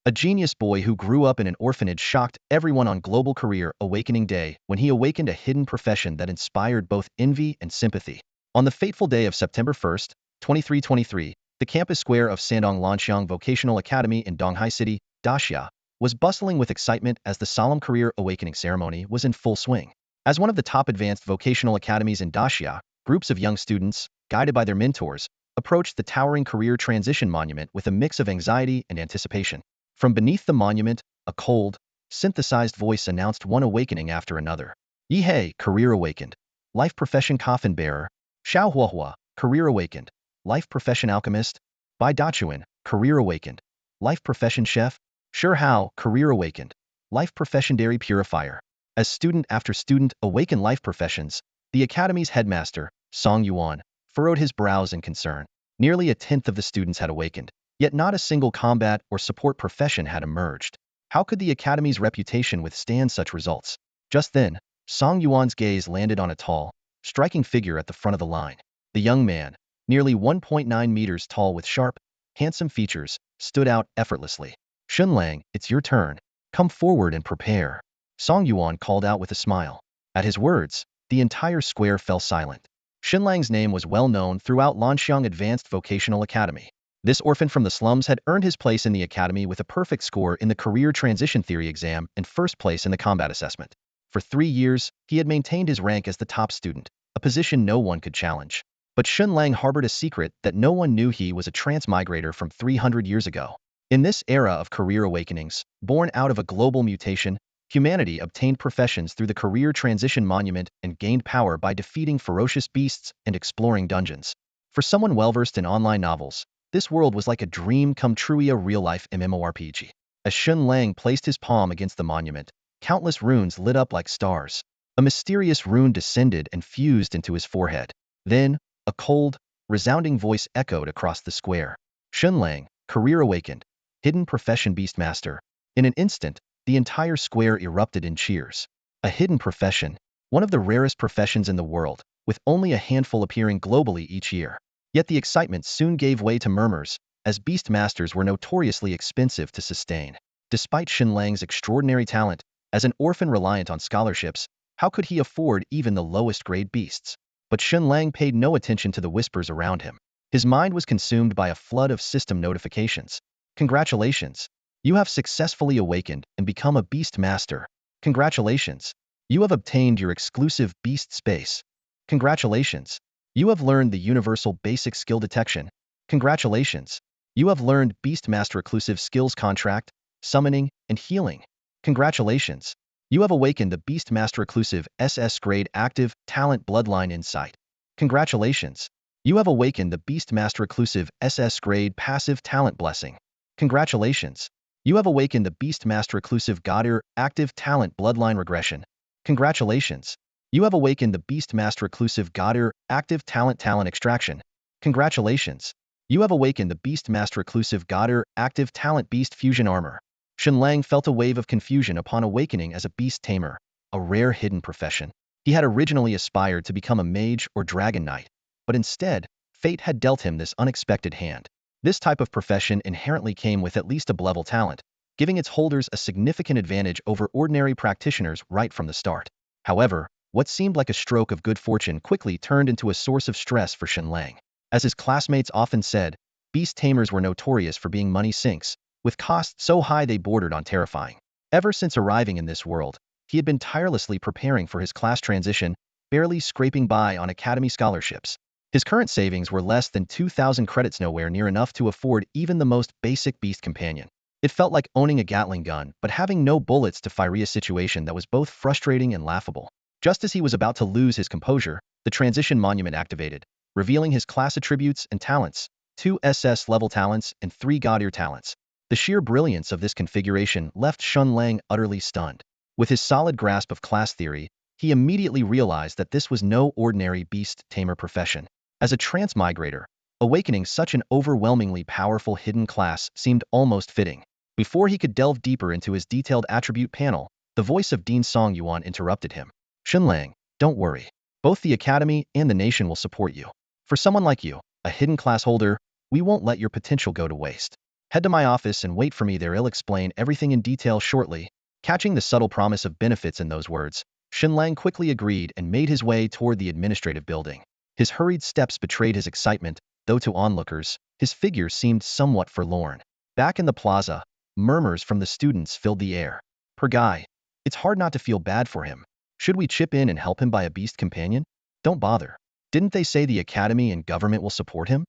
A genius boy who grew up in an orphanage shocked everyone on Global Career Awakening Day when he awakened a hidden profession that inspired both envy and sympathy. On the fateful day of September 1st, 2323, the campus square of Sandong Lanxiang Vocational Academy in Donghai City, Daxia, was bustling with excitement as the solemn career awakening ceremony was in full swing. As one of the top advanced vocational academies in Daxia, groups of young students, guided by their mentors, approached the towering career transition monument with a mix of anxiety and anticipation. From beneath the monument, a cold, synthesized voice announced one awakening after another. Yihei, career awakened. Life profession coffin bearer. Xiao Huahua, career awakened. Life profession alchemist. Bai Dachuan, career awakened. Life profession chef. Shi Hao, career awakened. Life profession dairy purifier. As student after student awakened life professions, the academy's headmaster, Song Yuan, furrowed his brows in concern. Nearly a tenth of the students had awakened, yet not a single combat or support profession had emerged. How could the academy's reputation withstand such results? Just then, Song Yuan's gaze landed on a tall, striking figure at the front of the line. The young man, nearly 1.9 meters tall with sharp, handsome features, stood out effortlessly. Shen Lang, it's your turn. Come forward and prepare. Song Yuan called out with a smile. At his words, the entire square fell silent. Shen Lang's name was well known throughout Lanxiang Advanced Vocational Academy. This orphan from the slums had earned his place in the academy with a perfect score in the Career Transition Theory exam and first place in the combat assessment. For 3 years, he had maintained his rank as the top student, a position no one could challenge. But Shen Lang harbored a secret that no one knew: he was a transmigrator from 300 years ago. In this era of career awakenings, born out of a global mutation, humanity obtained professions through the Career Transition Monument and gained power by defeating ferocious beasts and exploring dungeons. For someone well-versed in online novels, this world was like a dream come true, a real-life MMORPG. As Shen Lang placed his palm against the monument, countless runes lit up like stars. A mysterious rune descended and fused into his forehead. Then, a cold, resounding voice echoed across the square. Shen Lang, career awakened. Hidden profession Beastmaster. In an instant, the entire square erupted in cheers. A hidden profession, one of the rarest professions in the world, with only a handful appearing globally each year. Yet the excitement soon gave way to murmurs, as Beastmasters were notoriously expensive to sustain. Despite Shen Lang's extraordinary talent, as an orphan reliant on scholarships, how could he afford even the lowest grade beasts? But Shen Lang paid no attention to the whispers around him. His mind was consumed by a flood of system notifications. Congratulations! You have successfully awakened and become a Beast Master. Congratulations! You have obtained your exclusive Beast Space. Congratulations! You have learned the Universal Basic Skill Detection. Congratulations! You have learned Beastmaster Exclusive Skills Contract, Summoning, and Healing. Congratulations! You have awakened the Beastmaster Exclusive SS Grade Active Talent Bloodline Insight. Congratulations! You have awakened the Beastmaster Exclusive SS Grade Passive Talent Blessing. Congratulations! You have awakened the Beastmaster Exclusive Goddard Active Talent Bloodline Regression. Congratulations! You have awakened the Beastmaster Exclusive Goddard Active Talent Extraction. Congratulations! You have awakened the Beastmaster Exclusive Goddard Active Talent Beast Fusion Armor. Shen Lang felt a wave of confusion upon awakening as a Beast Tamer, a rare hidden profession. He had originally aspired to become a mage or dragon knight, but instead, fate had dealt him this unexpected hand. This type of profession inherently came with at least a level talent, giving its holders a significant advantage over ordinary practitioners right from the start. However, what seemed like a stroke of good fortune quickly turned into a source of stress for Shen Lang. As his classmates often said, Beast Tamers were notorious for being money sinks, with costs so high they bordered on terrifying. Ever since arriving in this world, he had been tirelessly preparing for his class transition, barely scraping by on academy scholarships. His current savings were less than 2,000 credits, nowhere near enough to afford even the most basic beast companion. It felt like owning a Gatling gun, but having no bullets to fire, a situation that was both frustrating and laughable. Just as he was about to lose his composure, the transition monument activated, revealing his class attributes and talents, 2 SS level talents and 3 Gaudier talents. The sheer brilliance of this configuration left Shen Lang utterly stunned. With his solid grasp of class theory, he immediately realized that this was no ordinary Beast Tamer profession. As a transmigrator, awakening such an overwhelmingly powerful hidden class seemed almost fitting. Before he could delve deeper into his detailed attribute panel, the voice of Dean Song Yuan interrupted him. Shen Lang, don't worry. Both the academy and the nation will support you. For someone like you, a hidden class holder, we won't let your potential go to waste. Head to my office and wait for me there. I'll explain everything in detail shortly. Catching the subtle promise of benefits in those words, Shen Lang quickly agreed and made his way toward the administrative building. His hurried steps betrayed his excitement, though to onlookers, his figure seemed somewhat forlorn. Back in the plaza, murmurs from the students filled the air. Poor guy. It's hard not to feel bad for him. Should we chip in and help him buy a beast companion? Don't bother. Didn't they say the academy and government will support him?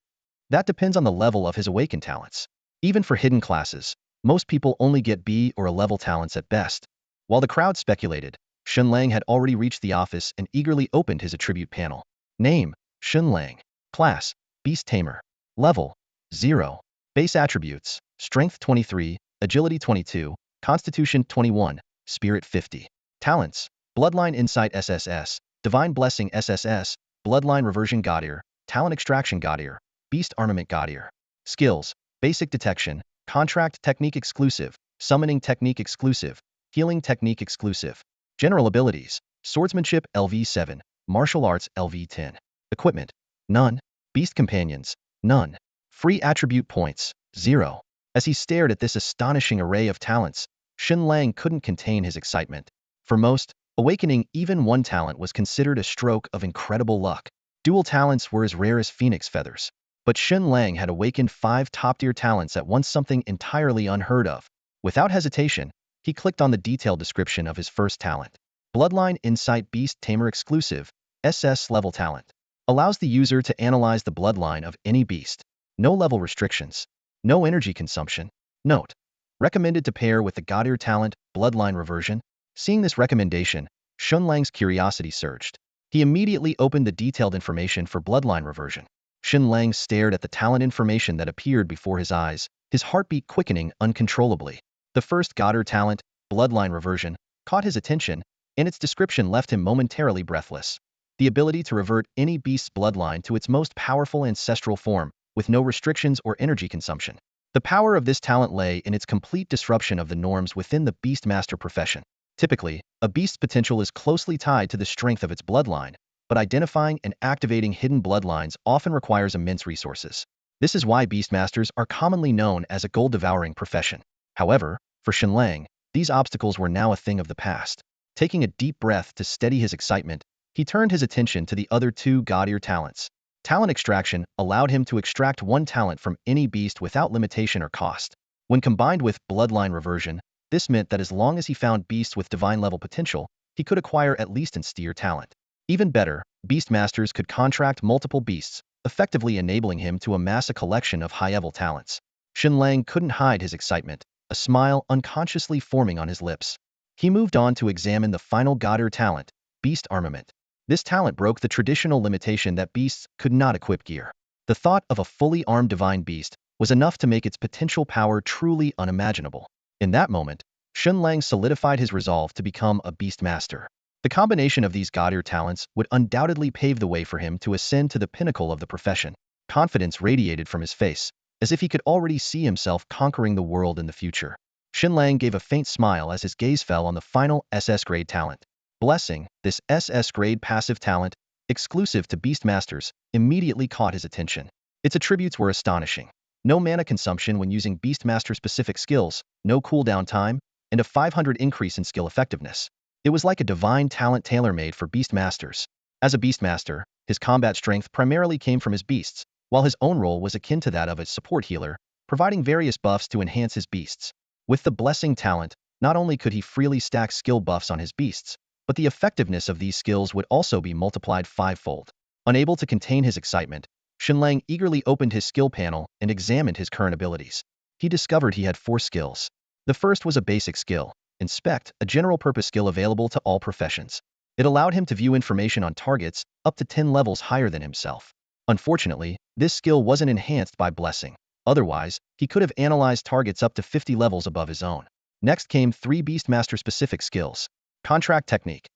That depends on the level of his awakened talents. Even for hidden classes, most people only get B or A level talents at best. While the crowd speculated, Shen Lang had already reached the office and eagerly opened his attribute panel. Name, Shen Lang. Class, Beast Tamer. Level, 0. Base attributes, Strength 23, Agility 22, Constitution 21, Spirit 50. Talents, Bloodline Insight SSS, Divine Blessing SSS, Bloodline Reversion God-Ear, Talent Extraction God-Ear, Beast Armament God-Ear. Skills, Basic Detection, Contract Technique Exclusive, Summoning Technique Exclusive, Healing Technique Exclusive. General abilities, Swordsmanship LV7, Martial Arts LV10. Equipment, none. Beast Companions, none. Free attribute points, 0. As he stared at this astonishing array of talents, Shen Lang couldn't contain his excitement. For most, awakening even one talent was considered a stroke of incredible luck. Dual talents were as rare as phoenix feathers. But Shen Lang had awakened 5 top-tier talents at once, something entirely unheard of. Without hesitation, he clicked on the detailed description of his first talent. Bloodline Insight Beast Tamer Exclusive, SS level talent. Allows the user to analyze the bloodline of any beast. No level restrictions. No energy consumption. Note: recommended to pair with the God-Ear talent, Bloodline Reversion. Seeing this recommendation, Shen Lang's curiosity surged. He immediately opened the detailed information for Bloodline Reversion. Shen Lang stared at the talent information that appeared before his eyes, his heartbeat quickening uncontrollably. The first God-Ear talent, Bloodline Reversion, caught his attention, and its description left him momentarily breathless. The ability to revert any beast's bloodline to its most powerful ancestral form, with no restrictions or energy consumption. The power of this talent lay in its complete disruption of the norms within the Beastmaster profession. Typically, a beast's potential is closely tied to the strength of its bloodline, but identifying and activating hidden bloodlines often requires immense resources. This is why Beastmasters are commonly known as a gold-devouring profession. However, for Shen Lang, these obstacles were now a thing of the past. Taking a deep breath to steady his excitement, he turned his attention to the other 2 God-Ear talents. Talent Extraction allowed him to extract 1 talent from any beast without limitation or cost. When combined with Bloodline Reversion, this meant that as long as he found beasts with divine level potential, he could acquire at least an S-tier talent. Even better, Beastmasters could contract multiple beasts, effectively enabling him to amass a collection of high-level talents. Shen Lang couldn't hide his excitement, a smile unconsciously forming on his lips. He moved on to examine the final God-Ear talent, Beast Armament. This talent broke the traditional limitation that beasts could not equip gear. The thought of a fully armed divine beast was enough to make its potential power truly unimaginable. In that moment, Shen Lang solidified his resolve to become a Beastmaster. The combination of these God-Ear talents would undoubtedly pave the way for him to ascend to the pinnacle of the profession. Confidence radiated from his face, as if he could already see himself conquering the world in the future. Shen Lang gave a faint smile as his gaze fell on the final SS grade talent. Blessing, this SS grade passive talent, exclusive to Beastmasters, immediately caught his attention. Its attributes were astonishing. No mana consumption when using Beastmaster-specific skills, no cooldown time, and a 500 increase in skill effectiveness. It was like a divine talent tailor-made for Beastmasters. As a Beastmaster, his combat strength primarily came from his beasts, while his own role was akin to that of a support healer, providing various buffs to enhance his beasts. With the Blessing talent, not only could he freely stack skill buffs on his beasts, but the effectiveness of these skills would also be multiplied 5-fold. Unable to contain his excitement, Shen Lang eagerly opened his skill panel and examined his current abilities. He discovered he had 4 skills. The first was a basic skill, Inspect, a general-purpose skill available to all professions. It allowed him to view information on targets up to 10 levels higher than himself. Unfortunately, this skill wasn't enhanced by Blessing. Otherwise, he could have analyzed targets up to 50 levels above his own. Next came 3 Beastmaster-specific skills. Contract Technique.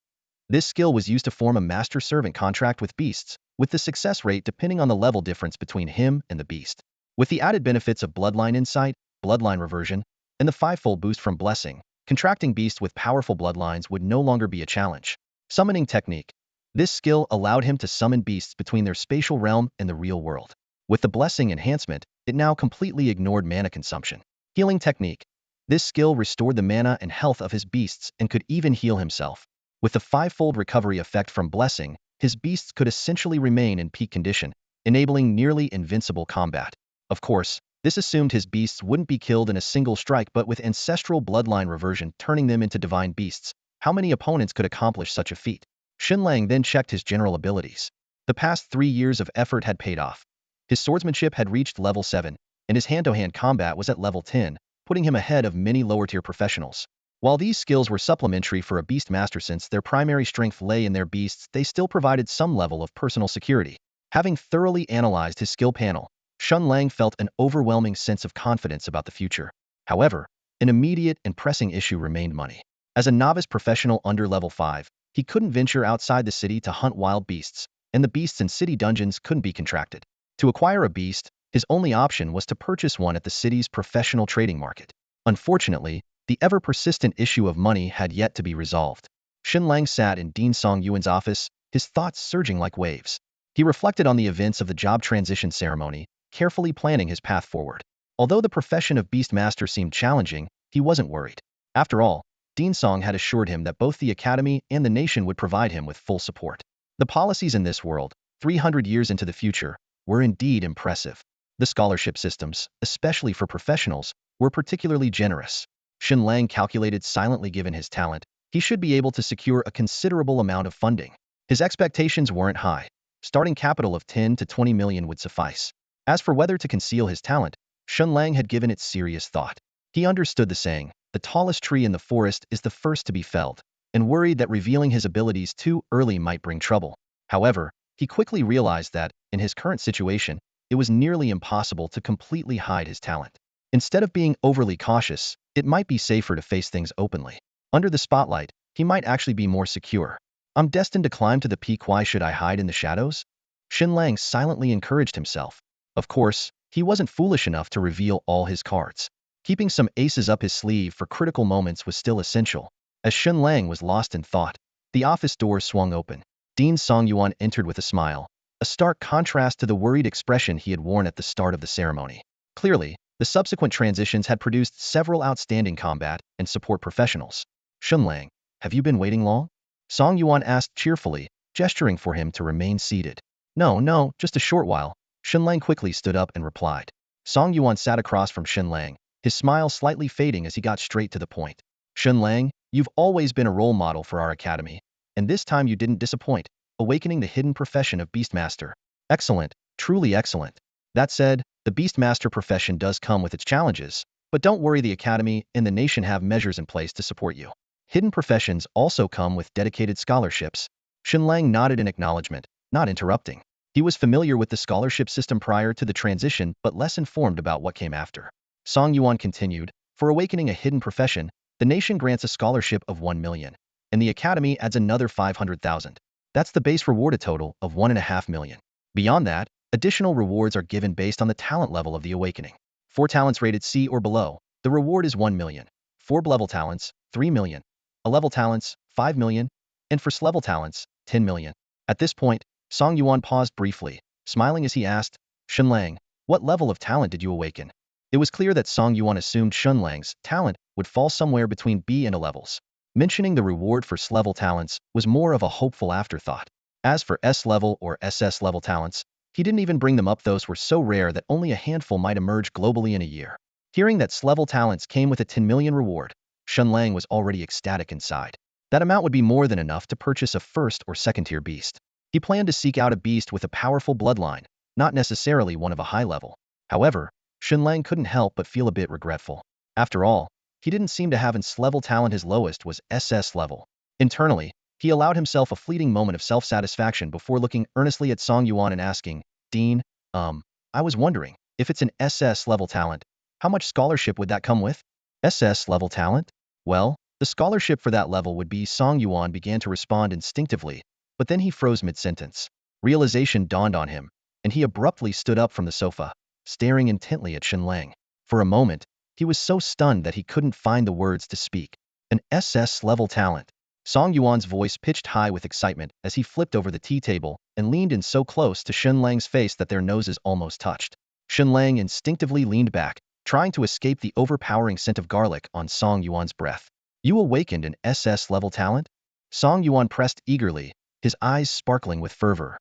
This skill was used to form a master-servant contract with beasts, with the success rate depending on the level difference between him and the beast. With the added benefits of Bloodline Insight, Bloodline Reversion, and the 5-fold boost from Blessing, contracting beasts with powerful bloodlines would no longer be a challenge. Summoning Technique. This skill allowed him to summon beasts between their spatial realm and the real world. With the blessing enhancement, it now completely ignored mana consumption. Healing technique. This skill restored the mana and health of his beasts and could even heal himself. With the fivefold recovery effect from blessing, his beasts could essentially remain in peak condition, enabling nearly invincible combat. Of course, this assumed his beasts wouldn't be killed in a single strike, but with ancestral bloodline reversion turning them into divine beasts, how many opponents could accomplish such a feat? Shen Lang then checked his general abilities. The past 3 years of effort had paid off. His swordsmanship had reached level 7, and his hand-to-hand combat was at level 10, putting him ahead of many lower-tier professionals. While these skills were supplementary for a beast master since their primary strength lay in their beasts, they still provided some level of personal security. Having thoroughly analyzed his skill panel, Shen Lang felt an overwhelming sense of confidence about the future. However, an immediate and pressing issue remained money. As a novice professional under level 5, he couldn't venture outside the city to hunt wild beasts, and the beasts in city dungeons couldn't be contracted. To acquire a beast, his only option was to purchase one at the city's professional trading market. Unfortunately, the ever-persistent issue of money had yet to be resolved. Shen Lang sat in Dean Songyuan's office, his thoughts surging like waves. He reflected on the events of the job transition ceremony, carefully planning his path forward. Although the profession of Beastmaster seemed challenging, he wasn't worried. After all, Dean Song had assured him that both the Academy and the nation would provide him with full support. The policies in this world, 300 years into the future, were indeed impressive. The scholarship systems, especially for professionals, were particularly generous. Shen Lang calculated silently given his talent, he should be able to secure a considerable amount of funding. His expectations weren't high. Starting capital of 10 to 20 million would suffice. As for whether to conceal his talent, Shen Lang had given it serious thought. He understood the saying, the tallest tree in the forest is the first to be felled, and worried that revealing his abilities too early might bring trouble. However, he quickly realized that, in his current situation, it was nearly impossible to completely hide his talent. Instead of being overly cautious, it might be safer to face things openly. Under the spotlight, he might actually be more secure. I'm destined to climb to the peak, why should I hide in the shadows? Shen Lang silently encouraged himself. Of course, he wasn't foolish enough to reveal all his cards. Keeping some aces up his sleeve for critical moments was still essential. As Shen Lang was lost in thought, the office door swung open. Dean Songyuan entered with a smile, a stark contrast to the worried expression he had worn at the start of the ceremony. Clearly, the subsequent transitions had produced several outstanding combat and support professionals. Shen Lang, have you been waiting long? Songyuan asked cheerfully, gesturing for him to remain seated. No, just a short while. Shen Lang quickly stood up and replied. Songyuan sat across from Shen Lang, his smile slightly fading as he got straight to the point. Shen Lang, you've always been a role model for our academy, and this time you didn't disappoint, awakening the hidden profession of Beastmaster. Excellent, truly excellent. That said, the Beastmaster profession does come with its challenges, but don't worry, the academy and the nation have measures in place to support you. Hidden professions also come with dedicated scholarships. Shen Lang nodded in acknowledgement, not interrupting. He was familiar with the scholarship system prior to the transition, but less informed about what came after. Songyuan continued, for awakening a hidden profession, the nation grants a scholarship of 1 million, and the academy adds another 500,000. That's the base reward, a total of 1.5 million. Beyond that, additional rewards are given based on the talent level of the awakening. For talents rated C or below, the reward is 1 million. For level talents, 3 million. A-level talents, 5 million. And for S-level talents, 10 million. At this point, Songyuan paused briefly, smiling as he asked, Shen Lang, what level of talent did you awaken? It was clear that Songyuan assumed Shen Lang's talent would fall somewhere between B and A levels. Mentioning the reward for S-level talents was more of a hopeful afterthought. As for S-level or SS-level talents, he didn't even bring them up. Those were so rare that only a handful might emerge globally in a year. Hearing that S-level talents came with a 10 million reward, Shen Lang was already ecstatic inside. That amount would be more than enough to purchase a first or second-tier beast. He planned to seek out a beast with a powerful bloodline, not necessarily one of a high level. However, Shen Lang couldn't help but feel a bit regretful. After all, he didn't seem to have an S-level talent. His lowest was SS level. Internally, he allowed himself a fleeting moment of self-satisfaction before looking earnestly at Songyuan and asking, Dean, I was wondering, if it's an SS level talent, how much scholarship would that come with? SS level talent? Well, the scholarship for that level would be. Songyuan began to respond instinctively, but then he froze mid-sentence. Realization dawned on him, and he abruptly stood up from the sofa, staring intently at Shen Lang. For a moment, he was so stunned that he couldn't find the words to speak. An SS level talent. Song Yuan's voice pitched high with excitement as he flipped over the tea table and leaned in so close to Shen Lang's face that their noses almost touched. Shen Lang instinctively leaned back, trying to escape the overpowering scent of garlic on Song Yuan's breath. You awakened an SS-level talent? Song Yuan pressed eagerly, his eyes sparkling with fervor.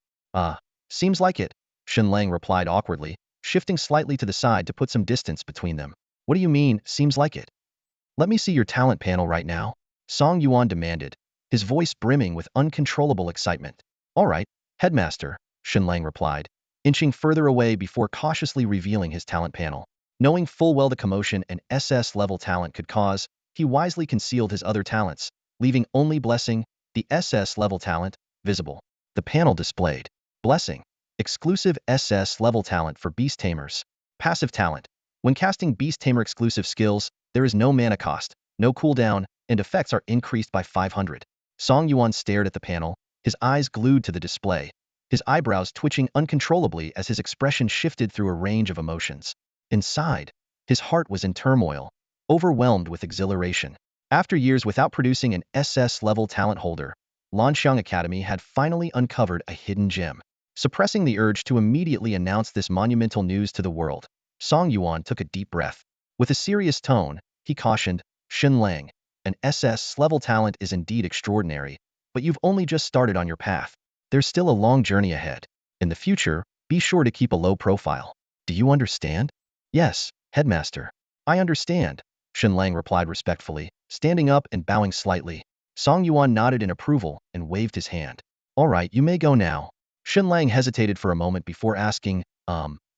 Seems like it, Shen Lang replied awkwardly, shifting slightly to the side to put some distance between them. What do you mean, seems like it? Let me see your talent panel right now, Song Yuan demanded, his voice brimming with uncontrollable excitement. All right, Headmaster, Shen Lang replied, inching further away before cautiously revealing his talent panel. Knowing full well the commotion an SS-level talent could cause, he wisely concealed his other talents, leaving only Blessing, the SS-level talent, visible. The panel displayed Blessing, exclusive SS-level talent for Beast Tamers. Passive talent. When casting Beast Tamer exclusive skills, there is no mana cost, no cooldown, and effects are increased by 500. Song Yuan stared at the panel, his eyes glued to the display, his eyebrows twitching uncontrollably as his expression shifted through a range of emotions. Inside, his heart was in turmoil, overwhelmed with exhilaration. After years without producing an SS-level talent holder, Lanxiang Academy had finally uncovered a hidden gem. Suppressing the urge to immediately announce this monumental news to the world, Song Yuan took a deep breath. With a serious tone, he cautioned, Shen Lang, an SS-level talent is indeed extraordinary, but you've only just started on your path. There's still a long journey ahead. In the future, be sure to keep a low profile. Do you understand? Yes, Headmaster. I understand, Shen Lang replied respectfully, standing up and bowing slightly. Song Yuan nodded in approval and waved his hand. All right, you may go now. Shen Lang hesitated for a moment before asking,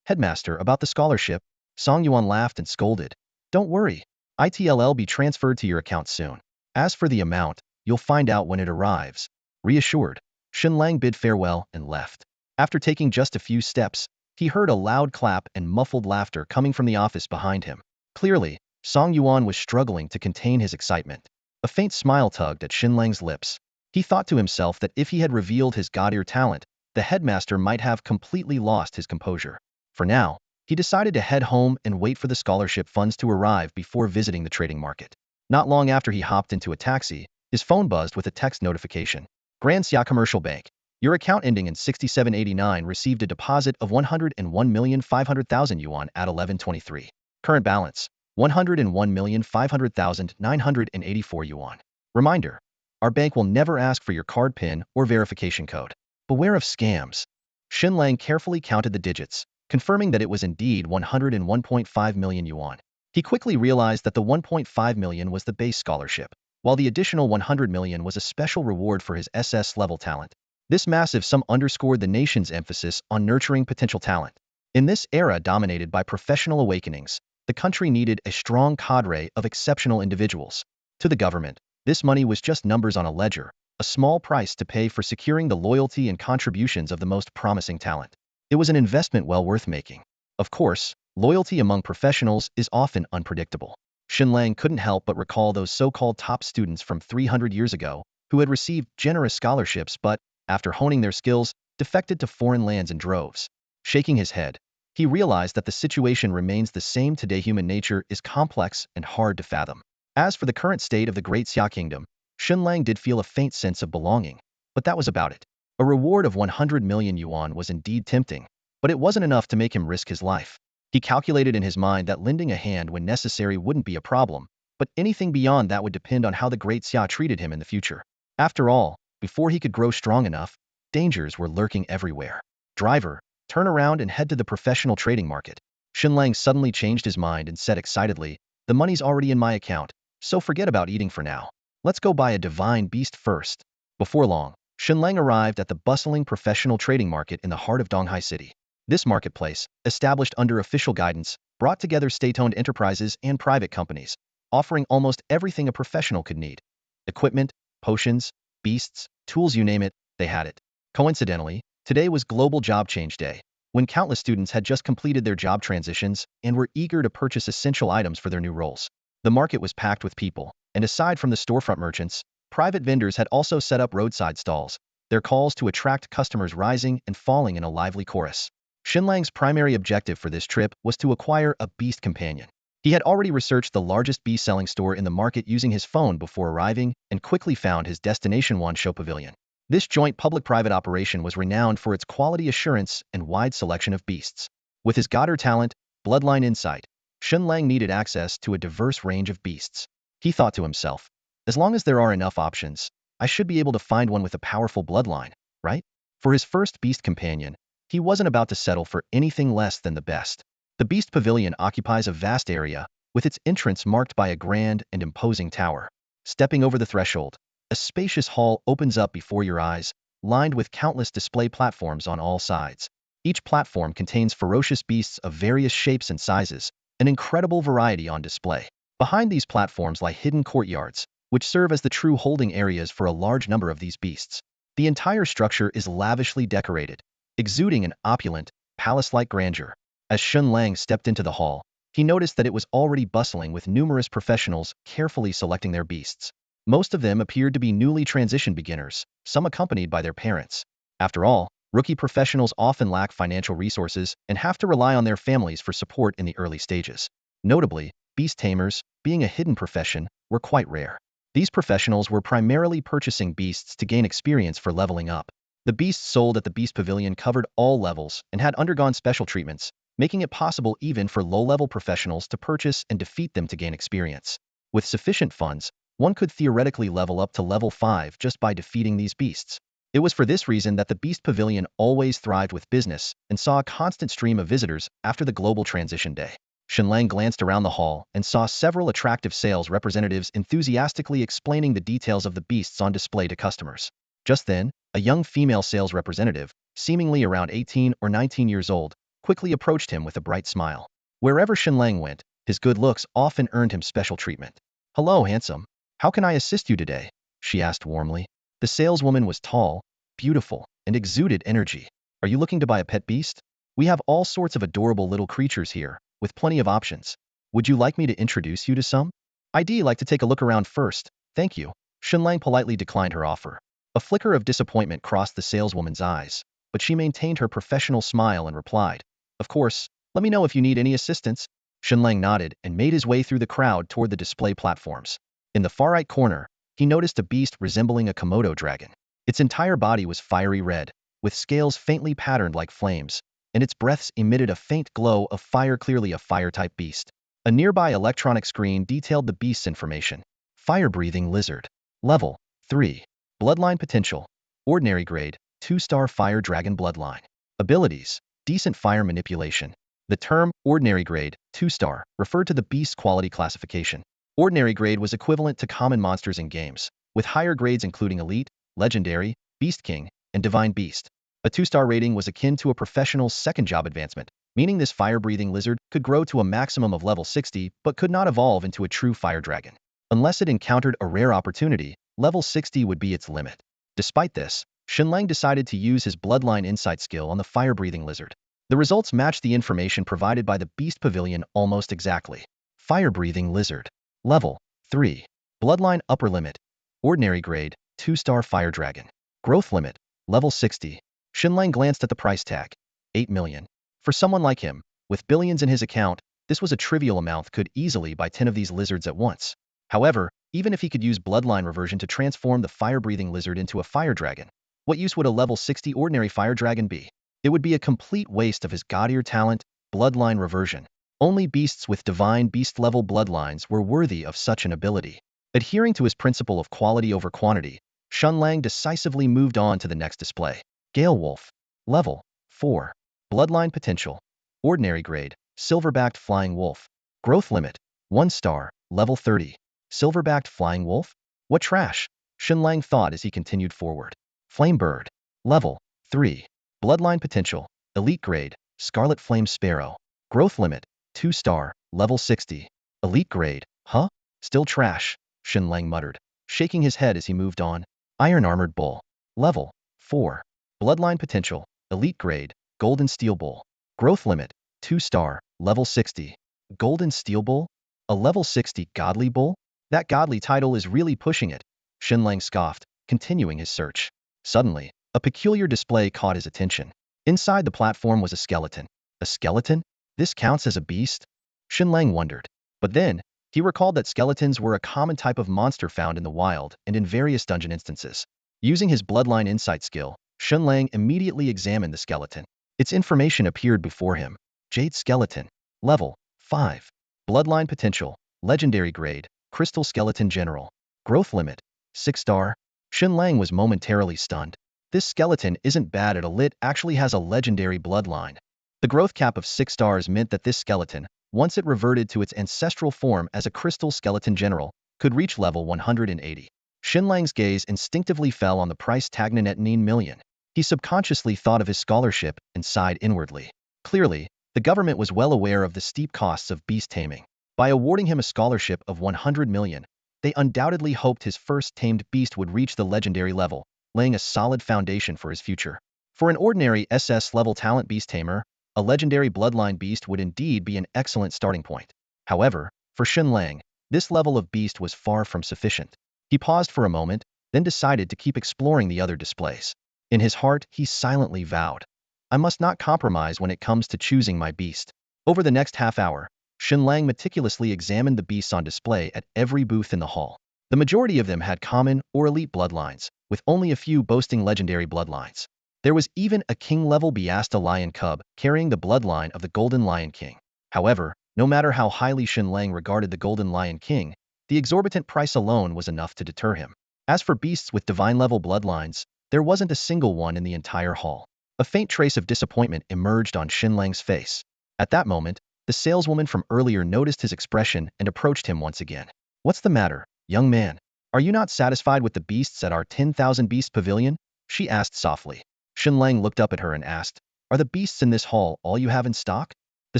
Headmaster, about the scholarship. Song Yuan laughed and scolded. Don't worry. It'll be transferred to your account soon. As for the amount, you'll find out when it arrives. Reassured, Shen Lang bid farewell and left. After taking just a few steps, he heard a loud clap and muffled laughter coming from the office behind him. Clearly, Song Yuan was struggling to contain his excitement. A faint smile tugged at Shen Lang's lips. He thought to himself that if he had revealed his god-ear talent, the headmaster might have completely lost his composure. For now, he decided to head home and wait for the scholarship funds to arrive before visiting the trading market. Not long after he hopped into a taxi, his phone buzzed with a text notification. Grand Xia Commercial Bank. Your account ending in 6789 received a deposit of 101,500,000 yuan at 11:23. Current balance, 101,500,984 yuan. Reminder, our bank will never ask for your card PIN or verification code. Beware of scams. Shen Lang carefully counted the digits, confirming that it was indeed 101.5 million yuan. He quickly realized that the 1.5 million was the base scholarship, while the additional 100 million was a special reward for his SS-level talent. This massive sum underscored the nation's emphasis on nurturing potential talent. In this era dominated by professional awakenings, the country needed a strong cadre of exceptional individuals. To the government, this money was just numbers on a ledger, a small price to pay for securing the loyalty and contributions of the most promising talent. It was an investment well worth making. Of course, loyalty among professionals is often unpredictable. Shen Lang couldn't help but recall those so-called top students from 300 years ago who had received generous scholarships but, after honing their skills, defected to foreign lands in droves. Shaking his head, he realized that the situation remains the same today. Human nature is complex and hard to fathom. As for the current state of the Great Xia Kingdom, Shen Lang did feel a faint sense of belonging, but that was about it. A reward of 100 million yuan was indeed tempting, but it wasn't enough to make him risk his life. He calculated in his mind that lending a hand when necessary wouldn't be a problem, but anything beyond that would depend on how the Great Xia treated him in the future. After all, before he could grow strong enough, dangers were lurking everywhere. Driver, turn around and head to the professional trading market. Shen Lang suddenly changed his mind and said excitedly, the money's already in my account, so forget about eating for now. Let's go buy a divine beast first. Before long, Shen Lang arrived at the bustling professional trading market in the heart of Donghai City. This marketplace, established under official guidance, brought together state-owned enterprises and private companies, offering almost everything a professional could need. Equipment, potions, beasts, tools, you name it, they had it. Coincidentally, today was Global Job Change Day, when countless students had just completed their job transitions and were eager to purchase essential items for their new roles. The market was packed with people, and aside from the storefront merchants, private vendors had also set up roadside stalls, their calls to attract customers rising and falling in a lively chorus. Shen Lang's primary objective for this trip was to acquire a beast companion. He had already researched the largest beast selling store in the market using his phone before arriving and quickly found his destination One Show Pavilion. This joint public-private operation was renowned for its quality assurance and wide selection of beasts. With his Godder talent, bloodline insight, Shen Lang needed access to a diverse range of beasts. He thought to himself, as long as there are enough options, I should be able to find one with a powerful bloodline, right? For his first beast companion, he wasn't about to settle for anything less than the best. The Beast Pavilion occupies a vast area, with its entrance marked by a grand and imposing tower. Stepping over the threshold, a spacious hall opens up before your eyes, lined with countless display platforms on all sides. Each platform contains ferocious beasts of various shapes and sizes, an incredible variety on display. Behind these platforms lie hidden courtyards, which serve as the true holding areas for a large number of these beasts. The entire structure is lavishly decorated, exuding an opulent, palace-like grandeur. As Shen Lang stepped into the hall, he noticed that it was already bustling with numerous professionals carefully selecting their beasts. Most of them appeared to be newly transitioned beginners, some accompanied by their parents. After all, rookie professionals often lack financial resources and have to rely on their families for support in the early stages. Notably, beast tamers, being a hidden profession, were quite rare. These professionals were primarily purchasing beasts to gain experience for leveling up. The beasts sold at the Beast Pavilion covered all levels and had undergone special treatments, making it possible even for low-level professionals to purchase and defeat them to gain experience. With sufficient funds, one could theoretically level up to level 5 just by defeating these beasts. It was for this reason that the Beast Pavilion always thrived with business and saw a constant stream of visitors after the global transition day. Shen Lang glanced around the hall and saw several attractive sales representatives enthusiastically explaining the details of the beasts on display to customers. Just then, a young female sales representative, seemingly around 18 or 19 years old, quickly approached him with a bright smile. Wherever Shen Lang went, his good looks often earned him special treatment. "Hello, handsome. How can I assist you today?" she asked warmly. The saleswoman was tall, beautiful, and exuded energy. "Are you looking to buy a pet beast? We have all sorts of adorable little creatures here, with plenty of options. Would you like me to introduce you to some? I'd like to take a look around first, thank you." Shen Lang politely declined her offer. A flicker of disappointment crossed the saleswoman's eyes, but she maintained her professional smile and replied, "Of course, let me know if you need any assistance." Shen Lang nodded and made his way through the crowd toward the display platforms. In the far right corner, he noticed a beast resembling a Komodo dragon. Its entire body was fiery red, with scales faintly patterned like flames, and its breaths emitted a faint glow of fire, clearly a fire-type beast. A nearby electronic screen detailed the beast's information. Fire-breathing lizard. Level 3. Bloodline potential. Ordinary grade, 2-star fire dragon bloodline. Abilities. Decent fire manipulation. The term, ordinary grade, 2-star, referred to the beast's quality classification. Ordinary grade was equivalent to common monsters in games, with higher grades including Elite, Legendary, Beast King, and Divine Beast. A 2-star rating was akin to a professional's second job advancement, meaning this fire-breathing lizard could grow to a maximum of level 60 but could not evolve into a true fire dragon. Unless it encountered a rare opportunity, level 60 would be its limit. Despite this, Shen Lang decided to use his bloodline insight skill on the fire-breathing lizard. The results matched the information provided by the Beast Pavilion almost exactly. Fire-breathing lizard. Level 3. Bloodline upper limit. Ordinary grade, 2-star fire dragon. Growth limit, level 60. Shen Lang glanced at the price tag. 8 million. For someone like him, with billions in his account, this was a trivial amount, could easily buy 10 of these lizards at once. However, even if he could use bloodline reversion to transform the fire-breathing lizard into a fire dragon, what use would a level 60 ordinary fire dragon be? It would be a complete waste of his god-tier talent, bloodline reversion. Only beasts with divine beast-level bloodlines were worthy of such an ability. Adhering to his principle of quality over quantity, Shen Lang decisively moved on to the next display. Gale Wolf. Level 4. Bloodline potential. Ordinary grade, silver-backed flying wolf. Growth limit, 1 star, level 30. Silver-backed flying wolf? What trash? Shen Lang thought as he continued forward. Flame bird. Level 3. Bloodline potential. Elite grade, scarlet flame sparrow. Growth limit, 2 star, level 60. Elite grade, huh? Still trash, Shen Lang muttered, shaking his head as he moved on. Iron armored bull. Level 4. Bloodline potential. Elite grade, golden steel bull. Growth limit, 2 star, level 60. Golden steel bull? A level 60 godly bull? That godly title is really pushing it, Shen Lang scoffed, continuing his search. Suddenly, a peculiar display caught his attention. Inside the platform was a skeleton. A skeleton? This counts as a beast? Shen Lang wondered. But then, he recalled that skeletons were a common type of monster found in the wild and in various dungeon instances. Using his bloodline insight skill, Shen Lang immediately examined the skeleton. Its information appeared before him. Jade skeleton. Level 5. Bloodline potential. Legendary grade. Crystal skeleton general. Growth limit 6 star. Shen Lang was momentarily stunned. This skeleton isn't bad at all, it actually has a legendary bloodline. The growth cap of 6 stars meant that this skeleton, once it reverted to its ancestral form as a crystal skeleton general, could reach level 180. Shen Lang's gaze instinctively fell on the price tag at 9 million. He subconsciously thought of his scholarship and sighed inwardly. Clearly, the government was well aware of the steep costs of beast taming. By awarding him a scholarship of 100 million, they undoubtedly hoped his first tamed beast would reach the legendary level, laying a solid foundation for his future. For an ordinary SS-level talent beast tamer, a legendary bloodline beast would indeed be an excellent starting point. However, for Shen Lang, this level of beast was far from sufficient. He paused for a moment, then decided to keep exploring the other displays. In his heart, he silently vowed, I must not compromise when it comes to choosing my beast. Over the next half hour, Shen Lang meticulously examined the beasts on display at every booth in the hall. The majority of them had common or elite bloodlines, with only a few boasting legendary bloodlines. There was even a king-level Beasta lion cub carrying the bloodline of the Golden Lion King. However, no matter how highly Shen Lang regarded the Golden Lion King, the exorbitant price alone was enough to deter him. As for beasts with divine-level bloodlines, there wasn't a single one in the entire hall. A faint trace of disappointment emerged on Shen Lang's face. At that moment, the saleswoman from earlier noticed his expression and approached him once again. What's the matter, young man? Are you not satisfied with the beasts at our 10,000 beast pavilion? She asked softly. Shen Lang looked up at her and asked, Are the beasts in this hall all you have in stock? The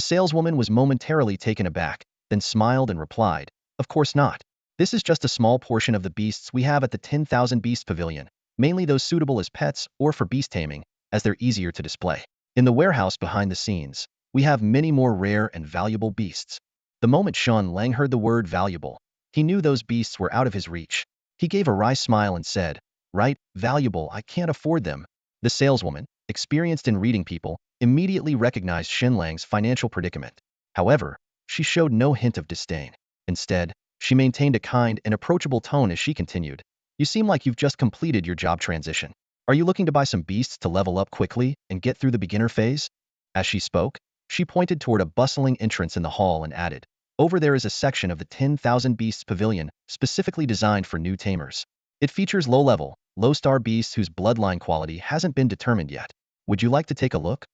saleswoman was momentarily taken aback, then smiled and replied, Of course not. This is just a small portion of the beasts we have at the 10,000 beast pavilion, mainly those suitable as pets or for beast taming, as they're easier to display. In the warehouse behind the scenes, we have many more rare and valuable beasts. The moment Shen Lang heard the word valuable, he knew those beasts were out of his reach. He gave a wry smile and said, Right, valuable, I can't afford them. The saleswoman, experienced in reading people, immediately recognized Shen Lang's financial predicament. However, she showed no hint of disdain. Instead, she maintained a kind and approachable tone as she continued, You seem like you've just completed your job transition. Are you looking to buy some beasts to level up quickly and get through the beginner phase? As she spoke, she pointed toward a bustling entrance in the hall and added, Over there is a section of the 10,000 Beasts Pavilion specifically designed for new tamers. It features low-level, low-star beasts whose bloodline quality hasn't been determined yet. Would you like to take a look?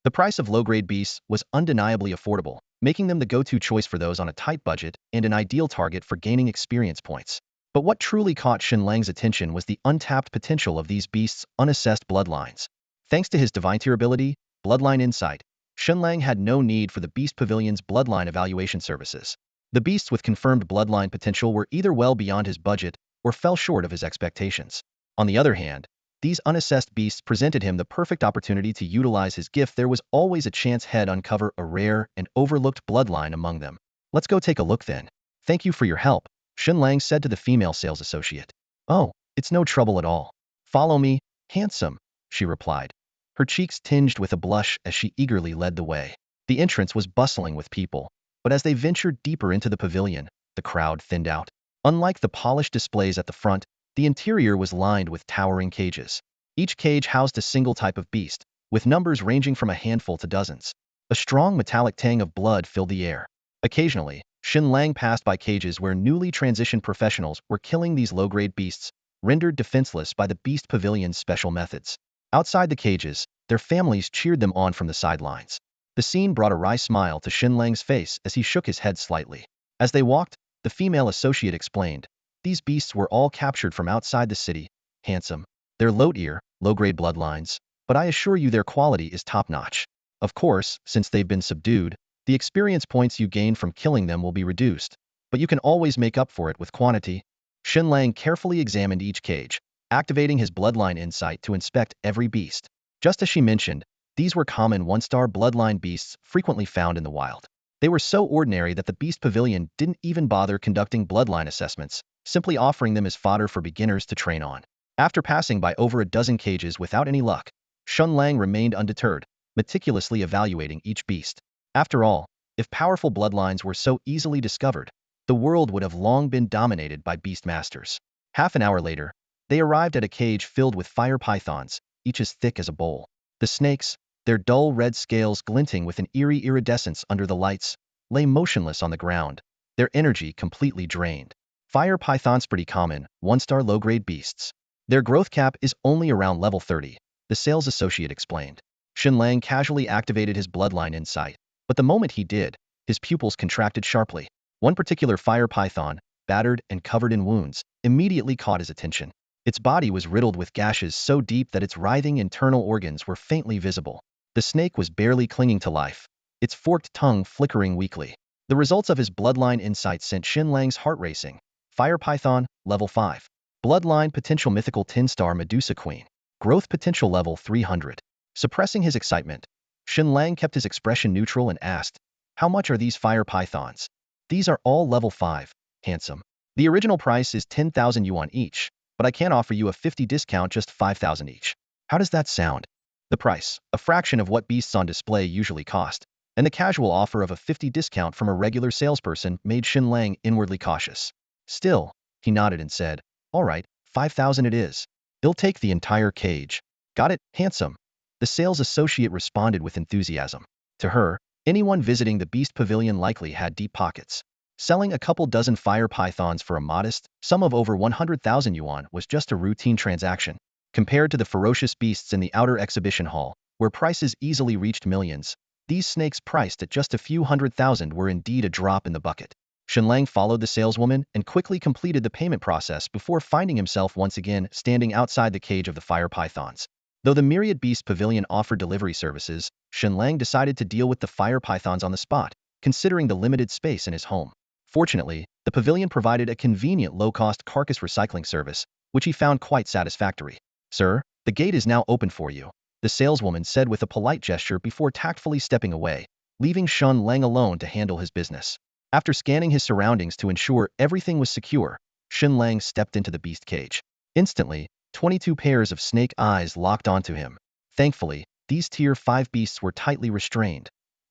The price of low-grade beasts was undeniably affordable, making them the go-to choice for those on a tight budget and an ideal target for gaining experience points. But what truly caught Shen Lang's attention was the untapped potential of these beasts' unassessed bloodlines. Thanks to his divine tier ability, Bloodline Insight, Shen Lang had no need for the Beast Pavilion's bloodline evaluation services. The beasts with confirmed bloodline potential were either well beyond his budget or fell short of his expectations. On the other hand, these unassessed beasts presented him the perfect opportunity to utilize his gift. There was always a chance he'd uncover a rare and overlooked bloodline among them. Let's go take a look then. Thank you for your help, Shen Lang said to the female sales associate. Oh, it's no trouble at all. Follow me, handsome, she replied. Her cheeks tinged with a blush as she eagerly led the way. The entrance was bustling with people, but as they ventured deeper into the pavilion, the crowd thinned out. Unlike the polished displays at the front, the interior was lined with towering cages. Each cage housed a single type of beast, with numbers ranging from a handful to dozens. A strong metallic tang of blood filled the air. Occasionally, Shen Lang passed by cages where newly transitioned professionals were killing these low-grade beasts, rendered defenseless by the Beast Pavilion's special methods. Outside the cages, their families cheered them on from the sidelines. The scene brought a wry smile to Shen Lang's face as he shook his head slightly. As they walked, the female associate explained, These beasts were all captured from outside the city, handsome. They're low-tier, low-grade bloodlines, but I assure you their quality is top-notch. Of course, since they've been subdued, the experience points you gain from killing them will be reduced, but you can always make up for it with quantity. Shen Lang carefully examined each cage, activating his bloodline insight to inspect every beast. Just as she mentioned, these were common one-star bloodline beasts frequently found in the wild. They were so ordinary that the Beast Pavilion didn't even bother conducting bloodline assessments, simply offering them as fodder for beginners to train on. After passing by over a dozen cages without any luck, Shen Lang remained undeterred, meticulously evaluating each beast. After all, If powerful bloodlines were so easily discovered, the world would have long been dominated by beastmasters. Half an hour later, they arrived at a cage filled with fire pythons, each as thick as a bowl. The snakes, their dull red scales glinting with an eerie iridescence under the lights, lay motionless on the ground, their energy completely drained. Fire pythons pretty common, one-star low-grade beasts. Their growth cap is only around level 30, the sales associate explained. Shen Lang casually activated his bloodline insight, but the moment he did, his pupils contracted sharply. One particular fire python, battered and covered in wounds, immediately caught his attention. Its body was riddled with gashes so deep that its writhing internal organs were faintly visible. The snake was barely clinging to life, its forked tongue flickering weakly. The results of his bloodline insight sent Shen Lang's heart racing. Fire python, level 5. Bloodline potential mythical 10-star Medusa Queen. Growth potential level 300. Suppressing his excitement, Shen Lang kept his expression neutral and asked, "How much are these fire pythons?" "These are all level 5, handsome. The original price is 10,000 yuan each, but I can offer you a 50 discount, just 5,000 each." How does that sound? The price, a fraction of what beasts on display usually cost, and the casual offer of a 50 discount from a regular salesperson made Shen Lang inwardly cautious. Still, he nodded and said, "All right, 5,000 it is. He'll take the entire cage." "Got it, handsome." The sales associate responded with enthusiasm. To her, anyone visiting the Beast Pavilion likely had deep pockets. Selling a couple dozen fire pythons for a modest sum of over 100,000 yuan was just a routine transaction. Compared to the ferocious beasts in the outer exhibition hall, where prices easily reached millions, these snakes priced at just a few 100,000 were indeed a drop in the bucket. Shen Lang followed the saleswoman and quickly completed the payment process before finding himself once again standing outside the cage of the fire pythons. Though the Myriad Beast Pavilion offered delivery services, Shen Lang decided to deal with the fire pythons on the spot, considering the limited space in his home. Fortunately, the pavilion provided a convenient low-cost carcass recycling service, which he found quite satisfactory. "Sir, the gate is now open for you," the saleswoman said with a polite gesture before tactfully stepping away, leaving Shen Lang alone to handle his business. After scanning his surroundings to ensure everything was secure, Shen Lang stepped into the beast cage. Instantly, 22 pairs of snake eyes locked onto him. Thankfully, these tier 5 beasts were tightly restrained.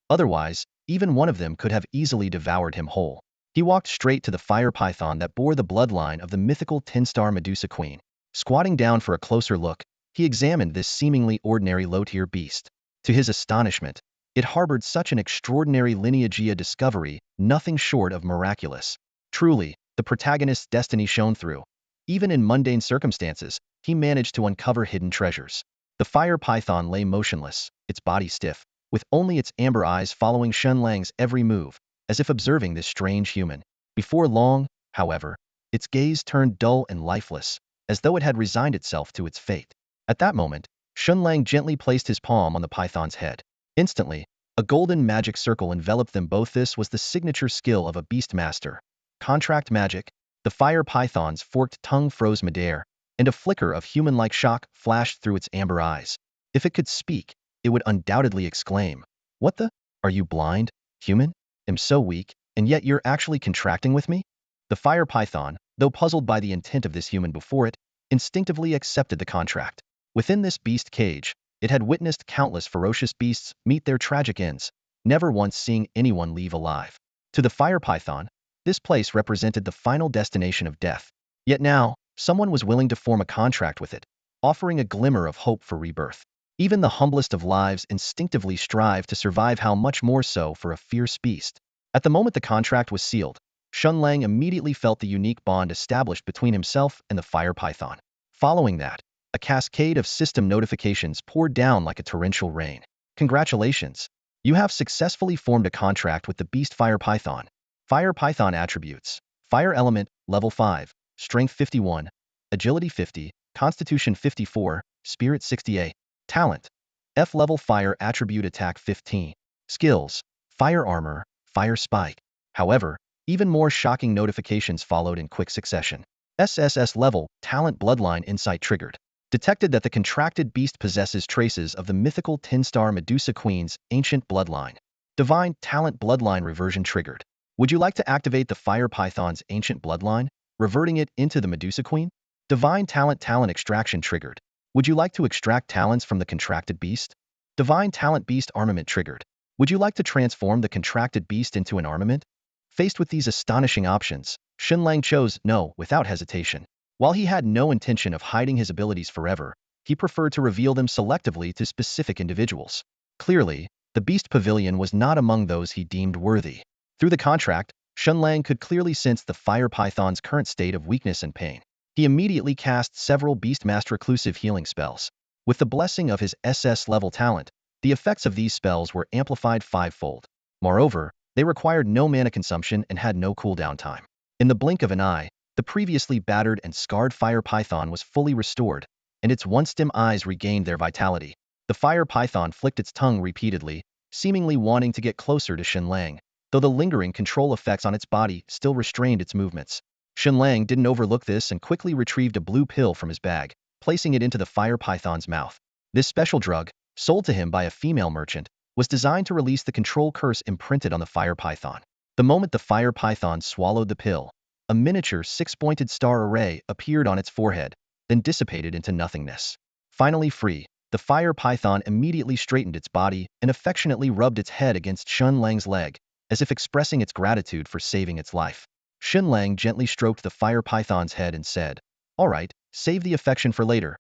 Otherwise, even one of them could have easily devoured him whole. He walked straight to the fire python that bore the bloodline of the mythical 10-star Medusa Queen. Squatting down for a closer look, he examined this seemingly ordinary low-tier beast. To his astonishment, it harbored such an extraordinary lineage, a discovery nothing short of miraculous. Truly, the protagonist's destiny shone through. Even in mundane circumstances, he managed to uncover hidden treasures. The fire python lay motionless, its body stiff, with only its amber eyes following Shen Lang's every move, as if observing this strange human. Before long, however, its gaze turned dull and lifeless, as though it had resigned itself to its fate. At that moment, Shen Lang gently placed his palm on the python's head. Instantly, a golden magic circle enveloped them both. This was the signature skill of a beast master. Contract magic. The fire python's forked tongue froze midair, and a flicker of human-like shock flashed through its amber eyes. If it could speak, it would undoubtedly exclaim, "What the? Are you blind, human? I'm so weak, and yet you're actually contracting with me?" The fire python, though puzzled by the intent of this human before it, instinctively accepted the contract. Within this beast cage, it had witnessed countless ferocious beasts meet their tragic ends, never once seeing anyone leave alive. To the fire python, this place represented the final destination of death. Yet now, someone was willing to form a contract with it, offering a glimmer of hope for rebirth. Even the humblest of lives instinctively strive to survive, how much more so for a fierce beast. At the moment the contract was sealed, Shen Lang immediately felt the unique bond established between himself and the fire python. Following that, a cascade of system notifications poured down like a torrential rain. "Congratulations! You have successfully formed a contract with the beast fire python." Fire python attributes: Fire element, level 5, Strength 51, Agility 50, Constitution 54, Spirit 60A. Talent: F level fire attribute, attack 15. Skills: Fire armor, Fire spike. However, even more shocking notifications followed in quick succession. SSS level, talent bloodline insight triggered. Detected that the contracted beast possesses traces of the mythical 10-star Medusa Queen's ancient bloodline. Divine talent bloodline reversion triggered. Would you like to activate the fire python's ancient bloodline, reverting it into the Medusa Queen? Divine talent extraction triggered. Would you like to extract talents from the contracted beast? Divine talent beast armament triggered. Would you like to transform the contracted beast into an armament? Faced with these astonishing options, Shen Lang chose no without hesitation. While he had no intention of hiding his abilities forever, he preferred to reveal them selectively to specific individuals. Clearly, the Beast Pavilion was not among those he deemed worthy. Through the contract, Shen Lang could clearly sense the fire python's current state of weakness and pain. He immediately cast several Beastmaster-exclusive healing spells. With the blessing of his SS-level talent, the effects of these spells were amplified fivefold. Moreover, they required no mana consumption and had no cooldown time. In the blink of an eye, the previously battered and scarred fire python was fully restored, and its one-stem eyes regained their vitality. The fire python flicked its tongue repeatedly, seemingly wanting to get closer to Shen Lang, though the lingering control effects on its body still restrained its movements. Shen Lang didn't overlook this and quickly retrieved a blue pill from his bag, placing it into the fire python's mouth. This special drug, sold to him by a female merchant, was designed to release the control curse imprinted on the fire python. The moment the fire python swallowed the pill, a miniature six-pointed star array appeared on its forehead, then dissipated into nothingness. Finally free, the fire python immediately straightened its body and affectionately rubbed its head against Shen Lang's leg, as if expressing its gratitude for saving its life. Shen Lang gently stroked the fire python's head and said, "All right, save the affection for later."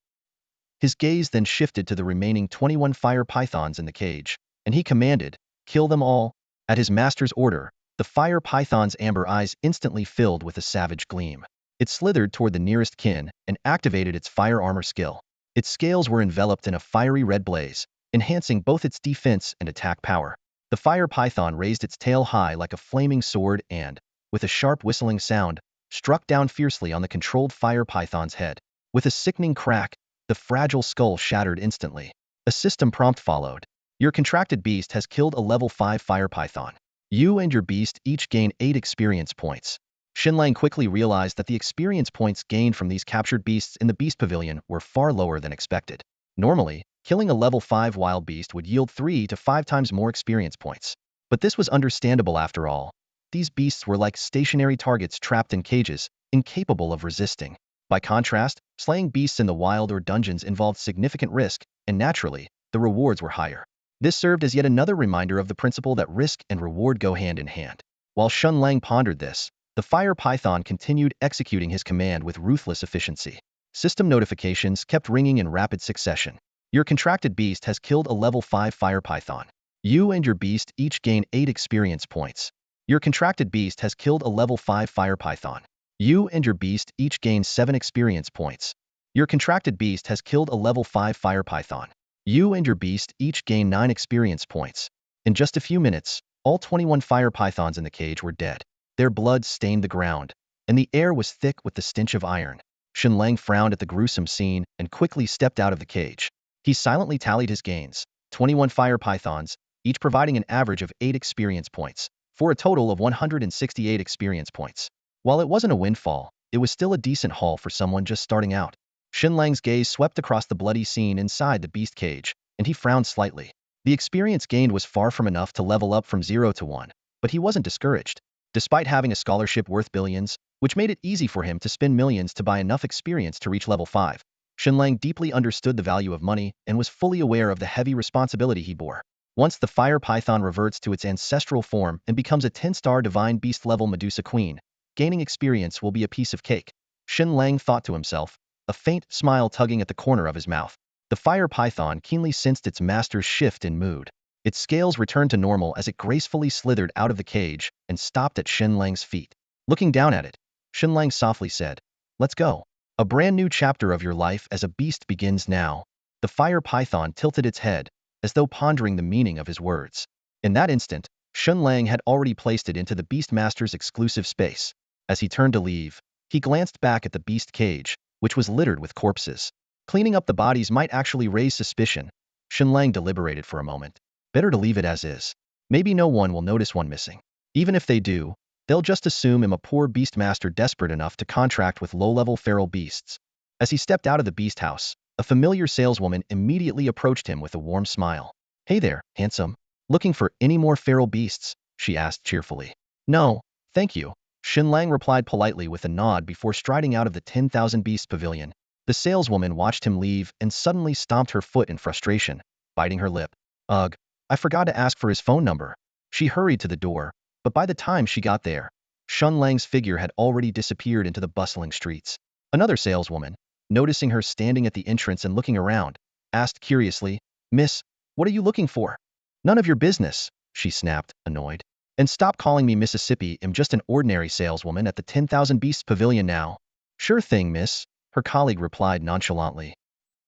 His gaze then shifted to the remaining 21 fire pythons in the cage, and he commanded, "Kill them all." At his master's order, the fire python's amber eyes instantly filled with a savage gleam. It slithered toward the nearest kin and activated its fire armor skill. Its scales were enveloped in a fiery red blaze, enhancing both its defense and attack power. The fire python raised its tail high like a flaming sword and, with a sharp whistling sound, struck down fiercely on the controlled fire python's head. With a sickening crack, the fragile skull shattered instantly. A system prompt followed. Your contracted beast has killed a level 5 fire python. You and your beast each gain 8 experience points. Shen Lang quickly realized that the experience points gained from these captured beasts in the Beast Pavilion were far lower than expected. Normally, killing a level 5 wild beast would yield 3 to 5 times more experience points. But this was understandable after all. These beasts were like stationary targets trapped in cages, incapable of resisting. By contrast, slaying beasts in the wild or dungeons involved significant risk, and naturally, the rewards were higher. This served as yet another reminder of the principle that risk and reward go hand in hand. While Shen Lang pondered this, the fire python continued executing his command with ruthless efficiency. System notifications kept ringing in rapid succession. Your contracted beast has killed a level 5 fire python. You and your beast each gain 8 experience points. Your contracted beast has killed a level 5 fire python. You and your beast each gain 7 experience points. Your contracted beast has killed a level 5 fire python. You and your beast each gain 9 experience points. In just a few minutes, all 21 fire pythons in the cage were dead. Their blood stained the ground, and the air was thick with the stench of iron. Shen Lang frowned at the gruesome scene and quickly stepped out of the cage. He silently tallied his gains, 21 fire pythons, each providing an average of 8 experience points, for a total of 168 experience points. While it wasn't a windfall, it was still a decent haul for someone just starting out. Shen Lang's gaze swept across the bloody scene inside the beast cage, and he frowned slightly. The experience gained was far from enough to level up from 0 to 1, but he wasn't discouraged. Despite having a scholarship worth billions, which made it easy for him to spend millions to buy enough experience to reach level 5, Shen Lang deeply understood the value of money and was fully aware of the heavy responsibility he bore. Once the fire python reverts to its ancestral form and becomes a 10-star divine beast level Medusa queen, gaining experience will be a piece of cake. Shen Lang thought to himself, a faint smile tugging at the corner of his mouth. The fire python keenly sensed its master's shift in mood. Its scales returned to normal as it gracefully slithered out of the cage and stopped at Shen Lang's feet. Looking down at it, Shen Lang softly said, "Let's go. A brand new chapter of your life as a beast begins now." The fire python tilted its head, as though pondering the meaning of his words. In that instant, Shen Lang had already placed it into the Beastmaster's exclusive space. As he turned to leave, he glanced back at the beast cage, which was littered with corpses. Cleaning up the bodies might actually raise suspicion. Shen Lang deliberated for a moment. Better to leave it as is. Maybe no one will notice one missing. Even if they do, they'll just assume I'm a poor beastmaster desperate enough to contract with low-level feral beasts. As he stepped out of the beast house, a familiar saleswoman immediately approached him with a warm smile. "Hey there, handsome. Looking for any more feral beasts?" she asked cheerfully. "No, thank you," Shen Lang replied politely with a nod before striding out of the 10,000 Beast Pavilion. The saleswoman watched him leave and suddenly stomped her foot in frustration, biting her lip. "Ugh, I forgot to ask for his phone number. She hurried to the door, but by the time she got there, Shen Lang's figure had already disappeared into the bustling streets. Another saleswoman, noticing her standing at the entrance and looking around, asked curiously, "Miss, what are you looking for?" "None of your business," she snapped, annoyed. "And stop calling me Mississippi. I'm just an ordinary saleswoman at the 10,000 Beasts Pavilion now." "Sure thing, miss," her colleague replied nonchalantly.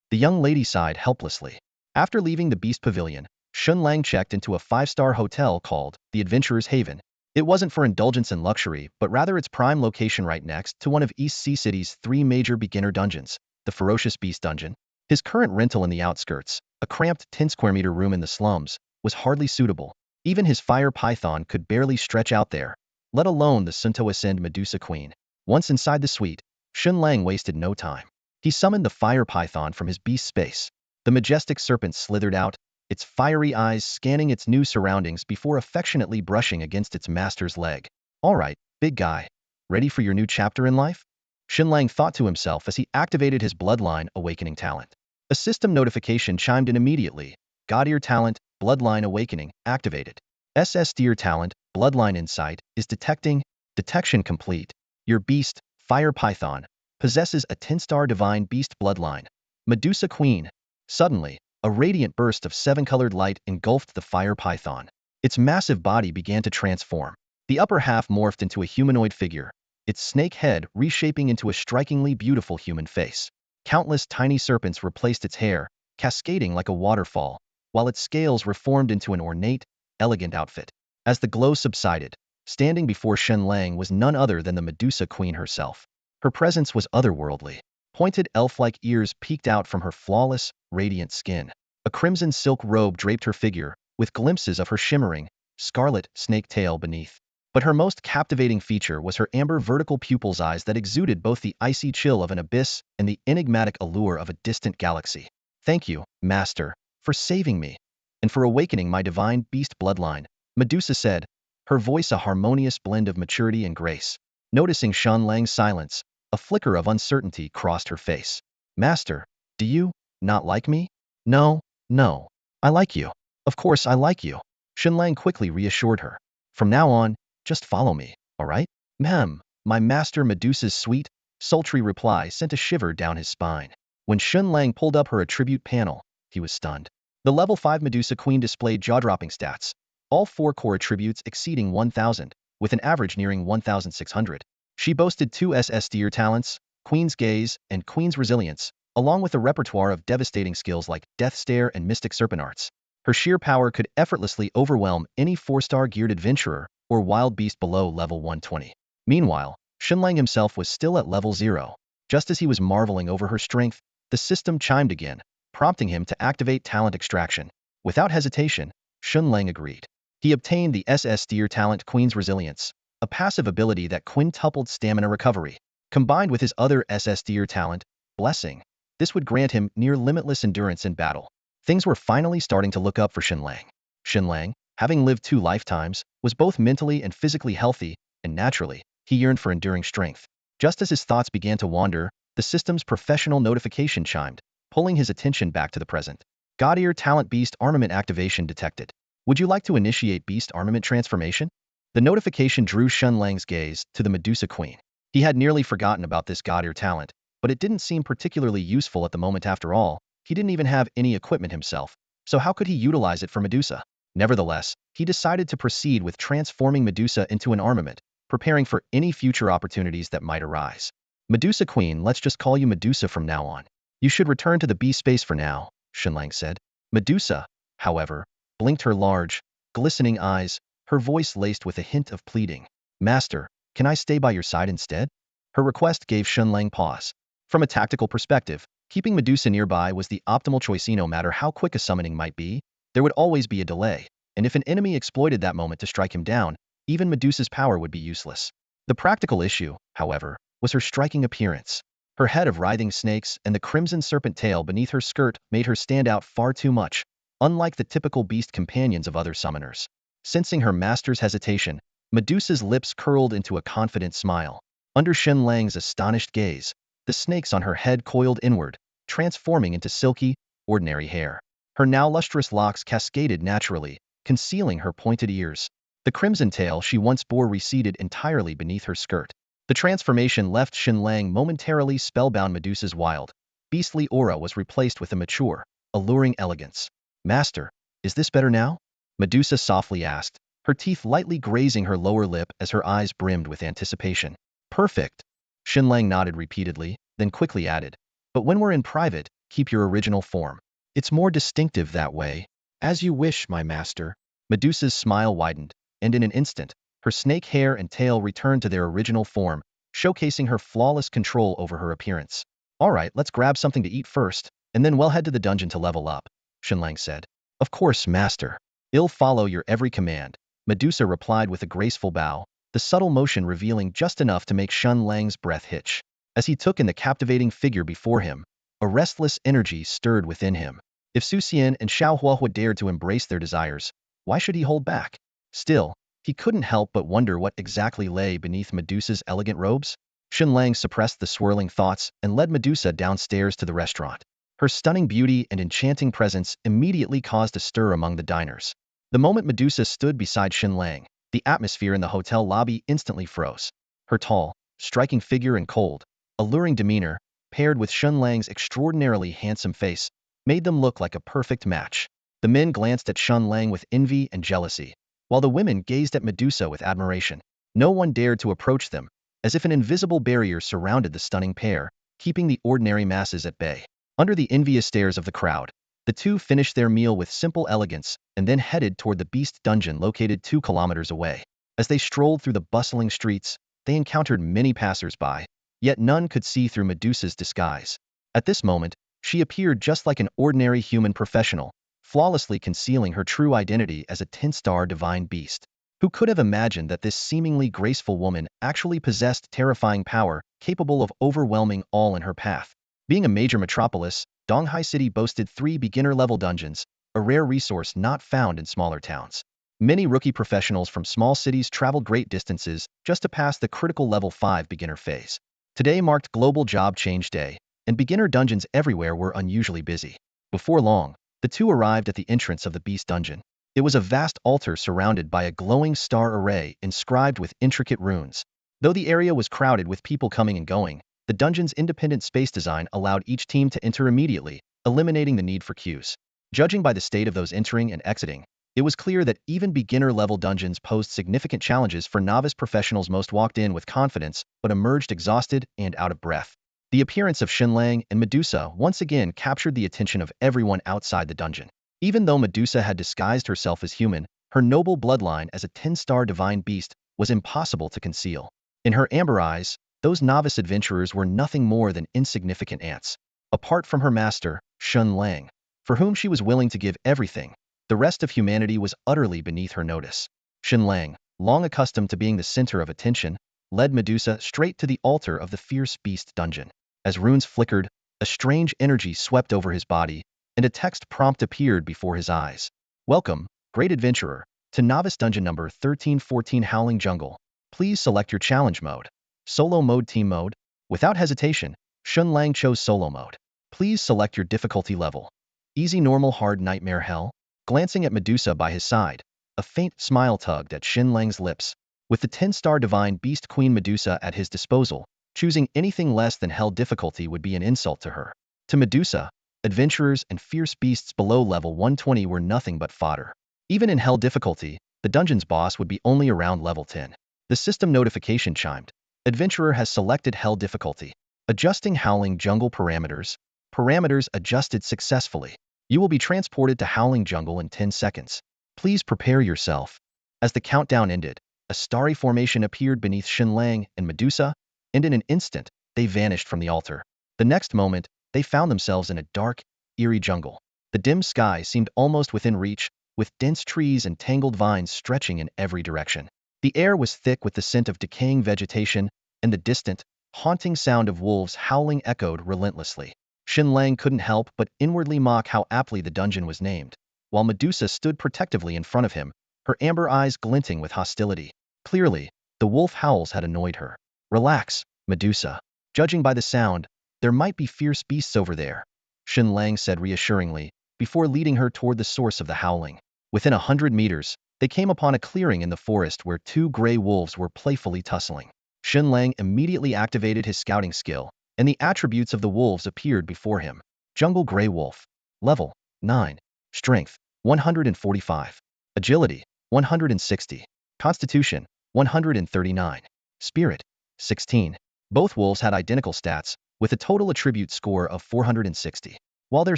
The young lady sighed helplessly. After leaving the Beast Pavilion, Shen Lang checked into a five-star hotel called the Adventurer's Haven. It wasn't for indulgence and luxury, but rather its prime location right next to one of East Sea City's three major beginner dungeons, the Ferocious Beast Dungeon. His current rental in the outskirts, a cramped 10-square-meter room in the slums, was hardly suitable. Even his fire python could barely stretch out there, let alone the Sunto-ascend Medusa Queen. Once inside the suite, Shen Lang wasted no time. He summoned the fire python from his beast space. The majestic serpent slithered out, its fiery eyes scanning its new surroundings before affectionately brushing against its master's leg. "All right, big guy. Ready for your new chapter in life?" Shen Lang thought to himself as he activated his Bloodline Awakening talent. A system notification chimed in immediately. God-Ear talent, Bloodline Awakening, activated. SSS-tier talent, Bloodline Insight, is detecting. Detection complete. Your beast, Fire Python, possesses a 10-star divine beast bloodline. Medusa Queen. Suddenly, a radiant burst of 7-colored light engulfed the fire python. Its massive body began to transform. The upper half morphed into a humanoid figure, its snake head reshaping into a strikingly beautiful human face. Countless tiny serpents replaced its hair, cascading like a waterfall, while its scales reformed into an ornate, elegant outfit. As the glow subsided, standing before Shen Lang was none other than the Medusa Queen herself. Her presence was otherworldly. Pointed elf-like ears peeked out from her flawless, radiant skin. A crimson silk robe draped her figure, with glimpses of her shimmering, scarlet snake tail beneath. But her most captivating feature was her amber vertical pupils eyes that exuded both the icy chill of an abyss and the enigmatic allure of a distant galaxy. "Thank you, Master, for saving me, and for awakening my divine beast bloodline," Medusa said, her voice a harmonious blend of maturity and grace. Noticing Shen Lang's silence, a flicker of uncertainty crossed her face. "Master, do you not like me?" "No, no. I like you. Of course I like you," Shen Lang quickly reassured her. "From now on, just follow me, all right?" "Ma'am, my master." Medusa's sweet, sultry reply sent a shiver down his spine. When Shen Lang pulled up her attribute panel, he was stunned. The level 5 Medusa Queen displayed jaw-dropping stats, all 4 core attributes exceeding 1,000, with an average nearing 1,600. She boasted 2 SS-tier talents, Queen's Gaze and Queen's Resilience, along with a repertoire of devastating skills like Death Stare and Mystic Serpent Arts. Her sheer power could effortlessly overwhelm any 4-star geared adventurer or wild beast below level 120. Meanwhile, Shen Lang himself was still at level 0. Just as he was marveling over her strength, the system chimed again, prompting him to activate talent extraction. Without hesitation, Shen Lang agreed. He obtained the SS-tier talent Queen's Resilience, a passive ability that quintupled stamina recovery. Combined with his other SS-tier talent, Blessing, this would grant him near-limitless endurance in battle. Things were finally starting to look up for Shen Lang. Shen Lang, having lived 2 lifetimes, was both mentally and physically healthy, and naturally, he yearned for enduring strength. Just as his thoughts began to wander, the system's professional notification chimed, pulling his attention back to the present. God-Ear talent beast armament activation detected. Would you like to initiate beast armament transformation? The notification drew Shen Lang's gaze to the Medusa Queen. He had nearly forgotten about this God-Ear talent, but it didn't seem particularly useful at the moment after all. He didn't even have any equipment himself, so how could he utilize it for Medusa? Nevertheless, he decided to proceed with transforming Medusa into an armament, preparing for any future opportunities that might arise. "Medusa Queen, let's just call you Medusa from now on. You should return to the beast space for now," Shen Lang said. Medusa, however, blinked her large, glistening eyes, her voice laced with a hint of pleading. "Master, can I stay by your side instead?" Her request gave Shen Lang pause. From a tactical perspective, keeping Medusa nearby was the optimal choice. No matter how quick a summoning might be, there would always be a delay, and if an enemy exploited that moment to strike him down, even Medusa's power would be useless. The practical issue, however, was her striking appearance. Her head of writhing snakes and the crimson serpent tail beneath her skirt made her stand out far too much, unlike the typical beast companions of other summoners. Sensing her master's hesitation, Medusa's lips curled into a confident smile. Under Shen Lang's astonished gaze, the snakes on her head coiled inward, transforming into silky, ordinary hair. Her now lustrous locks cascaded naturally, concealing her pointed ears. The crimson tail she once bore receded entirely beneath her skirt. The transformation left Shen Lang momentarily spellbound. Medusa's wild, beastly aura was replaced with a mature, alluring elegance. Master, is this better now? Medusa softly asked, her teeth lightly grazing her lower lip as her eyes brimmed with anticipation. Perfect. Shen Lang nodded repeatedly, then quickly added, but when we're in private, keep your original form. It's more distinctive that way. As you wish, my master. Medusa's smile widened, and in an instant, her snake hair and tail returned to their original form, showcasing her flawless control over her appearance. All right, let's grab something to eat first, and then we'll head to the dungeon to level up, Shen Lang said. Of course, master. I'll follow your every command, Medusa replied with a graceful bow, the subtle motion revealing just enough to make Shen Lang's breath hitch. As he took in the captivating figure before him, a restless energy stirred within him. If Su Xian and Xiao Huahua dared to embrace their desires, why should he hold back? Still, he couldn't help but wonder what exactly lay beneath Medusa's elegant robes. Shen Lang suppressed the swirling thoughts and led Medusa downstairs to the restaurant. Her stunning beauty and enchanting presence immediately caused a stir among the diners. The moment Medusa stood beside Shen Lang, the atmosphere in the hotel lobby instantly froze. Her tall, striking figure and cold, alluring demeanor, paired with Shen Lang's extraordinarily handsome face, made them look like a perfect match. The men glanced at Shen Lang with envy and jealousy, while the women gazed at Medusa with admiration. No one dared to approach them, as if an invisible barrier surrounded the stunning pair, keeping the ordinary masses at bay. Under the envious stares of the crowd, the two finished their meal with simple elegance and then headed toward the Beast Dungeon located 2 kilometers away. As they strolled through the bustling streets, they encountered many passers-by, yet none could see through Medusa's disguise. At this moment, she appeared just like an ordinary human professional, flawlessly concealing her true identity as a 10-star divine beast. Who could have imagined that this seemingly graceful woman actually possessed terrifying power capable of overwhelming all in her path? Being a major metropolis, Donghai City boasted 3 beginner-level dungeons, a rare resource not found in smaller towns. Many rookie professionals from small cities traveled great distances just to pass the critical level 5 beginner phase. Today marked Global Job Change Day, and beginner dungeons everywhere were unusually busy. Before long, the two arrived at the entrance of the Beast Dungeon. It was a vast altar surrounded by a glowing star array inscribed with intricate runes. Though the area was crowded with people coming and going, the dungeon's independent space design allowed each team to enter immediately, eliminating the need for queues. Judging by the state of those entering and exiting, it was clear that even beginner-level dungeons posed significant challenges for novice professionals. Most walked in with confidence, but emerged exhausted and out of breath. The appearance of Shen Lang and Medusa once again captured the attention of everyone outside the dungeon. Even though Medusa had disguised herself as human, her noble bloodline as a 10-star divine beast was impossible to conceal. In her amber eyes, those novice adventurers were nothing more than insignificant ants. Apart from her master, Shen Lang, for whom she was willing to give everything, the rest of humanity was utterly beneath her notice. Shen Lang, long accustomed to being the center of attention, led Medusa straight to the altar of the fierce beast dungeon. As runes flickered, a strange energy swept over his body, and a text prompt appeared before his eyes. Welcome, great adventurer, to novice dungeon number 1314 Howling Jungle. Please select your challenge mode. Solo mode, team mode. Without hesitation, Shen Lang chose solo mode. Please select your difficulty level. Easy, normal, hard, nightmare, hell. Glancing at Medusa by his side, a faint smile tugged at Shen Lang's lips. With the 10-star divine beast Queen Medusa at his disposal, choosing anything less than hell difficulty would be an insult to her. To Medusa, adventurers and fierce beasts below level 120 were nothing but fodder. Even in hell difficulty, the dungeon's boss would be only around level 10. The system notification chimed. Adventurer has selected hell difficulty. Adjusting Howling Jungle parameters. Parameters adjusted successfully. You will be transported to Howling Jungle in 10 seconds. Please prepare yourself. As the countdown ended, a starry formation appeared beneath Shen Lang and Medusa, and in an instant, they vanished from the altar. The next moment, they found themselves in a dark, eerie jungle. The dim sky seemed almost within reach, with dense trees and tangled vines stretching in every direction. The air was thick with the scent of decaying vegetation, and the distant, haunting sound of wolves howling echoed relentlessly. Shen Lang couldn't help but inwardly mock how aptly the dungeon was named, while Medusa stood protectively in front of him, her amber eyes glinting with hostility. Clearly, the wolf howls had annoyed her. Relax, Medusa. Judging by the sound, there might be fierce beasts over there, Shen Lang said reassuringly, before leading her toward the source of the howling. Within 100 meters, they came upon a clearing in the forest where two gray wolves were playfully tussling. Shen Lang immediately activated his scouting skill, and the attributes of the wolves appeared before him. Jungle Gray Wolf. Level 9. Strength 145. Agility 160. Constitution 139. Spirit 16. Both wolves had identical stats, with a total attribute score of 460. While their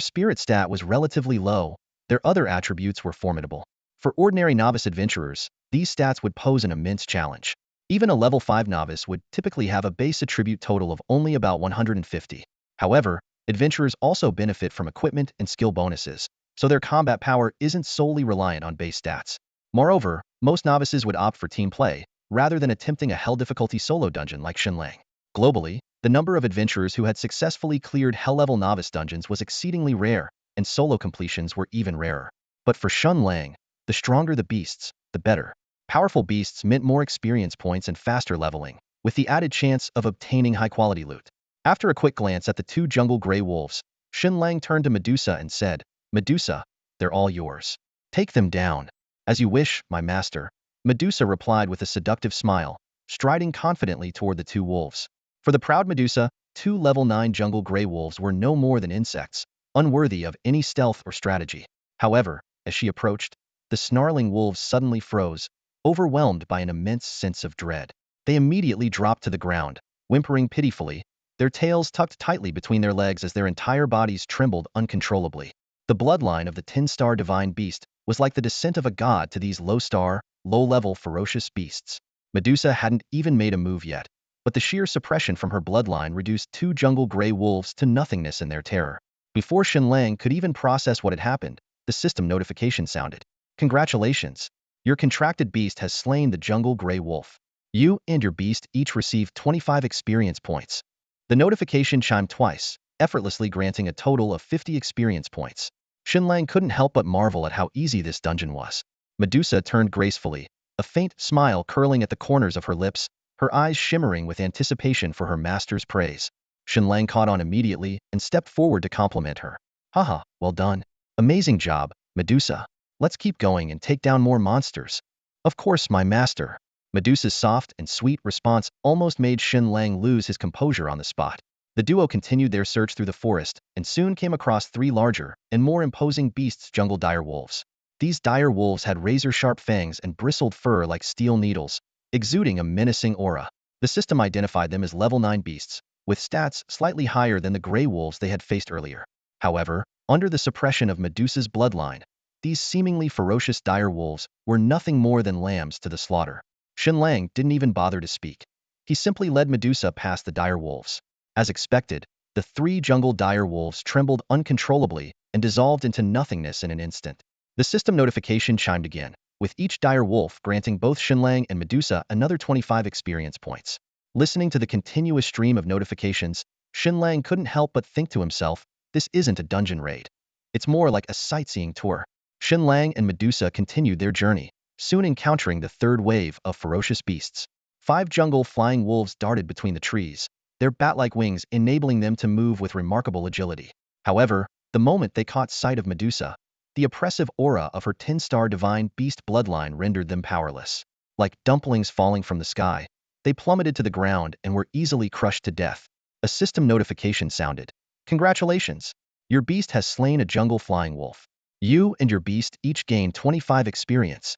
spirit stat was relatively low, their other attributes were formidable. For ordinary novice adventurers, these stats would pose an immense challenge. Even a level 5 novice would typically have a base attribute total of only about 150. However, adventurers also benefit from equipment and skill bonuses, so their combat power isn't solely reliant on base stats. Moreover, most novices would opt for team play, rather than attempting a hell difficulty solo dungeon like Shen Lang. Globally, the number of adventurers who had successfully cleared hell-level novice dungeons was exceedingly rare, and solo completions were even rarer. But for Shen Lang, the stronger the beasts, the better. Powerful beasts meant more experience points and faster leveling, with the added chance of obtaining high-quality loot. After a quick glance at the two jungle gray wolves, Shen Lang turned to Medusa and said, "Medusa, they're all yours. Take them down." "As you wish, my master," Medusa replied with a seductive smile, striding confidently toward the two wolves. For the proud Medusa, two level 9 jungle gray wolves were no more than insects, unworthy of any stealth or strategy. However, as she approached, the snarling wolves suddenly froze, overwhelmed by an immense sense of dread. They immediately dropped to the ground, whimpering pitifully, their tails tucked tightly between their legs as their entire bodies trembled uncontrollably. The bloodline of the 10-star divine beast was like the descent of a god to these low-star, low-level ferocious beasts. Medusa hadn't even made a move yet, but the sheer suppression from her bloodline reduced two jungle gray wolves to nothingness in their terror. Before Shen Lang could even process what had happened, the system notification sounded. "Congratulations! Your contracted beast has slain the jungle gray wolf. You and your beast each receive 25 experience points." The notification chimed twice, effortlessly granting a total of 50 experience points. Shen Lang couldn't help but marvel at how easy this dungeon was. Medusa turned gracefully, a faint smile curling at the corners of her lips, her eyes shimmering with anticipation for her master's praise. Shen Lang caught on immediately and stepped forward to compliment her. "Haha, well done. Amazing job, Medusa. Let's keep going and take down more monsters." "Of course, my master." Medusa's soft and sweet response almost made Shen Lang lose his composure on the spot. The duo continued their search through the forest and soon came across three larger and more imposing beasts, jungle dire wolves. These dire wolves had razor-sharp fangs and bristled fur like steel needles, exuding a menacing aura. The system identified them as level 9 beasts, with stats slightly higher than the gray wolves they had faced earlier. However, under the suppression of Medusa's bloodline, these seemingly ferocious dire wolves were nothing more than lambs to the slaughter. Shen Lang didn't even bother to speak. He simply led Medusa past the dire wolves. As expected, the three jungle dire wolves trembled uncontrollably and dissolved into nothingness in an instant. The system notification chimed again, with each dire wolf granting both Shen Lang and Medusa another 25 experience points. Listening to the continuous stream of notifications, Shen Lang couldn't help but think to himself, this isn't a dungeon raid. It's more like a sightseeing tour. Shen Lang and Medusa continued their journey, soon encountering the third wave of ferocious beasts. 5 jungle flying wolves darted between the trees, their bat-like wings enabling them to move with remarkable agility. However, the moment they caught sight of Medusa, the oppressive aura of her 10-star divine beast bloodline rendered them powerless. Like dumplings falling from the sky, they plummeted to the ground and were easily crushed to death. A system notification sounded. "Congratulations! Your beast has slain a jungle flying wolf. You and your beast each gain 25 experience."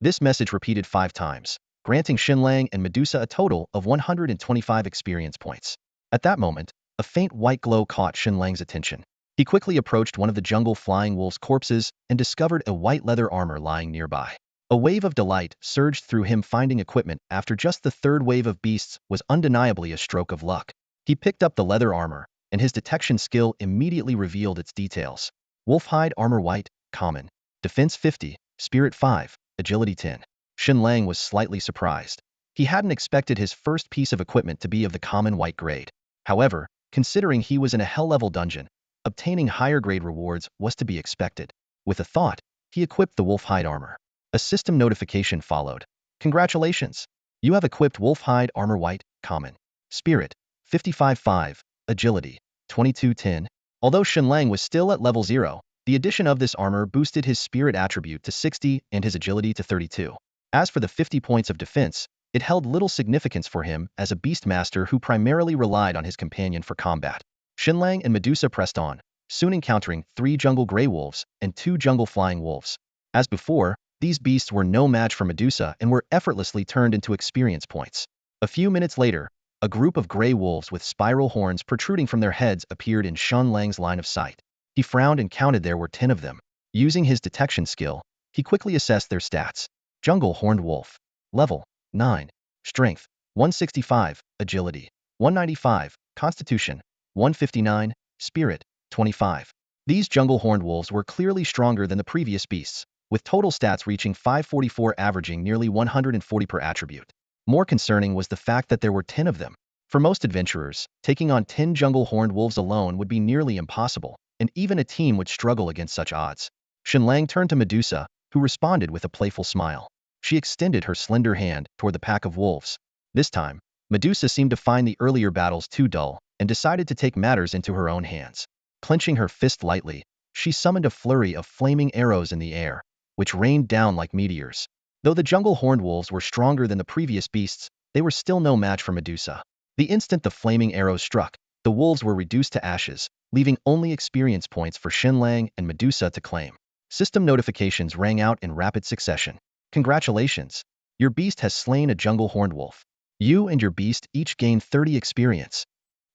This message repeated 5 times, granting Shen Lang and Medusa a total of 125 experience points. At that moment, a faint white glow caught Shen Lang's attention. He quickly approached one of the jungle flying wolf's corpses and discovered a white leather armor lying nearby. A wave of delight surged through him finding equipment after just the third wave of beasts was undeniably a stroke of luck. He picked up the leather armor, and his detection skill immediately revealed its details. Wolfhide armor white, common. Defense 50, Spirit 5, Agility 10. Shen Lang was slightly surprised. He hadn't expected his first piece of equipment to be of the common white grade. However, considering he was in a hell-level dungeon, obtaining higher grade rewards was to be expected. With a thought, he equipped the wolfhide armor. A system notification followed. "Congratulations! You have equipped wolfhide armor white, common. Spirit, 55-5, Agility, 22-10. Although Shen Lang was still at level 0, The addition of this armor boosted his spirit attribute to 60 and his agility to 32. As for the 50 points of defense, it held little significance for him as a beast master who primarily relied on his companion for combat. Shen Lang and Medusa pressed on, soon encountering 3 jungle grey wolves and 2 jungle flying wolves. As before, these beasts were no match for Medusa and were effortlessly turned into experience points. A few minutes later, a group of grey wolves with spiral horns protruding from their heads appeared in Shen Lang's line of sight. He frowned and counted there were 10 of them. Using his detection skill, he quickly assessed their stats. Jungle Horned Wolf. Level 9. Strength 165. Agility 195. Constitution 159. Spirit 25. These jungle horned wolves were clearly stronger than the previous beasts, with total stats reaching 544, averaging nearly 140 per attribute. More concerning was the fact that there were 10 of them. For most adventurers, taking on 10 jungle horned wolves alone would be nearly impossible, and even a team would struggle against such odds. Shen Lang turned to Medusa, who responded with a playful smile. She extended her slender hand toward the pack of wolves. This time, Medusa seemed to find the earlier battles too dull and decided to take matters into her own hands. Clenching her fist lightly, she summoned a flurry of flaming arrows in the air, which rained down like meteors. Though the jungle horned wolves were stronger than the previous beasts, they were still no match for Medusa. The instant the flaming arrows struck, the wolves were reduced to ashes, leaving only experience points for Shen Lang and Medusa to claim. System notifications rang out in rapid succession. Congratulations! Your beast has slain a jungle horned wolf. You and your beast each gain 30 experience.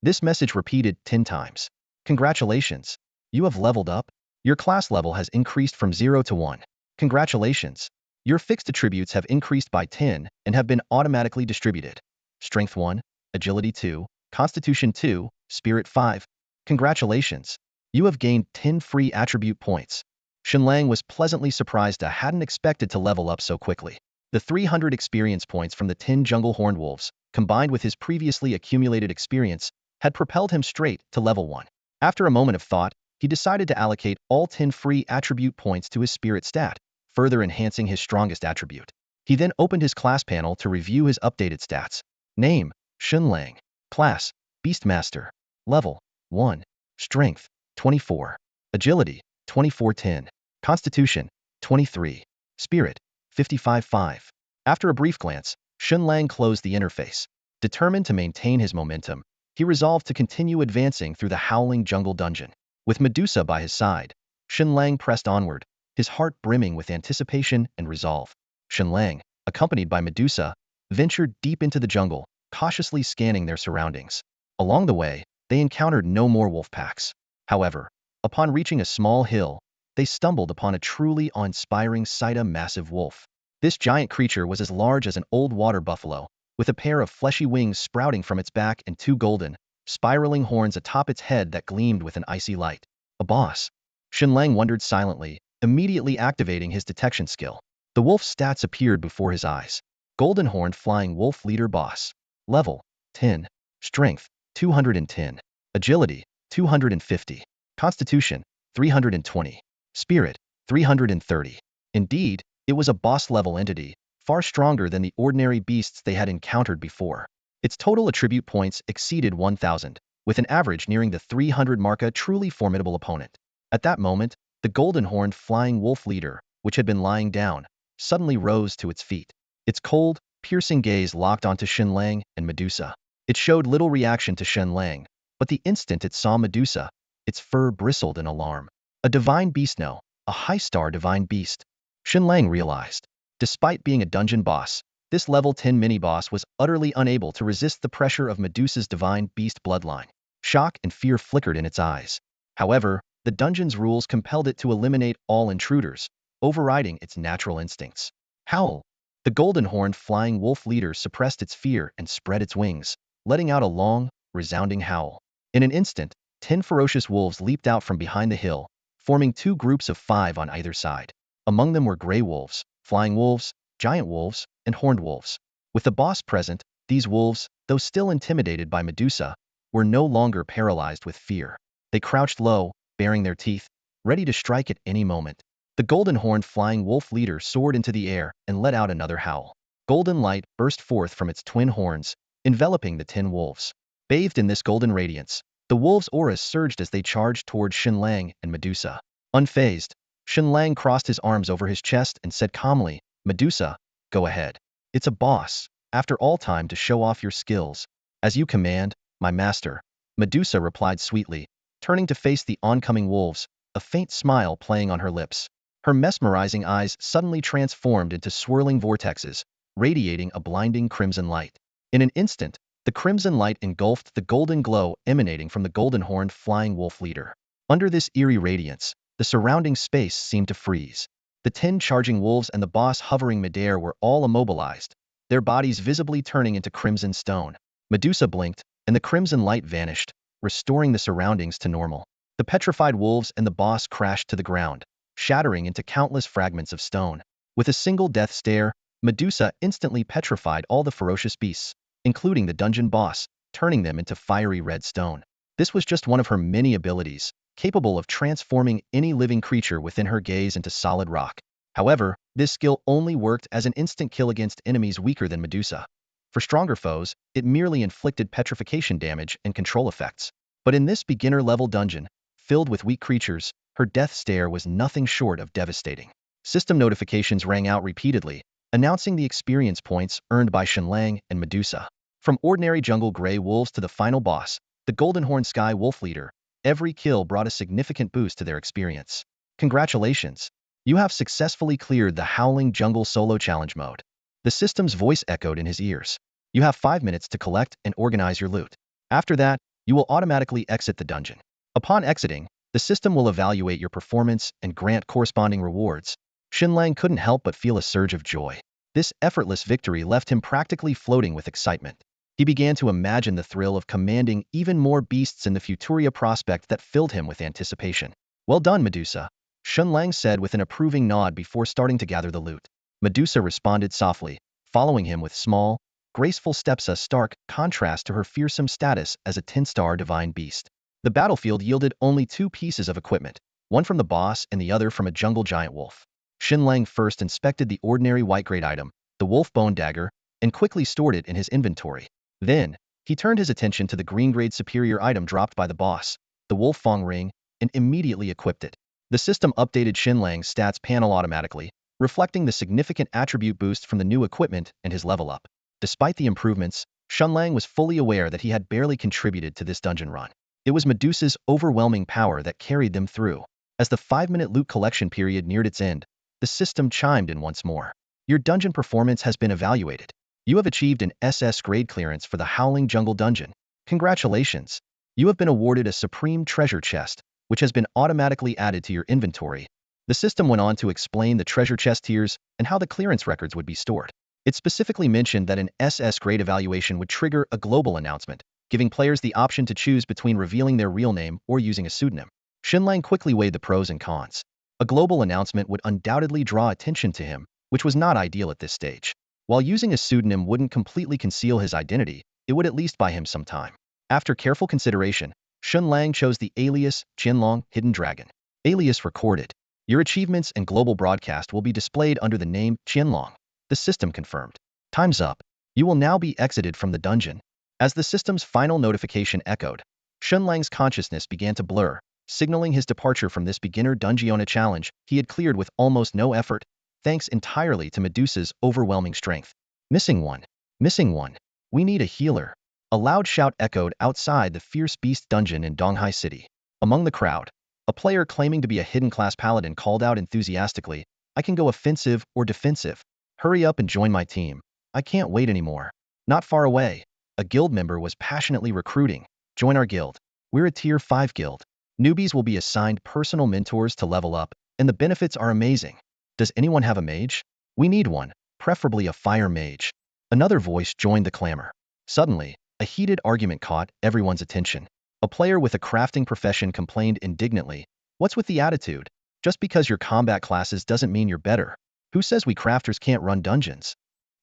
This message repeated 10 times. Congratulations! You have leveled up. Your class level has increased from 0 to 1. Congratulations! Your fixed attributes have increased by 10 and have been automatically distributed. Strength 1, Agility 2, Constitution 2, Spirit 5. Congratulations! You have gained 10 free attribute points. Shen Lang was pleasantly surprised. I hadn't expected to level up so quickly. The 300 experience points from the 10 jungle horned wolves, combined with his previously accumulated experience, had propelled him straight to level 1. After a moment of thought, he decided to allocate all 10 free attribute points to his spirit stat, further enhancing his strongest attribute. He then opened his class panel to review his updated stats. Name: Shen Lang. Class: Beastmaster. Level: 1. Strength: 24. Agility: 2410. Constitution: 23. Spirit: 55.5. After a brief glance, Shen Lang closed the interface. Determined to maintain his momentum, he resolved to continue advancing through the howling jungle dungeon. With Medusa by his side, Shen Lang pressed onward, his heart brimming with anticipation and resolve. Shen Lang, accompanied by Medusa, ventured deep into the jungle, cautiously scanning their surroundings. Along the way, they encountered no more wolf packs. However, upon reaching a small hill, they stumbled upon a truly awe-inspiring sight: a massive wolf. This giant creature was as large as an old water buffalo, with a pair of fleshy wings sprouting from its back and 2 golden, spiraling horns atop its head that gleamed with an icy light. A boss. Shen Lang wondered silently, immediately activating his detection skill. The wolf's stats appeared before his eyes. Golden Horned Flying Wolf Leader Boss. Level: 10. Strength: 210. Agility: 250. Constitution: 320. Spirit: 330. Indeed, it was a boss-level entity, far stronger than the ordinary beasts they had encountered before. Its total attribute points exceeded 1,000, with an average nearing the 300 mark. A truly formidable opponent. At that moment, the golden-horned flying wolf leader, which had been lying down, suddenly rose to its feet. Its cold, piercing gaze locked onto Shen Lang and Medusa. It showed little reaction to Shen Lang, but the instant it saw Medusa, its fur bristled in alarm. A divine beast? No, a high-star divine beast. Shen Lang realized. Despite being a dungeon boss, this level 10 mini-boss was utterly unable to resist the pressure of Medusa's divine beast bloodline. Shock and fear flickered in its eyes. However, the dungeon's rules compelled it to eliminate all intruders, overriding its natural instincts. Howl! The golden-horned flying wolf leader suppressed its fear and spread its wings, letting out a long, resounding howl. In an instant, 10 ferocious wolves leaped out from behind the hill, forming 2 groups of 5 on either side. Among them were gray wolves, flying wolves, giant wolves, and horned wolves. With the boss present, these wolves, though still intimidated by Medusa, were no longer paralyzed with fear. They crouched low, baring their teeth, ready to strike at any moment. The golden-horned flying wolf leader soared into the air and let out another howl. Golden light burst forth from its twin horns, enveloping the 10 wolves. Bathed in this golden radiance, the wolves' auras surged as they charged toward Shen Lang and Medusa. Unfazed, Shen Lang crossed his arms over his chest and said calmly, Medusa, go ahead. It's a boss. After all, time to show off your skills. As you command, my master. Medusa replied sweetly, turning to face the oncoming wolves, a faint smile playing on her lips. Her mesmerizing eyes suddenly transformed into swirling vortexes, radiating a blinding crimson light. In an instant, the crimson light engulfed the golden glow emanating from the golden-horned flying wolf leader. Under this eerie radiance, the surrounding space seemed to freeze. The 10 charging wolves and the boss hovering midair were all immobilized, their bodies visibly turning into crimson stone. Medusa blinked, and the crimson light vanished, restoring the surroundings to normal. The petrified wolves and the boss crashed to the ground, shattering into countless fragments of stone. With a single death stare, Medusa instantly petrified all the ferocious beasts, including the dungeon boss, turning them into fiery red stone. This was just one of her many abilities, capable of transforming any living creature within her gaze into solid rock. However, this skill only worked as an instant kill against enemies weaker than Medusa. For stronger foes, it merely inflicted petrification damage and control effects. But in this beginner-level dungeon, filled with weak creatures, her death stare was nothing short of devastating. System notifications rang out repeatedly, announcing the experience points earned by Shen Lang and Medusa. From ordinary jungle gray wolves to the final boss, the Goldenhorn Sky Wolf Leader, every kill brought a significant boost to their experience. Congratulations! You have successfully cleared the Howling Jungle Solo Challenge mode. The system's voice echoed in his ears. You have 5 minutes to collect and organize your loot. After that, you will automatically exit the dungeon. Upon exiting, the system will evaluate your performance and grant corresponding rewards. Shen Lang couldn't help but feel a surge of joy. This effortless victory left him practically floating with excitement. He began to imagine the thrill of commanding even more beasts in the Futuria prospect that filled him with anticipation. Well done, Medusa, Shen Lang said with an approving nod before starting to gather the loot. Medusa responded softly, following him with small, graceful steps, a stark contrast to her fearsome status as a 10-star divine beast. The battlefield yielded only 2 pieces of equipment, one from the boss and the other from a jungle giant wolf. Shen Lang first inspected the ordinary white-grade item, the wolf bone dagger, and quickly stored it in his inventory. Then, he turned his attention to the green-grade superior item dropped by the boss, the wolf fang ring, and immediately equipped it. The system updated Shen Lang's stats panel automatically, reflecting the significant attribute boost from the new equipment and his level up. Despite the improvements, Shen Lang was fully aware that he had barely contributed to this dungeon run. It was Medusa's overwhelming power that carried them through. As the 5-minute loot collection period neared its end, the system chimed in once more. Your dungeon performance has been evaluated. You have achieved an SS grade clearance for the Howling Jungle Dungeon. Congratulations! You have been awarded a Supreme Treasure Chest, which has been automatically added to your inventory. The system went on to explain the treasure chest tiers and how the clearance records would be stored. It specifically mentioned that an SS grade evaluation would trigger a global announcement, giving players the option to choose between revealing their real name or using a pseudonym. Shen Lang quickly weighed the pros and cons. A global announcement would undoubtedly draw attention to him, which was not ideal at this stage. While using a pseudonym wouldn't completely conceal his identity, it would at least buy him some time. After careful consideration, Shen Lang chose the alias Qianlong Hidden Dragon. Alias recorded. Your achievements and global broadcast will be displayed under the name Qianlong. The system confirmed. Time's up. You will now be exited from the dungeon. As the system's final notification echoed, Shen Lang's consciousness began to blur, signaling his departure from this beginner Dungeona challenge he had cleared with almost no effort, thanks entirely to Medusa's overwhelming strength. Missing one. Missing one. We need a healer. A loud shout echoed outside the Fierce Beast dungeon in Donghai City. Among the crowd, a player claiming to be a hidden class paladin called out enthusiastically, I can go offensive or defensive. Hurry up and join my team. I can't wait anymore. Not far away, a guild member was passionately recruiting. Join our guild. We're a tier 5 guild. Newbies will be assigned personal mentors to level up, and the benefits are amazing. Does anyone have a mage? We need one, preferably a fire mage. Another voice joined the clamor. Suddenly, a heated argument caught everyone's attention. A player with a crafting profession complained indignantly, what's with the attitude? Just because you're combat classes doesn't mean you're better. Who says we crafters can't run dungeons?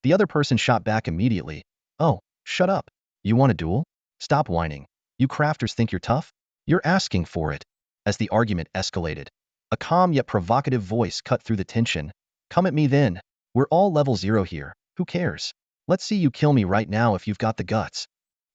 The other person shot back immediately. Oh, shut up. You want a duel? Stop whining. You crafters think you're tough? You're asking for it. As the argument escalated, a calm yet provocative voice cut through the tension. Come at me then. We're all level 0 here. Who cares? Let's see you kill me right now if you've got the guts.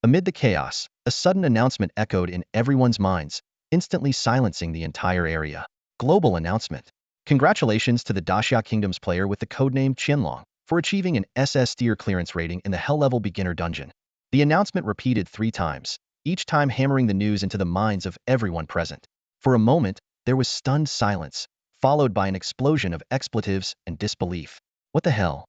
Amid the chaos, a sudden announcement echoed in everyone's minds, instantly silencing the entire area. Global announcement. Congratulations to the Daxia Kingdom's player with the codename Shen Lang for achieving an SSS-tier clearance rating in the Hell Level Beginner Dungeon. The announcement repeated 3 times, each time hammering the news into the minds of everyone present. For a moment, there was stunned silence, followed by an explosion of expletives and disbelief. What the hell?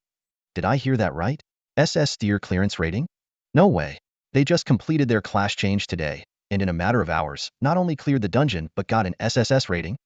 Did I hear that right? SS-tier clearance rating? No way. They just completed their class change today, and in a matter of hours, not only cleared the dungeon but got an SSS rating?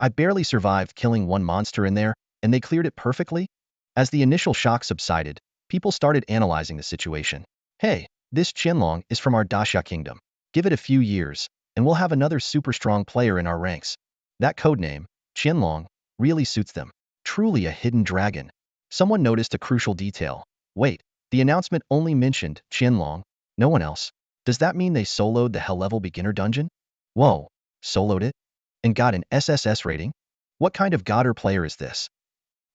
I barely survived killing one monster in there, and they cleared it perfectly? As the initial shock subsided, people started analyzing the situation. Hey, this Shen Lang is from our Daxia Kingdom. Give it a few years, and we'll have another super strong player in our ranks. That codename, Shen Lang, really suits them. Truly a hidden dragon. Someone noticed a crucial detail. Wait, the announcement only mentioned Shen Lang, no one else. Does that mean they soloed the Hell Level Beginner Dungeon? Whoa, soloed it? And got an SSS rating? What kind of god or player is this?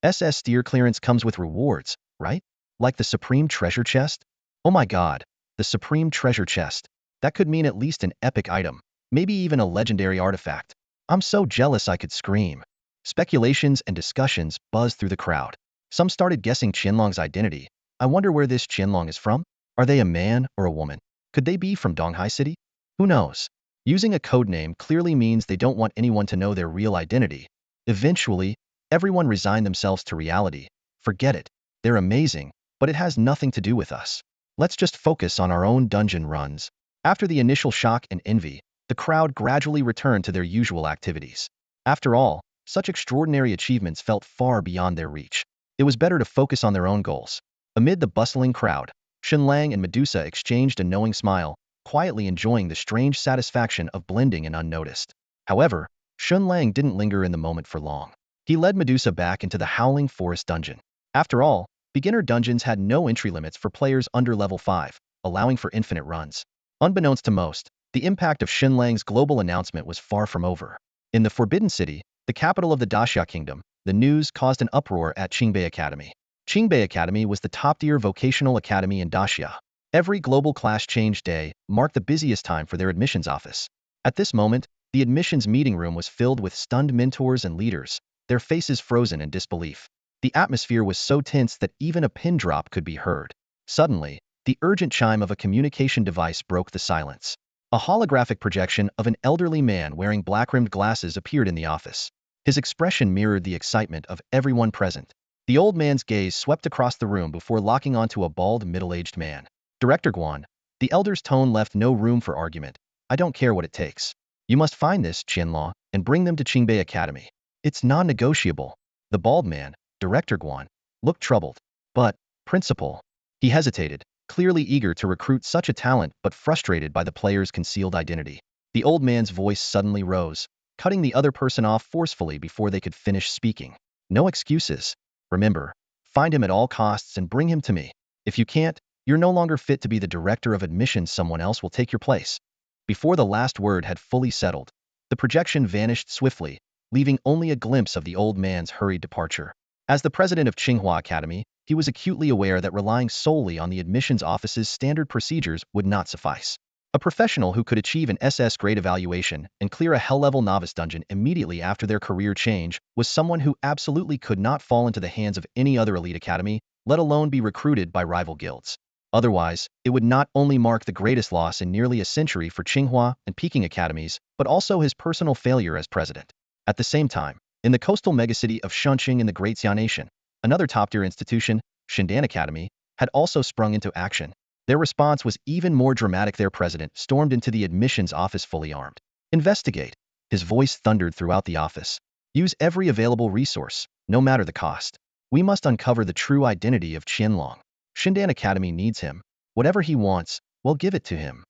SS-tier clearance comes with rewards, right? Like the Supreme Treasure Chest? Oh my god, the Supreme Treasure Chest. That could mean at least an epic item, maybe even a legendary artifact. I'm so jealous I could scream. Speculations and discussions buzzed through the crowd. Some started guessing Shen Lang's identity. I wonder where this Shen Lang is from? Are they a man or a woman? Could they be from Donghai City? Who knows? Using a codename clearly means they don't want anyone to know their real identity. Eventually, everyone resigned themselves to reality. Forget it. They're amazing, but it has nothing to do with us. Let's just focus on our own dungeon runs. After the initial shock and envy, the crowd gradually returned to their usual activities. After all, such extraordinary achievements felt far beyond their reach. It was better to focus on their own goals. Amid the bustling crowd, Shen Lang and Medusa exchanged a knowing smile, quietly enjoying the strange satisfaction of blending in unnoticed. However, Shen Lang didn't linger in the moment for long. He led Medusa back into the Howling Forest dungeon. After all, beginner dungeons had no entry limits for players under level 5, allowing for infinite runs. Unbeknownst to most, the impact of Shen Lang's global announcement was far from over. In the Forbidden City, the capital of the Daxia Kingdom, the news caused an uproar at Qingbei Academy. Qingbei Academy was the top-tier vocational academy in Daxia. Every global class change day marked the busiest time for their admissions office. At this moment, the admissions meeting room was filled with stunned mentors and leaders, their faces frozen in disbelief. The atmosphere was so tense that even a pin drop could be heard. Suddenly, the urgent chime of a communication device broke the silence. A holographic projection of an elderly man wearing black-rimmed glasses appeared in the office. His expression mirrored the excitement of everyone present. The old man's gaze swept across the room before locking onto a bald, middle-aged man. Director Guan. The elder's tone left no room for argument. I don't care what it takes. You must find this Shen Lang and bring them to Qingbei Academy. It's non-negotiable. The bald man, Director Guan, looked troubled. But, Principal. He hesitated, clearly eager to recruit such a talent but frustrated by the player's concealed identity. The old man's voice suddenly rose, cutting the other person off forcefully before they could finish speaking. No excuses. Remember, find him at all costs and bring him to me. If you can't, you're no longer fit to be the director of admissions. Someone else will take your place. Before the last word had fully settled, the projection vanished swiftly, leaving only a glimpse of the old man's hurried departure. As the president of Tsinghua Academy, he was acutely aware that relying solely on the admissions office's standard procedures would not suffice. A professional who could achieve an SS grade evaluation and clear a hell-level novice dungeon immediately after their career change was someone who absolutely could not fall into the hands of any other elite academy, let alone be recruited by rival guilds. Otherwise, it would not only mark the greatest loss in nearly a century for Tsinghua and Peking academies, but also his personal failure as president. At the same time, in the coastal megacity of Shunqing in the Great Xia Nation, another top-tier institution, Shindan Academy, had also sprung into action. Their response was even more dramatic. Their president stormed into the admissions office fully armed. Investigate. His voice thundered throughout the office. Use every available resource, no matter the cost. We must uncover the true identity of Shen Lang. Shindan Academy needs him. Whatever he wants, we'll give it to him.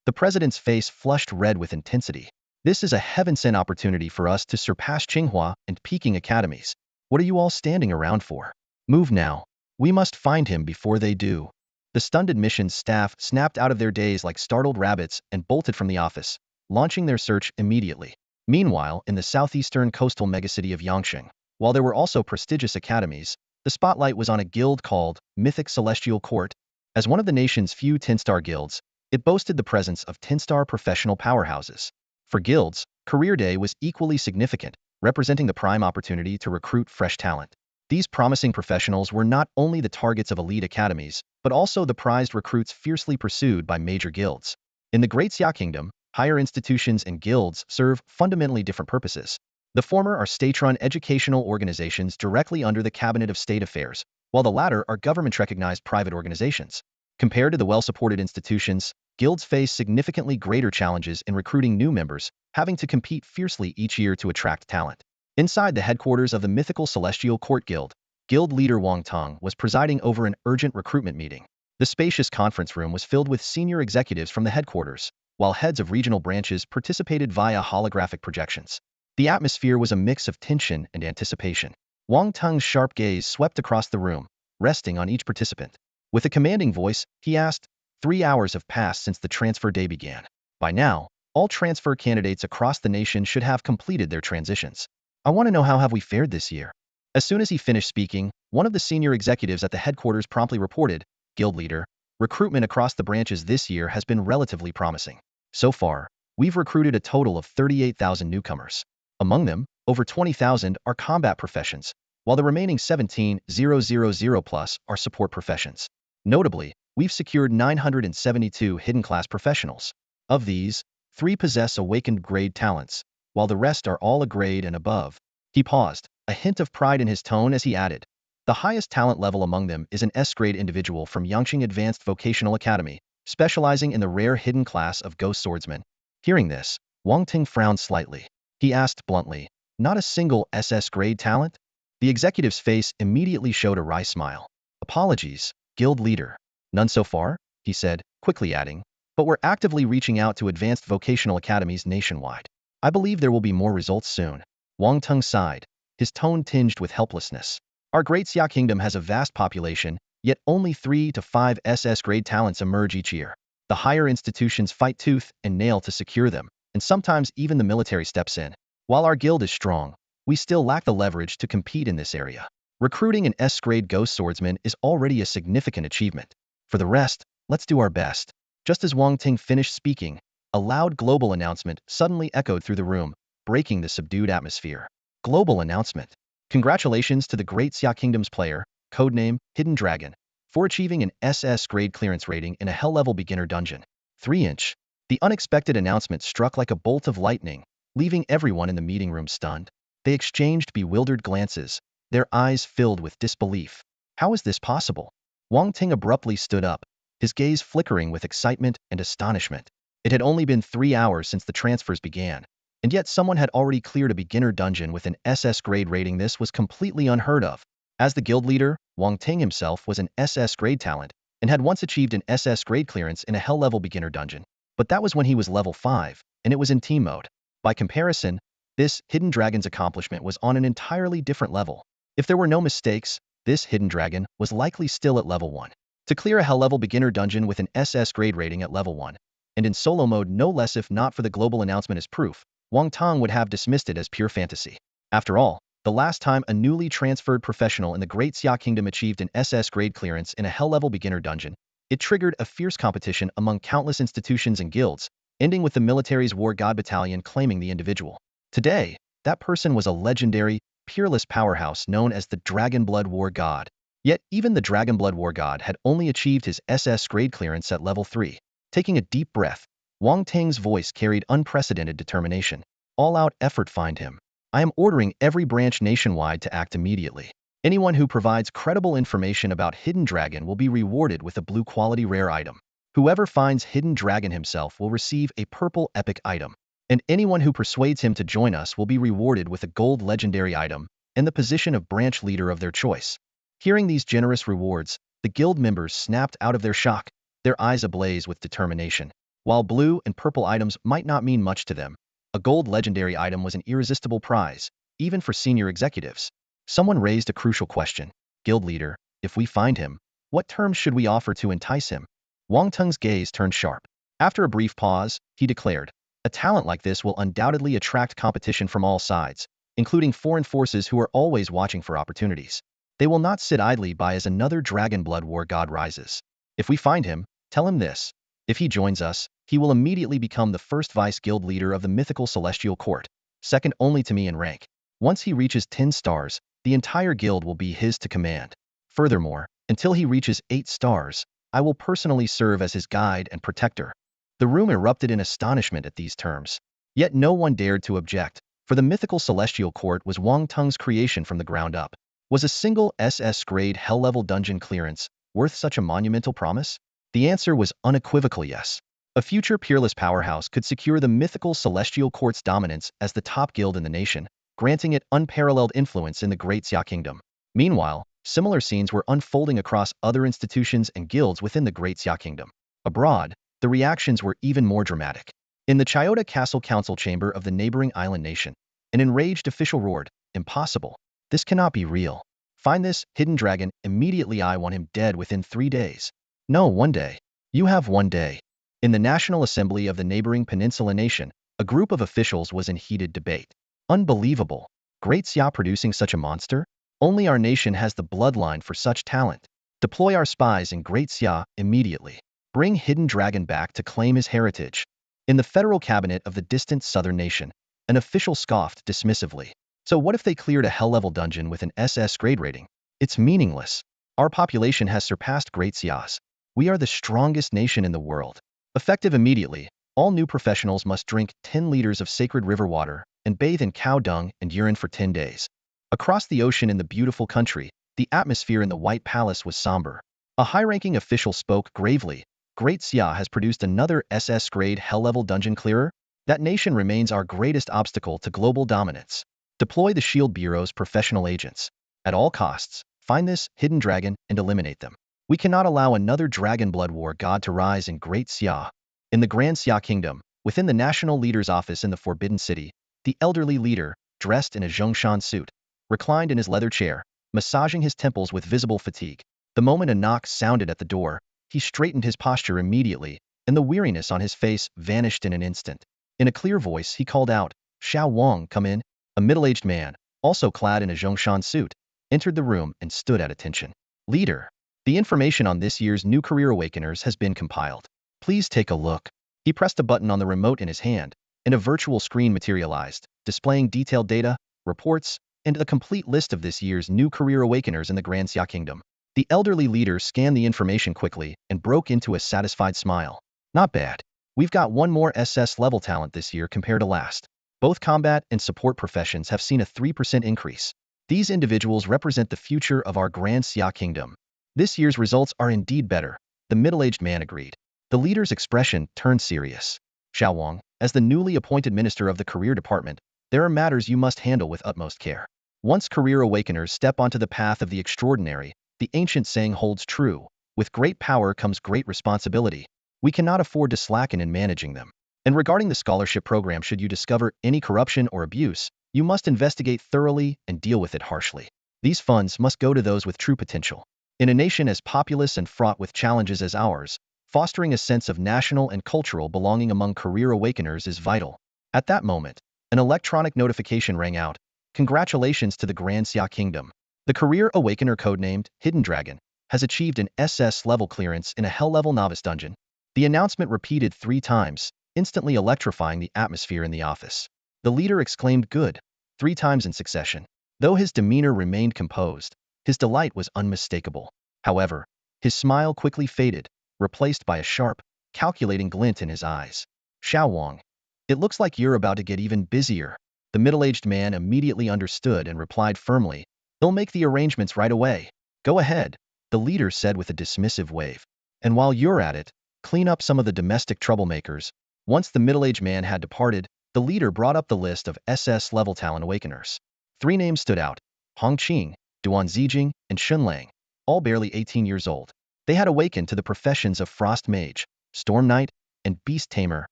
The president's face flushed red with intensity. This is a heaven-sent opportunity for us to surpass Tsinghua and Peking academies. What are you all standing around for? Move now. We must find him before they do. The stunned admissions staff snapped out of their daze like startled rabbits and bolted from the office, launching their search immediately. Meanwhile, in the southeastern coastal megacity of Yangsheng, while there were also prestigious academies, the spotlight was on a guild called Mythic Celestial Court. As one of the nation's few 10-star guilds, it boasted the presence of 10-star professional powerhouses. For guilds, Career Day was equally significant, representing the prime opportunity to recruit fresh talent. These promising professionals were not only the targets of elite academies, but also the prized recruits fiercely pursued by major guilds. In the Great Xia Kingdom, higher institutions and guilds serve fundamentally different purposes. The former are state-run educational organizations directly under the Cabinet of State Affairs, while the latter are government-recognized private organizations. Compared to the well-supported institutions, guilds face significantly greater challenges in recruiting new members, having to compete fiercely each year to attract talent. Inside the headquarters of the mythical Celestial Court Guild, Guild leader Wang Tong was presiding over an urgent recruitment meeting. The spacious conference room was filled with senior executives from the headquarters, while heads of regional branches participated via holographic projections. The atmosphere was a mix of tension and anticipation. Wang Tong's sharp gaze swept across the room, resting on each participant. With a commanding voice, he asked, 3 hours have passed since the transfer day began. By now, all transfer candidates across the nation should have completed their transitions. I want to know how have we fared this year. As soon as he finished speaking, one of the senior executives at the headquarters promptly reported, Guild leader, recruitment across the branches this year has been relatively promising. So far, we've recruited a total of 38,000 newcomers. Among them, over 20,000 are combat professions, while the remaining 17,000 plus are support professions. Notably, we've secured 972 hidden class professionals. Of these, 3 possess awakened grade talents, while the rest are all a grade and above. He paused, a hint of pride in his tone as he added, the highest talent level among them is an S-grade individual from Yangqing Advanced Vocational Academy, specializing in the rare hidden class of Ghost Swordsman. Hearing this, Wang Ting frowned slightly. He asked bluntly, not a single SS-grade talent? The executive's face immediately showed a wry smile. Apologies, guild leader. None so far, he said, quickly adding, but we're actively reaching out to advanced vocational academies nationwide. I believe there will be more results soon. Wang Tung sighed, his tone tinged with helplessness. Our Great Xia Kingdom has a vast population, yet only 3 to 5 SS-grade talents emerge each year. The higher institutions fight tooth and nail to secure them, and sometimes even the military steps in. While our guild is strong, we still lack the leverage to compete in this area. Recruiting an S-grade Ghost Swordsman is already a significant achievement. For the rest, let's do our best. Just as Wang Ting finished speaking, a loud global announcement suddenly echoed through the room, breaking the subdued atmosphere. Global announcement. Congratulations to the Great Xia Kingdom's player, codename Hidden Dragon, for achieving an SS grade clearance rating in a Hell-level beginner dungeon. 3-inch. The unexpected announcement struck like a bolt of lightning, leaving everyone in the meeting room stunned. They exchanged bewildered glances, their eyes filled with disbelief. How is this possible? Wang Ting abruptly stood up, his gaze flickering with excitement and astonishment. It had only been 3 hours since the transfers began, and yet someone had already cleared a beginner dungeon with an SS grade rating. This was completely unheard of. As the guild leader, Wang Ting himself was an SS grade talent, and had once achieved an SS grade clearance in a Hell-level beginner dungeon. But that was when he was level 5, and it was in team mode. By comparison, this Hidden Dragon's accomplishment was on an entirely different level. If there were no mistakes, this Hidden Dragon was likely still at level 1. To clear a Hell-level beginner dungeon with an SS grade rating at level 1, and in solo mode no less if not for the global announcement as proof, Wang Tong would have dismissed it as pure fantasy. After all, the last time a newly transferred professional in the Great Xia Kingdom achieved an SS grade clearance in a Hell-level beginner dungeon, it triggered a fierce competition among countless institutions and guilds, ending with the military's War God Battalion claiming the individual. Today, that person was a legendary, peerless powerhouse known as the Dragonblood War God. Yet even the Dragonblood War God had only achieved his SS grade clearance at level 3. Taking a deep breath, Wang Ting's voice carried unprecedented determination. All-out effort find him. I am ordering every branch nationwide to act immediately. Anyone who provides credible information about Hidden Dragon will be rewarded with a blue quality rare item. Whoever finds Hidden Dragon himself will receive a purple epic item. And anyone who persuades him to join us will be rewarded with a gold legendary item and the position of branch leader of their choice. Hearing these generous rewards, the guild members snapped out of their shock, their eyes ablaze with determination. While blue and purple items might not mean much to them, a gold legendary item was an irresistible prize, even for senior executives. Someone raised a crucial question. Guild leader, if we find him, what terms should we offer to entice him? Wang Tung's gaze turned sharp. After a brief pause, he declared, a talent like this will undoubtedly attract competition from all sides, including foreign forces who are always watching for opportunities. They will not sit idly by as another Dragonblood War God rises. If we find him, tell him this. If he joins us, he will immediately become the first vice guild leader of the mythical Celestial Court, second only to me in rank. Once he reaches 10 stars, the entire guild will be his to command. Furthermore, until he reaches 8 stars, I will personally serve as his guide and protector. The room erupted in astonishment at these terms. Yet no one dared to object, for the mythical celestial court was Wang Tung's creation from the ground up. Was a single SS-grade hell-level dungeon clearance worth such a monumental promise? The answer was unequivocal yes. A future peerless powerhouse could secure the mythical celestial court's dominance as the top guild in the nation, granting it unparalleled influence in the Great Xia Kingdom. Meanwhile, similar scenes were unfolding across other institutions and guilds within the Great Xia Kingdom. Abroad, the reactions were even more dramatic. In the Chiota Castle Council chamber of the neighboring island nation, an enraged official roared, "Impossible. This cannot be real. Find this hidden dragon immediately. I want him dead within 3 days." No, 1 day. You have 1 day. In the National Assembly of the neighboring peninsula nation, a group of officials was in heated debate. Unbelievable. Great Xia producing such a monster? Only our nation has the bloodline for such talent. Deploy our spies in Great Xia immediately. Bring Hidden Dragon back to claim his heritage. In the federal cabinet of the distant southern nation, an official scoffed dismissively. So what if they cleared a hell-level dungeon with an SS grade rating? It's meaningless. Our population has surpassed Great Xia's. We are the strongest nation in the world. Effective immediately, all new professionals must drink 10 liters of sacred river water and bathe in cow dung and urine for 10 days. Across the ocean in the beautiful country, the atmosphere in the White Palace was somber. A high-ranking official spoke gravely. Great Xia has produced another SS-grade hell-level dungeon clearer? That nation remains our greatest obstacle to global dominance. Deploy the Shield Bureau's professional agents. At all costs, find this hidden dragon and eliminate them. We cannot allow another dragon blood war god to rise in Great Xia. In the Grand Xia Kingdom, within the national leader's office in the Forbidden City, the elderly leader, dressed in a Zhongshan suit, reclined in his leather chair, massaging his temples with visible fatigue. The moment a knock sounded at the door, he straightened his posture immediately, and the weariness on his face vanished in an instant. In a clear voice, he called out, "Xiao Wang, come in." A middle-aged man, also clad in a Zhongshan suit, entered the room and stood at attention. "Leader, the information on this year's new career awakeners has been compiled. Please take a look." He pressed a button on the remote in his hand, and a virtual screen materialized, displaying detailed data, reports, and a complete list of this year's new career awakeners in the Grand Xia Kingdom. The elderly leader scanned the information quickly and broke into a satisfied smile. "Not bad. We've got 1 more SS-level talent this year compared to last. Both combat and support professions have seen a 3% increase. These individuals represent the future of our Grand Xia Kingdom. This year's results are indeed better," the middle-aged man agreed. The leader's expression turned serious. "Xiao Wang, as the newly appointed minister of the career department, there are matters you must handle with utmost care. Once career awakeners step onto the path of the extraordinary, the ancient saying holds true, with great power comes great responsibility. We cannot afford to slacken in managing them. And regarding the scholarship program, should you discover any corruption or abuse, you must investigate thoroughly and deal with it harshly. These funds must go to those with true potential. In a nation as populous and fraught with challenges as ours, fostering a sense of national and cultural belonging among career awakeners is vital." At that moment, an electronic notification rang out. "Congratulations to the Grand Xia Kingdom. The career awakener codenamed Hidden Dragon has achieved an SS level clearance in a hell-level novice dungeon." The announcement repeated 3 times, instantly electrifying the atmosphere in the office. The leader exclaimed "good" 3 times in succession. Though his demeanor remained composed, his delight was unmistakable. However, his smile quickly faded, replaced by a sharp, calculating glint in his eyes. "Xiao Wang, it looks like you're about to get even busier." The middle-aged man immediately understood and replied firmly, "They'll make the arrangements right away. Go ahead," the leader said with a dismissive wave. "And while you're at it, clean up some of the domestic troublemakers." Once the middle-aged man had departed, the leader brought up the list of SS-level talent awakeners. 3 names stood out: Hong Qing, Duan Zijing, and Shen Lang, all barely 18 years old. They had awakened to the professions of Frost Mage, Storm Knight, and Beast Tamer,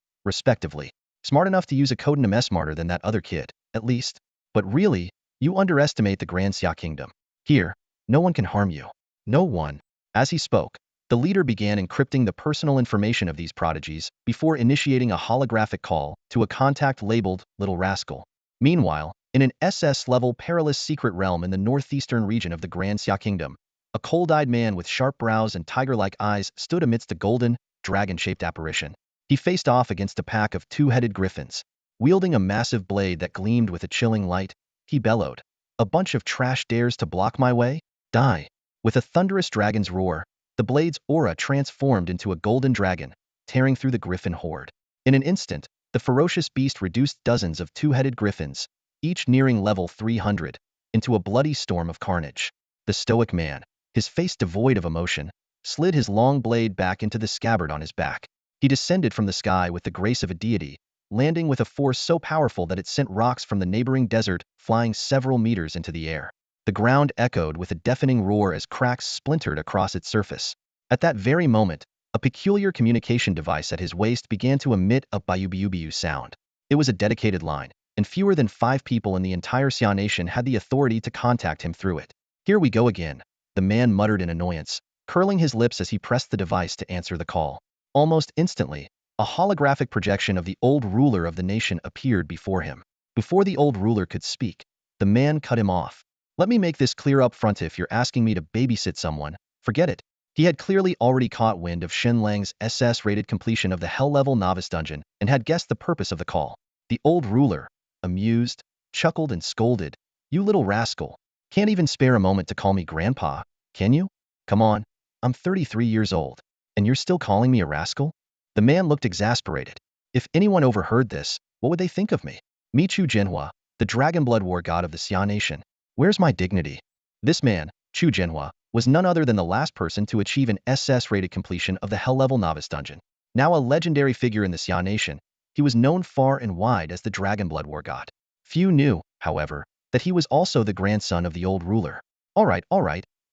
respectively. Smart enough to use a codename smarter than that other kid, at least. But really, you underestimate the Grand Xia Kingdom. Here, no one can harm you. No one. As he spoke, the leader began encrypting the personal information of these prodigies before initiating a holographic call to a contact labeled Little Rascal. Meanwhile, in an SS-level perilous secret realm in the northeastern region of the Grand Xia Kingdom, a cold-eyed man with sharp brows and tiger-like eyes stood amidst a golden, dragon-shaped apparition. He faced off against a pack of 2-headed griffins. Wielding a massive blade that gleamed with a chilling light, he bellowed. A bunch of trash dares to block my way? Die. With a thunderous dragon's roar, the blade's aura transformed into a golden dragon, tearing through the griffin horde. In an instant, the ferocious beast reduced dozens of two-headed griffins, each nearing level 300, into a bloody storm of carnage. The stoic man, his face devoid of emotion, slid his long blade back into the scabbard on his back. He descended from the sky with the grace of a deity, landing with a force so powerful that it sent rocks from the neighboring desert flying several meters into the air. The ground echoed with a deafening roar as cracks splintered across its surface. At that very moment, a peculiar communication device at his waist began to emit a biu-biu-biu sound. It was a dedicated line, and fewer than 5 people in the entire Xia nation had the authority to contact him through it. Here we go again, the man muttered in annoyance, curling his lips as he pressed the device to answer the call. Almost instantly, a holographic projection of the old ruler of the nation appeared before him. Before the old ruler could speak, the man cut him off. Let me make this clear up front: if you're asking me to babysit someone, forget it. He had clearly already caught wind of Shen Lang's SS-rated completion of the Hell-level novice dungeon and had guessed the purpose of the call. The old ruler, amused, chuckled and scolded. You little rascal. Can't even spare a moment to call me grandpa, can you? Come on, I'm 33 years old, and you're still calling me a rascal? The man looked exasperated. If anyone overheard this, what would they think of me? Me Chu Jinhua, the Dragon Blood War god of the Xia nation. Where's my dignity? This man, Chu Jinhua, was none other than the last person to achieve an SS-rated completion of the Hell-level novice dungeon. Now a legendary figure in the Xia nation, he was known far and wide as the Dragon Blood War god. Few knew, however, that he was also the grandson of the old ruler. All right,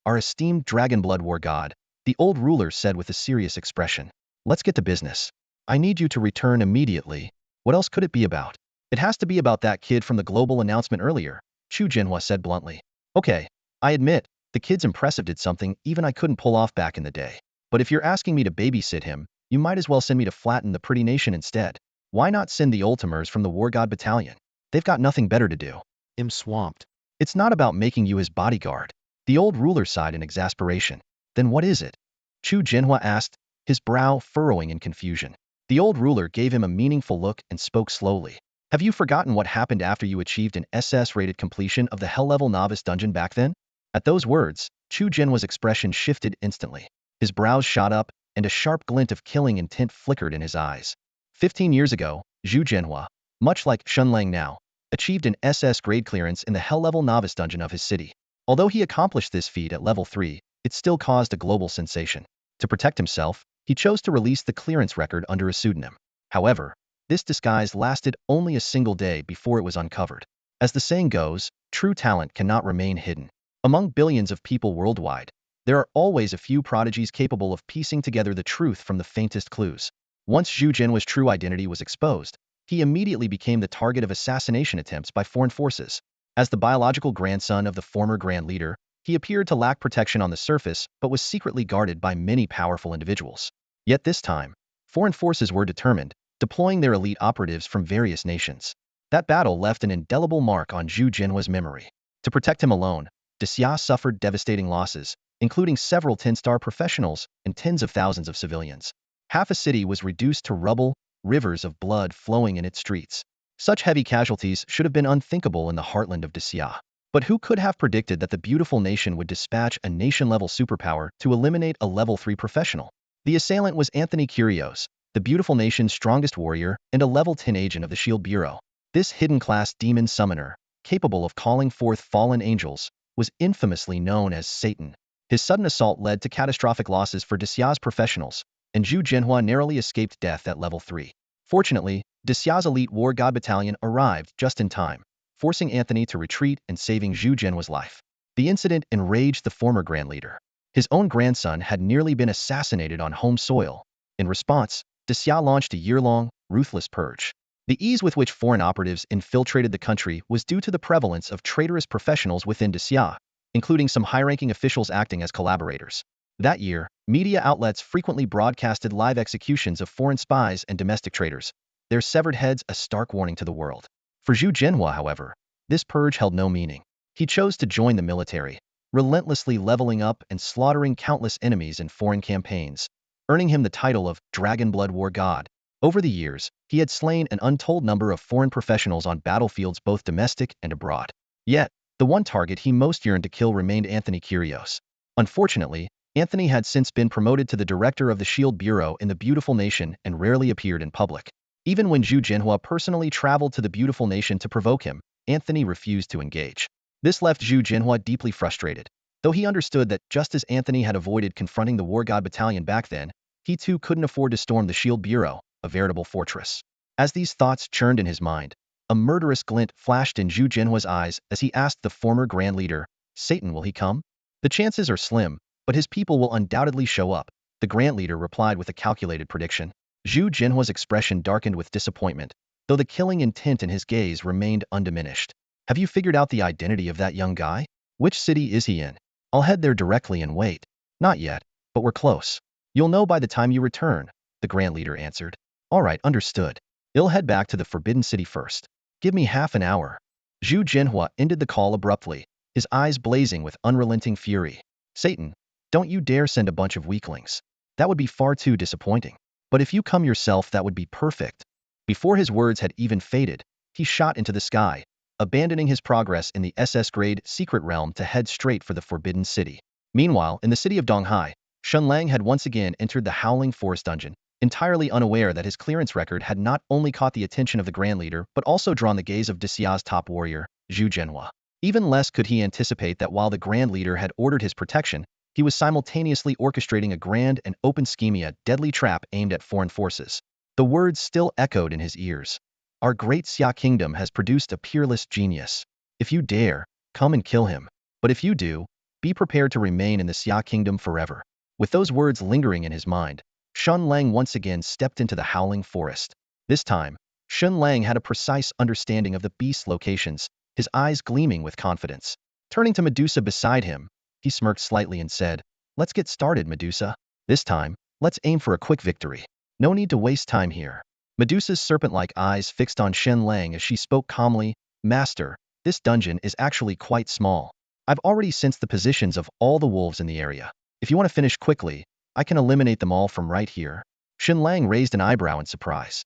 our esteemed Dragon Blood War god, the old ruler said with a serious expression. Let's get to business. I need you to return immediately. What else could it be about? It has to be about that kid from the global announcement earlier, Chu Jinhua said bluntly. Okay, I admit, the kid's impressive, did something even I couldn't pull off back in the day. But if you're asking me to babysit him, you might as well send me to flatten the pretty nation instead. Why not send the Ultimers from the War God Battalion? They've got nothing better to do. I'm swamped. It's not about making you his bodyguard. The old ruler sighed in exasperation. Then what is it? Chu Jinhua asked, his brow furrowing in confusion. The old ruler gave him a meaningful look and spoke slowly. Have you forgotten what happened after you achieved an SS-rated completion of the Hell-level novice dungeon back then? At those words, Chu Jinhua's expression shifted instantly. His brows shot up, and a sharp glint of killing intent flickered in his eyes. 15 years ago, Zhu Jinhua, much like Shen Lang now, achieved an SS grade clearance in the Hell-level novice dungeon of his city. Although he accomplished this feat at level 3, it still caused a global sensation. To protect himself, he chose to release the clearance record under a pseudonym. However, this disguise lasted only a single day before it was uncovered. As the saying goes, true talent cannot remain hidden. Among billions of people worldwide, there are always a few prodigies capable of piecing together the truth from the faintest clues. Once Zhu Jinhua's true identity was exposed, he immediately became the target of assassination attempts by foreign forces. As the biological grandson of the former Grand Leader, he appeared to lack protection on the surface but was secretly guarded by many powerful individuals. Yet this time, foreign forces were determined, deploying their elite operatives from various nations. That battle left an indelible mark on Zhu Jinhua's memory. To protect him alone, Xia suffered devastating losses, including several 10-star professionals and tens of thousands of civilians. Half a city was reduced to rubble, rivers of blood flowing in its streets. Such heavy casualties should have been unthinkable in the heartland of Xia. But who could have predicted that the beautiful nation would dispatch a nation-level superpower to eliminate a level 3 professional? The assailant was Anthony Curios, the beautiful nation's strongest warrior and a level 10 agent of the Shield Bureau. This hidden-class demon summoner, capable of calling forth fallen angels, was infamously known as Satan. His sudden assault led to catastrophic losses for Xia's professionals, and Zhu Jinhua narrowly escaped death at level 3. Fortunately, Xia's elite War God Battalion arrived just in time, forcing Anthony to retreat and saving Zhu Jinhua's life. The incident enraged the former Grand Leader. His own grandson had nearly been assassinated on home soil. In response, Xia launched a year-long, ruthless purge. The ease with which foreign operatives infiltrated the country was due to the prevalence of traitorous professionals within Xia, including some high-ranking officials acting as collaborators. That year, media outlets frequently broadcasted live executions of foreign spies and domestic traitors, their severed heads a stark warning to the world. For Zhu Jinhua, however, this purge held no meaning. He chose to join the military, relentlessly leveling up and slaughtering countless enemies in foreign campaigns, earning him the title of Dragon Blood War God. Over the years, he had slain an untold number of foreign professionals on battlefields both domestic and abroad. Yet, the one target he most yearned to kill remained Anthony Curios. Unfortunately, Anthony had since been promoted to the director of the Shield Bureau in the Beautiful Nation and rarely appeared in public. Even when Zhu Jinhua personally traveled to the Beautiful Nation to provoke him, Anthony refused to engage. This left Zhu Jinhua deeply frustrated. Though he understood that just as Anthony had avoided confronting the War God Battalion back then, he too couldn't afford to storm the Shield Bureau, a veritable fortress. As these thoughts churned in his mind, a murderous glint flashed in Zhu Jinhua's eyes as he asked the former Grand Leader, "Satan, will he come?" "The chances are slim, but his people will undoubtedly show up," the Grand Leader replied with a calculated prediction. Zhu Jinhua's expression darkened with disappointment, though the killing intent in his gaze remained undiminished. "Have you figured out the identity of that young guy? Which city is he in? I'll head there directly and wait." "Not yet, but we're close. You'll know by the time you return," the Grand Leader answered. "All right, understood. I'll head back to the Forbidden City first. Give me half an hour." Zhu Jinhua ended the call abruptly, his eyes blazing with unrelenting fury. "Satan, don't you dare send a bunch of weaklings. That would be far too disappointing. But if you come yourself, that would be perfect." Before his words had even faded, he shot into the sky, abandoning his progress in the SS-grade secret realm to head straight for the Forbidden City. Meanwhile, in the city of Donghai, Shen Lang had once again entered the Howling Forest dungeon, entirely unaware that his clearance record had not only caught the attention of the Grand Leader but also drawn the gaze of Dixia's top warrior, Zhu Jinhua. Even less could he anticipate that while the Grand Leader had ordered his protection, he was simultaneously orchestrating a grand and open scheming, a deadly trap aimed at foreign forces. The words still echoed in his ears. "Our great Xia kingdom has produced a peerless genius. If you dare, come and kill him. But if you do, be prepared to remain in the Xia kingdom forever." With those words lingering in his mind, Shen Lang once again stepped into the Howling Forest. This time, Shen Lang had a precise understanding of the beast's locations, his eyes gleaming with confidence. Turning to Medusa beside him, he smirked slightly and said, "Let's get started, Medusa. This time, let's aim for a quick victory. No need to waste time here." Medusa's serpent-like eyes fixed on Shen Lang as she spoke calmly, "Master, this dungeon is actually quite small. I've already sensed the positions of all the wolves in the area. If you want to finish quickly, I can eliminate them all from right here." Shen Lang raised an eyebrow in surprise.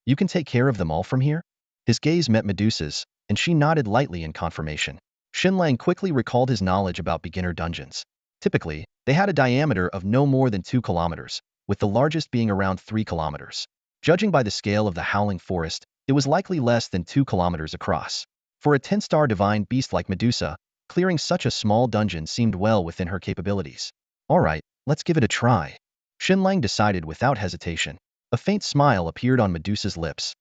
"You can take care of them all from here?" His gaze met Medusa's, and she nodded lightly in confirmation. Shen Lang quickly recalled his knowledge about beginner dungeons. Typically, they had a diameter of no more than 2 kilometers, with the largest being around 3 kilometers. Judging by the scale of the Howling Forest, it was likely less than 2 kilometers across. For a 10-star divine beast like Medusa, clearing such a small dungeon seemed well within her capabilities. "All right, let's give it a try," Shen Lang decided without hesitation. A faint smile appeared on Medusa's lips.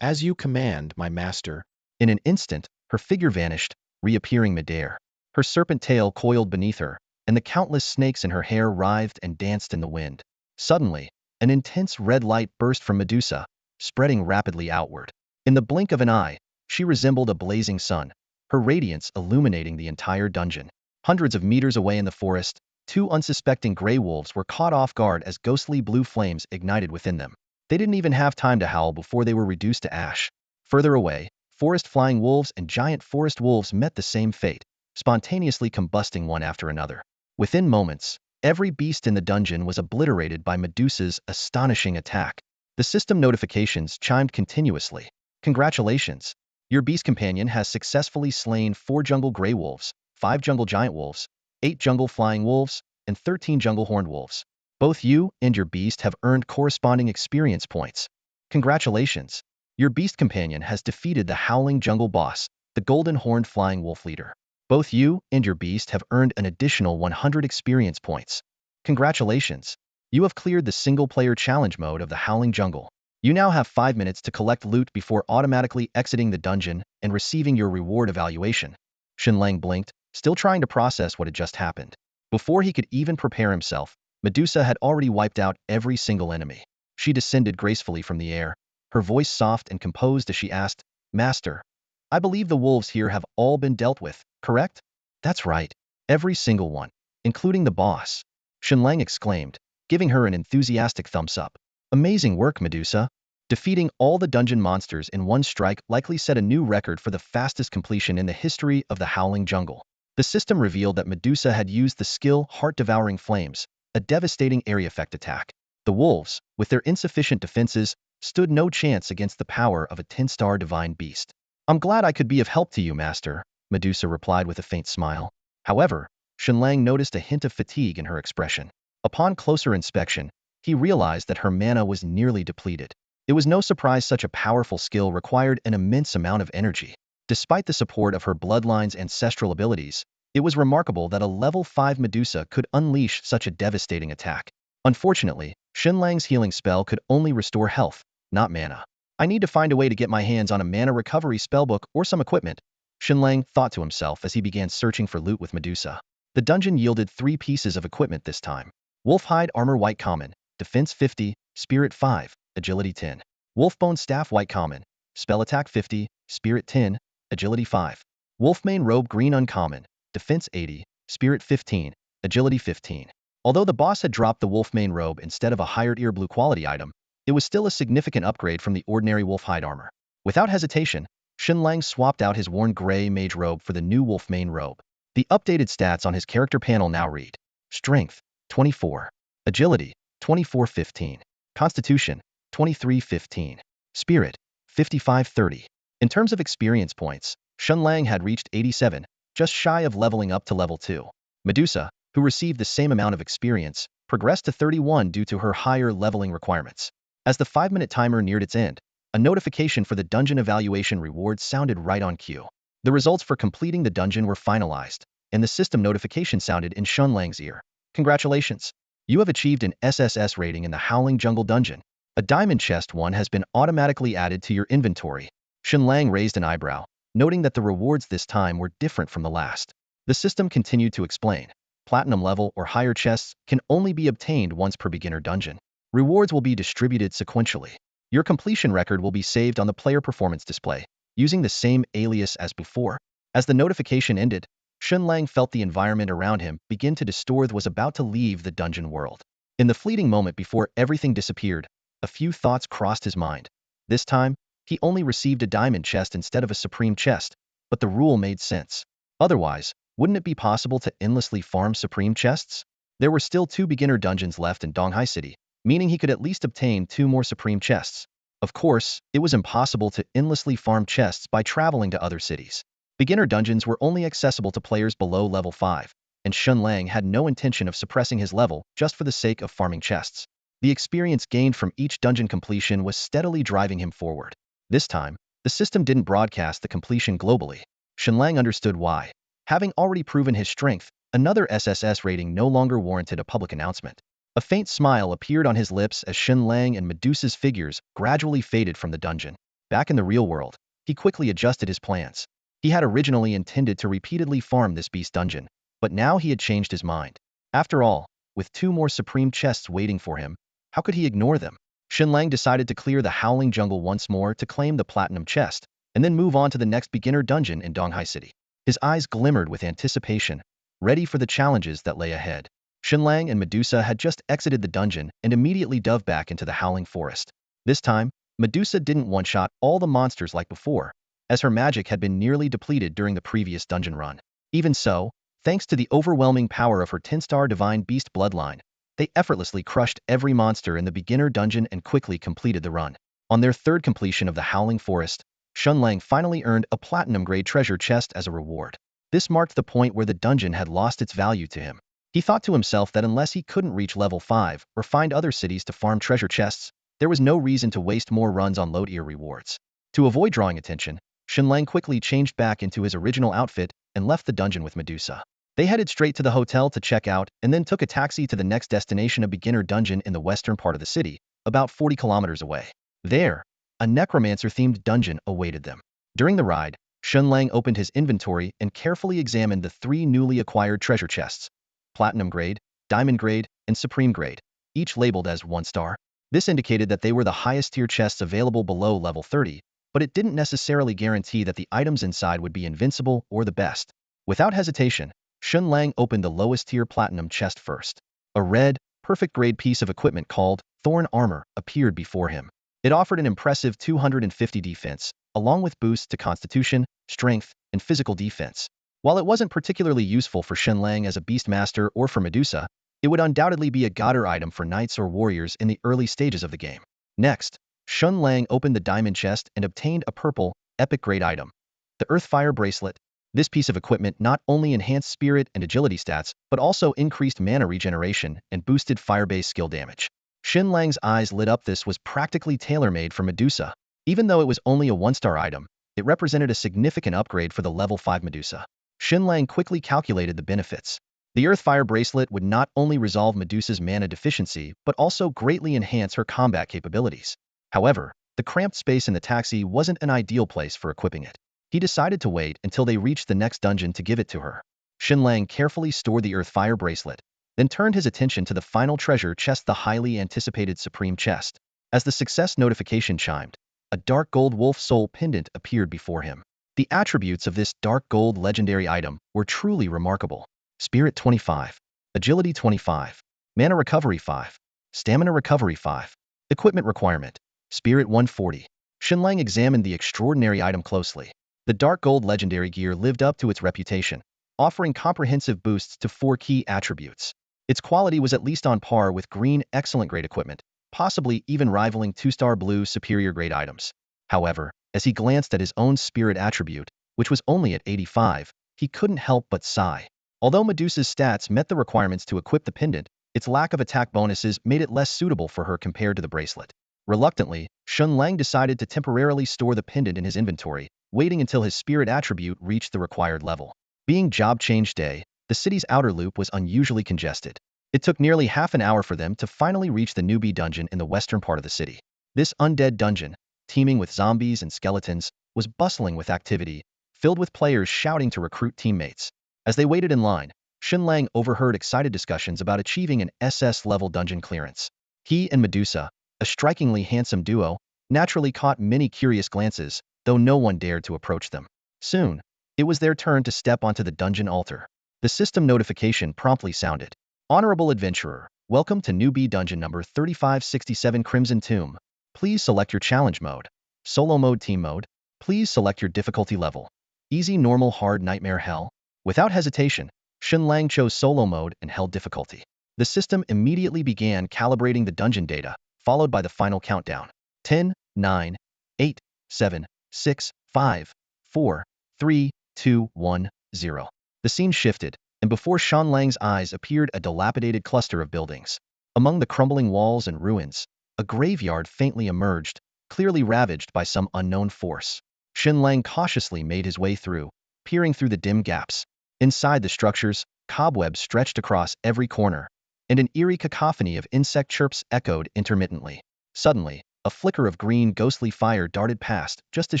"As you command, my master." In an instant, her figure vanished, reappearing midair. Her serpent tail coiled beneath her, and the countless snakes in her hair writhed and danced in the wind. Suddenly, an intense red light burst from Medusa, spreading rapidly outward. In the blink of an eye, she resembled a blazing sun, her radiance illuminating the entire dungeon. Hundreds of meters away in the forest, 2 unsuspecting gray wolves were caught off guard as ghostly blue flames ignited within them. They didn't even have time to howl before they were reduced to ash. Further away, forest flying wolves and giant forest wolves met the same fate, spontaneously combusting one after another. Within moments, every beast in the dungeon was obliterated by Medusa's astonishing attack. The system notifications chimed continuously. "Congratulations! Your beast companion has successfully slain 4 jungle gray wolves, 5 jungle giant wolves, 8 jungle flying wolves, and 13 jungle horned wolves. Both you and your beast have earned corresponding experience points. Congratulations! Your beast companion has defeated the howling jungle boss, the golden horned flying wolf leader. Both you and your beast have earned an additional 100 experience points. Congratulations! You have cleared the single-player challenge mode of the Howling Jungle. You now have 5 minutes to collect loot before automatically exiting the dungeon and receiving your reward evaluation." Shen Lang blinked, still trying to process what had just happened. Before he could even prepare himself, Medusa had already wiped out every single enemy. She descended gracefully from the air, her voice soft and composed as she asked, "Master, I believe the wolves here have all been dealt with, correct?" "That's right. Every single one, including the boss," Shen Lang exclaimed, giving her an enthusiastic thumbs up. "Amazing work, Medusa. Defeating all the dungeon monsters in one strike likely set a new record for the fastest completion in the history of the Howling Jungle." The system revealed that Medusa had used the skill Heart-Devouring Flames, a devastating area effect attack. The wolves, with their insufficient defenses, stood no chance against the power of a 10-star divine beast. "I'm glad I could be of help to you, Master," Medusa replied with a faint smile. However, Shen Lang noticed a hint of fatigue in her expression. Upon closer inspection, he realized that her mana was nearly depleted. It was no surprise such a powerful skill required an immense amount of energy. Despite the support of her bloodline's ancestral abilities, it was remarkable that a level 5 Medusa could unleash such a devastating attack. Unfortunately, Shen Lang's healing spell could only restore health, not mana. I need to find a way to get my hands on a mana recovery spellbook or some equipment, Shen Lang thought to himself as he began searching for loot with Medusa. The dungeon yielded 3 pieces of equipment this time. Wolfhide Armor White Common, Defense 50, Spirit 5, Agility 10. Wolfbone Staff White Common, Spell Attack 50, Spirit 10, Agility 5. Wolfmane Robe Green Uncommon, Defense 80, Spirit 15, Agility 15. Although the boss had dropped the Wolfmane Robe instead of a higher tier blue quality item, it was still a significant upgrade from the ordinary Wolfhide armor. Without hesitation, Shen Lang swapped out his worn gray mage robe for the new Wolfmane robe. The updated stats on his character panel now read: Strength, 24. Agility, 24-15. Constitution, 23-15. Spirit, 55-30. In terms of experience points, Shen Lang had reached 87, just shy of leveling up to level 2. Medusa, who received the same amount of experience, progressed to 31 due to her higher leveling requirements. As the 5-minute timer neared its end, a notification for the dungeon evaluation reward sounded right on cue. The results for completing the dungeon were finalized, and the system notification sounded in Shen Lang's ear. Congratulations! You have achieved an SSS rating in the Howling Jungle Dungeon. A diamond chest 1 has been automatically added to your inventory. Shen Lang raised an eyebrow, noting that the rewards this time were different from the last. The system continued to explain. Platinum level or higher chests can only be obtained once per beginner dungeon. Rewards will be distributed sequentially. Your completion record will be saved on the player performance display, using the same alias as before. As the notification ended, Shen Lang felt the environment around him begin to distort. Was about to leave the dungeon world. In the fleeting moment before everything disappeared, a few thoughts crossed his mind. This time, he only received a diamond chest instead of a supreme chest, but the rule made sense. Otherwise, wouldn't it be possible to endlessly farm supreme chests? There were still 2 beginner dungeons left in Donghai City, meaning he could at least obtain 2 more supreme chests. Of course, it was impossible to endlessly farm chests by traveling to other cities. Beginner dungeons were only accessible to players below level 5, and Shen Lang had no intention of suppressing his level just for the sake of farming chests. The experience gained from each dungeon completion was steadily driving him forward. This time, the system didn't broadcast the completion globally. Shen Lang understood why. Having already proven his strength, another SSS rating no longer warranted a public announcement. A faint smile appeared on his lips as Shen Lang and Medusa's figures gradually faded from the dungeon. Back in the real world, he quickly adjusted his plans. He had originally intended to repeatedly farm this beast dungeon, but now he had changed his mind. After all, with 2 more supreme chests waiting for him, how could he ignore them? Shen Lang decided to clear the Howling Jungle once more to claim the platinum chest, and then move on to the next beginner dungeon in Donghai City. His eyes glimmered with anticipation, ready for the challenges that lay ahead. Shen Lang and Medusa had just exited the dungeon and immediately dove back into the Howling Forest. This time, Medusa didn't one-shot all the monsters like before, as her magic had been nearly depleted during the previous dungeon run. Even so, thanks to the overwhelming power of her 10-star Divine Beast bloodline, they effortlessly crushed every monster in the beginner dungeon and quickly completed the run. On their 3rd completion of the Howling Forest, Shen Lang finally earned a platinum-grade treasure chest as a reward. This marked the point where the dungeon had lost its value to him. He thought to himself that unless he couldn't reach level 5 or find other cities to farm treasure chests, there was no reason to waste more runs on low-tier rewards. To avoid drawing attention, Shen Lang quickly changed back into his original outfit and left the dungeon with Medusa. They headed straight to the hotel to check out and then took a taxi to the next destination, a beginner dungeon in the western part of the city, about 40 kilometers away. There, a necromancer-themed dungeon awaited them. During the ride, Shen Lang opened his inventory and carefully examined the 3 newly acquired treasure chests: Platinum Grade, Diamond Grade, and Supreme Grade, each labeled as 1 star. This indicated that they were the highest tier chests available below level 30, but it didn't necessarily guarantee that the items inside would be invincible or the best. Without hesitation, Shen Lang opened the lowest tier platinum chest first. A red, perfect grade piece of equipment called Thorn Armor appeared before him. It offered an impressive 250 defense, along with boosts to constitution, strength, and physical defense. While it wasn't particularly useful for Shen Lang as a beast master or for Medusa, it would undoubtedly be a godder item for knights or warriors in the early stages of the game. Next, Shen Lang opened the diamond chest and obtained a purple, epic grade item: the Earthfire Bracelet. This piece of equipment not only enhanced spirit and agility stats, but also increased mana regeneration and boosted fire-based skill damage. Shen Lang's eyes lit up. This was practically tailor-made for Medusa. Even though it was only a 1-star item, it represented a significant upgrade for the level 5 Medusa. Shen Lang quickly calculated the benefits. The Earth-Fire bracelet would not only resolve Medusa's mana deficiency, but also greatly enhance her combat capabilities. However, the cramped space in the taxi wasn't an ideal place for equipping it. He decided to wait until they reached the next dungeon to give it to her. Shen Lang carefully stored the Earth-Fire bracelet, then turned his attention to the final treasure chest, the highly anticipated Supreme Chest. As the success notification chimed, a dark gold wolf soul pendant appeared before him. The attributes of this dark gold legendary item were truly remarkable. Spirit 25, Agility 25, Mana Recovery 5, Stamina Recovery 5. Equipment requirement: Spirit 140. Shen Lang examined the extraordinary item closely. The dark gold legendary gear lived up to its reputation, offering comprehensive boosts to 4 key attributes. Its quality was at least on par with green excellent grade equipment, possibly even rivaling 2-star blue superior grade items. However, as he glanced at his own spirit attribute, which was only at 85, he couldn't help but sigh. Although Medusa's stats met the requirements to equip the pendant, its lack of attack bonuses made it less suitable for her compared to the bracelet. Reluctantly, Shen Lang decided to temporarily store the pendant in his inventory, waiting until his spirit attribute reached the required level. Being job change day, the city's outer loop was unusually congested. It took nearly half an hour for them to finally reach the newbie dungeon in the western part of the city. This undead dungeon, teeming with zombies and skeletons, was bustling with activity, filled with players shouting to recruit teammates. As they waited in line, Shen Lang overheard excited discussions about achieving an SS-level dungeon clearance. He and Medusa, a strikingly handsome duo, naturally caught many curious glances, though no one dared to approach them. Soon, it was their turn to step onto the dungeon altar. The system notification promptly sounded. Honorable adventurer, welcome to newbie dungeon number 3567 Crimson Tomb. Please select your challenge mode. Solo mode, team mode. Please select your difficulty level. Easy, normal, hard, nightmare, hell. Without hesitation, Shen Lang chose solo mode and held difficulty. The system immediately began calibrating the dungeon data, followed by the final countdown. 10, 9, 8, 7, 6, 5, 4, 3, 2, 1, 0. The scene shifted, and before Shen Lang's eyes appeared a dilapidated cluster of buildings. Among the crumbling walls and ruins, a graveyard faintly emerged, clearly ravaged by some unknown force. Shen Lang cautiously made his way through, peering through the dim gaps. Inside the structures, cobwebs stretched across every corner, and an eerie cacophony of insect chirps echoed intermittently. Suddenly, a flicker of green ghostly fire darted past just as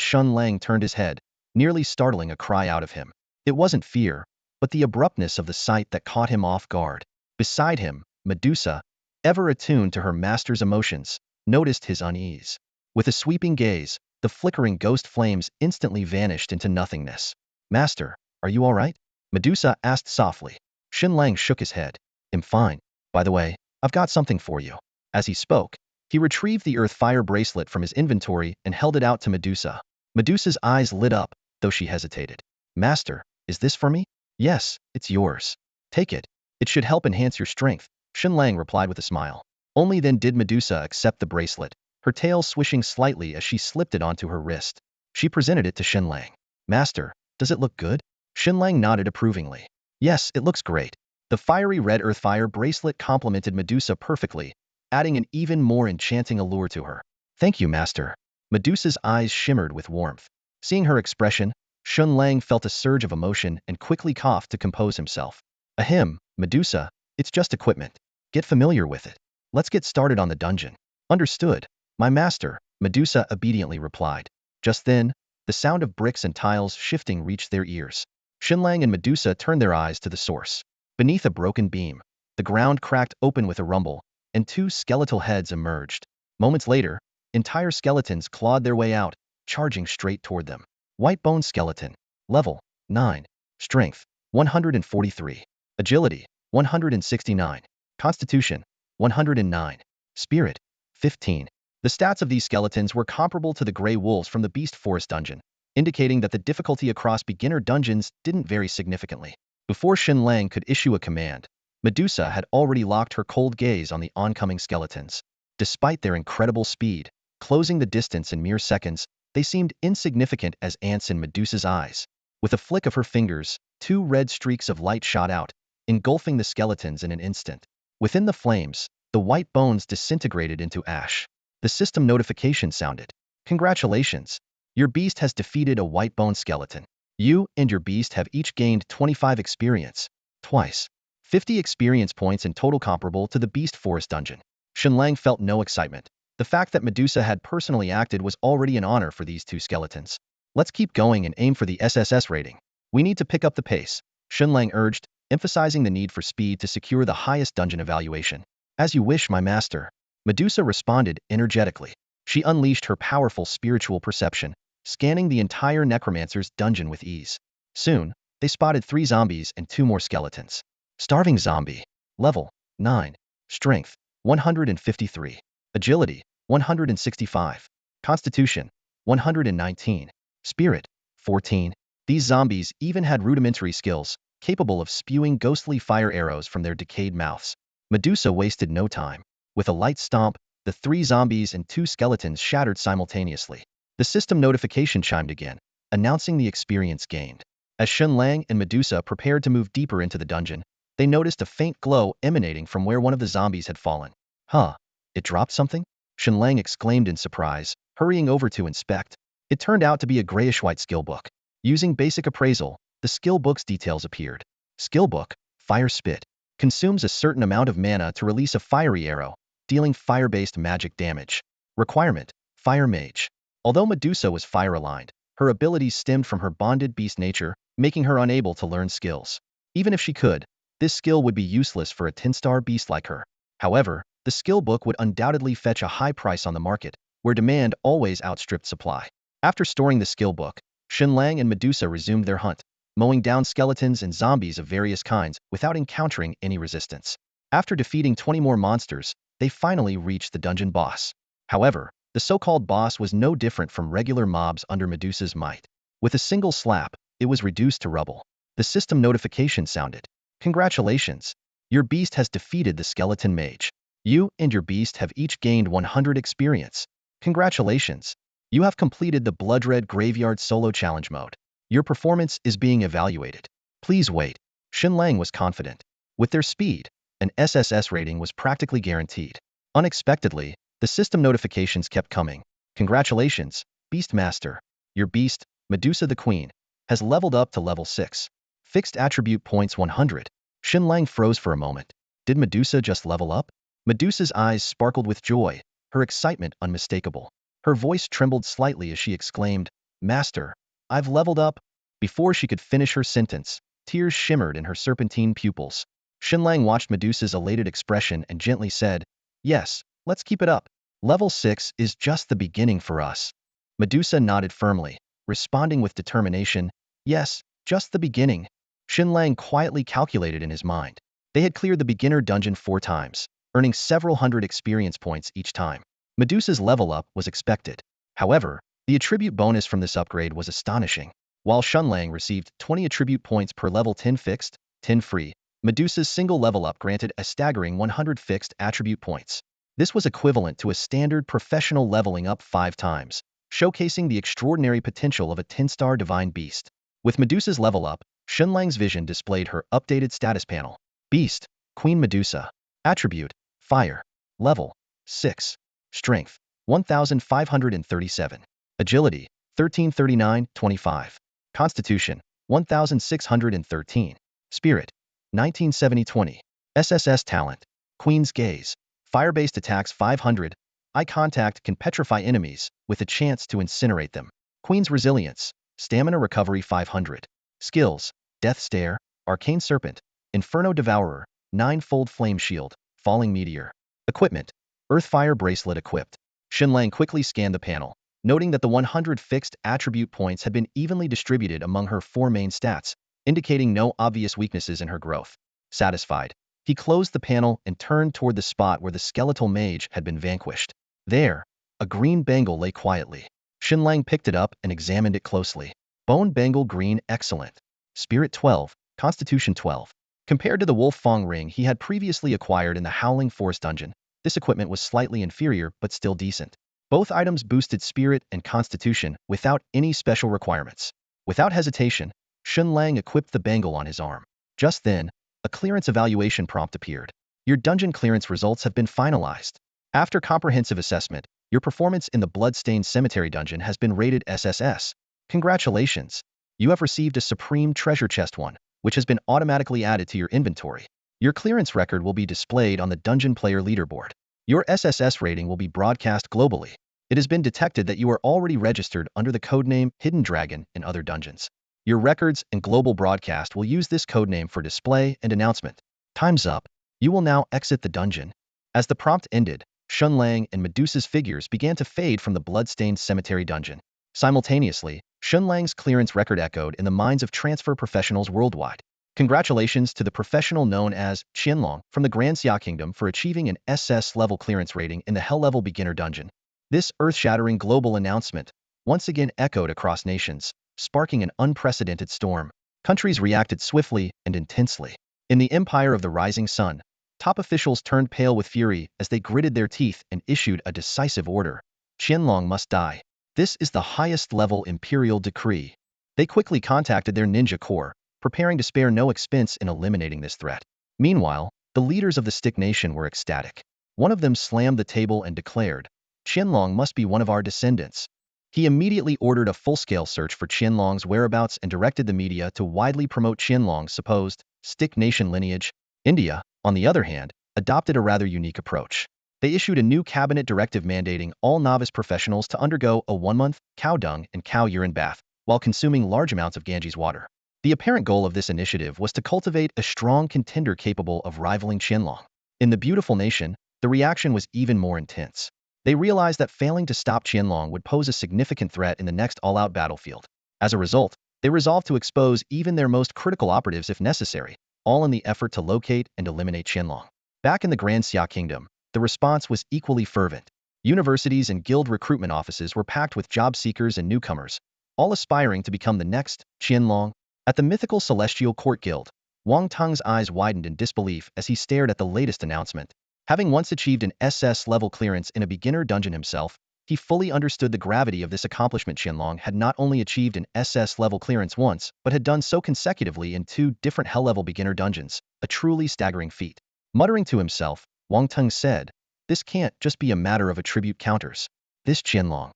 Shen Lang turned his head, nearly startling a cry out of him. It wasn't fear, but the abruptness of the sight that caught him off guard. Beside him, Medusa, ever attuned to her master's emotions, noticed his unease. With a sweeping gaze, the flickering ghost flames instantly vanished into nothingness. "Master, are you all right?" Medusa asked softly. Shen Lang shook his head. "I'm fine. By the way, I've got something for you." As he spoke, he retrieved the Earth-Fire bracelet from his inventory and held it out to Medusa. Medusa's eyes lit up, though she hesitated. "Master, is this for me?" "Yes, it's yours. Take it. It should help enhance your strength," Shen Lang replied with a smile. Only then did Medusa accept the bracelet, her tail swishing slightly as she slipped it onto her wrist. She presented it to Shen Lang. "Master, does it look good?" Shen Lang nodded approvingly. "Yes, it looks great." The fiery red Earth-Fire bracelet complemented Medusa perfectly, adding an even more enchanting allure to her. "Thank you, Master." Medusa's eyes shimmered with warmth. Seeing her expression, Shen Lang felt a surge of emotion and quickly coughed to compose himself. "Ahem, Medusa, it's just equipment. Get familiar with it. Let's get started on the dungeon." "Understood, my master," Medusa obediently replied. Just then, the sound of bricks and tiles shifting reached their ears. Shen Lang and Medusa turned their eyes to the source. Beneath a broken beam, the ground cracked open with a rumble, and 2 skeletal heads emerged. Moments later, entire skeletons clawed their way out, charging straight toward them. White bone skeleton. Level 9. Strength 143. Agility 169. Constitution 109. Spirit 15. The stats of these skeletons were comparable to the gray wolves from the Beast Forest dungeon, indicating that the difficulty across beginner dungeons didn't vary significantly. Before Shen Lang could issue a command, Medusa had already locked her cold gaze on the oncoming skeletons. Despite their incredible speed, closing the distance in mere seconds, they seemed insignificant as ants in Medusa's eyes. With a flick of her fingers, 2 red streaks of light shot out, engulfing the skeletons in an instant. Within the flames, the white bones disintegrated into ash. The system notification sounded. Congratulations! Your beast has defeated a white bone skeleton. You and your beast have each gained 25 experience. Twice. 50 experience points in total, comparable to the Beast Forest dungeon. Shen Lang felt no excitement. The fact that Medusa had personally acted was already an honor for these 2 skeletons. Let's keep going and aim for the SSS rating. We need to pick up the pace, Shen Lang urged, emphasizing the need for speed to secure the highest dungeon evaluation. As you wish, my master. Medusa responded energetically. She unleashed her powerful spiritual perception, scanning the entire necromancer's dungeon with ease. Soon, they spotted 3 zombies and 2 more skeletons. Starving zombie. Level 9. Strength 153. Agility 165. Constitution 119. Spirit 14. These zombies even had rudimentary skills, capable of spewing ghostly fire arrows from their decayed mouths. Medusa wasted no time. With a light stomp, the 3 zombies and 2 skeletons shattered simultaneously. The system notification chimed again, announcing the experience gained. As Shen Lang and Medusa prepared to move deeper into the dungeon, they noticed a faint glow emanating from where one of the zombies had fallen. Huh, it dropped something? Shen Lang exclaimed in surprise, hurrying over to inspect. It turned out to be a grayish-white skill book. Using basic appraisal, the skill book's details appeared. Skill book, Fire Spit. Consumes a certain amount of mana to release a fiery arrow, dealing fire-based magic damage. Requirement, Fire Mage. Although Medusa was fire-aligned, her abilities stemmed from her bonded beast nature, making her unable to learn skills. Even if she could, this skill would be useless for a 10-star beast like her. However, the skill book would undoubtedly fetch a high price on the market, where demand always outstripped supply. After storing the skill book, Shen Lang and Medusa resumed their hunt, mowing down skeletons and zombies of various kinds without encountering any resistance. After defeating 20 more monsters, they finally reached the dungeon boss. However, the so-called boss was no different from regular mobs under Medusa's might. With a single slap, it was reduced to rubble. The system notification sounded. Congratulations! Your beast has defeated the skeleton mage. You and your beast have each gained 100 experience. Congratulations! You have completed the Blood-Red Graveyard Solo Challenge mode. Your performance is being evaluated. Please wait. Shen Lang was confident. With their speed, an SSS rating was practically guaranteed. Unexpectedly, the system notifications kept coming. Congratulations, Beast Master. Your beast, Medusa the Queen, has leveled up to level 6. Fixed attribute points 100. Shen Lang froze for a moment. Did Medusa just level up? Medusa's eyes sparkled with joy, her excitement unmistakable. Her voice trembled slightly as she exclaimed, Master, I've leveled up. Before she could finish her sentence, tears shimmered in her serpentine pupils. Shen Lang watched Medusa's elated expression and gently said, Yes, let's keep it up. Level 6 is just the beginning for us. Medusa nodded firmly, responding with determination, Yes, just the beginning. Shen Lang quietly calculated in his mind. They had cleared the beginner dungeon 4 times, earning several hundred experience points each time. Medusa's level up was expected. However, the attribute bonus from this upgrade was astonishing. While Shen Lang received 20 attribute points per level 10 fixed, 10 free, Medusa's single level up granted a staggering 100 fixed attribute points. This was equivalent to a standard professional leveling up 5 times, showcasing the extraordinary potential of a 10-star divine beast. With Medusa's level up, Shen Lang's vision displayed her updated status panel. Beast, Queen Medusa. Attribute, Fire. Level, 6. Strength, 1,537. Agility, 1339-25. Constitution, 1,613. Spirit, 1970-20. SSS talent, Queen's Gaze. Fire-based attacks 500. Eye contact can petrify enemies, with a chance to incinerate them. Queen's Resilience. Stamina recovery 500. Skills, Death Stare, Arcane Serpent, Inferno Devourer, 9-fold Flame Shield, Falling Meteor. Equipment, Earthfire Bracelet equipped. Shen Lang quickly scanned the panel, noting that the 100 fixed attribute points had been evenly distributed among her 4 main stats, indicating no obvious weaknesses in her growth. Satisfied, he closed the panel and turned toward the spot where the skeletal mage had been vanquished. There, a green bangle lay quietly. Shen Lang picked it up and examined it closely. Bone bangle green, excellent. Spirit 12, Constitution 12. Compared to the Wolf Fang ring he had previously acquired in the Howling Forest dungeon, this equipment was slightly inferior but still decent. Both items boosted spirit and constitution without any special requirements. Without hesitation, Shen Lang equipped the bangle on his arm. Just then, a clearance evaluation prompt appeared. Your dungeon clearance results have been finalized. After comprehensive assessment, your performance in the Bloodstained Cemetery dungeon has been rated SSS. Congratulations! You have received a Supreme Treasure Chest 1, which has been automatically added to your inventory. Your clearance record will be displayed on the Dungeon Player Leaderboard. Your SSS rating will be broadcast globally. It has been detected that you are already registered under the codename Hidden Dragon in other dungeons. Your records and global broadcast will use this codename for display and announcement. Time's up. You will now exit the dungeon. As the prompt ended, Shen Lang and Medusa's figures began to fade from the Bloodstained Cemetery dungeon. Simultaneously, Shen Lang's clearance record echoed in the minds of transfer professionals worldwide. Congratulations to the professional known as Shen Lang from the Grand Xia Kingdom for achieving an SS level clearance rating in the Hell level beginner dungeon. This earth-shattering global announcement once again echoed across nations, sparking an unprecedented storm. Countries reacted swiftly and intensely. In the Empire of the Rising Sun, top officials turned pale with fury as they gritted their teeth and issued a decisive order. Shen Lang must die. This is the highest level imperial decree. They quickly contacted their ninja corps, preparing to spare no expense in eliminating this threat. Meanwhile, the leaders of the Stick Nation were ecstatic. One of them slammed the table and declared, Shen Lang must be one of our descendants. He immediately ordered a full-scale search for Shen Lang's whereabouts and directed the media to widely promote Shen Lang's supposed Stick Nation lineage. India, on the other hand, adopted a rather unique approach. They issued a new cabinet directive mandating all novice professionals to undergo a 1-month cow dung and cow urine bath while consuming large amounts of Ganges water. The apparent goal of this initiative was to cultivate a strong contender capable of rivaling Shen Lang. In the beautiful nation, the reaction was even more intense. They realized that failing to stop Shen Lang would pose a significant threat in the next all-out battlefield. As a result, they resolved to expose even their most critical operatives if necessary, all in the effort to locate and eliminate Shen Lang. Back in the Grand Xia Kingdom, the response was equally fervent. Universities and guild recruitment offices were packed with job seekers and newcomers, all aspiring to become the next Shen Lang. At the mythical Celestial Court Guild, Wang Teng's eyes widened in disbelief as he stared at the latest announcement. Having once achieved an SS-level clearance in a beginner dungeon himself, he fully understood the gravity of this accomplishment. Shen Lang had not only achieved an SS-level clearance once, but had done so consecutively in 2 different Hell-level beginner dungeons, a truly staggering feat. Muttering to himself, Wang Teng said, "This can't just be a matter of attribute counters. This Shen Lang,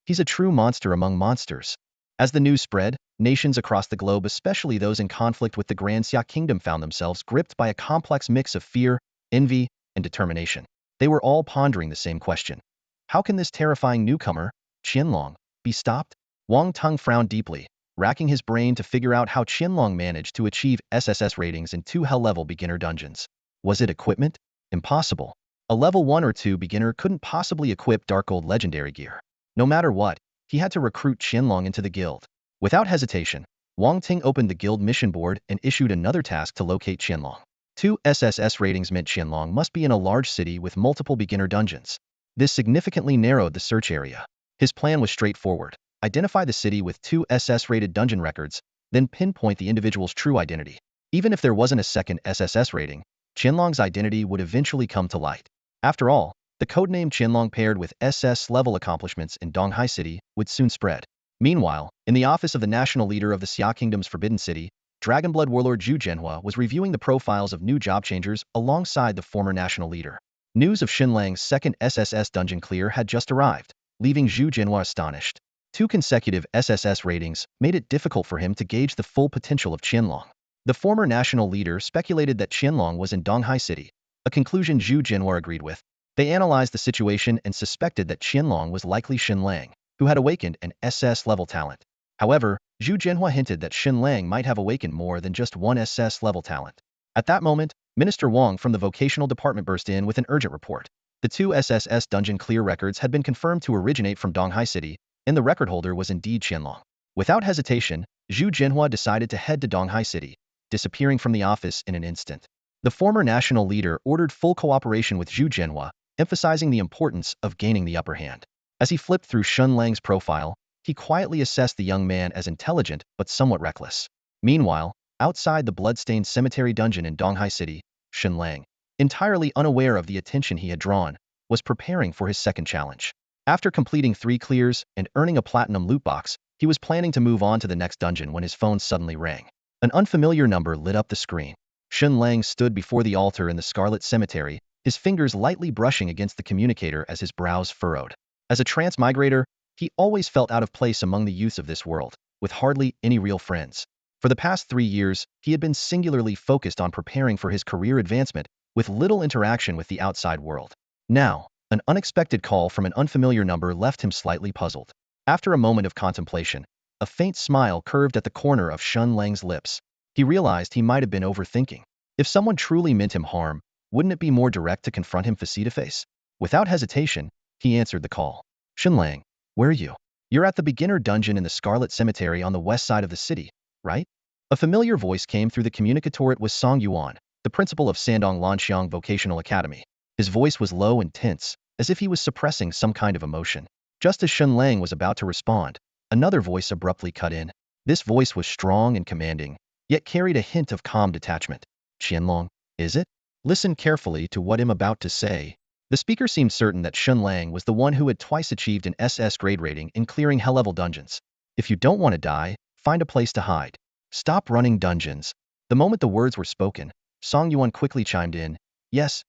he's a true monster among monsters." As the news spread, nations across the globe, especially those in conflict with the Grand Xia Kingdom, found themselves gripped by a complex mix of fear, envy, and determination. They were all pondering the same question. How can this terrifying newcomer, Shen Lang, be stopped? Wang Teng frowned deeply, racking his brain to figure out how Shen Lang managed to achieve SSS ratings in 2 Hell-level beginner dungeons. Was it equipment? Impossible. A level 1 or 2 beginner couldn't possibly equip Dark Gold legendary gear. No matter what, he had to recruit Shen Lang into the guild. Without hesitation, Wang Ting opened the guild mission board and issued another task to locate Shen Lang. 2 SSS ratings meant Shen Lang must be in a large city with multiple beginner dungeons. This significantly narrowed the search area. His plan was straightforward. Identify the city with 2 SS-rated dungeon records, then pinpoint the individual's true identity. Even if there wasn't a second SSS rating, Shen Lang's identity would eventually come to light. After all, the codename Shen Lang paired with SS-level accomplishments in Donghai City would soon spread. Meanwhile, in the office of the national leader of the Xia Kingdom's Forbidden City, Dragonblood warlord Zhu Zhenhua was reviewing the profiles of new job changers alongside the former national leader. News of Shen Lang's second SSS dungeon clear had just arrived, leaving Zhu Zhenhua astonished. 2 consecutive SSS ratings made it difficult for him to gauge the full potential of Shen Lang. The former national leader speculated that Shen Lang was in Donghai City, a conclusion Zhu Zhenhua agreed with. They analyzed the situation and suspected that Shen Lang was likely Shen Lang, who had awakened an SS-level talent. However, Zhu Zhenhua hinted that Shen Lang might have awakened more than just one SS-level talent. At that moment, Minister Wang from the vocational department burst in with an urgent report. The 2 SSS dungeon clear records had been confirmed to originate from Donghai City, and the record holder was indeed Shen Lang. Without hesitation, Zhu Zhenhua decided to head to Donghai City, disappearing from the office in an instant. The former national leader ordered full cooperation with Zhu Zhenhua, emphasizing the importance of gaining the upper hand. As he flipped through Shen Lang's profile, he quietly assessed the young man as intelligent but somewhat reckless. Meanwhile, outside the blood-stained cemetery dungeon in Donghai City, Shen Lang, entirely unaware of the attention he had drawn, was preparing for his second challenge. After completing 3 clears and earning a platinum loot box, He was planning to move on to the next dungeon when his phone suddenly rang. An unfamiliar number lit up the screen. Shen Lang stood before the altar in the Scarlet Cemetery, his fingers lightly brushing against the communicator as his brows furrowed. As a transmigrator, he always felt out of place among the youths of this world, with hardly any real friends. For the past 3 years, he had been singularly focused on preparing for his career advancement, with little interaction with the outside world. Now, an unexpected call from an unfamiliar number left him slightly puzzled. After a moment of contemplation, a faint smile curved at the corner of Shen Lang's lips. He realized he might have been overthinking. If someone truly meant him harm, wouldn't it be more direct to confront him face-to-face? Without hesitation, he answered the call. Shen Lang, where are you? You're at the beginner dungeon in the Scarlet Cemetery on the west side of the city, right? A familiar voice came through the communicator. It was Song Yuan, the principal of Sandong Lanxiang Vocational Academy. His voice was low and tense, as if he was suppressing some kind of emotion. Just as Shen Lang was about to respond, another voice abruptly cut in. This voice was strong and commanding, yet carried a hint of calm detachment. Qianlong, is it? Listen carefully to what I'm about to say. The speaker seemed certain that Shen Lang was the one who had twice achieved an SS grade rating in clearing hell-level dungeons. If you don't want to die, find a place to hide. Stop running dungeons. The moment the words were spoken, Song Yuan quickly chimed in. Yes,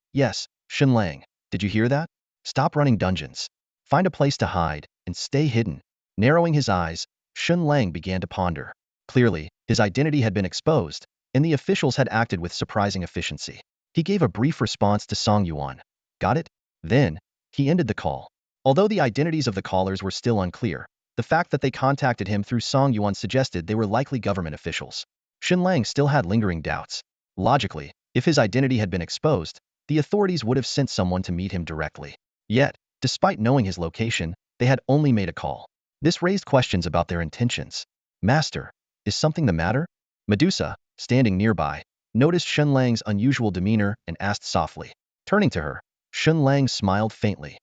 Shen Lang, did you hear that? Stop running dungeons. Find a place to hide, and stay hidden. Narrowing his eyes, Shen Lang began to ponder. Clearly, his identity had been exposed, and the officials had acted with surprising efficiency. He gave a brief response to Song Yuan. Got it? Then, he ended the call. Although the identities of the callers were still unclear, the fact that they contacted him through Song Yuan suggested they were likely government officials. Shen Lang still had lingering doubts. Logically, if his identity had been exposed, the authorities would have sent someone to meet him directly. Yet, despite knowing his location, they had only made a call. This raised questions about their intentions. Master, is something the matter? Medusa, standing nearby, noticed Shen Lang's unusual demeanor and asked softly. Turning to her, Shen Lang smiled faintly.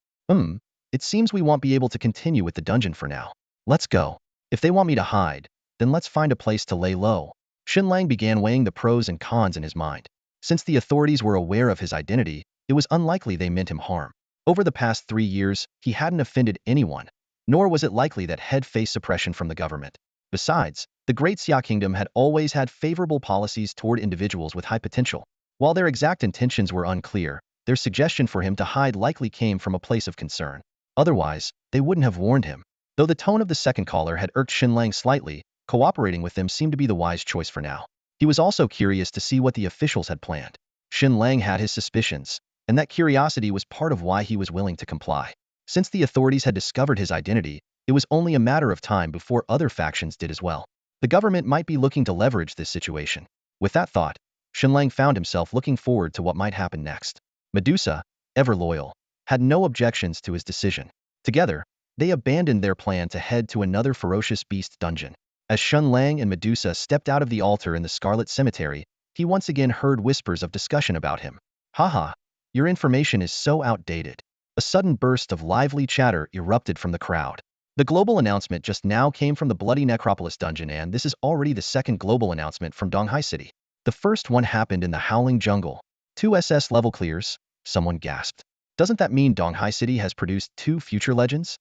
It seems we won't be able to continue with the dungeon for now. Let's go. If they want me to hide, then let's find a place to lay low. Shen Lang began weighing the pros and cons in his mind. Since the authorities were aware of his identity, it was unlikely they meant him harm. Over the past 3 years, he hadn't offended anyone, nor was it likely that he'd face suppression from the government. Besides, the Great Xia Kingdom had always had favorable policies toward individuals with high potential. While their exact intentions were unclear, their suggestion for him to hide likely came from a place of concern. Otherwise, they wouldn't have warned him. Though the tone of the second caller had irked Shen Lang slightly, cooperating with them seemed to be the wise choice for now. He was also curious to see what the officials had planned. Shen Lang had his suspicions, and that curiosity was part of why he was willing to comply. Since the authorities had discovered his identity, it was only a matter of time before other factions did as well. The government might be looking to leverage this situation. With that thought, Shen Lang found himself looking forward to what might happen next. Medusa, ever loyal, had no objections to his decision. Together, they abandoned their plan to head to another ferocious beast dungeon. As Shen Lang and Medusa stepped out of the altar in the Scarlet Cemetery, he once again heard whispers of discussion about him. Haha, your information is so outdated. A sudden burst of lively chatter erupted from the crowd. The global announcement just now came from the Bloody Necropolis dungeon, and this is already the second global announcement from Donghai City. The first one happened in the Howling Jungle. 2 SS level clears, someone gasped. Doesn't that mean Donghai City has produced 2 future legends?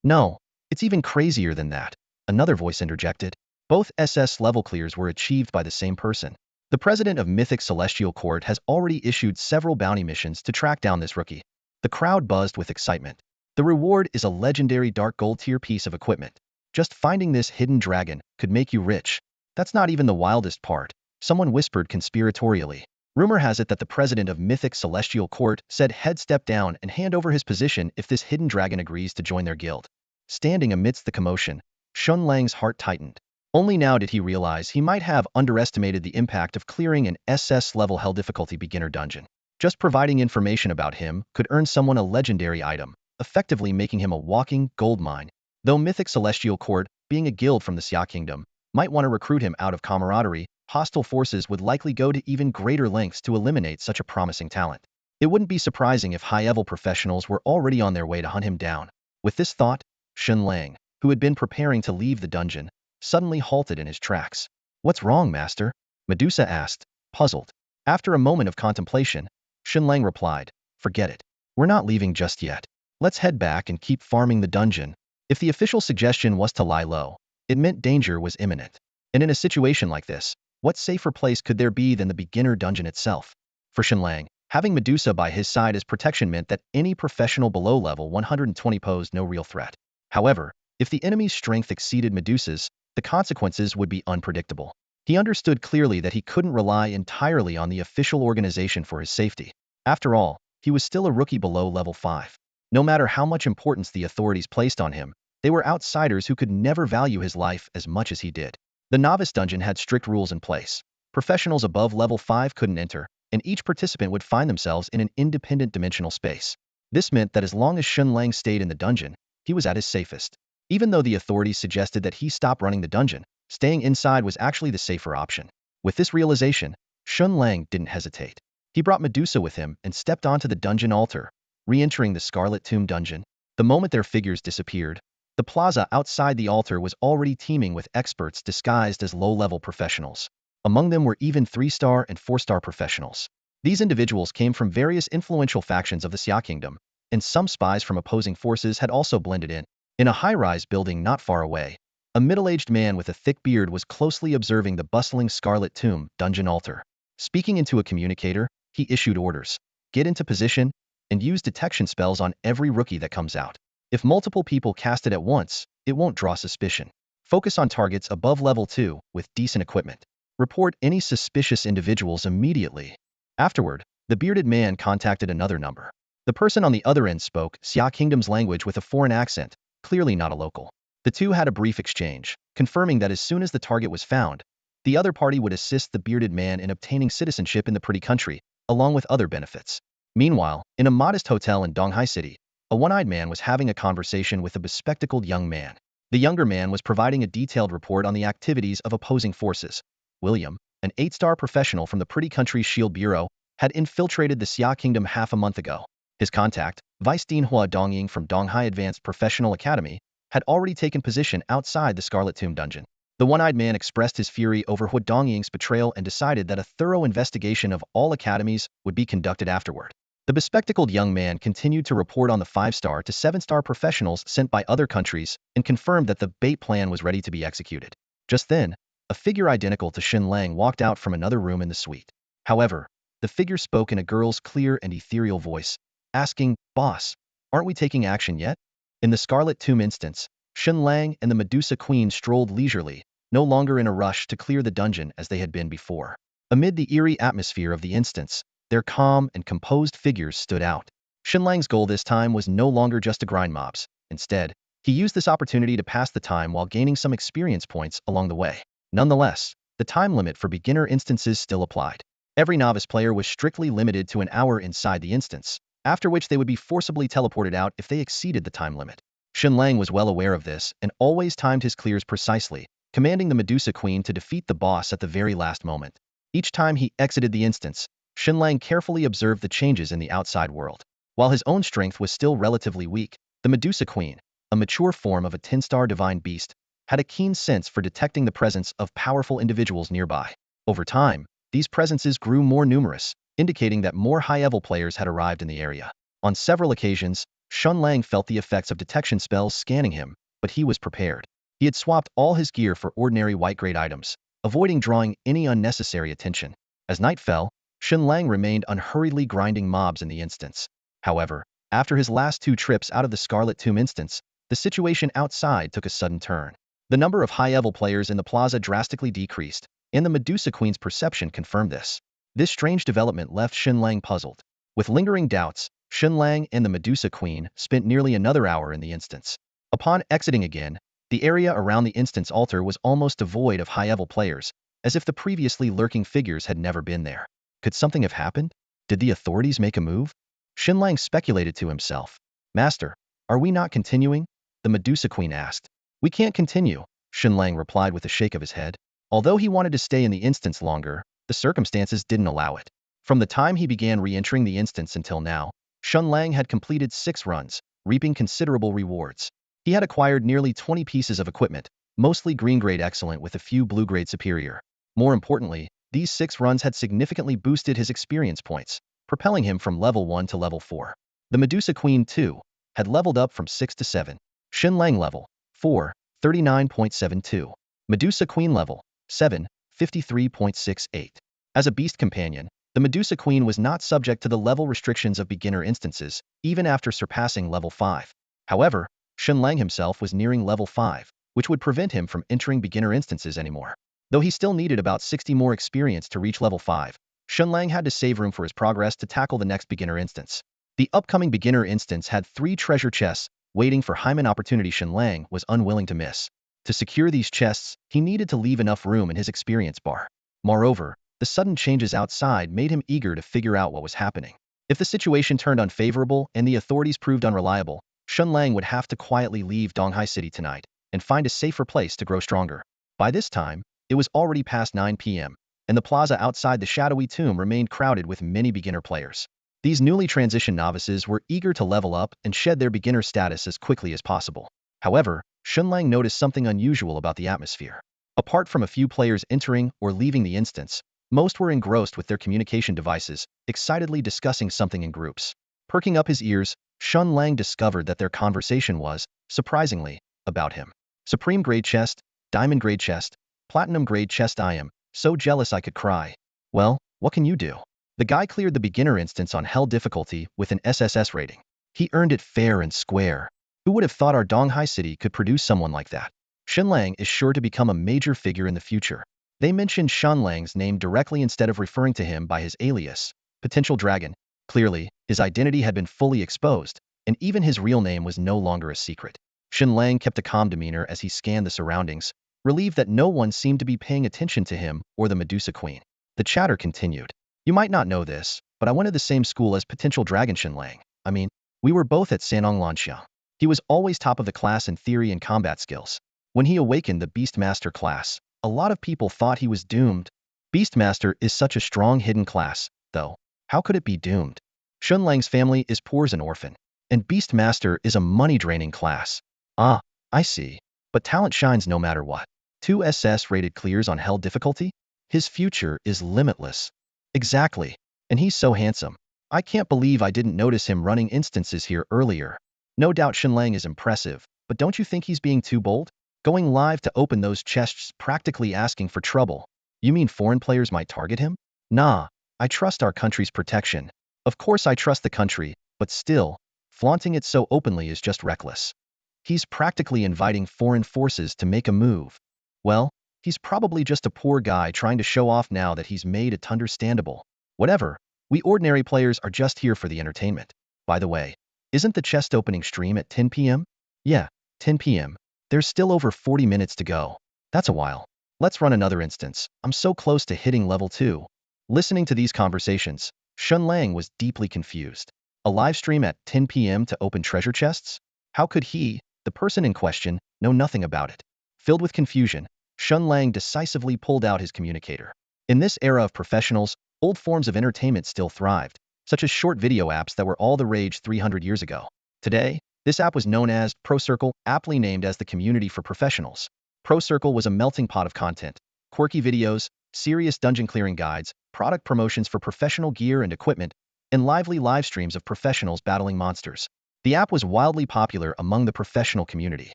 No, it's even crazier than that, another voice interjected. Both SS level clears were achieved by the same person. The president of Mythic Celestial Court has already issued several bounty missions to track down this rookie. The crowd buzzed with excitement. The reward is a legendary dark gold tier piece of equipment. Just finding this hidden dragon could make you rich. That's not even the wildest part, someone whispered conspiratorially. Rumor has it that the president of Mythic Celestial Court said he'd step down and hand over his position if this hidden dragon agrees to join their guild. Standing amidst the commotion, Shen Lang's heart tightened. Only now did he realize he might have underestimated the impact of clearing an SS level hell difficulty beginner dungeon. Just providing information about him could earn someone a legendary item, effectively making him a walking gold mine. Though Mythic Celestial Court, being a guild from the Xia Kingdom, might want to recruit him out of camaraderie, hostile forces would likely go to even greater lengths to eliminate such a promising talent. It wouldn't be surprising if high-level professionals were already on their way to hunt him down. With this thought, Shen Lang, who had been preparing to leave the dungeon, suddenly halted in his tracks. What's wrong, master? Medusa asked, puzzled. After a moment of contemplation, Shen Lang replied, forget it. We're not leaving just yet. Let's head back and keep farming the dungeon. If the official suggestion was to lie low, It meant danger was imminent. And in a situation like this, what safer place could there be than the beginner dungeon itself? For Shen Lang, having Medusa by his side as protection meant that any professional below level 120 posed no real threat. However, if the enemy's strength exceeded Medusa's, the consequences would be unpredictable. He understood clearly that he couldn't rely entirely on the official organization for his safety. After all, he was still a rookie below level 5. No matter how much importance the authorities placed on him, they were outsiders who could never value his life as much as he did. The novice dungeon had strict rules in place. Professionals above level 5 couldn't enter, and each participant would find themselves in an independent dimensional space. This meant that as long as Shen Lang stayed in the dungeon, he was at his safest. Even though the authorities suggested that he stop running the dungeon, staying inside was actually the safer option. With this realization, Shen Lang didn't hesitate. He brought Medusa with him and stepped onto the dungeon altar, re-entering the Scarlet Tomb dungeon. The moment their figures disappeared, the plaza outside the altar was already teeming with experts disguised as low-level professionals. Among them were even 3-star and 4-star professionals. These individuals came from various influential factions of the Xia Kingdom, and some spies from opposing forces had also blended in. In a high-rise building not far away, a middle-aged man with a thick beard was closely observing the bustling Scarlet Tomb dungeon altar. Speaking into a communicator, he issued orders. Get into position, and use detection spells on every rookie that comes out. If multiple people cast it at once, it won't draw suspicion. Focus on targets above level 2 with decent equipment. Report any suspicious individuals immediately. Afterward, the bearded man contacted another number. The person on the other end spoke Xia Kingdom's language with a foreign accent, clearly not a local. The two had a brief exchange, confirming that as soon as the target was found, the other party would assist the bearded man in obtaining citizenship in the pretty country, along with other benefits. Meanwhile, in a modest hotel in Donghai City, a one-eyed man was having a conversation with a bespectacled young man. The younger man was providing a detailed report on the activities of opposing forces. William, an 8-star professional from the pretty country's Shield Bureau, had infiltrated the Xia Kingdom half a month ago. His contact, Vice Dean Hua Dongying from Donghai Advanced Professional Academy, had already taken position outside the Scarlet Tomb dungeon. The one-eyed man expressed his fury over Hua Dongying's betrayal and decided that a thorough investigation of all academies would be conducted afterward. The bespectacled young man continued to report on the 5-star to 7-star professionals sent by other countries and confirmed that the bait plan was ready to be executed. Just then, a figure identical to Shen Lang walked out from another room in the suite. However, the figure spoke in a girl's clear and ethereal voice, asking, "Boss, aren't we taking action yet?" In the Scarlet Tomb instance, Shen Lang and the Medusa Queen strolled leisurely, no longer in a rush to clear the dungeon as they had been before. Amid the eerie atmosphere of the instance, their calm and composed figures stood out. Shen Lang's goal this time was no longer just to grind mobs. Instead, he used this opportunity to pass the time while gaining some experience points along the way. Nonetheless, the time limit for beginner instances still applied. Every novice player was strictly limited to an hour inside the instance, after which they would be forcibly teleported out if they exceeded the time limit. Shen Lang was well aware of this and always timed his clears precisely, commanding the Medusa Queen to defeat the boss at the very last moment. Each time he exited the instance, Shen Lang carefully observed the changes in the outside world. While his own strength was still relatively weak, the Medusa Queen, a mature form of a 10-star divine beast, had a keen sense for detecting the presence of powerful individuals nearby. Over time, these presences grew more numerous, indicating that more high-level players had arrived in the area. On several occasions, Shen Lang felt the effects of detection spells scanning him, but he was prepared. He had swapped all his gear for ordinary white-grade items, avoiding drawing any unnecessary attention. As night fell, Shen Lang remained unhurriedly grinding mobs in the instance. However, after his last 2 trips out of the Scarlet Tomb instance, the situation outside took a sudden turn. The number of high-level players in the plaza drastically decreased, and the Medusa Queen's perception confirmed this. This strange development left Shen Lang puzzled. With lingering doubts, Shen Lang and the Medusa Queen spent nearly another hour in the instance. Upon exiting again, the area around the instance altar was almost devoid of high-level players, as if the previously lurking figures had never been there. Could something have happened? Did the authorities make a move? Shen Lang speculated to himself. "Master, are we not continuing?" the Medusa Queen asked. "We can't continue," Shen Lang replied with a shake of his head. Although he wanted to stay in the instance longer, the circumstances didn't allow it. From the time he began re-entering the instance until now, Shen Lang had completed 6 runs, reaping considerable rewards. He had acquired nearly 20 pieces of equipment, mostly green-grade excellent with a few blue-grade superior. More importantly, these 6 runs had significantly boosted his experience points, propelling him from level 1 to level 4. The Medusa Queen, too, had leveled up from 6 to 7. Shen Lang level 4, 39.72. Medusa Queen level, 7, 53.68. As a beast companion, the Medusa Queen was not subject to the level restrictions of beginner instances, even after surpassing level 5. However, Shen Lang himself was nearing level 5, which would prevent him from entering beginner instances anymore. Though he still needed about 60 more experience to reach level 5, Shen Lang had to save room for his progress to tackle the next beginner instance. The upcoming beginner instance had 3 treasure chests waiting for him, an opportunity Shen Lang was unwilling to miss. To secure these chests, he needed to leave enough room in his experience bar. Moreover, the sudden changes outside made him eager to figure out what was happening. If the situation turned unfavorable and the authorities proved unreliable, Shen Lang would have to quietly leave Donghai City tonight and find a safer place to grow stronger. By this time, it was already past 9 p.m., and the plaza outside the shadowy tomb remained crowded with many beginner players. These newly transitioned novices were eager to level up and shed their beginner status as quickly as possible. However, Shen Lang noticed something unusual about the atmosphere. Apart from a few players entering or leaving the instance, most were engrossed with their communication devices, excitedly discussing something in groups. Perking up his ears, Shen Lang discovered that their conversation was, surprisingly, about him. Supreme grade chest, diamond grade chest, platinum grade chest. I am so jealous I could cry. Well, what can you do? The guy cleared the beginner instance on hell difficulty with an SSS rating. He earned it fair and square. Who would have thought our Donghai City could produce someone like that? Shen Lang is sure to become a major figure in the future. They mentioned Shen Lang's name directly instead of referring to him by his alias, Potential Dragon. Clearly, his identity had been fully exposed, and even his real name was no longer a secret. Shen Lang kept a calm demeanor as he scanned the surroundings, relieved that no one seemed to be paying attention to him or the Medusa Queen. The chatter continued. You might not know this, but I went to the same school as Potential Dragon Shen Lang. I mean, we were both at Sanong Lanxiang. He was always top of the class in theory and combat skills. When he awakened the Beastmaster class, a lot of people thought he was doomed. Beastmaster is such a strong hidden class, though. How could it be doomed? Shen Lang's family is poor as an orphan, and Beastmaster is a money-draining class. Ah, I see. But talent shines no matter what. 2 SS rated clears on hell difficulty? His future is limitless. Exactly. And he's so handsome. I can't believe I didn't notice him running instances here earlier. No doubt Shen Lang is impressive, but don't you think he's being too bold? Going live to open those chests, practically asking for trouble. You mean foreign players might target him? Nah, I trust our country's protection. Of course I trust the country, but still, flaunting it so openly is just reckless. He's practically inviting foreign forces to make a move. Well, he's probably just a poor guy trying to show off now that he's made it understandable. Whatever, we ordinary players are just here for the entertainment. By the way, isn't the chest opening stream at 10 p.m.? Yeah, 10 p.m. There's still over 40 minutes to go. That's a while. Let's run another instance. I'm so close to hitting level 2. Listening to these conversations, Shen Lang was deeply confused. A live stream at 10 p.m. to open treasure chests? How could he, the person in question, know nothing about it? Filled with confusion, Shen Lang decisively pulled out his communicator. In this era of professionals, old forms of entertainment still thrived, such as short video apps that were all the rage 300 years ago. Today, this app was known as ProCircle, aptly named as the community for professionals. ProCircle was a melting pot of content, quirky videos, serious dungeon clearing guides, product promotions for professional gear and equipment, and lively live streams of professionals battling monsters. The app was wildly popular among the professional community.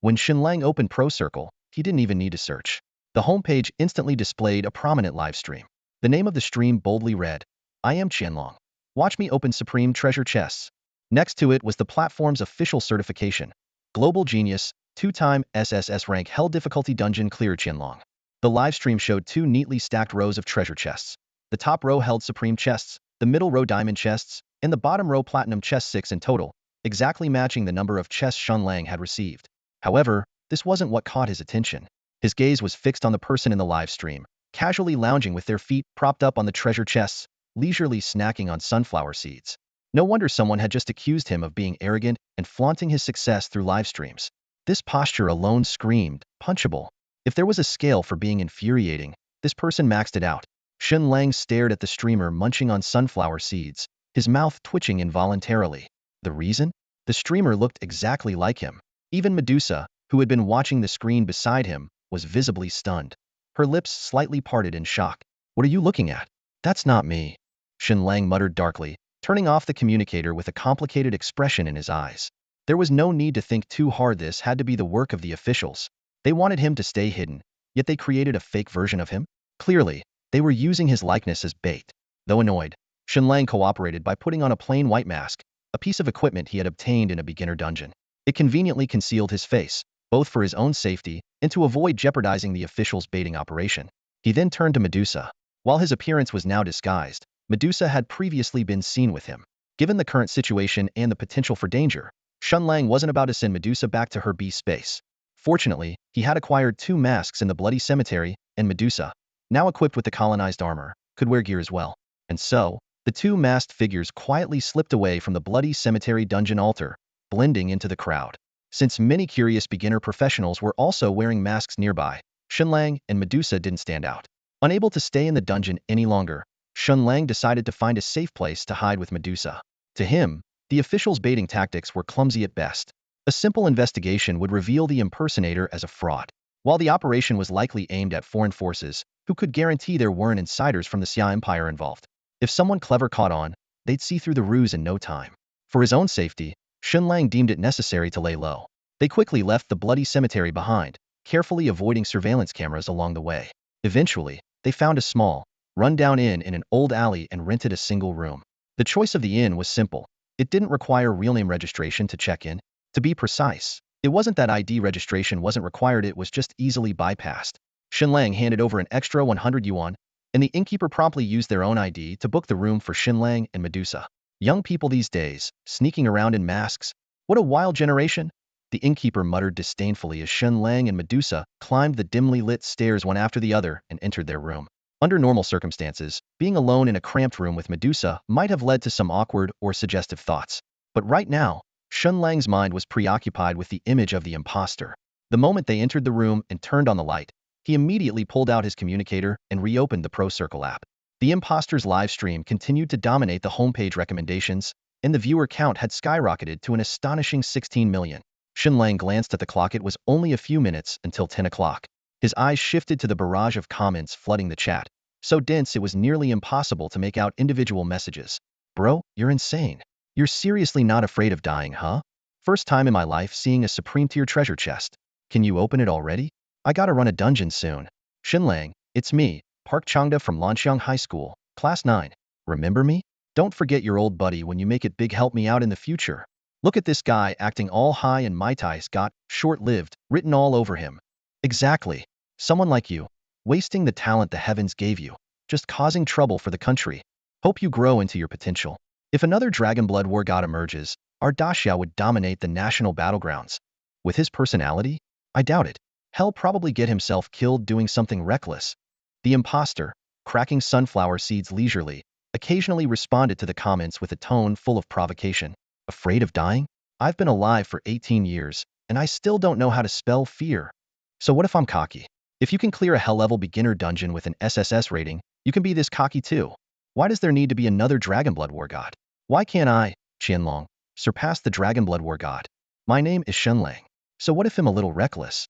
When Shen Lang opened ProCircle, he didn't even need to search. The homepage instantly displayed a prominent live stream. The name of the stream boldly read, I am Qianlong. Watch me open supreme treasure chests. Next to it was the platform's official certification. Global Genius, 2-time SSS rank hell difficulty dungeon clear Qianlong. The live stream showed 2 neatly stacked rows of treasure chests. The top row held supreme chests, the middle row diamond chests, and the bottom row platinum chests, 6 in total, exactly matching the number of chests Shen Lang had received. However, this wasn't what caught his attention. His gaze was fixed on the person in the live stream, casually lounging with their feet propped up on the treasure chests, leisurely snacking on sunflower seeds. No wonder someone had just accused him of being arrogant and flaunting his success through live streams. This posture alone screamed, punchable. If there was a scale for being infuriating, this person maxed it out. Shen Lang stared at the streamer munching on sunflower seeds, his mouth twitching involuntarily. The reason? The streamer looked exactly like him. Even Medusa, who had been watching the screen beside him, was visibly stunned. Her lips slightly parted in shock. What are you looking at? That's not me. Shen Lang muttered darkly, turning off the communicator with a complicated expression in his eyes. There was no need to think too hard. This had to be the work of the officials. They wanted him to stay hidden, yet they created a fake version of him? Clearly, they were using his likeness as bait. Though annoyed, Shen Lang cooperated by putting on a plain white mask, a piece of equipment he had obtained in a beginner dungeon. It conveniently concealed his face, both for his own safety and to avoid jeopardizing the official's baiting operation. He then turned to Medusa. While his appearance was now disguised, Medusa had previously been seen with him. Given the current situation and the potential for danger, Shen Lang wasn't about to send Medusa back to her beast space. Fortunately, he had acquired 2 masks in the Bloody Cemetery, and Medusa, now equipped with the colonized armor, could wear gear as well. And so, the 2 masked figures quietly slipped away from the Bloody Cemetery dungeon altar, blending into the crowd. Since many curious beginner professionals were also wearing masks nearby, Shen Lang and Medusa didn't stand out. Unable to stay in the dungeon any longer, Shen Lang decided to find a safe place to hide with Medusa. To him, the official's baiting tactics were clumsy at best. A simple investigation would reveal the impersonator as a fraud. While the operation was likely aimed at foreign forces, who could guarantee there weren't insiders from the Xia Empire involved? If someone clever caught on, they'd see through the ruse in no time. For his own safety, Shen Lang deemed it necessary to lay low. They quickly left the Bloody Cemetery behind, carefully avoiding surveillance cameras along the way. Eventually, they found a small, run-down inn in an old alley and rented a single room. The choice of the inn was simple. It didn't require real name registration to check in. To be precise, it wasn't that ID registration wasn't required, it was just easily bypassed. Shen Lang handed over an extra 100 yuan, and the innkeeper promptly used their own ID to book the room for Shen Lang and Medusa. Young people these days, sneaking around in masks. What a wild generation! The innkeeper muttered disdainfully as Shen Lang and Medusa climbed the dimly lit stairs one after the other and entered their room. Under normal circumstances, being alone in a cramped room with Medusa might have led to some awkward or suggestive thoughts. But right now, Shen Lang's mind was preoccupied with the image of the imposter. The moment they entered the room and turned on the light, he immediately pulled out his communicator and reopened the Pro Circle app. The imposter's live stream continued to dominate the homepage recommendations, and the viewer count had skyrocketed to an astonishing 16 million. Shen Lang glanced at the clock. It was only a few minutes until 10 o'clock. His eyes shifted to the barrage of comments flooding the chat, so dense it was nearly impossible to make out individual messages. Bro, you're insane. You're seriously not afraid of dying, huh? First time in my life seeing a supreme tier treasure chest. Can you open it already? I gotta run a dungeon soon. Shen Lang, it's me, Park Changda from Lanxiang High School, Class 9. Remember me? Don't forget your old buddy when you make it big. Help me out in the future. Look at this guy acting all high and mightie's got short-lived written all over him. Exactly. Someone like you, wasting the talent the heavens gave you, just causing trouble for the country. Hope you grow into your potential. If another Dragon Blood War god emerges, our Daxia would dominate the national battlegrounds. With his personality? I doubt it. He'll probably get himself killed doing something reckless. The imposter, cracking sunflower seeds leisurely, occasionally responded to the comments with a tone full of provocation. Afraid of dying? I've been alive for 18 years, and I still don't know how to spell fear. So what if I'm cocky? If you can clear a hell-level beginner dungeon with an SSS rating, you can be this cocky too. Why does there need to be another Dragon Blood War god? Why can't I, Shen Lang, surpass the Dragon Blood War god? My name is Shen Lang. So what if I'm a little reckless?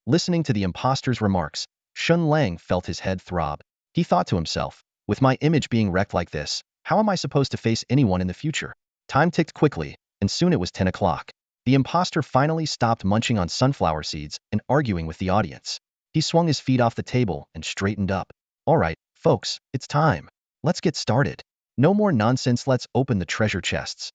Listening to the imposter's remarks, Shen Lang felt his head throb. He thought to himself, with my image being wrecked like this, how am I supposed to face anyone in the future? Time ticked quickly, and soon it was 10 o'clock. The imposter finally stopped munching on sunflower seeds and arguing with the audience. He swung his feet off the table and straightened up. All right, folks, it's time. Let's get started. No more nonsense, let's open the treasure chests.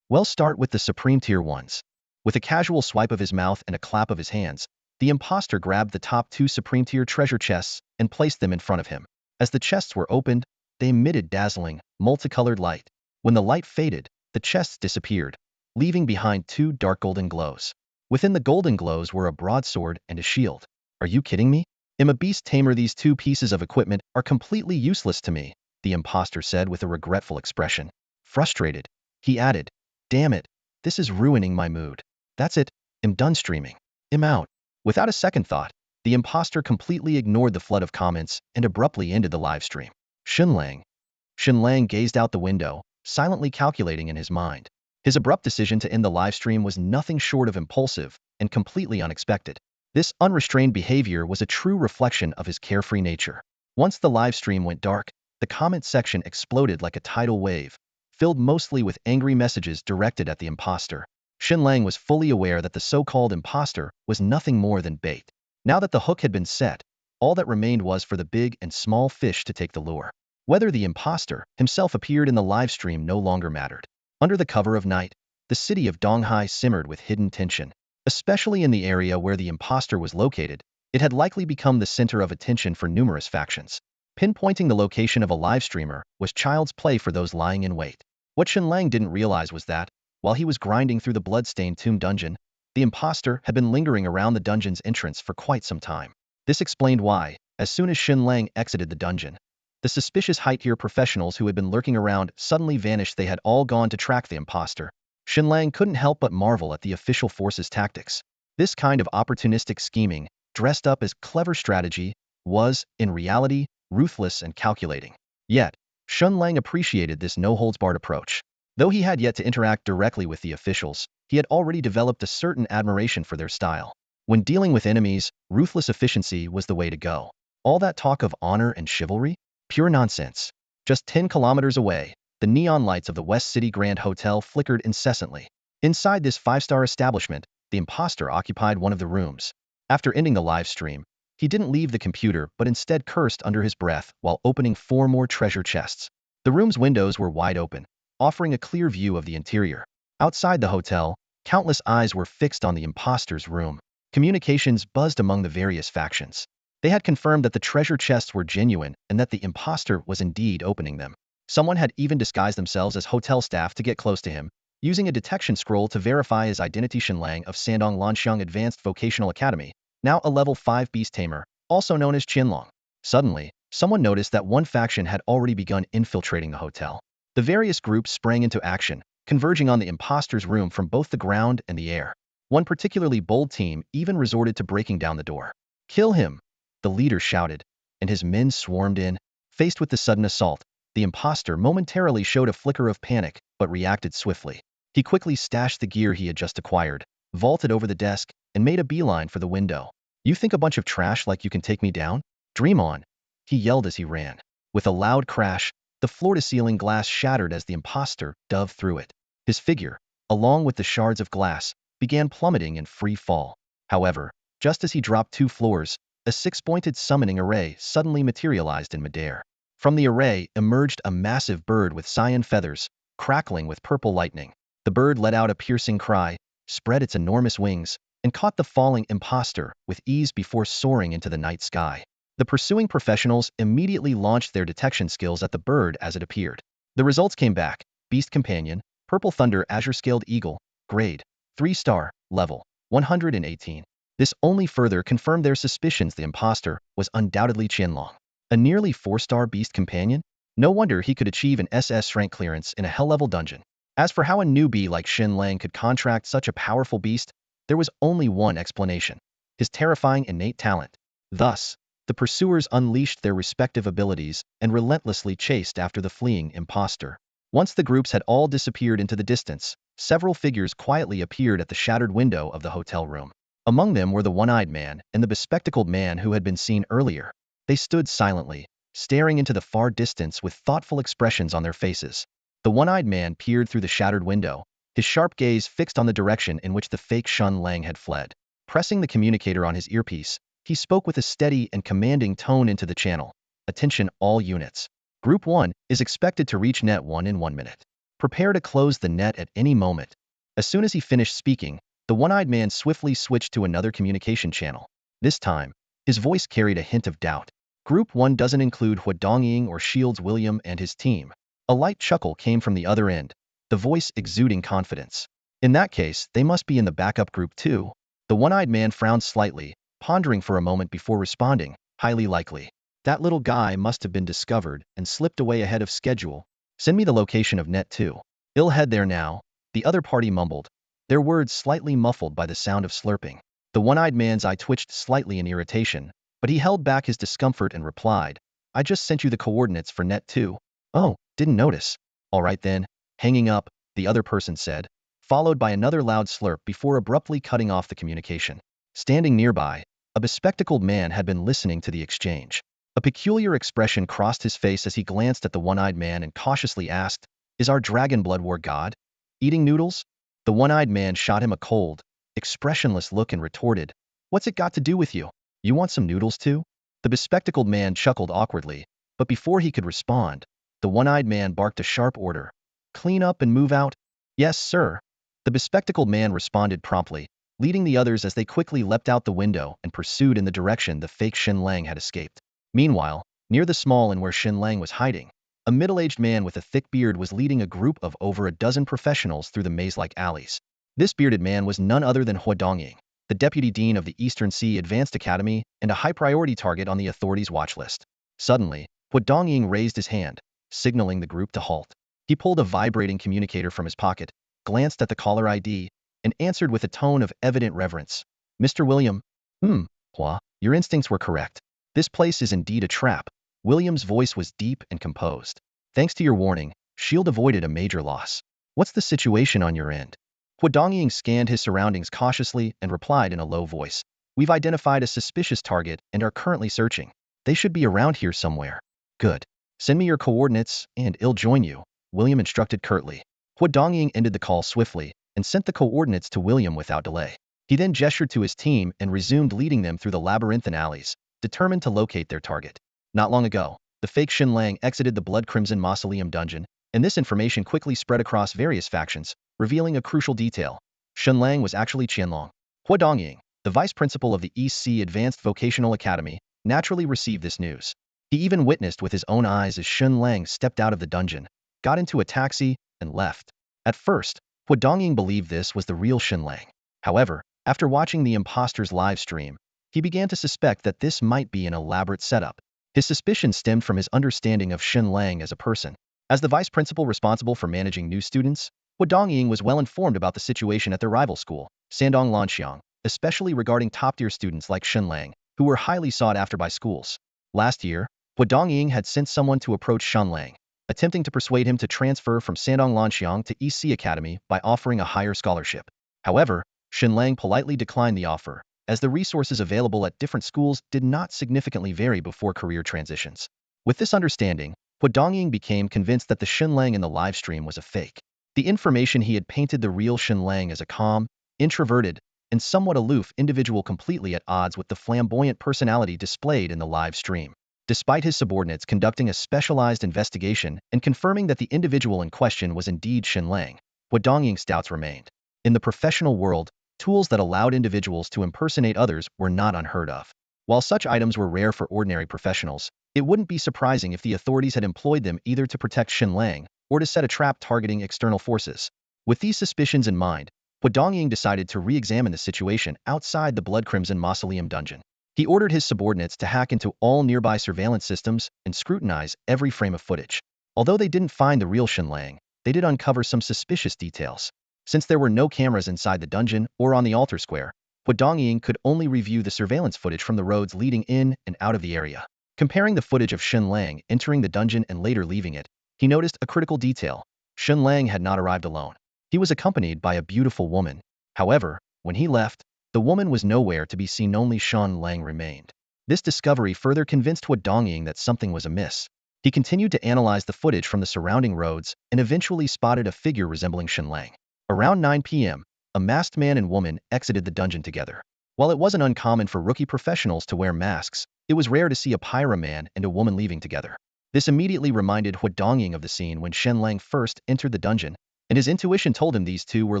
We'll start with the supreme tier ones. With a casual swipe of his mouth and a clap of his hands, the imposter grabbed the top 2 supreme tier treasure chests and placed them in front of him. As the chests were opened, they emitted dazzling, multicolored light. When the light faded, the chests disappeared, leaving behind 2 dark golden glows. Within the golden glows were a broadsword and a shield. Are you kidding me? I'm a Beast Tamer. These 2 pieces of equipment are completely useless to me, the imposter said with a regretful expression. Frustrated, he added, damn it, this is ruining my mood. That's it, I'm done streaming. I'm out. Without a second thought, the imposter completely ignored the flood of comments and abruptly ended the live stream. Shen Lang gazed out the window, silently calculating in his mind. His abrupt decision to end the live stream was nothing short of impulsive and completely unexpected. This unrestrained behavior was a true reflection of his carefree nature. Once the live stream went dark, the comment section exploded like a tidal wave, filled mostly with angry messages directed at the imposter. Shen Lang was fully aware that the so-called imposter was nothing more than bait. Now that the hook had been set, all that remained was for the big and small fish to take the lure. Whether the imposter himself appeared in the live stream no longer mattered. Under the cover of night, the city of Donghai simmered with hidden tension. Especially in the area where the imposter was located, it had likely become the center of attention for numerous factions. Pinpointing the location of a live streamer was child's play for those lying in wait. What Shen Lang didn't realize was that, while he was grinding through the blood-stained tomb dungeon, the imposter had been lingering around the dungeon's entrance for quite some time. This explained why, as soon as Shen Lang exited the dungeon, the suspicious high-tier professionals who had been lurking around suddenly vanished. They had all gone to track the imposter. Shen Lang couldn't help but marvel at the official force's tactics. This kind of opportunistic scheming, dressed up as clever strategy, was, in reality, ruthless and calculating. Yet, Shen Lang appreciated this no-holds-barred approach. Though he had yet to interact directly with the officials, he had already developed a certain admiration for their style. When dealing with enemies, ruthless efficiency was the way to go. All that talk of honor and chivalry? Pure nonsense. Just 10 kilometers away, the neon lights of the West City Grand Hotel flickered incessantly. Inside this 5-star establishment, the imposter occupied one of the rooms. After ending the live stream, he didn't leave the computer but instead cursed under his breath while opening 4 more treasure chests. The room's windows were wide open, offering a clear view of the interior. Outside the hotel, countless eyes were fixed on the imposter's room. Communications buzzed among the various factions. They had confirmed that the treasure chests were genuine and that the imposter was indeed opening them. Someone had even disguised themselves as hotel staff to get close to him, using a detection scroll to verify his identity. Shen Lang of Sandong Lanxiang Advanced Vocational Academy, now a level 5 Beast Tamer, also known as Qianlong. Suddenly, someone noticed that one faction had already begun infiltrating the hotel. The various groups sprang into action, converging on the imposter's room from both the ground and the air. One particularly bold team even resorted to breaking down the door. "Kill him!" the leader shouted, and his men swarmed in. Faced with the sudden assault, the imposter momentarily showed a flicker of panic, but reacted swiftly. He quickly stashed the gear he had just acquired, vaulted over the desk, and made a beeline for the window. "You think a bunch of trash like you can take me down? Dream on!" he yelled as he ran. With a loud crash, the floor-to-ceiling glass shattered as the imposter dove through it. His figure, along with the shards of glass, began plummeting in free fall. However, just as he dropped 2 floors, a 6-pointed summoning array suddenly materialized in midair. From the array emerged a massive bird with cyan feathers, crackling with purple lightning. The bird let out a piercing cry, spread its enormous wings, and caught the falling imposter with ease before soaring into the night sky. The pursuing professionals immediately launched their detection skills at the bird as it appeared. The results came back: Beast Companion, Purple Thunder Azure-Scaled Eagle, Grade 3-star, Level 118. This only further confirmed their suspicions. The imposter was undoubtedly Qianlong. A nearly 4-star Beast Companion? No wonder he could achieve an SS rank clearance in a hell-level dungeon. As for how a newbie like Shen Lang could contract such a powerful beast, there was only one explanation: his terrifying innate talent. Thus, the pursuers unleashed their respective abilities and relentlessly chased after the fleeing imposter. Once the groups had all disappeared into the distance, several figures quietly appeared at the shattered window of the hotel room. Among them were the one-eyed man and the bespectacled man who had been seen earlier. They stood silently, staring into the far distance with thoughtful expressions on their faces. The one-eyed man peered through the shattered window, his sharp gaze fixed on the direction in which the fake Shen Lang had fled. Pressing the communicator on his earpiece, he spoke with a steady and commanding tone into the channel. "Attention all units. Group 1 is expected to reach Net 1 in 1 minute. Prepare to close the net at any moment." As soon as he finished speaking, the one-eyed man swiftly switched to another communication channel. This time, his voice carried a hint of doubt. "Group 1 doesn't include Hua Dongying or Shields William and his team." A light chuckle came from the other end, the voice exuding confidence. "In that case, they must be in the backup group too." The one-eyed man frowned slightly, pondering for a moment before responding, "Highly likely. That little guy must have been discovered and slipped away ahead of schedule. Send me the location of Net 2. I'll head there now," the other party mumbled, their words slightly muffled by the sound of slurping. The one-eyed man's eye twitched slightly in irritation, but he held back his discomfort and replied, "I just sent you the coordinates for Net 2. "Oh, didn't notice." "All right then." Hanging up, the other person said, followed by another loud slurp before abruptly cutting off the communication. Standing nearby, a bespectacled man had been listening to the exchange. A peculiar expression crossed his face as he glanced at the one-eyed man and cautiously asked, "Is our dragon blood war god eating noodles?" The one-eyed man shot him a cold, expressionless look and retorted, "What's it got to do with you? You want some noodles too? The bespectacled man chuckled awkwardly, but before he could respond, the one-eyed man barked a sharp order. Clean up and move out? Yes, sir. The bespectacled man responded promptly, leading the others as they quickly leapt out the window and pursued in the direction the fake Shen Lang had escaped. Meanwhile, near the small inn where Shen Lang was hiding, a middle-aged man with a thick beard was leading a group of over a dozen professionals through the maze-like alleys. This bearded man was none other than Hua Dongying, the deputy dean of the Eastern Sea Advanced Academy and a high-priority target on the authorities' watch list. Suddenly, Hua Dongying raised his hand, signaling the group to halt. He pulled a vibrating communicator from his pocket, glanced at the caller ID, and answered with a tone of evident reverence. Mr. William? Hua, your instincts were correct. This place is indeed a trap. William's voice was deep and composed. Thanks to your warning, S.H.I.E.L.D. avoided a major loss. What's the situation on your end? Hua Dongying scanned his surroundings cautiously and replied in a low voice. We've identified a suspicious target and are currently searching. They should be around here somewhere. Good. Send me your coordinates and I'll join you, William instructed curtly. Hua Dongying ended the call swiftly and sent the coordinates to William without delay. He then gestured to his team and resumed leading them through the labyrinthine alleys, determined to locate their target. Not long ago, the fake Shen Lang exited the Blood Crimson Mausoleum dungeon, and this information quickly spread across various factions, revealing a crucial detail. Shen Lang was actually Qianlong. Hua Dongying, the vice principal of the East Sea Advanced Vocational Academy, naturally received this news. He even witnessed with his own eyes as Shen Lang stepped out of the dungeon, got into a taxi, and left. At first, Hua Dongying believed this was the real Shen Lang. However, after watching the imposter's live stream, he began to suspect that this might be an elaborate setup. His suspicion stemmed from his understanding of Shen Lang as a person. As the vice principal responsible for managing new students, Hua Dongying was well informed about the situation at their rival school, Sandong Lanxiang, especially regarding top-tier students like Shen Lang, who were highly sought after by schools. Last year, Hua Dongying had sent someone to approach Shen Lang, attempting to persuade him to transfer from Sandong Lanxiang to East Sea Academy by offering a higher scholarship. However, Shen Lang politely declined the offer, as the resources available at different schools did not significantly vary before career transitions. With this understanding, Hua Dongying became convinced that the Shen Lang in the livestream was a fake. The information he had painted the real Shen Lang as a calm, introverted, and somewhat aloof individual completely at odds with the flamboyant personality displayed in the live stream. Despite his subordinates conducting a specialized investigation and confirming that the individual in question was indeed Shen Lang, Hua Dongying's doubts remained. In the professional world, tools that allowed individuals to impersonate others were not unheard of. While such items were rare for ordinary professionals, it wouldn't be surprising if the authorities had employed them either to protect Shen Lang or to set a trap targeting external forces. With these suspicions in mind, Hua Dongying decided to re-examine the situation outside the Blood Crimson Mausoleum dungeon. He ordered his subordinates to hack into all nearby surveillance systems and scrutinize every frame of footage. Although they didn't find the real Shen Lang, they did uncover some suspicious details. Since there were no cameras inside the dungeon or on the altar square, Hua Dongying could only review the surveillance footage from the roads leading in and out of the area. Comparing the footage of Shen Lang entering the dungeon and later leaving it, he noticed a critical detail. Shen Lang had not arrived alone. He was accompanied by a beautiful woman. However, when he left, the woman was nowhere to be seen, only Shen Lang remained. This discovery further convinced Hua Dongying that something was amiss. He continued to analyze the footage from the surrounding roads and eventually spotted a figure resembling Shen Lang. Around 9 p.m., a masked man and woman exited the dungeon together. While it wasn't uncommon for rookie professionals to wear masks, it was rare to see a pyra man and a woman leaving together. This immediately reminded Hua Dongying of the scene when Shen Lang first entered the dungeon, and his intuition told him these two were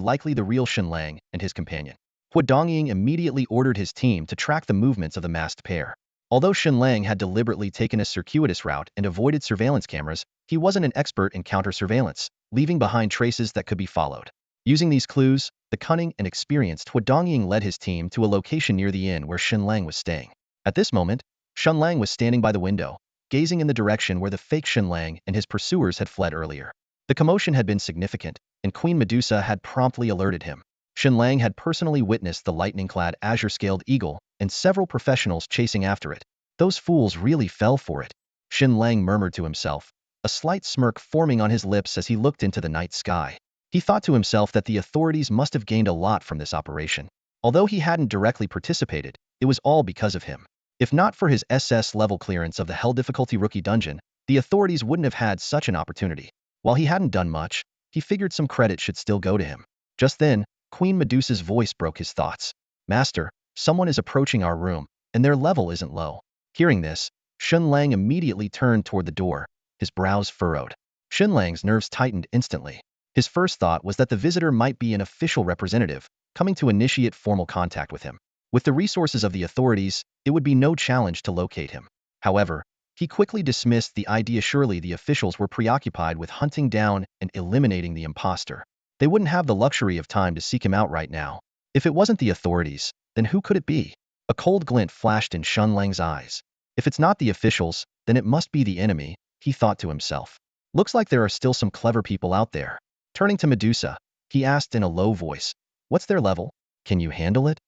likely the real Shen Lang and his companion. Hua Dongying immediately ordered his team to track the movements of the masked pair. Although Shen Lang had deliberately taken a circuitous route and avoided surveillance cameras, he wasn't an expert in counter-surveillance, leaving behind traces that could be followed. Using these clues, the cunning and experienced Hua Dongying led his team to a location near the inn where Shen Lang was staying. At this moment, Shen Lang was standing by the window, gazing in the direction where the fake Shen Lang and his pursuers had fled earlier. The commotion had been significant, and Queen Medusa had promptly alerted him. Shen Lang had personally witnessed the lightning-clad azure-scaled eagle and several professionals chasing after it. Those fools really fell for it, Shen Lang murmured to himself, a slight smirk forming on his lips as he looked into the night sky. He thought to himself that the authorities must have gained a lot from this operation. Although he hadn't directly participated, it was all because of him. If not for his SS level clearance of the Hell Difficulty Rookie Dungeon, the authorities wouldn't have had such an opportunity. While he hadn't done much, he figured some credit should still go to him. Just then, Queen Medusa's voice broke his thoughts. Master, someone is approaching our room. and their level isn't low. Hearing this, Shen Lang immediately turned toward the door, his brows furrowed. Shen Lang's nerves tightened instantly. His first thought was that the visitor might be an official representative, coming to initiate formal contact with him. With the resources of the authorities, it would be no challenge to locate him. However, he quickly dismissed the idea. Surely the officials were preoccupied with hunting down and eliminating the imposter. They wouldn't have the luxury of time to seek him out right now. If it wasn't the authorities, then who could it be? A cold glint flashed in Shen Lang's eyes. If it's not the officials, then it must be the enemy, he thought to himself. Looks like there are still some clever people out there. Turning to Medusa, he asked in a low voice, "What's their level? Can you handle it?"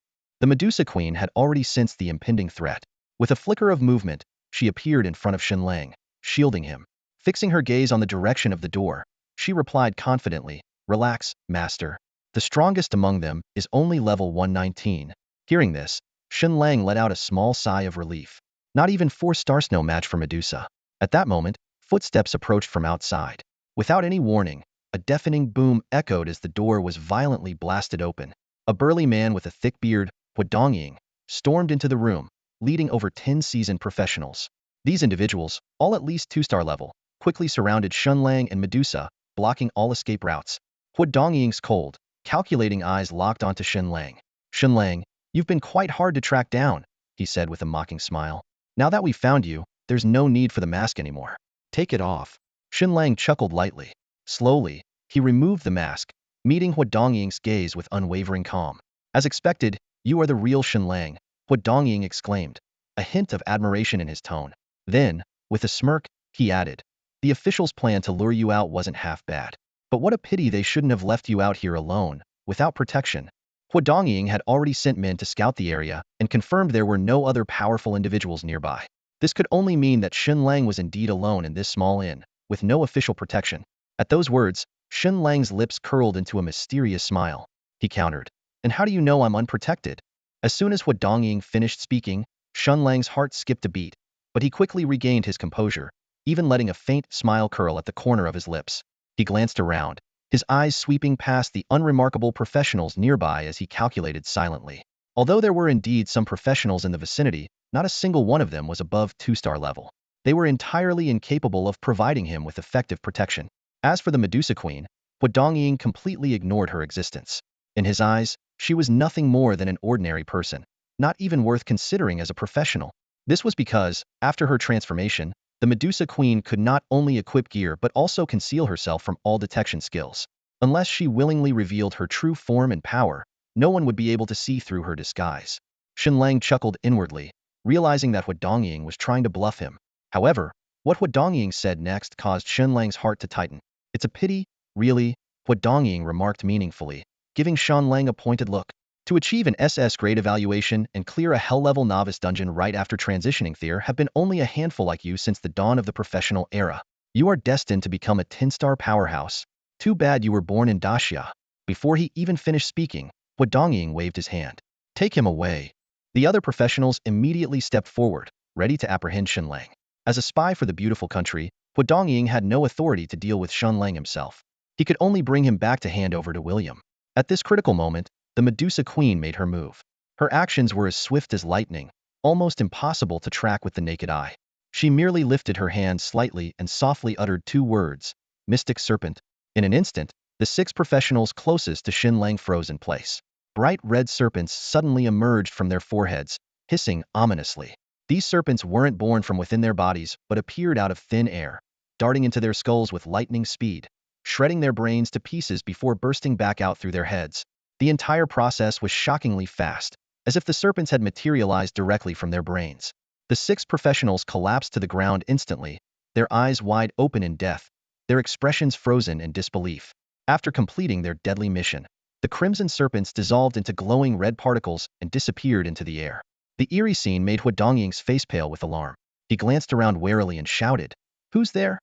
The Medusa Queen had already sensed the impending threat. With a flicker of movement, she appeared in front of Shen Lang, shielding him. Fixing her gaze on the direction of the door, she replied confidently, "Relax, master. The strongest among them is only level 119. Hearing this, Shen Lang let out a small sigh of relief. Not even 4-stars, no match for Medusa. At that moment, footsteps approached from outside. Without any warning, a deafening boom echoed as the door was violently blasted open. A burly man with a thick beard, Huadongying, stormed into the room, leading over 10 seasoned professionals. These individuals, all at least 2-star level, quickly surrounded Shen Lang and Medusa, blocking all escape routes. Huadongying's cold, calculating eyes locked onto Shen Lang. "Shen Lang, you've been quite hard to track down," he said with a mocking smile. "Now that we've found you, there's no need for the mask anymore. Take it off." Shen Lang chuckled lightly. Slowly, he removed the mask, meeting Huadongying's gaze with unwavering calm. "As expected, you are the real Shen Lang," Huadongying exclaimed, a hint of admiration in his tone. Then, with a smirk, he added, "The officials' plan to lure you out wasn't half bad. But what a pity they shouldn't have left you out here alone, without protection." Huadongying had already sent men to scout the area and confirmed there were no other powerful individuals nearby. This could only mean that Shen Lang was indeed alone in this small inn, with no official protection. At those words, Shen Lang's lips curled into a mysterious smile. He countered, "And how do you know I'm unprotected?" As soon as Huadongying finished speaking, Shen Lang's heart skipped a beat, but he quickly regained his composure, even letting a faint smile curl at the corner of his lips. He glanced around, his eyes sweeping past the unremarkable professionals nearby as he calculated silently. Although there were indeed some professionals in the vicinity, not a single one of them was above 2-star level. They were entirely incapable of providing him with effective protection. As for the Medusa Queen, Huadongying completely ignored her existence. In his eyes, she was nothing more than an ordinary person, not even worth considering as a professional. This was because, after her transformation, the Medusa Queen could not only equip gear but also conceal herself from all detection skills. Unless she willingly revealed her true form and power, no one would be able to see through her disguise. Shen Lang chuckled inwardly, realizing that Huadongying was trying to bluff him. However, what Huadongying said next caused Shen Lang's heart to tighten. "It's a pity, really," Huadongying remarked meaningfully, giving Shen Lang a pointed look. "To achieve an SS grade evaluation and clear a hell-level novice dungeon right after transitioning there have been only a handful like you since the dawn of the professional era. You are destined to become a 10-star powerhouse. Too bad you were born in Daxia." Before he even finished speaking, Huadongying waved his hand. "Take him away." The other professionals immediately stepped forward, ready to apprehend Shen Lang. As a spy for the beautiful country, Huadongying had no authority to deal with Shen Lang himself. He could only bring him back to hand over to William. At this critical moment, the Medusa Queen made her move. Her actions were as swift as lightning, almost impossible to track with the naked eye. She merely lifted her hand slightly and softly uttered 2 words, "Mystic Serpent." In an instant, the 6 professionals closest to Shen Lang froze in place. Bright red serpents suddenly emerged from their foreheads, hissing ominously. These serpents weren't born from within their bodies but appeared out of thin air, darting into their skulls with lightning speed, shredding their brains to pieces before bursting back out through their heads. The entire process was shockingly fast, as if the serpents had materialized directly from their brains. The 6 professionals collapsed to the ground instantly, their eyes wide open in death, their expressions frozen in disbelief. After completing their deadly mission, the crimson serpents dissolved into glowing red particles and disappeared into the air. The eerie scene made Huadongying's face pale with alarm. He glanced around warily and shouted, "Who's there?"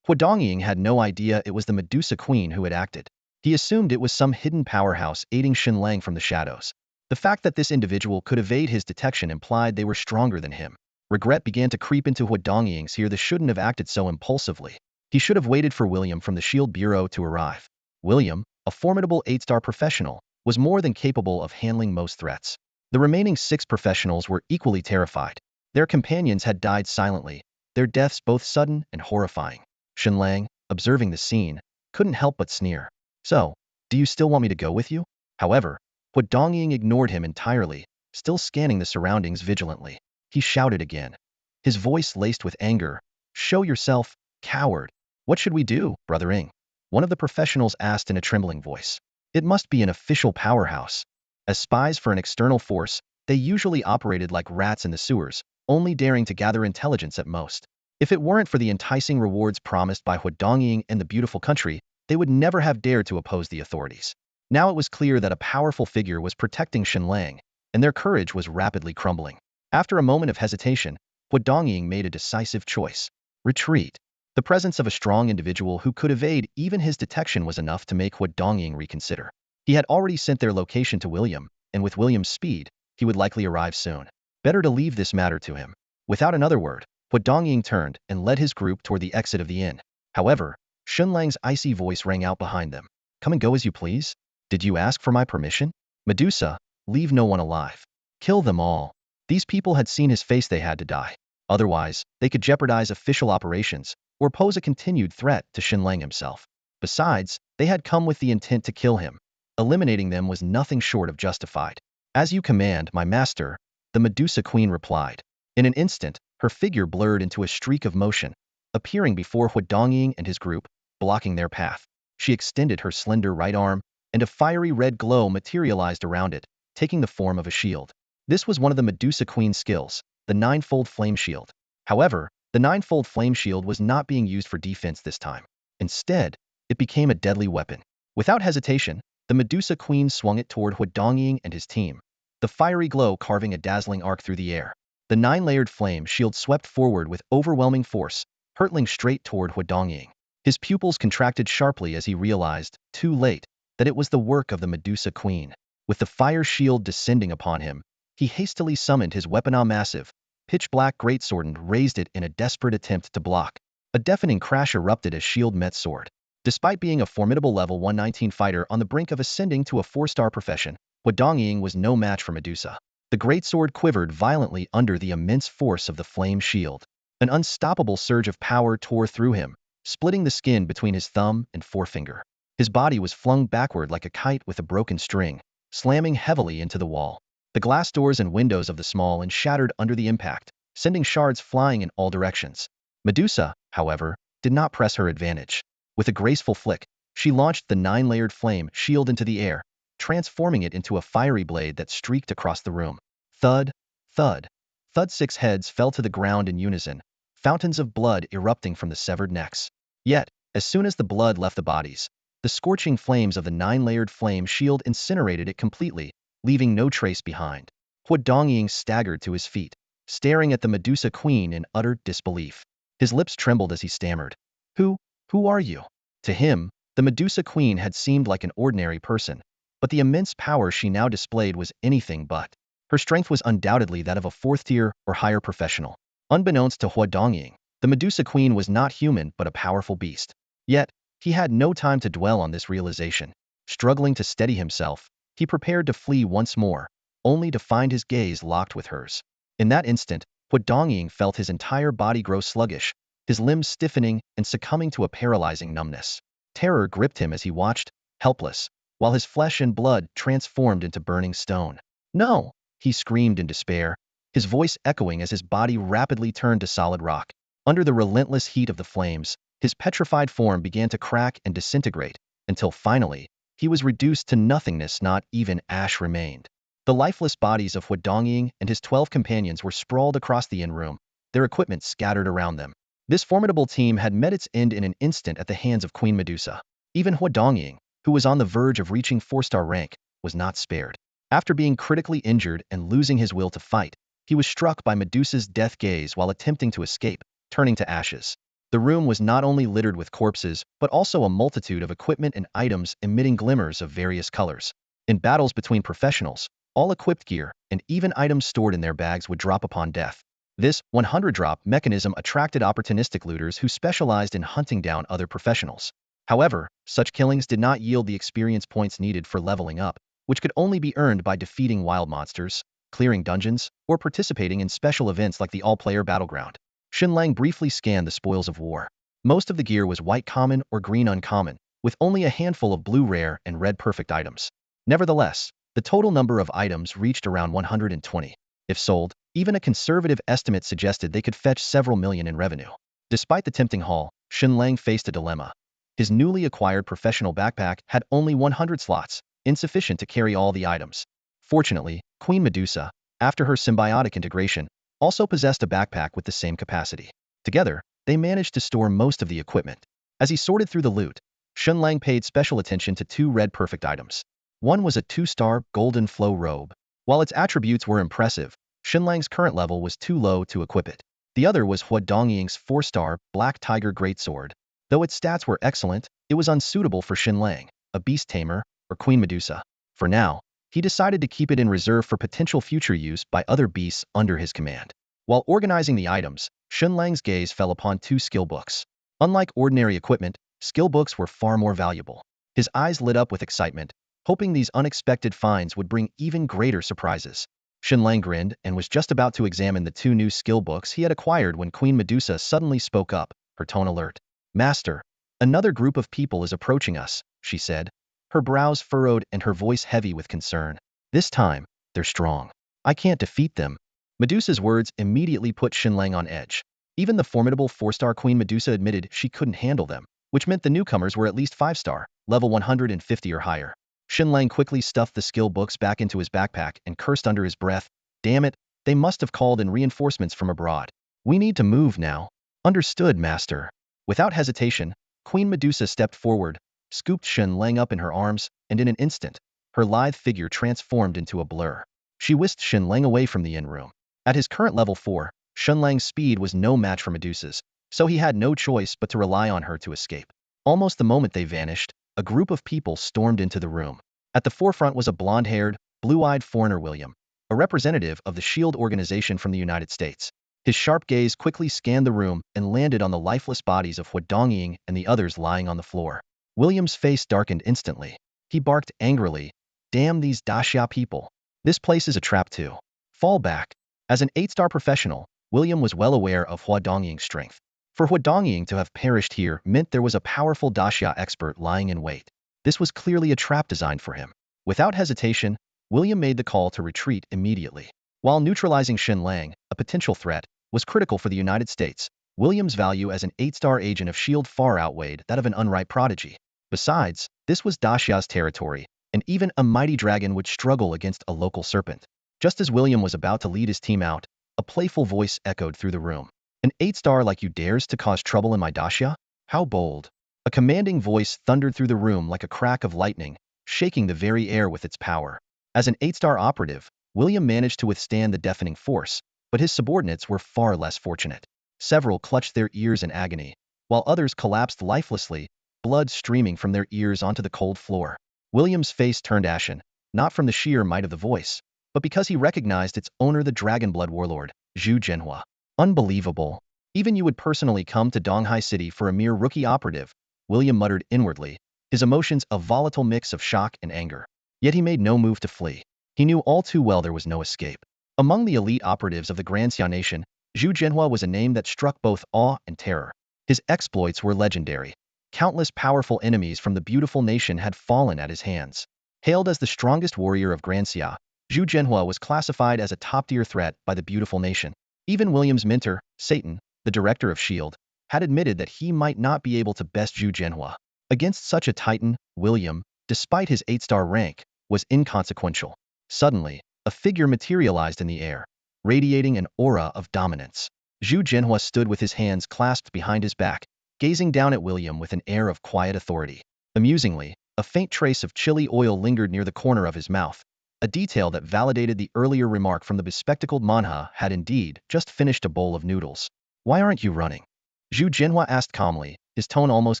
Huadongying had no idea it was the Medusa Queen who had acted. He assumed it was some hidden powerhouse aiding Shen Lang from the shadows. The fact that this individual could evade his detection implied they were stronger than him. Regret began to creep into Huadongying's ear. They shouldn't have acted so impulsively. He should have waited for William from the Shield Bureau to arrive. William, a formidable 8-star professional, was more than capable of handling most threats. The remaining 6 professionals were equally terrified. Their companions had died silently, their deaths both sudden and horrifying. Shen Lang, observing the scene, couldn't help but sneer. So, do you still want me to go with you? However, Dongying ignored him entirely, still scanning the surroundings vigilantly. He shouted again, his voice laced with anger. Show yourself, coward. What should we do, Brother Ing? One of the professionals asked in a trembling voice. It must be an official powerhouse. As spies for an external force, they usually operated like rats in the sewers, only daring to gather intelligence at most. If it weren't for the enticing rewards promised by Dongying and the beautiful country, they would never have dared to oppose the authorities. Now it was clear that a powerful figure was protecting Shen Lang, and their courage was rapidly crumbling. After a moment of hesitation, Dongying made a decisive choice. Retreat. The presence of a strong individual who could evade even his detection was enough to make Dongying reconsider. He had already sent their location to William, and with William's speed, he would likely arrive soon. Better to leave this matter to him. Without another word, Dongying turned and led his group toward the exit of the inn. However, Shen Lang's icy voice rang out behind them. Come and go as you please. Did you ask for my permission? Medusa, leave no one alive. Kill them all. These people had seen his face, they had to die. Otherwise, they could jeopardize official operations or pose a continued threat to Shen Lang himself. Besides, they had come with the intent to kill him. Eliminating them was nothing short of justified. As you command, my master, the Medusa Queen replied. In an instant, her figure blurred into a streak of motion, appearing before Dongying and his group, blocking their path. She extended her slender right arm, and a fiery red glow materialized around it, taking the form of a shield. This was one of the Medusa Queen's skills, the ninefold flame shield. However, the ninefold flame shield was not being used for defense this time. Instead, it became a deadly weapon. Without hesitation, the Medusa Queen swung it toward Dongying and his team, the fiery glow carving a dazzling arc through the air. The 9-layered flame shield swept forward with overwhelming force, hurtling straight toward Dongying. His pupils contracted sharply as he realized, too late, that it was the work of the Medusa Queen. With the fire shield descending upon him, he hastily summoned his weapon, a massive, pitch-black greatsword, and raised it in a desperate attempt to block. A deafening crash erupted as shield met sword. Despite being a formidable level 119 fighter on the brink of ascending to a 4-star profession, Dongying was no match for Medusa. The greatsword quivered violently under the immense force of the flame shield. An unstoppable surge of power tore through him, splitting the skin between his thumb and forefinger. His body was flung backward like a kite with a broken string, slamming heavily into the wall. The glass doors and windows of the small inn shattered under the impact, sending shards flying in all directions. Medusa, however, did not press her advantage. With a graceful flick, she launched the 9-layered flame shield into the air, transforming it into a fiery blade that streaked across the room. Thud, thud, thud. 6 heads fell to the ground in unison, fountains of blood erupting from the severed necks. Yet, as soon as the blood left the bodies, the scorching flames of the 9-layered flame shield incinerated it completely, leaving no trace behind. Dongying staggered to his feet, staring at the Medusa Queen in utter disbelief. His lips trembled as he stammered. Who are you? To him, the Medusa Queen had seemed like an ordinary person, but the immense power she now displayed was anything but. Her strength was undoubtedly that of a 4th-tier or higher professional. Unbeknownst to Dongying, the Medusa Queen was not human but a powerful beast. Yet, he had no time to dwell on this realization. Struggling to steady himself, he prepared to flee once more, only to find his gaze locked with hers. In that instant, Dongying felt his entire body grow sluggish, his limbs stiffening and succumbing to a paralyzing numbness. Terror gripped him as he watched, helpless, while his flesh and blood transformed into burning stone. No! He screamed in despair, his voice echoing as his body rapidly turned to solid rock. Under the relentless heat of the flames, his petrified form began to crack and disintegrate, until finally, he was reduced to nothingness. Not even ash remained. The lifeless bodies of Dongying and his 12 companions were sprawled across the inn room, their equipment scattered around them. This formidable team had met its end in an instant at the hands of Queen Medusa. Even Dongying, who was on the verge of reaching 4-star rank, was not spared. After being critically injured and losing his will to fight, he was struck by Medusa's death gaze while attempting to escape, turning to ashes. The room was not only littered with corpses, but also a multitude of equipment and items emitting glimmers of various colors. In battles between professionals, all equipped gear, and even items stored in their bags would drop upon death. This 100-drop mechanism attracted opportunistic looters who specialized in hunting down other professionals. However, such killings did not yield the experience points needed for leveling up, which could only be earned by defeating wild monsters, clearing dungeons, or participating in special events like the all-player battleground. Shen Lang briefly scanned the spoils of war. Most of the gear was white common or green uncommon, with only a handful of blue rare and red perfect items. Nevertheless, the total number of items reached around 120. If sold, even a conservative estimate suggested they could fetch several million in revenue. Despite the tempting haul, Shen Lang faced a dilemma. His newly acquired professional backpack had only 100 slots, insufficient to carry all the items. Fortunately, Queen Medusa, after her symbiotic integration, also possessed a backpack with the same capacity. Together, they managed to store most of the equipment. As he sorted through the loot, Shen Lang paid special attention to two red perfect items. One was a 2-star golden flow robe. While its attributes were impressive, Shen Lang's current level was too low to equip it. The other was Hua Dongying's 4-star black tiger greatsword. Though its stats were excellent, it was unsuitable for Shen Lang, a Beast Tamer, or Queen Medusa. For now, he decided to keep it in reserve for potential future use by other beasts under his command. While organizing the items, Shen Lang's gaze fell upon two skill books. Unlike ordinary equipment, skill books were far more valuable. His eyes lit up with excitement, hoping these unexpected finds would bring even greater surprises. Shen Lang grinned and was just about to examine the two new skill books he had acquired when Queen Medusa suddenly spoke up, her tone alert. "Master, another group of people is approaching us," she said, her brows furrowed and her voice heavy with concern. "This time, they're strong. I can't defeat them." Medusa's words immediately put Shen Lang on edge. Even the formidable 4-star Queen Medusa admitted she couldn't handle them, which meant the newcomers were at least 5-star, level 150 or higher. Shen Lang quickly stuffed the skill books back into his backpack and cursed under his breath, "Damn it, they must have called in reinforcements from abroad. We need to move now." "Understood, master." Without hesitation, Queen Medusa stepped forward, scooped Shen Lang up in her arms, and in an instant, her lithe figure transformed into a blur. She whisked Shen Lang away from the inn room. At his current level 4, Shen Lang's speed was no match for Medusa's, so he had no choice but to rely on her to escape. Almost the moment they vanished, a group of people stormed into the room. At the forefront was a blonde-haired, blue-eyed foreigner William, a representative of the SHIELD organization from the United States. His sharp gaze quickly scanned the room and landed on the lifeless bodies of Hua Dongying and the others lying on the floor. William's face darkened instantly. He barked angrily, "Damn these Daxia people. This place is a trap too. Fall back." As an 8-star professional, William was well aware of Hua Dongying's strength. For Hua Dongying to have perished here meant there was a powerful Daxia expert lying in wait. This was clearly a trap designed for him. Without hesitation, William made the call to retreat immediately. While neutralizing Shen Lang, a potential threat, was critical for the United States, William's value as an 8-star agent of SHIELD far outweighed that of an unripe prodigy. Besides, this was Daxia's territory, and even a mighty dragon would struggle against a local serpent. Just as William was about to lead his team out, a playful voice echoed through the room. "An 8-star like you dares to cause trouble in my Daxia? How bold." A commanding voice thundered through the room like a crack of lightning, shaking the very air with its power. As an 8-star operative, William managed to withstand the deafening force, but his subordinates were far less fortunate. Several clutched their ears in agony, while others collapsed lifelessly, blood streaming from their ears onto the cold floor. William's face turned ashen, not from the sheer might of the voice, but because he recognized its owner, the Dragonblood warlord, Zhu Zhenhua. "Unbelievable. Even you would personally come to Donghai City for a mere rookie operative," William muttered inwardly, his emotions a volatile mix of shock and anger. Yet he made no move to flee. He knew all too well there was no escape. Among the elite operatives of the Granxia nation, Zhu Zhenhua was a name that struck both awe and terror. His exploits were legendary. Countless powerful enemies from the beautiful nation had fallen at his hands. Hailed as the strongest warrior of Granxia, Zhu Zhenhua was classified as a top-tier threat by the beautiful nation. Even William's mentor, Satan, the director of SHIELD, had admitted that he might not be able to best Zhu Zhenhua. Against such a titan, William, despite his 8-star rank, was inconsequential. Suddenly, a figure materialized in the air, radiating an aura of dominance. Zhu Zhenhua stood with his hands clasped behind his back, gazing down at William with an air of quiet authority. Amusingly, a faint trace of chili oil lingered near the corner of his mouth, a detail that validated the earlier remark from the bespectacled manha had indeed just finished a bowl of noodles. "Why aren't you running?" Zhu Zhenhua asked calmly, his tone almost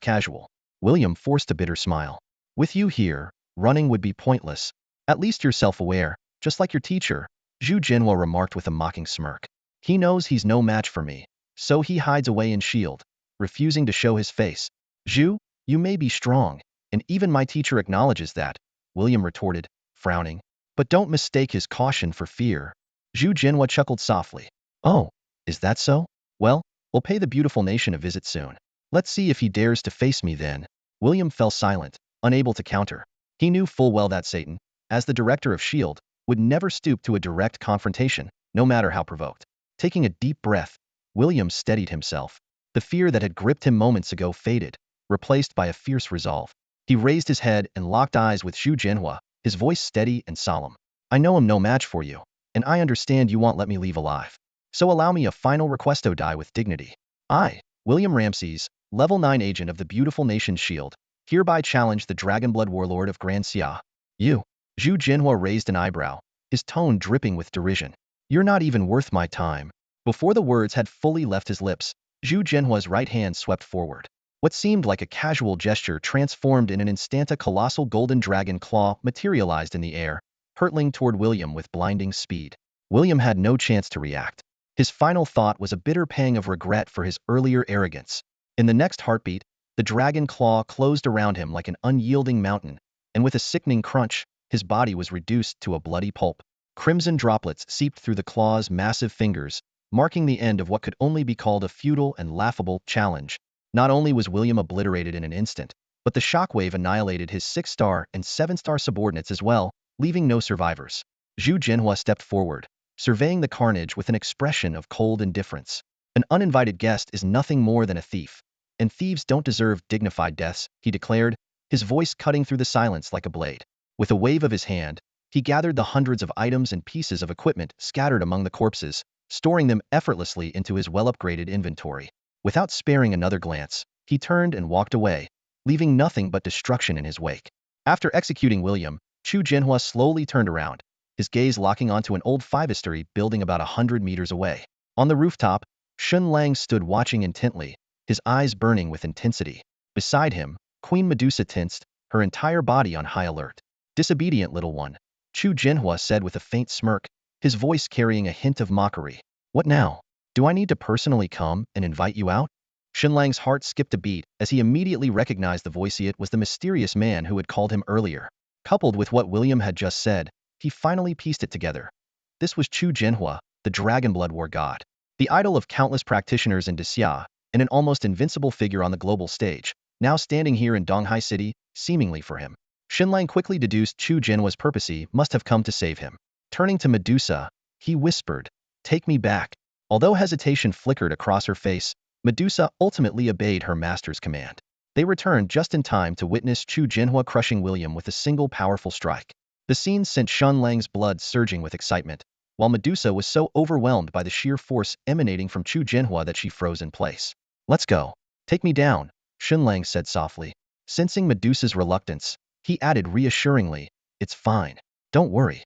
casual. William forced a bitter smile. "With you here, running would be pointless. At least you're self-aware, just like your teacher," Zhu Zhenhua remarked with a mocking smirk. "He knows he's no match for me, so he hides away in SHIELD, refusing to show his face." "Zhu, you may be strong, and even my teacher acknowledges that," William retorted, frowning. "But don't mistake his caution for fear. Zhu Jinhua chuckled softly. Oh, is that so? Well, we'll pay the beautiful nation a visit soon. Let's see if he dares to face me then. William fell silent, unable to counter. He knew full well that Satan, as the director of S.H.I.E.L.D., would never stoop to a direct confrontation, no matter how provoked. Taking a deep breath, William steadied himself. The fear that had gripped him moments ago faded, replaced by a fierce resolve. He raised his head and locked eyes with Zhu Jinhua, his voice steady and solemn. I know I'm no match for you, and I understand you won't let me leave alive. So allow me a final requesto die with dignity. I, William Ramses, level 9 agent of the beautiful nation's shield, hereby challenge the Dragonblood warlord of Grand Xia. You. Zhu Jinhua raised an eyebrow, his tone dripping with derision. You're not even worth my time. Before the words had fully left his lips, Zhu Jinhua's right hand swept forward. What seemed like a casual gesture transformed in an instant. A colossal golden dragon claw materialized in the air, hurtling toward William with blinding speed. William had no chance to react. His final thought was a bitter pang of regret for his earlier arrogance. In the next heartbeat, the dragon claw closed around him like an unyielding mountain, and with a sickening crunch, his body was reduced to a bloody pulp. Crimson droplets seeped through the claw's massive fingers, marking the end of what could only be called a futile and laughable challenge. Not only was William obliterated in an instant, but the shockwave annihilated his 6-star and 7-star subordinates as well, leaving no survivors. Zhu Jinhua stepped forward, surveying the carnage with an expression of cold indifference. An uninvited guest is nothing more than a thief, and thieves don't deserve dignified deaths, he declared, his voice cutting through the silence like a blade. With a wave of his hand, he gathered the hundreds of items and pieces of equipment scattered among the corpses, storing them effortlessly into his well-upgraded inventory. Without sparing another glance, he turned and walked away, leaving nothing but destruction in his wake. After executing William, Zhu Jinhua slowly turned around, his gaze locking onto an old 5-story building about 100 meters away. On the rooftop, Shen Lang stood watching intently, his eyes burning with intensity. Beside him, Queen Medusa tensed, her entire body on high alert. Disobedient little one, Zhu Jinhua said with a faint smirk, his voice carrying a hint of mockery. What now? Do I need to personally come and invite you out? Shen Lang's heart skipped a beat as he immediately recognized the voice. It was the mysterious man who had called him earlier. Coupled with what William had just said, he finally pieced it together. This was Zhu Jinhua, the Dragonblood war god, the idol of countless practitioners in Xia, and an almost invincible figure on the global stage, now standing here in Donghai City, seemingly for him. Shen Lang quickly deduced Zhu Jinhua's purpose must have come to save him. Turning to Medusa, he whispered, "Take me back." Although hesitation flickered across her face, Medusa ultimately obeyed her master's command. They returned just in time to witness Zhu Jinhua crushing William with a single powerful strike. The scene sent Shen Lang's blood surging with excitement, while Medusa was so overwhelmed by the sheer force emanating from Zhu Jinhua that she froze in place. Let's go. Take me down, Shen Lang said softly. Sensing Medusa's reluctance, he added reassuringly, it's fine. Don't worry.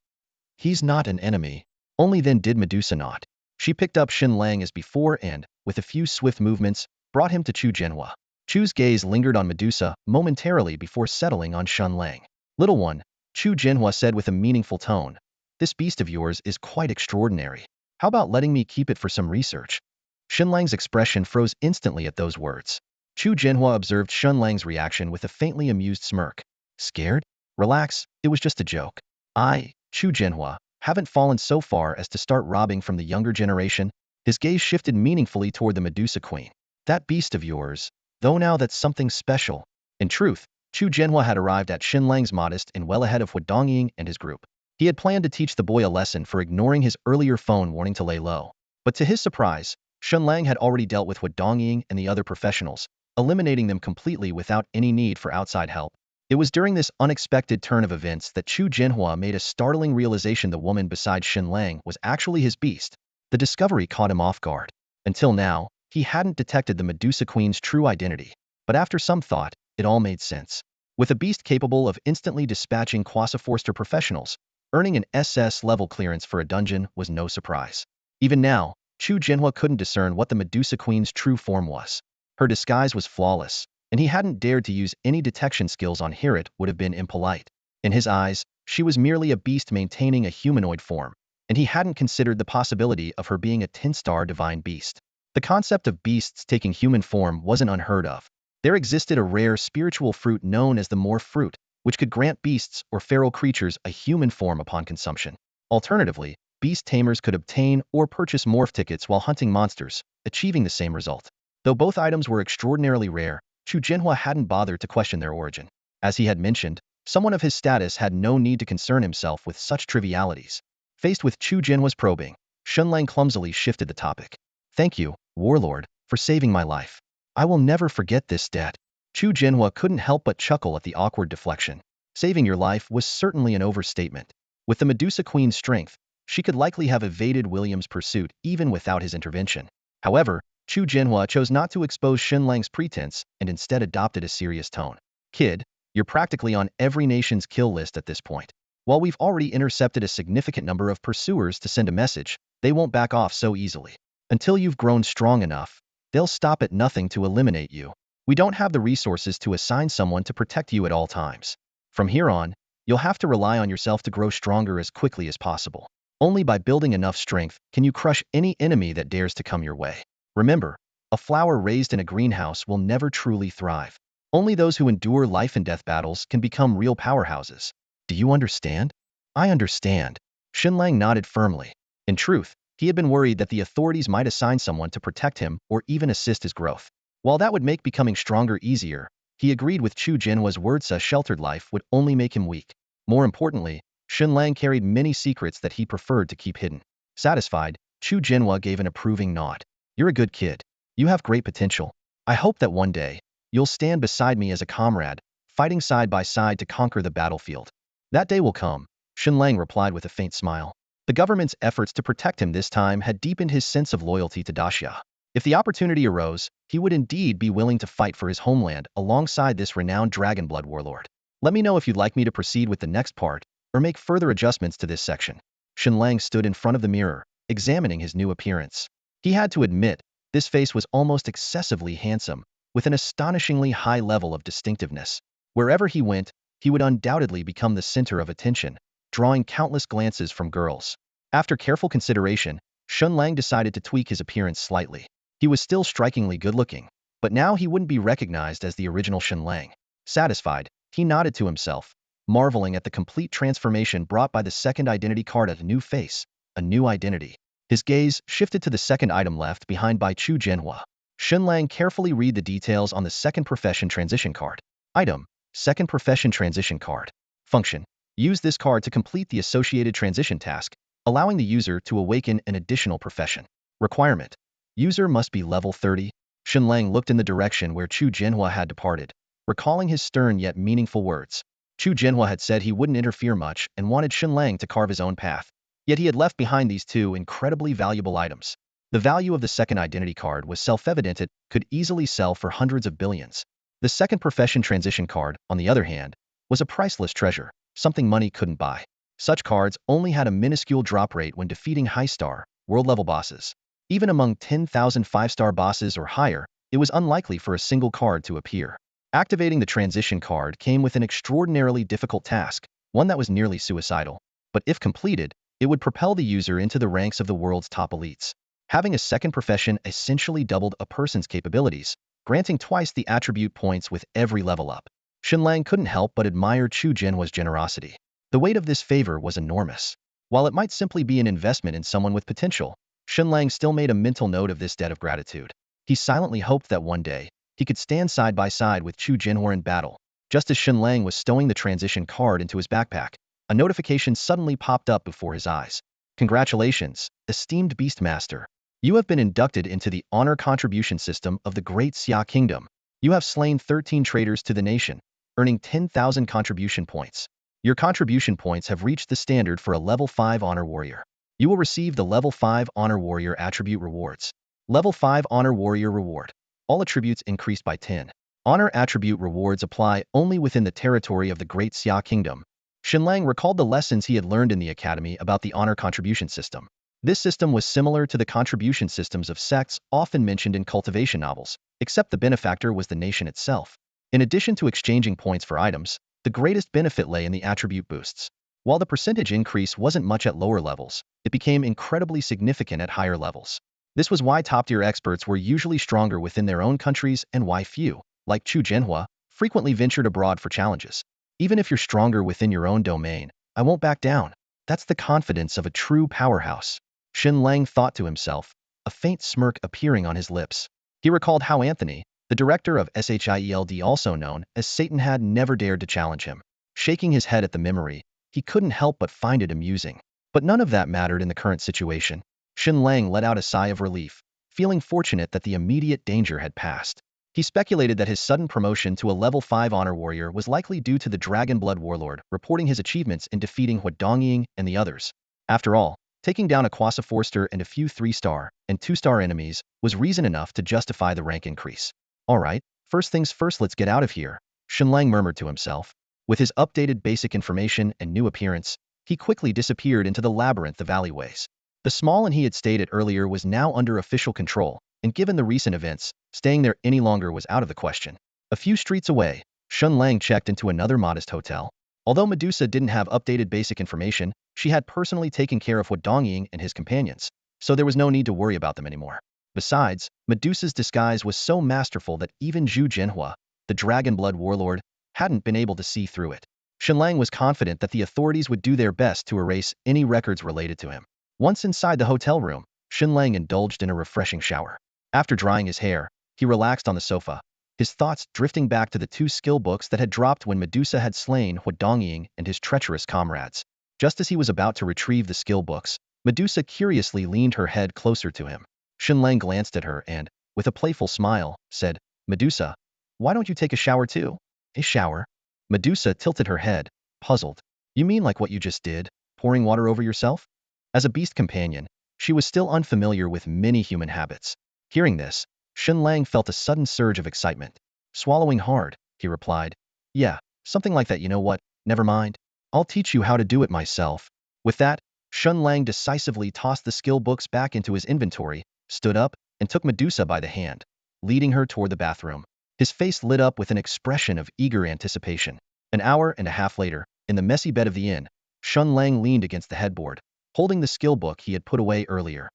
He's not an enemy. Only then did Medusa not. She picked up Shen Lang as before and, with a few swift movements, brought him to Zhu Jinhua. Zhu's gaze lingered on Medusa momentarily before settling on Shen Lang. Little one, Zhu Jinhua said with a meaningful tone, this beast of yours is quite extraordinary. How about letting me keep it for some research? Shen Lang's expression froze instantly at those words. Zhu Jinhua observed Shen Lang's reaction with a faintly amused smirk. Scared? Relax, it was just a joke. I, Zhu Jinhua, haven't fallen so far as to start robbing from the younger generation. His gaze shifted meaningfully toward the Medusa Queen. That beast of yours, though now that's something special. In truth, Zhu Jinhua had arrived at Shen Lang's modest and well ahead of Huadongying and his group. He had planned to teach the boy a lesson for ignoring his earlier phone warning to lay low. But to his surprise, Shen Lang had already dealt with Huadongying and the other professionals, eliminating them completely without any need for outside help. It was during this unexpected turn of events that Zhu Jinhua made a startling realization: the woman beside Shen Lang was actually his beast. The discovery caught him off guard. Until now, he hadn't detected the Medusa Queen's true identity. But after some thought, it all made sense. With a beast capable of instantly dispatching Quasi-Forster professionals, earning an SS level clearance for a dungeon was no surprise. Even now, Zhu Jinhua couldn't discern what the Medusa Queen's true form was. Her disguise was flawless, and he hadn't dared to use any detection skills on her. It would have been impolite. In his eyes, she was merely a beast maintaining a humanoid form, and he hadn't considered the possibility of her being a 10-star divine beast. The concept of beasts taking human form wasn't unheard of. There existed a rare spiritual fruit known as the morph fruit, which could grant beasts or feral creatures a human form upon consumption. Alternatively, Beast Tamers could obtain or purchase morph tickets while hunting monsters, achieving the same result. Though both items were extraordinarily rare, Chu Jinhua hadn't bothered to question their origin. As he had mentioned, someone of his status had no need to concern himself with such trivialities. Faced with Chu Jinhua's probing, Shen Lang clumsily shifted the topic. Thank you, Warlord, for saving my life. I will never forget this debt. Chu Jinhua couldn't help but chuckle at the awkward deflection. Saving your life was certainly an overstatement. With the Medusa Queen's strength, she could likely have evaded William's pursuit even without his intervention. However, Chu Jinhua chose not to expose Shen Lang's pretense and instead adopted a serious tone. Kid, you're practically on every nation's kill list at this point. While we've already intercepted a significant number of pursuers to send a message, they won't back off so easily. Until you've grown strong enough, they'll stop at nothing to eliminate you. We don't have the resources to assign someone to protect you at all times. From here on, you'll have to rely on yourself to grow stronger as quickly as possible. Only by building enough strength can you crush any enemy that dares to come your way. Remember, a flower raised in a greenhouse will never truly thrive. Only those who endure life and death battles can become real powerhouses. Do you understand? I understand. Shen Lang nodded firmly. In truth, he had been worried that the authorities might assign someone to protect him or even assist his growth. While that would make becoming stronger easier, he agreed with Chu Jinhua's words a sheltered life would only make him weak. More importantly, Shen Lang carried many secrets that he preferred to keep hidden. Satisfied, Chu Jinhua gave an approving nod. You're a good kid. You have great potential. I hope that one day, you'll stand beside me as a comrade, fighting side by side to conquer the battlefield. That day will come, Shen Lang replied with a faint smile. The government's efforts to protect him this time had deepened his sense of loyalty to Daxia. If the opportunity arose, he would indeed be willing to fight for his homeland alongside this renowned Dragonblood warlord. Let me know if you'd like me to proceed with the next part, or make further adjustments to this section. Shen Lang stood in front of the mirror, examining his new appearance. He had to admit, this face was almost excessively handsome, with an astonishingly high level of distinctiveness. Wherever he went, he would undoubtedly become the center of attention, drawing countless glances from girls. After careful consideration, Shen Lang decided to tweak his appearance slightly. He was still strikingly good-looking, but now he wouldn't be recognized as the original Shen Lang. Satisfied, he nodded to himself, marveling at the complete transformation brought by the second identity card at a new face, a new identity. His gaze shifted to the second item left behind by Chu Jinhua. Shen Lang carefully read the details on the second profession transition card. Item: Second profession transition card. Function: use this card to complete the associated transition task, allowing the user to awaken an additional profession. Requirement: user must be level 30. Shen Lang looked in the direction where Chu Jinhua had departed, recalling his stern yet meaningful words. Chu Jinhua had said he wouldn't interfere much and wanted Shen Lang to carve his own path. Yet he had left behind these two incredibly valuable items. The value of the second identity card was self-evident. It could easily sell for hundreds of billions. The second profession transition card, on the other hand, was a priceless treasure, something money couldn't buy. Such cards only had a minuscule drop rate when defeating high-star, world-level bosses. Even among 10,000 5-star bosses or higher, it was unlikely for a single card to appear. Activating the transition card came with an extraordinarily difficult task, one that was nearly suicidal. But if completed, it would propel the user into the ranks of the world's top elites. Having a second profession essentially doubled a person's capabilities, granting twice the attribute points with every level up. Shen Lang couldn't help but admire Chu Jinhua's generosity. The weight of this favor was enormous. While it might simply be an investment in someone with potential, Shen Lang still made a mental note of this debt of gratitude. He silently hoped that one day, he could stand side by side with Chu Jinhua in battle. Just as Shen Lang was stowing the transition card into his backpack, a notification suddenly popped up before his eyes. Congratulations, esteemed Beastmaster. You have been inducted into the honor contribution system of the Great Xia Kingdom. You have slain 13 traitors to the nation, earning 10,000 contribution points. Your contribution points have reached the standard for a level 5 honor warrior. You will receive the level 5 honor warrior attribute rewards. Level 5 honor warrior reward. All attributes increased by 10. Honor attribute rewards apply only within the territory of the Great Xia Kingdom. Shen Lang recalled the lessons he had learned in the academy about the honor contribution system. This system was similar to the contribution systems of sects often mentioned in cultivation novels, except the benefactor was the nation itself. In addition to exchanging points for items, the greatest benefit lay in the attribute boosts. While the percentage increase wasn't much at lower levels, it became incredibly significant at higher levels. This was why top-tier experts were usually stronger within their own countries and why few, like Chu Jinhua, frequently ventured abroad for challenges. Even if you're stronger within your own domain, I won't back down. That's the confidence of a true powerhouse. Shen Lang thought to himself, a faint smirk appearing on his lips. He recalled how Anthony, the director of SHIELD, also known as Satan, had never dared to challenge him. Shaking his head at the memory, he couldn't help but find it amusing. But none of that mattered in the current situation. Shen Lang let out a sigh of relief, feeling fortunate that the immediate danger had passed. He speculated that his sudden promotion to a level 5 honor warrior was likely due to the Dragon Blood Warlord reporting his achievements in defeating Huadongying and the others. After all, taking down a Quasi Forster and a few 3-star and 2-star enemies was reason enough to justify the rank increase. Alright, first things first, let's get out of here, Shen Lang murmured to himself. With his updated basic information and new appearance, he quickly disappeared into the labyrinth of alleyways. The small inn he had stayed at earlier was now under official control, and given the recent events, staying there any longer was out of the question. A few streets away, Shen Lang checked into another modest hotel. Although Medusa didn't have updated basic information, she had personally taken care of Huadongying and his companions, so there was no need to worry about them anymore. Besides, Medusa's disguise was so masterful that even Zhu Jianhua, the Dragon Blood Warlord, hadn't been able to see through it. Shen Lang was confident that the authorities would do their best to erase any records related to him. Once inside the hotel room, Shen Lang indulged in a refreshing shower. After drying his hair, he relaxed on the sofa, his thoughts drifting back to the 2 skill books that had dropped when Medusa had slain Huadongying and his treacherous comrades. Just as he was about to retrieve the skill books, Medusa curiously leaned her head closer to him. Shen Lang glanced at her and, with a playful smile, said, "Medusa, why don't you take a shower too?" "A shower?" Medusa tilted her head, puzzled. "You mean like what you just did, pouring water over yourself?" As a beast companion, she was still unfamiliar with many human habits. Hearing this, Shen Lang felt a sudden surge of excitement. Swallowing hard, he replied, "Yeah, something like that. You know what? Never mind. I'll teach you how to do it myself." With that, Shen Lang decisively tossed the skill books back into his inventory, stood up, and took Medusa by the hand, leading her toward the bathroom. His face lit up with an expression of eager anticipation. An hour and a half later, in the messy bed of the inn, Shen Lang leaned against the headboard, holding the skill book he had put away earlier.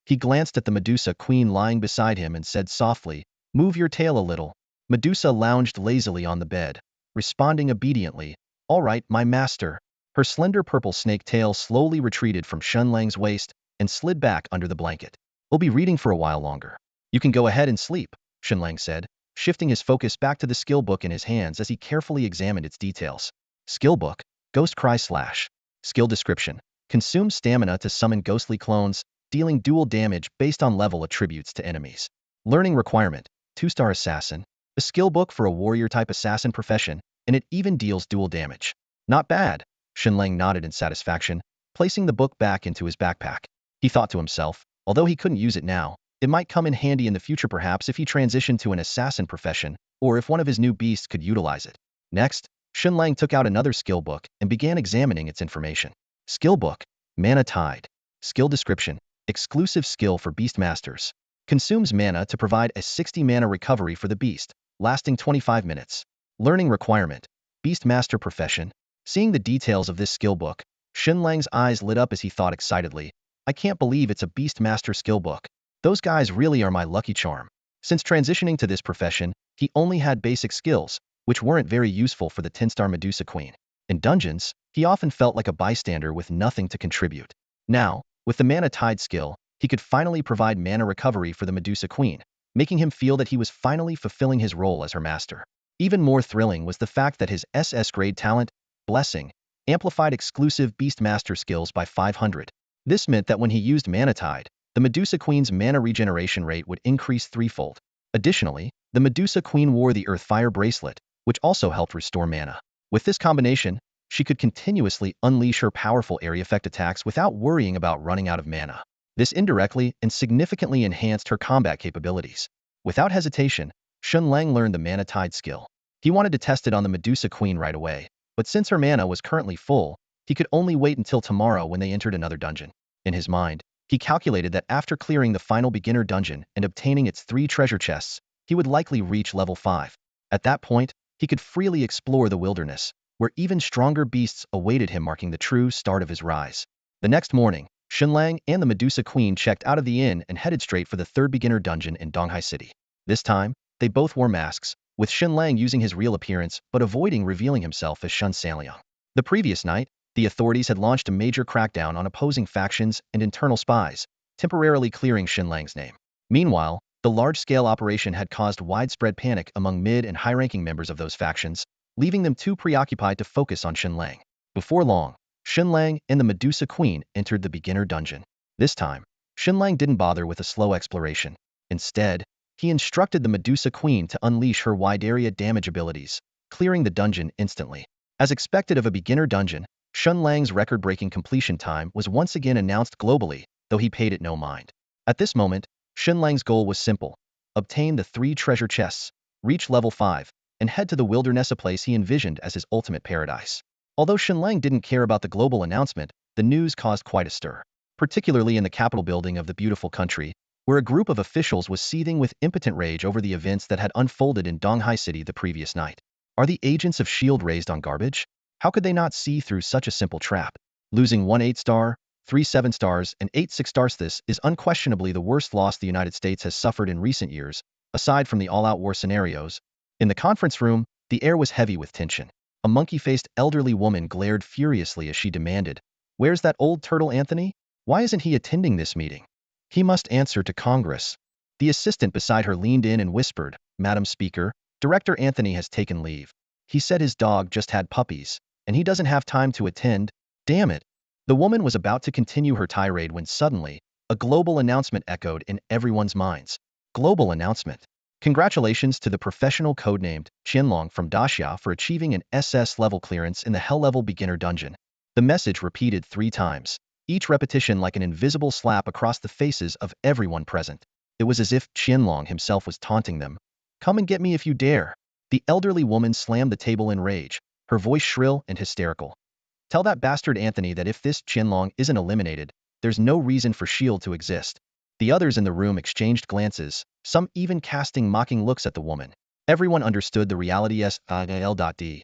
He glanced at the Medusa queen lying beside him and said softly, "Move your tail a little." Medusa lounged lazily on the bed, responding obediently, "All right, my master." Her slender purple snake tail slowly retreated from Shen Lang's waist and slid back under the blanket. "We'll be reading for a while longer. You can go ahead and sleep," Shen Lang said, shifting his focus back to the skill book in his hands as he carefully examined its details. Skill book, Ghost Cry / Skill description. Consume stamina to summon ghostly clones, dealing dual damage based on level attributes to enemies. Learning requirement, 2-star assassin. A skill book for a warrior-type assassin profession, and it even deals dual damage. Not bad, Shen Lang nodded in satisfaction, placing the book back into his backpack. He thought to himself, although he couldn't use it now, it might come in handy in the future perhaps if he transitioned to an assassin profession, or if one of his new beasts could utilize it. Next, Shen Lang took out another skill book and began examining its information. Skill book, Mana Tide. Skill description, exclusive skill for beast masters. Consumes mana to provide a 60 mana recovery for the beast, lasting 25 minutes. Learning requirement, beast master profession. Seeing the details of this skill book, Shen Lang's eyes lit up as he thought excitedly, "I can't believe it's a beast master skill book. Those guys really are my lucky charm." Since transitioning to this profession, he only had basic skills, which weren't very useful for the 10-star Medusa Queen. In dungeons, he often felt like a bystander with nothing to contribute. Now, with the Mana Tide skill, he could finally provide mana recovery for the Medusa Queen, making him feel that he was finally fulfilling his role as her master. Even more thrilling was the fact that his SS grade talent, Blessing, amplified exclusive Beast Master skills by 500. This meant that when he used Mana Tide, the Medusa Queen's mana regeneration rate would increase threefold. Additionally, the Medusa Queen wore the Earthfire bracelet, which also helped restore mana. With this combination, she could continuously unleash her powerful area effect attacks without worrying about running out of mana. This indirectly and significantly enhanced her combat capabilities. Without hesitation, Shen Lang learned the Mana Tide skill. He wanted to test it on the Medusa Queen right away, but since her mana was currently full, he could only wait until tomorrow when they entered another dungeon. In his mind, he calculated that after clearing the final beginner dungeon and obtaining its 3 treasure chests, he would likely reach level 5. At that point, he could freely explore the wilderness, where even stronger beasts awaited him, marking the true start of his rise. The next morning, Shen Lang and the Medusa Queen checked out of the inn and headed straight for the 3rd beginner dungeon in Donghai City. This time, they both wore masks, with Shen Lang using his real appearance but avoiding revealing himself as Shen Sanliang. The previous night, The authorities had launched a major crackdown on opposing factions and internal spies, temporarily clearing Shen Lang's name. Meanwhile, the large-scale operation had caused widespread panic among mid- and high-ranking members of those factions, leaving them too preoccupied to focus on Shen Lang. Before long, Shen Lang and the Medusa Queen entered the beginner dungeon. This time, Shen Lang didn't bother with a slow exploration. Instead, he instructed the Medusa Queen to unleash her wide-area damage abilities, clearing the dungeon instantly. As expected of a beginner dungeon, Shen Lang's record-breaking completion time was once again announced globally, though he paid it no mind. At this moment, Shen Lang's goal was simple: obtain the 3 treasure chests, reach level 5, and head to the wilderness, a place he envisioned as his ultimate paradise. Although Shen Lang didn't care about the global announcement, the news caused quite a stir, particularly in the capital building of the beautiful country, where a group of officials was seething with impotent rage over the events that had unfolded in Donghai City the previous night. Are the agents of S.H.I.E.L.D. raised on garbage? How could they not see through such a simple trap? Losing 1 8-star, 3 7-stars, and 8 6-stars, this is unquestionably the worst loss the United States has suffered in recent years, aside from the all-out war scenarios. In the conference room, the air was heavy with tension. A monkey-faced elderly woman glared furiously as she demanded, "Where's that old turtle Anthony? Why isn't he attending this meeting? He must answer to Congress." The assistant beside her leaned in and whispered, "Madam Speaker, Director Anthony has taken leave. He said his dog just had puppies, and he doesn't have time to attend. Damn it." The woman was about to continue her tirade when suddenly, a global announcement echoed in everyone's minds. Global announcement. Congratulations to the professional codenamed Chen Lang from Daxia for achieving an SS level clearance in the Hell level beginner dungeon. The message repeated 3 times, each repetition like an invisible slap across the faces of everyone present. It was as if Chen Lang himself was taunting them. "Come and get me if you dare." The elderly woman slammed the table in rage, her voice shrill and hysterical. "Tell that bastard Anthony that if this Chen Lang isn't eliminated, there's no reason for S.H.I.E.L.D. to exist." The others in the room exchanged glances, some even casting mocking looks at the woman. Everyone understood the reality. S.S.S.tier,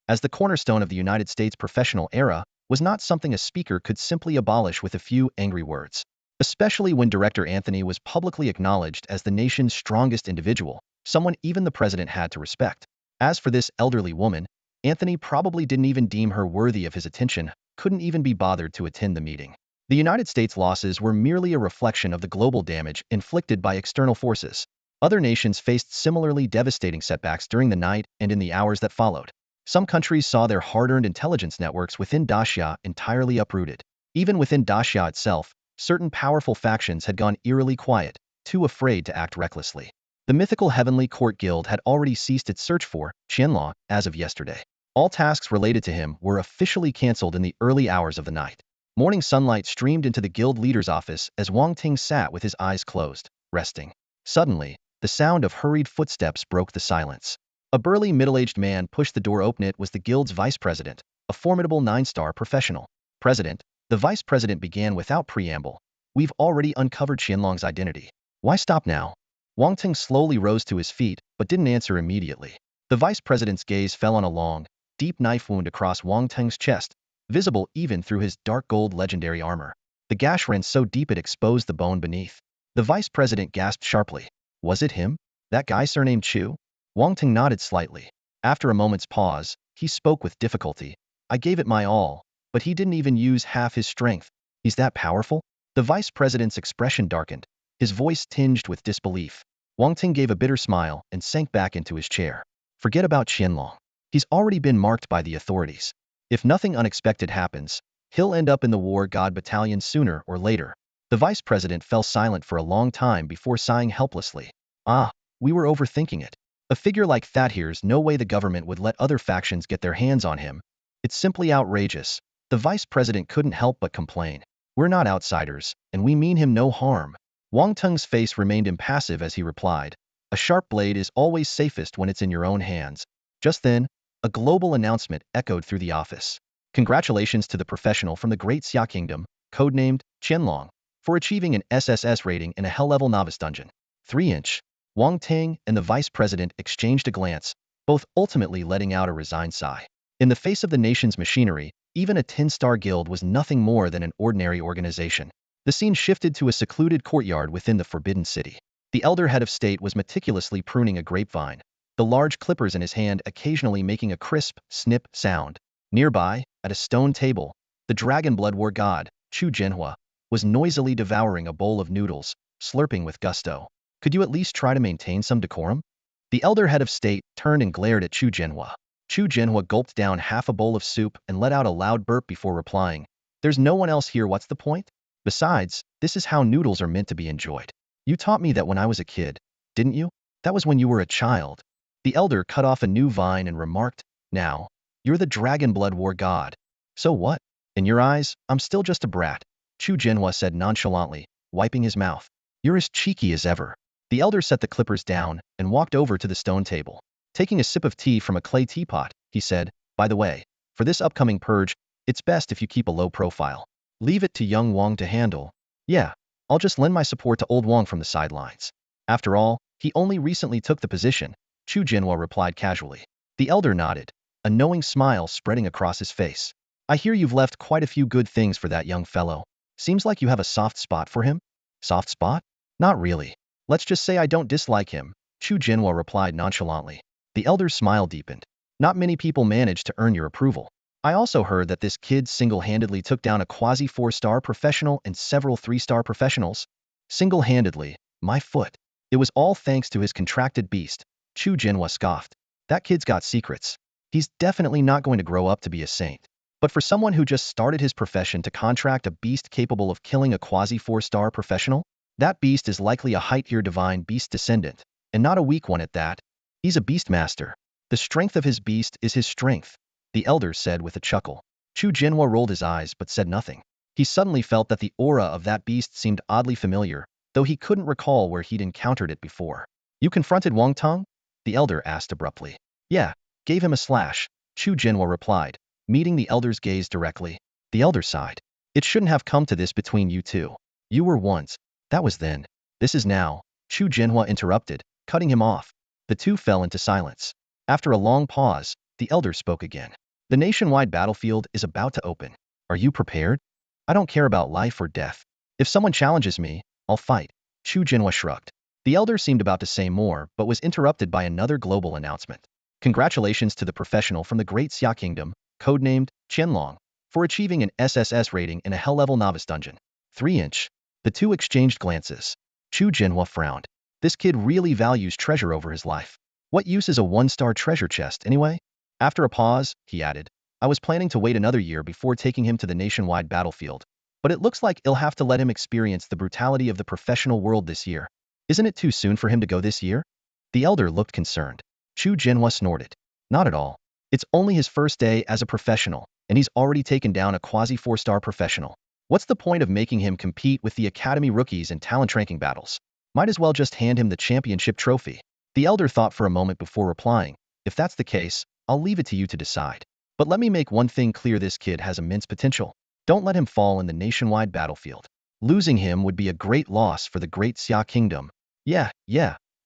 as the cornerstone of the United States professional era, was not something a speaker could simply abolish with a few angry words. Especially when Director Anthony was publicly acknowledged as the nation's strongest individual, someone even the president had to respect. As for this elderly woman, Anthony probably didn't even deem her worthy of his attention, couldn't even be bothered to attend the meeting. The United States' losses were merely a reflection of the global damage inflicted by external forces. Other nations faced similarly devastating setbacks during the night and in the hours that followed. Some countries saw their hard-earned intelligence networks within Daxia entirely uprooted. Even within Daxia itself, certain powerful factions had gone eerily quiet, too afraid to act recklessly. The mythical Heavenly Court Guild had already ceased its search for Chen Lang as of yesterday. All tasks related to him were officially cancelled in the early hours of the night. Morning sunlight streamed into the guild leader's office as Wang Ting sat with his eyes closed, resting. Suddenly, the sound of hurried footsteps broke the silence. A burly middle-aged man pushed the door open. It was the guild's vice president, a formidable 9-star professional. "President," the vice president began without preamble, "we've already uncovered Chen Lang's identity. Why stop now?" Wang Ting slowly rose to his feet, but didn't answer immediately. The vice president's gaze fell on a long, deep knife wound across Wang Ting's chest, visible even through his dark gold legendary armor. The gash ran so deep it exposed the bone beneath. The vice president gasped sharply. Was it him? That guy surnamed Chu? Wang Ting nodded slightly. After a moment's pause, he spoke with difficulty. "I gave it my all, but he didn't even use half his strength. He's that powerful?" The vice president's expression darkened, his voice tinged with disbelief. Wang Ting gave a bitter smile and sank back into his chair. "Forget about Chen Lang. He's already been marked by the authorities. If nothing unexpected happens, he'll end up in the War God Battalion sooner or later." The vice president fell silent for a long time before sighing helplessly. "Ah, we were overthinking it. A figure like that, here's no way the government would let other factions get their hands on him. It's simply outrageous." The vice president couldn't help but complain. "We're not outsiders, and we mean him no harm." Wang Teng's face remained impassive as he replied, "A sharp blade is always safest when it's in your own hands." Just then, a global announcement echoed through the office. "Congratulations to the professional from the Great Xia Kingdom, codenamed Chen Lang, for achieving an SSS rating in a Hell-level novice dungeon." 3-inch. Wang Ting and the vice president exchanged a glance, both ultimately letting out a resigned sigh. In the face of the nation's machinery, even a 10-star guild was nothing more than an ordinary organization. The scene shifted to a secluded courtyard within the Forbidden City. The elder head of state was meticulously pruning a grapevine, the large clippers in his hand occasionally making a crisp, snip sound. Nearby, at a stone table, the dragon blood war god, Chu Jinhua, was noisily devouring a bowl of noodles, slurping with gusto. Could you at least try to maintain some decorum? The elder head of state turned and glared at Chu Jinhua. Chu Jinhua gulped down half a bowl of soup and let out a loud burp before replying, "There's no one else here, what's the point? Besides, this is how noodles are meant to be enjoyed. You taught me that when I was a kid, didn't you? That was when you were a child." The elder cut off a new vine and remarked, "Now, you're the dragon blood war god. So what? In your eyes, I'm still just a brat," Chu Jinhua said nonchalantly, wiping his mouth. "You're as cheeky as ever." The elder set the clippers down and walked over to the stone table. Taking a sip of tea from a clay teapot, he said, "By the way, for this upcoming purge, it's best if you keep a low profile. Leave it to young Wang to handle." "Yeah, I'll just lend my support to old Wang from the sidelines. After all, he only recently took the position," Chu Jinhua replied casually. The elder nodded, a knowing smile spreading across his face. "I hear you've left quite a few good things for that young fellow. Seems like you have a soft spot for him." "Soft spot? Not really. Let's just say I don't dislike him," Chu Jinhua replied nonchalantly. The elder's smile deepened. "Not many people manage to earn your approval. I also heard that this kid single-handedly took down a quasi-4-star professional and several 3-star professionals." "Single-handedly, my foot. It was all thanks to his contracted beast," Chu Jinhua scoffed. "That kid's got secrets. He's definitely not going to grow up to be a saint. But for someone who just started his profession to contract a beast capable of killing a quasi-4-star professional, that beast is likely a high-tier divine beast descendant, and not a weak one at that. He's a beast master. The strength of his beast is his strength," the elder said with a chuckle. Chu Jinhua rolled his eyes but said nothing. He suddenly felt that the aura of that beast seemed oddly familiar, though he couldn't recall where he'd encountered it before. "You confronted Wang Tong?" the elder asked abruptly. "Yeah, gave him a slash," Chu Jinhua replied, meeting the elder's gaze directly. The elder sighed. "It shouldn't have come to this between you two. You were once. That was then. This is now," Chu Jinhua interrupted, cutting him off. The two fell into silence. After a long pause, the elder spoke again. "The nationwide battlefield is about to open. Are you prepared? I don't care about life or death. If someone challenges me, I'll fight." Chu Jinhua shrugged. The elder seemed about to say more, but was interrupted by another global announcement. "Congratulations to the professional from the Great Xia Kingdom, codenamed Shen Lang, for achieving an SSS rating in a Hell-level novice dungeon. 3-inch. The two exchanged glances. Chu Jinhua frowned. This kid really values treasure over his life. What use is a 1-star treasure chest, anyway? After a pause, he added, "I was planning to wait another year before taking him to the nationwide battlefield, but it looks like I'll have to let him experience the brutality of the professional world this year. Isn't it too soon for him to go this year?" The elder looked concerned. Chu Jinhua snorted. "Not at all. It's only his first day as a professional, and he's already taken down a quasi-4-star professional. What's the point of making him compete with the academy rookies in talent ranking battles? Might as well just hand him the championship trophy." The elder thought for a moment before replying, "If that's the case, I'll leave it to you to decide. But let me make one thing clear, this kid has immense potential. Don't let him fall in the nationwide battlefield. Losing him would be a great loss for the Great Xia Kingdom." Yeah,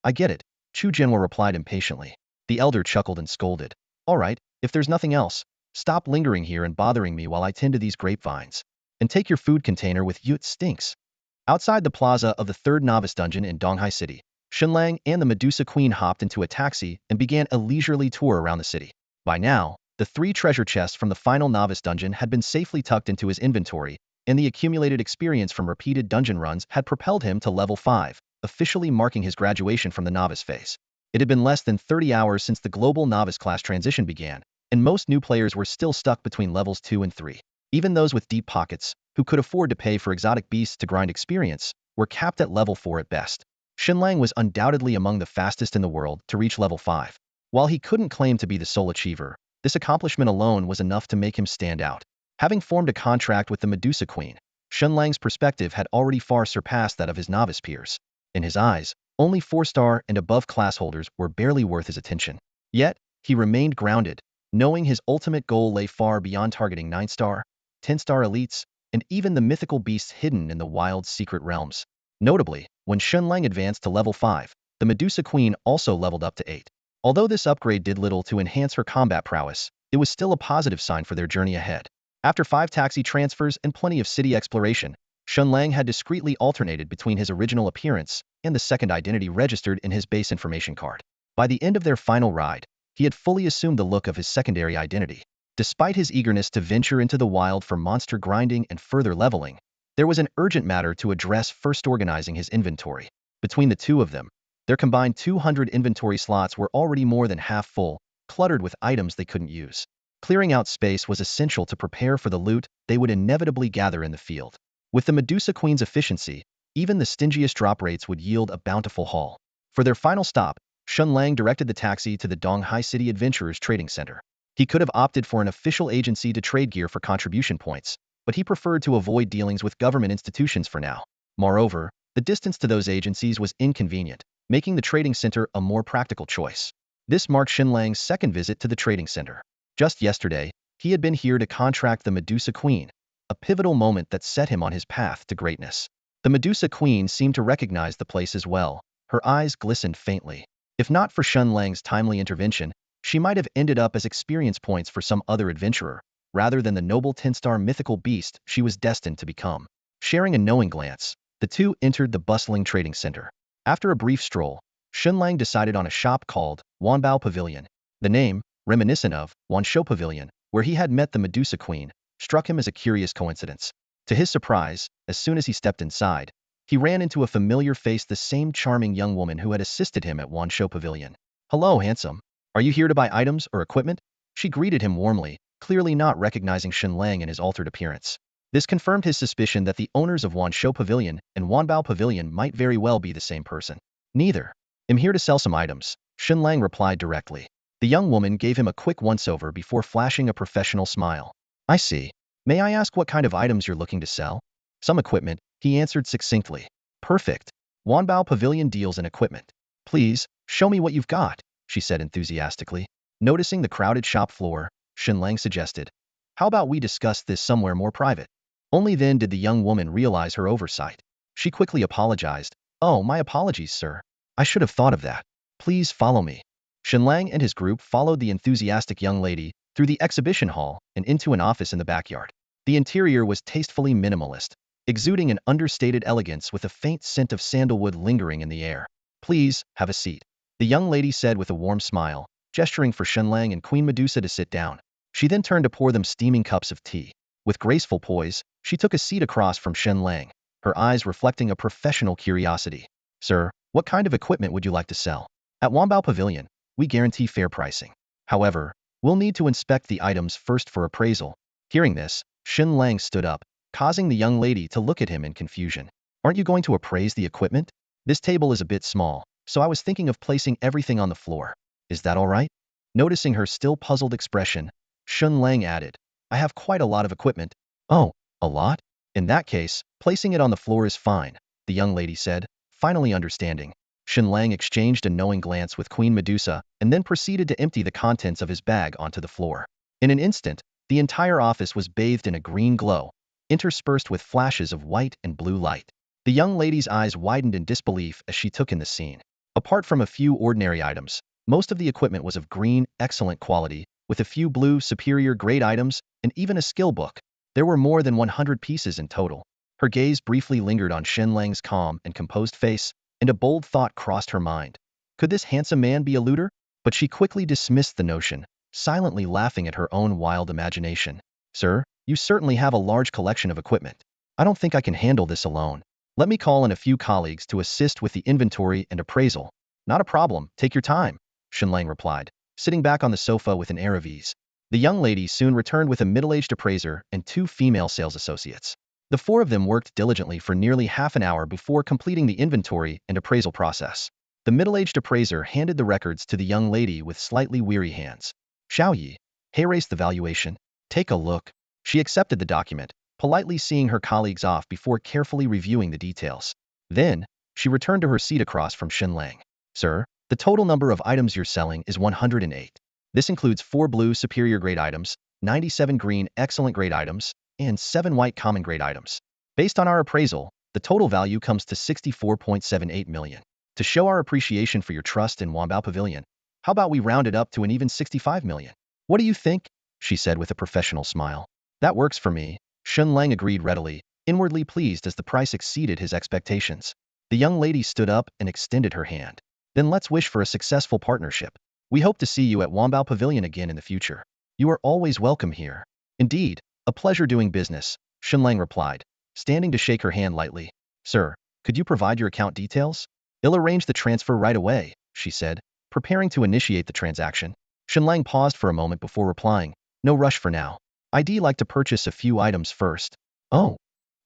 I get it," Chu Jinhua replied impatiently. The elder chuckled and scolded. "All right, if there's nothing else, stop lingering here and bothering me while I tend to these grapevines. And take your food container with you, it stinks." Outside the plaza of the 3rd Novice Dungeon in Donghai City, Shen Lang and the Medusa Queen hopped into a taxi and began a leisurely tour around the city. By now, the 3 treasure chests from the final Novice Dungeon had been safely tucked into his inventory, and the accumulated experience from repeated dungeon runs had propelled him to level 5, officially marking his graduation from the Novice phase. It had been less than 30 hours since the global Novice class transition began, and most new players were still stuck between levels 2 and 3. Even those with deep pockets, who could afford to pay for exotic beasts to grind experience, were capped at level 4 at best. Shen Lang was undoubtedly among the fastest in the world to reach level 5. While he couldn't claim to be the sole achiever, this accomplishment alone was enough to make him stand out. Having formed a contract with the Medusa Queen, Shen Lang's perspective had already far surpassed that of his novice peers. In his eyes, only 4-star and above class holders were barely worth his attention. Yet, he remained grounded, knowing his ultimate goal lay far beyond targeting 9-star, 10-star elites, and even the mythical beasts hidden in the wild secret realms. Notably, when Shen Lang advanced to level 5, the Medusa Queen also leveled up to 8. Although this upgrade did little to enhance her combat prowess, it was still a positive sign for their journey ahead. After 5 taxi transfers and plenty of city exploration, Shen Lang had discreetly alternated between his original appearance and the second identity registered in his base information card. By the end of their final ride, he had fully assumed the look of his secondary identity. Despite his eagerness to venture into the wild for monster grinding and further leveling, there was an urgent matter to address, first organizing his inventory. Between the two of them, their combined 200 inventory slots were already more than half full, cluttered with items they couldn't use. Clearing out space was essential to prepare for the loot they would inevitably gather in the field. With the Medusa Queen's efficiency, even the stingiest drop rates would yield a bountiful haul. For their final stop, Shen Lang directed the taxi to the Donghai City Adventurers Trading Center. He could have opted for an official agency to trade gear for contribution points, but he preferred to avoid dealings with government institutions for now. Moreover, the distance to those agencies was inconvenient, making the trading center a more practical choice. This marked Shen Lang's second visit to the trading center. Just yesterday, he had been here to contract the Medusa Queen, a pivotal moment that set him on his path to greatness. The Medusa Queen seemed to recognize the place as well. Her eyes glistened faintly. If not for Shen Lang's timely intervention, she might have ended up as experience points for some other adventurer, rather than the noble 10-star mythical beast she was destined to become. Sharing a knowing glance, the two entered the bustling trading center. After a brief stroll, Shen Lang decided on a shop called Wanbao Pavilion. The name, reminiscent of Wanshou Pavilion, where he had met the Medusa Queen, struck him as a curious coincidence. To his surprise, as soon as he stepped inside, he ran into a familiar face, the same charming young woman who had assisted him at Wanshou Pavilion. "Hello, handsome. Are you here to buy items or equipment?" She greeted him warmly, clearly not recognizing Shen Lang in his altered appearance. This confirmed his suspicion that the owners of Wanshou Pavilion and Wanbao Pavilion might very well be the same person. "Neither. I'm here to sell some items," Shen Lang replied directly. The young woman gave him a quick once-over before flashing a professional smile. "I see. May I ask what kind of items you're looking to sell?" "Some equipment," he answered succinctly. "Perfect. Wanbao Pavilion deals in equipment. Please, show me what you've got," she said enthusiastically. Noticing the crowded shop floor, Shen Lang suggested, "How about we discuss this somewhere more private?" Only then did the young woman realize her oversight. She quickly apologized. "Oh, my apologies, sir. I should have thought of that. Please follow me." Shen Lang and his group followed the enthusiastic young lady through the exhibition hall and into an office in the backyard. The interior was tastefully minimalist, exuding an understated elegance with a faint scent of sandalwood lingering in the air. "Please, have a seat," the young lady said with a warm smile, gesturing for Shen Lang and Queen Medusa to sit down. She then turned to pour them steaming cups of tea. With graceful poise, she took a seat across from Shen Lang, her eyes reflecting a professional curiosity. "Sir, what kind of equipment would you like to sell?" "At Wanbao Pavilion, we guarantee fair pricing. However, we'll need to inspect the items first for appraisal." Hearing this, Shen Lang stood up, causing the young lady to look at him in confusion. "Aren't you going to appraise the equipment? This table is a bit small, so I was thinking of placing everything on the floor. Is that all right?" Noticing her still puzzled expression, Shen Lang added, "I have quite a lot of equipment." "Oh, a lot? In that case, placing it on the floor is fine," the young lady said, finally understanding. Shen Lang exchanged a knowing glance with Queen Medusa and then proceeded to empty the contents of his bag onto the floor. In an instant, the entire office was bathed in a green glow, interspersed with flashes of white and blue light. The young lady's eyes widened in disbelief as she took in the scene. Apart from a few ordinary items, most of the equipment was of green, excellent quality, with a few blue, superior grade items, and even a skill book. There were more than 100 pieces in total. Her gaze briefly lingered on Shen Lang's calm and composed face, and a bold thought crossed her mind. Could this handsome man be a looter? But she quickly dismissed the notion, silently laughing at her own wild imagination. "Sir, you certainly have a large collection of equipment. I don't think I can handle this alone. Let me call in a few colleagues to assist with the inventory and appraisal." "Not a problem, take your time," Shen Lang replied, sitting back on the sofa with an air of ease. The young lady soon returned with a middle-aged appraiser and 2 female sales associates. The 4 of them worked diligently for nearly half an hour before completing the inventory and appraisal process. The middle-aged appraiser handed the records to the young lady with slightly weary hands. "Xiao Yi, erase the valuation. Take a look." She accepted the document, politely seeing her colleagues off before carefully reviewing the details. Then, she returned to her seat across from Shen Lang. "Sir, the total number of items you're selling is 108. This includes 4 blue superior grade items, 97 green excellent grade items, and 7 white common grade items. Based on our appraisal, the total value comes to 64.78 million. To show our appreciation for your trust in Wanbao Pavilion, how about we round it up to an even 65 million? What do you think?" she said with a professional smile. "That works for me," Shen Lang agreed readily, inwardly pleased as the price exceeded his expectations. The young lady stood up and extended her hand. "Then let's wish for a successful partnership. We hope to see you at Wanbao Pavilion again in the future." You are always welcome here. Indeed, a pleasure doing business, Shen Lang replied, standing to shake her hand lightly. Sir, could you provide your account details? I'll arrange the transfer right away, she said, preparing to initiate the transaction. Shen Lang paused for a moment before replying, no rush for now. I'd like to purchase a few items first. Oh.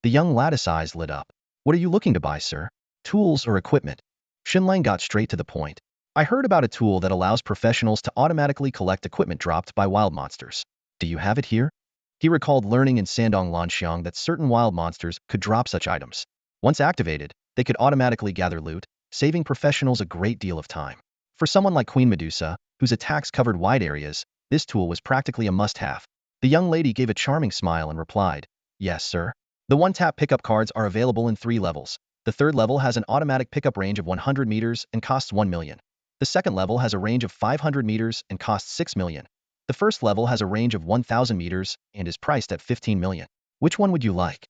The young lad's eyes lit up. What are you looking to buy, sir? Tools or equipment? Shen Lang got straight to the point. I heard about a tool that allows professionals to automatically collect equipment dropped by wild monsters. Do you have it here? He recalled learning in Sandong Lanxiang that certain wild monsters could drop such items. Once activated, they could automatically gather loot, saving professionals a great deal of time. For someone like Queen Medusa, whose attacks covered wide areas, this tool was practically a must-have. The young lady gave a charming smile and replied, yes, sir. The one-tap pickup cards are available in 3 levels. The third level has an automatic pickup range of 100 meters and costs 1 million. The second level has a range of 500 meters and costs 6 million. The first level has a range of 1,000 meters and is priced at 15 million. Which one would you like?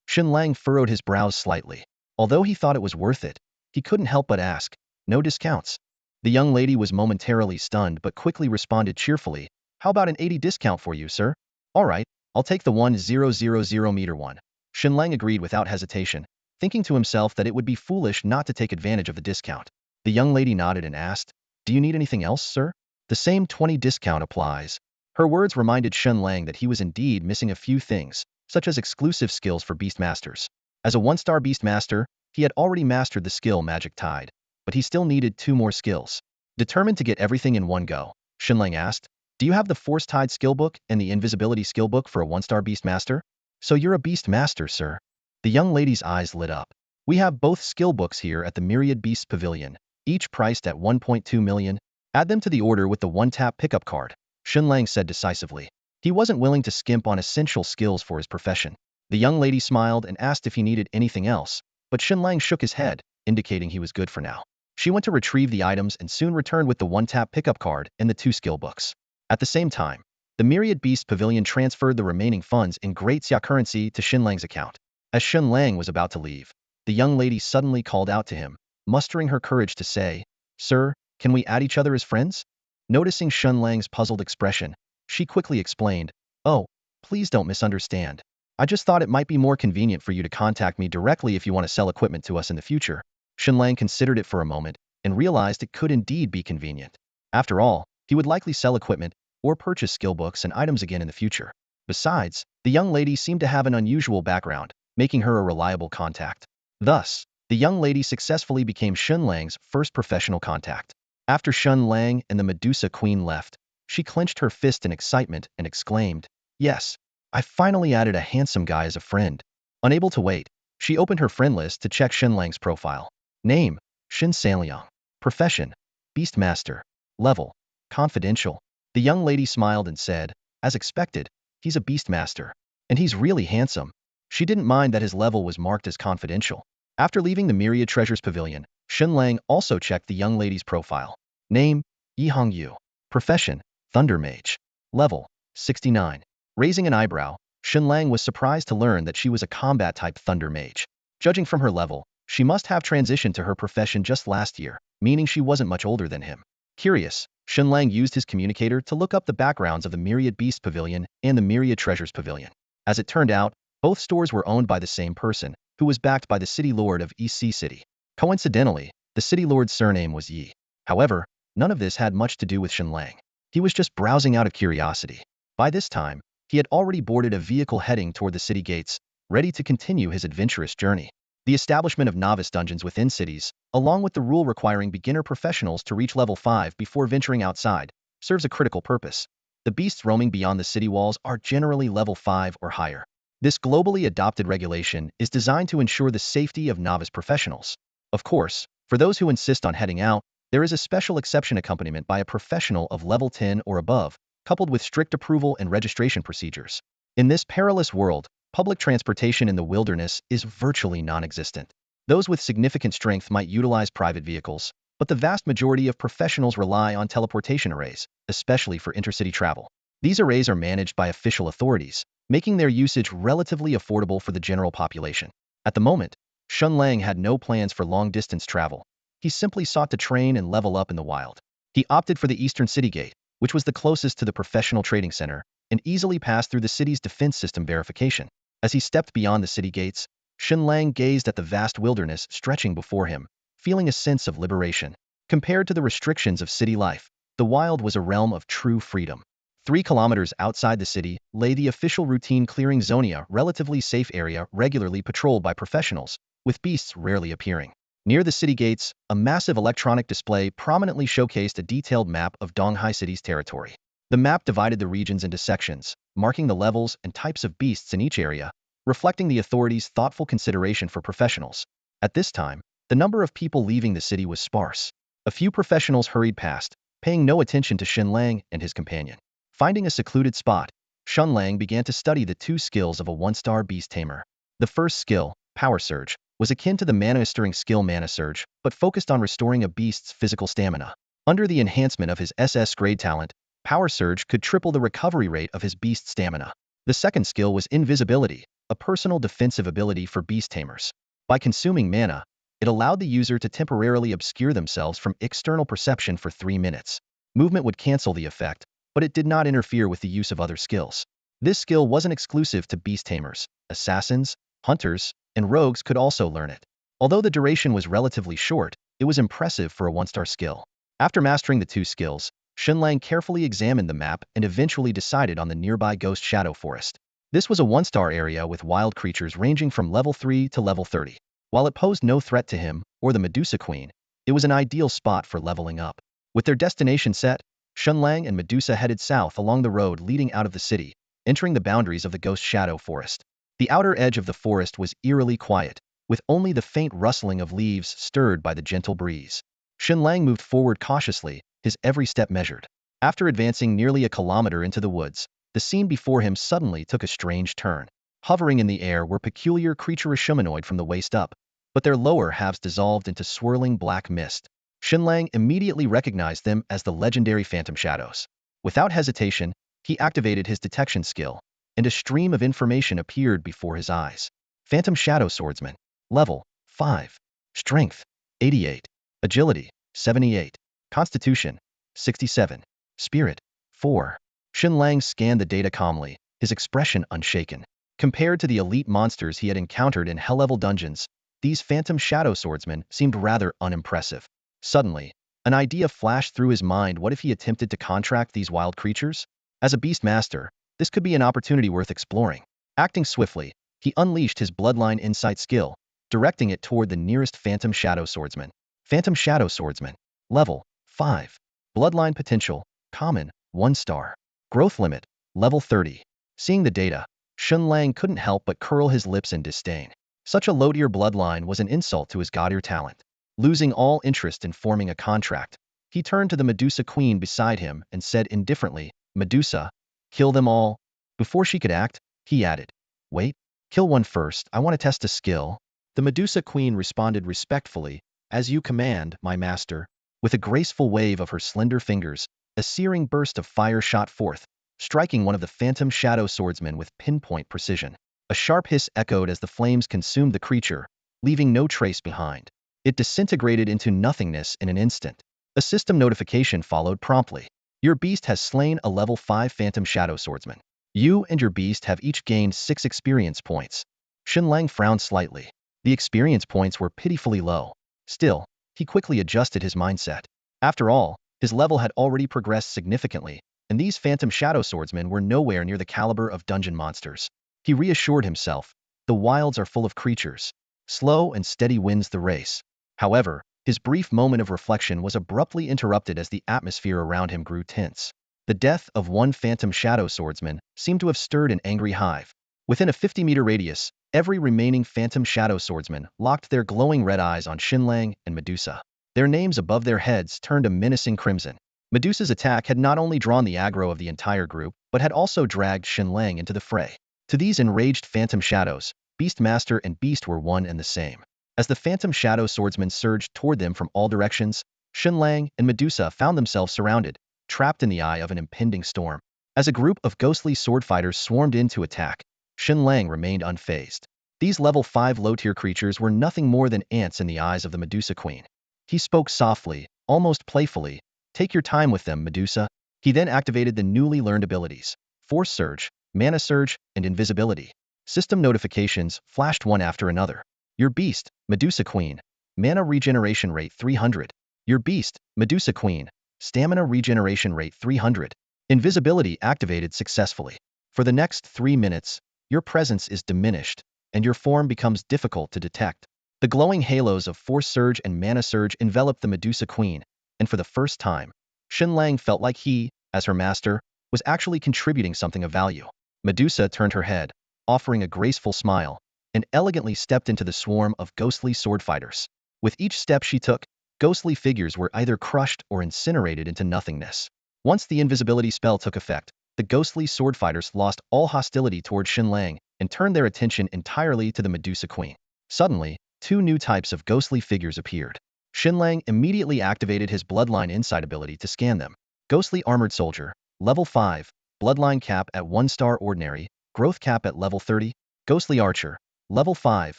Shen Lang furrowed his brows slightly. Although he thought it was worth it, he couldn't help but ask, no discounts. The young lady was momentarily stunned but quickly responded cheerfully, how about an 80 discount for you, sir? All right, I'll take the 1000 meter one. Shen Lang agreed without hesitation, thinking to himself that it would be foolish not to take advantage of the discount. The young lady nodded and asked, do you need anything else, sir? The same 20 discount applies. Her words reminded Shen Lang that he was indeed missing a few things, such as exclusive skills for beast masters. As a 1-star beast master, he had already mastered the skill Magic Tide, but he still needed 2 more skills. Determined to get everything in one go, Shen Lang asked, do you have the Force Tide skill book and the Invisibility skill book for a 1-star beast master? So you're a beast master, sir. The young lady's eyes lit up. We have both skill books here at the Myriad Beasts Pavilion, each priced at 1.2 million. Add them to the order with the one-tap pickup card, Shen Lang said decisively. He wasn't willing to skimp on essential skills for his profession. The young lady smiled and asked if he needed anything else, but Shen Lang shook his head, indicating he was good for now. She went to retrieve the items and soon returned with the one-tap pickup card and the 2 skill books. At the same time, the Myriad Beast Pavilion transferred the remaining funds in Great Xia currency to Shen Lang's account. As Shen Lang was about to leave, the young lady suddenly called out to him, mustering her courage to say, sir, can we add each other as friends? Noticing Shen Lang's puzzled expression, she quickly explained, oh, please don't misunderstand. I just thought it might be more convenient for you to contact me directly if you want to sell equipment to us in the future. Shen Lang considered it for a moment and realized it could indeed be convenient. After all, he would likely sell equipment or purchase skill books and items again in the future. Besides, the young lady seemed to have an unusual background, making her a reliable contact. Thus, the young lady successfully became Shen Lang's first professional contact. After Shen Lang and the Medusa Queen left, she clenched her fist in excitement and exclaimed, yes, I finally added a handsome guy as a friend. Unable to wait, she opened her friend list to check Shen Lang's profile. Name, Shen Sanliang. Profession, Beastmaster. Level, Confidential. The young lady smiled and said, as expected, he's a Beastmaster. And he's really handsome. She didn't mind that his level was marked as confidential. After leaving the Myriad Treasures Pavilion, Shen Lang also checked the young lady's profile. Name, Yihong Yu. Profession, Thunder Mage. Level, 69. Raising an eyebrow, Shen Lang was surprised to learn that she was a combat-type Thunder Mage. Judging from her level, she must have transitioned to her profession just last year, meaning she wasn't much older than him. Curious, Shen Lang used his communicator to look up the backgrounds of the Myriad Beasts Pavilion and the Myriad Treasures Pavilion. As it turned out, both stores were owned by the same person, who was backed by the city lord of EC City. Coincidentally, the city lord's surname was Yi. However, none of this had much to do with Shen Lang. He was just browsing out of curiosity. By this time, he had already boarded a vehicle heading toward the city gates, ready to continue his adventurous journey. The establishment of novice dungeons within cities, along with the rule requiring beginner professionals to reach level 5 before venturing outside, serves a critical purpose. The beasts roaming beyond the city walls are generally level 5 or higher. This globally adopted regulation is designed to ensure the safety of novice professionals. Of course, for those who insist on heading out, there is a special exception accompaniment by a professional of level 10 or above, coupled with strict approval and registration procedures. In this perilous world, public transportation in the wilderness is virtually non-existent. Those with significant strength might utilize private vehicles, but the vast majority of professionals rely on teleportation arrays, especially for intercity travel. These arrays are managed by official authorities, making their usage relatively affordable for the general population. At the moment, Shen Lang had no plans for long-distance travel. He simply sought to train and level up in the wild. He opted for the Eastern City Gate, which was the closest to the professional trading center, and easily passed through the city's defense system verification. As he stepped beyond the city gates, Shen Lang gazed at the vast wilderness stretching before him, feeling a sense of liberation. Compared to the restrictions of city life, the wild was a realm of true freedom. 3 kilometers outside the city lay the official routine clearing zone, relatively safe area regularly patrolled by professionals, with beasts rarely appearing. Near the city gates, a massive electronic display prominently showcased a detailed map of Donghai City's territory. The map divided the regions into sections, marking the levels and types of beasts in each area, reflecting the authorities' thoughtful consideration for professionals. At this time, the number of people leaving the city was sparse. A few professionals hurried past, paying no attention to Shen Lang and his companion. Finding a secluded spot, Shen Lang began to study the 2 skills of a 1-star Beast Tamer. The first skill, Power Surge, was akin to the mana-restoring skill Mana Surge, but focused on restoring a beast's physical stamina. Under the enhancement of his SS grade talent, Power Surge could triple the recovery rate of his beast's stamina. The second skill was Invisibility, a personal defensive ability for Beast Tamers. By consuming mana, it allowed the user to temporarily obscure themselves from external perception for 3 minutes. Movement would cancel the effect, but it did not interfere with the use of other skills. This skill wasn't exclusive to Beast Tamers. Assassins, hunters, and rogues could also learn it. Although the duration was relatively short, it was impressive for a 1-star skill. After mastering the 2 skills, Shen Lang carefully examined the map and eventually decided on the nearby Ghost Shadow Forest. This was a 1-star area with wild creatures ranging from level 3 to level 30. While it posed no threat to him or the Medusa Queen, it was an ideal spot for leveling up. With their destination set, Shen Lang and Medusa headed south along the road leading out of the city, entering the boundaries of the Ghost Shadow Forest. The outer edge of the forest was eerily quiet, with only the faint rustling of leaves stirred by the gentle breeze. Shen Lang moved forward cautiously, his every step measured. After advancing nearly a kilometer into the woods, the scene before him suddenly took a strange turn. Hovering in the air were peculiar creatures humanoid from the waist up, but their lower halves dissolved into swirling black mist. Shen Lang immediately recognized them as the legendary Phantom Shadows. Without hesitation, he activated his detection skill, and a stream of information appeared before his eyes. Phantom Shadow Swordsman. Level 5. Strength 88. Agility 78. Constitution 67. Spirit 4. Shen Lang scanned the data calmly, his expression unshaken. Compared to the elite monsters he had encountered in hell-level dungeons, these Phantom Shadow Swordsmen seemed rather unimpressive. Suddenly, an idea flashed through his mind. What if he attempted to contract these wild creatures? As a beast master, this could be an opportunity worth exploring. Acting swiftly, he unleashed his Bloodline Insight skill, directing it toward the nearest Phantom Shadow Swordsman. Phantom Shadow Swordsman. Level 5. Bloodline Potential, Common, 1-star. Growth Limit, Level 30. Seeing the data, Shen Lang couldn't help but curl his lips in disdain. Such a low-tier bloodline was an insult to his god-tier talent. Losing all interest in forming a contract, he turned to the Medusa Queen beside him and said indifferently, "Medusa, kill them all." Before she could act, he added, "Wait, kill one first, I want to test a skill." The Medusa Queen responded respectfully, "As you command, my master." With a graceful wave of her slender fingers, a searing burst of fire shot forth, striking one of the Phantom Shadow Swordsmen with pinpoint precision. A sharp hiss echoed as the flames consumed the creature, leaving no trace behind. It disintegrated into nothingness in an instant. A system notification followed promptly. Your beast has slain a level 5 Phantom Shadow Swordsman. You and your beast have each gained 6 experience points. Shen Lang frowned slightly. The experience points were pitifully low. Still, he quickly adjusted his mindset. After all, his level had already progressed significantly, and these Phantom Shadow Swordsmen were nowhere near the caliber of dungeon monsters. He reassured himself, the wilds are full of creatures. Slow and steady wins the race. However, his brief moment of reflection was abruptly interrupted as the atmosphere around him grew tense. The death of one Phantom Shadow Swordsman seemed to have stirred an angry hive. Within a 50-meter radius, every remaining Phantom Shadow Swordsman locked their glowing red eyes on Shen Lang and Medusa. Their names above their heads turned a menacing crimson. Medusa's attack had not only drawn the aggro of the entire group, but had also dragged Shen Lang into the fray. To these enraged Phantom Shadows, Beastmaster and Beast were one and the same. As the Phantom Shadow Swordsmen surged toward them from all directions, Shen Lang and Medusa found themselves surrounded, trapped in the eye of an impending storm. As a group of ghostly sword fighters swarmed in to attack, Shen Lang remained unfazed. These level 5 low-tier creatures were nothing more than ants in the eyes of the Medusa Queen. He spoke softly, almost playfully, "Take your time with them, Medusa. He then activated the newly learned abilities, Force Surge, Mana Surge, and Invisibility. System notifications flashed one after another. Your Beast, Medusa Queen. Mana regeneration rate 300. Your Beast, Medusa Queen. Stamina regeneration rate 300. Invisibility activated successfully. For the next 3 minutes, your presence is diminished, and your form becomes difficult to detect. The glowing halos of Force Surge and Mana Surge enveloped the Medusa Queen, and for the first time, Shen Lang felt like he, as her master, was actually contributing something of value. Medusa turned her head, offering a graceful smile, and elegantly stepped into the swarm of ghostly sword fighters. With each step she took, ghostly figures were either crushed or incinerated into nothingness. Once the invisibility spell took effect, the ghostly sword fighters lost all hostility toward Shen Lang and turned their attention entirely to the Medusa Queen. Suddenly, 2 new types of ghostly figures appeared. Shen Lang immediately activated his Bloodline Insight ability to scan them. Ghostly Armored Soldier, Level 5, Bloodline Cap at 1-star Ordinary, Growth Cap at Level 30. Ghostly Archer, Level 5,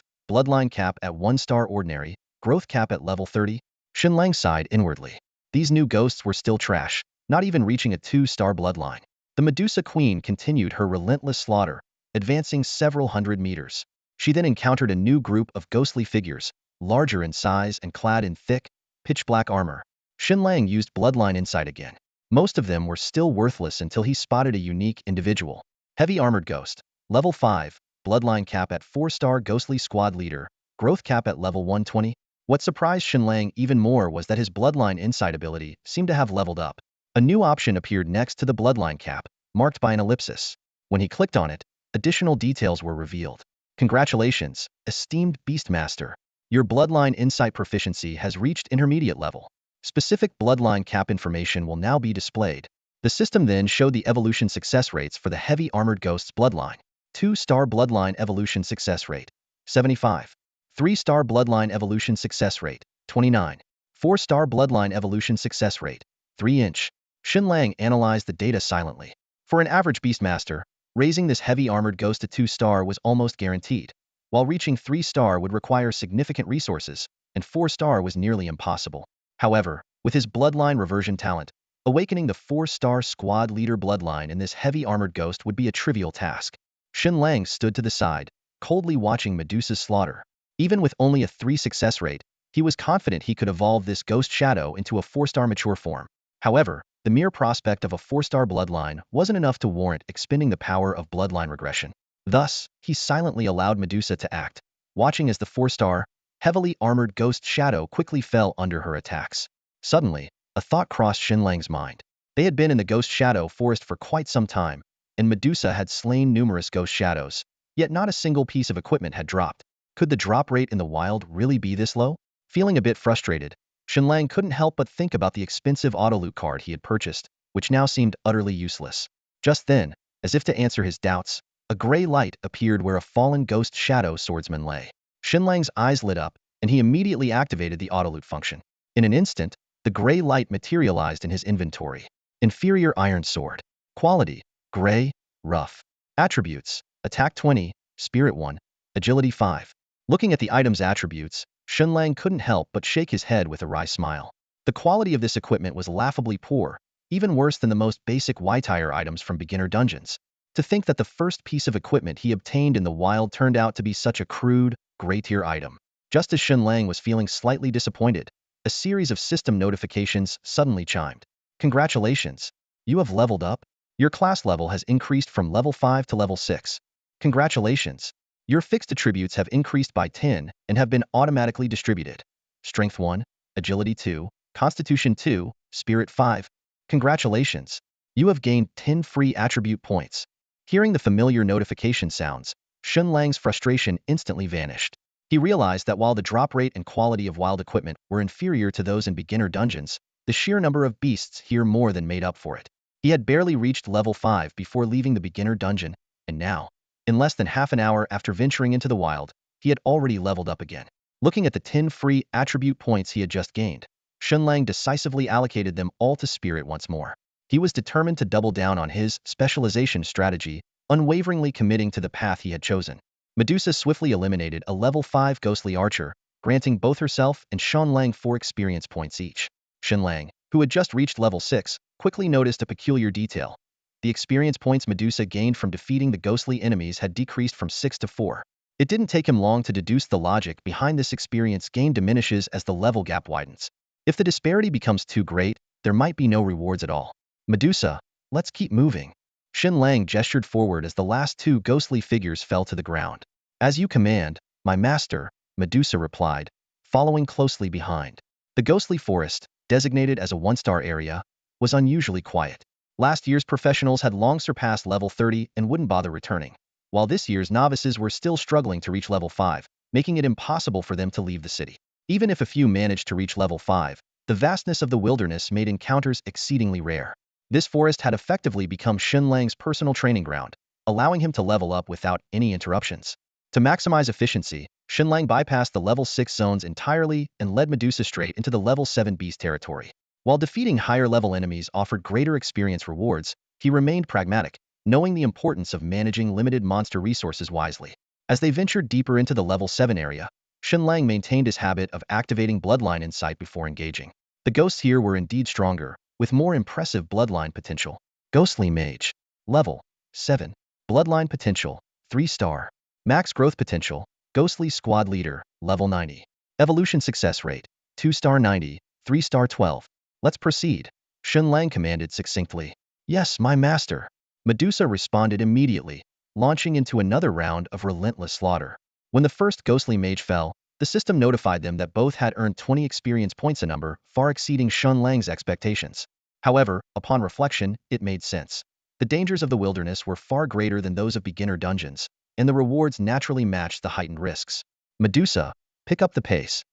Bloodline Cap at 1-star Ordinary, Growth Cap at Level 30. Shen Lang sighed inwardly. These new ghosts were still trash, not even reaching a 2-star bloodline. The Medusa Queen continued her relentless slaughter, advancing several hundred meters. She then encountered a new group of ghostly figures, larger in size and clad in thick, pitch-black armor. Shen Lang used Bloodline Insight again. Most of them were still worthless until he spotted a unique individual. Heavy Armored Ghost, Level 5, Bloodline Cap at 4-star Ghostly Squad Leader, Growth Cap at Level 120. What surprised Shen Lang even more was that his Bloodline Insight ability seemed to have leveled up. A new option appeared next to the Bloodline Cap, marked by an ellipsis. When he clicked on it, additional details were revealed. Congratulations, esteemed Beastmaster. Your Bloodline Insight proficiency has reached intermediate level. Specific Bloodline Cap information will now be displayed. The system then showed the evolution success rates for the Heavy Armored Ghost's Bloodline. 2-star Bloodline Evolution Success Rate, 75. 3-star Bloodline Evolution Success Rate, 29. 4-star Bloodline Evolution Success Rate, 3-inch. Shen Lang analyzed the data silently. For an average Beastmaster, raising this Heavy Armored Ghost to 2-star was almost guaranteed, while reaching 3-star would require significant resources, and 4-star was nearly impossible. However, with his Bloodline Reversion talent, awakening the 4-star Squad Leader Bloodline in this Heavy Armored Ghost would be a trivial task. Shen Lang stood to the side, coldly watching Medusa's slaughter. Even with only a 3 success rate, he was confident he could evolve this Ghost Shadow into a 4-star mature form. However, the mere prospect of a 4-star bloodline wasn't enough to warrant expending the power of bloodline regression. Thus, he silently allowed Medusa to act, watching as the 4-star, heavily armored Ghost Shadow quickly fell under her attacks. Suddenly, a thought crossed Shen Lang's mind. They had been in the Ghost Shadow forest for quite some time, and Medusa had slain numerous Ghost Shadows, yet not a single piece of equipment had dropped. Could the drop rate in the wild really be this low? Feeling a bit frustrated, Shen Lang couldn't help but think about the expensive auto-loot card he had purchased, which now seemed utterly useless. Just then, as if to answer his doubts, a gray light appeared where a fallen Ghost Shadow swordsman lay. Shen Lang's eyes lit up, and he immediately activated the auto-loot function. In an instant, the gray light materialized in his inventory. Inferior Iron Sword. Quality: Gray, Rough. Attributes: Attack 20, Spirit 1, Agility 5. Looking at the item's attributes, Shen Lang couldn't help but shake his head with a wry smile. The quality of this equipment was laughably poor, even worse than the most basic Y-tier items from beginner dungeons. To think that the first piece of equipment he obtained in the wild turned out to be such a crude, gray-tier item. Just as Shen Lang was feeling slightly disappointed, a series of system notifications suddenly chimed. Congratulations! You have leveled up. Your class level has increased from level 5 to level 6. Congratulations! Your fixed attributes have increased by 10 and have been automatically distributed. Strength 1, Agility 2, Constitution 2, Spirit 5. Congratulations! You have gained 10 free attribute points. Hearing the familiar notification sounds, Shen Lang's frustration instantly vanished. He realized that while the drop rate and quality of wild equipment were inferior to those in beginner dungeons, the sheer number of beasts here more than made up for it. He had barely reached level 5 before leaving the beginner dungeon, and now, in less than half an hour after venturing into the wild, he had already leveled up again. Looking at the 10 free attribute points he had just gained, Shen Lang decisively allocated them all to Spirit once more. He was determined to double down on his specialization strategy, unwaveringly committing to the path he had chosen. Medusa swiftly eliminated a level 5 ghostly archer, granting both herself and Shen Lang 4 experience points each. Shen Lang, who had just reached level 6, quickly noticed a peculiar detail. The experience points Medusa gained from defeating the ghostly enemies had decreased from 6 to 4. It didn't take him long to deduce the logic behind this experience gain diminishes as the level gap widens. If the disparity becomes too great, there might be no rewards at all. Medusa, let's keep moving. Shen Lang gestured forward as the last two ghostly figures fell to the ground. As you command, my master, Medusa replied, following closely behind. The ghostly forest, designated as a one-star area, was unusually quiet. Last year's professionals had long surpassed level 30 and wouldn't bother returning, while this year's novices were still struggling to reach level 5, making it impossible for them to leave the city. Even if a few managed to reach level 5, the vastness of the wilderness made encounters exceedingly rare. This forest had effectively become Shen Lang's personal training ground, allowing him to level up without any interruptions. To maximize efficiency, Shen Lang bypassed the level 6 zones entirely and led Medusa straight into the level 7 beast territory. While defeating higher-level enemies offered greater experience rewards, he remained pragmatic, knowing the importance of managing limited monster resources wisely. As they ventured deeper into the level 7 area, Shen Lang maintained his habit of activating bloodline insight before engaging. The ghosts here were indeed stronger, with more impressive bloodline potential. Ghostly Mage. Level 7. Bloodline potential, 3-star. Max growth potential, Ghostly Squad Leader, level 90. Evolution success rate, 2-star 90, 3-star 12. Let's proceed, Shen Lang commanded succinctly. Yes, my master. Medusa responded immediately, launching into another round of relentless slaughter. When the first ghostly mage fell, the system notified them that both had earned 20 experience points, a number far exceeding Shen Lang's expectations. However, upon reflection, it made sense. The dangers of the wilderness were far greater than those of beginner dungeons, and the rewards naturally matched the heightened risks. Medusa, pick up the pace,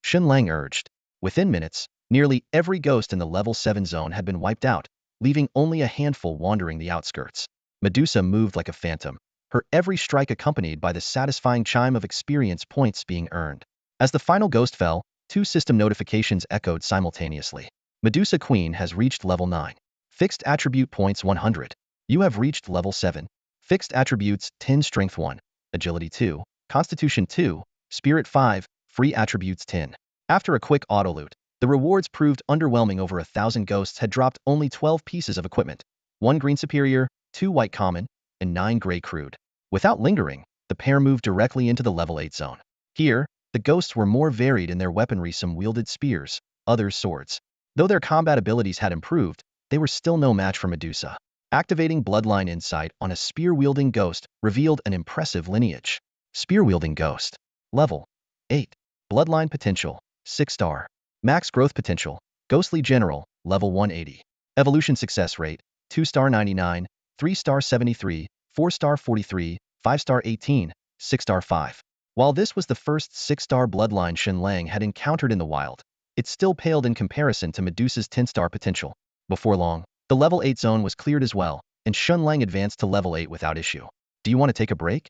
Shen Lang urged. Within minutes, nearly every ghost in the level 7 zone had been wiped out, leaving only a handful wandering the outskirts. Medusa moved like a phantom, her every strike accompanied by the satisfying chime of experience points being earned. As the final ghost fell, two system notifications echoed simultaneously. Medusa Queen has reached level 9. Fixed attribute points 100. You have reached level 7. Fixed attributes 10 Strength 1, Agility 2, Constitution 2, Spirit 5, Free attributes 10. After a quick auto-loot, the rewards proved underwhelming. Over 1,000 ghosts had dropped only 12 pieces of equipment, 1 green superior, 2 white common, and 9 gray crude. Without lingering, the pair moved directly into the level 8 zone. Here, the ghosts were more varied in their weaponry. Some wielded spears, others swords. Though their combat abilities had improved, they were still no match for Medusa. Activating Bloodline Insight on a spear-wielding ghost revealed an impressive lineage. Spear-wielding ghost. Level 8. Bloodline potential, 6-star. Max growth potential, Ghostly General, level 180. Evolution success rate, 2-star 99, 3-star 73, 4-star 43, 5-star 18, 6-star 5. While this was the first 6-star bloodline Shen Lang had encountered in the wild, it still paled in comparison to Medusa's 10-star potential. Before long, the level 8 zone was cleared as well, and Shen Lang advanced to level 8 without issue. Do you want to take a break?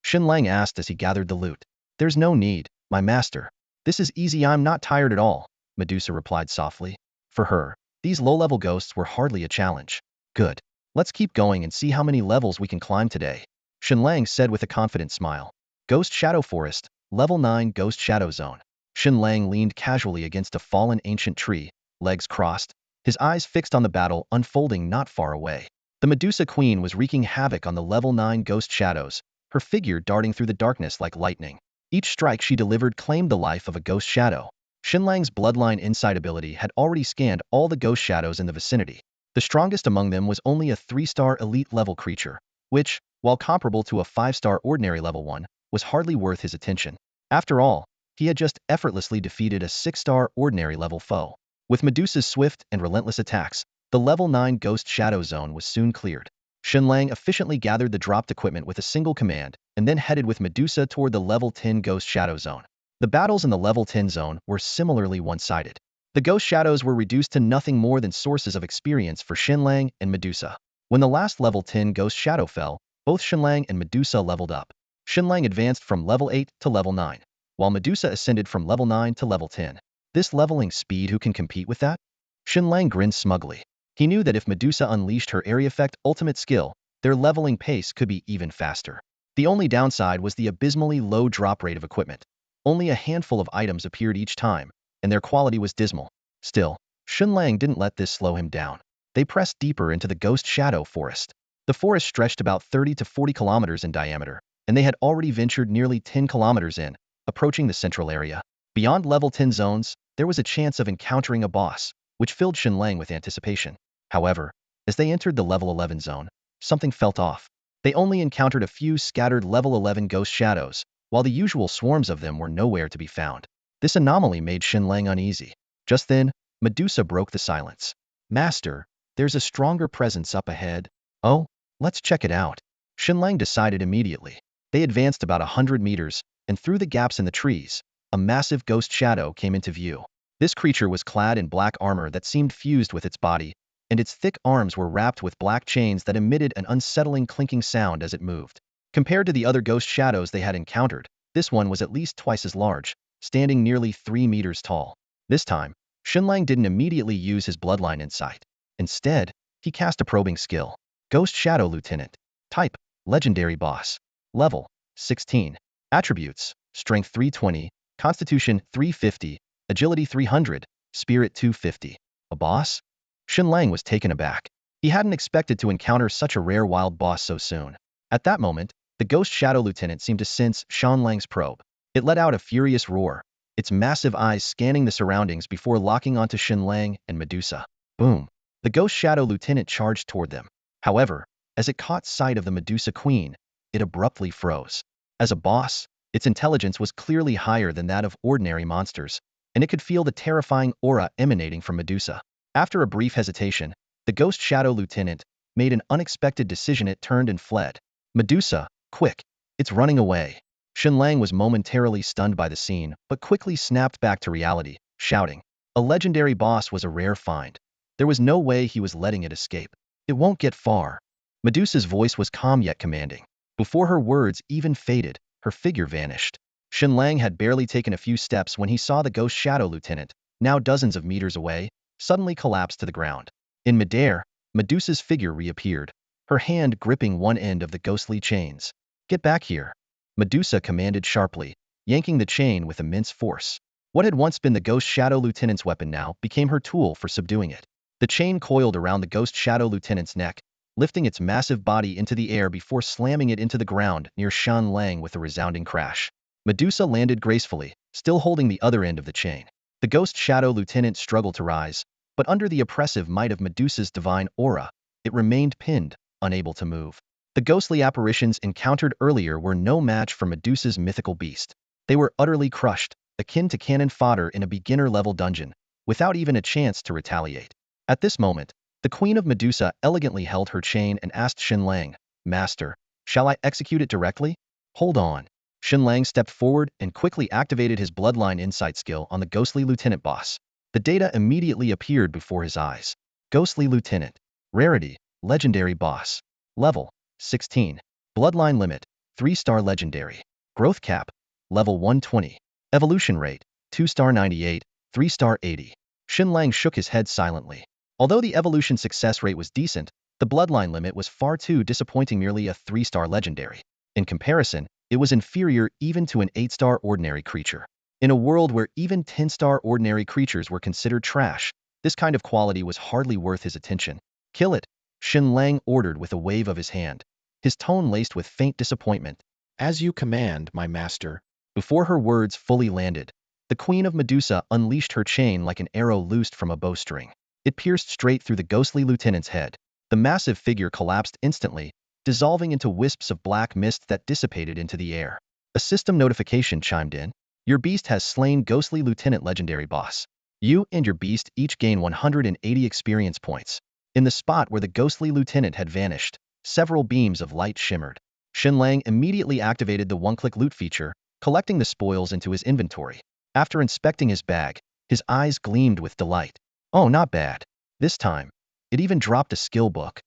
Shen Lang asked as he gathered the loot. There's no need, my master. This is easy, I'm not tired at all, Medusa replied softly. For her, these low-level ghosts were hardly a challenge. Good. Let's keep going and see how many levels we can climb today, Shen Lang said with a confident smile. Ghost Shadow Forest, level 9 Ghost Shadow Zone. Shen Lang leaned casually against a fallen ancient tree, legs crossed, his eyes fixed on the battle unfolding not far away. The Medusa Queen was wreaking havoc on the level 9 Ghost Shadows, her figure darting through the darkness like lightning. Each strike she delivered claimed the life of a ghost shadow. Shen Lang's Bloodline Insight ability had already scanned all the ghost shadows in the vicinity. The strongest among them was only a 3-star elite-level creature, which, while comparable to a 5-star ordinary level 1, was hardly worth his attention. After all, he had just effortlessly defeated a 6-star ordinary level foe. With Medusa's swift and relentless attacks, the level 9 Ghost Shadow Zone was soon cleared. Shen Lang efficiently gathered the dropped equipment with a single command, and then headed with Medusa toward the level 10 Ghost Shadow Zone. The battles in the level 10 zone were similarly one-sided. The Ghost Shadows were reduced to nothing more than sources of experience for Shen Lang and Medusa. When the last level 10 Ghost Shadow fell, both Shen Lang and Medusa leveled up. Shen Lang advanced from level 8 to level 9, while Medusa ascended from level 9 to level 10. This leveling speed, who can compete with that? Shen Lang grinned smugly. He knew that if Medusa unleashed her area effect ultimate skill, their leveling pace could be even faster. The only downside was the abysmally low drop rate of equipment. Only a handful of items appeared each time, and their quality was dismal. Still, Shen Lang didn't let this slow him down. They pressed deeper into the Ghost Shadow Forest. The forest stretched about 30 to 40 kilometers in diameter, and they had already ventured nearly 10 kilometers in, approaching the central area. Beyond level 10 zones, there was a chance of encountering a boss, which filled Shen Lang with anticipation. However, as they entered the level 11 zone, something felt off. They only encountered a few scattered level 11 ghost shadows, while the usual swarms of them were nowhere to be found. This anomaly made Shen Lang uneasy. Just then, Medusa broke the silence. Master, there's a stronger presence up ahead. Oh, let's check it out. Shen Lang decided immediately. They advanced about 100 meters, and through the gaps in the trees, a massive ghost shadow came into view. This creature was clad in black armor that seemed fused with its body, and its thick arms were wrapped with black chains that emitted an unsettling clinking sound as it moved. Compared to the other ghost shadows they had encountered, this one was at least twice as large, standing nearly 3 meters tall. This time, Shen Lang didn't immediately use his bloodline insight. Instead, he cast a probing skill. Ghost Shadow Lieutenant. Type: Legendary Boss. Level: 16. Attributes: Strength 320, Constitution 350, Agility 300, Spirit 250. A boss? Shen Lang was taken aback. He hadn't expected to encounter such a rare wild boss so soon. At that moment, the Ghost Shadow Lieutenant seemed to sense Shen Lang's probe. It let out a furious roar, its massive eyes scanning the surroundings before locking onto Shen Lang and Medusa. Boom! The Ghost Shadow Lieutenant charged toward them. However, as it caught sight of the Medusa Queen, it abruptly froze. As a boss, its intelligence was clearly higher than that of ordinary monsters, and it could feel the terrifying aura emanating from Medusa. After a brief hesitation, the Ghost Shadow Lieutenant made an unexpected decision. It turned and fled. Medusa, quick! It's running away. Shen Lang was momentarily stunned by the scene, but quickly snapped back to reality, shouting. A legendary boss was a rare find. There was no way he was letting it escape. It won't get far. Medusa's voice was calm yet commanding. Before her words even faded, her figure vanished. Shen Lang had barely taken a few steps when he saw the Ghost Shadow Lieutenant, now dozens of meters away, suddenly collapse to the ground. In midair, Medusa's figure reappeared, her hand gripping one end of the ghostly chains. Get back here, Medusa commanded sharply, yanking the chain with immense force. What had once been the Ghost Shadow Lieutenant's weapon now became her tool for subduing it. The chain coiled around the Ghost Shadow Lieutenant's neck, lifting its massive body into the air before slamming it into the ground near Shen Lang with a resounding crash. Medusa landed gracefully, still holding the other end of the chain. The Ghost Shadow Lieutenant struggled to rise, but under the oppressive might of Medusa's divine aura, it remained pinned, unable to move. The ghostly apparitions encountered earlier were no match for Medusa's mythical beast. They were utterly crushed, akin to cannon fodder in a beginner-level dungeon, without even a chance to retaliate. At this moment, the Queen of Medusa elegantly held her chain and asked Shen Lang, Master, shall I execute it directly? Hold on. Shen Lang stepped forward and quickly activated his bloodline insight skill on the ghostly lieutenant boss. The data immediately appeared before his eyes. Ghostly Lieutenant. Rarity: Legendary Boss. Level: 16. Bloodline limit: 3-star Legendary. Growth cap: Level 120. Evolution rate: 2-star 98, 3-star 80. Shen Lang shook his head silently. Although the evolution success rate was decent, the bloodline limit was far too disappointing. Merely a 3-star Legendary. In comparison, it was inferior even to an 8-star ordinary creature. In a world where even 10-star ordinary creatures were considered trash, this kind of quality was hardly worth his attention. Kill it, Shen Lang ordered with a wave of his hand, his tone laced with faint disappointment. As you command, my master. Before her words fully landed, the Queen of Medusa unleashed her chain like an arrow loosed from a bowstring. It pierced straight through the ghostly lieutenant's head. The massive figure collapsed instantly, dissolving into wisps of black mist that dissipated into the air. A system notification chimed in. Your beast has slain Ghostly Lieutenant Legendary Boss. You and your beast each gain 180 experience points. In the spot where the Ghostly Lieutenant had vanished, several beams of light shimmered. Shen Lang immediately activated the one-click loot feature, collecting the spoils into his inventory. After inspecting his bag, his eyes gleamed with delight. Oh, not bad. This time, it even dropped a skill book.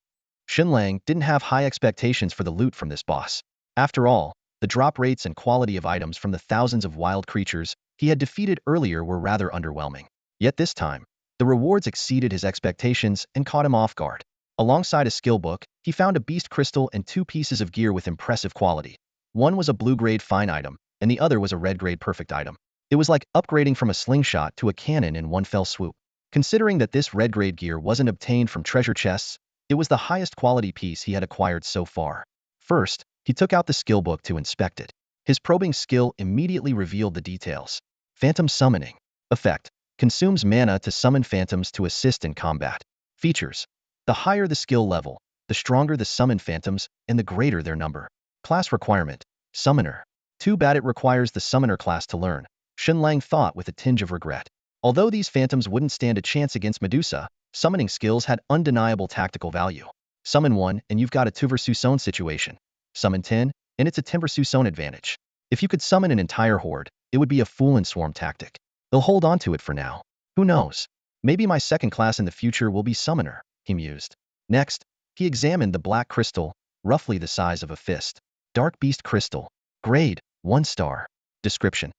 Shen Lang didn't have high expectations for the loot from this boss. After all, the drop rates and quality of items from the thousands of wild creatures he had defeated earlier were rather underwhelming. Yet this time, the rewards exceeded his expectations and caught him off guard. Alongside a skill book, he found a beast crystal and 2 pieces of gear with impressive quality. One was a blue-grade fine item, and the other was a red-grade perfect item. It was like upgrading from a slingshot to a cannon in one fell swoop. Considering that this red grade gear wasn't obtained from treasure chests, it was the highest quality piece he had acquired so far. First, he took out the skill book to inspect it. His probing skill immediately revealed the details. Phantom Summoning. Effect. Consumes mana to summon phantoms to assist in combat. Features. The higher the skill level, the stronger the summoned phantoms and the greater their number. Class requirement. Summoner. Too bad it requires the summoner class to learn, Shen Lang thought with a tinge of regret. Although these phantoms wouldn't stand a chance against Medusa, summoning skills had undeniable tactical value. Summon 1 and you've got a 2 versus 1 situation. Summon 10 and it's a 10 versus 1 advantage. If you could summon an entire horde, it would be a fool and swarm tactic. They'll hold on to it for now. Who knows? Maybe my second class in the future will be summoner, he mused. Next, he examined the black crystal, roughly the size of a fist. Dark Beast Crystal. Grade, 1 star. Description.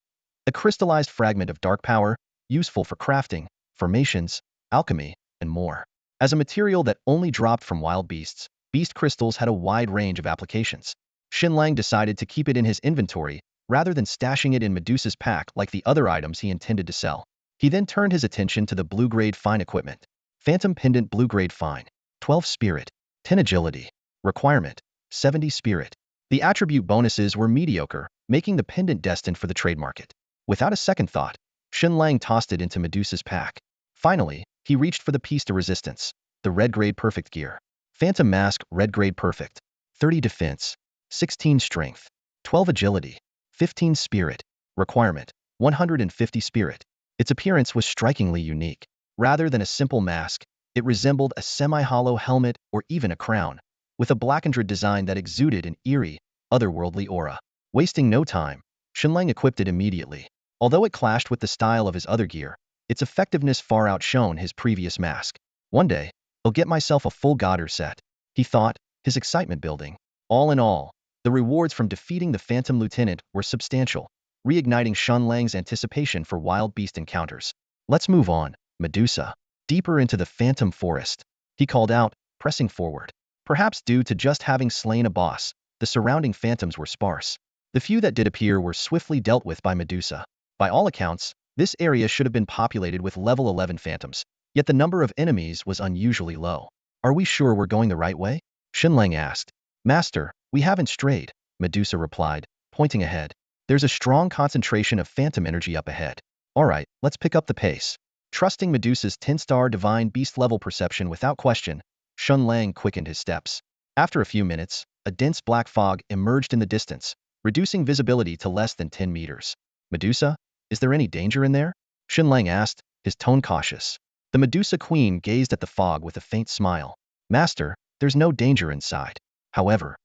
A crystallized fragment of dark power, useful for crafting, formations, alchemy, and more. As a material that only dropped from wild beasts, beast crystals had a wide range of applications. Shen Lang decided to keep it in his inventory rather than stashing it in Medusa's pack like the other items he intended to sell. He then turned his attention to the blue-grade fine equipment. Phantom Pendant Blue-grade fine. 12 spirit. 10 agility. Requirement. 70 spirit. The attribute bonuses were mediocre, making the pendant destined for the trade market. Without a second thought, Shen Lang tossed it into Medusa's pack. Finally, he reached for the piece de resistance, the red-grade perfect gear. Phantom Mask red-grade perfect. 30 defense. 16 strength. 12 agility. 15 spirit. Requirement. 150 spirit. Its appearance was strikingly unique. Rather than a simple mask, it resembled a semi-hollow helmet or even a crown, with a blackened design that exuded an eerie, otherworldly aura. Wasting no time, Shen Lang equipped it immediately. Although it clashed with the style of his other gear, its effectiveness far outshone his previous mask. One day, I'll get myself a full Godder set, he thought, his excitement building. All in all, the rewards from defeating the Phantom Lieutenant were substantial, reigniting Shen Lang's anticipation for wild beast encounters. Let's move on, Medusa. Deeper into the Phantom Forest, he called out, pressing forward. Perhaps due to just having slain a boss, the surrounding phantoms were sparse. The few that did appear were swiftly dealt with by Medusa. By all accounts, this area should have been populated with level 11 phantoms, yet the number of enemies was unusually low. Are we sure we're going the right way? Shen Lang asked. Master, we haven't strayed, Medusa replied, pointing ahead. There's a strong concentration of phantom energy up ahead. Alright, let's pick up the pace. Trusting Medusa's 10-star divine beast level perception without question, Shen Lang quickened his steps. After a few minutes, a dense black fog emerged in the distance, reducing visibility to less than 10 meters. Medusa, is there any danger in there? Shen Lang asked, his tone cautious. The Medusa Queen gazed at the fog with a faint smile. Master, there's no danger inside. However,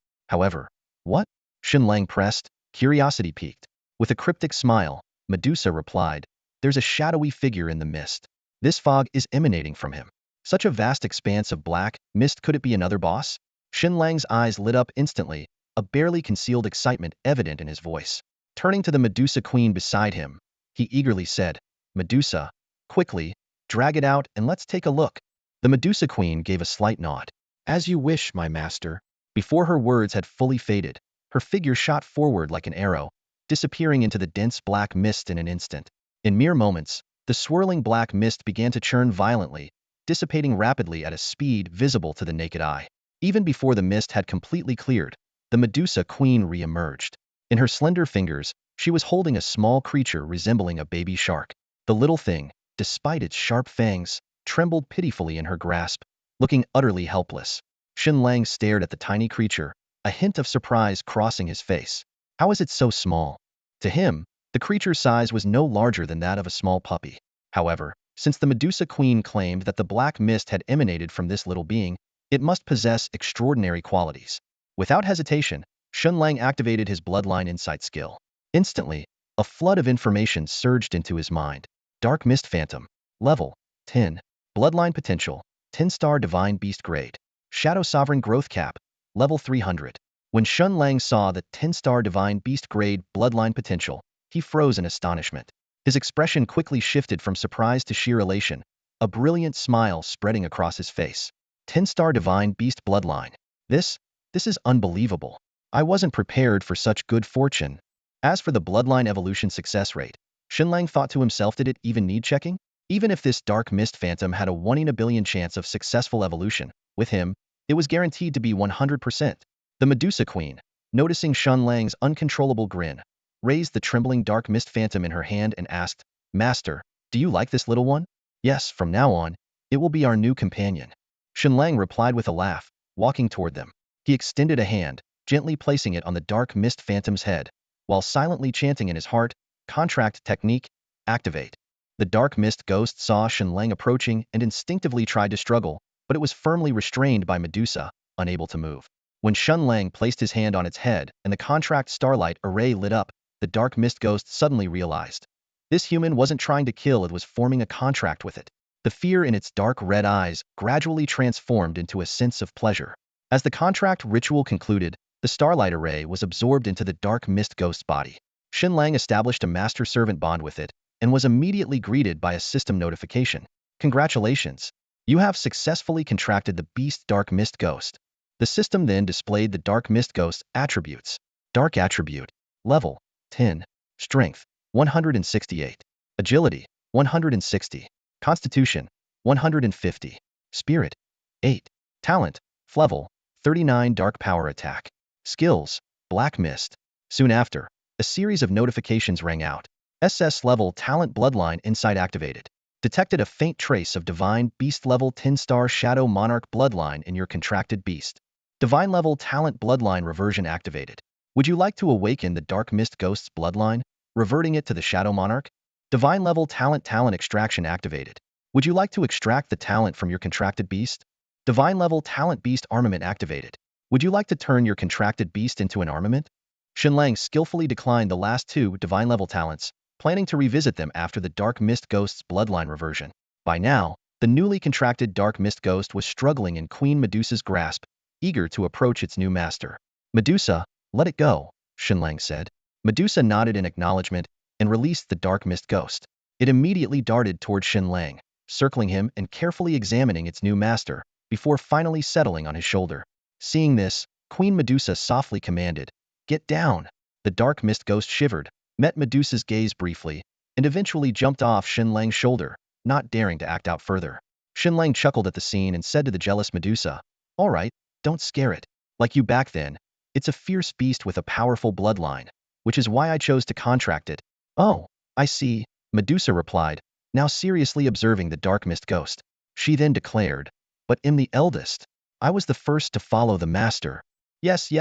what? Shen Lang pressed, curiosity piqued. With a cryptic smile, Medusa replied, there's a shadowy figure in the mist. This fog is emanating from him. Such a vast expanse of black mist, could it be another boss? Shen Lang's eyes lit up instantly, a barely concealed excitement evident in his voice. Turning to the Medusa Queen beside him, he eagerly said, Medusa, quickly, drag it out and let's take a look. The Medusa Queen gave a slight nod. As you wish, my master. Before her words had fully faded, her figure shot forward like an arrow, disappearing into the dense black mist in an instant. In mere moments, the swirling black mist began to churn violently, dissipating rapidly at a speed visible to the naked eye. Even before the mist had completely cleared, the Medusa Queen re-emerged. In her slender fingers, she was holding a small creature resembling a baby shark. The little thing, despite its sharp fangs, trembled pitifully in her grasp, looking utterly helpless. Shen Lang stared at the tiny creature, a hint of surprise crossing his face. How is it so small? To him, the creature's size was no larger than that of a small puppy. However, since the Medusa Queen claimed that the black mist had emanated from this little being, it must possess extraordinary qualities. Without hesitation, Shen Lang activated his bloodline insight skill. Instantly, a flood of information surged into his mind. Dark Mist Phantom. Level 10. Bloodline potential. 10-star divine beast grade. Shadow Sovereign growth cap. Level 300. When Shen Lang saw the 10-star divine beast grade bloodline potential, he froze in astonishment. His expression quickly shifted from surprise to sheer elation, a brilliant smile spreading across his face. 10-star divine beast bloodline. This is unbelievable. I wasn't prepared for such good fortune. As for the bloodline evolution success rate, Shen Lang thought to himself, did it even need checking? Even if this dark mist phantom had a 1 in a billion chance of successful evolution, with him, it was guaranteed to be 100%. The Medusa Queen, noticing Shen Lang's uncontrollable grin, raised the trembling dark mist phantom in her hand and asked, "Master, do you like this little one?" "Yes, from now on, it will be our new companion." Shen Lang replied with a laugh, walking toward them. He extended a hand, gently placing it on the dark mist phantom's head, while silently chanting in his heart, "Contract technique, activate." The dark mist ghost saw Shen Lang approaching and instinctively tried to struggle, but it was firmly restrained by Medusa, unable to move. When Shen Lang placed his hand on its head and the contract starlight array lit up, the dark mist ghost suddenly realized. This human wasn't trying to kill, it was forming a contract with it. The fear in its dark red eyes gradually transformed into a sense of pleasure. As the contract ritual concluded, the starlight array was absorbed into the dark mist ghost's body. Shen Lang established a master-servant bond with it and was immediately greeted by a system notification. "Congratulations! You have successfully contracted the Beast Dark Mist Ghost." The system then displayed the Dark Mist Ghost's attributes. Dark Attribute. Level 10. Strength 168. Agility 160. Constitution 150. Spirit 8. Talent Level 39. Dark Power Attack. Skills Black Mist. Soon after, a series of notifications rang out. SS level Talent Bloodline Insight activated. Detected a faint trace of Divine Beast level 10-star Shadow Monarch bloodline in your contracted beast. Divine level Talent Bloodline Reversion activated. Would you like to awaken the Dark Mist Ghost's bloodline, reverting it to the Shadow Monarch? Divine level Talent Extraction activated. Would you like to extract the talent from your contracted beast? Divine level Talent Beast Armament activated. Would you like to turn your contracted beast into an armament? Shen Lang skillfully declined the last two divine level talents, planning to revisit them after the Dark Mist Ghost's bloodline reversion. By now, the newly contracted Dark Mist Ghost was struggling in Queen Medusa's grasp, eager to approach its new master. "Medusa, let it go," Shen Lang said. Medusa nodded in acknowledgement and released the Dark Mist Ghost. It immediately darted toward Shen Lang, circling him and carefully examining its new master, before finally settling on his shoulder. Seeing this, Queen Medusa softly commanded, "Get down." The Dark Mist Ghost shivered, met Medusa's gaze briefly, and eventually jumped off Shen Lang's shoulder, not daring to act out further. Shen Lang chuckled at the scene and said to the jealous Medusa, "All right, don't scare it. Like you back then, it's a fierce beast with a powerful bloodline, which is why I chose to contract it." "Oh, I see," Medusa replied, now seriously observing the Dark Mist Ghost. She then declared, "But I'm the eldest. I was the first to follow the master." Yes,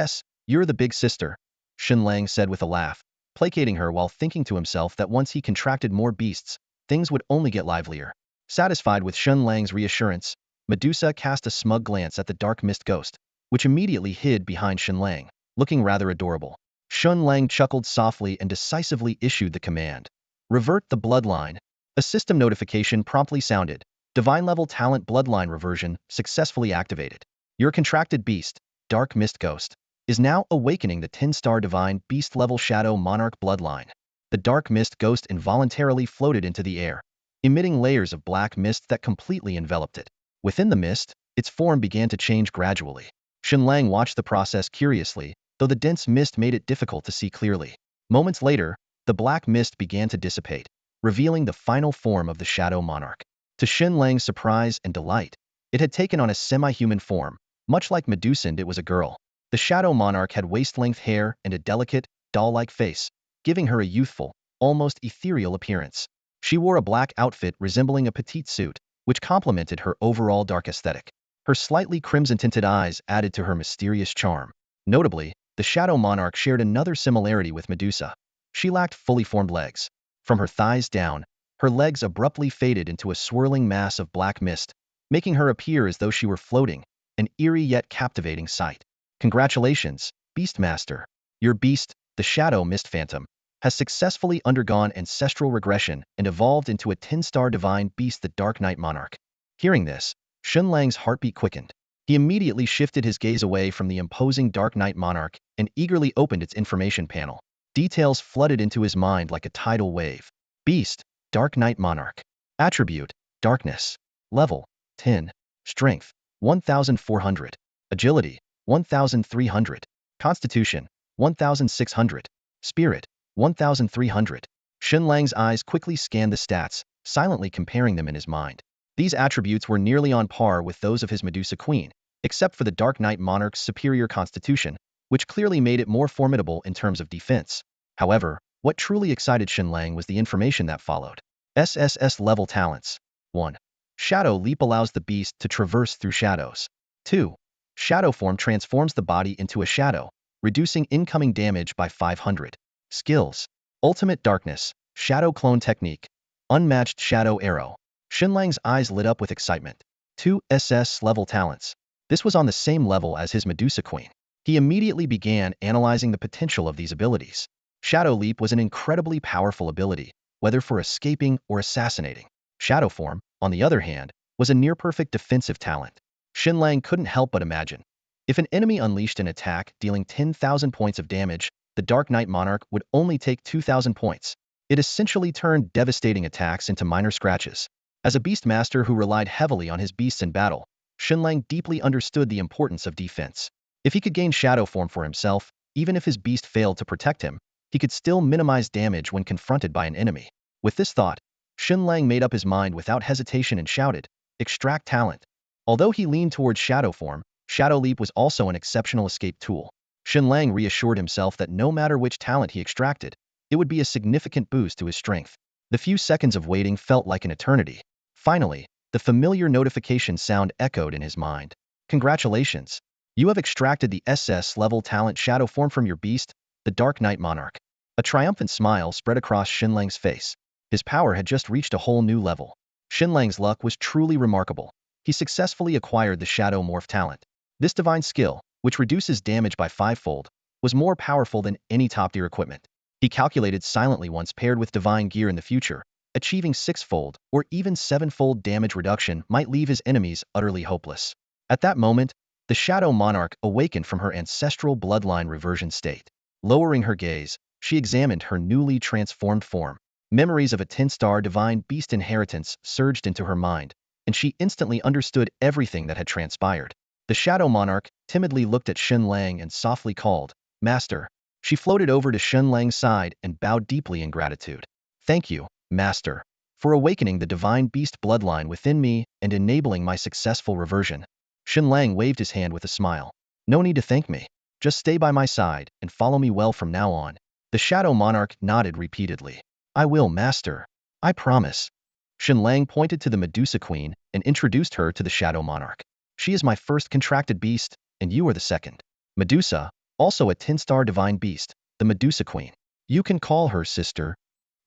you're the big sister," Shen Lang said with a laugh, placating her while thinking to himself that once he contracted more beasts, things would only get livelier. Satisfied with Shen Lang's reassurance, Medusa cast a smug glance at the Dark Mist Ghost, which immediately hid behind Shen Lang, looking rather adorable. Shen Lang chuckled softly and decisively issued the command, "Revert the bloodline." A system notification promptly sounded. Divine level Talent Bloodline Reversion successfully activated. Your contracted beast, Dark Mist Ghost, is now awakening the 10-star Divine Beast level Shadow Monarch bloodline. The Dark Mist Ghost involuntarily floated into the air, emitting layers of black mist that completely enveloped it. Within the mist, its form began to change gradually. Shen Lang watched the process curiously, though the dense mist made it difficult to see clearly. Moments later, the black mist began to dissipate, revealing the final form of the Shadow Monarch. To Shen Lang's surprise and delight, it had taken on a semi-human form. Much like Medusa, it was a girl. The Shadow Monarch had waist-length hair and a delicate, doll-like face, giving her a youthful, almost ethereal appearance. She wore a black outfit resembling a petite suit, which complemented her overall dark aesthetic. Her slightly crimson-tinted eyes added to her mysterious charm. Notably, the Shadow Monarch shared another similarity with Medusa. She lacked fully formed legs. From her thighs down, her legs abruptly faded into a swirling mass of black mist, making her appear as though she were floating, an eerie yet captivating sight. "Congratulations, Beastmaster. Your beast, the Shadow Mist Phantom, has successfully undergone ancestral regression and evolved into a 10-star divine beast, the Dark Night Monarch." Hearing this, Shen Lang's heartbeat quickened. He immediately shifted his gaze away from the imposing Dark Night Monarch and eagerly opened its information panel. Details flooded into his mind like a tidal wave. Beast, Dark Night Monarch. Attribute, Darkness. Level, 10. Strength, 1,400. Agility, 1,300. Constitution, 1,600. Spirit, 1,300. Shen Lang's eyes quickly scanned the stats, silently comparing them in his mind. These attributes were nearly on par with those of his Medusa Queen, except for the Dark Knight Monarch's superior constitution, which clearly made it more formidable in terms of defense. However, what truly excited Shen Lang was the information that followed. SSS-level talents. 1. Shadow Leap allows the beast to traverse through shadows. 2. Shadow Form transforms the body into a shadow, reducing incoming damage by 500. Skills. Ultimate Darkness, Shadow Clone Technique, Unmatched Shadow Arrow. Shen Lang's eyes lit up with excitement. 2 SS-level talents. This was on the same level as his Medusa Queen. He immediately began analyzing the potential of these abilities. Shadow Leap was an incredibly powerful ability, whether for escaping or assassinating. Shadow Form, on the other hand, was a near-perfect defensive talent. Shen Lang couldn't help but imagine. If an enemy unleashed an attack dealing 10,000 points of damage, the Dark Knight Monarch would only take 2,000 points. It essentially turned devastating attacks into minor scratches. As a beast master who relied heavily on his beasts in battle, Shen Lang deeply understood the importance of defense. If he could gain shadow form for himself, even if his beast failed to protect him, he could still minimize damage when confronted by an enemy. With this thought, Shen Lang made up his mind without hesitation and shouted, "Extract talent." Although he leaned towards shadow form, Shadow Leap was also an exceptional escape tool. Shen Lang reassured himself that no matter which talent he extracted, it would be a significant boost to his strength. The few seconds of waiting felt like an eternity. Finally, the familiar notification sound echoed in his mind. "Congratulations! You have extracted the SS-level talent Shadow Form from your beast, the Dark Knight Monarch." A triumphant smile spread across Shen Lang's face. His power had just reached a whole new level. Shen Lang's luck was truly remarkable. He successfully acquired the Shadow Morph talent. This divine skill, which reduces damage by 5-fold, was more powerful than any top-tier equipment. He calculated silently once paired with divine gear in the future, achieving 6-fold or even 7-fold damage reduction might leave his enemies utterly hopeless. At that moment, the Shadow Monarch awakened from her ancestral bloodline reversion state. Lowering her gaze, she examined her newly transformed form. Memories of a 10-star divine beast inheritance surged into her mind, and she instantly understood everything that had transpired. The Shadow Monarch timidly looked at Shen Lang and softly called, "Master." She floated over to Shen Lang's side and bowed deeply in gratitude. "Thank you, Master, for awakening the divine beast bloodline within me and enabling my successful reversion." Shen Lang waved his hand with a smile. "No need to thank me. Just stay by my side and follow me well from now on." The Shadow Monarch nodded repeatedly. "I will, Master. I promise." Shen Lang pointed to the Medusa Queen and introduced her to the Shadow Monarch. "She is my first contracted beast, and you are the second. Medusa, also a 10-star divine beast, the Medusa Queen. You can call her sister."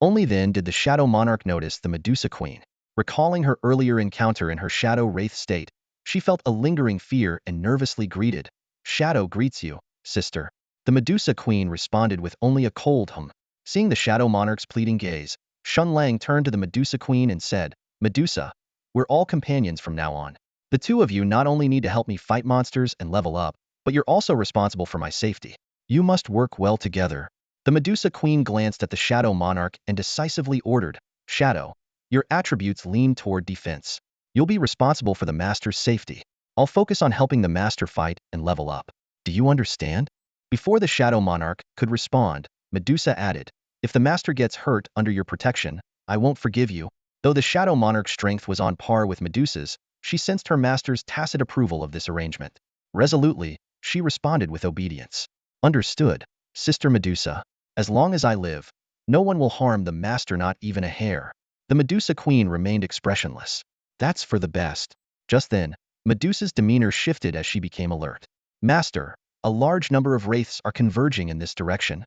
Only then did the Shadow Monarch notice the Medusa Queen. Recalling her earlier encounter in her Shadow Wraith state, she felt a lingering fear and nervously greeted, "Shadow greets you, sister." The Medusa Queen responded with only a cold hum. Seeing the Shadow Monarch's pleading gaze, Shen Lang turned to the Medusa Queen and said, "Medusa, we're all companions from now on. The two of you not only need to help me fight monsters and level up, but you're also responsible for my safety. You must work well together." The Medusa Queen glanced at the Shadow Monarch and decisively ordered, "Shadow, your attributes lean toward defense. You'll be responsible for the Master's safety. I'll focus on helping the Master fight and level up. Do you understand?" Before the Shadow Monarch could respond, Medusa added, "If the Master gets hurt under your protection, I won't forgive you." Though the Shadow Monarch's strength was on par with Medusa's, she sensed her master's tacit approval of this arrangement. Resolutely, she responded with obedience. "Understood, Sister Medusa. As long as I live, no one will harm the Master, not even a hair." The Medusa Queen remained expressionless. "That's for the best." Just then, Medusa's demeanor shifted as she became alert. "Master, a large number of wraiths are converging in this direction.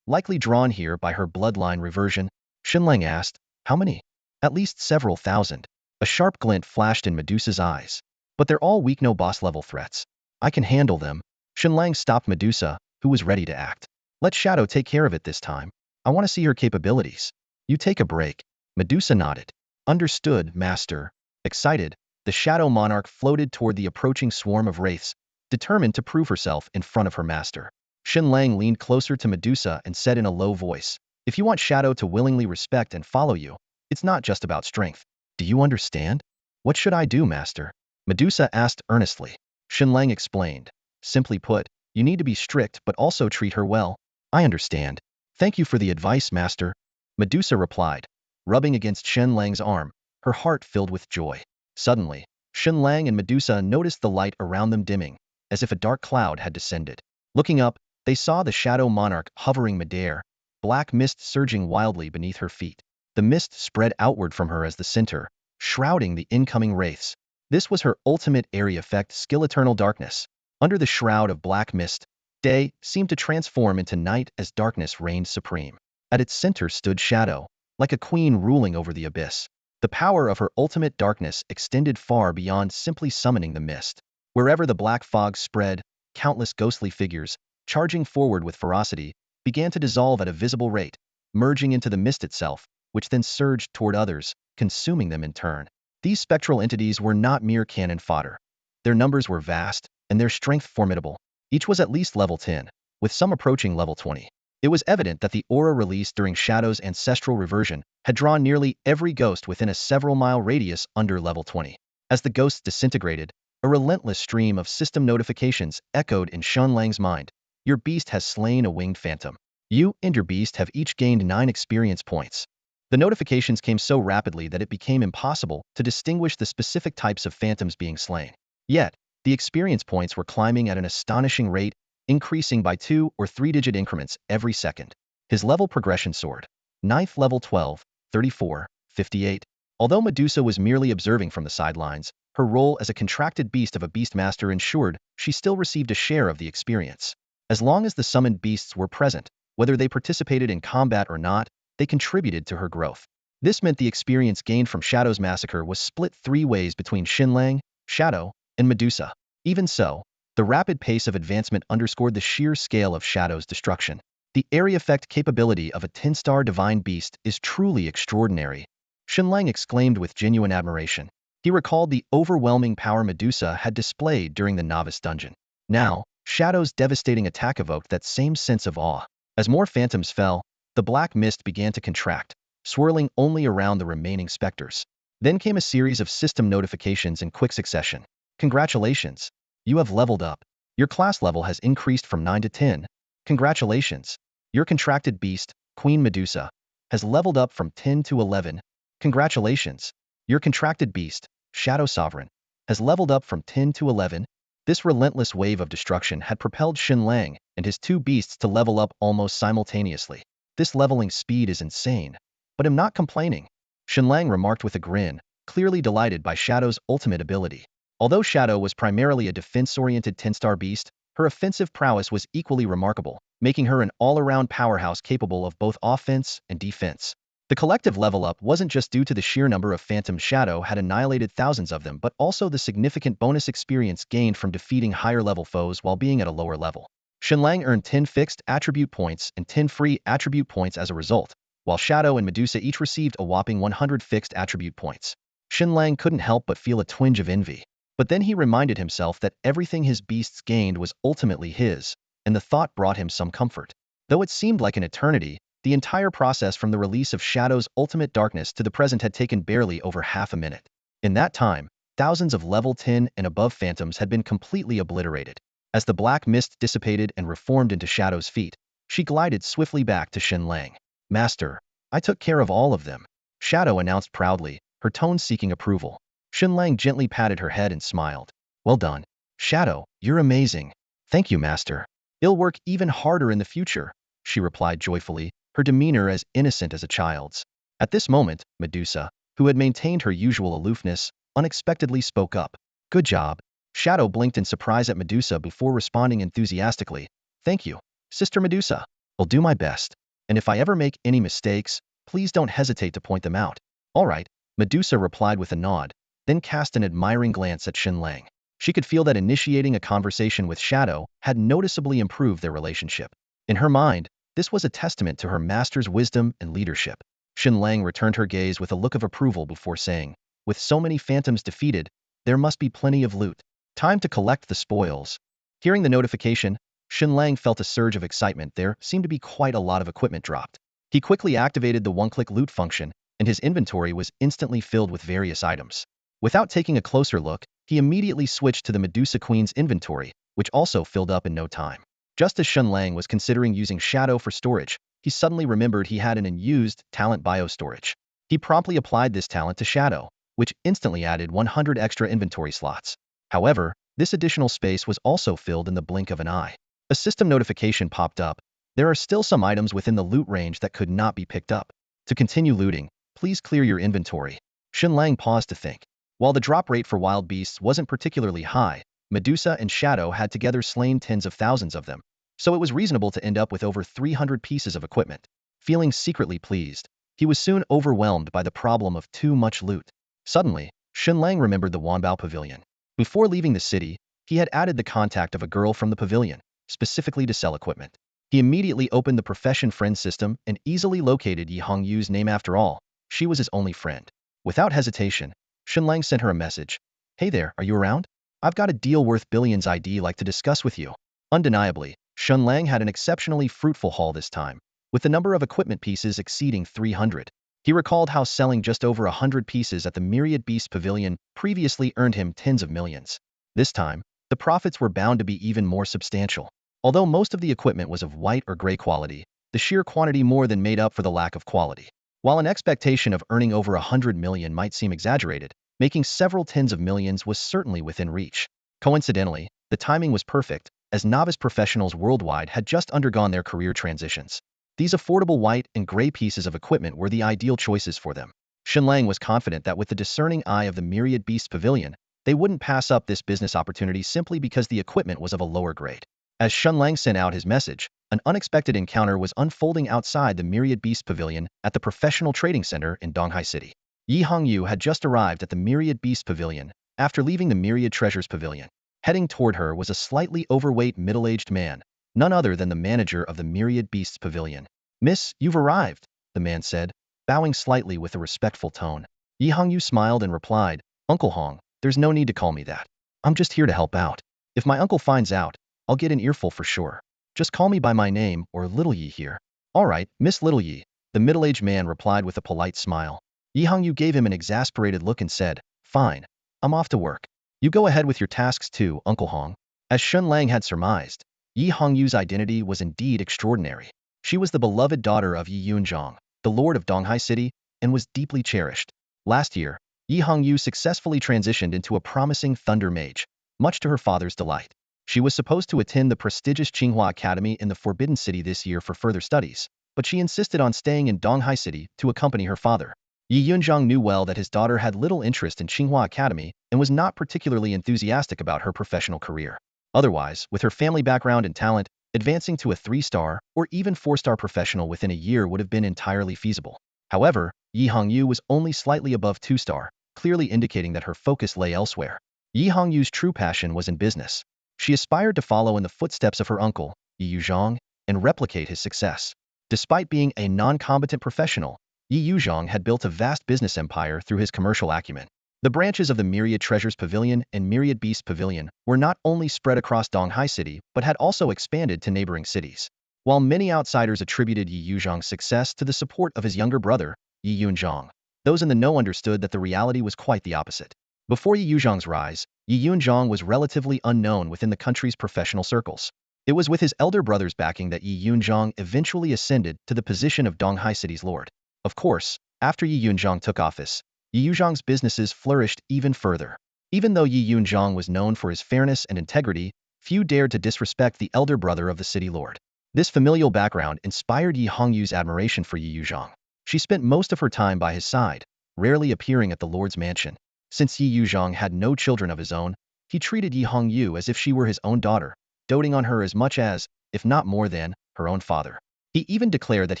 Likely drawn here by her bloodline reversion." Shen Lang asked, "How many?" "At least several thousand." A sharp glint flashed in Medusa's eyes. "But they're all weak, no boss-level threats. I can handle them." Shen Lang stopped Medusa, who was ready to act. "Let Shadow take care of it this time. I want to see her capabilities." "You take a break." Medusa nodded. "Understood, Master." Excited, the Shadow Monarch floated toward the approaching swarm of wraiths, determined to prove herself in front of her master. Shen Lang leaned closer to Medusa and said in a low voice, "If you want Shadow to willingly respect and follow you, it's not just about strength. Do you understand?" "What should I do, Master?" Medusa asked earnestly. Shen Lang explained, "Simply put, you need to be strict but also treat her well." "I understand. Thank you for the advice, Master." Medusa replied. rubbing against Shen Lang's arm, her heart filled with joy. Suddenly, Shen Lang and Medusa noticed the light around them dimming, as if a dark cloud had descended. Looking up, they saw the shadow monarch hovering midair, black mist surging wildly beneath her feet. The mist spread outward from her as the center, shrouding the incoming wraiths. This was her ultimate area effect skill, Eternal Darkness. Under the shroud of black mist, day seemed to transform into night as darkness reigned supreme. At its center stood Shadow, like a queen ruling over the abyss. The power of her ultimate darkness extended far beyond simply summoning the mist. Wherever the black fog spread, countless ghostly figures, charging forward with ferocity, began to dissolve at a visible rate, merging into the mist itself, which then surged toward others, consuming them in turn. These spectral entities were not mere cannon fodder. Their numbers were vast, and their strength formidable. Each was at least level 10, with some approaching level 20. It was evident that the aura released during Shadow's ancestral reversion had drawn nearly every ghost within a several-mile radius under level 20. As the ghosts disintegrated, a relentless stream of system notifications echoed in Shen Lang's mind. Your beast has slain a winged phantom. You and your beast have each gained 9 experience points. The notifications came so rapidly that it became impossible to distinguish the specific types of phantoms being slain. Yet, the experience points were climbing at an astonishing rate, increasing by 2 or 3-digit increments every second. His level progression soared. 9th level 12, 34, 58. Although Medusa was merely observing from the sidelines, her role as a contracted beast of a beastmaster ensured she still received a share of the experience. As long as the summoned beasts were present, whether they participated in combat or not, they contributed to her growth. This meant the experience gained from Shadow's massacre was split 3 ways between Shen Lang, Shadow, and Medusa. Even so, the rapid pace of advancement underscored the sheer scale of Shadow's destruction. The area effect capability of a 10-star divine beast is truly extraordinary, Shen Lang exclaimed with genuine admiration. He recalled the overwhelming power Medusa had displayed during the novice dungeon. Now, Shadow's devastating attack evoked that same sense of awe. As more phantoms fell, the black mist began to contract, swirling only around the remaining specters. Then came a series of system notifications in quick succession. Congratulations! You have leveled up. Your class level has increased from 9 to 10. Congratulations! Your contracted beast, Queen Medusa, has leveled up from 10 to 11. Congratulations! Your contracted beast, Shadow Sovereign, has leveled up from 10 to 11. This relentless wave of destruction had propelled Shen Lang and his 2 beasts to level up almost simultaneously. This leveling speed is insane, but I'm not complaining, Shen Lang remarked with a grin, clearly delighted by Shadow's ultimate ability. Although Shadow was primarily a defense-oriented 10-star beast, her offensive prowess was equally remarkable, making her an all-around powerhouse capable of both offense and defense. The collective level-up wasn't just due to the sheer number of phantoms Shadow had annihilated thousands of them, but also the significant bonus experience gained from defeating higher-level foes while being at a lower level. Shen Lang earned 10 fixed attribute points and 10 free attribute points as a result, while Shadow and Medusa each received a whopping 100 fixed attribute points. Shen Lang couldn't help but feel a twinge of envy. But then he reminded himself that everything his beasts gained was ultimately his, and the thought brought him some comfort. Though it seemed like an eternity, the entire process from the release of Shadow's ultimate darkness to the present had taken barely over half a minute. In that time, thousands of level 10 and above phantoms had been completely obliterated. As the black mist dissipated and reformed into Shadow's feet, she glided swiftly back to Shen Lang. Master, I took care of all of them, Shadow announced proudly, her tone seeking approval. Shen Lang gently patted her head and smiled. Well done, Shadow, you're amazing. Thank you, Master. I'll work even harder in the future, she replied joyfully, her demeanor as innocent as a child's. At this moment, Medusa, who had maintained her usual aloofness, unexpectedly spoke up. Good job. Shadow blinked in surprise at Medusa before responding enthusiastically. Thank you, Sister Medusa. I'll do my best. And if I ever make any mistakes, please don't hesitate to point them out. All right, Medusa replied with a nod, then cast an admiring glance at Shen Lang. She could feel that initiating a conversation with Shadow had noticeably improved their relationship. In her mind, this was a testament to her master's wisdom and leadership. Shen Lang returned her gaze with a look of approval before saying, with so many phantoms defeated, there must be plenty of loot. Time to collect the spoils. Hearing the notification, Shen Lang felt a surge of excitement. There seemed to be quite a lot of equipment dropped. He quickly activated the one-click loot function, and his inventory was instantly filled with various items. Without taking a closer look, he immediately switched to the Medusa Queen's inventory, which also filled up in no time. Just as Shen Lang was considering using Shadow for storage, he suddenly remembered he had an unused talent bio storage. He promptly applied this talent to Shadow, which instantly added 100 extra inventory slots. However, this additional space was also filled in the blink of an eye. A system notification popped up. There are still some items within the loot range that could not be picked up. To continue looting, please clear your inventory. Shen Lang paused to think. While the drop rate for wild beasts wasn't particularly high, Medusa and Shadow had together slain tens of thousands of them, so it was reasonable to end up with over 300 pieces of equipment. Feeling secretly pleased, he was soon overwhelmed by the problem of too much loot. Suddenly, Shen Lang remembered the Wanbao Pavilion. Before leaving the city, he had added the contact of a girl from the pavilion, specifically to sell equipment. He immediately opened the profession friend system and easily located Yi Hongyu's name. After all, she was his only friend. Without hesitation, Shen Lang sent her a message. Hey there, are you around? I've got a deal worth billions I'd like to discuss with you. Undeniably, Shen Lang had an exceptionally fruitful haul this time, with the number of equipment pieces exceeding 300. He recalled how selling just over 100 pieces at the Myriad Beast Pavilion previously earned him tens of millions. This time, the profits were bound to be even more substantial. Although most of the equipment was of white or gray quality, the sheer quantity more than made up for the lack of quality. While an expectation of earning over 100 million might seem exaggerated, making several tens of millions was certainly within reach. Coincidentally, the timing was perfect, as novice professionals worldwide had just undergone their career transitions. These affordable white and gray pieces of equipment were the ideal choices for them. Shen Lang was confident that with the discerning eye of the Myriad Beast Pavilion, they wouldn't pass up this business opportunity simply because the equipment was of a lower grade. As Shen Lang sent out his message, an unexpected encounter was unfolding outside the Myriad Beast Pavilion at the Professional Trading Center in Donghai City. Yi Hongyu had just arrived at the Myriad Beast Pavilion after leaving the Myriad Treasures Pavilion. Heading toward her was a slightly overweight middle-aged man, none other than the manager of the Myriad Beasts Pavilion. Miss, you've arrived, the man said, bowing slightly with a respectful tone. Yi Hongyu smiled and replied, Uncle Hong, there's no need to call me that. I'm just here to help out. If my uncle finds out, I'll get an earful for sure. Just call me by my name or Little Yi here. All right, Miss Little Yi, the middle-aged man replied with a polite smile. Yi Hongyu gave him an exasperated look and said, Fine, I'm off to work. You go ahead with your tasks too, Uncle Hong. As Shen Lang had surmised, Yi Hongyu's identity was indeed extraordinary. She was the beloved daughter of Yi Yunzhang, the lord of Donghai City, and was deeply cherished. Last year, Yi Hongyu successfully transitioned into a promising thunder mage, much to her father's delight. She was supposed to attend the prestigious Qinghua Academy in the Forbidden City this year for further studies, but she insisted on staying in Donghai City to accompany her father. Yi Yunzhang knew well that his daughter had little interest in Qinghua Academy and was not particularly enthusiastic about her professional career. Otherwise, with her family background and talent, advancing to a 3-star or even 4-star professional within a year would have been entirely feasible. However, Yi Hongyu was only slightly above 2-star, clearly indicating that her focus lay elsewhere. Yi Hongyu's true passion was in business. She aspired to follow in the footsteps of her uncle, Yi Yuzhang, and replicate his success. Despite being a non-combatant professional, Yi Yuzhang had built a vast business empire through his commercial acumen. The branches of the Myriad Treasures Pavilion and Myriad Beast Pavilion were not only spread across Donghai City but had also expanded to neighboring cities. While many outsiders attributed Yi Yuzhang's success to the support of his younger brother, Yi Yunzhang, those in the know understood that the reality was quite the opposite. Before Yi Yuzhang's rise, Yi Yunzhang was relatively unknown within the country's professional circles. It was with his elder brother's backing that Yi Yunzhang eventually ascended to the position of Donghai City's lord. Of course, after Yi Yunzhang took office, Yi Yuzhang's businesses flourished even further. Even though Yi Yunzhang was known for his fairness and integrity, few dared to disrespect the elder brother of the city lord. This familial background inspired Yi Hongyu's admiration for Yi Yuzhang. She spent most of her time by his side, rarely appearing at the lord's mansion. Since Yi Yuzhang had no children of his own, he treated Yi Hongyu as if she were his own daughter, doting on her as much as, if not more than, her own father. He even declared that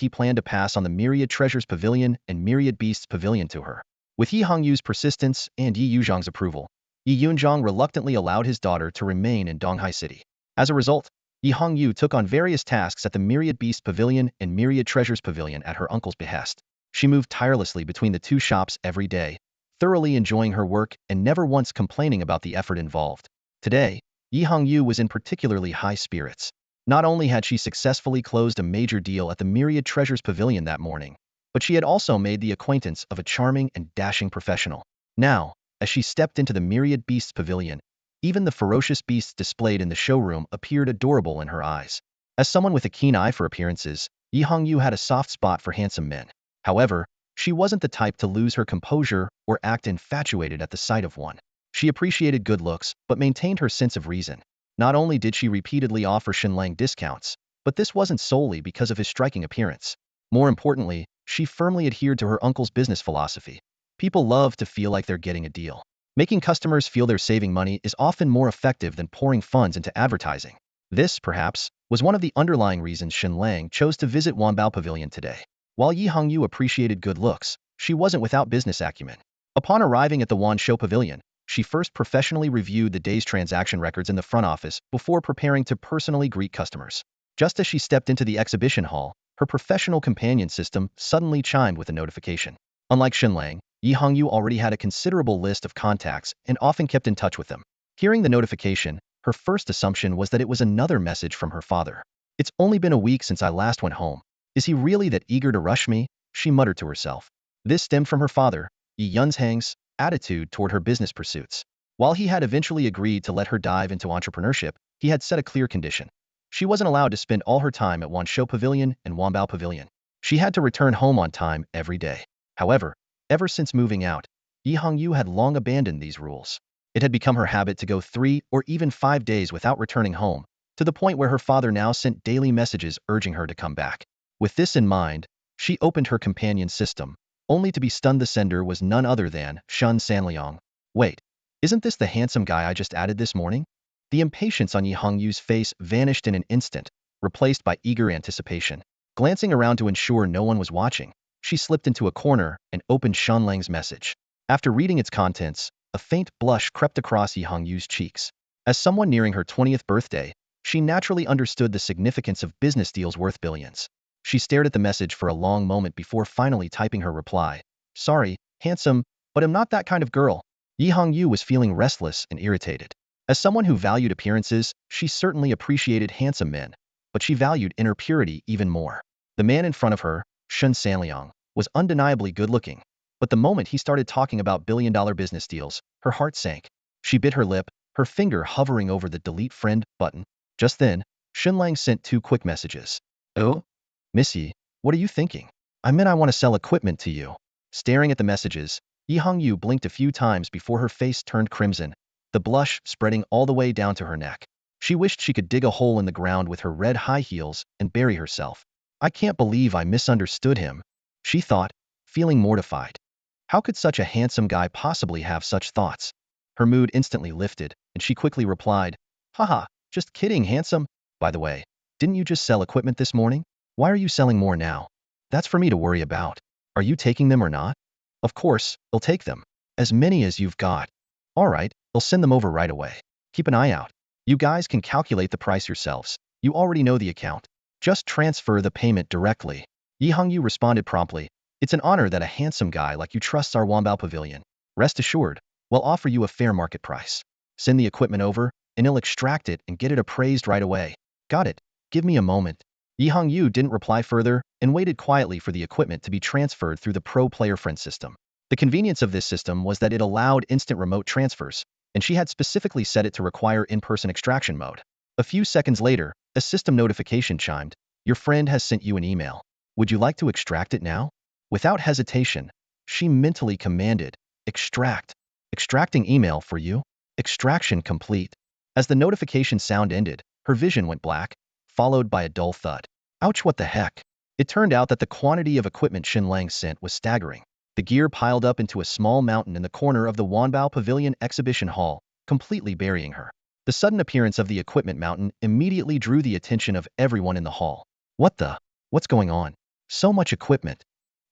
he planned to pass on the Myriad Treasures Pavilion and Myriad Beasts Pavilion to her. With Yi Hongyu's persistence and Yi Yuzhang's approval, Yi Yunzhang reluctantly allowed his daughter to remain in Donghai City. As a result, Yi Hongyu took on various tasks at the Myriad Beast Pavilion and Myriad Treasures Pavilion at her uncle's behest. She moved tirelessly between the two shops every day, thoroughly enjoying her work and never once complaining about the effort involved. Today, Yi Hongyu was in particularly high spirits. Not only had she successfully closed a major deal at the Myriad Treasures Pavilion that morning, but she had also made the acquaintance of a charming and dashing professional. Now, as she stepped into the Myriad Beasts Pavilion, even the ferocious beasts displayed in the showroom appeared adorable in her eyes. As someone with a keen eye for appearances, Yi Hongyu had a soft spot for handsome men. However, She wasn't the type to lose her composure or act infatuated at the sight of one. She appreciated good looks, but maintained her sense of reason. Not only did she repeatedly offer Shen Lang discounts, but this wasn't solely because of his striking appearance. More importantly, she firmly adhered to her uncle's business philosophy. People love to feel like they're getting a deal. Making customers feel they're saving money is often more effective than pouring funds into advertising. This, perhaps, was one of the underlying reasons Shen Lang chose to visit Wanbao Pavilion today. While Yi Hongyu appreciated good looks, she wasn't without business acumen. Upon arriving at the Wanshou Pavilion, she first professionally reviewed the day's transaction records in the front office before preparing to personally greet customers. Just as she stepped into the exhibition hall, her professional companion system suddenly chimed with a notification. Unlike Shen Lang, Yi Hongyu already had a considerable list of contacts and often kept in touch with them. Hearing the notification, her first assumption was that it was another message from her father. "It's only been a week since I last went home. Is he really that eager to rush me?" she muttered to herself. This stemmed from her father, Yi Yunzhang's attitude toward her business pursuits. While he had eventually agreed to let her dive into entrepreneurship, he had set a clear condition. She wasn't allowed to spend all her time at Wanshou Pavilion and Wanbao Pavilion. She had to return home on time every day. However, ever since moving out, Yi Hongyu had long abandoned these rules. It had become her habit to go 3 or even 5 days without returning home, to the point where her father now sent daily messages urging her to come back. With this in mind, she opened her companion system, only to be stunned. The sender was none other than Shen Lang. "Wait, isn't this the handsome guy I just added this morning?" The impatience on Yi Hongyu's face vanished in an instant, replaced by eager anticipation. Glancing around to ensure no one was watching, she slipped into a corner and opened Shen Lang's message. After reading its contents, a faint blush crept across Yi Hongyu's cheeks. As someone nearing her 20th birthday, she naturally understood the significance of business deals worth billions. She stared at the message for a long moment before finally typing her reply. "Sorry, handsome, but I'm not that kind of girl." Yi Hongyu was feeling restless and irritated. As someone who valued appearances, she certainly appreciated handsome men, but she valued inner purity even more. The man in front of her, Shen Lang, was undeniably good-looking, but the moment he started talking about billion-dollar business deals, her heart sank. She bit her lip, her finger hovering over the delete friend button. Just then, Shen Lang sent 2 quick messages. "Oh? Missy, what are you thinking? I meant I want to sell equipment to you." Staring at the messages, Yi Hongyu blinked a few times before her face turned crimson, the blush spreading all the way down to her neck. She wished she could dig a hole in the ground with her red high heels and bury herself. "I can't believe I misunderstood him," she thought, feeling mortified. How could such a handsome guy possibly have such thoughts? Her mood instantly lifted, and she quickly replied, "Haha, just kidding, handsome. By the way, didn't you just sell equipment this morning? Why are you selling more now? That's for me to worry about. Are you taking them or not?" "Of course, I'll take them. As many as you've got." "All right, I'll send them over right away. Keep an eye out. You guys can calculate the price yourselves. You already know the account. Just transfer the payment directly." Yi Hongyu responded promptly. "It's an honor that a handsome guy like you trusts our Wanbao Pavilion. Rest assured, we'll offer you a fair market price. Send the equipment over, and he'll extract it and get it appraised right away." "Got it. Give me a moment." Yi Hongyu didn't reply further and waited quietly for the equipment to be transferred through the Pro Player Friend system. The convenience of this system was that it allowed instant remote transfers, and she had specifically set it to require in-person extraction mode. A few seconds later, a system notification chimed. "Your friend has sent you an email. Would you like to extract it now?" Without hesitation, she mentally commanded, "Extract." "Extracting email for you. Extraction complete." As the notification sound ended, her vision went black, followed by a dull thud. Ouch, what the heck? It turned out that the quantity of equipment Shen Lang sent was staggering. The gear piled up into a small mountain in the corner of the Wanbao Pavilion exhibition hall, completely burying her. The sudden appearance of the equipment mountain immediately drew the attention of everyone in the hall. What's going on? So much equipment.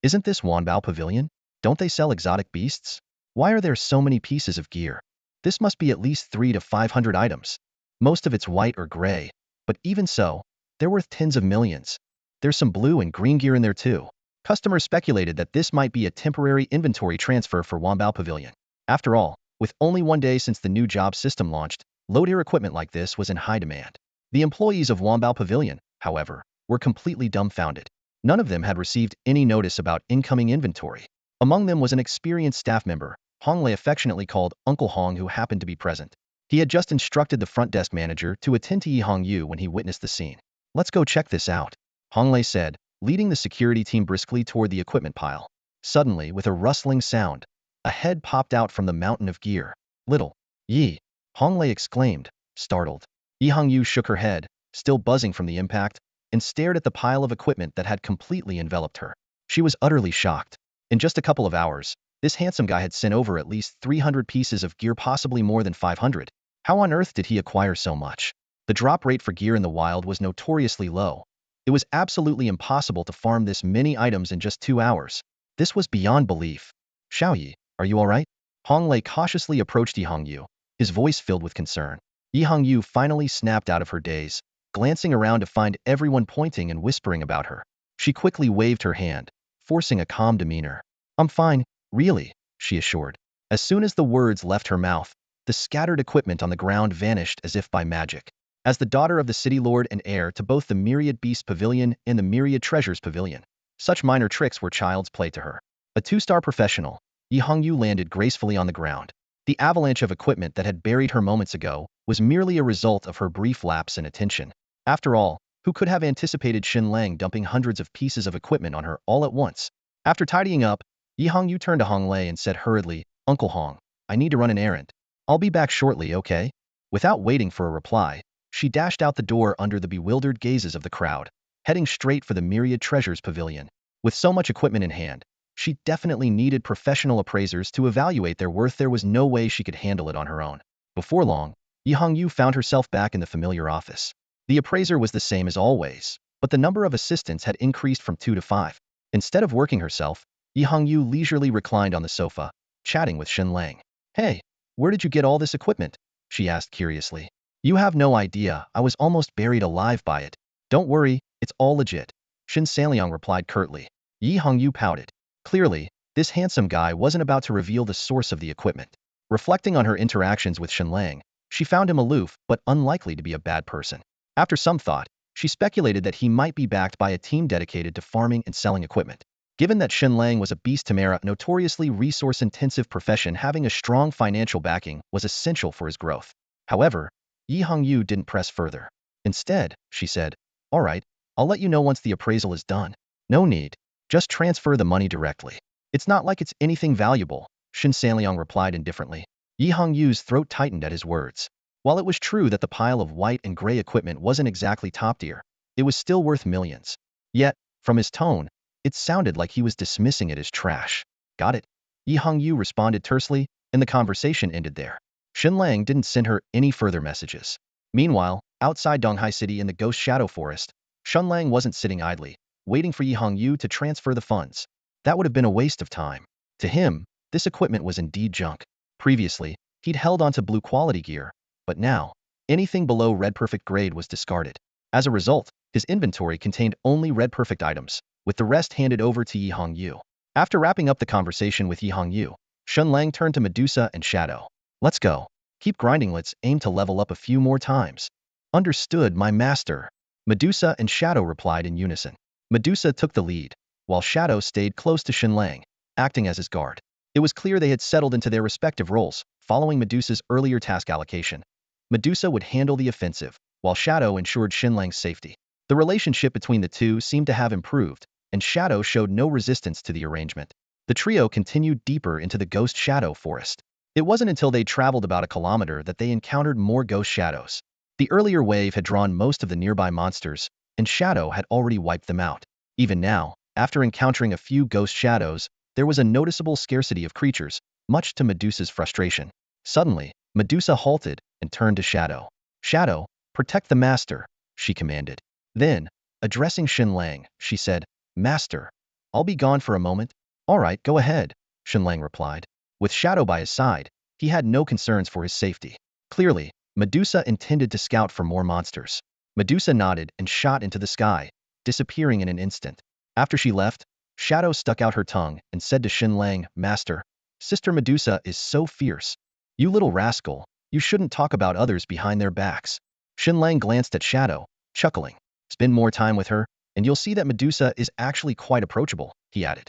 Isn't this Wanbao Pavilion? Don't they sell exotic beasts? Why are there so many pieces of gear? This must be at least 300 to 500 items. Most of it's white or gray, but even so, they're worth tens of millions. There's some blue and green gear in there too. Customers speculated that this might be a temporary inventory transfer for Wanbao Pavilion. After all, with only 1 day since the new job system launched, low-tier equipment like this was in high demand. The employees of Wanbao Pavilion, however, were completely dumbfounded. None of them had received any notice about incoming inventory. Among them was an experienced staff member, Hong Lei, affectionately called Uncle Hong, who happened to be present. He had just instructed the front desk manager to attend to Yi Hongyu when he witnessed the scene. "Let's go check this out," Hong Lei said, leading the security team briskly toward the equipment pile. Suddenly, with a rustling sound, a head popped out from the mountain of gear. Little Yi, Hong Lei exclaimed, startled. Yi Hongyu shook her head, still buzzing from the impact, and stared at the pile of equipment that had completely enveloped her. She was utterly shocked. In just a couple of hours, this handsome guy had sent over at least 300 pieces of gear, possibly more than 500. How on earth did he acquire so much? The drop rate for gear in the wild was notoriously low. It was absolutely impossible to farm this many items in just 2 hours. This was beyond belief. Xiaoyi, are you alright? Hong Lei cautiously approached Yi Hongyu, his voice filled with concern. Yi Hongyu finally snapped out of her daze, glancing around to find everyone pointing and whispering about her. She quickly waved her hand, forcing a calm demeanor. I'm fine, really, she assured. As soon as the words left her mouth, the scattered equipment on the ground vanished as if by magic. As the daughter of the city lord and heir to both the Myriad Beast Pavilion and the Myriad Treasures Pavilion, such minor tricks were child's play to her. A 2-star professional, Yi Hongyu landed gracefully on the ground. The avalanche of equipment that had buried her moments ago was merely a result of her brief lapse in attention. After all, who could have anticipated Shen Lang dumping hundreds of pieces of equipment on her all at once? After tidying up, Yi Hongyu turned to Hong Lei and said hurriedly, Uncle Hong, I need to run an errand. I'll be back shortly, okay? Without waiting for a reply, she dashed out the door under the bewildered gazes of the crowd, heading straight for the Myriad Treasures Pavilion. With so much equipment in hand, she definitely needed professional appraisers to evaluate their worth. There was no way she could handle it on her own. Before long, Yi Hongyu found herself back in the familiar office. The appraiser was the same as always, but the number of assistants had increased from 2 to 5. Instead of working herself, Yi Hongyu leisurely reclined on the sofa, chatting with Shen Lang. Hey, where did you get all this equipment? She asked curiously. You have no idea, I was almost buried alive by it. Don't worry, it's all legit. Shen Sanliang replied curtly. Yi Hongyu pouted. Clearly, this handsome guy wasn't about to reveal the source of the equipment. Reflecting on her interactions with Shen Lang, she found him aloof but unlikely to be a bad person. After some thought, she speculated that he might be backed by a team dedicated to farming and selling equipment. Given that Shen Lang was a Beast Tamer, a notoriously resource-intensive profession, having a strong financial backing was essential for his growth. However, Yi Hongyu didn't press further. Instead, she said, all right, I'll let you know once the appraisal is done. No need. Just transfer the money directly. It's not like it's anything valuable, Shen Sanliang replied indifferently. Yi Hongyu's throat tightened at his words. While it was true that the pile of white and gray equipment wasn't exactly top tier, it was still worth millions. Yet, from his tone, it sounded like he was dismissing it as trash. Got it? Yi Hongyu responded tersely, and the conversation ended there. Shen Lang didn't send her any further messages. Meanwhile, outside Donghai City in the Ghost Shadow Forest, Shen Lang wasn't sitting idly, waiting for Yi Hongyu to transfer the funds. That would have been a waste of time. To him, this equipment was indeed junk. Previously, he'd held onto blue quality gear, but now, anything below red perfect grade was discarded. As a result, his inventory contained only red perfect items, with the rest handed over to Yi Hongyu. After wrapping up the conversation with Yi Hongyu, Shen Lang turned to Medusa and Shadow. Let's go. Keep grinding, let's aim to level up a few more times. Understood, my master. Medusa and Shadow replied in unison. Medusa took the lead, while Shadow stayed close to Shen Lang, acting as his guard. It was clear they had settled into their respective roles, following Medusa's earlier task allocation. Medusa would handle the offensive, while Shadow ensured Shen Lang's safety. The relationship between the two seemed to have improved, and Shadow showed no resistance to the arrangement. The trio continued deeper into the Ghost Shadow Forest. It wasn't until they traveled about a kilometer that they encountered more ghost shadows. The earlier wave had drawn most of the nearby monsters, and Shadow had already wiped them out. Even now, after encountering a few ghost shadows, there was a noticeable scarcity of creatures, much to Medusa's frustration. Suddenly, Medusa halted and turned to Shadow. Shadow, protect the master, she commanded. Then, addressing Shen Lang, she said, Master, I'll be gone for a moment. All right, go ahead, Shen Lang replied. With Shadow by his side, he had no concerns for his safety. Clearly, Medusa intended to scout for more monsters. Medusa nodded and shot into the sky, disappearing in an instant. After she left, Shadow stuck out her tongue and said to Shen Lang, Master, Sister Medusa is so fierce. You little rascal, you shouldn't talk about others behind their backs. Shen Lang glanced at Shadow, chuckling. Spend more time with her, and you'll see that Medusa is actually quite approachable, he added.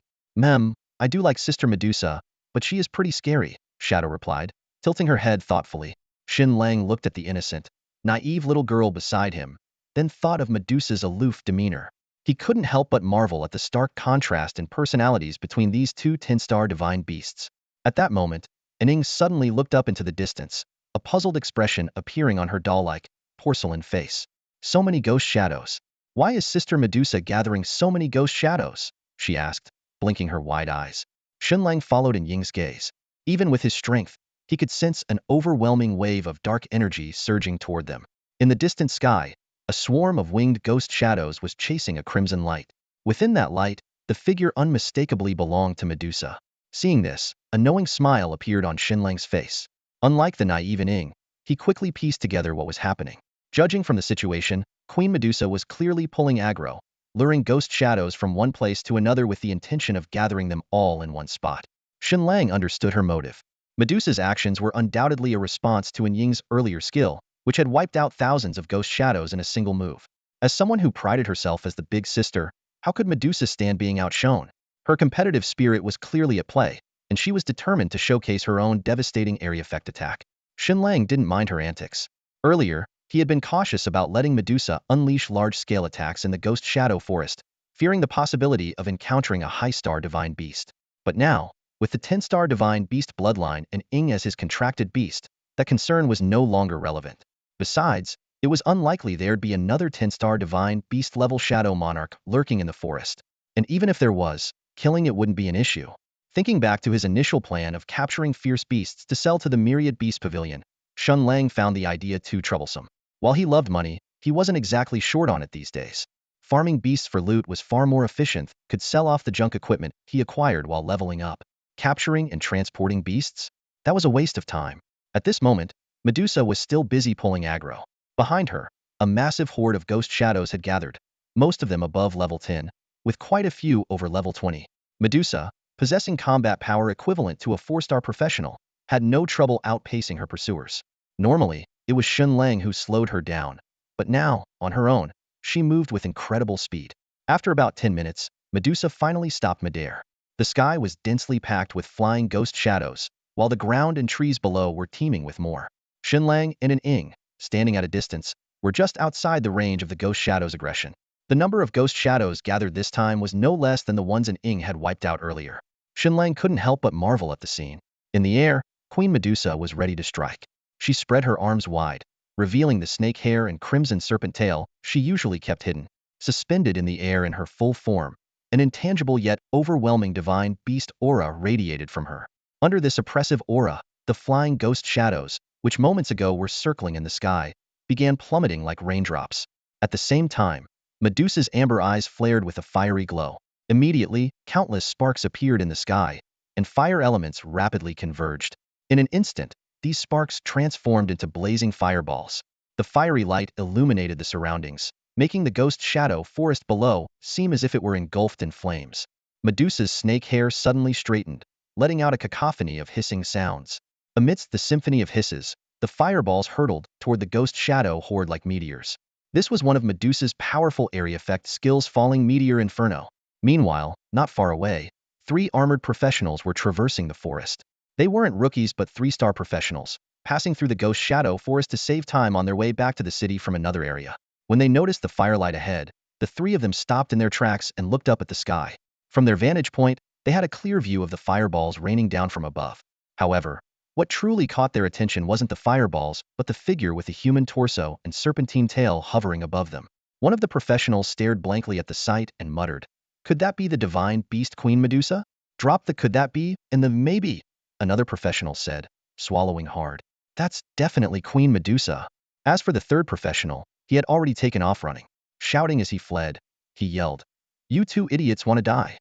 I do like Sister Medusa, but she is pretty scary, Shadow replied, tilting her head thoughtfully. Shen Lang looked at the innocent, naive little girl beside him, then thought of Medusa's aloof demeanor. He couldn't help but marvel at the stark contrast in personalities between these two 10-star divine beasts. At that moment, Ning suddenly looked up into the distance, a puzzled expression appearing on her doll-like, porcelain face. So many ghost shadows. Why is Sister Medusa gathering so many ghost shadows? She asked, blinking her wide eyes. Shen Lang followed in Ying's gaze. Even with his strength, he could sense an overwhelming wave of dark energy surging toward them. In the distant sky, a swarm of winged ghost shadows was chasing a crimson light. Within that light, the figure unmistakably belonged to Medusa. Seeing this, a knowing smile appeared on Shen Lang's face. Unlike the naive Ning, he quickly pieced together what was happening. Judging from the situation, Queen Medusa was clearly pulling aggro, luring ghost shadows from one place to another with the intention of gathering them all in one spot. Shen Lang understood her motive. Medusa's actions were undoubtedly a response to Ying's earlier skill, which had wiped out thousands of ghost shadows in a single move. As someone who prided herself as the big sister, how could Medusa stand being outshone? Her competitive spirit was clearly at play, and she was determined to showcase her own devastating area effect attack. Shen Lang didn't mind her antics. Earlier, he had been cautious about letting Medusa unleash large-scale attacks in the Ghost Shadow Forest, fearing the possibility of encountering a high-star divine beast. But now, with the 10-star divine beast bloodline and Ing as his contracted beast, that concern was no longer relevant. Besides, it was unlikely there'd be another 10-star divine beast-level shadow monarch lurking in the forest. And even if there was, killing it wouldn't be an issue. Thinking back to his initial plan of capturing fierce beasts to sell to the Myriad Beast Pavilion, Shen Lang found the idea too troublesome. While he loved money, he wasn't exactly short on it these days. Farming beasts for loot was far more efficient, could sell off the junk equipment he acquired while leveling up. Capturing and transporting beasts? That was a waste of time. At this moment, Medusa was still busy pulling aggro. Behind her, a massive horde of ghost shadows had gathered, most of them above level 10, with quite a few over level 20. Medusa, possessing combat power equivalent to a 4-star professional, had no trouble outpacing her pursuers. Normally, it was Shen Lang who slowed her down, but now, on her own, she moved with incredible speed. After about 10 minutes, Medusa finally stopped midair. The sky was densely packed with flying ghost shadows, while the ground and trees below were teeming with more. Shen Lang and an Ing, standing at a distance, were just outside the range of the ghost shadows' aggression. The number of ghost shadows gathered this time was no less than the ones an Ing had wiped out earlier. Shen Lang couldn't help but marvel at the scene. In the air, Queen Medusa was ready to strike. She spread her arms wide, revealing the snake hair and crimson serpent tail she usually kept hidden. Suspended in the air in her full form, an intangible yet overwhelming divine beast aura radiated from her. Under this oppressive aura, the flying ghost shadows, which moments ago were circling in the sky, began plummeting like raindrops. At the same time, Medusa's amber eyes flared with a fiery glow. Immediately, countless sparks appeared in the sky, and fire elements rapidly converged. In an instant, these sparks transformed into blazing fireballs. The fiery light illuminated the surroundings, making the ghost shadow forest below seem as if it were engulfed in flames. Medusa's snake hair suddenly straightened, letting out a cacophony of hissing sounds. Amidst the symphony of hisses, the fireballs hurtled toward the ghost shadow horde like meteors. This was one of Medusa's powerful area effect skills, Falling Meteor Inferno. Meanwhile, not far away, 3 armored professionals were traversing the forest. They weren't rookies but 3-star professionals, passing through the ghost shadow forest to save time on their way back to the city from another area. When they noticed the firelight ahead, the 3 of them stopped in their tracks and looked up at the sky. From their vantage point, they had a clear view of the fireballs raining down from above. However, what truly caught their attention wasn't the fireballs, but the figure with the human torso and serpentine tail hovering above them. One of the professionals stared blankly at the sight and muttered, "Could that be the divine beast Queen Medusa?" "Drop the could that be and the maybe," another professional said, swallowing hard. "That's definitely Queen Medusa." As for the third professional, he had already taken off running. Shouting as he fled, he yelled, "You 2 idiots want to die?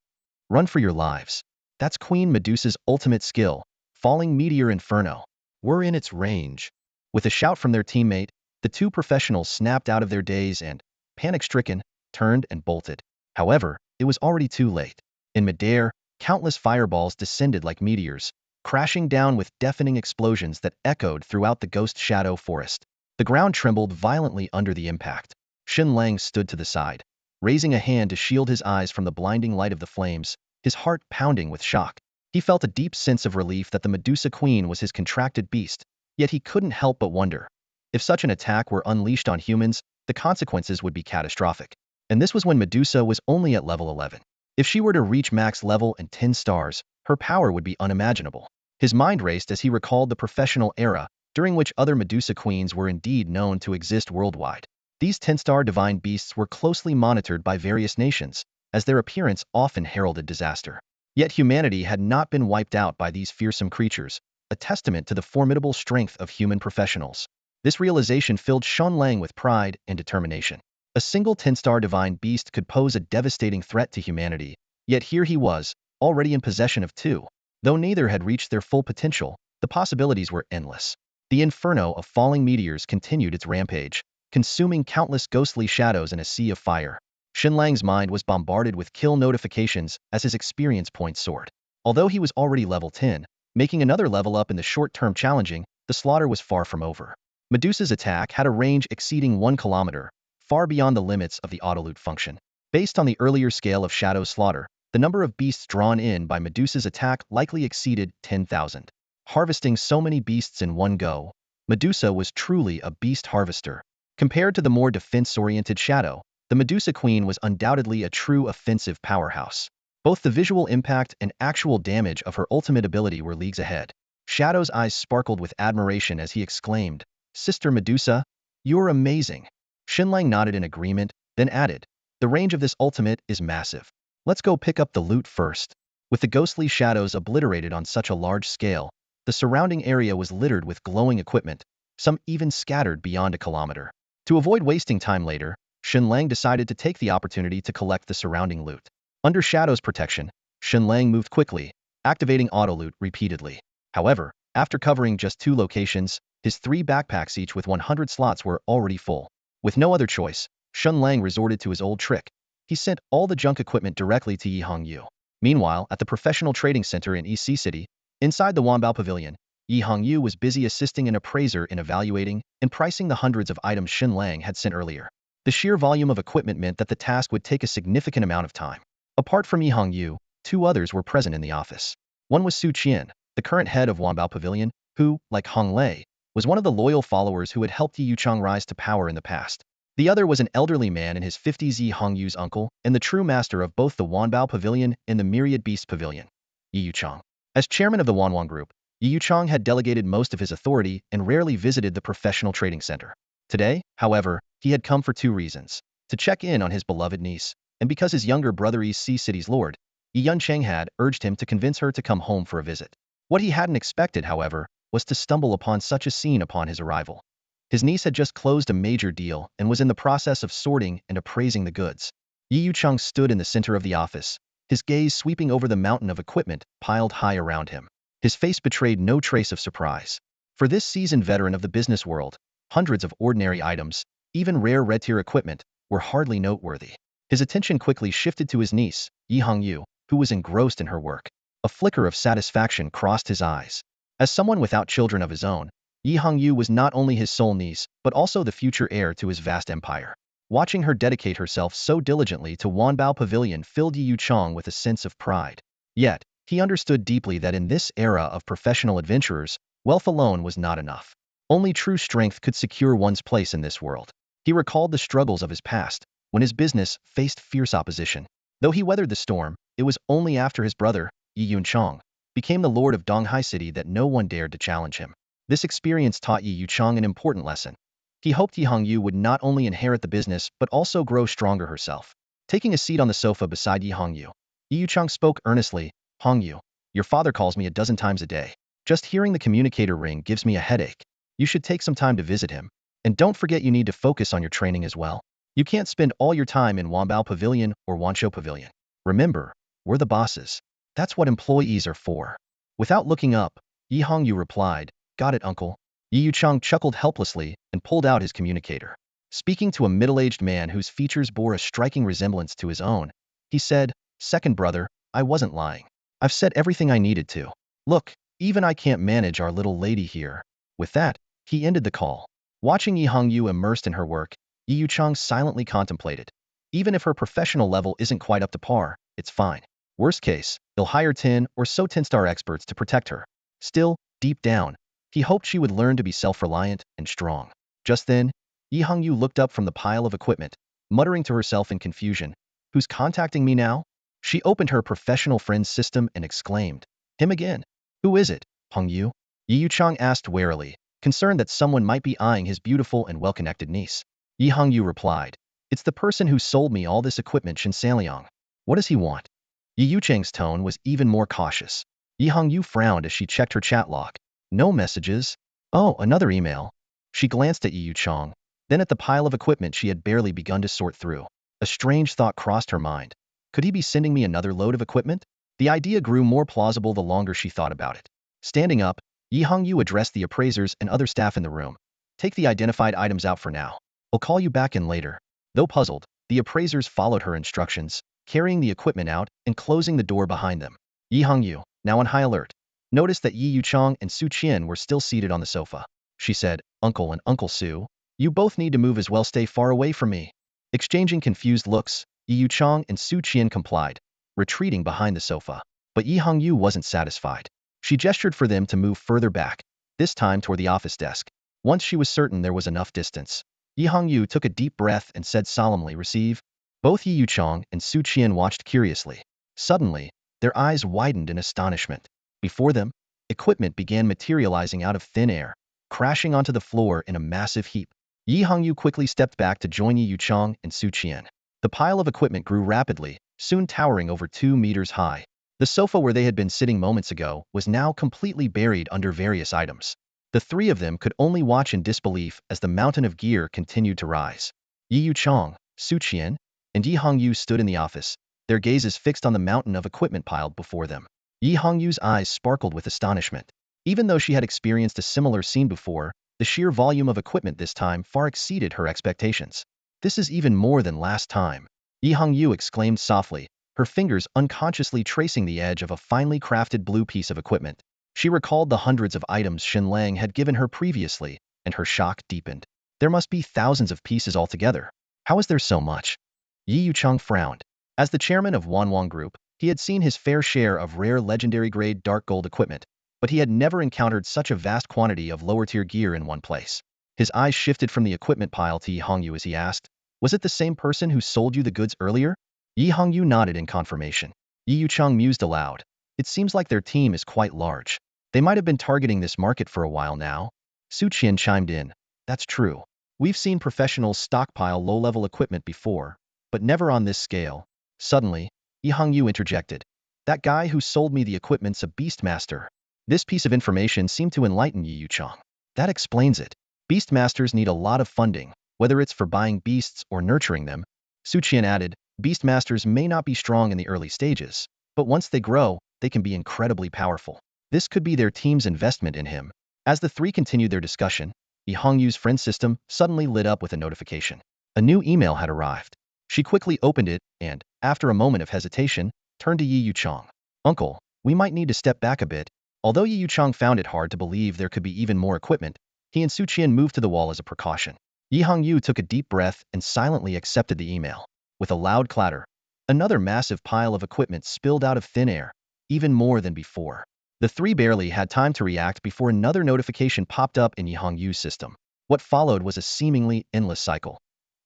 Run for your lives. That's Queen Medusa's ultimate skill, Falling Meteor Inferno. We're in its range." With a shout from their teammate, the 2 professionals snapped out of their daze and, panic-stricken, turned and bolted. However, it was already too late. In midair, countless fireballs descended like meteors, crashing down with deafening explosions that echoed throughout the ghost shadow forest. The ground trembled violently under the impact. Shen Lang stood to the side, raising a hand to shield his eyes from the blinding light of the flames, his heart pounding with shock. He felt a deep sense of relief that the Medusa Queen was his contracted beast, yet he couldn't help but wonder. If such an attack were unleashed on humans, the consequences would be catastrophic. And this was when Medusa was only at level 11. If she were to reach max level and 10 stars, her power would be unimaginable. His mind raced as he recalled the professional era, during which other Medusa queens were indeed known to exist worldwide. These 10-star divine beasts were closely monitored by various nations, as their appearance often heralded disaster. Yet humanity had not been wiped out by these fearsome creatures, a testament to the formidable strength of human professionals. This realization filled Shen Lang with pride and determination. A single 10-star divine beast could pose a devastating threat to humanity, yet here he was, already in possession of two. Though neither had reached their full potential, the possibilities were endless. The inferno of falling meteors continued its rampage, consuming countless ghostly shadows in a sea of fire. Shen Lang's mind was bombarded with kill notifications as his experience points soared. Although he was already level 10, making another level up in the short term challenging, the slaughter was far from over. Medusa's attack had a range exceeding 1 kilometer, far beyond the limits of the autoloot function. Based on the earlier scale of Shadow slaughter, the number of beasts drawn in by Medusa's attack likely exceeded 10,000. Harvesting so many beasts in one go, Medusa was truly a beast harvester. Compared to the more defense-oriented Shadow, the Medusa Queen was undoubtedly a true offensive powerhouse. Both the visual impact and actual damage of her ultimate ability were leagues ahead. Shadow's eyes sparkled with admiration as he exclaimed, "Sister Medusa, you're amazing." Shen Lang nodded in agreement, then added, "The range of this ultimate is massive. Let's go pick up the loot first." With the ghostly shadows obliterated on such a large scale, the surrounding area was littered with glowing equipment, some even scattered beyond a kilometer. To avoid wasting time later, Shen Lang decided to take the opportunity to collect the surrounding loot. Under Shadow's protection, Shen Lang moved quickly, activating auto-loot repeatedly. However, after covering just 2 locations, his 3 backpacks each with 100 slots were already full. With no other choice, Shen Lang resorted to his old trick. He sent all the junk equipment directly to Yi Hongyu. Meanwhile, at the professional trading center in EC City, inside the Wanbao Pavilion, Yi Hongyu was busy assisting an appraiser in evaluating and pricing the hundreds of items Shen Lang had sent earlier. The sheer volume of equipment meant that the task would take a significant amount of time. Apart from Yi Hongyu, 2 others were present in the office. One was Su Qian, the current head of Wanbao Pavilion, who, like Hong Lei, was one of the loyal followers who had helped Yi Yuchang rise to power in the past. The other was an elderly man in his 50s, Yi Hongyu's uncle, and the true master of both the Wanbao Pavilion and the Myriad Beast Pavilion, Yi Yuchang. As chairman of the Wanwan Group, Yi Yuchang had delegated most of his authority and rarely visited the professional trading center. Today, however, he had come for 2 reasons: to check in on his beloved niece, and because his younger brother EC City's lord, Yi Yuncheng, had urged him to convince her to come home for a visit. What he hadn't expected, however, was to stumble upon such a scene upon his arrival. His niece had just closed a major deal and was in the process of sorting and appraising the goods. Yi Yucheng stood in the center of the office, his gaze sweeping over the mountain of equipment piled high around him. His face betrayed no trace of surprise. For this seasoned veteran of the business world, hundreds of ordinary items, even rare red-tier equipment, were hardly noteworthy. His attention quickly shifted to his niece, Yi Hongyu, who was engrossed in her work. A flicker of satisfaction crossed his eyes. As someone without children of his own, Yi Hongyu was not only his sole niece, but also the future heir to his vast empire. Watching her dedicate herself so diligently to Wanbao Pavilion filled Yi Yuchang with a sense of pride. Yet, he understood deeply that in this era of professional adventurers, wealth alone was not enough. Only true strength could secure one's place in this world. He recalled the struggles of his past, when his business faced fierce opposition. Though he weathered the storm, it was only after his brother, Yi Yunchang, became the lord of Donghai City that no one dared to challenge him. This experience taught Yi Yuchang an important lesson. He hoped Yi Hongyu would not only inherit the business but also grow stronger herself. Taking a seat on the sofa beside Yi Hongyu, Yi Yuchang spoke earnestly, "Hongyu, your father calls me a dozen times a day. Just hearing the communicator ring gives me a headache. You should take some time to visit him. And don't forget you need to focus on your training as well. You can't spend all your time in Wanbao Pavilion or Wanshou Pavilion. Remember, we're the bosses. That's what employees are for." Without looking up, Yi Hongyu replied, "Got it, uncle." Yi Yuchang chuckled helplessly and pulled out his communicator. Speaking to a middle-aged man whose features bore a striking resemblance to his own, he said, "Second brother, I wasn't lying. I've said everything I needed to. Look, even I can't manage our little lady here." With that, he ended the call. Watching Yi Hongyu immersed in her work, Yi Yuchang silently contemplated. Even if her professional level isn't quite up to par, it's fine. Worst case, he'll hire 10 or so 10-star experts to protect her. Still, deep down, he hoped she would learn to be self-reliant and strong. Just then, Yi Hongyu looked up from the pile of equipment, muttering to herself in confusion. Who's contacting me now? She opened her professional friend's system and exclaimed, him again. Who is it, Hong Yu? Yi Yuchang asked warily, concerned that someone might be eyeing his beautiful and well-connected niece. Yi Hongyu replied, it's the person who sold me all this equipment, Shen Lang. What does he want? Yi Yuchang's tone was even more cautious. Yi Hongyu frowned as she checked her chat log. No messages. Oh, another email. She glanced at Yi Yuchang, then at the pile of equipment she had barely begun to sort through. A strange thought crossed her mind. Could he be sending me another load of equipment? The idea grew more plausible the longer she thought about it. Standing up, Yi Hongyu addressed the appraisers and other staff in the room. Take the identified items out for now. I'll call you back in later. Though puzzled, the appraisers followed her instructions, carrying the equipment out and closing the door behind them. Yi Hongyu, now on high alert, noticed that Yi Yuchang and Su Qian were still seated on the sofa. She said, Uncle and Uncle Su, you both need to move as well, stay far away from me. Exchanging confused looks, Yi Yuchang and Su Qian complied, retreating behind the sofa. But Yi Hongyu wasn't satisfied. She gestured for them to move further back, this time toward the office desk. Once she was certain there was enough distance, Yi Hongyu took a deep breath and said solemnly, receive. Both Yi Yuchang and Su Qian watched curiously. Suddenly, their eyes widened in astonishment. Before them, equipment began materializing out of thin air, crashing onto the floor in a massive heap. Yi Hongyu quickly stepped back to join Yi Yuchang and Su Qian. The pile of equipment grew rapidly, soon towering over 2 meters high. The sofa where they had been sitting moments ago was now completely buried under various items. The three of them could only watch in disbelief as the mountain of gear continued to rise. Yi Yuchang, Su Qian, and Yi Hongyu stood in the office, their gazes fixed on the mountain of equipment piled before them. Yi Hongyu's eyes sparkled with astonishment. Even though she had experienced a similar scene before, the sheer volume of equipment this time far exceeded her expectations. This is even more than last time. Yi Hongyu exclaimed softly, her fingers unconsciously tracing the edge of a finely crafted blue piece of equipment. She recalled the hundreds of items Shen Lang had given her previously, and her shock deepened. There must be thousands of pieces altogether. How is there so much? Yi Yuchang frowned. As the chairman of Wanwang Group, he had seen his fair share of rare legendary-grade dark gold equipment, but he had never encountered such a vast quantity of lower-tier gear in one place. His eyes shifted from the equipment pile to Yi Hongyu as he asked, was it the same person who sold you the goods earlier? Yi Hongyu nodded in confirmation. Yi Yuchang mused aloud. It seems like their team is quite large. They might have been targeting this market for a while now. Su Qian chimed in. That's true. We've seen professionals stockpile low-level equipment before, but never on this scale. Suddenly, Yi Hongyu interjected. That guy who sold me the equipment's a beastmaster. This piece of information seemed to enlighten Yi Yuchang. That explains it. Beastmasters need a lot of funding, whether it's for buying beasts or nurturing them. Su Qian added, beastmasters may not be strong in the early stages, but once they grow, they can be incredibly powerful. This could be their team's investment in him. As the three continued their discussion, Yi Hongyu's friend system suddenly lit up with a notification. A new email had arrived. She quickly opened it and, after a moment of hesitation, turned to Yi Yuchang. Uncle, we might need to step back a bit. Although Yi Yuchang found it hard to believe there could be even more equipment, he and Su Qian moved to the wall as a precaution. Yi Hongyu took a deep breath and silently accepted the email. With a loud clatter, another massive pile of equipment spilled out of thin air, even more than before. The three barely had time to react before another notification popped up in Yi Hongyu's system. What followed was a seemingly endless cycle.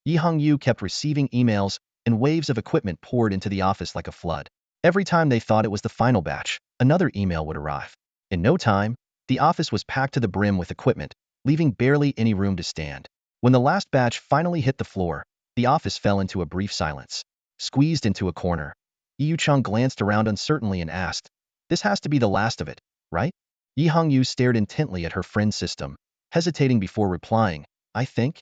Yi Hongyu kept receiving emails, and waves of equipment poured into the office like a flood. Every time they thought it was the final batch, another email would arrive. In no time, the office was packed to the brim with equipment, leaving barely any room to stand. When the last batch finally hit the floor, the office fell into a brief silence. Squeezed into a corner, Yi Yuchang glanced around uncertainly and asked, this has to be the last of it, right? Yi Hongyu stared intently at her friend's system, hesitating before replying, I think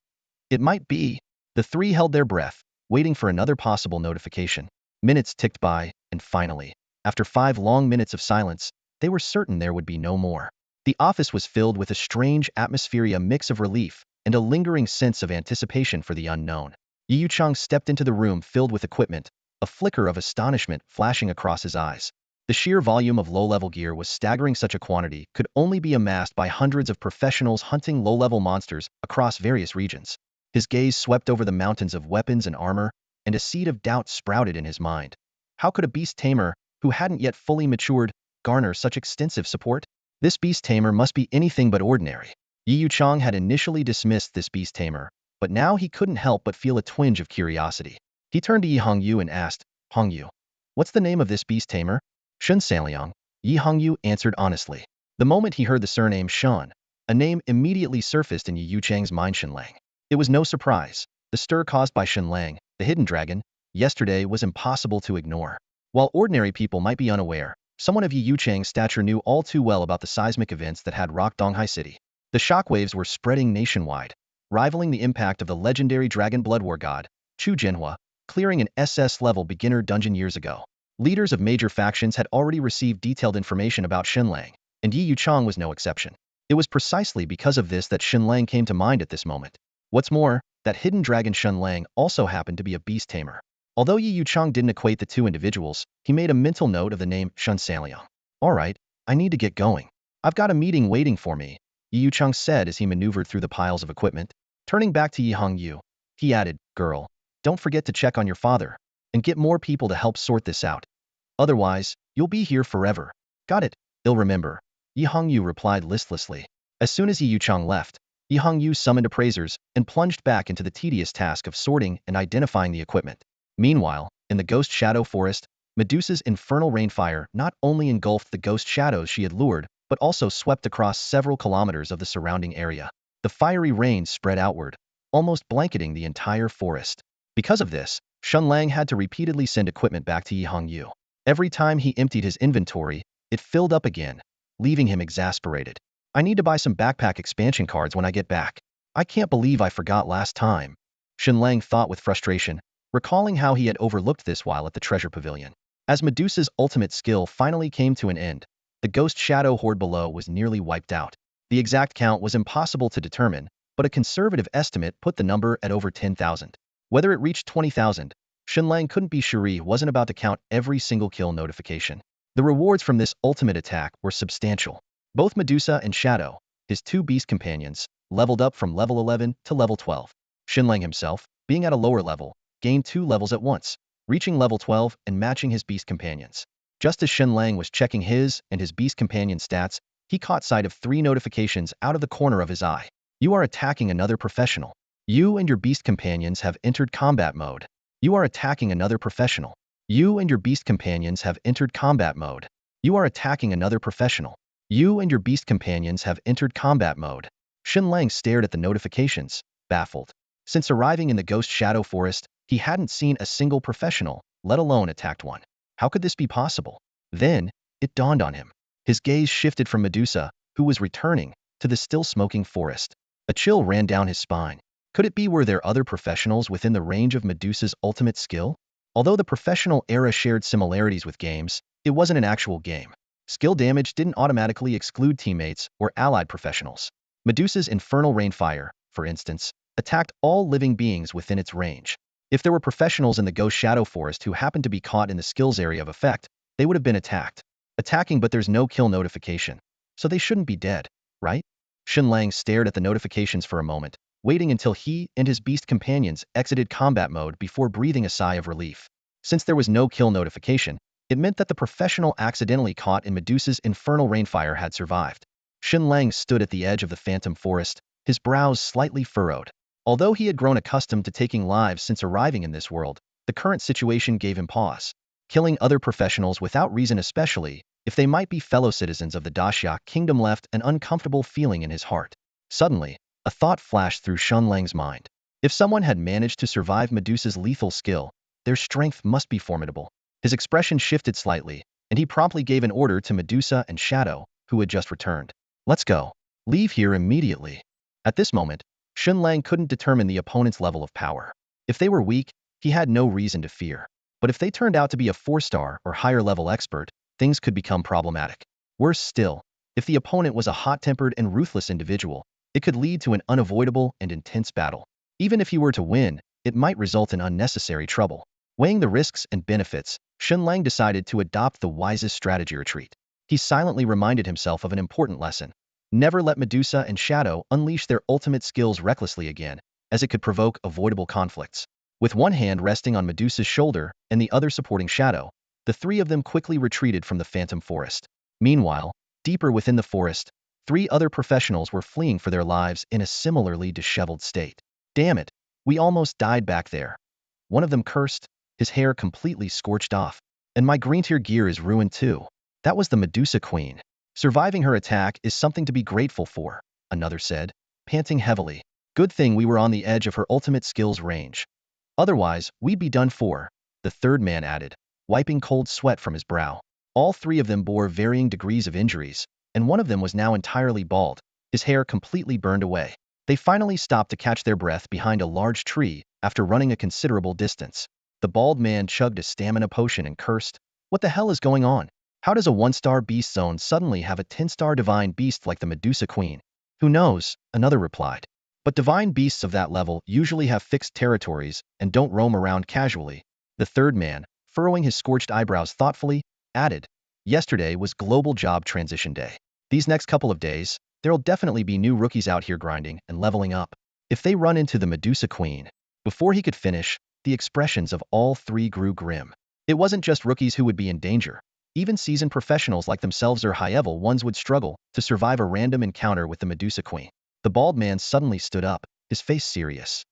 it might be. The three held their breath, waiting for another possible notification. Minutes ticked by, and finally, after 5 long minutes of silence, they were certain there would be no more. The office was filled with a strange atmosphere, a mix of relief and a lingering sense of anticipation for the unknown. Yi Yuchang stepped into the room filled with equipment, a flicker of astonishment flashing across his eyes. The sheer volume of low-level gear was staggering. Such a quantity could only be amassed by hundreds of professionals hunting low-level monsters across various regions. His gaze swept over the mountains of weapons and armor, and a seed of doubt sprouted in his mind. How could a Beast Tamer, who hadn't yet fully matured, garner such extensive support? This Beast Tamer must be anything but ordinary. Yi Yuchang had initially dismissed this Beast Tamer, but now he couldn't help but feel a twinge of curiosity. He turned to Yi Hongyu and asked, Hongyu, what's the name of this beast tamer? Shen Lang, Yi Hongyu answered honestly. The moment he heard the surname Shen, a name immediately surfaced in Yi Yuchang's mind. Shen Lang. It was no surprise. The stir caused by Shen Lang, the hidden dragon, yesterday was impossible to ignore. While ordinary people might be unaware, someone of Yi Yuchang's stature knew all too well about the seismic events that had rocked Donghai City. The shockwaves were spreading nationwide, rivaling the impact of the legendary dragon blood war god, Chu Jinhua, clearing an SS-level beginner dungeon years ago. Leaders of major factions had already received detailed information about Shen Lang, and Yi Yuchang was no exception. It was precisely because of this that Shen Lang came to mind at this moment. What's more, that hidden dragon Shen Lang also happened to be a beast tamer. Although Yi Yuchang didn't equate the two individuals, he made a mental note of the name Shen Lang. Alright, I need to get going. I've got a meeting waiting for me, Yi Yuchang said as he maneuvered through the piles of equipment. Turning back to Yi Hongyu, he added, girl, don't forget to check on your father, and get more people to help sort this out. Otherwise, you'll be here forever. Got it, I'll remember, Yi Hongyu replied listlessly. As soon as Yi Yuchang left, Yi Hongyu summoned appraisers and plunged back into the tedious task of sorting and identifying the equipment. Meanwhile, in the Ghost Shadow Forest, Medusa's infernal rainfire not only engulfed the ghost shadows she had lured, but also swept across several kilometers of the surrounding area. The fiery rain spread outward, almost blanketing the entire forest. Because of this, Shen Lang had to repeatedly send equipment back to Yi Hongyu. Every time he emptied his inventory, it filled up again, leaving him exasperated. I need to buy some backpack expansion cards when I get back. I can't believe I forgot last time, Shen Lang thought with frustration, recalling how he had overlooked this while at the treasure pavilion. As Medusa's ultimate skill finally came to an end, the ghost shadow horde below was nearly wiped out. The exact count was impossible to determine, but a conservative estimate put the number at over 10,000. Whether it reached 20,000, Shen Lang couldn't be sure. He wasn't about to count every single kill notification. The rewards from this ultimate attack were substantial. Both Medusa and Shadow, his two beast companions, leveled up from level 11 to level 12. Shen Lang himself, being at a lower level, gained 2 levels at once, reaching level 12 and matching his beast companions. Just as Shen Lang was checking his and his beast companion stats, he caught sight of 3 notifications out of the corner of his eye. You are attacking another professional. You and your beast companions have entered combat mode. You are attacking another professional. You and your beast companions have entered combat mode. You are attacking another professional. You and your beast companions have entered combat mode. Shen Lang stared at the notifications, baffled. Since arriving in the Ghost Shadow Forest, he hadn't seen a single professional, let alone attacked one. How could this be possible? Then, it dawned on him. His gaze shifted from Medusa, who was returning, to the still smoking forest. A chill ran down his spine. Could it be were there other professionals within the range of Medusa's ultimate skill? Although the professional era shared similarities with games, it wasn't an actual game. Skill damage didn't automatically exclude teammates or allied professionals. Medusa's infernal rainfire, for instance, attacked all living beings within its range. If there were professionals in the Ghost Shadow Forest who happened to be caught in the skills area of effect, they would have been attacked. Attacking, but there's no kill notification. So they shouldn't be dead, right? Shen Lang stared at the notifications for a moment, waiting until he and his beast companions exited combat mode before breathing a sigh of relief. Since there was no kill notification, it meant that the professional accidentally caught in Medusa's infernal rainfire had survived. Shen Lang stood at the edge of the phantom forest, his brows slightly furrowed. Although he had grown accustomed to taking lives since arriving in this world, the current situation gave him pause. Killing other professionals without reason, especially if they might be fellow citizens of the Daxia kingdom, left an uncomfortable feeling in his heart. Suddenly, a thought flashed through Shen Lang's mind. If someone had managed to survive Medusa's lethal skill, their strength must be formidable. His expression shifted slightly, and he promptly gave an order to Medusa and Shadow, who had just returned. Let's go. Leave here immediately. At this moment, Shen Lang couldn't determine the opponent's level of power. If they were weak, he had no reason to fear. But if they turned out to be a 4-star or higher level expert, things could become problematic. Worse still, if the opponent was a hot-tempered and ruthless individual, it could lead to an unavoidable and intense battle. Even if he were to win, it might result in unnecessary trouble. Weighing the risks and benefits, Shen Lang decided to adopt the wisest strategy: retreat. He silently reminded himself of an important lesson. Never let Medusa and Shadow unleash their ultimate skills recklessly again, as it could provoke avoidable conflicts. With one hand resting on Medusa's shoulder and the other supporting Shadow, the three of them quickly retreated from the phantom forest. Meanwhile, deeper within the forest, 3 other professionals were fleeing for their lives in a similarly disheveled state. Damn it, we almost died back there. One of them cursed, his hair completely scorched off. And my green tier gear is ruined too. That was the Medusa Queen. Surviving her attack is something to be grateful for, another said, panting heavily. Good thing we were on the edge of her ultimate skills range. Otherwise, we'd be done for, the third man added, wiping cold sweat from his brow. All three of them bore varying degrees of injuries, and one of them was now entirely bald, his hair completely burned away. They finally stopped to catch their breath behind a large tree after running a considerable distance. The bald man chugged a stamina potion and cursed, "What the hell is going on? How does a 1-star beast zone suddenly have a 10-star divine beast like the Medusa Queen?" "Who knows?" another replied. "But divine beasts of that level usually have fixed territories and don't roam around casually." The third man, furrowing his scorched eyebrows thoughtfully, added, "Yesterday was Global Job Transition Day. These next couple of days, there'll definitely be new rookies out here grinding and leveling up. If they run into the Medusa Queen." Before he could finish, the expressions of all three grew grim. It wasn't just rookies who would be in danger. Even seasoned professionals like themselves or high-level ones would struggle to survive a random encounter with the Medusa Queen. The bald man suddenly stood up, his face serious.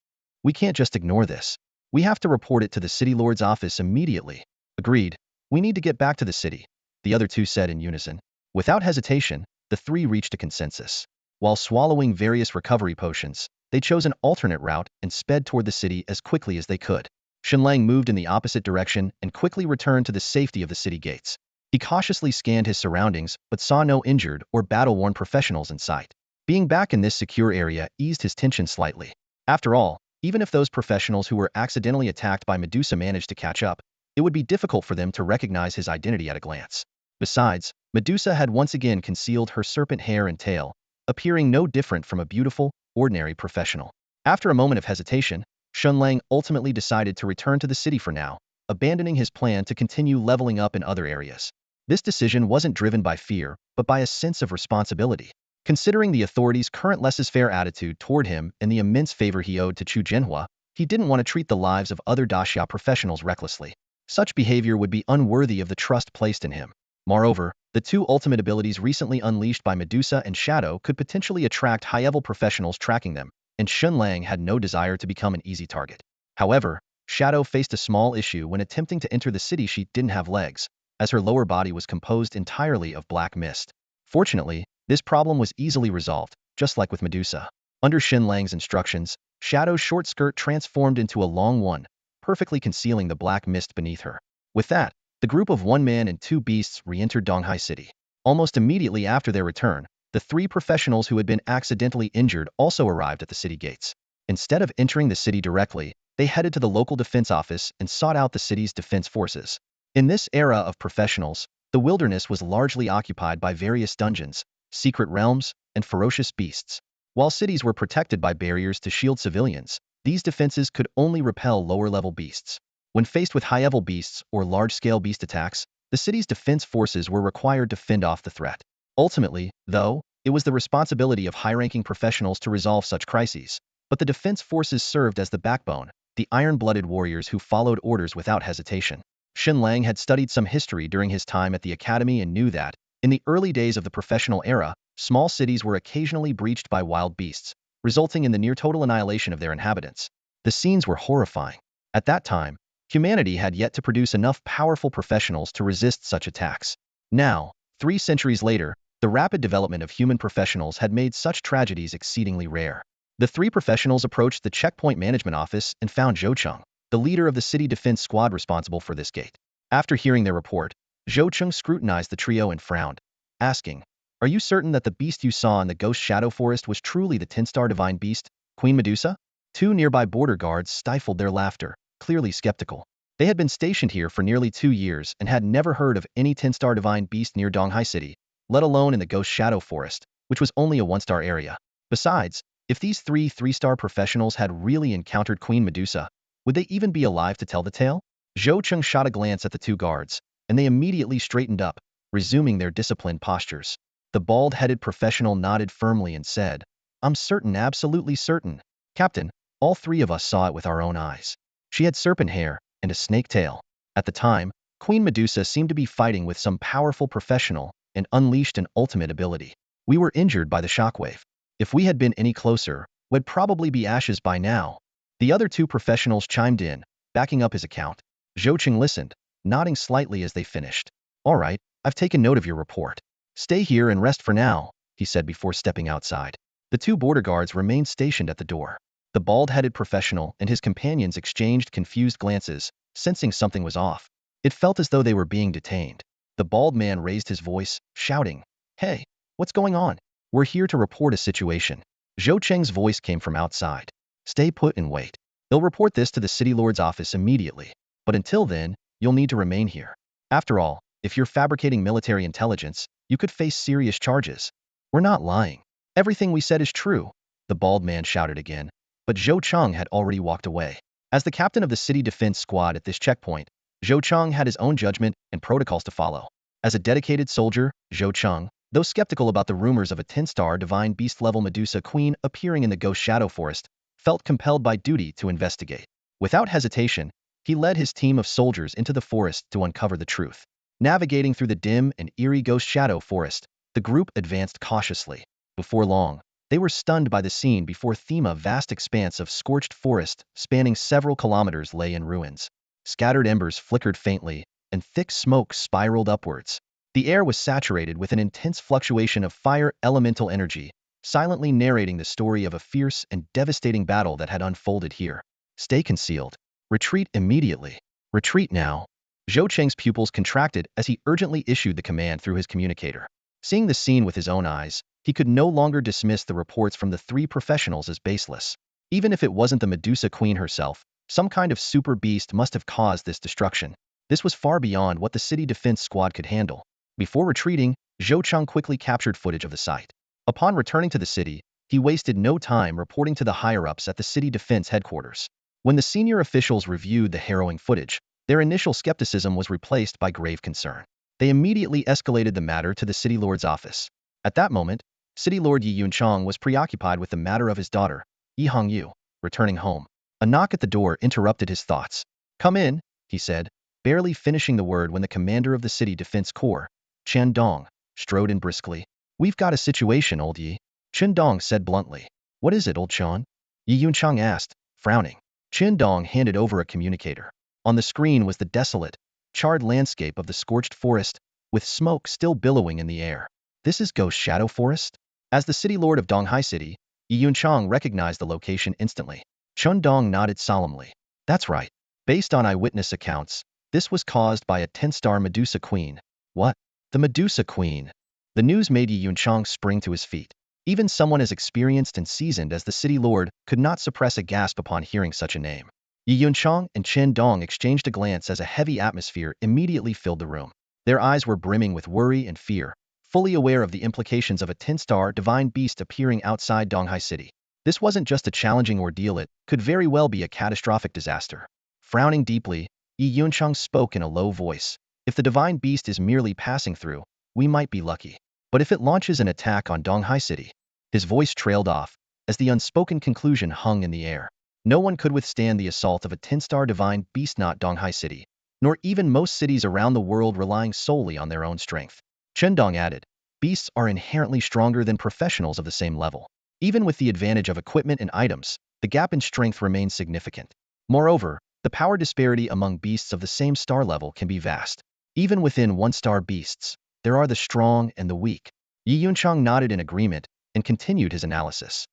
"We can't just ignore this. We have to report it to the city lord's office immediately." "Agreed. We need to get back to the city," the other two said in unison. Without hesitation, the three reached a consensus. While swallowing various recovery potions, they chose an alternate route and sped toward the city as quickly as they could. Shen Lang moved in the opposite direction and quickly returned to the safety of the city gates. He cautiously scanned his surroundings but saw no injured or battle-worn professionals in sight. Being back in this secure area eased his tension slightly. After all, even if those professionals who were accidentally attacked by Medusa managed to catch up, it would be difficult for them to recognize his identity at a glance. Besides, Medusa had once again concealed her serpent hair and tail, appearing no different from a beautiful, ordinary professional. After a moment of hesitation, Shen Lang ultimately decided to return to the city for now, abandoning his plan to continue leveling up in other areas. This decision wasn't driven by fear, but by a sense of responsibility. Considering the authorities' current laissez-faire attitude toward him and the immense favor he owed to Chu Jinhua, he didn't want to treat the lives of other Daxia professionals recklessly. Such behavior would be unworthy of the trust placed in him. Moreover, the two ultimate abilities recently unleashed by Medusa and Shadow could potentially attract high-level professionals tracking them, and Shen Lang had no desire to become an easy target. However, Shadow faced a small issue when attempting to enter the city. She didn't have legs, as her lower body was composed entirely of black mist. Fortunately, this problem was easily resolved, just like with Medusa. Under Shen Lang's instructions, Shadow's short skirt transformed into a long one, perfectly concealing the black mist beneath her. With that, the group of one man and two beasts re-entered Donghai City. Almost immediately after their return, the three professionals who had been accidentally injured also arrived at the city gates. Instead of entering the city directly, they headed to the local defense office and sought out the city's defense forces. In this era of professionals, the wilderness was largely occupied by various dungeons, secret realms, and ferocious beasts. While cities were protected by barriers to shield civilians, these defenses could only repel lower-level beasts. When faced with high-level beasts or large-scale beast attacks, the city's defense forces were required to fend off the threat. Ultimately, though, it was the responsibility of high-ranking professionals to resolve such crises. But the defense forces served as the backbone, the iron-blooded warriors who followed orders without hesitation. Shen Lang had studied some history during his time at the academy and knew that, in the early days of the professional era, small cities were occasionally breached by wild beasts, resulting in the near-total annihilation of their inhabitants. The scenes were horrifying. At that time, humanity had yet to produce enough powerful professionals to resist such attacks. Now, 3 centuries later, the rapid development of human professionals had made such tragedies exceedingly rare. The 3 professionals approached the checkpoint management office and found Zhou Cheng, the leader of the city defense squad responsible for this gate. After hearing their report, Zhou Cheng scrutinized the trio and frowned, asking, "Are you certain that the beast you saw in the Ghost Shadow Forest was truly the 10-star divine beast, Queen Medusa?" 2 nearby border guards stifled their laughter, clearly skeptical. They had been stationed here for nearly 2 years and had never heard of any 10-star divine beast near Donghai City, let alone in the Ghost Shadow Forest, which was only a 1-star area. Besides, if these 3 3-star professionals had really encountered Queen Medusa, would they even be alive to tell the tale? Zhou Cheng shot a glance at the 2 guards, and they immediately straightened up, resuming their disciplined postures. The bald-headed professional nodded firmly and said, "I'm certain, absolutely certain. Captain, all 3 of us saw it with our own eyes. She had serpent hair and a snake tail. At the time, Queen Medusa seemed to be fighting with some powerful professional and unleashed an ultimate ability. We were injured by the shockwave. If we had been any closer, would probably be ashes by now. The other two professionals chimed in, backing up his account. Zhou Qing listened, nodding slightly as they finished. All right, I've taken note of your report. Stay here and rest for now, he said before stepping outside. The two border guards remained stationed at the door. The bald-headed professional and his companions exchanged confused glances, sensing something was off. It felt as though they were being detained. The bald man raised his voice, shouting, "Hey, what's going on? We're here to report a situation." Zhou Cheng's voice came from outside. "Stay put and wait. They'll report this to the city lord's office immediately. But until then, you'll need to remain here. After all, if you're fabricating military intelligence, you could face serious charges." "We're not lying. Everything we said is true," the bald man shouted again, but Zhou Cheng had already walked away. As the captain of the city defense squad at this checkpoint, Zhou Cheng had his own judgment and protocols to follow. As a dedicated soldier, Zhou Cheng, though skeptical about the rumors of a 10-star divine beast-level Medusa queen appearing in the Ghost Shadow Forest, felt compelled by duty to investigate. Without hesitation, he led his team of soldiers into the forest to uncover the truth. Navigating through the dim and eerie Ghost Shadow Forest, the group advanced cautiously. Before long, they were stunned by the scene before them. A vast expanse of scorched forest, spanning several kilometers, lay in ruins. Scattered embers flickered faintly, and thick smoke spiraled upwards. The air was saturated with an intense fluctuation of fire elemental energy, silently narrating the story of a fierce and devastating battle that had unfolded here. "Stay concealed. Retreat immediately. Retreat now." Zhou Cheng's pupils contracted as he urgently issued the command through his communicator. Seeing the scene with his own eyes, he could no longer dismiss the reports from the three professionals as baseless. Even if it wasn't the Medusa Queen herself, some kind of super beast must have caused this destruction. This was far beyond what the city defense squad could handle. Before retreating, Zhou Cheng quickly captured footage of the site. Upon returning to the city, he wasted no time reporting to the higher-ups at the city defense headquarters. When the senior officials reviewed the harrowing footage, their initial skepticism was replaced by grave concern. They immediately escalated the matter to the city lord's office. At that moment, City Lord Yi Yunchang was preoccupied with the matter of his daughter, Yi Hongyu, returning home. A knock at the door interrupted his thoughts. "Come in," he said, barely finishing the word when the commander of the city defense corps, Chen Dong, strode in briskly. "We've got a situation, old Yi," Chen Dong said bluntly. "What is it, old Chen?" Yi Yunchang asked, frowning. Chen Dong handed over a communicator. On the screen was the desolate, charred landscape of the scorched forest, with smoke still billowing in the air. "This is Ghost Shadow Forest?" As the city lord of Donghai City, Yi Yunchang recognized the location instantly. Chen Dong nodded solemnly. "That's right. Based on eyewitness accounts, this was caused by a 10-star Medusa Queen." "What? The Medusa Queen?" The news made Yi Yunchang spring to his feet. Even someone as experienced and seasoned as the city lord could not suppress a gasp upon hearing such a name. Yi Yunchang and Chen Dong exchanged a glance as a heavy atmosphere immediately filled the room. Their eyes were brimming with worry and fear, fully aware of the implications of a 10-star divine beast appearing outside Donghai City. This wasn't just a challenging ordeal, it could very well be a catastrophic disaster. Frowning deeply, Yi Yunchang spoke in a low voice. "If the divine beast is merely passing through, we might be lucky. But if it launches an attack on Donghai City..." His voice trailed off, as the unspoken conclusion hung in the air. No one could withstand the assault of a 10-star divine beast, not Donghai City, nor even most cities around the world relying solely on their own strength. Chen Dong added, "Beasts are inherently stronger than professionals of the same level. Even with the advantage of equipment and items, the gap in strength remains significant. Moreover, the power disparity among beasts of the same star level can be vast. Even within one-star beasts, there are the strong and the weak." Yi Yunchang nodded in agreement and continued his analysis.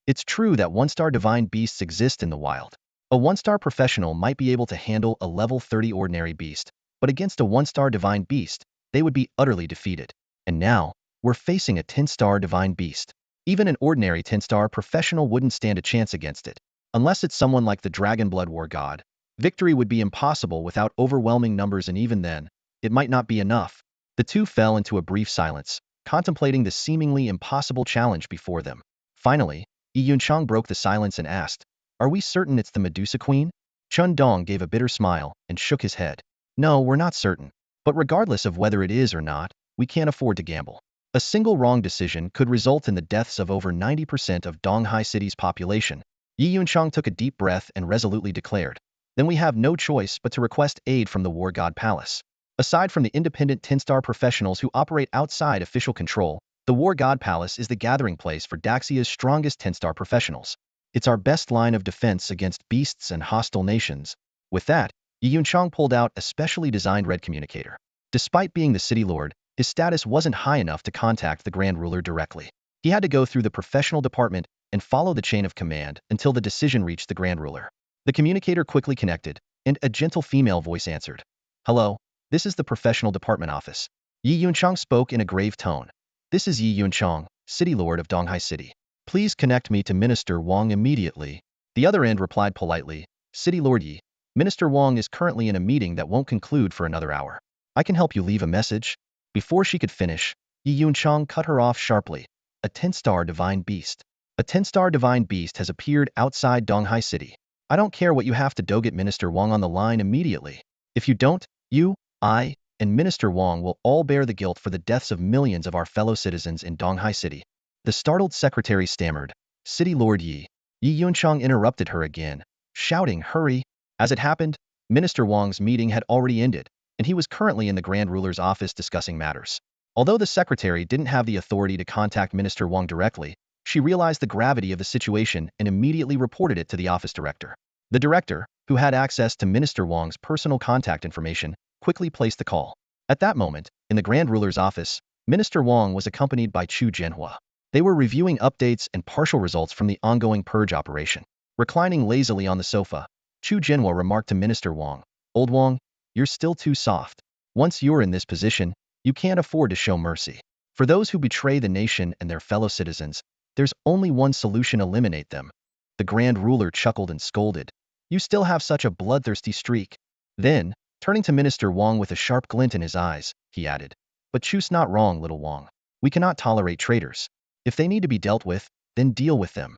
"It's true that one-star divine beasts exist in the wild. A one-star professional might be able to handle a level 30 ordinary beast, but against a one-star divine beast, they would be utterly defeated. And now, we're facing a 10-star divine beast. Even an ordinary 10-star professional wouldn't stand a chance against it. Unless it's someone like the Dragon Blood War God, victory would be impossible without overwhelming numbers, and even then, it might not be enough." The two fell into a brief silence, contemplating the seemingly impossible challenge before them. Finally, Yi Yunchang broke the silence and asked, "Are we certain it's the Medusa Queen?" Chen Dong gave a bitter smile and shook his head. "No, we're not certain. But regardless of whether it is or not, we can't afford to gamble. A single wrong decision could result in the deaths of over 90% of Donghai City's population." Yi Yunchang took a deep breath and resolutely declared, "Then we have no choice but to request aid from the War God Palace. Aside from the independent 10-star professionals who operate outside official control, the War God Palace is the gathering place for Daxia's strongest 10-star professionals. It's our best line of defense against beasts and hostile nations. With that, Yi Yunchang pulled out a specially designed red communicator. Despite being the city lord, his status wasn't high enough to contact the Grand Ruler directly. He had to go through the professional department and follow the chain of command until the decision reached the Grand Ruler. The communicator quickly connected, and a gentle female voice answered. Hello, this is the professional department office. Yi Yunchang spoke in a grave tone. This is Yi Yunchang, city lord of Donghai City. Please connect me to Minister Wang immediately. The other end replied politely, City Lord Yi, Minister Wang is currently in a meeting that won't conclude for another hour. I can help you leave a message. Before she could finish, Yi Yunchang cut her off sharply. A 10-star divine beast. A 10-star divine beast has appeared outside Donghai City. I don't care what you have to do, get Minister Wang on the line immediately. If you don't, you, I, and Minister Wang will all bear the guilt for the deaths of millions of our fellow citizens in Donghai City. The startled secretary stammered. City Lord Yi. Yi Yunchang interrupted her again, shouting, hurry. As it happened, Minister Wang's meeting had already ended, and he was currently in the Grand Ruler's office discussing matters. Although the secretary didn't have the authority to contact Minister Wang directly, she realized the gravity of the situation and immediately reported it to the office director. The director, who had access to Minister Wang's personal contact information, quickly placed the call. At that moment, in the Grand Ruler's office, Minister Wang was accompanied by Chu Jianhua. They were reviewing updates and partial results from the ongoing purge operation. Reclining lazily on the sofa, Chu Jianhua remarked to Minister Wang, Old Wang, you're still too soft. Once you're in this position, you can't afford to show mercy. For those who betray the nation and their fellow citizens, there's only one solution: eliminate them. The Grand Ruler chuckled and scolded. You still have such a bloodthirsty streak. Then, turning to Minister Wang with a sharp glint in his eyes, he added, But Chu's not wrong, little Wang. We cannot tolerate traitors. If they need to be dealt with, then deal with them.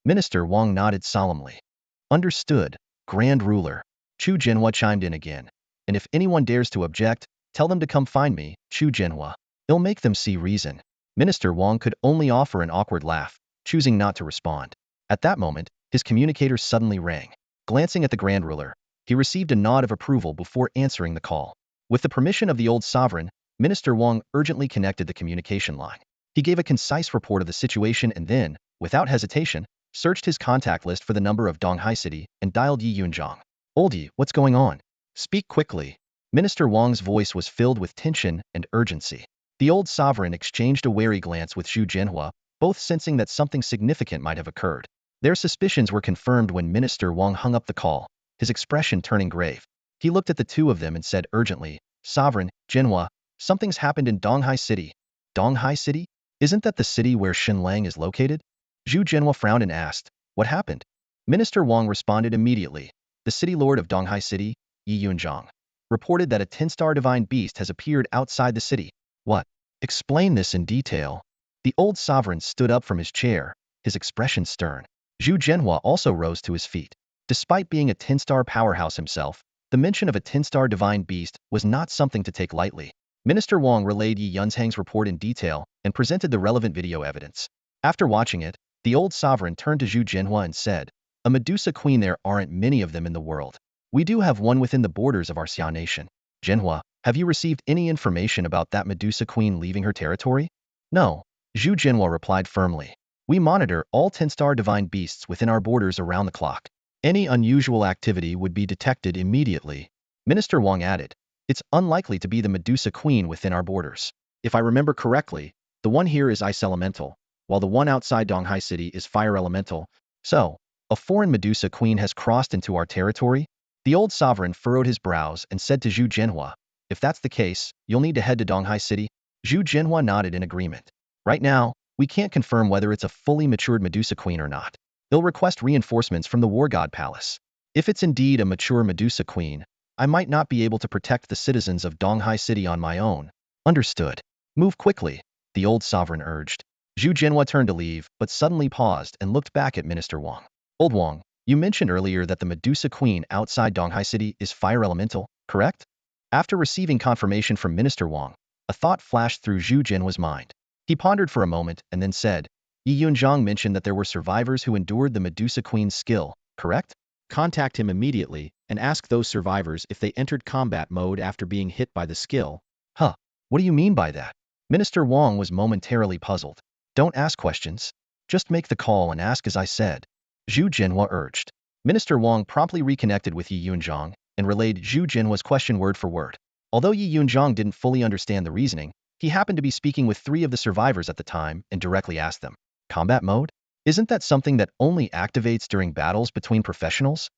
Minister Wang nodded solemnly. Understood, Grand Ruler. Chu Jianhua chimed in again. And if anyone dares to object, tell them to come find me, Chu Jianhua. It'll make them see reason. Minister Wang could only offer an awkward laugh, choosing not to respond. At that moment, his communicator suddenly rang. Glancing at the Grand Ruler, he received a nod of approval before answering the call. With the permission of the old sovereign, Minister Wang urgently connected the communication line. He gave a concise report of the situation and then, without hesitation, searched his contact list for the number of Donghai City and dialed Yi Yunchang. Old Yi, what's going on? Speak quickly. Minister Wang's voice was filled with tension and urgency. The old sovereign exchanged a wary glance with Chu Jianhua, both sensing that something significant might have occurred. Their suspicions were confirmed when Minister Wang hung up the call, his expression turning grave. He looked at the two of them and said urgently, Sovereign, Jianhua, something's happened in Donghai City. Donghai City? Isn't that the city where Shen Lang is located? Zhu Jianhua frowned and asked, What happened? Minister Wang responded immediately. The city lord of Donghai City, Yi Yunchang, reported that a 10-star divine beast has appeared outside the city. What? Explain this in detail. The old sovereign stood up from his chair, his expression stern. Zhu Jianhua also rose to his feet. Despite being a 10-star powerhouse himself, the mention of a 10-star divine beast was not something to take lightly. Minister Wang relayed Yi Yunchang's report in detail and presented the relevant video evidence. After watching it, the old sovereign turned to Zhu Jianhua and said, A Medusa queen, there aren't many of them in the world. We do have one within the borders of our Xia nation. Jianhua, have you received any information about that Medusa queen leaving her territory? No, Zhu Jianhua replied firmly. We monitor all 10-star divine beasts within our borders around the clock. Any unusual activity would be detected immediately. Minister Wang added, It's unlikely to be the Medusa queen within our borders. If I remember correctly, the one here is ice elemental, while the one outside Donghai City is fire elemental. So, a foreign Medusa queen has crossed into our territory? The old sovereign furrowed his brows and said to Zhu Jianhua, If that's the case, you'll need to head to Donghai City. Zhu Jianhua nodded in agreement. Right now, we can't confirm whether it's a fully matured Medusa queen or not. They'll request reinforcements from the War God Palace. If it's indeed a mature Medusa queen, I might not be able to protect the citizens of Donghai City on my own. Understood. Move quickly, the old sovereign urged. Zhu Jianhua turned to leave, but suddenly paused and looked back at Minister Wang. Old Wang, you mentioned earlier that the Medusa queen outside Donghai City is fire elemental, correct? After receiving confirmation from Minister Wang, a thought flashed through Zhu Jianhua's mind. He pondered for a moment and then said, Yi Yunchang mentioned that there were survivors who endured the Medusa queen's skill, correct? Contact him immediately and ask those survivors if they entered combat mode after being hit by the skill. Huh, what do you mean by that? Minister Wang was momentarily puzzled. Don't ask questions. Just make the call and ask as I said. Zhu Jinhua urged. Minister Wang promptly reconnected with Yi Yunzhang and relayed Zhu Jinhua's question word for word. Although Yi Yunzhang didn't fully understand the reasoning, he happened to be speaking with 3 of the survivors at the time and directly asked them, "Combat mode? Isn't that something that only activates during battles between professionals?"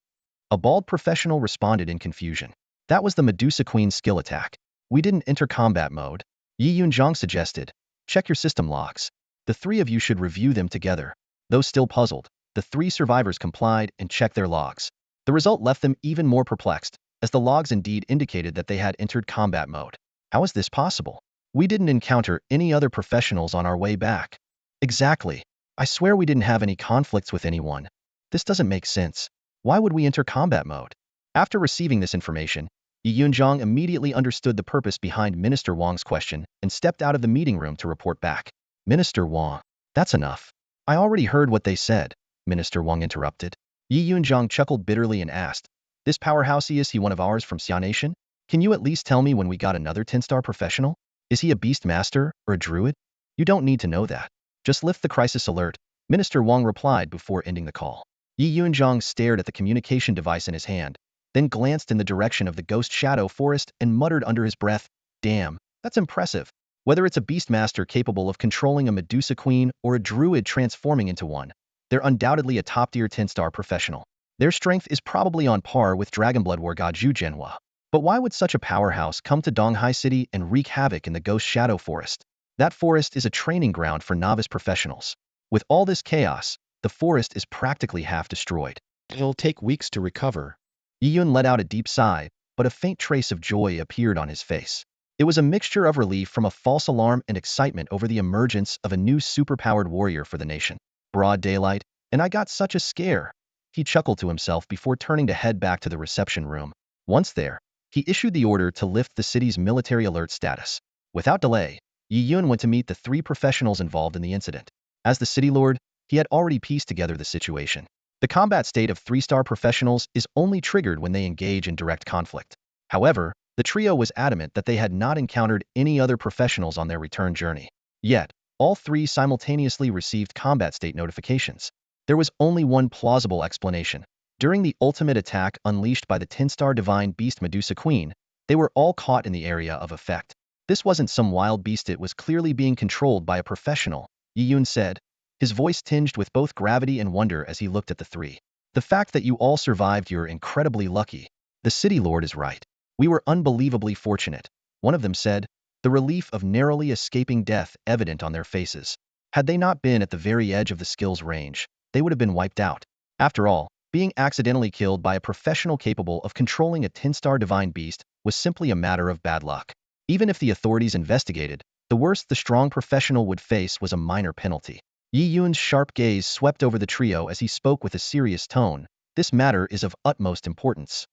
A bald professional responded in confusion. "That was the Medusa Queen's skill attack. We didn't enter combat mode." Yi Yunzhang suggested, "Check your system logs. The 3 of you should review them together." Though still puzzled, the 3 survivors complied and checked their logs. The result left them even more perplexed, as the logs indeed indicated that they had entered combat mode. How is this possible? We didn't encounter any other professionals on our way back. Exactly. I swear we didn't have any conflicts with anyone. This doesn't make sense. Why would we enter combat mode? After receiving this information, Yi Yunzhang immediately understood the purpose behind Minister Wang's question and stepped out of the meeting room to report back. Minister Wang, that's enough. I already heard what they said, Minister Wang interrupted. Yi Yunzhang chuckled bitterly and asked, "This powerhouse, is he one of ours from Xia Nation? Can you at least tell me when we got another 10-star professional? Is he a beast master or a druid? You don't need to know that. Just lift the crisis alert," Minister Wang replied before ending the call. Yi Yunzhang stared at the communication device in his hand, then glanced in the direction of the ghost shadow forest and muttered under his breath, "Damn, that's impressive. Whether it's a beastmaster capable of controlling a Medusa Queen or a druid transforming into one, they're undoubtedly a top-tier 10-star professional. Their strength is probably on par with Dragonblood War God Zhu Jinhua. But why would such a powerhouse come to Donghai City and wreak havoc in the Ghost Shadow Forest? That forest is a training ground for novice professionals. With all this chaos, the forest is practically half destroyed. It'll take weeks to recover." Yiyun let out a deep sigh, but a faint trace of joy appeared on his face. It was a mixture of relief from a false alarm and excitement over the emergence of a new superpowered warrior for the nation. Broad daylight, and I got such a scare. He chuckled to himself before turning to head back to the reception room. Once there, he issued the order to lift the city's military alert status. Without delay, Yiyun went to meet the 3 professionals involved in the incident. As the city lord, he had already pieced together the situation. The combat state of 3-star professionals is only triggered when they engage in direct conflict. However, the trio was adamant that they had not encountered any other professionals on their return journey. Yet, all 3 simultaneously received combat state notifications. There was only one plausible explanation. During the ultimate attack unleashed by the 10-star divine beast Medusa Queen, they were all caught in the area of effect. This wasn't some wild beast, it was clearly being controlled by a professional, Yiyun said, his voice tinged with both gravity and wonder as he looked at the 3. "The fact that you all survived, you're incredibly lucky. The city lord is right. We were unbelievably fortunate," one of them said, the relief of narrowly escaping death evident on their faces. Had they not been at the very edge of the skill's range, they would have been wiped out. After all, being accidentally killed by a professional capable of controlling a 10-star divine beast was simply a matter of bad luck. Even if the authorities investigated, the worst the strong professional would face was a minor penalty. Yiyun's sharp gaze swept over the trio as he spoke with a serious tone. "This matter is of utmost importance,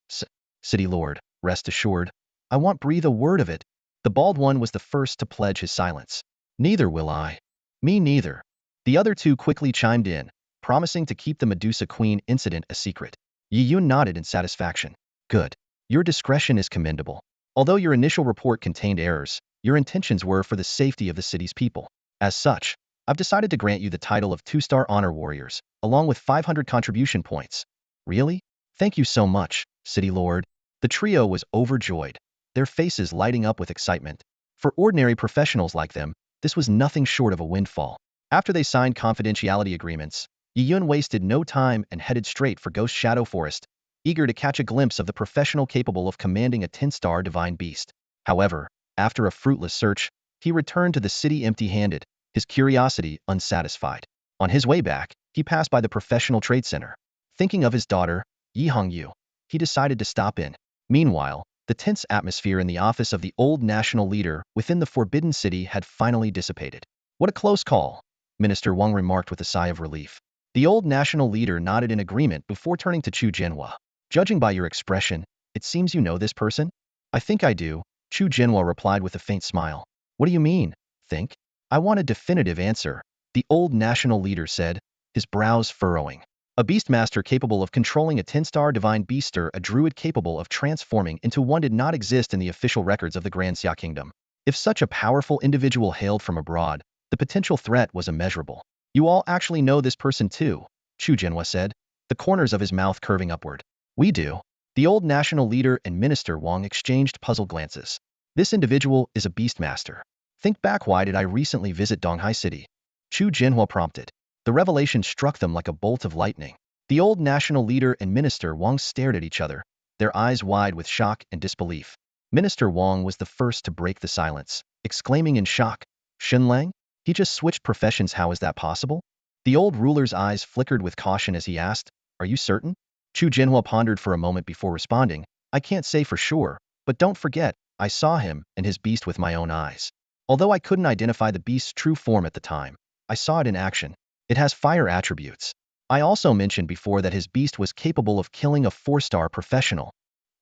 City Lord. Rest assured, I won't breathe a word of it." The bald one was the first to pledge his silence. "Neither will I." "Me neither." The other 2 quickly chimed in, promising to keep the Medusa Queen incident a secret. Yiyun nodded in satisfaction. "Good. Your discretion is commendable. Although your initial report contained errors, your intentions were for the safety of the city's people. As such, I've decided to grant you the title of 2-star honor warriors, along with 500 contribution points." "Really? Thank you so much, City Lord." The trio was overjoyed, their faces lighting up with excitement. For ordinary professionals like them, this was nothing short of a windfall. After they signed confidentiality agreements, Yiyun wasted no time and headed straight for Ghost Shadow Forest, eager to catch a glimpse of the professional capable of commanding a 10-star divine beast. However, after a fruitless search, he returned to the city empty-handed, his curiosity unsatisfied. On his way back, he passed by the professional trade center. Thinking of his daughter, Yi Hongyu, he decided to stop in. Meanwhile, the tense atmosphere in the office of the old national leader within the Forbidden City had finally dissipated. "What a close call," Minister Wang remarked with a sigh of relief. The old national leader nodded in agreement before turning to Chu Jinhua. "Judging by your expression, it seems you know this person?" "I think I do," Chu Jinhua replied with a faint smile. "What do you mean, think?" "I want a definitive answer," the old national leader said, his brows furrowing. "A beastmaster capable of controlling a 10-star divine beast or a druid capable of transforming into one did not exist in the official records of the Grand Xia Kingdom. If such a powerful individual hailed from abroad, the potential threat was immeasurable." "You all actually know this person too," Chu Jinhua said, the corners of his mouth curving upward. We do. The old national leader and Minister Wang exchanged puzzled glances. This individual is a beastmaster. Think back, why did I recently visit Donghai City? Chu Jinhua prompted. The revelation struck them like a bolt of lightning. The old national leader and Minister Wang stared at each other, their eyes wide with shock and disbelief. Minister Wang was the first to break the silence, exclaiming in shock, Shen Lang? He just switched professions, how is that possible? The old ruler's eyes flickered with caution as he asked, Are you certain? Chu Jinhua pondered for a moment before responding, I can't say for sure, but don't forget, I saw him and his beast with my own eyes. Although I couldn't identify the beast's true form at the time, I saw it in action. It has fire attributes. I also mentioned before that his beast was capable of killing a 4-star professional.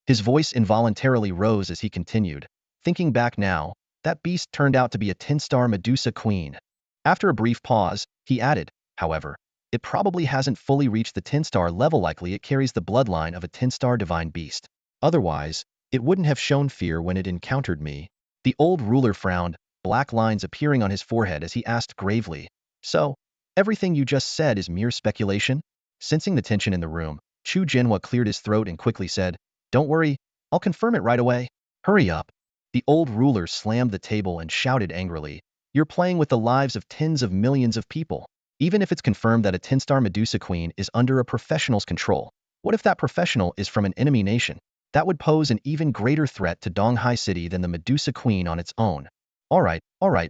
His voice involuntarily rose as he continued. Thinking back now, that beast turned out to be a 10-star Medusa queen. After a brief pause, he added, however, it probably hasn't fully reached the 10-star level, likely it carries the bloodline of a 10-star divine beast. Otherwise, it wouldn't have shown fear when it encountered me. The old ruler frowned, black lines appearing on his forehead as he asked gravely, So, everything you just said is mere speculation? Sensing the tension in the room, Chu Jinhua cleared his throat and quickly said, Don't worry, I'll confirm it right away. Hurry up. The old ruler slammed the table and shouted angrily, You're playing with the lives of tens of millions of people. Even if it's confirmed that a 10-star Medusa queen is under a professional's control, what if that professional is from an enemy nation? That would pose an even greater threat to Donghai City than the Medusa queen on its own. All right,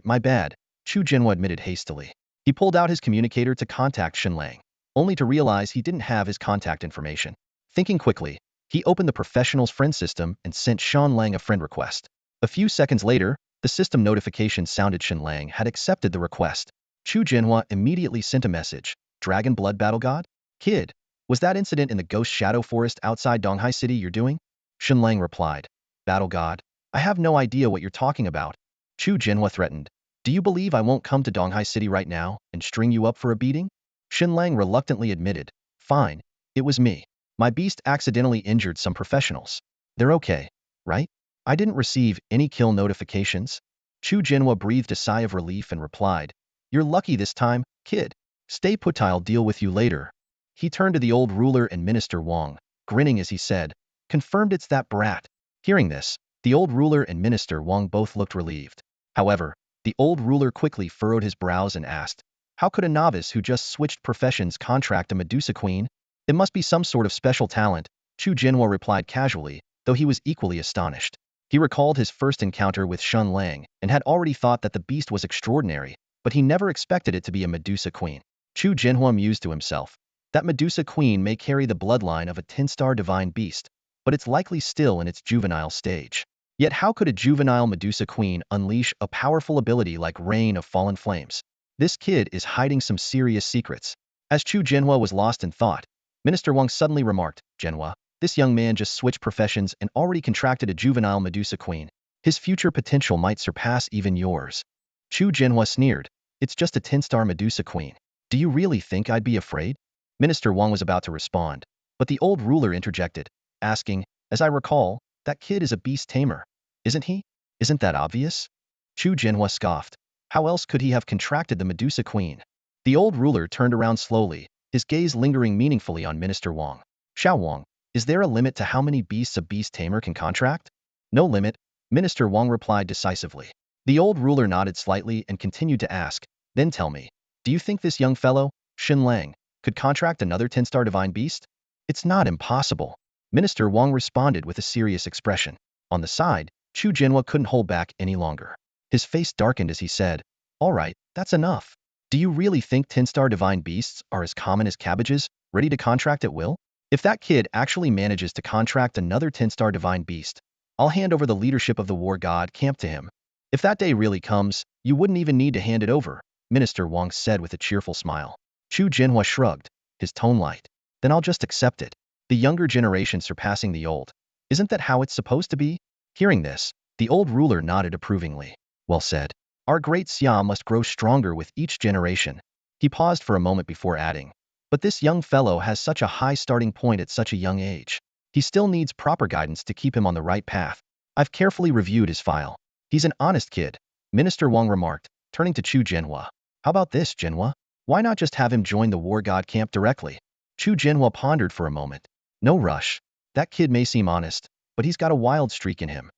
my bad, Chu Jinhua admitted hastily. He pulled out his communicator to contact Shen Lang, only to realize he didn't have his contact information. Thinking quickly, he opened the professional's friend system and sent Shen Lang a friend request. A few seconds later, the system notification sounded. Shen Lang had accepted the request. Chu Jinhua immediately sent a message. Dragon Blood Battle God? Kid, was that incident in the Ghost Shadow Forest outside Donghai City you're doing? Shen Lang replied. Battle God? I have no idea what you're talking about. Chu Jinhua threatened. Do you believe I won't come to Donghai City right now and string you up for a beating? Shen Lang reluctantly admitted. Fine, it was me. My beast accidentally injured some professionals. They're okay, right? I didn't receive any kill notifications. Chu Jinhua breathed a sigh of relief and replied, You're lucky this time, kid. Stay put, I'll deal with you later. He turned to the old ruler and Minister Wang, grinning as he said, Confirmed it's that brat. Hearing this, the old ruler and Minister Wang both looked relieved. However, the old ruler quickly furrowed his brows and asked, How could a novice who just switched professions contract a Medusa queen? It must be some sort of special talent, Chu Jinhua replied casually, though he was equally astonished. He recalled his first encounter with Shen Lang and had already thought that the beast was extraordinary, but he never expected it to be a Medusa queen. Chu Jinhua mused to himself. That Medusa queen may carry the bloodline of a 10-star divine beast, but it's likely still in its juvenile stage. Yet how could a juvenile Medusa queen unleash a powerful ability like Rain of Fallen Flames? This kid is hiding some serious secrets. As Chu Jinhua was lost in thought, Minister Wang suddenly remarked, Jinhua, this young man just switched professions and already contracted a juvenile Medusa queen. His future potential might surpass even yours. Chu Jinhua sneered. It's just a 10-star Medusa queen. Do you really think I'd be afraid? Minister Wang was about to respond, but the old ruler interjected, asking, As I recall, that kid is a Beast Tamer, isn't he? Isn't that obvious? Chu Jinhua scoffed. How else could he have contracted the Medusa queen? The old ruler turned around slowly, his gaze lingering meaningfully on Minister Wang. Xiao Wang, is there a limit to how many beasts a Beast Tamer can contract? No limit, Minister Wang replied decisively. The old ruler nodded slightly and continued to ask, Then tell me, do you think this young fellow, Shen Lang, could contract another 10-star divine beast? It's not impossible. Minister Wang responded with a serious expression. On the side, Chu Jinhua couldn't hold back any longer. His face darkened as he said, All right, that's enough. Do you really think 10-star divine beasts are as common as cabbages, ready to contract at will? If that kid actually manages to contract another 10-star divine beast, I'll hand over the leadership of the war god camp to him. If that day really comes, you wouldn't even need to hand it over, Minister Wang said with a cheerful smile. Chu Jinhua shrugged, his tone light. Then I'll just accept it. The younger generation surpassing the old. Isn't that how it's supposed to be? Hearing this, the old ruler nodded approvingly. Well said. Our great Xia must grow stronger with each generation. He paused for a moment before adding, But this young fellow has such a high starting point at such a young age. He still needs proper guidance to keep him on the right path. I've carefully reviewed his file. He's an honest kid, Minister Wang remarked, turning to Chu Jinhua. How about this, Jinhua? Why not just have him join the war god camp directly? Chu Jinhua pondered for a moment. No rush. That kid may seem honest, but he's got a wild streak in him.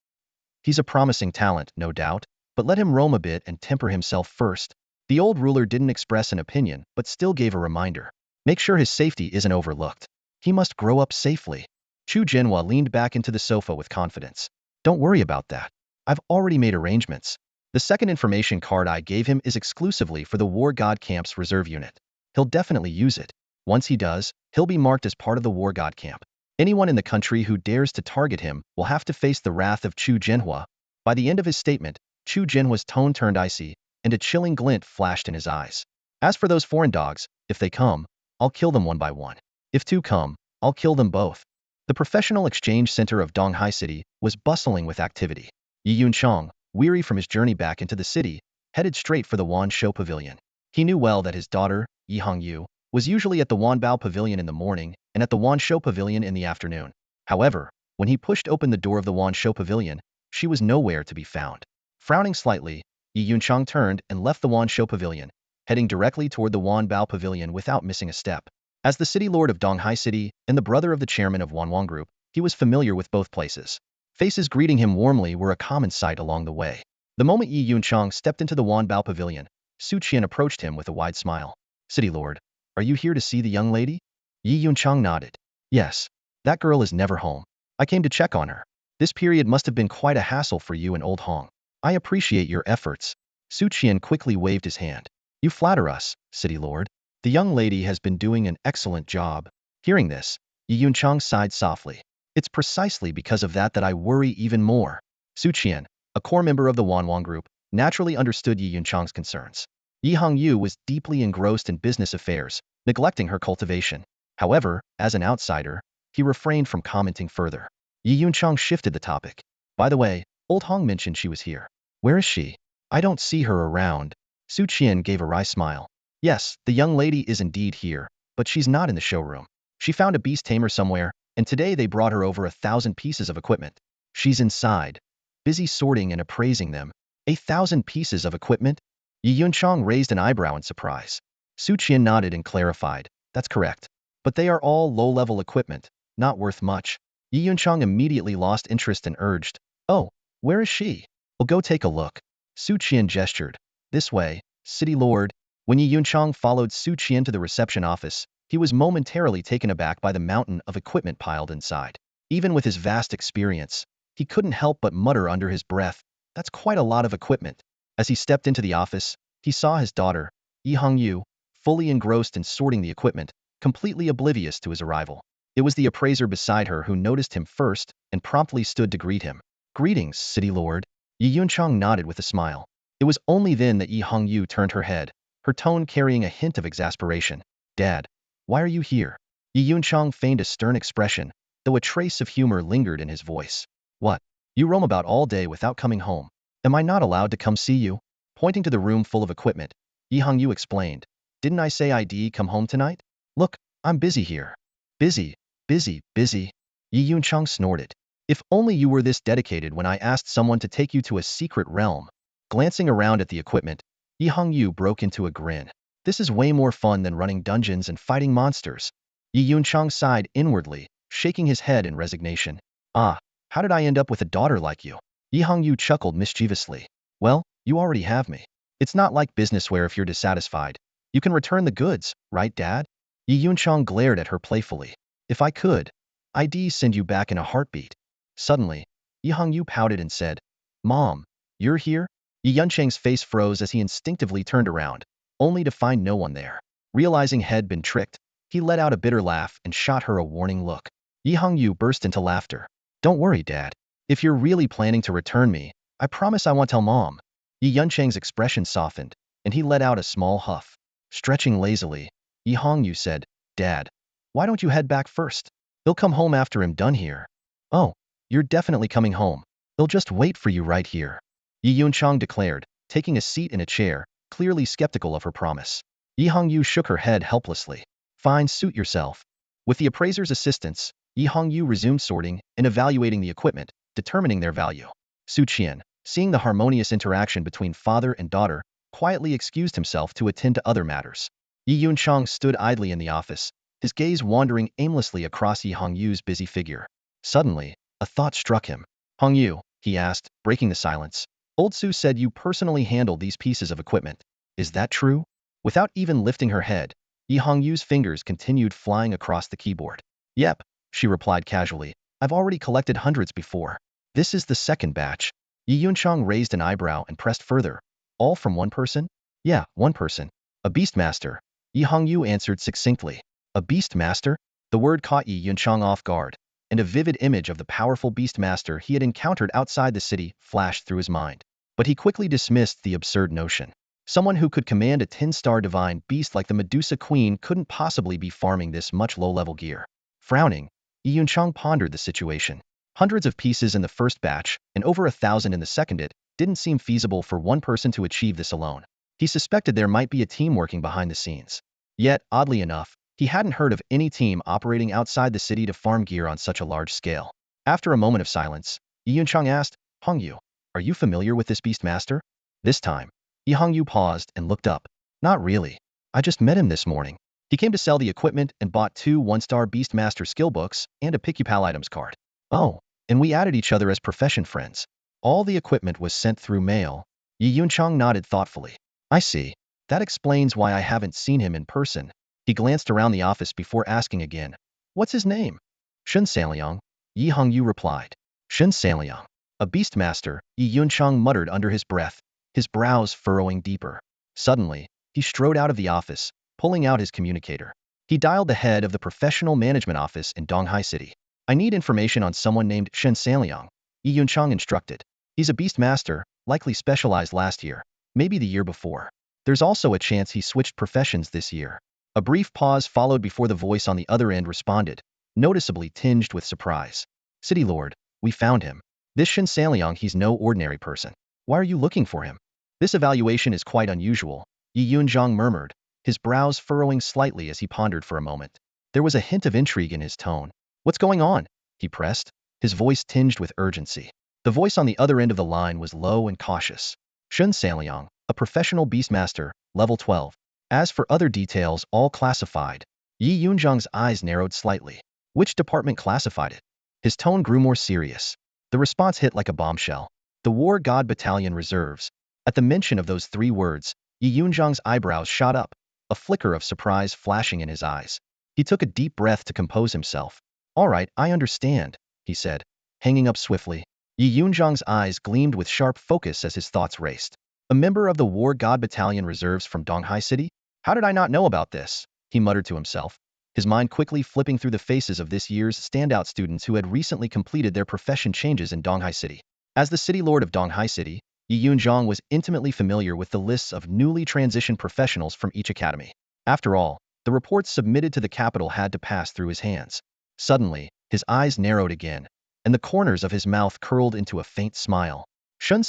He's a promising talent, no doubt, but let him roam a bit and temper himself first. The old ruler didn't express an opinion, but still gave a reminder. Make sure his safety isn't overlooked. He must grow up safely. Chu Jinhua leaned back into the sofa with confidence. Don't worry about that. I've already made arrangements. The second information card I gave him is exclusively for the War God Camp's reserve unit. He'll definitely use it. Once he does, he'll be marked as part of the War God Camp. Anyone in the country who dares to target him will have to face the wrath of Chu Jinhua. By the end of his statement, Chu Jinhua's tone turned icy, and a chilling glint flashed in his eyes. As for those foreign dogs, if they come, I'll kill them one by one. If two come, I'll kill them both. The professional exchange center of Donghai City was bustling with activity. Yi Yunchang, weary from his journey back into the city, headed straight for the Wan Shou Pavilion. He knew well that his daughter, Yi Hongyu, was usually at the Wanbao Pavilion in the morning and at the Wan Shou Pavilion in the afternoon. However, when he pushed open the door of the Wan Shou Pavilion, she was nowhere to be found. Frowning slightly, Yi Yunchang turned and left the Wan Shou Pavilion, heading directly toward the Wanbao Pavilion without missing a step. As the city lord of Donghai City and the brother of the chairman of Wanwang Group, he was familiar with both places. Faces greeting him warmly were a common sight along the way. The moment Yi Yunchang stepped into the Wanbao Pavilion, Su Qian approached him with a wide smile. City lord, are you here to see the young lady? Yi Yunchang nodded. Yes. That girl is never home. I came to check on her. This period must have been quite a hassle for you and old Hong. I appreciate your efforts. Su Qian quickly waved his hand. You flatter us, City Lord. The young lady has been doing an excellent job. Hearing this, Yi Yunchang sighed softly. It's precisely because of that I worry even more. Su Qian, a core member of the Wanwang Group, naturally understood Yi Yunchang's concerns. Yi Hongyu was deeply engrossed in business affairs, neglecting her cultivation. However, as an outsider, he refrained from commenting further. Yi Yunchang shifted the topic. By the way, old Hong mentioned she was here. Where is she? I don't see her around. Su Qian gave a wry smile. Yes, the young lady is indeed here, but she's not in the showroom. She found a Beast Tamer somewhere, and today they brought her over 1,000 pieces of equipment. She's inside, busy sorting and appraising them. 1,000 pieces of equipment? Yi Yunchang raised an eyebrow in surprise. Su Qian nodded and clarified. That's correct. But they are all low-level equipment, not worth much. Yi Yunchang immediately lost interest and urged, Oh, where is she? We'll go take a look. Su Qian gestured. This way, City Lord. When Yi Yunchang followed Su Qian to the reception office, he was momentarily taken aback by the mountain of equipment piled inside. Even with his vast experience, he couldn't help but mutter under his breath, that's quite a lot of equipment. As he stepped into the office, he saw his daughter, Yi Hongyu, fully engrossed in sorting the equipment, completely oblivious to his arrival. It was the appraiser beside her who noticed him first and promptly stood to greet him. Greetings, City Lord. Yi Yunchang nodded with a smile. It was only then that Yi Hongyu turned her head, her tone carrying a hint of exasperation. Dad, why are you here? Yi Yunchang feigned a stern expression, though a trace of humor lingered in his voice. What? You roam about all day without coming home. Am I not allowed to come see you? Pointing to the room full of equipment, Yi Hongyu explained. Didn't I say I'd come home tonight? Look, I'm busy here. Busy, busy, busy. Yi Yunchang snorted. If only you were this dedicated when I asked someone to take you to a secret realm. Glancing around at the equipment, Yi Hongyu broke into a grin. This is way more fun than running dungeons and fighting monsters. Yi Yunchang sighed inwardly, shaking his head in resignation. Ah, how did I end up with a daughter like you? Yi Hongyu chuckled mischievously. Well, you already have me. It's not like business where if you're dissatisfied, you can return the goods, right, Dad? Yi Yunchang glared at her playfully. If I could, I'd send you back in a heartbeat. Suddenly, Yi Hongyu pouted and said, Mom, you're here? Yi Yunchang's face froze as he instinctively turned around, only to find no one there. Realizing he'd been tricked, he let out a bitter laugh and shot her a warning look. Yi Hongyu burst into laughter. Don't worry, Dad. If you're really planning to return me, I promise I won't tell Mom. Yi Yunchang's expression softened, and he let out a small huff. Stretching lazily, Yi Hongyu said, Dad, why don't you head back first? They'll come home after I'm done here. Oh, you're definitely coming home. They'll just wait for you right here. Yi Yunchang declared, taking a seat in a chair, clearly skeptical of her promise. Yi Hongyu shook her head helplessly. Fine, suit yourself. With the appraiser's assistance, Yi Hongyu resumed sorting and evaluating the equipment, determining their value. Su Qian, seeing the harmonious interaction between father and daughter, quietly excused himself to attend to other matters. Yi Yunchang stood idly in the office, his gaze wandering aimlessly across Yi Hongyu's busy figure. Suddenly, a thought struck him. Hongyu, he asked, breaking the silence. Old Su said you personally handled these pieces of equipment. Is that true? Without even lifting her head, Yi Hongyu's fingers continued flying across the keyboard. Yep, she replied casually. I've already collected hundreds before. This is the second batch. Yi Yunchang raised an eyebrow and pressed further. All from one person? Yeah, one person. A beastmaster. Yi Hongyu answered succinctly. A beastmaster? The word caught Yi Yunchang off guard, and a vivid image of the powerful beastmaster he had encountered outside the city flashed through his mind. But he quickly dismissed the absurd notion. Someone who could command a 10-star divine beast like the Medusa Queen couldn't possibly be farming this much low-level gear. Frowning, Yi Yunchang pondered the situation. Hundreds of pieces in the first batch, and over 1,000 in the second. It didn't seem feasible for one person to achieve this alone. He suspected there might be a team working behind the scenes. Yet, oddly enough, he hadn't heard of any team operating outside the city to farm gear on such a large scale. After a moment of silence, Yi Yunchang asked, Hongyu, are you familiar with this beastmaster? This time, Yi Hongyu paused and looked up. Not really. I just met him this morning. He came to sell the equipment and bought 2 one-star beastmaster skill books and a pick-you-pal items card. Oh, and we added each other as profession friends. All the equipment was sent through mail. Yi Yunchang nodded thoughtfully. I see. That explains why I haven't seen him in person. He glanced around the office before asking again. What's his name? Shen Lang, Yi Hongyu replied. Shen Lang. A beastmaster, Yi Yunchang muttered under his breath, his brows furrowing deeper. Suddenly, he strode out of the office, pulling out his communicator. He dialed the head of the professional management office in Donghai City. I need information on someone named Shen Lang, Yi Yunchang instructed. He's a beastmaster, likely specialized last year, maybe the year before. There's also a chance he switched professions this year. A brief pause followed before the voice on the other end responded, noticeably tinged with surprise. City Lord, we found him. This Shen Lang, he's no ordinary person. Why are you looking for him? This evaluation is quite unusual, Yi Yunchang murmured, his brows furrowing slightly as he pondered for a moment. There was a hint of intrigue in his tone. What's going on? He pressed, his voice tinged with urgency. The voice on the other end of the line was low and cautious. Shen Lang, a professional beastmaster, level 12. As for other details, all classified. Yi Yunchang's eyes narrowed slightly. Which department classified it? His tone grew more serious. The response hit like a bombshell. The War God Battalion Reserves. At the mention of those 3 words, Yi Yunchang's eyebrows shot up, a flicker of surprise flashing in his eyes. He took a deep breath to compose himself. All right, I understand, he said, hanging up swiftly. Yi Yunchang's eyes gleamed with sharp focus as his thoughts raced. A member of the War God Battalion Reserves from Donghai City? How did I not know about this? He muttered to himself, his mind quickly flipping through the faces of this year's standout students who had recently completed their profession changes in Donghai City. As the City Lord of Donghai City, Yi Yunchang was intimately familiar with the lists of newly transitioned professionals from each academy. After all, the reports submitted to the capital had to pass through his hands. Suddenly, his eyes narrowed again, and the corners of his mouth curled into a faint smile. Shen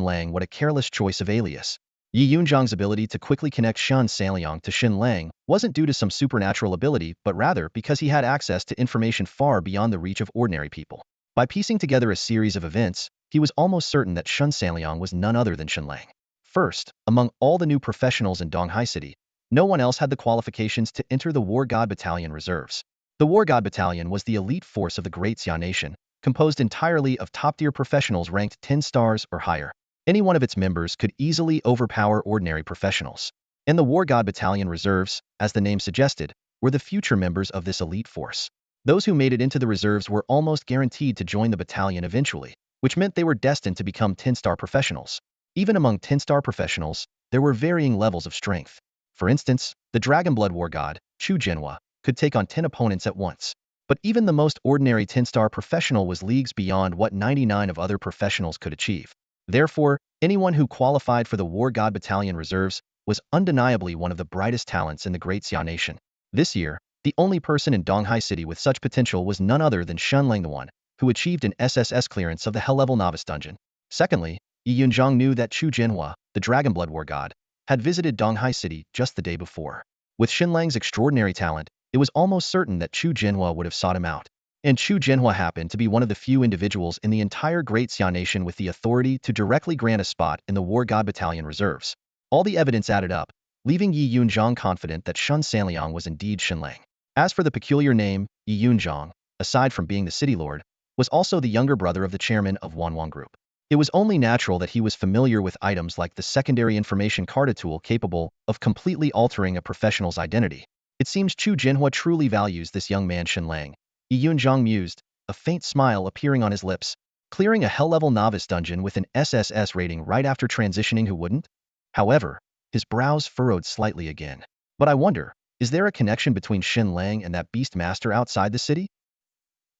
Lang, what a careless choice of alias. Yi Yunchang's ability to quickly connect Shen Lang to Shen Lang wasn't due to some supernatural ability, but rather because he had access to information far beyond the reach of ordinary people. By piecing together a series of events, he was almost certain that Shen Lang was none other than Shen Lang. First, among all the new professionals in Donghai City, no one else had the qualifications to enter the War God Battalion Reserves. The War God Battalion was the elite force of the Great Xia Nation, composed entirely of top-tier professionals ranked 10 stars or higher. Any one of its members could easily overpower ordinary professionals. And the War God Battalion Reserves, as the name suggested, were the future members of this elite force. Those who made it into the reserves were almost guaranteed to join the battalion eventually, which meant they were destined to become 10-star professionals. Even among 10-star professionals, there were varying levels of strength. For instance, the Dragonblood War God, Chu Jinhua, could take on 10 opponents at once. But even the most ordinary 10-star professional was leagues beyond what 99 of other professionals could achieve. Therefore, anyone who qualified for the War God Battalion Reserves was undeniably one of the brightest talents in the Great Xia Nation. This year, the only person in Donghai City with such potential was none other than Shen Lang, the one who achieved an SSS clearance of the Hell-level Novice Dungeon. Secondly, Yi Yunchang knew that Chu Jinhua, the Dragonblood War God, had visited Donghai City just the day before. With Shen Lang's extraordinary talent, it was almost certain that Chu Jinhua would have sought him out. And Chu Jinhua happened to be one of the few individuals in the entire Great Xia Nation with the authority to directly grant a spot in the War God Battalion Reserves. All the evidence added up, leaving Yi Yunchang confident that Shen Lang was indeed Shen Lang. As for the peculiar name, Yi Yunzhang, aside from being the city lord, was also the younger brother of the chairman of Wanwang Group. It was only natural that he was familiar with items like the secondary information card tool capable of completely altering a professional's identity. It seems Chu Jinhua truly values this young man Shen Lang. Yi Yunzhang mused, a faint smile appearing on his lips. Clearing a hell-level novice dungeon with an SSS rating right after transitioning, who wouldn't? However, his brows furrowed slightly again. But I wonder, is there a connection between Shen Lang and that beast master outside the city?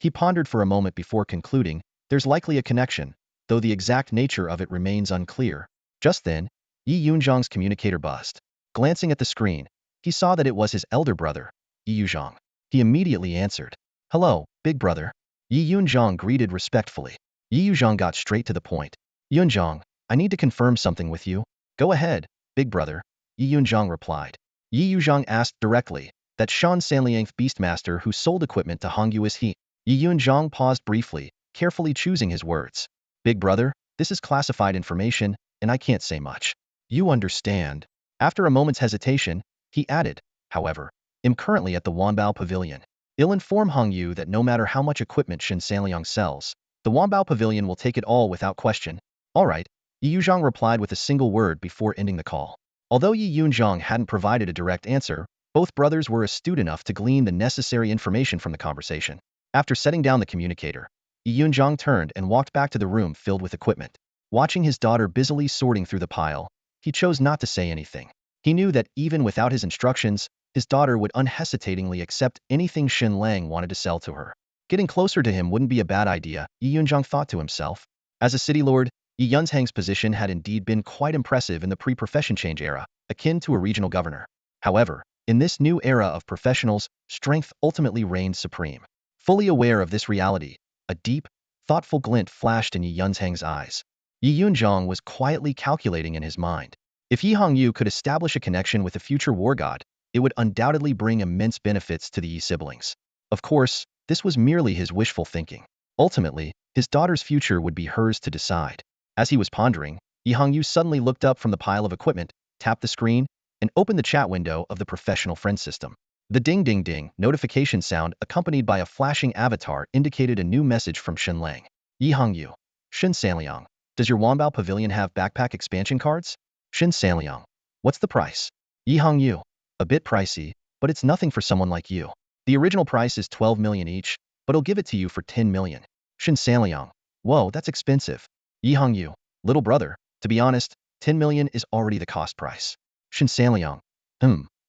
He pondered for a moment before concluding, there's likely a connection, though the exact nature of it remains unclear. Just then, Yi Yunzhang's communicator buzzed. Glancing at the screen, he saw that it was his elder brother, Yi Yunzhang. He immediately answered. Hello, big brother. Yi Yunzhang greeted respectfully. Yi Yunzhang got straight to the point. Yunzhang, I need to confirm something with you. Go ahead, big brother, Yi Yunzhang replied. Yi Yunzhang asked directly, that Shen Lang beastmaster who sold equipment to Hongyu is he? Yi Yunzhang paused briefly, carefully choosing his words. Big brother, this is classified information, and I can't say much. You understand. After a moment's hesitation, he added, however, I'm currently at the Wanbao Pavilion. I'll inform Hongyu that no matter how much equipment Shen Lang sells, the Wanbao Pavilion will take it all without question. All right, Yi Yunzhang replied with a single word before ending the call. Although Yi Yunzhang hadn't provided a direct answer, both brothers were astute enough to glean the necessary information from the conversation. After setting down the communicator, Yi Yunzhang turned and walked back to the room filled with equipment. Watching his daughter busily sorting through the pile, he chose not to say anything. He knew that even without his instructions, his daughter would unhesitatingly accept anything Shen Lang wanted to sell to her. Getting closer to him wouldn't be a bad idea, Yi Yunzhang thought to himself. As a city lord, Yi Yunzhang's position had indeed been quite impressive in the pre-profession change era, akin to a regional governor. However, in this new era of professionals, strength ultimately reigned supreme. Fully aware of this reality, a deep, thoughtful glint flashed in Yi Yunzhang's eyes. Yi Yunzhang was quietly calculating in his mind. If Yi Hongyu could establish a connection with the future war god, it would undoubtedly bring immense benefits to the Yi siblings. Of course, this was merely his wishful thinking. Ultimately, his daughter's future would be hers to decide. As he was pondering, Yi Hongyu suddenly looked up from the pile of equipment, tapped the screen, and opened the chat window of the professional friend system. The ding-ding-ding notification sound accompanied by a flashing avatar indicated a new message from Shen Lang. Yi Hongyu. Shen Lang. Does your Wanbao Pavilion have backpack expansion cards? Shen Lang. What's the price? Yi Hongyu. A bit pricey, but it's nothing for someone like you. The original price is 12 million each, but I'll give it to you for 10 million. Shen Lang. Whoa, that's expensive. Yi Hongyu. Little brother, to be honest, 10 million is already the cost price. Shen Lang.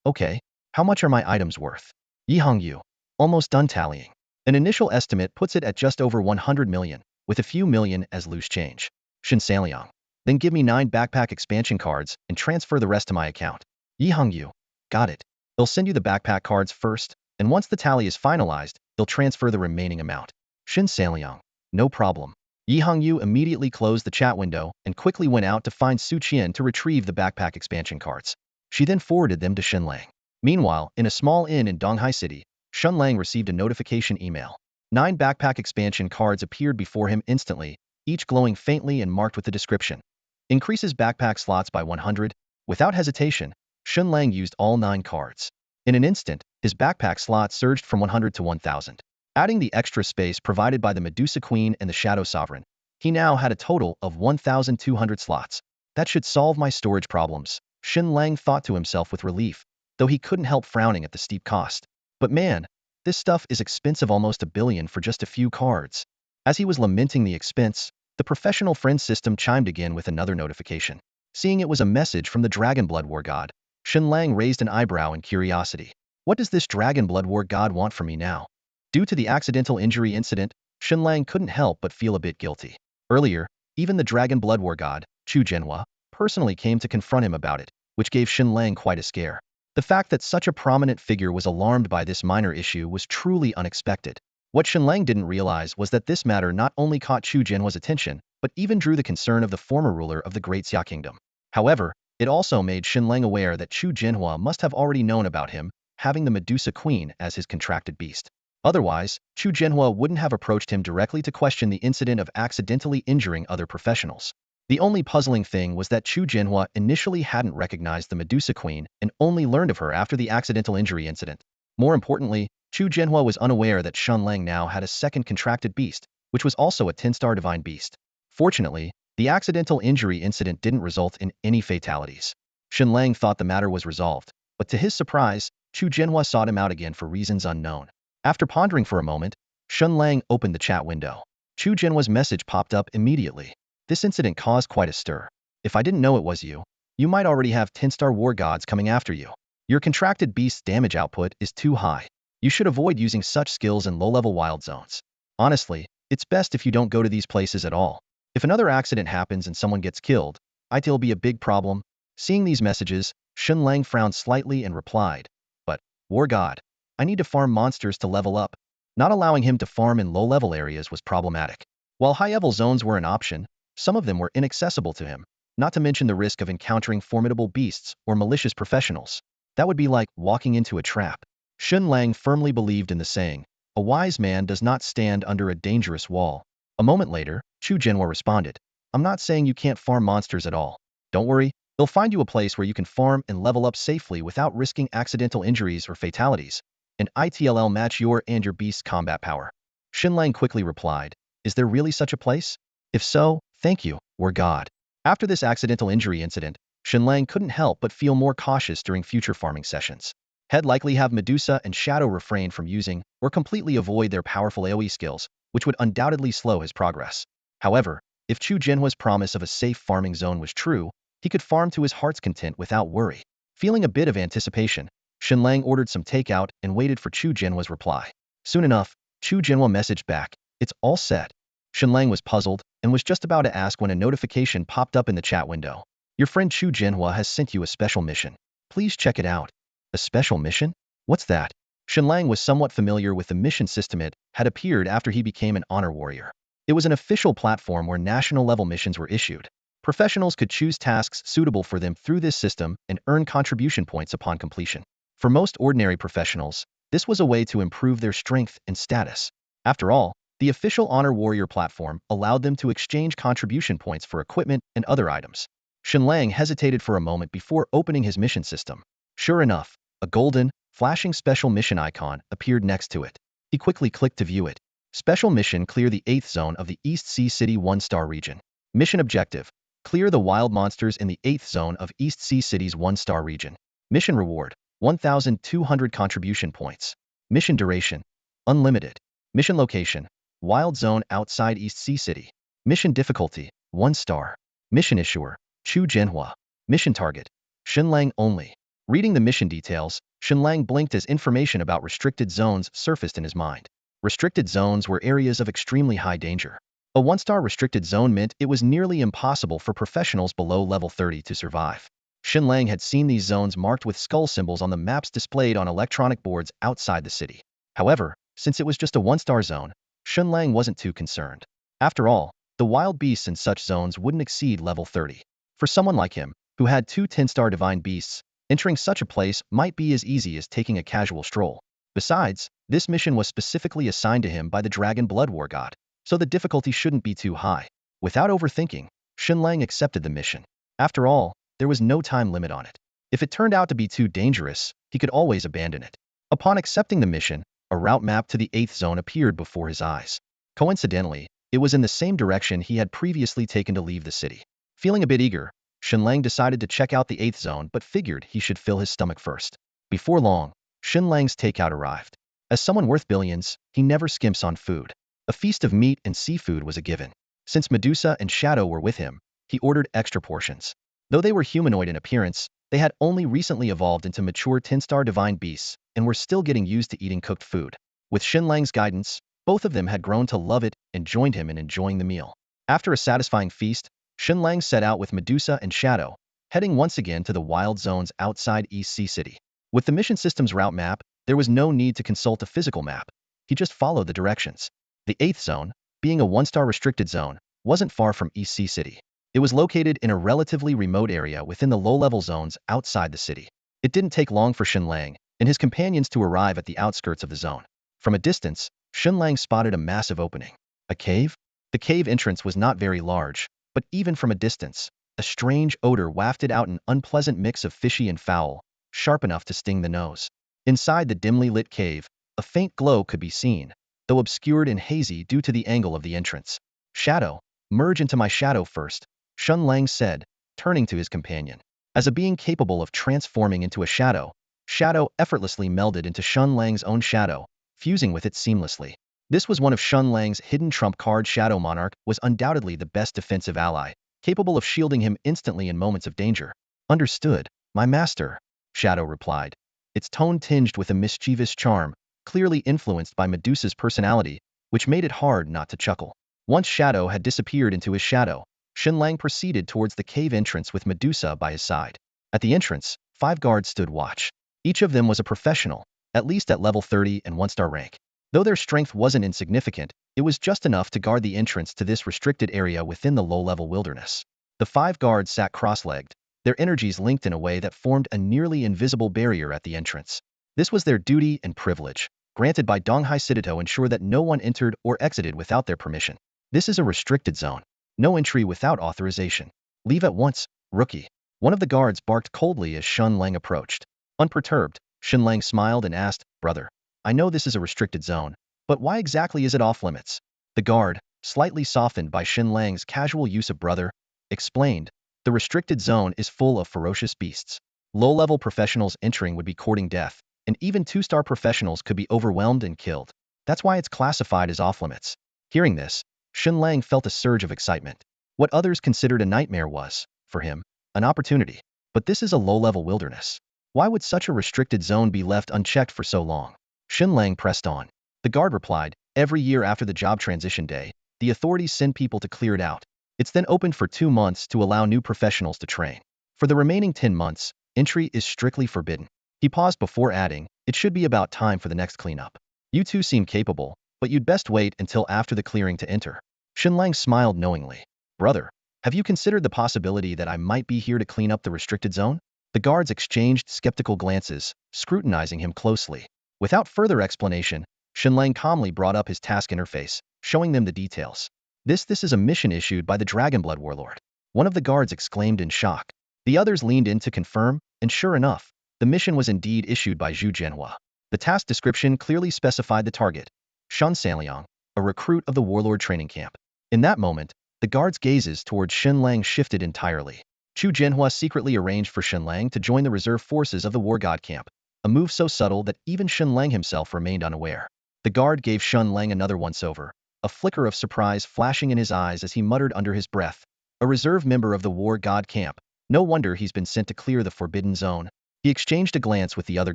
Okay. How much are my items worth? Yi Hongyu. Almost done tallying. An initial estimate puts it at just over 100 million, with a few million as loose change. Shen Lang. Then give me 9 backpack expansion cards and transfer the rest to my account. Yi Hongyu. Got it. They'll send you the backpack cards first, and once the tally is finalized, they'll transfer the remaining amount. Shen Lang. No problem. Yi Hongyu immediately closed the chat window and quickly went out to find Su Qian to retrieve the backpack expansion cards. She then forwarded them to Shen Lang. Meanwhile, in a small inn in Donghai City, Shen Lang received a notification email. 9 backpack expansion cards appeared before him instantly, each glowing faintly and marked with the description. Increases backpack slots by 100. Without hesitation, Shen Lang used all 9 cards. In an instant, his backpack slot surged from 100 to 1000. Adding the extra space provided by the Medusa Queen and the Shadow Sovereign, he now had a total of 1,200 slots. That should solve my storage problems, Shen Lang thought to himself with relief, though he couldn't help frowning at the steep cost. But man, this stuff is expensive, almost $1 billion for just a few cards. As he was lamenting the expense, the professional friend system chimed again with another notification. Seeing it was a message from the Dragon Blood War god, Shen Lang raised an eyebrow in curiosity. What does this Dragon Blood War god want from me now? Due to the accidental injury incident, Shen Lang couldn't help but feel a bit guilty. Earlier, even the Dragon Blood War god, Chu Jinhua, personally came to confront him about it, which gave Shen Lang quite a scare. The fact that such a prominent figure was alarmed by this minor issue was truly unexpected. What Shen Lang didn't realize was that this matter not only caught Chu Jinhua's attention, but even drew the concern of the former ruler of the Great Xia Kingdom. However, it also made Shen Lang aware that Chu Jinhua must have already known about him, having the Medusa Queen as his contracted beast. Otherwise, Chu Jinhua wouldn't have approached him directly to question the incident of accidentally injuring other professionals. The only puzzling thing was that Chu Jinhua initially hadn't recognized the Medusa Queen and only learned of her after the accidental injury incident. More importantly, Chu Jianhua was unaware that Shen Lang now had a second contracted beast, which was also a 10-star divine beast. Fortunately, the accidental injury incident didn't result in any fatalities. Shen Lang thought the matter was resolved, but to his surprise, Chu Jianhua sought him out again for reasons unknown. After pondering for a moment, Shen Lang opened the chat window. Chu Jianhua's message popped up immediately. This incident caused quite a stir. If I didn't know it was you, you might already have 10-star war gods coming after you. Your contracted beast's damage output is too high. You should avoid using such skills in low-level wild zones. Honestly, it's best if you don't go to these places at all. If another accident happens and someone gets killed, it'll be a big problem. Seeing these messages, Shen Lang frowned slightly and replied, "But, war god, I need to farm monsters to level up." Not allowing him to farm in low-level areas was problematic. While high-level zones were an option, some of them were inaccessible to him, not to mention the risk of encountering formidable beasts or malicious professionals. That would be like walking into a trap. Shen Lang firmly believed in the saying, "A wise man does not stand under a dangerous wall." A moment later, Chu Jianhua responded, "I'm not saying you can't farm monsters at all. Don't worry, they'll find you a place where you can farm and level up safely without risking accidental injuries or fatalities, and it'll match your and your beast's combat power." Shen Lang quickly replied, "Is there really such a place? If so, thank you, war god." After this accidental injury incident, Shen Lang couldn't help but feel more cautious during future farming sessions. He'd likely have Medusa and Shadow refrain from using or completely avoid their powerful AoE skills, which would undoubtedly slow his progress. However, if Chu Jianhua's promise of a safe farming zone was true, he could farm to his heart's content without worry. Feeling a bit of anticipation, Shen Lang ordered some takeout and waited for Chu Jianhua's reply. Soon enough, Chu Jianhua messaged back, "It's all set." Shen Lang was puzzled and was just about to ask when a notification popped up in the chat window. "Your friend Chu Jianhua has sent you a special mission. Please check it out." A special mission? What's that? Shen Lang was somewhat familiar with the mission system. It had appeared after he became an honor warrior. It was an official platform where national-level missions were issued. Professionals could choose tasks suitable for them through this system and earn contribution points upon completion. For most ordinary professionals, this was a way to improve their strength and status. After all, the official honor warrior platform allowed them to exchange contribution points for equipment and other items. Shen Lang hesitated for a moment before opening his mission system. Sure enough, a golden, flashing special mission icon appeared next to it. He quickly clicked to view it. Special mission: clear the 8th zone of the East Sea City 1-star region. Mission objective: clear the wild monsters in the 8th zone of East Sea City's 1-star region. Mission reward: 1,200 contribution points. Mission duration: unlimited. Mission location: wild zone outside East Sea City. Mission difficulty: 1 star. Mission issuer: Chu Jianhua. Mission target: Shen Lang only. Reading the mission details, Shen Lang blinked as information about restricted zones surfaced in his mind. Restricted zones were areas of extremely high danger. A 1-star restricted zone meant it was nearly impossible for professionals below level 30 to survive. Shen Lang had seen these zones marked with skull symbols on the maps displayed on electronic boards outside the city. However, since it was just a 1-star zone, Shen Lang wasn't too concerned. After all, the wild beasts in such zones wouldn't exceed level 30. For someone like him, who had 2 10-star divine beasts, entering such a place might be as easy as taking a casual stroll. Besides, this mission was specifically assigned to him by the Dragon Blood War god, so the difficulty shouldn't be too high. Without overthinking, Shen Lang accepted the mission. After all, there was no time limit on it. If it turned out to be too dangerous, he could always abandon it. Upon accepting the mission, a route map to the 8th zone appeared before his eyes. Coincidentally, it was in the same direction he had previously taken to leave the city. Feeling a bit eager, Shen Lang decided to check out the 8th zone but figured he should fill his stomach first. Before long, Shen Lang's takeout arrived. As someone worth billions, he never skimps on food. A feast of meat and seafood was a given. Since Medusa and Shadow were with him, he ordered extra portions. Though they were humanoid in appearance, they had only recently evolved into mature 10-star divine beasts and were still getting used to eating cooked food. With Shen Lang's guidance, both of them had grown to love it and joined him in enjoying the meal. After a satisfying feast, Shen Lang set out with Medusa and Shadow, heading once again to the wild zones outside East Sea City. With the mission system's route map, there was no need to consult a physical map. He just followed the directions. The 8th zone, being a 1-star restricted zone, wasn't far from East Sea City. It was located in a relatively remote area within the low-level zones outside the city. It didn't take long for Shen Lang and his companions to arrive at the outskirts of the zone. From a distance, Shen Lang spotted a massive opening. A cave? The cave entrance was not very large, but even from a distance, a strange odor wafted out, an unpleasant mix of fishy and foul, sharp enough to sting the nose. Inside the dimly lit cave, A faint glow could be seen, though obscured and hazy due to the angle of the entrance. Shadow, merge into my shadow first, Shen Lang said, turning to his companion. As a being capable of transforming into a shadow, Shadow effortlessly melded into Shen Lang's own shadow, fusing with it seamlessly. This was one of Shen Lang's hidden trump card. Shadow Monarch was undoubtedly the best defensive ally, capable of shielding him instantly in moments of danger. Understood, my master, Shadow replied, its tone tinged with a mischievous charm, clearly influenced by Medusa's personality, which made it hard not to chuckle. Once Shadow had disappeared into his shadow, Shen Lang proceeded towards the cave entrance with Medusa by his side. At the entrance, 5 guards stood watch. Each of them was a professional, at least at level 30 and 1-star rank. Though their strength wasn't insignificant, it was just enough to guard the entrance to this restricted area within the low-level wilderness. The 5 guards sat cross-legged, their energies linked in a way that formed a nearly invisible barrier at the entrance. This was their duty and privilege, granted by Donghai City to ensure that no one entered or exited without their permission. This is a restricted zone. No entry without authorization. Leave at once, rookie. One of the guards barked coldly as Shen Lang approached. Unperturbed, Shen Lang smiled and asked, "Brother, I know this is a restricted zone, but why exactly is it off-limits?" The guard, slightly softened by Shen Lang's casual use of brother, explained, "The restricted zone is full of ferocious beasts. Low-level professionals entering would be courting death, and even 2-star professionals could be overwhelmed and killed. That's why it's classified as off-limits." Hearing this, Shen Lang felt a surge of excitement. What others considered a nightmare was, for him, an opportunity. But this is a low-level wilderness. Why would such a restricted zone be left unchecked for so long? Shen Lang pressed on. The guard replied, "Every year after the job transition day, the authorities send people to clear it out. It's then opened for 2 months to allow new professionals to train. For the remaining 10 months, entry is strictly forbidden." He paused before adding, "It should be about time for the next cleanup. You two seem capable, but you'd best wait until after the clearing to enter." Shen Lang smiled knowingly. "Brother, have you considered the possibility that I might be here to clean up the restricted zone?" The guards exchanged skeptical glances, scrutinizing him closely. Without further explanation, Shen Lang calmly brought up his task interface, showing them the details. This is a mission issued by the Dragonblood Warlord." One of the guards exclaimed in shock. The others leaned in to confirm, and sure enough, the mission was indeed issued by Zhu Jianhua. The task description clearly specified the target, Shan Sanliang, a recruit of the Warlord training camp. In that moment, the guards' gazes towards Shen Lang shifted entirely. Zhu Jianhua secretly arranged for Shen Lang to join the reserve forces of the War God camp, a move so subtle that even Shen Lang himself remained unaware. The guard gave Shen Lang another once-over, a flicker of surprise flashing in his eyes as he muttered under his breath, "A reserve member of the War God camp. No wonder he's been sent to clear the forbidden zone." He exchanged a glance with the other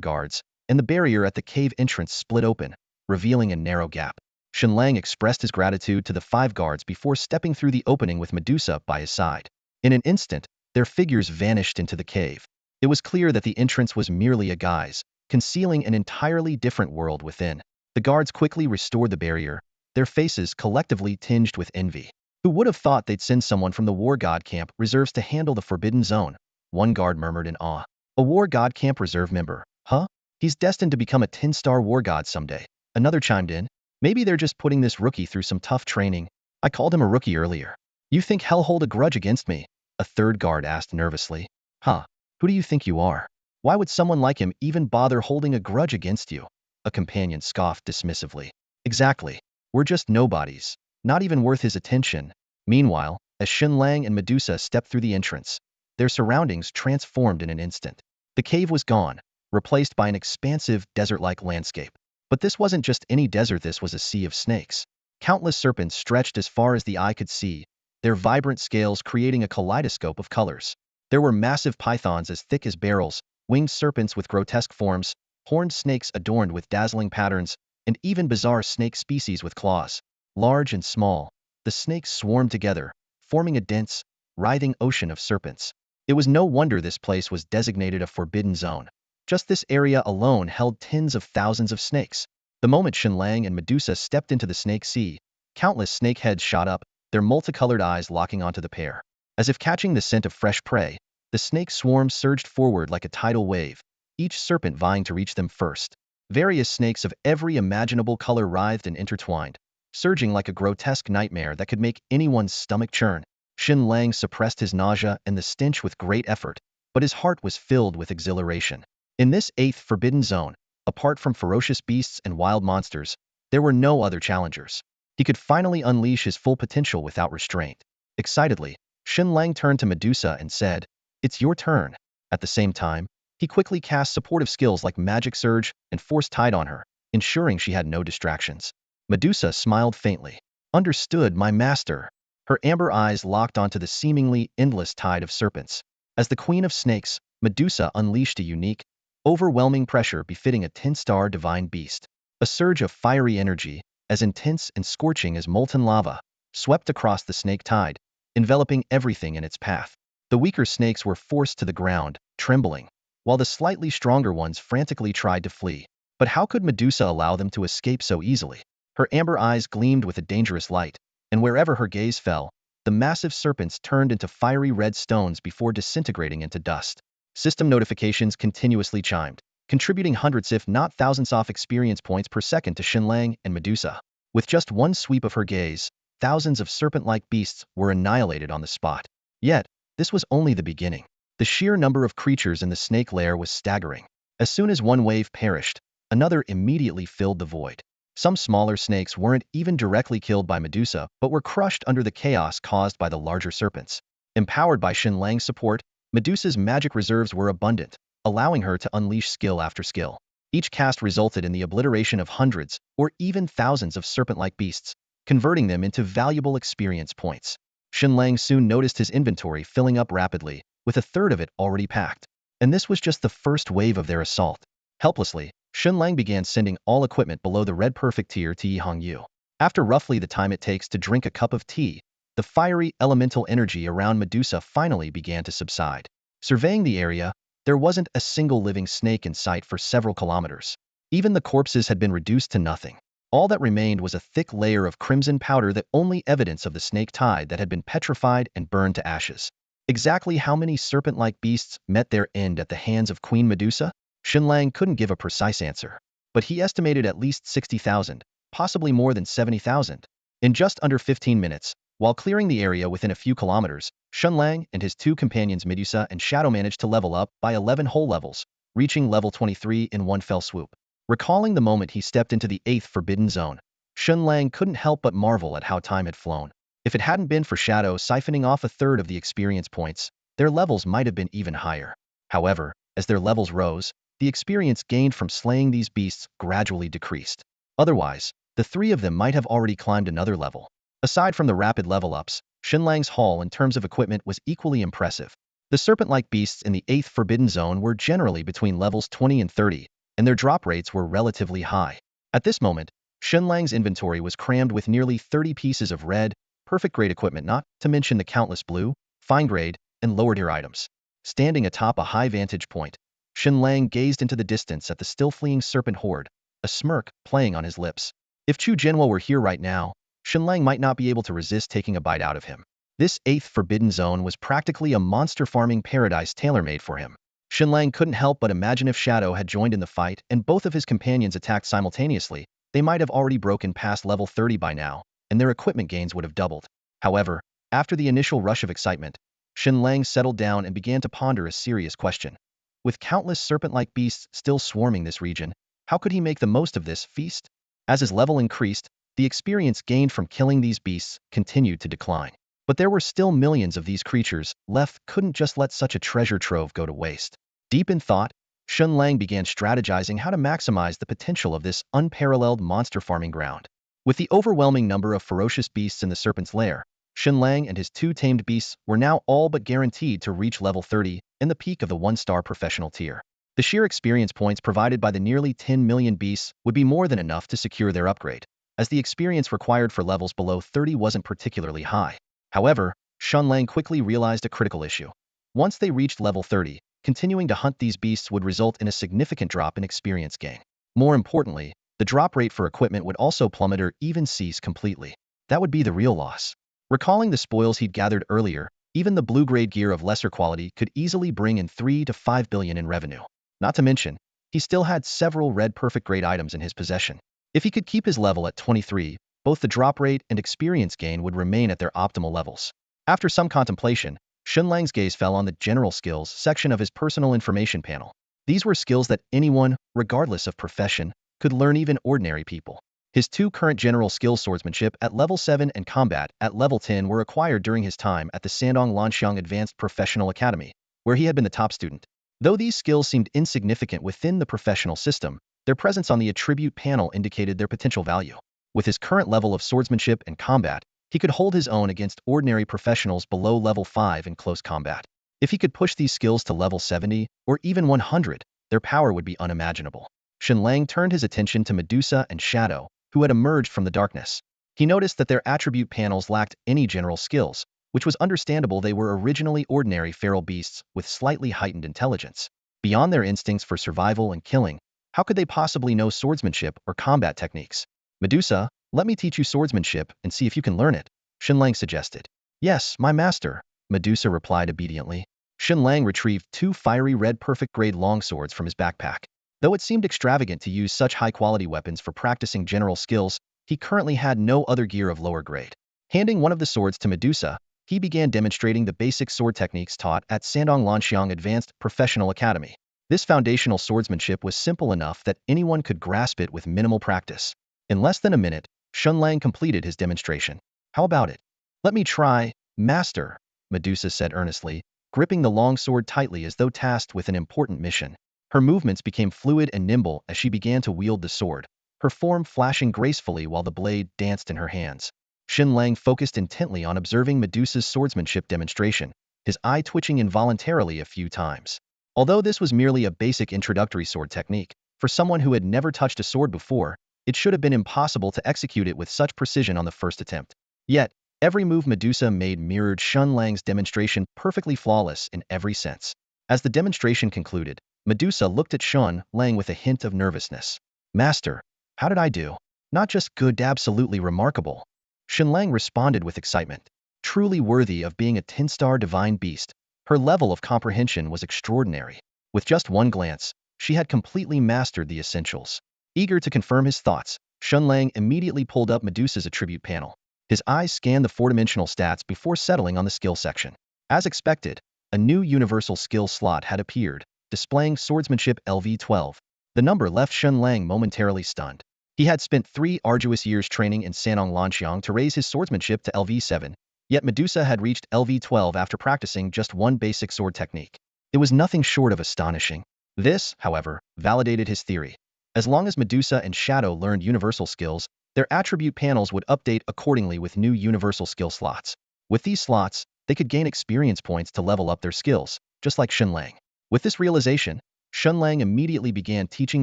guards, and the barrier at the cave entrance split open, revealing a narrow gap. Shen Lang expressed his gratitude to the 5 guards before stepping through the opening with Medusa by his side. In an instant, their figures vanished into the cave. It was clear that the entrance was merely a guise, concealing an entirely different world within. The guards quickly restored the barrier, their faces collectively tinged with envy. "Who would have thought they'd send someone from the War God camp reserves to handle the forbidden zone?" One guard murmured in awe. "A War God camp reserve member, huh? He's destined to become a 10-star war god someday." Another chimed in, "Maybe they're just putting this rookie through some tough training. I called him a rookie earlier." "You think he'll hold a grudge against me?" a third guard asked nervously. "Huh? Who do you think you are? Why would someone like him even bother holding a grudge against you?" a companion scoffed dismissively. "Exactly. We're just nobodies, not even worth his attention." Meanwhile, as Shen Lang and Medusa stepped through the entrance, their surroundings transformed in an instant. The cave was gone, replaced by an expansive, desert-like landscape. But this wasn't just any desert, this was a sea of snakes. Countless serpents stretched as far as the eye could see, their vibrant scales creating a kaleidoscope of colors. There were massive pythons as thick as barrels, winged serpents with grotesque forms, horned snakes adorned with dazzling patterns, and even bizarre snake species with claws. Large and small, the snakes swarmed together, forming a dense, writhing ocean of serpents. It was no wonder this place was designated a forbidden zone. Just this area alone held tens of thousands of snakes. The moment Shen Lang and Medusa stepped into the snake sea, countless snake heads shot up, their multicolored eyes locking onto the pair. As if catching the scent of fresh prey, the snake swarm surged forward like a tidal wave, each serpent vying to reach them first. Various snakes of every imaginable color writhed and intertwined, surging like a grotesque nightmare that could make anyone's stomach churn. Shen Lang suppressed his nausea and the stench with great effort, but his heart was filled with exhilaration. In this 8th forbidden zone, Apart from ferocious beasts and wild monsters, there were no other challengers. He could finally unleash his full potential without restraint. Excitedly, Shen Lang turned to Medusa and said, "It's your turn." At the same time, he quickly cast supportive skills like Magic Surge and Force Tide on her, ensuring she had no distractions. Medusa smiled faintly. "Understood, my master." Her amber eyes locked onto the seemingly endless tide of serpents. As the Queen of Snakes, Medusa unleashed a unique, overwhelming pressure befitting a 10-star divine beast. A surge of fiery energy, as intense and scorching as molten lava, swept across the snake tide, enveloping everything in its path. The weaker snakes were forced to the ground, trembling, while the slightly stronger ones frantically tried to flee. But how could Medusa allow them to escape so easily? Her amber eyes gleamed with a dangerous light, and wherever her gaze fell, the massive serpents turned into fiery red stones before disintegrating into dust. System notifications continuously chimed, contributing hundreds if not thousands of experience points per second to Shen Lang and Medusa. With just one sweep of her gaze, thousands of serpent-like beasts were annihilated on the spot. Yet, this was only the beginning. The sheer number of creatures in the snake lair was staggering. As soon as one wave perished, another immediately filled the void. Some smaller snakes weren't even directly killed by Medusa, but were crushed under the chaos caused by the larger serpents. Empowered by Shen Lang's support, Medusa's magic reserves were abundant, allowing her to unleash skill after skill. Each cast resulted in the obliteration of hundreds or even thousands of serpent-like beasts, converting them into valuable experience points. Shen Lang soon noticed his inventory filling up rapidly, with a third of it already packed. And this was just the first wave of their assault. Helplessly, Shen Lang began sending all equipment below the red perfect tier to Yi Hongyu. After roughly the time it takes to drink a cup of tea, the fiery elemental energy around Medusa finally began to subside. Surveying the area, there wasn't a single living snake in sight for several kilometers. Even the corpses had been reduced to nothing. All that remained was a thick layer of crimson powder, the only evidence of the snake tide that had been petrified and burned to ashes. Exactly how many serpent-like beasts met their end at the hands of Queen Medusa? Shen Lang couldn't give a precise answer, but he estimated at least 60,000, possibly more than 70,000. In just under 15 minutes, while clearing the area within a few kilometers, Shen Lang and his two companions Medusa and Shadow managed to level up by 11 whole levels, reaching level 23 in one fell swoop. Recalling the moment he stepped into the 8th Forbidden Zone, Shen Lang couldn't help but marvel at how time had flown. If it hadn't been for Shadow siphoning off a third of the experience points, their levels might have been even higher. However, as their levels rose, the experience gained from slaying these beasts gradually decreased. Otherwise, the three of them might have already climbed another level. Aside from the rapid level-ups, Shen Lang's haul in terms of equipment was equally impressive. The serpent-like beasts in the 8th Forbidden Zone were generally between levels 20 and 30, and their drop rates were relatively high. At this moment, Shen Lang's inventory was crammed with nearly 30 pieces of red, perfect-grade equipment, not to mention the countless blue, fine-grade, and lower-tier items. Standing atop a high vantage point, Shen Lang gazed into the distance at the still-fleeing serpent horde, a smirk playing on his lips. If Chu Jianhua were here right now, Shen Lang might not be able to resist taking a bite out of him. This 8th Forbidden Zone was practically a monster farming paradise tailor-made for him. Shen Lang couldn't help but imagine if Shadow had joined in the fight and both of his companions attacked simultaneously, they might have already broken past level 30 by now, and their equipment gains would have doubled. However, after the initial rush of excitement, Shen Lang settled down and began to ponder a serious question. With countless serpent-like beasts still swarming this region, how could he make the most of this feast? As his level increased, the experience gained from killing these beasts continued to decline. But there were still millions of these creatures left, couldn't just let such a treasure trove go to waste. Deep in thought, Shen Lang began strategizing how to maximize the potential of this unparalleled monster farming ground. With the overwhelming number of ferocious beasts in the serpent's lair, Shen Lang and his two tamed beasts were now all but guaranteed to reach level 30 and the peak of the 1-star professional tier. The sheer experience points provided by the nearly 10 million beasts would be more than enough to secure their upgrade, as the experience required for levels below 30 wasn't particularly high. However, Shen Lang quickly realized a critical issue. Once they reached level 30, continuing to hunt these beasts would result in a significant drop in experience gain. More importantly, the drop rate for equipment would also plummet or even cease completely. That would be the real loss. Recalling the spoils he'd gathered earlier, even the blue-grade gear of lesser quality could easily bring in 3 to 5 billion in revenue. Not to mention, he still had several red perfect-grade items in his possession. If he could keep his level at 23, both the drop rate and experience gain would remain at their optimal levels. After some contemplation, Shen Lang's gaze fell on the general skills section of his personal information panel. These were skills that anyone, regardless of profession, could learn, even ordinary people. His two current general skills, swordsmanship at level 7 and combat at level 10, were acquired during his time at the Shandong Lanxiang Advanced Professional Academy, where he had been the top student. Though these skills seemed insignificant within the professional system, their presence on the attribute panel indicated their potential value. With his current level of swordsmanship and combat, he could hold his own against ordinary professionals below level 5 in close combat. If he could push these skills to level 70 or even 100, their power would be unimaginable. Shen Lang turned his attention to Medusa and Shadow, who had emerged from the darkness. He noticed that their attribute panels lacked any general skills, which was understandable. They were originally ordinary feral beasts with slightly heightened intelligence. Beyond their instincts for survival and killing, how could they possibly know swordsmanship or combat techniques? Medusa, let me teach you swordsmanship and see if you can learn it, Shen Lang suggested. Yes, my master, Medusa replied obediently. Shen Lang retrieved two fiery red perfect-grade longswords from his backpack. Though it seemed extravagant to use such high-quality weapons for practicing general skills, he currently had no other gear of lower grade. Handing one of the swords to Medusa, he began demonstrating the basic sword techniques taught at Shandong Lanxiang Advanced Professional Academy. This foundational swordsmanship was simple enough that anyone could grasp it with minimal practice. In less than a minute, Shen Lang completed his demonstration. How about it? Let me try, master, Medusa said earnestly, gripping the long sword tightly as though tasked with an important mission. Her movements became fluid and nimble as she began to wield the sword, her form flashing gracefully while the blade danced in her hands. Shen Lang focused intently on observing Medusa's swordsmanship demonstration, his eye twitching involuntarily a few times. Although this was merely a basic introductory sword technique, for someone who had never touched a sword before, it should have been impossible to execute it with such precision on the first attempt. Yet, every move Medusa made mirrored Shen Lang's demonstration, perfectly flawless in every sense. As the demonstration concluded, Medusa looked at Shen Lang with a hint of nervousness. Master, how did I do? Not just good, absolutely remarkable. Shen Lang responded with excitement. Truly worthy of being a 10-star divine beast, her level of comprehension was extraordinary. With just one glance, she had completely mastered the essentials. Eager to confirm his thoughts, Shen Lang immediately pulled up Medusa's attribute panel. His eyes scanned the four-dimensional stats before settling on the skill section. As expected, a new universal skill slot had appeared, displaying swordsmanship LV12. The number left Shen Lang momentarily stunned. He had spent 3 arduous years training in Shandong Lanxiang to raise his swordsmanship to LV7, yet Medusa had reached LV12 after practicing just one basic sword technique. It was nothing short of astonishing. This, however, validated his theory. As long as Medusa and Shadow learned universal skills, their attribute panels would update accordingly with new universal skill slots. With these slots, they could gain experience points to level up their skills, just like Shen Lang. With this realization, Shen Lang immediately began teaching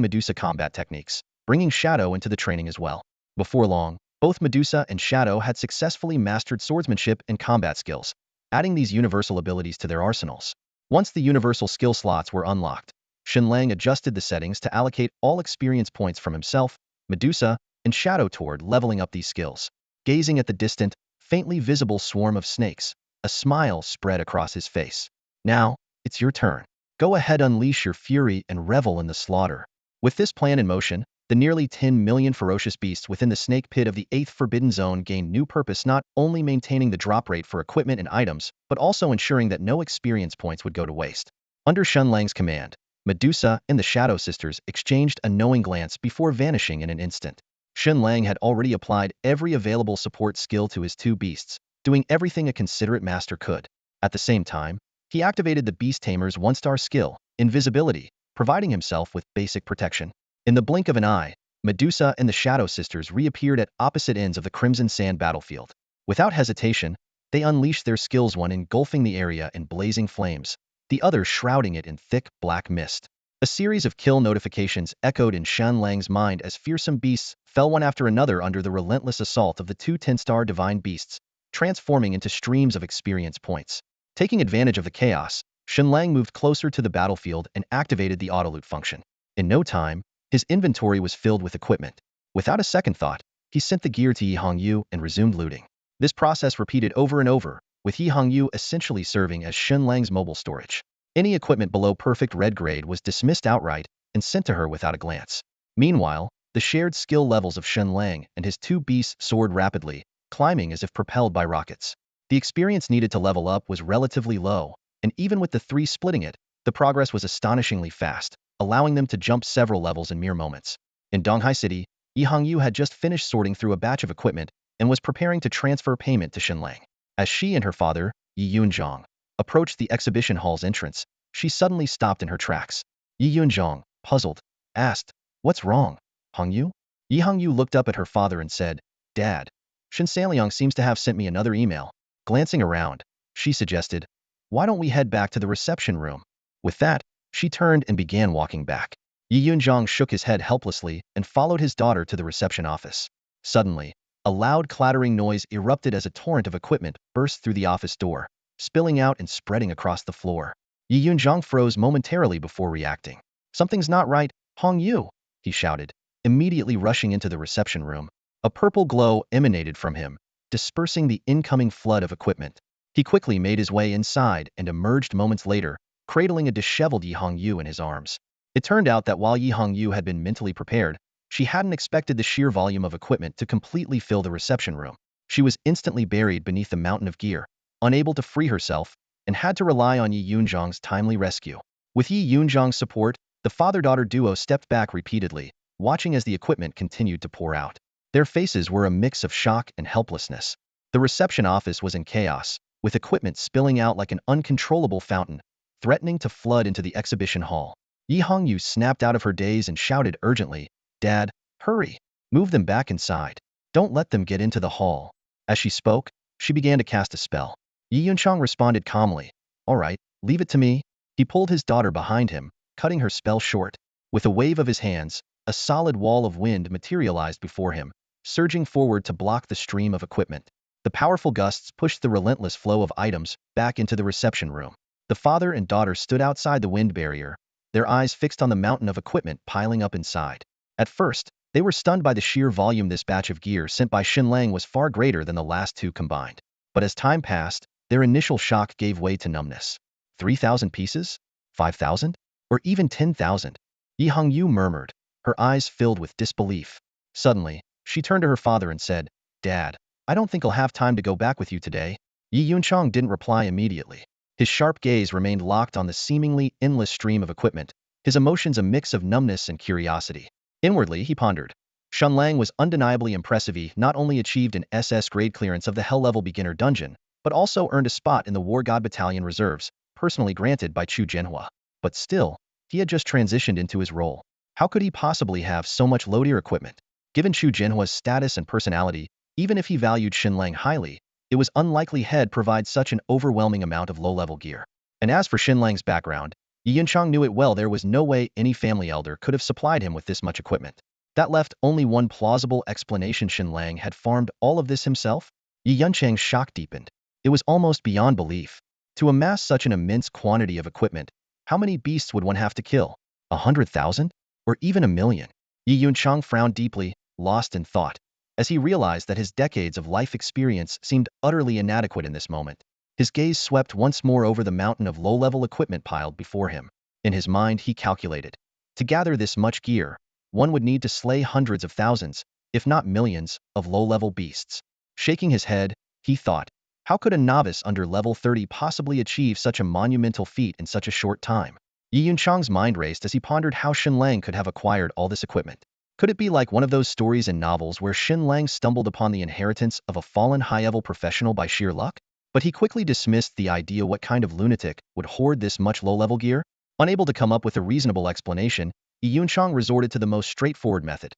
Medusa combat techniques, bringing Shadow into the training as well. Before long, both Medusa and Shadow had successfully mastered swordsmanship and combat skills, adding these universal abilities to their arsenals. Once the universal skill slots were unlocked, Shen Lang adjusted the settings to allocate all experience points from himself, Medusa, and Shadow toward leveling up these skills. Gazing at the distant, faintly visible swarm of snakes, a smile spread across his face. Now, it's your turn. Go ahead, unleash your fury and revel in the slaughter. With this plan in motion, the nearly 10 million ferocious beasts within the snake pit of the 8th Forbidden Zone gained new purpose, not only maintaining the drop rate for equipment and items, but also ensuring that no experience points would go to waste. Under Shen Lang's command, Medusa and the Shadow Sisters exchanged a knowing glance before vanishing in an instant. Shen Lang had already applied every available support skill to his two beasts, doing everything a considerate master could. At the same time, he activated the Beast Tamer's 1-star skill, invisibility, providing himself with basic protection. In the blink of an eye, Medusa and the Shadow Sisters reappeared at opposite ends of the Crimson Sand battlefield. Without hesitation, they unleashed their skills, one engulfing the area in blazing flames, the other shrouding it in thick, black mist. A series of kill notifications echoed in Shen Lang's mind as fearsome beasts fell one after another under the relentless assault of the two 10-star divine beasts, transforming into streams of experience points. Taking advantage of the chaos, Shen Lang moved closer to the battlefield and activated the autoloot function. In no time, his inventory was filled with equipment. Without a second thought, he sent the gear to Yi Hongyu and resumed looting. This process repeated over and over, with Yi Hongyu essentially serving as Shen Lang's mobile storage. Any equipment below perfect red grade was dismissed outright and sent to her without a glance. Meanwhile, the shared skill levels of Shen Lang and his two beasts soared rapidly, climbing as if propelled by rockets. The experience needed to level up was relatively low, and even with the three splitting it, the progress was astonishingly fast. allowing them to jump several levels in mere moments. In Donghai City, Yi Hongyu had just finished sorting through a batch of equipment and was preparing to transfer payment to Shen Lang. As she and her father, Yi Yunzhong, approached the exhibition hall's entrance, she suddenly stopped in her tracks. Yi Yunzhong, puzzled, asked, "What's wrong, Hongyu?" Yi Hongyu looked up at her father and said, "Dad, Shen Lang seems to have sent me another email." Glancing around, she suggested, "Why don't we head back to the reception room?" With that, she turned and began walking back. Yi Yunzhong shook his head helplessly and followed his daughter to the reception office. Suddenly, a loud clattering noise erupted as a torrent of equipment burst through the office door, spilling out and spreading across the floor. Yi Yunzhong froze momentarily before reacting. "Something's not right, Hongyu," he shouted, immediately rushing into the reception room. A purple glow emanated from him, dispersing the incoming flood of equipment. He quickly made his way inside and emerged moments later, cradling a disheveled Yi Hongyu in his arms. It turned out that while Yi Hongyu had been mentally prepared, she hadn't expected the sheer volume of equipment to completely fill the reception room. She was instantly buried beneath the mountain of gear, unable to free herself, and had to rely on Yi Yunzhong's timely rescue. With Yi Yunzhong's support, the father-daughter duo stepped back repeatedly, watching as the equipment continued to pour out. Their faces were a mix of shock and helplessness. The reception office was in chaos, with equipment spilling out like an uncontrollable fountain, threatening to flood into the exhibition hall. Yi Hongyu snapped out of her daze and shouted urgently, "Dad, hurry! Move them back inside. Don't let them get into the hall." As she spoke, she began to cast a spell. Yi Yunchang responded calmly, "All right, leave it to me." He pulled his daughter behind him, cutting her spell short. With a wave of his hands, a solid wall of wind materialized before him, surging forward to block the stream of equipment. The powerful gusts pushed the relentless flow of items back into the reception room. The father and daughter stood outside the wind barrier, their eyes fixed on the mountain of equipment piling up inside. At first, they were stunned by the sheer volume. This batch of gear sent by Shen Lang was far greater than the last two combined. But as time passed, their initial shock gave way to numbness. 3,000 pieces? 5,000? Or even 10,000? Yi Hongyu murmured, her eyes filled with disbelief. Suddenly, she turned to her father and said, "Dad, I don't think I'll have time to go back with you today." Yi Yunchang didn't reply immediately. His sharp gaze remained locked on the seemingly endless stream of equipment, his emotions a mix of numbness and curiosity. Inwardly, he pondered. Shen Lang was undeniably impressive. He not only achieved an SS grade clearance of the Hell-level beginner dungeon, but also earned a spot in the War God Battalion Reserves, personally granted by Chu Jianhua. But still, he had just transitioned into his role. How could he possibly have so much low-tier equipment? Given Chu Jianhua's status and personality, even if he valued Shen Lang highly, it was unlikely he'd provide such an overwhelming amount of low-level gear. And as for Shen Lang's background, Yi Yunchang knew it well. There was no way any family elder could have supplied him with this much equipment. That left only one plausible explanation: Shen Lang had farmed all of this himself? Yi Yunchang's shock deepened. It was almost beyond belief. To amass such an immense quantity of equipment, how many beasts would one have to kill? 100,000? Or even 1,000,000? Yi Yunchang frowned deeply, lost in thought, as he realized that his decades of life experience seemed utterly inadequate in this moment. His gaze swept once more over the mountain of low-level equipment piled before him. In his mind, he calculated. To gather this much gear, one would need to slay hundreds of thousands, if not millions, of low-level beasts. Shaking his head, he thought, how could a novice under level 30 possibly achieve such a monumental feat in such a short time? Yi Yunchang's mind raced as he pondered how Shen Lang could have acquired all this equipment. Could it be like one of those stories in novels where Shen Lang stumbled upon the inheritance of a fallen high-level professional by sheer luck? But he quickly dismissed the idea. What kind of lunatic would hoard this much low-level gear? Unable to come up with a reasonable explanation, Yi Yunchang resorted to the most straightforward method,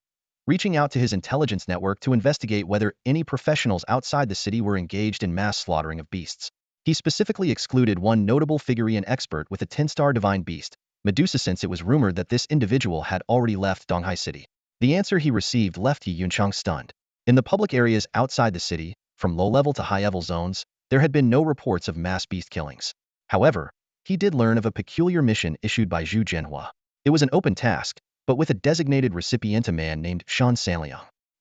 reaching out to his intelligence network to investigate whether any professionals outside the city were engaged in mass slaughtering of beasts. He specifically excluded one notable figure, an expert with a 10-star divine beast, Medusa, since it was rumored that this individual had already left Donghai City. The answer he received left Yi Yunchang stunned. In the public areas outside the city, from low-level to high-level zones, there had been no reports of mass beast killings. However, he did learn of a peculiar mission issued by Zhu Jianhua. It was an open task, but with a designated recipient, a man named Shen Lang.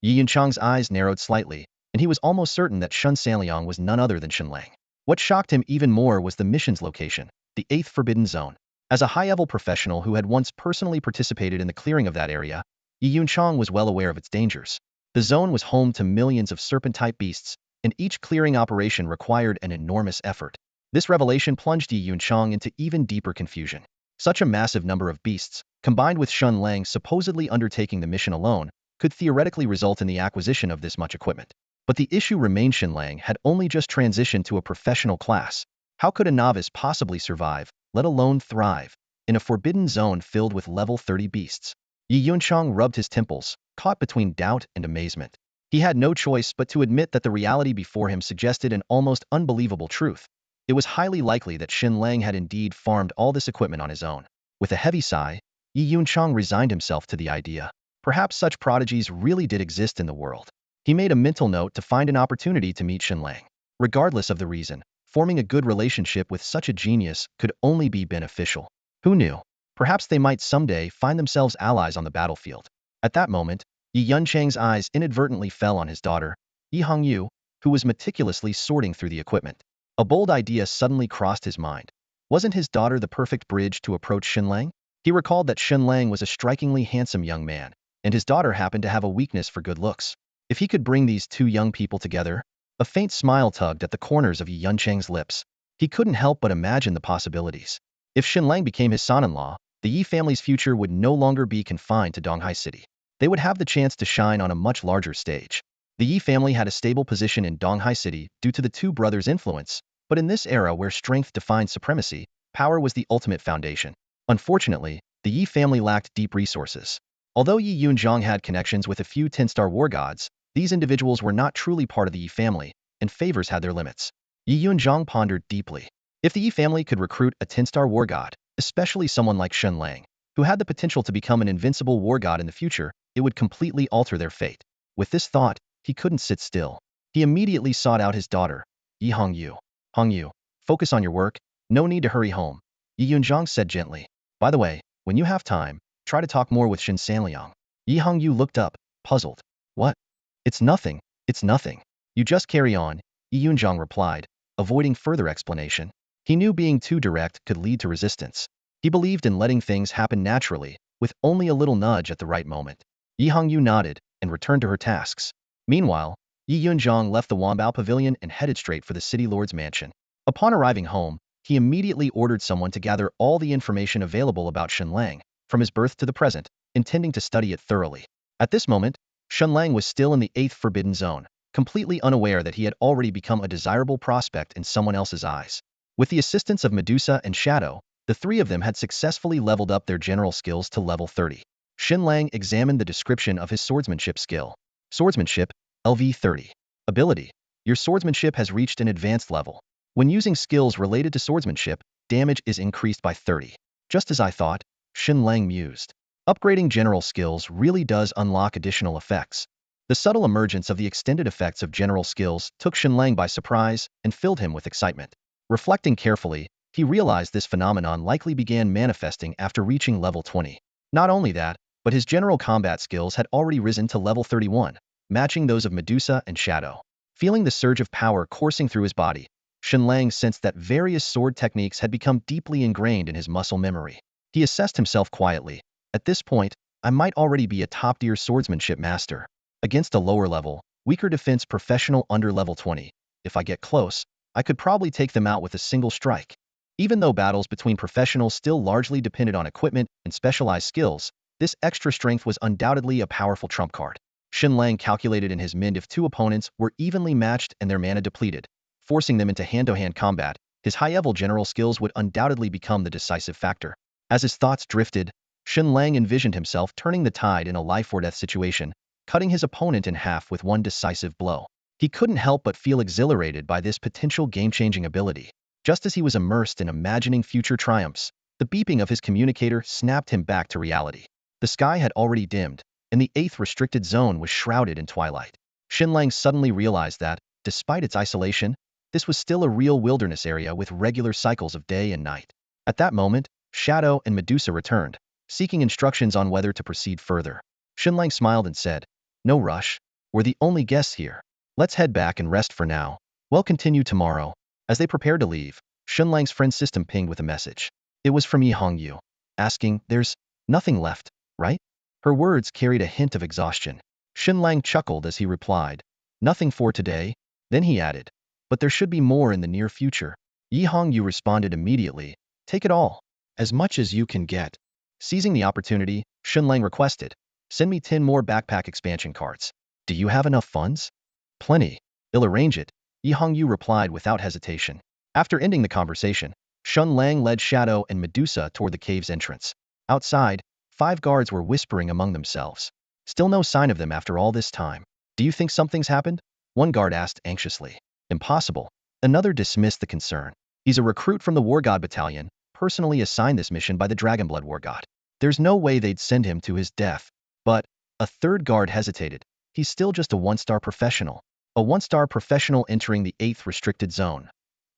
Yi Yunchang's eyes narrowed slightly, and he was almost certain that Shen Lang was none other than Shen Lang. What shocked him even more was the mission's location, the 8th Forbidden Zone. As a high-level professional who had once personally participated in the clearing of that area, Yi Yunchang was well aware of its dangers. The zone was home to millions of serpent-type beasts, and each clearing operation required an enormous effort. This revelation plunged Yi Yunchang into even deeper confusion. Such a massive number of beasts, combined with Shen Lang supposedly undertaking the mission alone, could theoretically result in the acquisition of this much equipment. But the issue remained: Shen Lang had only just transitioned to a professional class. How could a novice possibly survive, let alone thrive, in a forbidden zone filled with level 30 beasts? Yi Yunchang rubbed his temples, caught between doubt and amazement. He had no choice but to admit that the reality before him suggested an almost unbelievable truth. It was highly likely that Shen Lang had indeed farmed all this equipment on his own. With a heavy sigh, Yi Yunchang resigned himself to the idea. Perhaps such prodigies really did exist in the world. He made a mental note to find an opportunity to meet Shen Lang. Regardless of the reason, forming a good relationship with such a genius could only be beneficial. Who knew? Perhaps they might someday find themselves allies on the battlefield. At that moment, Yi Yunchang's eyes inadvertently fell on his daughter, Yi Hongyu, who was meticulously sorting through the equipment. A bold idea suddenly crossed his mind. Wasn't his daughter the perfect bridge to approach Shen Lang? He recalled that Shen Lang was a strikingly handsome young man, and his daughter happened to have a weakness for good looks. If he could bring these two young people together, a faint smile tugged at the corners of Yi Yunchang's lips. He couldn't help but imagine the possibilities. If Shen Lang became his son-in-law, the Yi family's future would no longer be confined to Donghai City. They would have the chance to shine on a much larger stage. The Yi family had a stable position in Donghai City due to the two brothers' influence, but in this era where strength defined supremacy, power was the ultimate foundation. Unfortunately, the Yi family lacked deep resources. Although Yi Yunzhang had connections with a few 10-star war gods, these individuals were not truly part of the Yi family, and favors had their limits. Yi Yunzhang pondered deeply. If the Yi family could recruit a 10-star war god, especially someone like Shen Lang, who had the potential to become an invincible war god in the future, it would completely alter their fate. With this thought, he couldn't sit still. He immediately sought out his daughter, Yi Hongyu. Hongyu, focus on your work, no need to hurry home, Yi Yunzhang said gently. By the way, when you have time, try to talk more with Shen Sanliang. Yi Hongyu looked up, puzzled. What? It's nothing, it's nothing. You just carry on, Yi Yunzhang replied, avoiding further explanation. He knew being too direct could lead to resistance. He believed in letting things happen naturally, with only a little nudge at the right moment. Yi Hongyu nodded and returned to her tasks. Meanwhile, Yi Yunzhang left the Wanbao Pavilion and headed straight for the city lord's mansion. Upon arriving home, he immediately ordered someone to gather all the information available about Shen Lang, from his birth to the present, intending to study it thoroughly. At this moment, Shen Lang was still in the 8th Forbidden Zone, completely unaware that he had already become a desirable prospect in someone else's eyes. With the assistance of Medusa and Shadow, the three of them had successfully leveled up their general skills to level 30. Shen Lang examined the description of his swordsmanship skill. Swordsmanship, LV 30. Ability. Your swordsmanship has reached an advanced level. When using skills related to swordsmanship, damage is increased by 30. Just as I thought, Shen Lang mused. Upgrading general skills really does unlock additional effects. The subtle emergence of the extended effects of general skills took Shen Lang by surprise and filled him with excitement. Reflecting carefully, he realized this phenomenon likely began manifesting after reaching level 20. Not only that, but his general combat skills had already risen to level 31, matching those of Medusa and Shadow. Feeling the surge of power coursing through his body, Shen Lang sensed that various sword techniques had become deeply ingrained in his muscle memory. He assessed himself quietly. At this point, I might already be a top-tier swordsmanship master. Against a lower level, weaker defense professional under level 20. If I get close, I could probably take them out with a single strike. Even though battles between professionals still largely depended on equipment and specialized skills, this extra strength was undoubtedly a powerful trump card. Shen Lang calculated in his mind if two opponents were evenly matched and their mana depleted, forcing them into hand-to-hand combat, his high-level general skills would undoubtedly become the decisive factor. As his thoughts drifted, Shen Lang envisioned himself turning the tide in a life-or-death situation, cutting his opponent in half with one decisive blow. He couldn't help but feel exhilarated by this potential game-changing ability. Just as he was immersed in imagining future triumphs, the beeping of his communicator snapped him back to reality. The sky had already dimmed, and the 8th restricted zone was shrouded in twilight. Shen Lang suddenly realized that, despite its isolation, this was still a real wilderness area with regular cycles of day and night. At that moment, Shadow and Medusa returned, seeking instructions on whether to proceed further. Shen Lang smiled and said, "No rush. We're the only guests here. Let's head back and rest for now. We'll continue tomorrow." As they prepared to leave, Shen Lang's friend system pinged with a message. It was from Yi Hongyu, asking, "There's nothing left, right?" Her words carried a hint of exhaustion. Shen Lang chuckled as he replied, "Nothing for today." Then he added, "But there should be more in the near future." Yi Hongyu responded immediately, "Take it all. As much as you can get." Seizing the opportunity, Shen Lang requested, "Send me 10 more backpack expansion cards. Do you have enough funds?" "Plenty. I'll arrange it," Yi Hongyu replied without hesitation. After ending the conversation, Shen Lang led Shadow and Medusa toward the cave's entrance. Outside, 5 guards were whispering among themselves. Still no sign of them after all this time. "Do you think something's happened?" one guard asked anxiously. "Impossible." Another dismissed the concern. "He's a recruit from the War God Battalion, personally assigned this mission by the Dragonblood War God. There's no way they'd send him to his death." But a third guard hesitated. "He's still just a 1-star professional." A 1-star professional entering the 8th restricted zone.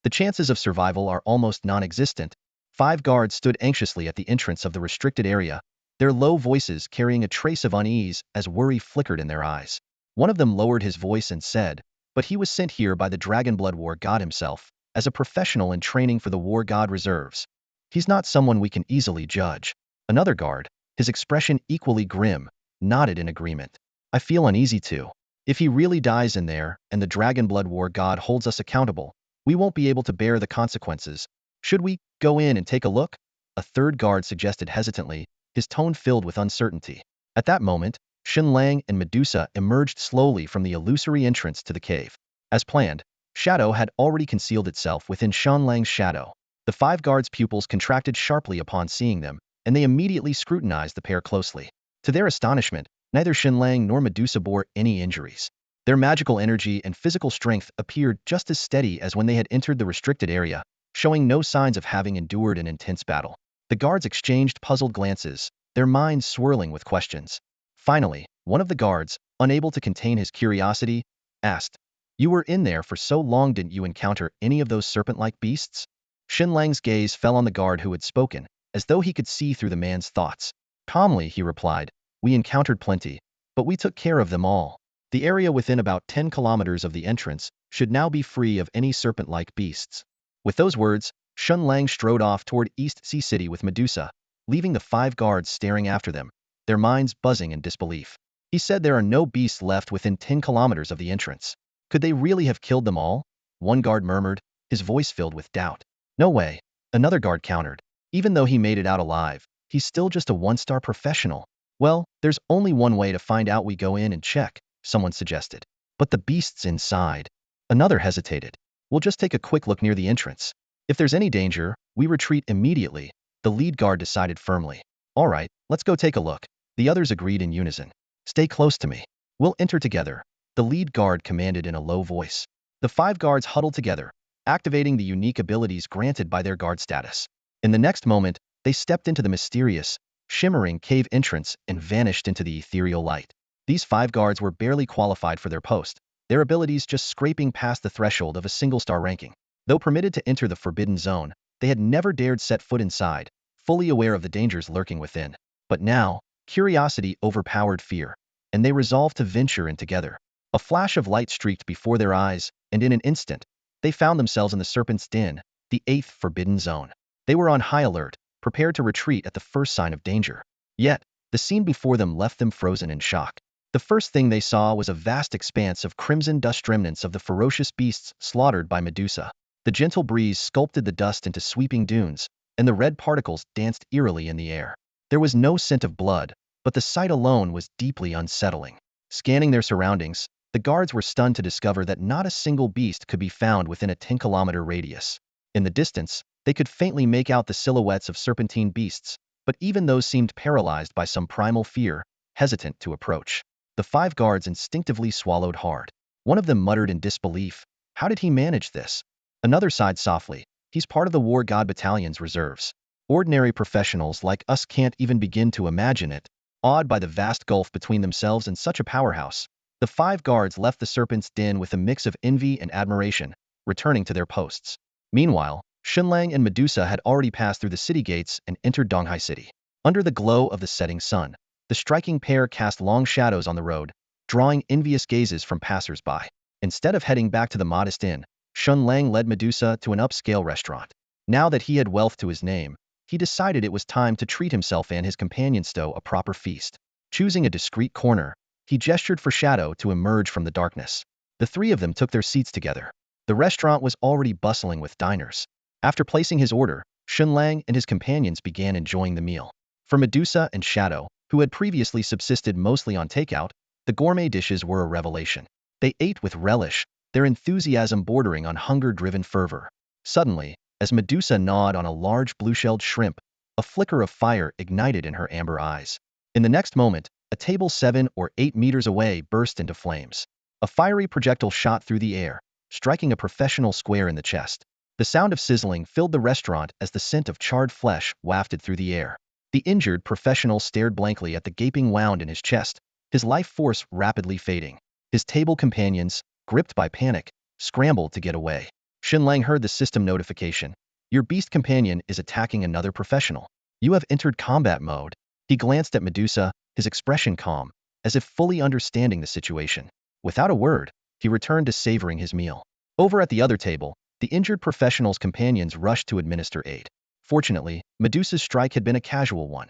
The chances of survival are almost non-existent. 5 guards stood anxiously at the entrance of the restricted area, their low voices carrying a trace of unease as worry flickered in their eyes. One of them lowered his voice and said, "But he was sent here by the Dragonblood War God himself, as a professional in training for the War God Reserves. He's not someone we can easily judge." Another guard, his expression equally grim, nodded in agreement. "I feel uneasy too. If he really dies in there, and the Dragonblood War God holds us accountable, we won't be able to bear the consequences. Should we go in and take a look?" A third guard suggested hesitantly, his tone filled with uncertainty. At that moment, Shen Lang and Medusa emerged slowly from the illusory entrance to the cave. As planned, Shadow had already concealed itself within Shen Lang's shadow. The 5 guards' pupils contracted sharply upon seeing them, and they immediately scrutinized the pair closely. To their astonishment, neither Shen Lang nor Medusa bore any injuries. Their magical energy and physical strength appeared just as steady as when they had entered the restricted area, showing no signs of having endured an intense battle. The guards exchanged puzzled glances, their minds swirling with questions. Finally, one of the guards, unable to contain his curiosity, asked, "You were in there for so long, didn't you encounter any of those serpent-like beasts?" Shen Lang's gaze fell on the guard who had spoken, as though he could see through the man's thoughts. Calmly, he replied, "We encountered plenty, but we took care of them all. The area within about 10 kilometers of the entrance should now be free of any serpent-like beasts." With those words, Shen Lang strode off toward East Sea City with Medusa, leaving the 5 guards staring after them, their minds buzzing in disbelief. He said there are no beasts left within 10 kilometers of the entrance. Could they really have killed them all? One guard murmured, his voice filled with doubt. "No way," another guard countered. "Even though he made it out alive, he's still just a 1-star professional." "Well, there's only one way to find out. We go in and check," someone suggested. "But the beasts inside." Another hesitated. "We'll just take a quick look near the entrance. If there's any danger, we retreat immediately," the lead guard decided firmly. "All right, let's go take a look." The others agreed in unison. "Stay close to me. We'll enter together," the lead guard commanded in a low voice. The 5 guards huddled together, activating the unique abilities granted by their guard status. In the next moment, they stepped into the mysterious, shimmering cave entrance and vanished into the ethereal light. These 5 guards were barely qualified for their post, their abilities just scraping past the threshold of a single-star ranking. Though permitted to enter the forbidden zone, they had never dared set foot inside, fully aware of the dangers lurking within. But now, curiosity overpowered fear, and they resolved to venture in together. A flash of light streaked before their eyes, and in an instant, they found themselves in the Serpent's Den, the 8th forbidden zone. They were on high alert, prepared to retreat at the first sign of danger. Yet, the scene before them left them frozen in shock. The first thing they saw was a vast expanse of crimson dust remnants of the ferocious beasts slaughtered by Medusa. The gentle breeze sculpted the dust into sweeping dunes, and the red particles danced eerily in the air. There was no scent of blood, but the sight alone was deeply unsettling. Scanning their surroundings, the guards were stunned to discover that not a single beast could be found within a 10-kilometer radius. In the distance, they could faintly make out the silhouettes of serpentine beasts, but even those seemed paralyzed by some primal fear, hesitant to approach. The 5 guards instinctively swallowed hard. One of them muttered in disbelief, "How did he manage this?" Another sighed softly, "He's part of the War God Battalion's reserves. Ordinary professionals like us can't even begin to imagine it." Awed by the vast gulf between themselves and such a powerhouse, the 5 guards left the Serpent's Den with a mix of envy and admiration, returning to their posts. Meanwhile, Shen Lang and Medusa had already passed through the city gates and entered Donghai City. Under the glow of the setting sun, the striking pair cast long shadows on the road, drawing envious gazes from passers-by. Instead of heading back to the modest inn, Shen Lang led Medusa to an upscale restaurant. Now that he had wealth to his name, he decided it was time to treat himself and his companions to a proper feast. Choosing a discreet corner, he gestured for Shadow to emerge from the darkness. The 3 of them took their seats together. The restaurant was already bustling with diners. After placing his order, Shen Lang and his companions began enjoying the meal. For Medusa and Shadow, who had previously subsisted mostly on takeout, the gourmet dishes were a revelation. They ate with relish, their enthusiasm bordering on hunger-driven fervor. Suddenly, as Medusa gnawed on a large blue-shelled shrimp, a flicker of fire ignited in her amber eyes. In the next moment, a table 7 or 8 meters away burst into flames. A fiery projectile shot through the air, striking a professional square in the chest. The sound of sizzling filled the restaurant as the scent of charred flesh wafted through the air. The injured professional stared blankly at the gaping wound in his chest, his life force rapidly fading. His table companions, gripped by panic, scrambled to get away. Shen Lang heard the system notification. Your beast companion is attacking another professional. You have entered combat mode. He glanced at Medusa, his expression calm, as if fully understanding the situation. Without a word, he returned to savoring his meal. Over at the other table, the injured professional's companions rushed to administer aid. Fortunately, Medusa's strike had been a casual one.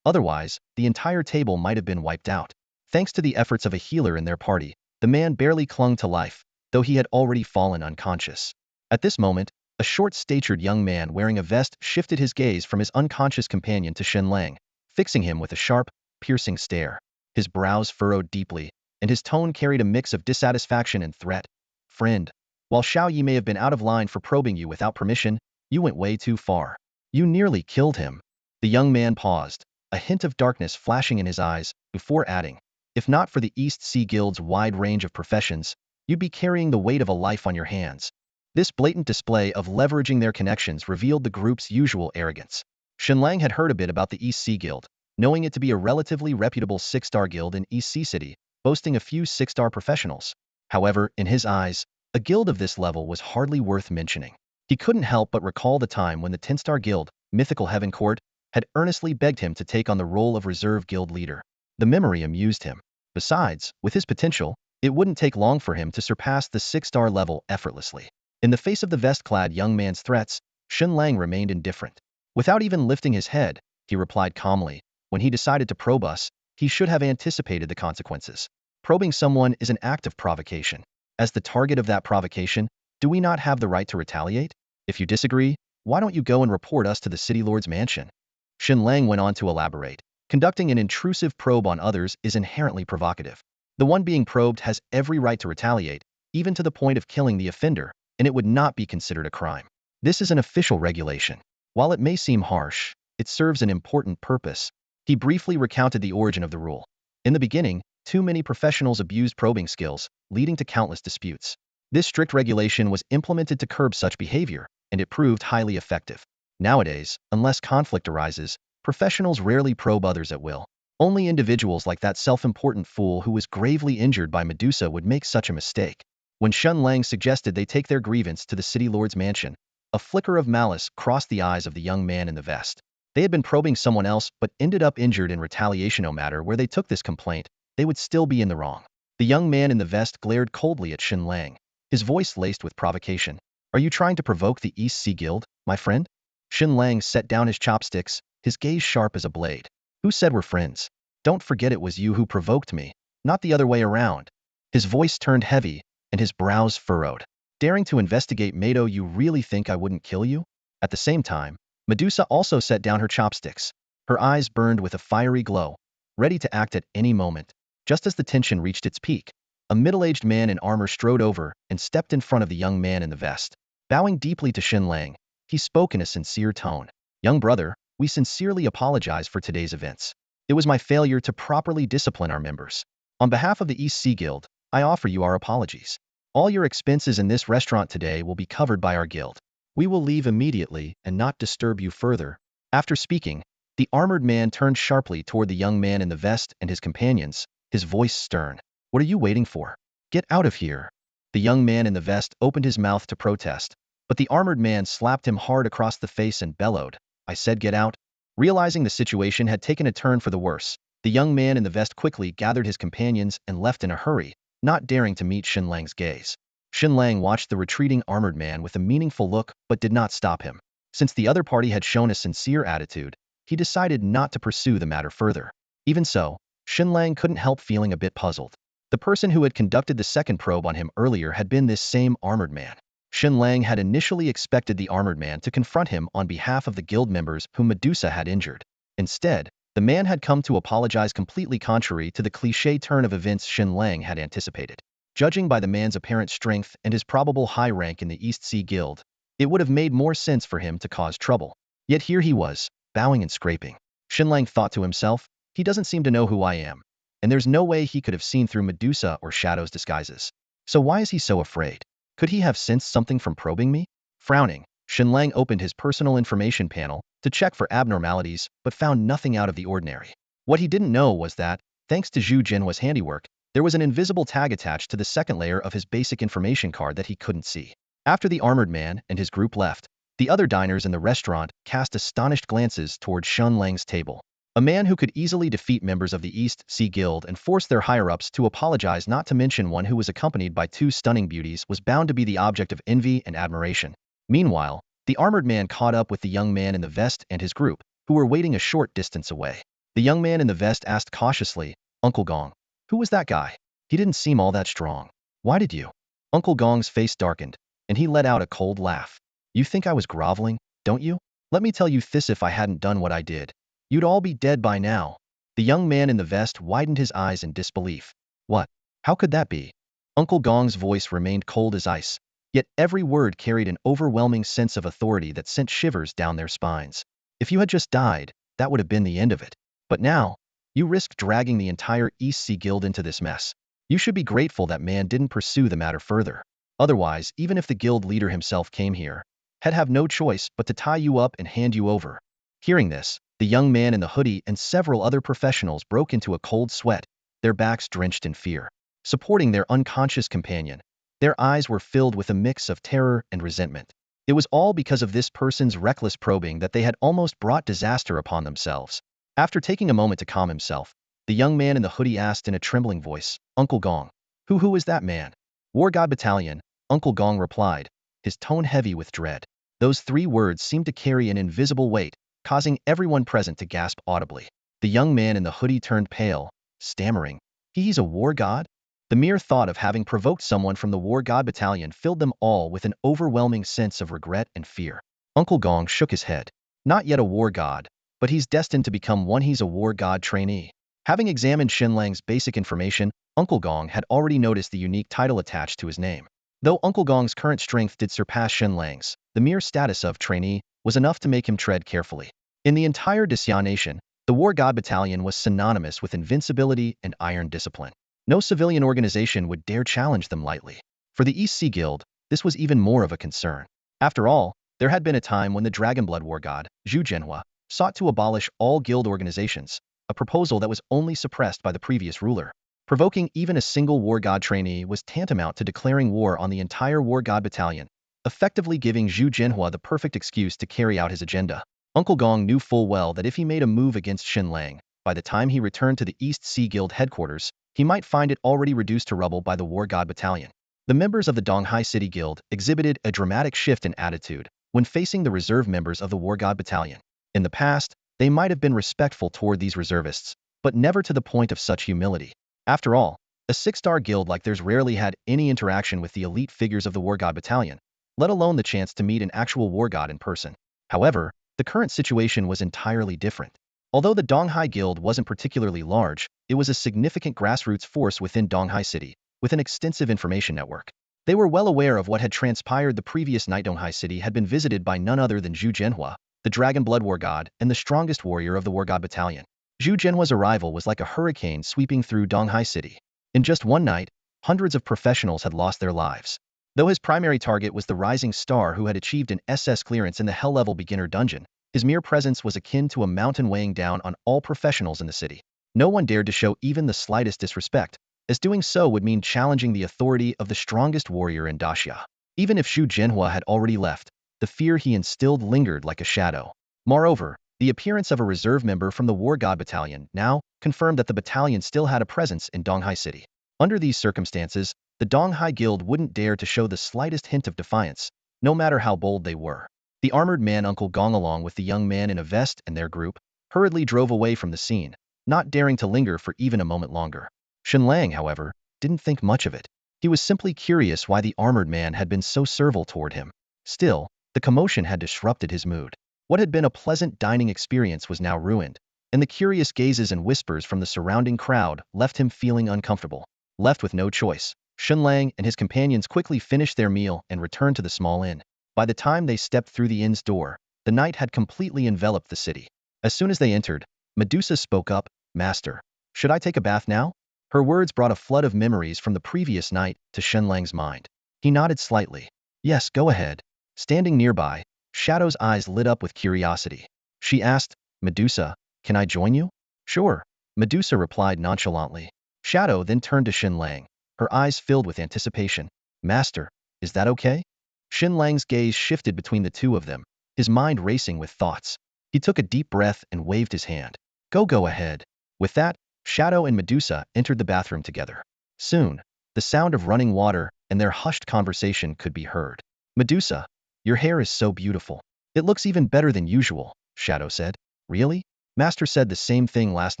Otherwise, the entire table might have been wiped out. Thanks to the efforts of a healer in their party, the man barely clung to life, though he had already fallen unconscious. At this moment, a short-statured young man wearing a vest shifted his gaze from his unconscious companion to Shen Lang, fixing him with a sharp, piercing stare. His brows furrowed deeply, and his tone carried a mix of dissatisfaction and threat. Friend, while Xiao Yi may have been out of line for probing you without permission, you went way too far. You nearly killed him. The young man paused, a hint of darkness flashing in his eyes, before adding, if not for the East Sea Guild's wide range of professions, you'd be carrying the weight of a life on your hands. This blatant display of leveraging their connections revealed the group's usual arrogance. Shen Lang had heard a bit about the East Sea Guild, knowing it to be a relatively reputable 6-star guild in East Sea City, boasting a few 6-star professionals. However, in his eyes, a guild of this level was hardly worth mentioning. He couldn't help but recall the time when the 10-star guild, Mythical Heaven Court, had earnestly begged him to take on the role of reserve guild leader. The memory amused him. Besides, with his potential, it wouldn't take long for him to surpass the 6-star level effortlessly. In the face of the vest-clad young man's threats, Shen Lang remained indifferent. Without even lifting his head, he replied calmly, when he decided to probe us, he should have anticipated the consequences. Probing someone is an act of provocation. As the target of that provocation, do we not have the right to retaliate? If you disagree, why don't you go and report us to the City Lord's mansion? Shen Lang went on to elaborate. Conducting an intrusive probe on others is inherently provocative. The one being probed has every right to retaliate, even to the point of killing the offender, and it would not be considered a crime. This is an official regulation. While it may seem harsh, it serves an important purpose. He briefly recounted the origin of the rule. In the beginning, too many professionals abused probing skills, leading to countless disputes. This strict regulation was implemented to curb such behavior, and it proved highly effective. Nowadays, unless conflict arises, professionals rarely probe others at will. Only individuals like that self-important fool who was gravely injured by Medusa would make such a mistake. When Shen Lang suggested they take their grievance to the City Lord's mansion, a flicker of malice crossed the eyes of the young man in the vest. They had been probing someone else but ended up injured in retaliation. No matter where they took this complaint, they would still be in the wrong. The young man in the vest glared coldly at Shen Lang, his voice laced with provocation. Are you trying to provoke the East Sea Guild, my friend? Shen Lang set down his chopsticks, his gaze sharp as a blade. Who said we're friends? Don't forget it was you who provoked me, not the other way around. His voice turned heavy, and his brows furrowed. Daring to investigate Mado, you really think I wouldn't kill you? At the same time, Medusa also set down her chopsticks. Her eyes burned with a fiery glow, ready to act at any moment. Just as the tension reached its peak, a middle-aged man in armor strode over and stepped in front of the young man in the vest. Bowing deeply to Shen Lang, he spoke in a sincere tone. Young brother, we sincerely apologize for today's events. It was my failure to properly discipline our members. On behalf of the East Sea Guild, I offer you our apologies. All your expenses in this restaurant today will be covered by our guild. We will leave immediately and not disturb you further. After speaking, the armored man turned sharply toward the young man in the vest and his companions, his voice stern. What are you waiting for? Get out of here. The young man in the vest opened his mouth to protest, but the armored man slapped him hard across the face and bellowed, I said get out. Realizing the situation had taken a turn for the worse, the young man in the vest quickly gathered his companions and left in a hurry, not daring to meet Shen Lang's gaze. Shen Lang watched the retreating armored man with a meaningful look but did not stop him. Since the other party had shown a sincere attitude, he decided not to pursue the matter further. Even so, Shen Lang couldn't help feeling a bit puzzled. The person who had conducted the second probe on him earlier had been this same armored man. Shen Lang had initially expected the armored man to confront him on behalf of the guild members whom Medusa had injured. Instead, The man had come to apologize, completely contrary to the cliché turn of events Shen Lang had anticipated. Judging by the man's apparent strength and his probable high rank in the East Sea Guild, it would have made more sense for him to cause trouble. Yet here he was, bowing and scraping. Shen Lang thought to himself, he doesn't seem to know who I am, and there's no way he could have seen through Medusa or Shadow's disguises. So why is he so afraid? Could he have sensed something from probing me? Frowning, Shen Lang opened his personal information panel to check for abnormalities, but found nothing out of the ordinary. What he didn't know was that, thanks to Zhu Jinhua's handiwork, there was an invisible tag attached to the second layer of his basic information card that he couldn't see. After the armored man and his group left, the other diners in the restaurant cast astonished glances toward Shen Lang's table. A man who could easily defeat members of the East Sea Guild and force their higher-ups to apologize, not to mention one who was accompanied by two stunning beauties, was bound to be the object of envy and admiration. Meanwhile, the armored man caught up with the young man in the vest and his group, who were waiting a short distance away. The young man in the vest asked cautiously, "Uncle Gong, who was that guy? He didn't seem all that strong. Why did you?" Uncle Gong's face darkened, and he let out a cold laugh. "You think I was groveling, don't you? Let me tell you this, if I hadn't done what I did, you'd all be dead by now." The young man in the vest widened his eyes in disbelief. "What? How could that be?" Uncle Gong's voice remained cold as ice, yet every word carried an overwhelming sense of authority that sent shivers down their spines. "If you had just died, that would have been the end of it. But now, you risked dragging the entire East Sea Guild into this mess. You should be grateful that man didn't pursue the matter further. Otherwise, even if the guild leader himself came here, he'd have no choice but to tie you up and hand you over." Hearing this, the young man in the hoodie and several other professionals broke into a cold sweat, their backs drenched in fear. Supporting their unconscious companion, their eyes were filled with a mix of terror and resentment. It was all because of this person's reckless probing that they had almost brought disaster upon themselves. After taking a moment to calm himself, the young man in the hoodie asked in a trembling voice, "Uncle Gong, who is that man?" "War God Battalion," Uncle Gong replied, his tone heavy with dread. Those three words seemed to carry an invisible weight, causing everyone present to gasp audibly. The young man in the hoodie turned pale, stammering, "He's a war god?" The mere thought of having provoked someone from the War God Battalion filled them all with an overwhelming sense of regret and fear. Uncle Gong shook his head. "Not yet a war god, but he's destined to become one. He's a war god trainee." Having examined Shen Lang's basic information, Uncle Gong had already noticed the unique title attached to his name. Though Uncle Gong's current strength did surpass Shen Lang's, the mere status of trainee was enough to make him tread carefully. In the entire Disya nation, the War God Battalion was synonymous with invincibility and iron discipline. No civilian organization would dare challenge them lightly. For the East Sea Guild, this was even more of a concern. After all, there had been a time when the Dragonblood War God, Zhu Jinhua, sought to abolish all guild organizations, a proposal that was only suppressed by the previous ruler. Provoking even a single War God trainee was tantamount to declaring war on the entire War God Battalion, effectively giving Zhu Jinhua the perfect excuse to carry out his agenda. Uncle Gong knew full well that if he made a move against Shen Lang, by the time he returned to the East Sea Guild headquarters, he might find it already reduced to rubble by the War God Battalion. The members of the Donghai City Guild exhibited a dramatic shift in attitude when facing the reserve members of the War God Battalion. In the past, they might have been respectful toward these reservists, but never to the point of such humility. After all, a six-star guild like theirs rarely had any interaction with the elite figures of the War God Battalion, let alone the chance to meet an actual war god in person. However, the current situation was entirely different. Although the Donghai Guild wasn't particularly large, it was a significant grassroots force within Donghai City, with an extensive information network. They were well aware of what had transpired the previous night. Donghai City had been visited by none other than Zhu Jinhua, the Dragon Blood War God and the strongest warrior of the War God Battalion. Zhu Jinhua's arrival was like a hurricane sweeping through Donghai City. In just one night, hundreds of professionals had lost their lives. Though his primary target was the rising star who had achieved an SS clearance in the Hell-level beginner dungeon, his mere presence was akin to a mountain weighing down on all professionals in the city. No one dared to show even the slightest disrespect, as doing so would mean challenging the authority of the strongest warrior in Daxia. Even if Zhu Jinhua had already left, the fear he instilled lingered like a shadow. Moreover, the appearance of a reserve member from the War God Battalion now confirmed that the battalion still had a presence in Donghai City. Under these circumstances, the Donghai Guild wouldn't dare to show the slightest hint of defiance, no matter how bold they were. The armored man Uncle Gong, along with the young man in a vest and their group, hurriedly drove away from the scene, not daring to linger for even a moment longer. Shen Lang, however, didn't think much of it. He was simply curious why the armored man had been so servile toward him. Still, the commotion had disrupted his mood. What had been a pleasant dining experience was now ruined, and the curious gazes and whispers from the surrounding crowd left him feeling uncomfortable. Left with no choice, Shen Lang and his companions quickly finished their meal and returned to the small inn. By the time they stepped through the inn's door, the night had completely enveloped the city. As soon as they entered, Medusa spoke up, "Master, should I take a bath now?" Her words brought a flood of memories from the previous night to Shen Lang's mind. He nodded slightly. "Yes, go ahead." Standing nearby, Shadow's eyes lit up with curiosity. She asked, "Medusa, can I join you?" "Sure," Medusa replied nonchalantly. Shadow then turned to Shen Lang, her eyes filled with anticipation. "Master, is that okay?" Shen Lang's gaze shifted between the two of them, his mind racing with thoughts. He took a deep breath and waved his hand. Go ahead." With that, Shadow and Medusa entered the bathroom together. Soon, the sound of running water and their hushed conversation could be heard. "Medusa, your hair is so beautiful. It looks even better than usual," Shadow said. "Really? Master said the same thing last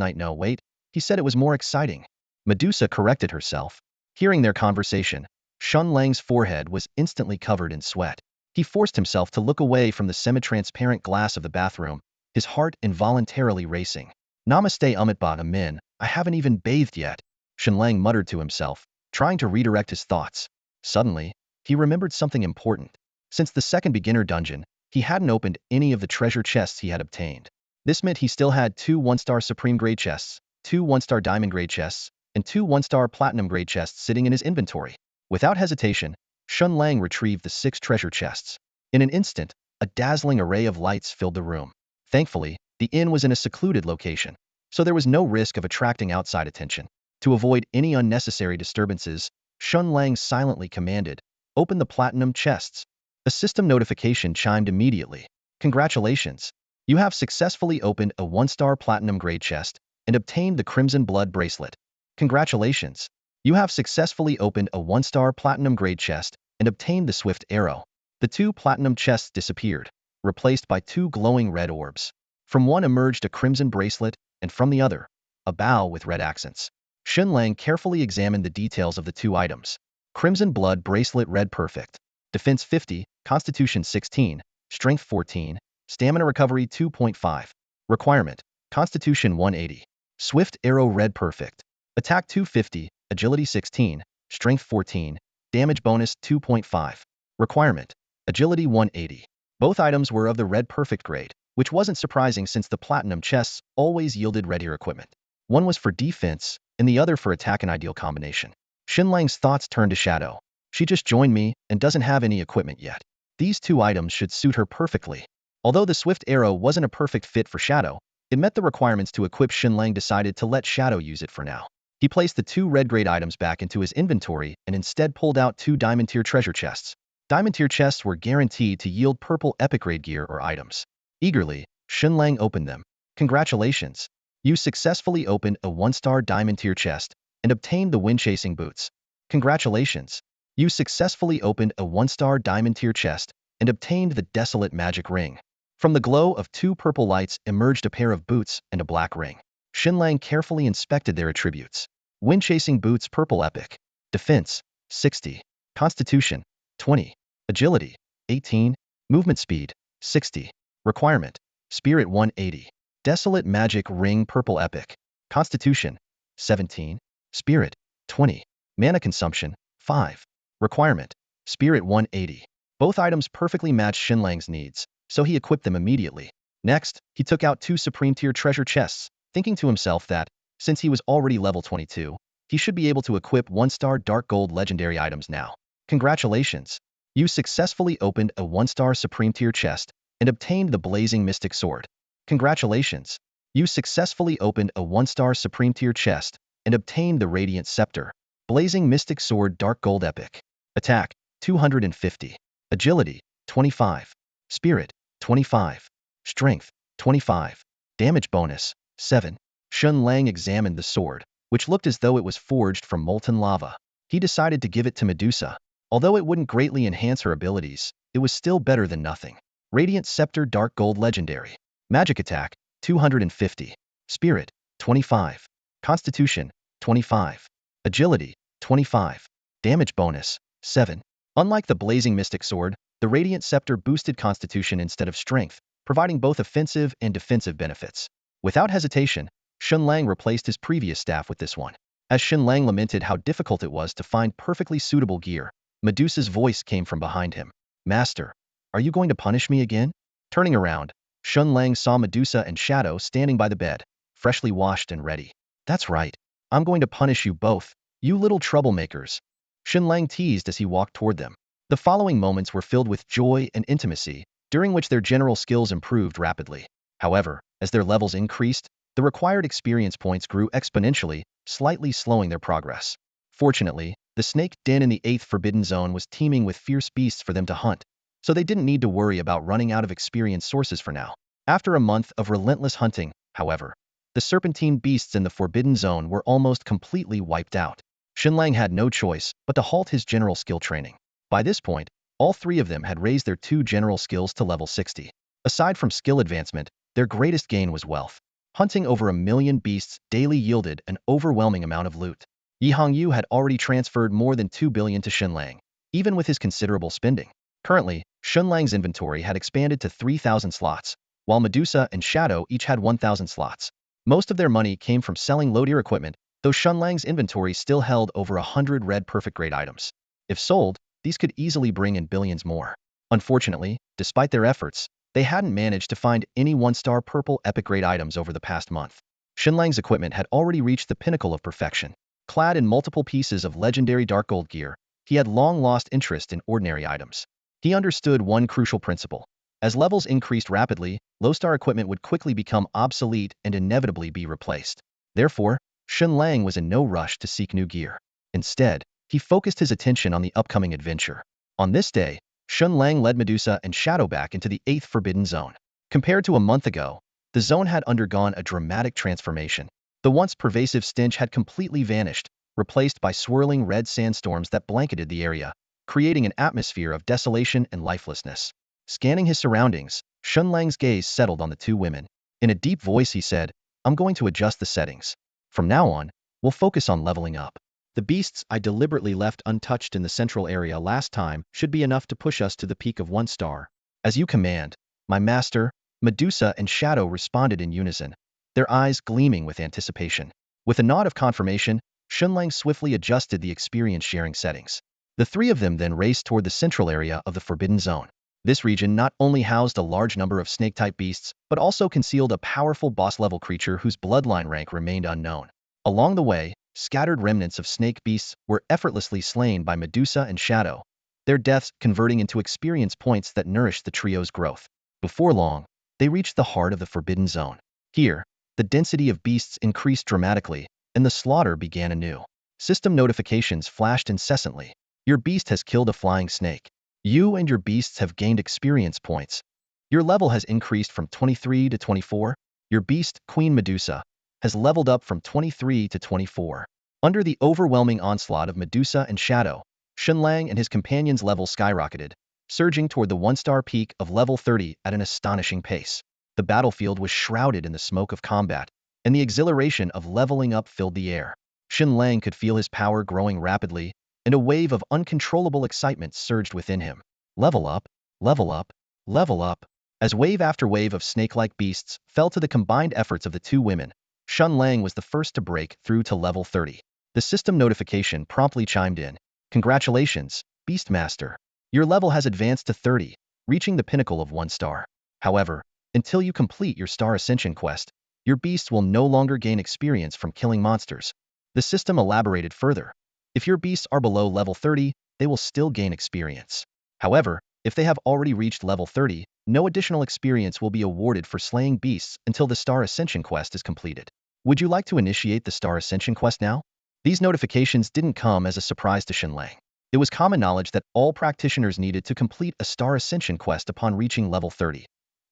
night." "No, wait. He said it was more exciting." Medusa corrected herself. Hearing their conversation, Shen Lang's forehead was instantly covered in sweat. He forced himself to look away from the semi-transparent glass of the bathroom, his heart involuntarily racing. "Namaste Umitba Amin, I haven't even bathed yet," Shen Lang muttered to himself, trying to redirect his thoughts. Suddenly, he remembered something important. Since the second beginner dungeon, he hadn't opened any of the treasure chests he had obtained. This meant he still had 2 1-star Supreme Grade chests, 2 1-star Diamond Grade chests, and 2 1-star Platinum Grade chests sitting in his inventory. Without hesitation, Shen Lang retrieved the 6 treasure chests. In an instant, a dazzling array of lights filled the room. Thankfully, the inn was in a secluded location, so there was no risk of attracting outside attention. To avoid any unnecessary disturbances, Shen Lang silently commanded, "Open the platinum chests." A system notification chimed immediately. "Congratulations! You have successfully opened a 1-star Platinum Grade chest and obtained the Crimson Blood Bracelet. Congratulations! You have successfully opened a 1-star Platinum Grade chest and obtained the Swift Arrow." The 2 platinum chests disappeared, replaced by 2 glowing red orbs. From one emerged a crimson bracelet, and from the other, a bow with red accents. Shen Lang carefully examined the details of the 2 items. Crimson Blood Bracelet Red Perfect. Defense 50, Constitution 16, Strength 14, Stamina Recovery 2.5. Requirement: Constitution 180. Swift Arrow Red Perfect. Attack 250, Agility 16, Strength 14, Damage Bonus 2.5. Requirement: Agility 180. Both items were of the Red Perfect grade, which wasn't surprising since the platinum chests always yielded red tier equipment. One was for defense, and the other for attack, an ideal combination. Shen Lang's thoughts turned to Shadow. She just joined me and doesn't have any equipment yet. These 2 items should suit her perfectly. Although the Swift Arrow wasn't a perfect fit for Shadow, it met the requirements to equip. Shen Lang decided to let Shadow use it for now. He placed the 2 red grade items back into his inventory and instead pulled out 2 diamond tier treasure chests. Diamond tier chests were guaranteed to yield purple epic grade gear or items. Eagerly, Shen Lang opened them. "Congratulations! You successfully opened a 1-star diamond tier chest and obtained the wind chasing boots. Congratulations! You successfully opened a 1-star diamond tier chest and obtained the desolate magic ring." From the glow of 2 purple lights emerged a pair of boots and a black ring. Shen Lang carefully inspected their attributes. Wind chasing boots Purple Epic. Defense 60. Constitution 20. Agility 18. Movement speed 60. Requirement: Spirit 180. Desolate Magic Ring Purple Epic. Constitution 17. Spirit 20. Mana consumption 5. Requirement: Spirit 180. Both items perfectly matched Shen Lang's needs, so he equipped them immediately. Next, he took out 2 Supreme Tier treasure chests, thinking to himself that, since he was already level 22, he should be able to equip 1-star Dark Gold legendary items now. Congratulations! You successfully opened a 1-star Supreme Tier chest and obtained the Blazing Mystic Sword. Congratulations! You successfully opened a 1-star Supreme Tier chest and obtained the Radiant Scepter. Blazing Mystic Sword Dark Gold Epic. Attack 250. Agility 25. Spirit 25. Strength 25. Damage bonus 7. Shen Lang examined the sword, which looked as though it was forged from molten lava. He decided to give it to Medusa. Although it wouldn't greatly enhance her abilities, it was still better than nothing. Radiant Scepter Dark Gold Legendary. Magic Attack 250. Spirit 25. Constitution 25. Agility 25. Damage bonus 7. Unlike the Blazing Mystic Sword, the Radiant Scepter boosted Constitution instead of Strength, providing both offensive and defensive benefits. Without hesitation, Shen Lang replaced his previous staff with this one. As Shen Lang lamented how difficult it was to find perfectly suitable gear, Medusa's voice came from behind him. Master, are you going to punish me again? Turning around, Shen Lang saw Medusa and Shadow standing by the bed, freshly washed and ready. That's right. I'm going to punish you both, you little troublemakers. Shen Lang teased as he walked toward them. The following moments were filled with joy and intimacy, during which their general skills improved rapidly. However, as their levels increased, the required experience points grew exponentially, slightly slowing their progress. Fortunately, the snake den in the 8th Forbidden Zone was teeming with fierce beasts for them to hunt, so they didn't need to worry about running out of experience sources for now. After a month of relentless hunting, however, the serpentine beasts in the Forbidden Zone were almost completely wiped out. Shen Lang had no choice but to halt his general skill training. By this point, all three of them had raised their 2 general skills to level 60. Aside from skill advancement, their greatest gain was wealth. Hunting over 1,000,000 beasts daily yielded an overwhelming amount of loot. Yi Hongyu had already transferred more than 2 billion to Shen Lang, even with his considerable spending. Currently, Shen Lang's inventory had expanded to 3,000 slots, while Medusa and Shadow each had 1,000 slots. Most of their money came from selling low-tier equipment, though Shen Lang's inventory still held over 100 red perfect-grade items. If sold, these could easily bring in billions more. Unfortunately, despite their efforts, they hadn't managed to find any 1-star purple epic-grade items over the past month. Shen Lang's equipment had already reached the pinnacle of perfection. Clad in multiple pieces of legendary dark gold gear, he had long lost interest in ordinary items. He understood one crucial principle. As levels increased rapidly, low-star equipment would quickly become obsolete and inevitably be replaced. Therefore, Shen Lang was in no rush to seek new gear. Instead, he focused his attention on the upcoming adventure. On this day, Shen Lang led Medusa and Shadow back into the 8th Forbidden Zone. Compared to a month ago, the zone had undergone a dramatic transformation. The once pervasive stench had completely vanished, replaced by swirling red sandstorms that blanketed the area, creating an atmosphere of desolation and lifelessness. Scanning his surroundings, Shen Lang's gaze settled on the 2 women. In a deep voice he said, I'm going to adjust the settings. From now on, we'll focus on leveling up. The beasts I deliberately left untouched in the central area last time should be enough to push us to the peak of 1 star. As you command, my master. Medusa and Shadow responded in unison, their eyes gleaming with anticipation. With a nod of confirmation, Shen Lang swiftly adjusted the experience-sharing settings. The 3 of them then raced toward the central area of the Forbidden Zone. This region not only housed a large number of snake-type beasts, but also concealed a powerful boss-level creature whose bloodline rank remained unknown. Along the way, scattered remnants of snake beasts were effortlessly slain by Medusa and Shadow, their deaths converting into experience points that nourished the trio's growth. Before long, they reached the heart of the Forbidden Zone. Here, the density of beasts increased dramatically, and the slaughter began anew. System notifications flashed incessantly. Your beast has killed a flying snake. You and your beasts have gained experience points. Your level has increased from 23 to 24. Your beast, Queen Medusa, has leveled up from 23 to 24. Under the overwhelming onslaught of Medusa and Shadow, Shen Lang and his companions' levels skyrocketed, surging toward the 1-star peak of level 30 at an astonishing pace. The battlefield was shrouded in the smoke of combat, and the exhilaration of leveling up filled the air. Shen Lang could feel his power growing rapidly, and a wave of uncontrollable excitement surged within him. Level up, level up, level up. As wave after wave of snake-like beasts fell to the combined efforts of the 2 women, Shen Lang was the first to break through to level 30. The system notification promptly chimed in. Congratulations, Beastmaster. Your level has advanced to 30, reaching the pinnacle of 1 star. However, until you complete your Star Ascension quest, your beasts will no longer gain experience from killing monsters. The system elaborated further. If your beasts are below level 30, they will still gain experience. However, if they have already reached level 30, no additional experience will be awarded for slaying beasts until the Star Ascension quest is completed. Would you like to initiate the Star Ascension quest now? These notifications didn't come as a surprise to Shen Lang. It was common knowledge that all practitioners needed to complete a Star Ascension quest upon reaching level 30.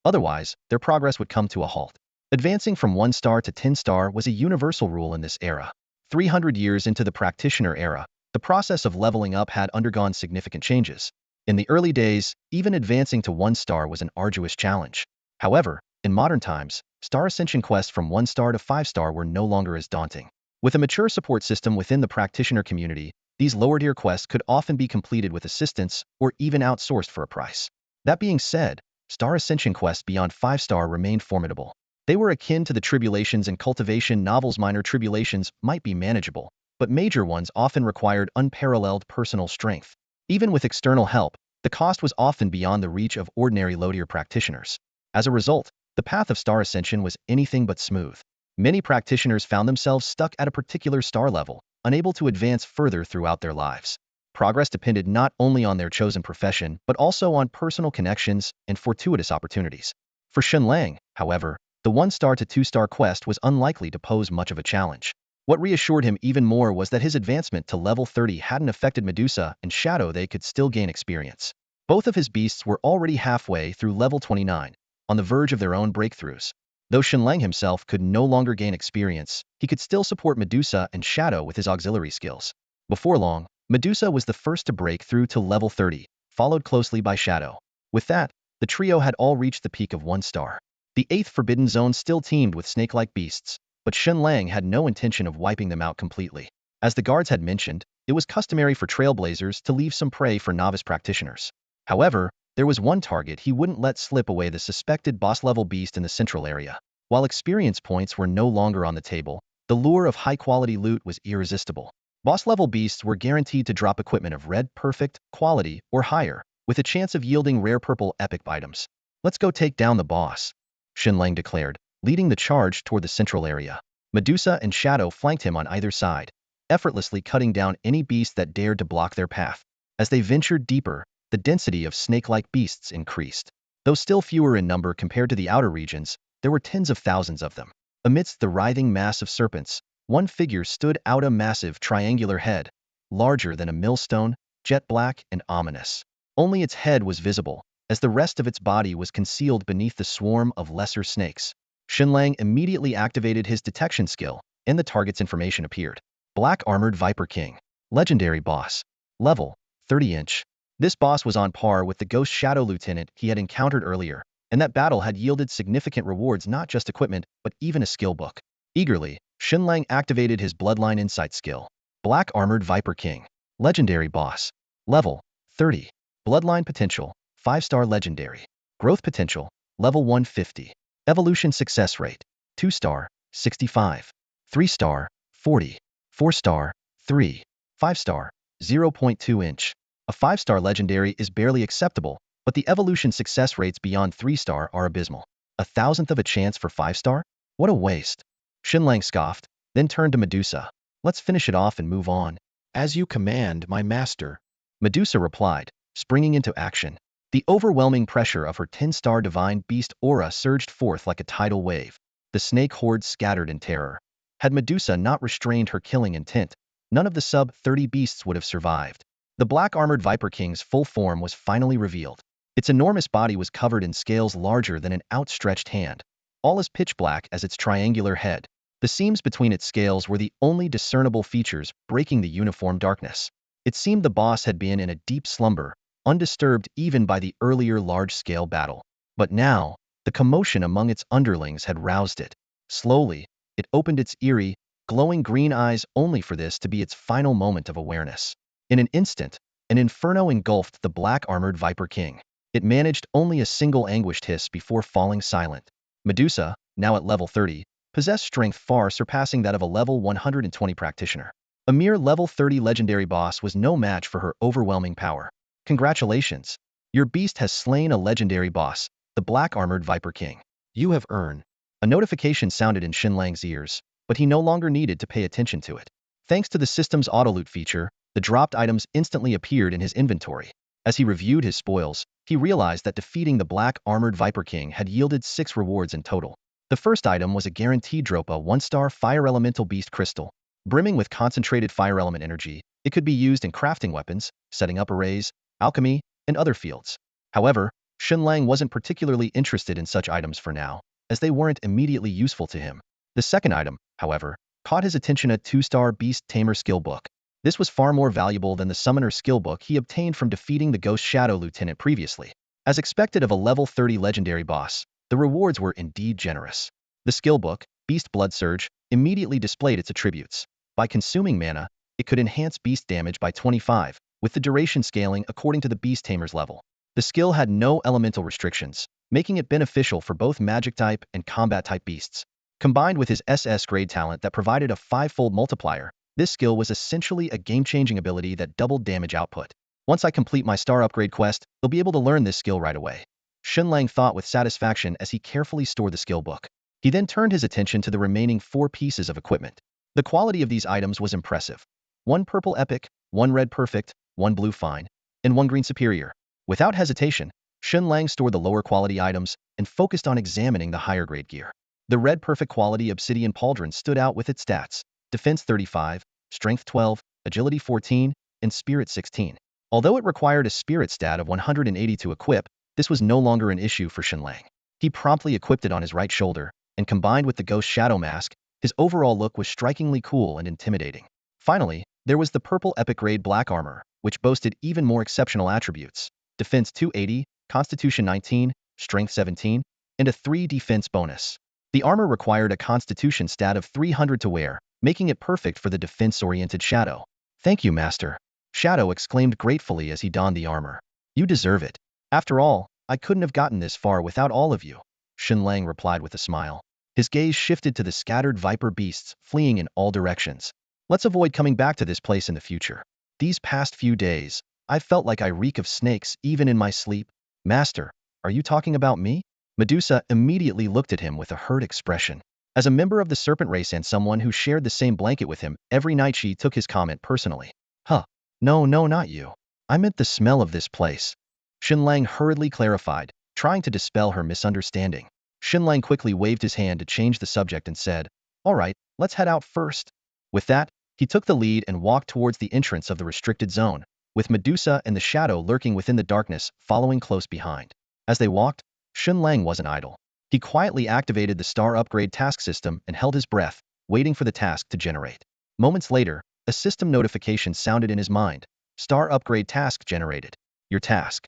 Otherwise, their progress would come to a halt. Advancing from 1 star to 10 star was a universal rule in this era. 300 years into the practitioner era, the process of leveling up had undergone significant changes. In the early days, even advancing to 1 star was an arduous challenge. However, in modern times, Star Ascension quests from 1 star to 5 star were no longer as daunting. With a mature support system within the practitioner community, these lower-tier quests could often be completed with assistance or even outsourced for a price. That being said, Star Ascension quests beyond 5 star remained formidable. They were akin to the tribulations in cultivation novels. Minor tribulations might be manageable, but major ones often required unparalleled personal strength. Even with external help, the cost was often beyond the reach of ordinary low-tier practitioners. As a result, the path of star ascension was anything but smooth. Many practitioners found themselves stuck at a particular star level, unable to advance further throughout their lives. Progress depended not only on their chosen profession, but also on personal connections and fortuitous opportunities. For Shen Lang, however, the 1-star to 2-star quest was unlikely to pose much of a challenge. What reassured him even more was that his advancement to level 30 hadn't affected Medusa and Shadow. They could still gain experience. Both of his beasts were already halfway through level 29, on the verge of their own breakthroughs. Though Shen Lang himself could no longer gain experience, he could still support Medusa and Shadow with his auxiliary skills. Before long, Medusa was the first to break through to level 30, followed closely by Shadow. With that, the trio had all reached the peak of 1 star. The 8th Forbidden Zone still teemed with snake-like beasts, but Shen Lang had no intention of wiping them out completely. As the guards had mentioned, it was customary for trailblazers to leave some prey for novice practitioners. However, there was one target he wouldn't let slip away: the suspected boss-level beast in the central area. While experience points were no longer on the table, the lure of high-quality loot was irresistible. Boss-level beasts were guaranteed to drop equipment of red, perfect, quality, or higher, with a chance of yielding rare purple epic items. "Let's go take down the boss," Shen Lang declared, leading the charge toward the central area. Medusa and Shadow flanked him on either side, effortlessly cutting down any beast that dared to block their path. As they ventured deeper, the density of snake-like beasts increased. Though still fewer in number compared to the outer regions, there were tens of thousands of them. Amidst the writhing mass of serpents, one figure stood out: a massive triangular head, larger than a millstone, jet black and ominous. Only its head was visible, as the rest of its body was concealed beneath the swarm of lesser snakes. Shen Lang immediately activated his detection skill, and the target's information appeared. Black Armored Viper King. Legendary boss. Level 30-inch. This boss was on par with the Ghost Shadow Lieutenant he had encountered earlier, and that battle had yielded significant rewards: not just equipment, but even a skill book. Eagerly, Shen Lang activated his Bloodline Insight skill. Black Armored Viper King. Legendary boss. Level 30. Bloodline potential, 5-star legendary. Growth potential, level 150. Evolution success rate, 2-star, 65. 3-star, 40. 4-star, 3. 5-star, 0.2-inch. A 5-star legendary is barely acceptable, but the evolution success rates beyond 3-star are abysmal. 1,000th of a chance for 5-star? What a waste. Shen Lang scoffed, then turned to Medusa. "Let's finish it off and move on." "As you command, my master," Medusa replied, springing into action. The overwhelming pressure of her 10-star divine beast aura surged forth like a tidal wave. The snake horde scattered in terror. Had Medusa not restrained her killing intent, none of the sub-30 beasts would have survived. The Black Armored Viper King's full form was finally revealed. Its enormous body was covered in scales larger than an outstretched hand, all as pitch black as its triangular head. The seams between its scales were the only discernible features, breaking the uniform darkness. It seemed the boss had been in a deep slumber, undisturbed even by the earlier large-scale battle. But now, the commotion among its underlings had roused it. Slowly, it opened its eerie, glowing green eyes, only for this to be its final moment of awareness. In an instant, an inferno engulfed the Black Armored Viper King. It managed only a single anguished hiss before falling silent. Medusa, now at level 30, possessed strength far surpassing that of a level 120 practitioner. A mere level 30 legendary boss was no match for her overwhelming power. "Congratulations! Your beast has slain a legendary boss, the Black Armored Viper King. You have earned." A notification sounded in Shen Lang's ears, but he no longer needed to pay attention to it. Thanks to the system's auto-loot feature, the dropped items instantly appeared in his inventory. As he reviewed his spoils, he realized that defeating the Black Armored Viper King had yielded 6 rewards in total. The first item was a guaranteed drop: a 1-star Fire Elemental Beast Crystal. Brimming with concentrated fire element energy, it could be used in crafting weapons, setting up arrays, alchemy, and other fields. However, Shen Lang wasn't particularly interested in such items for now, as they weren't immediately useful to him. The second item, however, caught his attention: a 2-star Beast Tamer skill book. This was far more valuable than the Summoner skill book he obtained from defeating the Ghost Shadow Lieutenant previously. As expected of a level 30 legendary boss, the rewards were indeed generous. The skill book, Beast Blood Surge, immediately displayed its attributes. By consuming mana, it could enhance beast damage by 25, with the duration scaling according to the Beast Tamer's level. The skill had no elemental restrictions, making it beneficial for both magic-type and combat-type beasts. Combined with his SS grade talent that provided a five-fold multiplier, this skill was essentially a game-changing ability that doubled damage output. Once I complete my star upgrade quest, I'll be able to learn this skill right away. Shen Lang thought with satisfaction as he carefully stored the skill book. He then turned his attention to the remaining 4 pieces of equipment. The quality of these items was impressive. 1 purple epic, 1 red perfect, 1 blue fine, and 1 green superior. Without hesitation, Shen Lang stored the lower quality items and focused on examining the higher grade gear. The red perfect quality obsidian pauldron stood out with its stats: defense 35, strength 12, agility 14, and spirit 16. Although it required a spirit stat of 180 to equip, this was no longer an issue for Shen Lang. He promptly equipped it on his right shoulder, and combined with the ghost shadow mask, his overall look was strikingly cool and intimidating. Finally, there was the purple epic grade black armor, which boasted even more exceptional attributes: defense 280, constitution 19, strength 17, and a 3 defense bonus. The armor required a constitution stat of 300 to wear, making it perfect for the defense-oriented Shadow. "Thank you, Master," Shadow exclaimed gratefully as he donned the armor. "You deserve it. After all, I couldn't have gotten this far without all of you," Shen Lang replied with a smile. His gaze shifted to the scattered viper beasts fleeing in all directions. "Let's avoid coming back to this place in the future. These past few days, I felt like I reek of snakes even in my sleep." "Master, are you talking about me?" Medusa immediately looked at him with a hurt expression. As a member of the serpent race and someone who shared the same blanket with him every night, she took his comment personally. "Huh. No, not you. I meant the smell of this place," Shen Lang hurriedly clarified, trying to dispel her misunderstanding. Shen Lang quickly waved his hand to change the subject and said, "All right, let's head out first." With that, he took the lead and walked towards the entrance of the restricted zone, with Medusa and the Shadow lurking within the darkness, following close behind. As they walked, Shen Lang wasn't idle. He quietly activated the star upgrade task system and held his breath, waiting for the task to generate. Moments later, a system notification sounded in his mind. "Star upgrade task generated. Your task: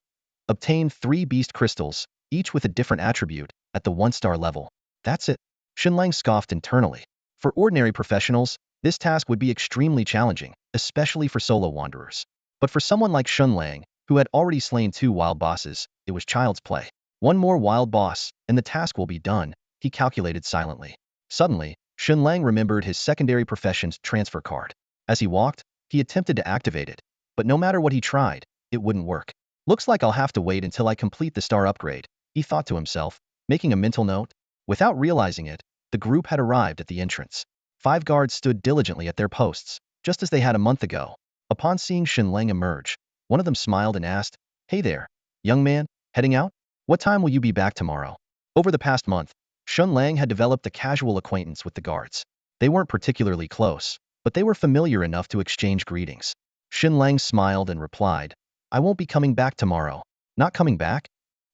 obtain 3 beast crystals, each with a different attribute, at the 1-star level." "That's it," Shen Lang scoffed internally. For ordinary professionals, this task would be extremely challenging, especially for solo wanderers. But for someone like Shen Lang, who had already slain 2 wild bosses, it was child's play. 1 more wild boss, and the task will be done, he calculated silently. Suddenly, Shen Lang remembered his secondary profession's transfer card. As he walked, he attempted to activate it, but no matter what he tried, it wouldn't work. "Looks like I'll have to wait until I complete the star upgrade," he thought to himself, making a mental note. Without realizing it, the group had arrived at the entrance. 5 guards stood diligently at their posts, just as they had a month ago. Upon seeing Shen Lang emerge, one of them smiled and asked, "Hey there, young man, heading out? What time will you be back tomorrow?" Over the past month, Shen Lang had developed a casual acquaintance with the guards. They weren't particularly close, but they were familiar enough to exchange greetings. Shen Lang smiled and replied, "I won't be coming back tomorrow." "Not coming back?"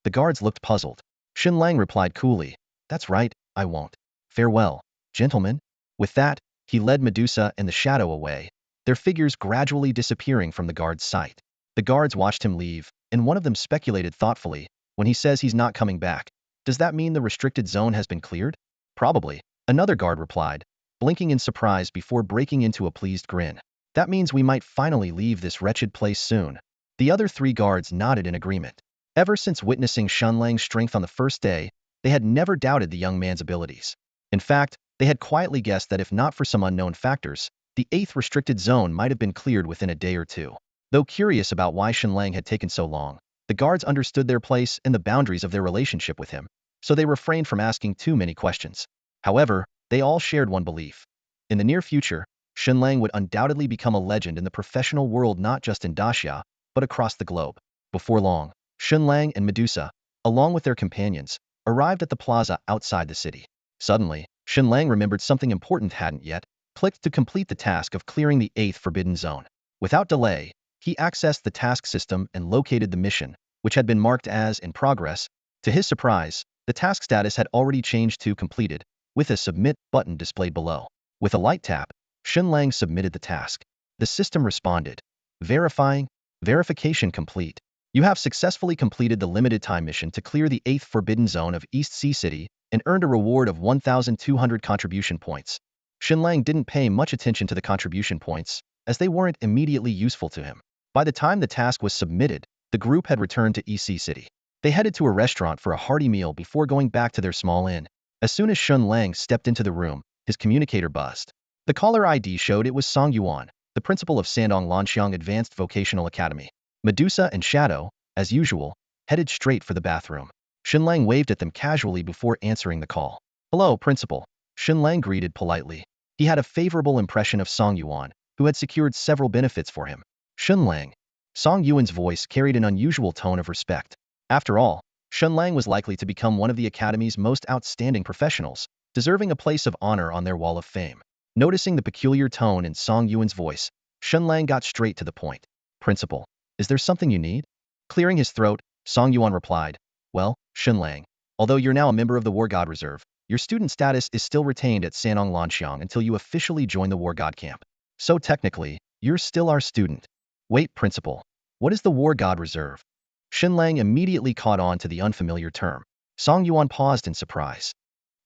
The guards looked puzzled. Shen Lang replied coolly, "That's right, I won't. Farewell, gentlemen." With that, he led Medusa and the Shadow away, their figures gradually disappearing from the guards' sight. The guards watched him leave, and one of them speculated thoughtfully, "When he says he's not coming back, does that mean the restricted zone has been cleared?" "Probably," another guard replied, blinking in surprise before breaking into a pleased grin. "That means we might finally leave this wretched place soon." The other 3 guards nodded in agreement. Ever since witnessing Shen Lang's strength on the first day, they had never doubted the young man's abilities. In fact, they had quietly guessed that if not for some unknown factors, the 8th restricted zone might have been cleared within a day or two. Though curious about why Shen Lang had taken so long, the guards understood their place and the boundaries of their relationship with him, so they refrained from asking too many questions. However, they all shared one belief. In the near future, Shen Lang would undoubtedly become a legend in the professional world, not just in Daxia, but across the globe. Before long, Shen Lang and Medusa, along with their companions, arrived at the plaza outside the city. Suddenly, Shen Lang remembered something important hadn't yet clicked to complete the task of clearing the 8th forbidden zone. Without delay, he accessed the task system and located the mission, which had been marked as in progress. To his surprise, the task status had already changed to completed, with a submit button displayed below. With a light tap, Shen Lang submitted the task. The system responded, Verification complete. You have successfully completed the limited time mission to clear the 8th forbidden zone of East Sea City and earned a reward of 1,200 contribution points." Shen Lang didn't pay much attention to the contribution points, as they weren't immediately useful to him. By the time the task was submitted, the group had returned to EC City. They headed to a restaurant for a hearty meal before going back to their small inn. As soon as Shen Lang stepped into the room, his communicator buzzed. The caller ID showed it was Song Yuan, the principal of Sandong Lanxiang Advanced Vocational Academy. Medusa and Shadow, as usual, headed straight for the bathroom. Shen Lang waved at them casually before answering the call. "Hello, principal." Shen Lang greeted politely. He had a favorable impression of Song Yuan, who had secured several benefits for him. "Shen Lang." Song Yuan's voice carried an unusual tone of respect. After all, Shen Lang was likely to become one of the Academy's most outstanding professionals, deserving a place of honor on their wall of fame. Noticing the peculiar tone in Song Yuan's voice, Shen Lang got straight to the point. "Principal, is there something you need?" Clearing his throat, Song Yuan replied, "Well, Shen Lang, although you're now a member of the War God Reserve, your student status is still retained at Sandong Lanxiang until you officially join the War God camp. So technically, you're still our student." "Wait, principal, what is the War God Reserve?" Shen Lang immediately caught on to the unfamiliar term. Song Yuan paused in surprise.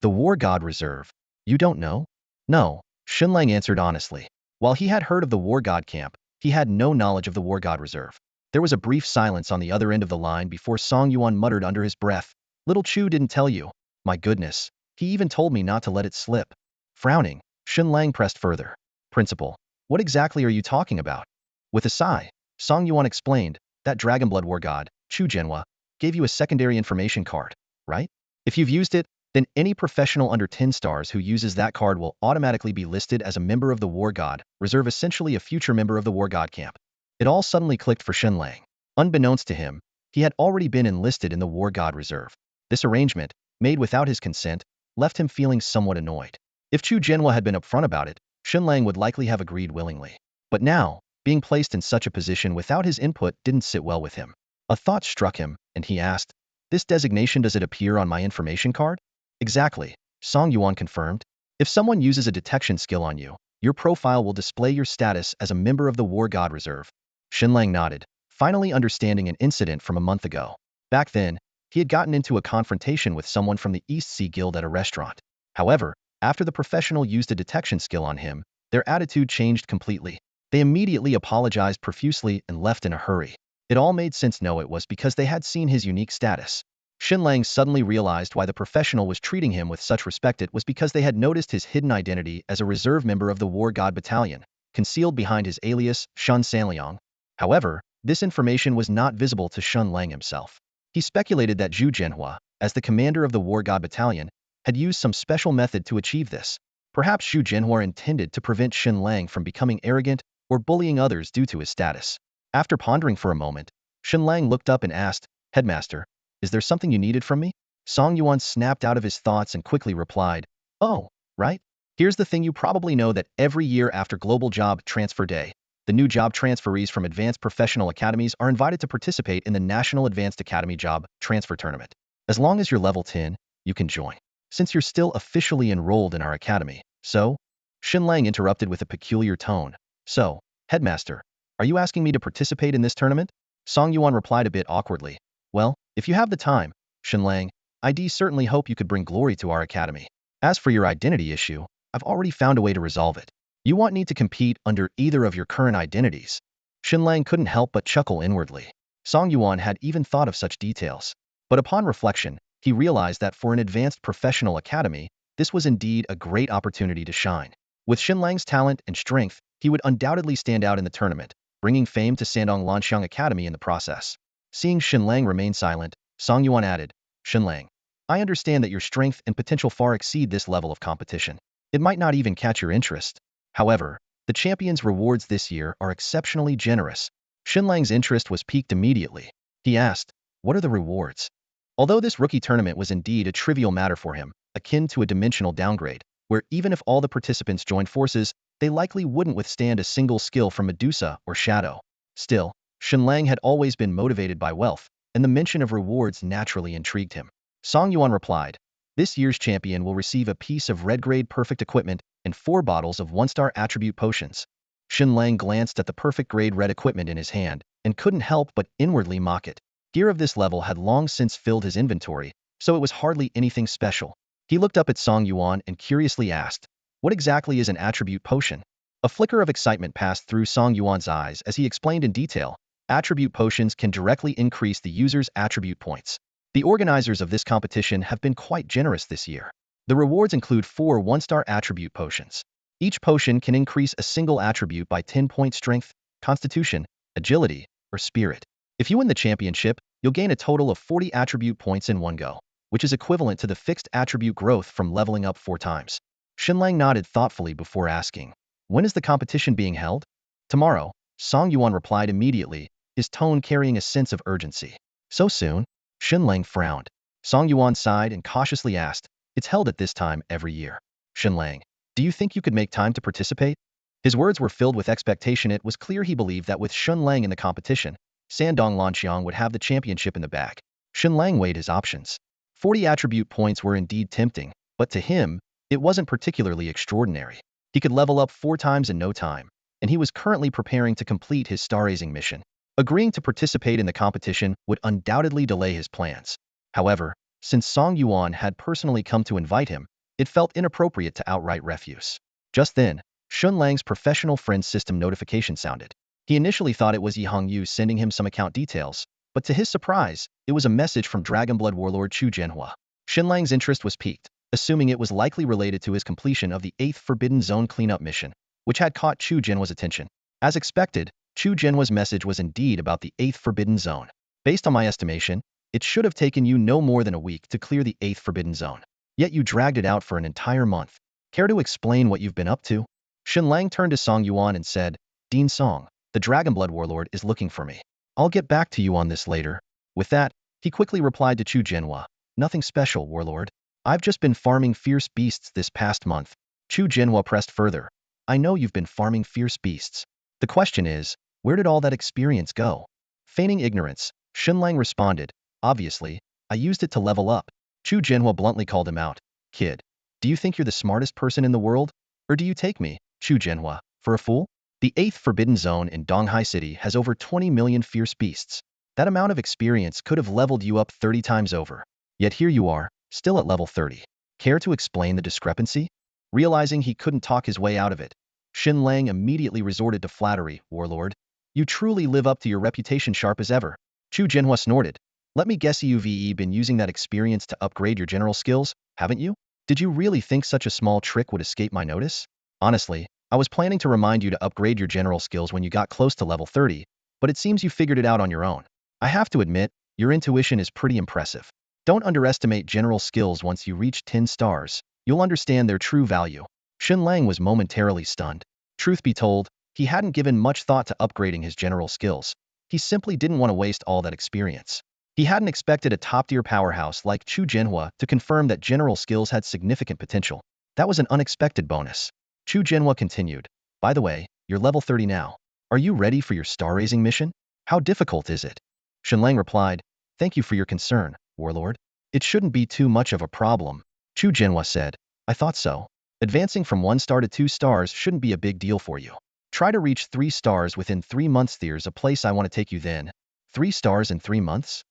"The War God Reserve? You don't know?" "No," Shen Lang answered honestly. While he had heard of the War God camp, he had no knowledge of the War God Reserve. There was a brief silence on the other end of the line before Song Yuan muttered under his breath, "Little Chu didn't tell you. My goodness, he even told me not to let it slip." Frowning, Shen Lang pressed further. "Principal, what exactly are you talking about?" With a sigh, Song Yuan explained, "That Dragonblood War God, Chu Genhua, gave you a secondary information card, right? If you've used it, then any professional under 10 stars who uses that card will automatically be listed as a member of the War God Reserve, essentially a future member of the War God camp." It all suddenly clicked for Shen Lang. Unbeknownst to him, he had already been enlisted in the War God Reserve. This arrangement, made without his consent, left him feeling somewhat annoyed. If Chu Genhua had been upfront about it, Shen Lang would likely have agreed willingly. But now, being placed in such a position without his input didn't sit well with him. A thought struck him, and he asked, "This designation, does it appear on my information card?" "Exactly," Song Yuan confirmed. "If someone uses a detection skill on you, your profile will display your status as a member of the War God Reserve." Shen Lang nodded, finally understanding an incident from a month ago. Back then, he had gotten into a confrontation with someone from the East Sea Guild at a restaurant. However, after the professional used a detection skill on him, their attitude changed completely. They immediately apologized profusely and left in a hurry. It all made sense. No, it was because they had seen his unique status. Shen Lang suddenly realized why the professional was treating him with such respect. It was because they had noticed his hidden identity as a reserve member of the War God Battalion, concealed behind his alias, Shen Sanliang. However, this information was not visible to Shen Lang himself. He speculated that Zhu Genhua, as the commander of the War God Battalion, had used some special method to achieve this. Perhaps Zhu Genhua intended to prevent Shen Lang from becoming arrogant or bullying others due to his status. After pondering for a moment, Shen Lang looked up and asked, "Headmaster, is there something you needed from me?" Song Yuan snapped out of his thoughts and quickly replied, "Oh, right. Here's the thing. You probably know that every year after Global Job Transfer Day, the new job transferees from advanced professional academies are invited to participate in the National Advanced Academy Job Transfer Tournament. As long as you're level 10, you can join. Since you're still officially enrolled in our academy, so?" Shen Lang interrupted with a peculiar tone. "So, Headmaster, are you asking me to participate in this tournament?" Song Yuan replied a bit awkwardly. "Well, if you have the time, Shen Lang, I'd certainly hope you could bring glory to our academy. As for your identity issue, I've already found a way to resolve it. You won't need to compete under either of your current identities." Shen Lang couldn't help but chuckle inwardly. Song Yuan had even thought of such details. But upon reflection, he realized that for an advanced professional academy, this was indeed a great opportunity to shine. With Shen Lang's talent and strength, he would undoubtedly stand out in the tournament, bringing fame to Sandong Lanxiang Academy in the process. Seeing Shen Lang remain silent, Song Yuan added, "Shen Lang, I understand that your strength and potential far exceed this level of competition. It might not even catch your interest. However, the champion's rewards this year are exceptionally generous." Shen Lang's interest was piqued immediately. He asked, "What are the rewards?" Although this rookie tournament was indeed a trivial matter for him, akin to a dimensional downgrade, where even if all the participants joined forces, they likely wouldn't withstand a single skill from Medusa or Shadow. Still, Shen Lang had always been motivated by wealth, and the mention of rewards naturally intrigued him. Song Yuan replied, "This year's champion will receive a piece of red-grade perfect equipment and 4 bottles of 1-star attribute potions." Shen Lang glanced at the perfect grade red equipment in his hand and couldn't help but inwardly mock it. Gear of this level had long since filled his inventory, so it was hardly anything special. He looked up at Song Yuan and curiously asked, "What exactly is an attribute potion?" A flicker of excitement passed through Song Yuan's eyes as he explained in detail, "Attribute potions can directly increase the user's attribute points. The organizers of this competition have been quite generous this year. The rewards include 4 one-star attribute potions. Each potion can increase a single attribute by 10 points strength, constitution, agility, or spirit. If you win the championship, you'll gain a total of 40 attribute points in one go, which is equivalent to the fixed attribute growth from leveling up 4 times. Shen Lang nodded thoughtfully before asking, "When is the competition being held?" "Tomorrow," Song Yuan replied immediately, his tone carrying a sense of urgency. "So soon?" Shen Lang frowned. Song Yuan sighed and cautiously asked, "It's held at this time every year." "Shen Lang, do you think you could make time to participate?" His words were filled with expectation. It was clear he believed that with Shen Lang in the competition, Sandong Lanqiang would have the championship in the bag. Shen Lang weighed his options. 40 attribute points were indeed tempting, but to him, it wasn't particularly extraordinary. He could level up 4 times in no time, and he was currently preparing to complete his star-raising mission. Agreeing to participate in the competition would undoubtedly delay his plans. However, since Song Yuan had personally come to invite him, it felt inappropriate to outright refuse. Just then, Shen Lang's professional friend system notification sounded. He initially thought it was Yi Hongyu sending him some account details, but to his surprise, it was a message from Dragonblood warlord Chu Jianhua. Shen Lang's interest was piqued, assuming it was likely related to his completion of the 8th Forbidden Zone cleanup mission, which had caught Chu Jianhua's attention. As expected, Chu Jianhua's message was indeed about the 8th Forbidden Zone. "Based on my estimation, it should have taken you no more than a week to clear the 8th Forbidden Zone. Yet you dragged it out for an entire month. Care to explain what you've been up to?" Shen Lang turned to Song Yuan and said, "Dean Song, the Dragonblood warlord is looking for me. I'll get back to you on this later." With that, he quickly replied to Chu Jianhua, "Nothing special, warlord. I've just been farming fierce beasts this past month." Chu Jianhua pressed further, "I know you've been farming fierce beasts. The question is, where did all that experience go?" Feigning ignorance, Shen Lang responded, "Obviously, I used it to level up." Chu Jianhua bluntly called him out, "Kid, do you think you're the smartest person in the world? Or do you take me, Chu Jianhua, for a fool? The 8th Forbidden Zone in Donghai City has over 20 million fierce beasts. That amount of experience could have leveled you up 30 times over. Yet here you are, still at level 30. Care to explain the discrepancy?" Realizing he couldn't talk his way out of it, Shen Lang immediately resorted to flattery. "Warlord, you truly live up to your reputation, sharp as ever." Chu Jianhua snorted. "Let me guess, you've been using that experience to upgrade your general skills, haven't you? Did you really think such a small trick would escape my notice? Honestly, I was planning to remind you to upgrade your general skills when you got close to level 30, but it seems you figured it out on your own. I have to admit, your intuition is pretty impressive. Don't underestimate general skills. Once you reach 10 stars, you'll understand their true value." Shen Lang was momentarily stunned. Truth be told, he hadn't given much thought to upgrading his general skills. He simply didn't want to waste all that experience. He hadn't expected a top-tier powerhouse like Chu Jianhua to confirm that general skills had significant potential. That was an unexpected bonus. Chu Jianhua continued, "By the way, you're level 30 now. Are you ready for your star-raising mission? How difficult is it?" Shen Lang replied, "Thank you for your concern, warlord. It shouldn't be too much of a problem." Chu Jianhua said, "I thought so. Advancing from 1 star to 2 stars shouldn't be a big deal for you. Try to reach 3 stars within 3 months. There's a place I want to take you then." 3 stars in 3 months?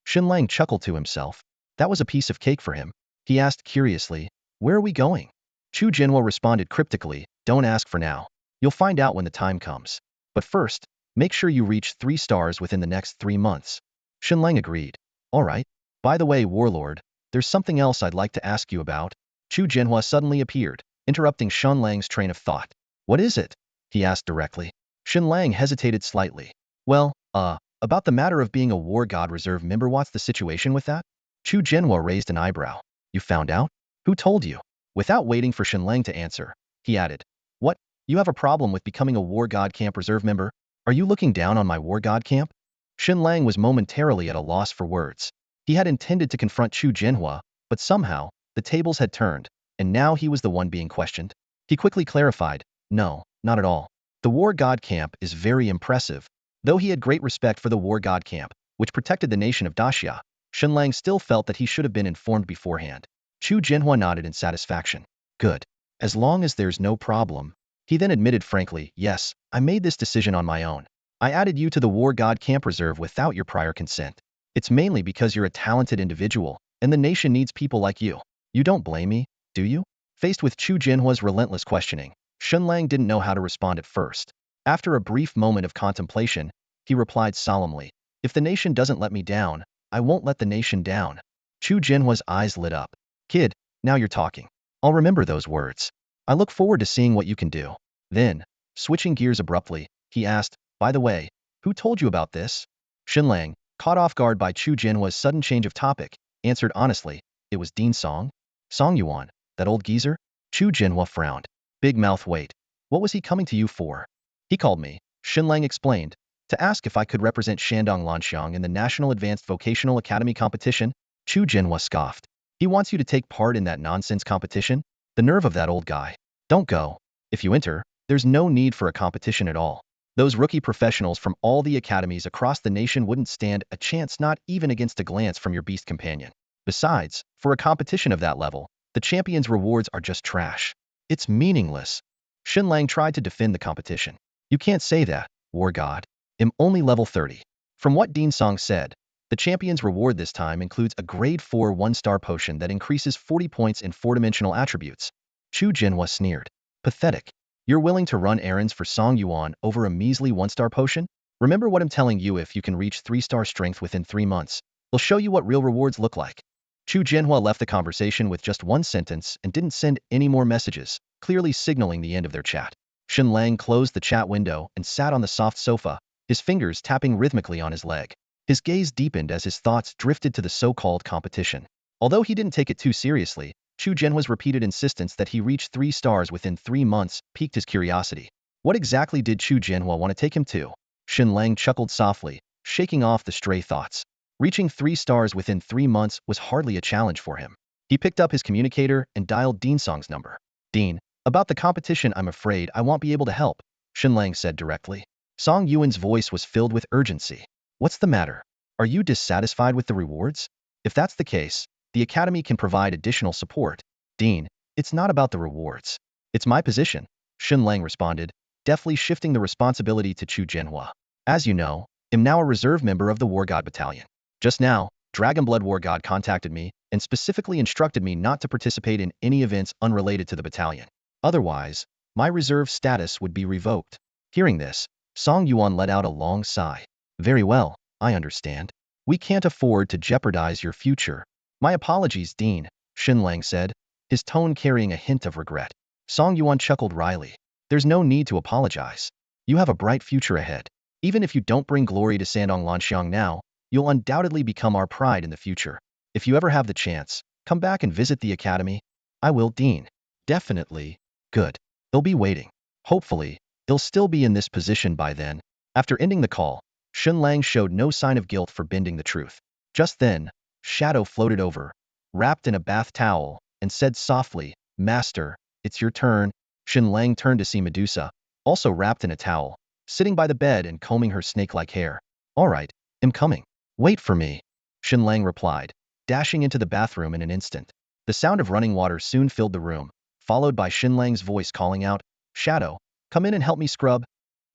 Shen Lang chuckled to himself. That was a piece of cake for him. He asked curiously, "Where are we going?" Chu Jianhua responded cryptically, "Don't ask for now. You'll find out when the time comes. But first, make sure you reach 3 stars within the next 3 months." Shen Lang agreed. "All right. By the way, warlord, there's something else I'd like to ask you about." Chu Jianhua suddenly appeared, interrupting Shen Lang's train of thought. "What is it?" he asked directly. Shen Lang hesitated slightly. "Well, about the matter of being a War God Reserve member. What's the situation with that?" Chu Jianhua raised an eyebrow. "You found out? Who told you?" Without waiting for Shen Lang to answer, he added, "What? You have a problem with becoming a War God Camp Reserve member? Are you looking down on my War God Camp?" Shen Lang was momentarily at a loss for words. He had intended to confront Chu Jianhua, but somehow, the tables had turned, and now he was the one being questioned. He quickly clarified, "No, not at all. The War God Camp is very impressive." Though he had great respect for the War God Camp, which protected the nation of Daxia, Shen Lang still felt that he should have been informed beforehand. Chu Jianhua nodded in satisfaction. "Good. As long as there's no problem." He then admitted frankly, "Yes, I made this decision on my own. I added you to the War God Camp Reserve without your prior consent. It's mainly because you're a talented individual, and the nation needs people like you. You don't blame me, do you?" Faced with Chu Jianhua's relentless questioning, Shen Lang didn't know how to respond at first. After a brief moment of contemplation, he replied solemnly, "If the nation doesn't let me down, I won't let the nation down. Chu Jinhua's eyes lit up. Kid, now you're talking. I'll remember those words. I look forward to seeing what you can do. Then, switching gears abruptly, he asked, by the way, who told you about this? Shen Lang, caught off guard by Chu Jinhua's sudden change of topic, answered honestly, it was Dean Song? Song Yuan, that old geezer? Chu Jinhua frowned. Big mouth wait. What was he coming to you for? He called me, Shen Lang explained, to ask if I could represent Shandong Lanxiang in the National Advanced Vocational Academy competition. Chu Jinhua scoffed. He wants you to take part in that nonsense competition? The nerve of that old guy. Don't go. If you enter, there's no need for a competition at all. Those rookie professionals from all the academies across the nation wouldn't stand a chance, not even against a glance from your beast companion. Besides, for a competition of that level, the champion's rewards are just trash. It's meaningless. Shen Lang tried to defend the competition. You can't say that, war god. I'm only level 30. From what Dean Song said, the champion's reward this time includes a grade 4 1-star potion that increases 40 points in 4-dimensional attributes. Chu Jinhua sneered. Pathetic. You're willing to run errands for Song Yuan over a measly 1-star potion? Remember what I'm telling you, if you can reach 3-star strength within 3 months, we'll show you what real rewards look like. Chu Jinhua left the conversation with just one sentence and didn't send any more messages, clearly signaling the end of their chat. Shen Lang closed the chat window and sat on the soft sofa, his fingers tapping rhythmically on his leg. His gaze deepened as his thoughts drifted to the so-called competition. Although he didn't take it too seriously, Chu Jinhua's repeated insistence that he reach 3 stars within 3 months piqued his curiosity. What exactly did Chu Jinhua want to take him to? Shen Lang chuckled softly, shaking off the stray thoughts. Reaching 3 stars within 3 months was hardly a challenge for him. He picked up his communicator and dialed Dean Song's number. Dean, about the competition, I'm afraid I won't be able to help, Shen Lang said directly. Song Yuan's voice was filled with urgency. What's the matter? Are you dissatisfied with the rewards? If that's the case, the Academy can provide additional support. Dean, it's not about the rewards. It's my position, Shen Lang responded, deftly shifting the responsibility to Chu Jinhua. As you know, I'm now a reserve member of the War God Battalion. Just now, Dragonblood War God contacted me and specifically instructed me not to participate in any events unrelated to the battalion. Otherwise, my reserve status would be revoked. Hearing this, Song Yuan let out a long sigh. Very well, I understand. We can't afford to jeopardize your future. My apologies, Dean, Shen Lang said, his tone carrying a hint of regret. Song Yuan chuckled wryly. There's no need to apologize. You have a bright future ahead. Even if you don't bring glory to Shandong Lanxiang now, you'll undoubtedly become our pride in the future. If you ever have the chance, come back and visit the Academy. I will, Dean. Definitely. Good. They'll be waiting. Hopefully, they'll still be in this position by then. After ending the call, Shen Lang showed no sign of guilt for bending the truth. Just then, Shadow floated over, wrapped in a bath towel, and said softly, Master, it's your turn. Shen Lang turned to see Medusa, also wrapped in a towel, sitting by the bed and combing her snake-like hair. All right, I'm coming. Wait for me, Shen Lang replied, dashing into the bathroom in an instant. The sound of running water soon filled the room, followed by Shen Lang's voice calling out, Shadow, come in and help me scrub.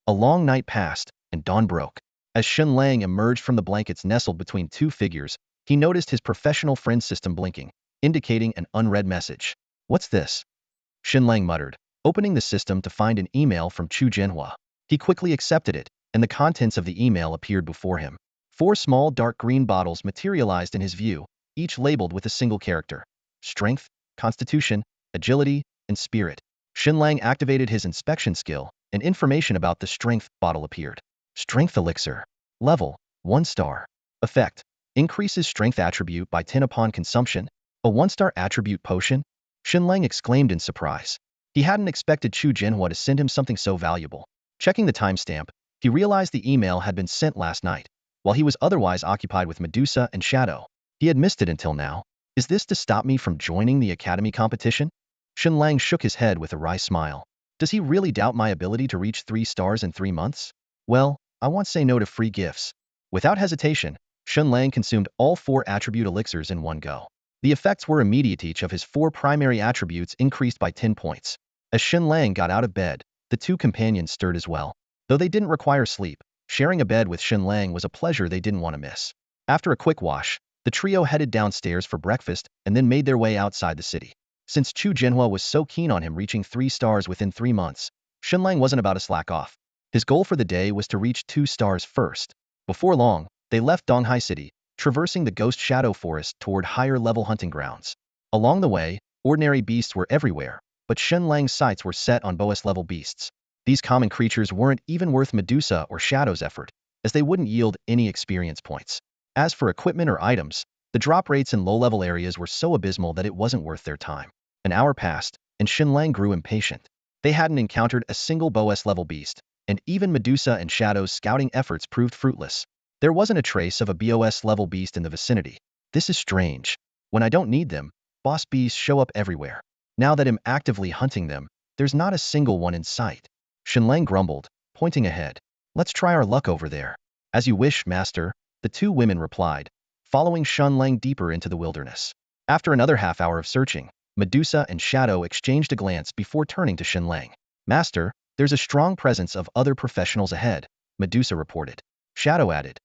A long night passed, and dawn broke. As Shen Lang emerged from the blankets nestled between two figures, he noticed his professional friend system blinking, indicating an unread message. What's this? Shen Lang muttered, opening the system to find an email from Chu Jinhua. He quickly accepted it, and the contents of the email appeared before him. 4 small dark green bottles materialized in his view, each labeled with a single character. Strength, Constitution, Agility, and Spirit. Shen Lang activated his inspection skill, and information about the Strength bottle appeared. Strength Elixir. Level, 1 star. Effect, increases Strength attribute by 10 upon consumption. A 1-star attribute potion? Shen Lang exclaimed in surprise. He hadn't expected Chu Jinhua to send him something so valuable. Checking the timestamp, he realized the email had been sent last night, while he was otherwise occupied with Medusa and Shadow. He had missed it until now. Is this to stop me from joining the Academy competition? Shen Lang shook his head with a wry smile. Does he really doubt my ability to reach 3 stars in 3 months? Well, I won't say no to free gifts. Without hesitation, Shen Lang consumed all 4 attribute elixirs in one go. The effects were immediate. Each of his 4 primary attributes increased by 10 points. As Shen Lang got out of bed, the 2 companions stirred as well. Though they didn't require sleep, sharing a bed with Shen Lang was a pleasure they didn't want to miss. After a quick wash, the trio headed downstairs for breakfast and then made their way outside the city. Since Chu Jinhua was so keen on him reaching 3 stars within 3 months, Shen Lang wasn't about to slack off. His goal for the day was to reach 2 stars first. Before long, they left Donghai City, traversing the ghost shadow forest toward higher-level hunting grounds. Along the way, ordinary beasts were everywhere, but Shen Lang's sights were set on boss-level beasts. These common creatures weren't even worth Medusa or Shadow's effort, as they wouldn't yield any experience points. As for equipment or items, the drop rates in low-level areas were so abysmal that it wasn't worth their time. An hour passed, and Shen Lang grew impatient. They hadn't encountered a single boss-level beast, and even Medusa and Shadow's scouting efforts proved fruitless. There wasn't a trace of a boss-level beast in the vicinity. This is strange. When I don't need them, boss beasts show up everywhere. Now that I'm actively hunting them, there's not a single one in sight. Shen Lang grumbled, pointing ahead. Let's try our luck over there. As you wish, master, the two women replied, following Shen Lang deeper into the wilderness. After another half-hour of searching, Medusa and Shadow exchanged a glance before turning to Shen Lang. Master, there's a strong presence of other professionals ahead, Medusa reported. Shadow added.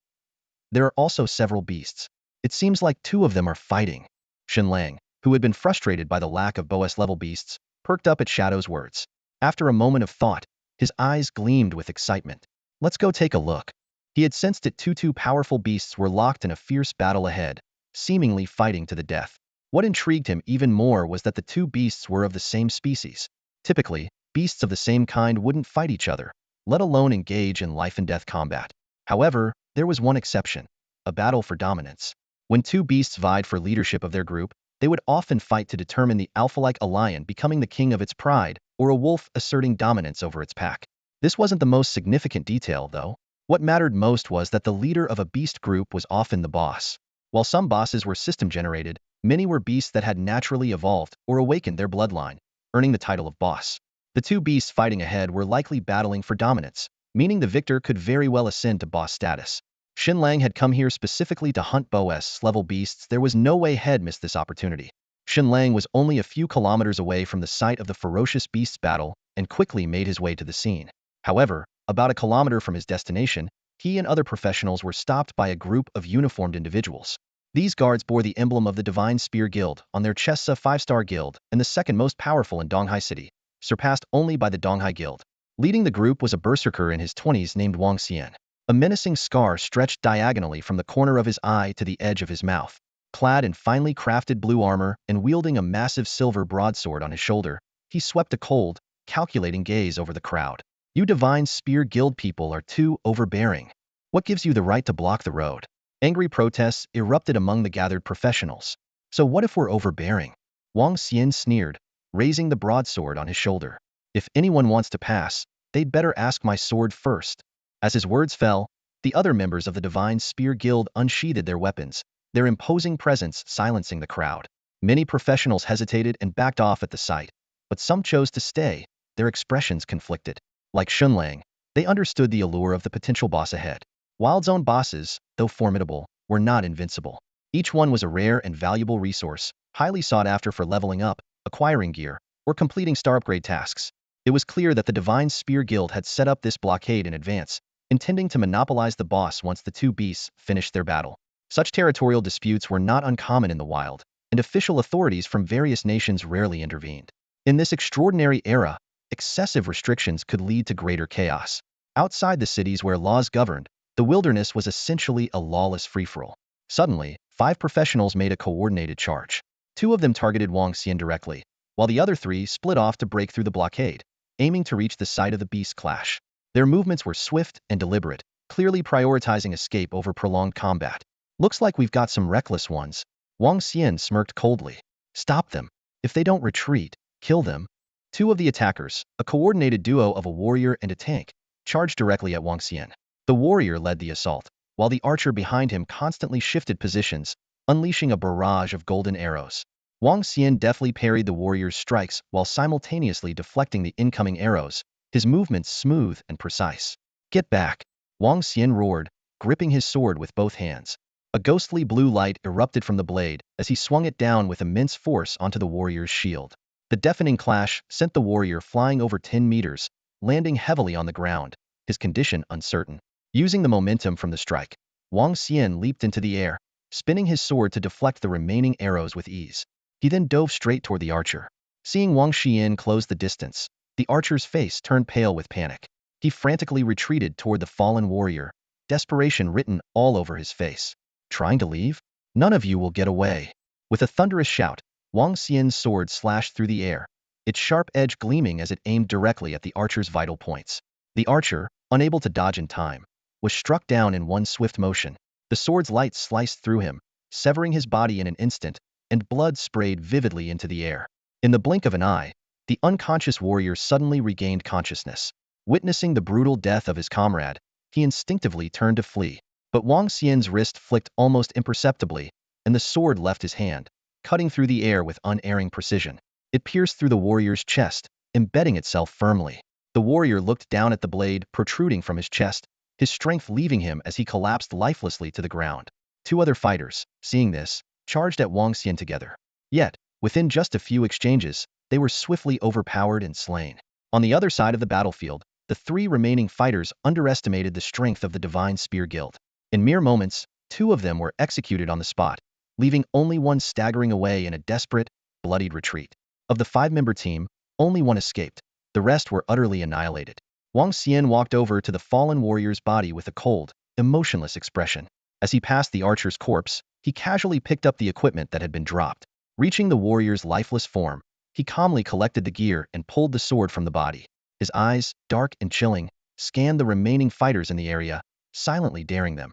There are also several beasts. It seems like two of them are fighting. Shen Lang, who had been frustrated by the lack of boss-level beasts, perked up at Shadow's words. After a moment of thought, his eyes gleamed with excitement. Let's go take a look. He had sensed that two powerful beasts were locked in a fierce battle ahead, seemingly fighting to the death. What intrigued him even more was that the two beasts were of the same species. Typically, beasts of the same kind wouldn't fight each other, let alone engage in life-and-death combat. However, there was one exception: a battle for dominance. When two beasts vied for leadership of their group, they would often fight to determine the alpha-like a lion becoming the king of its pride, or a wolf asserting dominance over its pack. This wasn't the most significant detail, though. What mattered most was that the leader of a beast group was often the boss. While some bosses were system-generated, many were beasts that had naturally evolved or awakened their bloodline, earning the title of boss. The two beasts fighting ahead were likely battling for dominance, meaning the victor could very well ascend to boss status. Shen Lang had come here specifically to hunt boss-level beasts. There was no way he'd miss this opportunity. Shen Lang was only a few kilometers away from the site of the ferocious beasts battle and quickly made his way to the scene. However, about a kilometer from his destination, he and other professionals were stopped by a group of uniformed individuals. These guards bore the emblem of the Divine Spear Guild on their chests, a 5-star guild and the second most powerful in Donghai City, surpassed only by the Donghai Guild. Leading the group was a berserker in his 20s named Wang Xian. A menacing scar stretched diagonally from the corner of his eye to the edge of his mouth. Clad in finely crafted blue armor and wielding a massive silver broadsword on his shoulder, he swept a cold, calculating gaze over the crowd. You Divine Spear Guild people are too overbearing. What gives you the right to block the road? Angry protests erupted among the gathered professionals. So what if we're overbearing? Wang Xian sneered, raising the broadsword on his shoulder. If anyone wants to pass, they'd better ask my sword first. As his words fell, the other members of the Divine Spear Guild unsheathed their weapons, their imposing presence silencing the crowd. Many professionals hesitated and backed off at the sight, but some chose to stay, their expressions conflicted. Like Shen Lang, they understood the allure of the potential boss ahead. Wild Zone bosses, though formidable, were not invincible. Each one was a rare and valuable resource, highly sought after for leveling up, acquiring gear, or completing star upgrade tasks. It was clear that the Divine Spear Guild had set up this blockade in advance, intending to monopolize the boss once the two beasts finished their battle. Such territorial disputes were not uncommon in the wild, and official authorities from various nations rarely intervened. In this extraordinary era, excessive restrictions could lead to greater chaos. Outside the cities where laws governed, the wilderness was essentially a lawless free-for-all. Suddenly, 5 professionals made a coordinated charge. 2 of them targeted Wang Xian directly, while the other 3 split off to break through the blockade, aiming to reach the site of the beast clash. Their movements were swift and deliberate, clearly prioritizing escape over prolonged combat. Looks like we've got some reckless ones. Wang Xian smirked coldly. Stop them. If they don't retreat, kill them. 2 of the attackers, a coordinated duo of a warrior and a tank, charged directly at Wang Xian. The warrior led the assault, while the archer behind him constantly shifted positions, unleashing a barrage of golden arrows. Wang Xian deftly parried the warrior's strikes while simultaneously deflecting the incoming arrows, his movements smooth and precise. Get back! Wang Xian roared, gripping his sword with both hands. A ghostly blue light erupted from the blade as he swung it down with immense force onto the warrior's shield. The deafening clash sent the warrior flying over 10 meters, landing heavily on the ground, his condition uncertain. Using the momentum from the strike, Wang Xian leaped into the air, spinning his sword to deflect the remaining arrows with ease. He then dove straight toward the archer. Seeing Wang Xian close the distance, the archer's face turned pale with panic. He frantically retreated toward the fallen warrior, desperation written all over his face. Trying to leave? None of you will get away. With a thunderous shout, Wang Xian's sword slashed through the air, its sharp edge gleaming as it aimed directly at the archer's vital points. The archer, unable to dodge in time, was struck down in one swift motion. The sword's light sliced through him, severing his body in an instant, and blood sprayed vividly into the air. In the blink of an eye, the unconscious warrior suddenly regained consciousness. Witnessing the brutal death of his comrade, he instinctively turned to flee. But Wang Xian's wrist flicked almost imperceptibly, and the sword left his hand, cutting through the air with unerring precision. It pierced through the warrior's chest, embedding itself firmly. The warrior looked down at the blade protruding from his chest, his strength leaving him as he collapsed lifelessly to the ground. Two other fighters, seeing this, charged at Wang Xian together. Yet, within just a few exchanges, they were swiftly overpowered and slain. On the other side of the battlefield, the three remaining fighters underestimated the strength of the Divine Spear Guild. In mere moments, two of them were executed on the spot, leaving only one staggering away in a desperate, bloodied retreat. Of the five-member team, only one escaped. The rest were utterly annihilated. Wang Xian walked over to the fallen warrior's body with a cold, emotionless expression. As he passed the archer's corpse, he casually picked up the equipment that had been dropped. Reaching the warrior's lifeless form, he calmly collected the gear and pulled the sword from the body. His eyes, dark and chilling, scanned the remaining fighters in the area, silently daring them.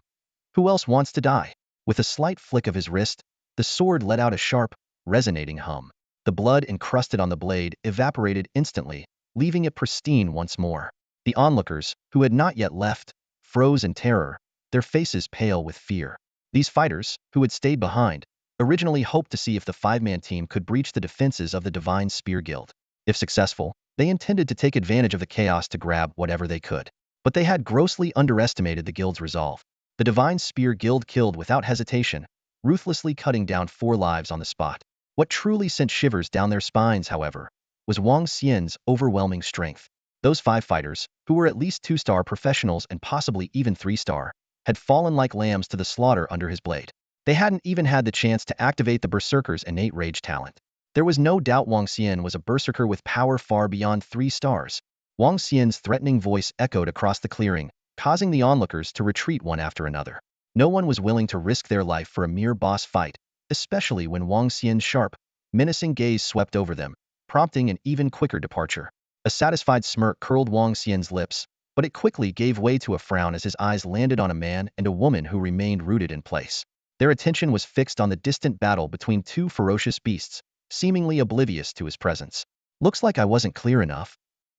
Who else wants to die? With a slight flick of his wrist, the sword let out a sharp, resonating hum. The blood encrusted on the blade evaporated instantly, leaving it pristine once more. The onlookers, who had not yet left, froze in terror, their faces pale with fear. These fighters, who had stayed behind, originally hoped to see if the five-man team could breach the defenses of the Divine Spear Guild. If successful, they intended to take advantage of the chaos to grab whatever they could. But they had grossly underestimated the guild's resolve. The Divine Spear Guild killed without hesitation, ruthlessly cutting down 4 lives on the spot. What truly sent shivers down their spines, however, was Wang Xian's overwhelming strength. Those 5 fighters, who were at least 2-star professionals and possibly even 3-star, had fallen like lambs to the slaughter under his blade. They hadn't even had the chance to activate the berserker's innate rage talent. There was no doubt Wang Xian was a berserker with power far beyond 3 stars. Wang Xian's threatening voice echoed across the clearing, causing the onlookers to retreat one after another. No one was willing to risk their life for a mere boss fight, especially when Wang Xian's sharp, menacing gaze swept over them, prompting an even quicker departure. A satisfied smirk curled Wang Xian's lips, but it quickly gave way to a frown as his eyes landed on a man and a woman who remained rooted in place. Their attention was fixed on the distant battle between 2 ferocious beasts, seemingly oblivious to his presence. Looks like I wasn't clear enough.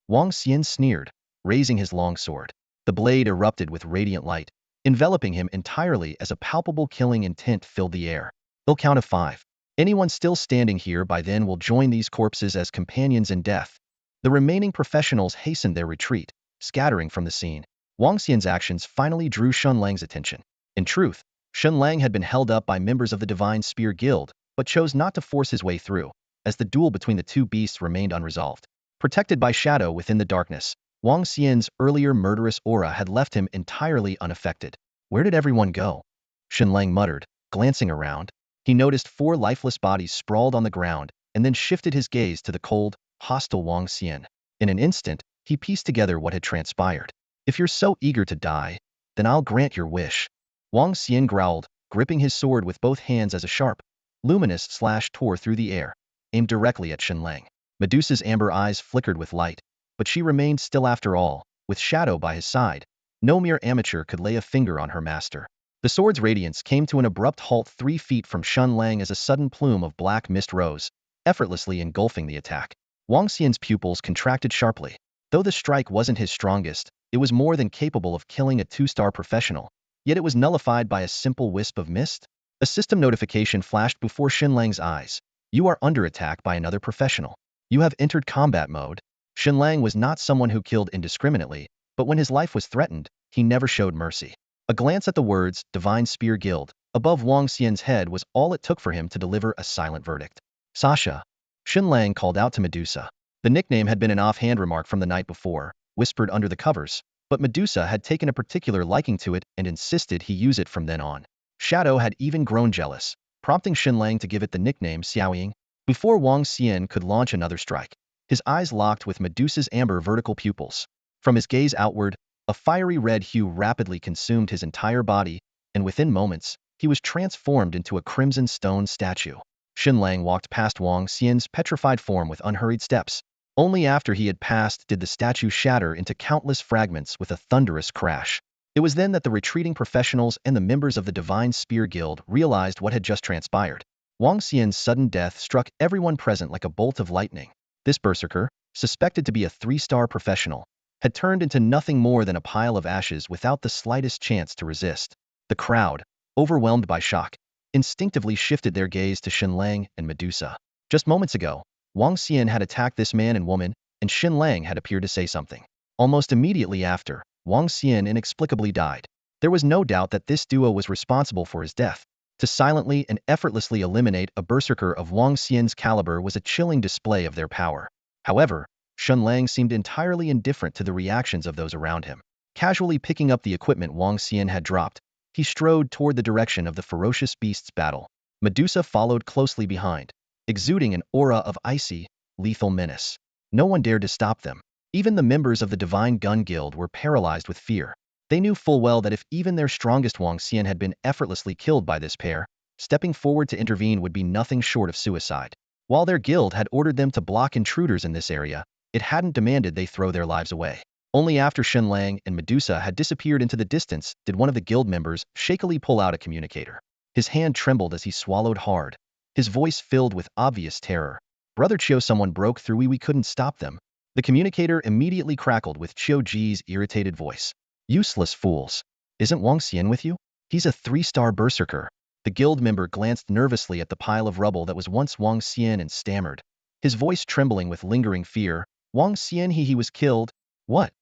Wang Xian sneered, raising his long sword. The blade erupted with radiant light, enveloping him entirely as a palpable killing intent filled the air. He'll count of 5. Anyone still standing here by then will join these corpses as companions in death. The remaining professionals hastened their retreat, scattering from the scene. Wang Xian's actions finally drew Shen Lang's attention. In truth, Shen Lang had been held up by members of the Divine Spear Guild, but chose not to force his way through, as the duel between the 2 beasts remained unresolved. Protected by shadow within the darkness, Wang Xian's earlier murderous aura had left him entirely unaffected. Where did everyone go? Shen Lang muttered, glancing around. He noticed 4 lifeless bodies sprawled on the ground, and then shifted his gaze to the cold, hostile Wang Xian. In an instant, he pieced together what had transpired. If you're so eager to die, then I'll grant your wish. Wang Xian growled, gripping his sword with both hands as a sharp, luminous slash tore through the air, aimed directly at Shen Lang. Medusa's amber eyes flickered with light, but she remained still after all, with Shadow by his side. No mere amateur could lay a finger on her master. The sword's radiance came to an abrupt halt 3 feet from Shen Lang as a sudden plume of black mist rose, effortlessly engulfing the attack. Wang Xian's pupils contracted sharply. Though the strike wasn't his strongest, it was more than capable of killing a 2-star professional, yet it was nullified by a simple wisp of mist. A system notification flashed before Shen Lang's eyes. You are under attack by another professional. You have entered combat mode. Shen Lang was not someone who killed indiscriminately, but when his life was threatened, he never showed mercy. A glance at the words, Divine Spear Guild, above Wang Xian's head was all it took for him to deliver a silent verdict. Sasha. Shen Lang called out to Medusa. The nickname had been an offhand remark from the night before, whispered under the covers, but Medusa had taken a particular liking to it and insisted he use it from then on. Shadow had even grown jealous, prompting Shen Lang to give it the nickname Xiaoying. Before Wang Xian could launch another strike, his eyes locked with Medusa's amber vertical pupils. From his gaze outward, a fiery red hue rapidly consumed his entire body, and within moments, he was transformed into a crimson stone statue. Shen Lang walked past Wang Xian's petrified form with unhurried steps. Only after he had passed did the statue shatter into countless fragments with a thunderous crash. It was then that the retreating professionals and the members of the Divine Spear Guild realized what had just transpired. Wang Xian's sudden death struck everyone present like a bolt of lightning. This berserker, suspected to be a 3-star professional, had turned into nothing more than a pile of ashes without the slightest chance to resist. The crowd, overwhelmed by shock, instinctively shifted their gaze to Shen Lang and Medusa. Just moments ago, Wang Xian had attacked this man and woman, and Shen Lang had appeared to say something. Almost immediately after, Wang Xian inexplicably died. There was no doubt that this duo was responsible for his death. To silently and effortlessly eliminate a berserker of Wang Xian's caliber was a chilling display of their power. However, Shen Lang seemed entirely indifferent to the reactions of those around him. Casually picking up the equipment Wang Xian had dropped, he strode toward the direction of the ferocious beast's battle. Medusa followed closely behind, exuding an aura of icy, lethal menace. No one dared to stop them. Even the members of the Divine Gun Guild were paralyzed with fear. They knew full well that if even their strongest Wang Xian had been effortlessly killed by this pair, stepping forward to intervene would be nothing short of suicide. While their guild had ordered them to block intruders in this area, it hadn't demanded they throw their lives away. Only after Shen Lang and Medusa had disappeared into the distance did one of the guild members shakily pull out a communicator. His hand trembled as he swallowed hard, his voice filled with obvious terror. "Brother Chiu, someone broke through. We couldn't stop them." The communicator immediately crackled with Chiu Ji's irritated voice. "Useless fools. Isn't Wang Xian with you? He's a 3-star berserker." The guild member glanced nervously at the pile of rubble that was once Wang Xian and stammered, his voice trembling with lingering fear. "Wang Xian, he was killed." "What?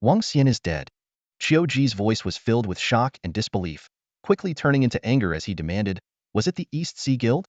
Wang Xian is dead?" Chiu Ji's voice was filled with shock and disbelief, quickly turning into anger as he demanded, "Was it the East Sea Guild?"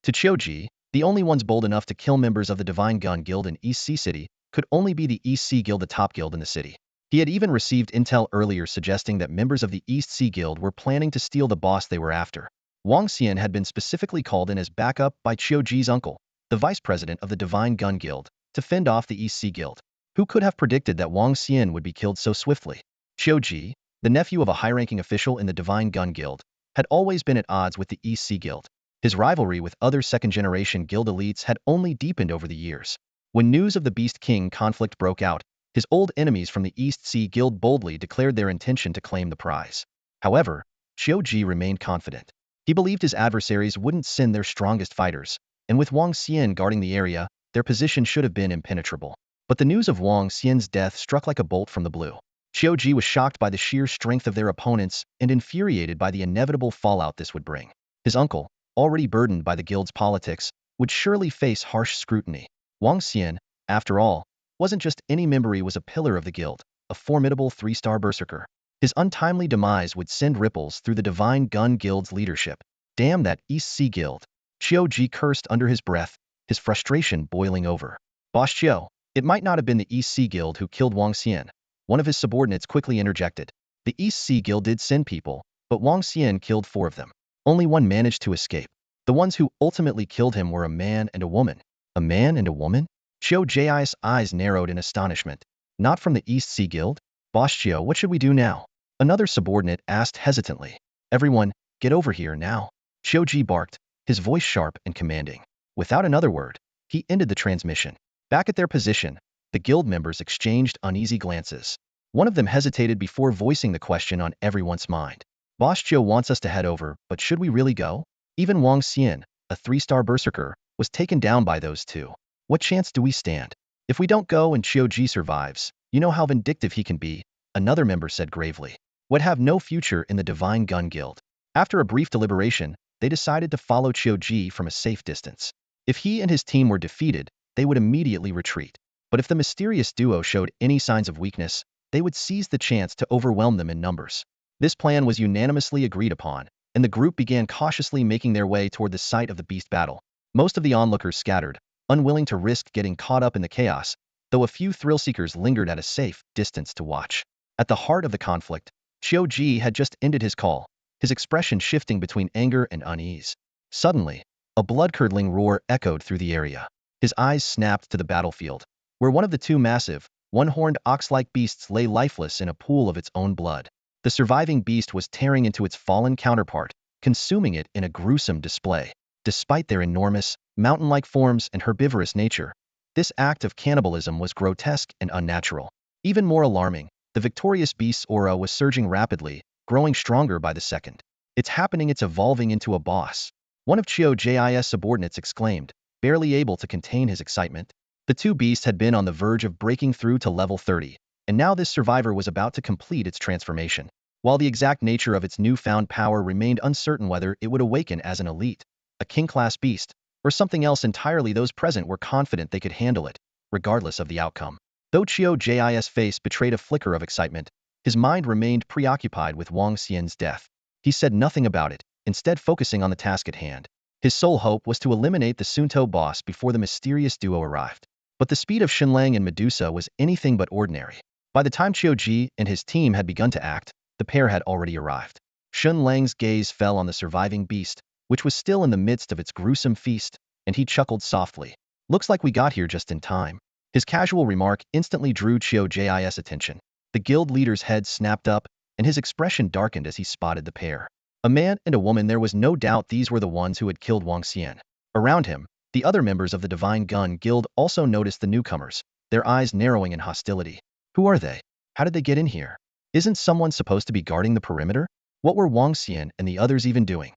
To Chiu Ji, the only ones bold enough to kill members of the Divine Gun Guild in East Sea City could only be the East Sea Guild, the top guild in the city. He had even received intel earlier suggesting that members of the East Sea Guild were planning to steal the boss they were after. Wang Xian had been specifically called in as backup by Chiu Ji's uncle, the vice president of the Divine Gun Guild, to fend off the East Sea Guild. Who could have predicted that Wang Xian would be killed so swiftly? Chiu Ji, the nephew of a high-ranking official in the Divine Gun Guild, had always been at odds with the East Sea Guild. His rivalry with other second-generation guild elites had only deepened over the years. When news of the Beast King conflict broke out, his old enemies from the East Sea Guild boldly declared their intention to claim the prize. However, Chiu Ji remained confident. He believed his adversaries wouldn't send their strongest fighters, and with Wang Xian guarding the area, their position should have been impenetrable. But the news of Wang Xian's death struck like a bolt from the blue. Chiu Ji was shocked by the sheer strength of their opponents and infuriated by the inevitable fallout this would bring. His uncle, already burdened by the guild's politics, would surely face harsh scrutiny. Wang Xian, after all, wasn't just any member, he was a pillar of the guild, a formidable 3-star berserker. His untimely demise would send ripples through the Divine Gun Guild's leadership. Damn that East Sea Guild. Chiu Ji cursed under his breath, his frustration boiling over. "Boss Chiu, it might not have been the East Sea Guild who killed Wang Xian." One of his subordinates quickly interjected. "The East Sea Guild did send people, but Wang Xian killed 4 of them. Only one managed to escape. The ones who ultimately killed him were a man and a woman." "A man and a woman?" Chiu Ji's eyes narrowed in astonishment. "Not from the East Sea Guild?" "Boss Chiu, what should we do now?" Another subordinate asked hesitantly. "Everyone, get over here now." Chiu Ji barked, his voice sharp and commanding. Without another word, he ended the transmission. Back at their position, the guild members exchanged uneasy glances. One of them hesitated before voicing the question on everyone's mind. "Boss Chiu wants us to head over, but should we really go?" Even Wang Xian, a 3-star berserker, was taken down by those two. "What chance do we stand? If we don't go and Chiu Ji survives, you know how vindictive he can be," another member said gravely. "Would have no future in the Divine Gun Guild." After a brief deliberation, they decided to follow Chiu Ji from a safe distance. If he and his team were defeated, they would immediately retreat. But if the mysterious duo showed any signs of weakness, they would seize the chance to overwhelm them in numbers. This plan was unanimously agreed upon, and the group began cautiously making their way toward the site of the beast battle. Most of the onlookers scattered, unwilling to risk getting caught up in the chaos, though a few thrill-seekers lingered at a safe distance to watch. At the heart of the conflict, Chiu Ji had just ended his call, his expression shifting between anger and unease. Suddenly, a blood-curdling roar echoed through the area. His eyes snapped to the battlefield, where one of the 2 massive, one-horned ox-like beasts lay lifeless in a pool of its own blood. The surviving beast was tearing into its fallen counterpart, consuming it in a gruesome display. Despite their enormous, mountain-like forms and herbivorous nature, this act of cannibalism was grotesque and unnatural. Even more alarming, the victorious beast's aura was surging rapidly, growing stronger by the second. It's happening, it's evolving into a boss. One of Chiu-Ji's subordinates exclaimed, barely able to contain his excitement. The two beasts had been on the verge of breaking through to level 30, and now this survivor was about to complete its transformation. While the exact nature of its newfound power remained uncertain, whether it would awaken as an elite, a king-class beast, or something else entirely, those present were confident they could handle it, regardless of the outcome. Though Chiu-Ji's face betrayed a flicker of excitement, his mind remained preoccupied with Wang Xian's death. He said nothing about it, instead focusing on the task at hand. His sole hope was to eliminate the Sunto boss before the mysterious duo arrived. But the speed of Shen Lang and Medusa was anything but ordinary. By the time Chiu-Ji and his team had begun to act, the pair had already arrived. Shen Lang's gaze fell on the surviving beast, which was still in the midst of its gruesome feast, and he chuckled softly. Looks like we got here just in time. His casual remark instantly drew Chiu-Ji's attention. The guild leader's head snapped up, and his expression darkened as he spotted the pair. A man and a woman, there was no doubt these were the ones who had killed Wang Xian. Around him, the other members of the Divine Gun Guild also noticed the newcomers, their eyes narrowing in hostility. Who are they? How did they get in here? Isn't someone supposed to be guarding the perimeter? What were Wang Xian and the others even doing?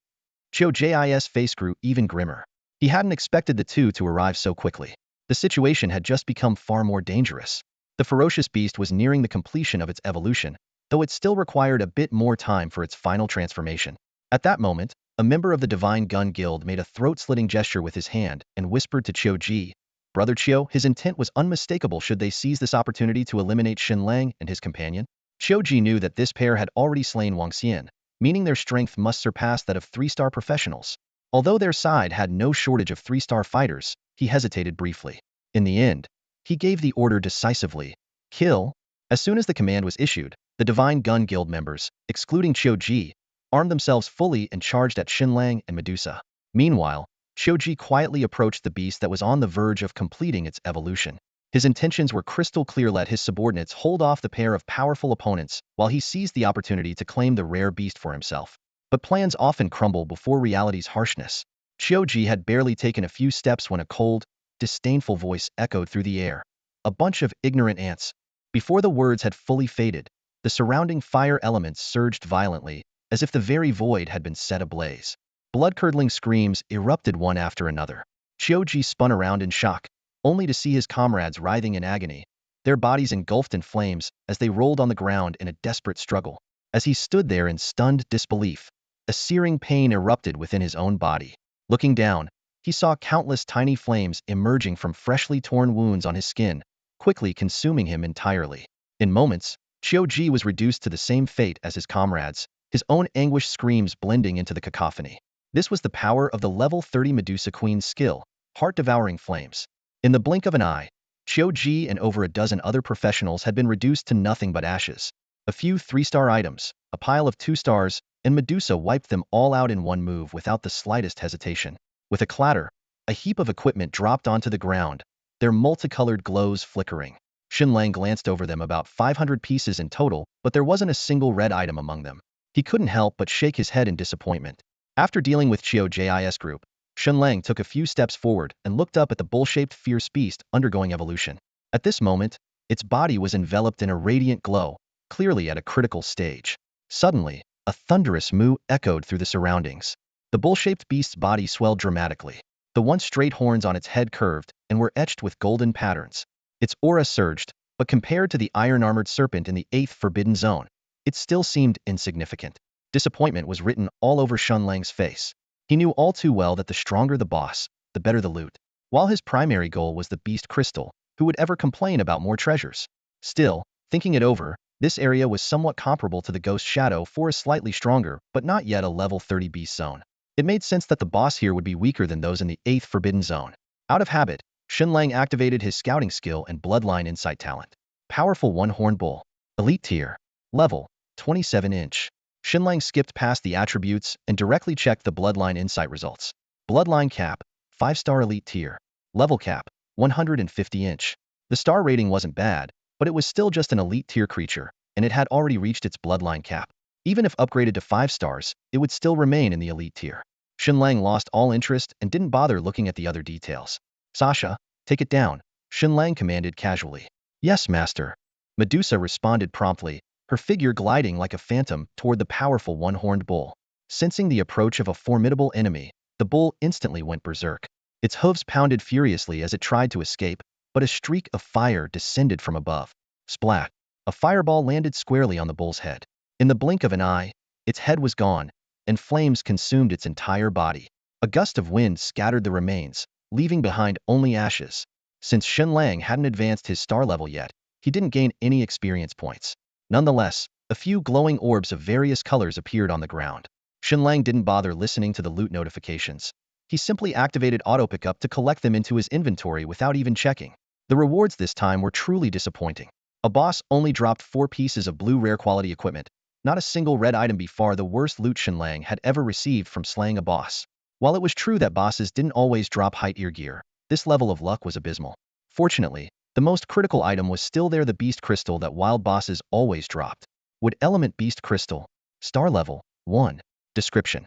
Chiu-Ji's face grew even grimmer. He hadn't expected the two to arrive so quickly. The situation had just become far more dangerous. The ferocious beast was nearing the completion of its evolution, though it still required a bit more time for its final transformation. At that moment, a member of the Divine Gun Guild made a throat-slitting gesture with his hand and whispered to Chiu-Ji, "Brother Chiu." His intent was unmistakable. Should they seize this opportunity to eliminate Shen Lang and his companion? Chiu-Ji knew that this pair had already slain Wang Xian, meaning their strength must surpass that of three-star professionals. Although their side had no shortage of three-star fighters, he hesitated briefly. In the end, he gave the order decisively, "Kill." As soon as the command was issued, the Divine Gun Guild members, excluding Chiu-Ji, armed themselves fully and charged at Shen Lang and Medusa. Meanwhile, Chiu-Ji quietly approached the beast that was on the verge of completing its evolution. His intentions were crystal clear: let his subordinates hold off the pair of powerful opponents while he seized the opportunity to claim the rare beast for himself. But plans often crumble before reality's harshness. Chiu-Ji had barely taken a few steps when a cold, disdainful voice echoed through the air. "A bunch of ignorant ants." Before the words had fully faded, the surrounding fire elements surged violently, as if the very void had been set ablaze. Blood-curdling screams erupted one after another. Chiu-Ji spun around in shock, only to see his comrades writhing in agony, their bodies engulfed in flames as they rolled on the ground in a desperate struggle. As he stood there in stunned disbelief, a searing pain erupted within his own body. Looking down, he saw countless tiny flames emerging from freshly torn wounds on his skin, quickly consuming him entirely. In moments, Chiu-Ji was reduced to the same fate as his comrades, his own anguished screams blending into the cacophony. This was the power of the level 30 Medusa Queen's skill, heart-devouring flames. In the blink of an eye, Chiu-Ji and over a dozen other professionals had been reduced to nothing but ashes. A few 3-star items, a pile of 2 stars, and Medusa wiped them all out in one move without the slightest hesitation. With a clatter, a heap of equipment dropped onto the ground, their multicolored glows flickering. Shen Lang glanced over them, about 500 pieces in total, but there wasn't a single red item among them. He couldn't help but shake his head in disappointment. After dealing with Chiu-Ji's group, Shen Lang took a few steps forward and looked up at the bull-shaped fierce beast undergoing evolution. At this moment, its body was enveloped in a radiant glow, clearly at a critical stage. Suddenly, a thunderous moo echoed through the surroundings. The bull-shaped beast's body swelled dramatically. The once straight horns on its head curved and were etched with golden patterns. Its aura surged, but compared to the iron-armored serpent in the 8th Forbidden Zone, it still seemed insignificant. Disappointment was written all over Shen Lang's face. He knew all too well that the stronger the boss, the better the loot. While his primary goal was the beast crystal, who would ever complain about more treasures? Still, thinking it over, this area was somewhat comparable to the Ghost Shadow for a slightly stronger, but not yet a level 30 beast zone. It made sense that the boss here would be weaker than those in the 8th Forbidden Zone. Out of habit, Shen Lang activated his scouting skill and bloodline insight talent. Powerful one-horned bull. Elite tier. Level 27-inch. Shen Lang skipped past the attributes and directly checked the bloodline insight results. Bloodline cap, 5-star elite tier. Level cap, 150-inch. The star rating wasn't bad, but it was still just an elite tier creature, and it had already reached its bloodline cap. Even if upgraded to 5 stars, it would still remain in the elite tier. Shen Lang lost all interest and didn't bother looking at the other details. Sasha, take it down, Shen Lang commanded casually. Yes, master. Medusa responded promptly, her figure gliding like a phantom toward the powerful one-horned bull. Sensing the approach of a formidable enemy, the bull instantly went berserk. Its hooves pounded furiously as it tried to escape, but a streak of fire descended from above. Splat! A fireball landed squarely on the bull's head. In the blink of an eye, its head was gone, and flames consumed its entire body. A gust of wind scattered the remains, leaving behind only ashes. Since Shen Lang hadn't advanced his star level yet, he didn't gain any experience points. Nonetheless, a few glowing orbs of various colors appeared on the ground. Shen Lang didn't bother listening to the loot notifications. He simply activated auto pickup to collect them into his inventory without even checking. The rewards this time were truly disappointing. A boss only dropped 4 pieces of blue rare quality equipment, not a single red item, by far the worst loot Shen Lang had ever received from slaying a boss. While it was true that bosses didn't always drop height-ear gear, this level of luck was abysmal. Fortunately, the most critical item was still there, the beast crystal that wild bosses always dropped. Wood element beast crystal. Star level 1. Description.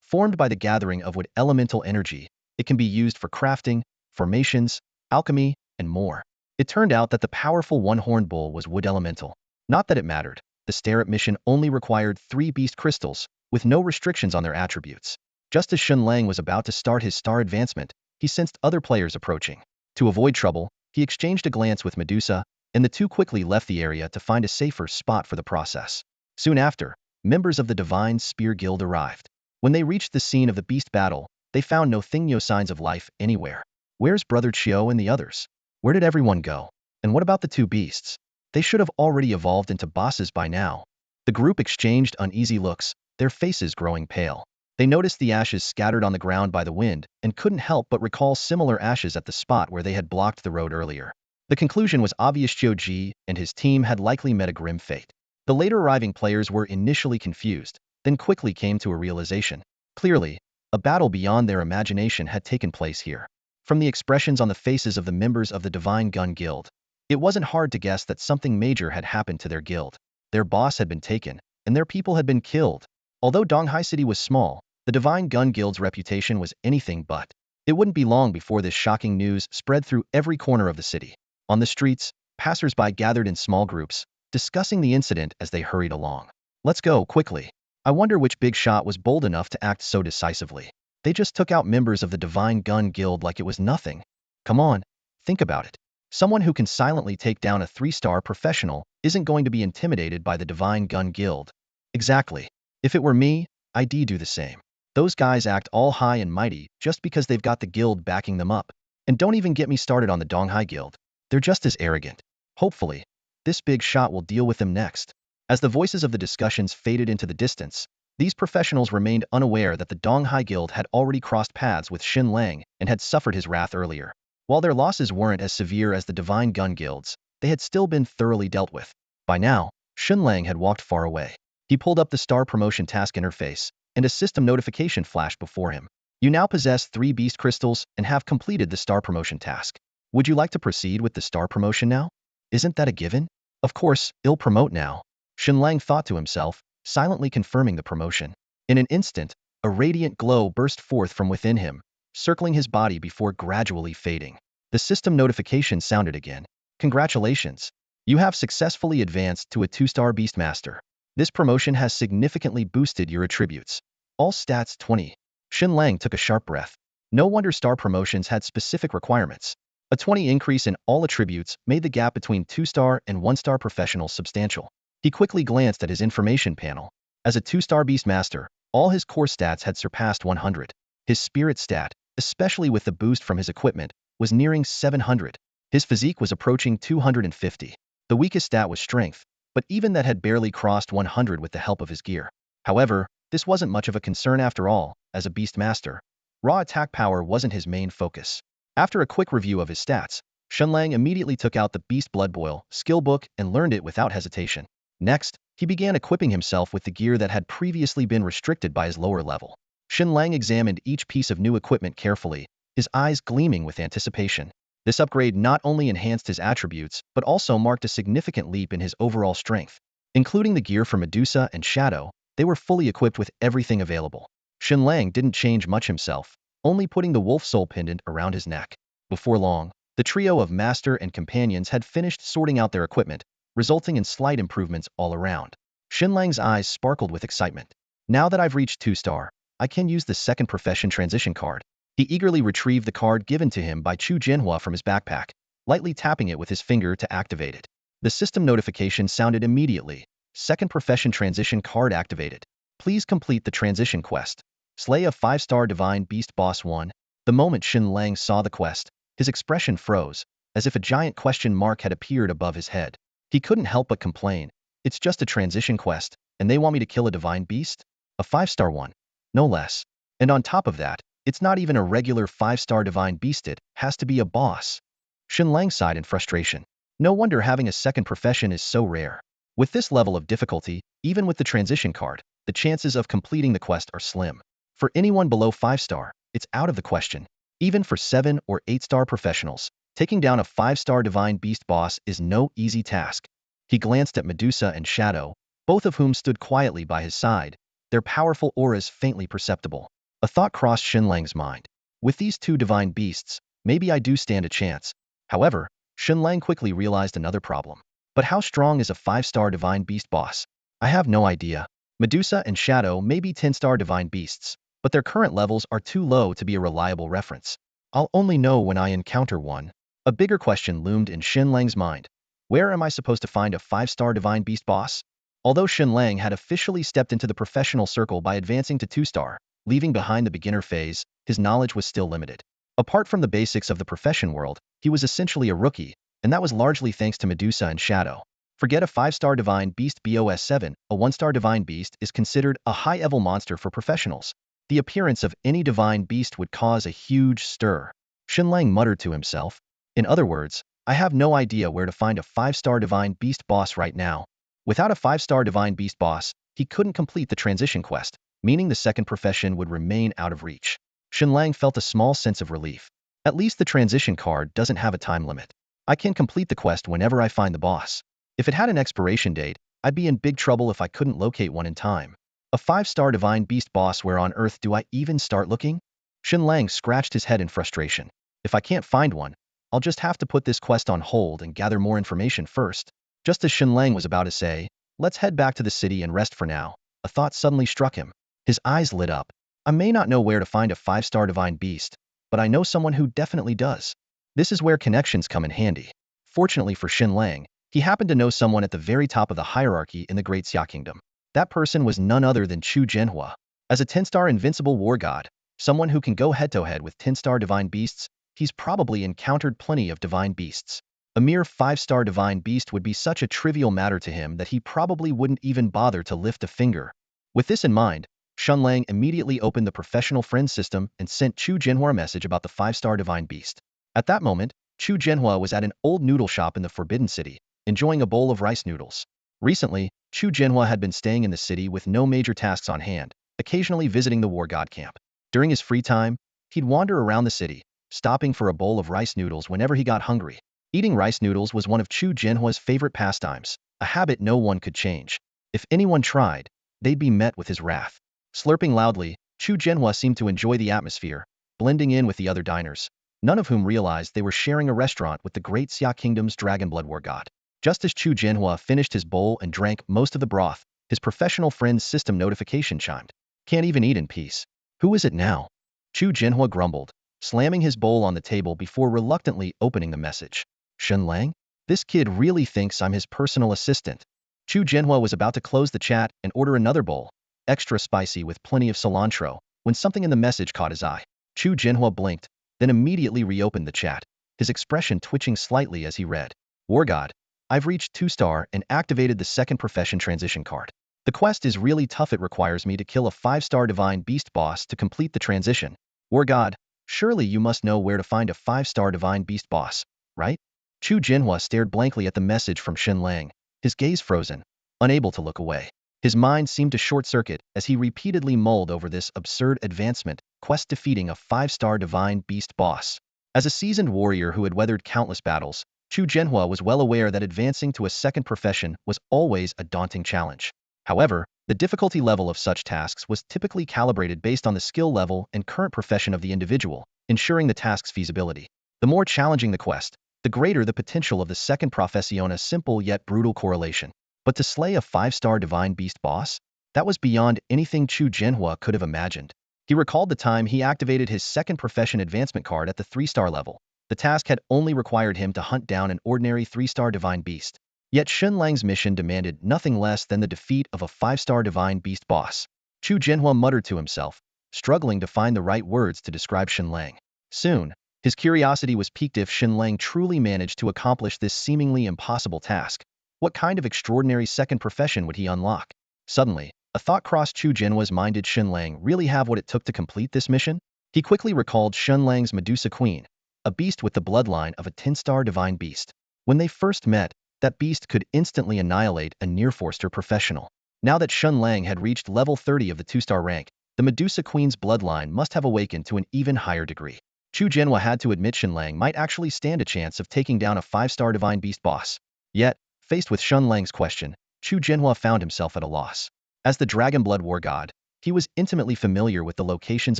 Formed by the gathering of wood elemental energy, it can be used for crafting, formations, alchemy, and more. It turned out that the powerful one-horned bull was wood elemental. Not that it mattered. The Startup mission only required 3 beast crystals, with no restrictions on their attributes. Just as Shen Lang was about to start his star advancement, he sensed other players approaching. To avoid trouble, he exchanged a glance with Medusa, and the two quickly left the area to find a safer spot for the process. Soon after, members of the Divine Spear Guild arrived. When they reached the scene of the beast battle, they found no signs of life anywhere. Where's Brother Chio and the others? Where did everyone go? And what about the 2 beasts? They should have already evolved into bosses by now. The group exchanged uneasy looks, their faces growing pale. They noticed the ashes scattered on the ground by the wind and couldn't help but recall similar ashes at the spot where they had blocked the road earlier. The conclusion was obvious: Chio-ji and his team had likely met a grim fate. The later arriving players were initially confused, then quickly came to a realization. Clearly, a battle beyond their imagination had taken place here. From the expressions on the faces of the members of the Divine Gun Guild, it wasn't hard to guess that something major had happened to their guild. Their boss had been taken, and their people had been killed. Although Donghai City was small, the Divine Gun Guild's reputation was anything but. It wouldn't be long before this shocking news spread through every corner of the city. On the streets, passers-by gathered in small groups, discussing the incident as they hurried along. Let's go, quickly. I wonder which big shot was bold enough to act so decisively. They just took out members of the Divine Gun Guild like it was nothing. Come on, think about it. Someone who can silently take down a 3-star professional isn't going to be intimidated by the Divine Gun Guild. Exactly. If it were me, I'd do the same. Those guys act all high and mighty just because they've got the guild backing them up. And don't even get me started on the Donghai Guild. They're just as arrogant. Hopefully, this big shot will deal with them next. As the voices of the discussions faded into the distance, these professionals remained unaware that the Donghai Guild had already crossed paths with Shen Lang and had suffered his wrath earlier. While their losses weren't as severe as the Divine Gun Guild's, they had still been thoroughly dealt with. By now, Shen Lang had walked far away. He pulled up the Star Promotion task interface, and a system notification flashed before him. You now possess 3 beast crystals and have completed the Star Promotion task. Would you like to proceed with the Star Promotion now? Isn't that a given? Of course, I'll promote now. Shen Lang thought to himself, silently confirming the promotion. In an instant, a radiant glow burst forth from within him, circling his body before gradually fading. The system notification sounded again. Congratulations! You have successfully advanced to a 2-star Beastmaster. This promotion has significantly boosted your attributes. All stats 20. Shen Lang took a sharp breath. No wonder star promotions had specific requirements. A 20 increase in all attributes made the gap between 2-star and 1-star professionals substantial. He quickly glanced at his information panel. As a 2-star Beastmaster, all his core stats had surpassed 100. His spirit stat, especially with the boost from his equipment, was nearing 700. His physique was approaching 250. The weakest stat was strength, but even that had barely crossed 100 with the help of his gear. However, this wasn't much of a concern after all. As a Beastmaster, raw attack power wasn't his main focus. After a quick review of his stats, Shen Lang immediately took out the Beast Blood Boil skill book and learned it without hesitation. Next, he began equipping himself with the gear that had previously been restricted by his lower level. Shen Lang examined each piece of new equipment carefully, his eyes gleaming with anticipation. This upgrade not only enhanced his attributes, but also marked a significant leap in his overall strength. Including the gear for Medusa and Shadow, They were fully equipped with everything available. Shen Lang didn't change much himself, only putting the wolf soul pendant around his neck. Before long, the trio of master and companions had finished sorting out their equipment, resulting in slight improvements all around. Shen Lang's eyes sparkled with excitement. Now that I've reached 2-star, I can use the second profession transition card. He eagerly retrieved the card given to him by Chu Jianhua from his backpack, lightly tapping it with his finger to activate it. The system notification sounded immediately. Second profession transition card activated. Please complete the transition quest. Slay a 5-star divine beast boss 1. The moment Shen Lang saw the quest, his expression froze, as if a giant question mark had appeared above his head. He couldn't help but complain. It's just a transition quest, and they want me to kill a divine beast? A 5-star one. No less. And on top of that, it's not even a regular 5-star divine beast, it has to be a boss. Shen Lang sighed in frustration. No wonder having a second profession is so rare. With this level of difficulty, even with the transition card, the chances of completing the quest are slim. For anyone below 5-star, it's out of the question. Even for 7 or 8-star professionals, taking down a 5-star divine beast boss is no easy task. He glanced at Medusa and Shadow, both of whom stood quietly by his side, their powerful auras faintly perceptible. A thought crossed Shen Lang's mind. With these two divine beasts, maybe I do stand a chance. However, Shen Lang quickly realized another problem. But how strong is a 5-star divine beast boss? I have no idea. Medusa and Shadow may be 10-star divine beasts, but their current levels are too low to be a reliable reference. I'll only know when I encounter one. A bigger question loomed in Shen Lang's mind. Where am I supposed to find a 5-star divine beast boss? Although Shen Lang had officially stepped into the professional circle by advancing to 2-star, leaving behind the beginner phase, his knowledge was still limited. Apart from the basics of the profession world, he was essentially a rookie, and that was largely thanks to Medusa and Shadow. Forget a 5-star divine beast BOS 7, a 1-star divine beast is considered a high-level monster for professionals. The appearance of any divine beast would cause a huge stir. Shen Lang muttered to himself. In other words, I have no idea where to find a 5-star divine beast boss right now. Without a 5-star divine beast boss, he couldn't complete the transition quest, meaning the second profession would remain out of reach. Shen Lang felt a small sense of relief. At least the transition card doesn't have a time limit. I can complete the quest whenever I find the boss. If it had an expiration date, I'd be in big trouble if I couldn't locate one in time. A 5-star divine beast boss, where on earth do I even start looking? Shen Lang scratched his head in frustration. If I can't find one, I'll just have to put this quest on hold and gather more information first. Just as Shen Lang was about to say, let's head back to the city and rest for now, a thought suddenly struck him. His eyes lit up. I may not know where to find a 5-star divine beast, but I know someone who definitely does. This is where connections come in handy. Fortunately for Shen Lang, he happened to know someone at the very top of the hierarchy in the Great Xia Kingdom. That person was none other than Chu Jianhua. As a 10-star invincible war god, someone who can go head-to-head with 10-star divine beasts, he's probably encountered plenty of divine beasts. A mere 5-star divine beast would be such a trivial matter to him that he probably wouldn't even bother to lift a finger. With this in mind, Shen Lang immediately opened the professional friends system and sent Chu Jianhua a message about the 5-star divine beast. At that moment, Chu Jianhua was at an old noodle shop in the Forbidden City, enjoying a bowl of rice noodles. Recently, Chu Jianhua had been staying in the city with no major tasks on hand, occasionally visiting the war god camp. During his free time, he'd wander around the city, stopping for a bowl of rice noodles whenever he got hungry. Eating rice noodles was one of Chu Jianhua's favorite pastimes, a habit no one could change. If anyone tried, they'd be met with his wrath. Slurping loudly, Chu Jianhua seemed to enjoy the atmosphere, blending in with the other diners, none of whom realized they were sharing a restaurant with the Great Xia Kingdom's Dragonblood War god. Just as Chu Jianhua finished his bowl and drank most of the broth, his professional friend's system notification chimed. Can't even eat in peace. Who is it now? Chu Jianhua grumbled, slamming his bowl on the table before reluctantly opening the message. Shen Lang? This kid really thinks I'm his personal assistant. Chu Jianhua was about to close the chat and order another bowl, extra spicy with plenty of cilantro, when something in the message caught his eye. Chu Jianhua blinked, then immediately reopened the chat, his expression twitching slightly as he read. War God, I've reached 2-star and activated the second profession transition card. The quest is really tough. It requires me to kill a 5-star divine beast boss to complete the transition. War God, surely you must know where to find a 5-star divine beast boss, right? Chu Jianhua stared blankly at the message from Shen Lang, his gaze frozen, unable to look away. His mind seemed to short-circuit as he repeatedly mulled over this absurd advancement, quest defeating a 5-star divine beast boss. As a seasoned warrior who had weathered countless battles, Chu Jianhua was well aware that advancing to a second profession was always a daunting challenge. However, the The difficulty level of such tasks was typically calibrated based on the skill level and current profession of the individual, ensuring the task's feasibility. The more challenging the quest, the greater the potential of the second professiona's simple yet brutal correlation. But to slay a 5-star divine beast boss? That was beyond anything Chu Jianhua could have imagined. He recalled the time he activated his second profession advancement card at the 3-star level. The task had only required him to hunt down an ordinary 3-star divine beast. Yet Shen Lang's mission demanded nothing less than the defeat of a 5-star divine beast boss. Chu Jianhua muttered to himself, struggling to find the right words to describe Shen Lang. Soon, his curiosity was piqued. If Shen Lang truly managed to accomplish this seemingly impossible task, what kind of extraordinary second profession would he unlock? Suddenly, a thought crossed Chu Jianhua's mind. Did Shen Lang really have what it took to complete this mission? He quickly recalled Shen Lang's Medusa Queen, a beast with the bloodline of a 10-star divine beast. When they first met, that beast could instantly annihilate a near-4-star professional. Now that Shen Lang had reached level 30 of the 2-star rank, the Medusa Queen's bloodline must have awakened to an even higher degree. Chu Jianhua had to admit Shen Lang might actually stand a chance of taking down a 5-star divine beast boss. Yet, faced with Shen Lang's question, Chu Jianhua found himself at a loss. As the Dragon Blood War God, he was intimately familiar with the locations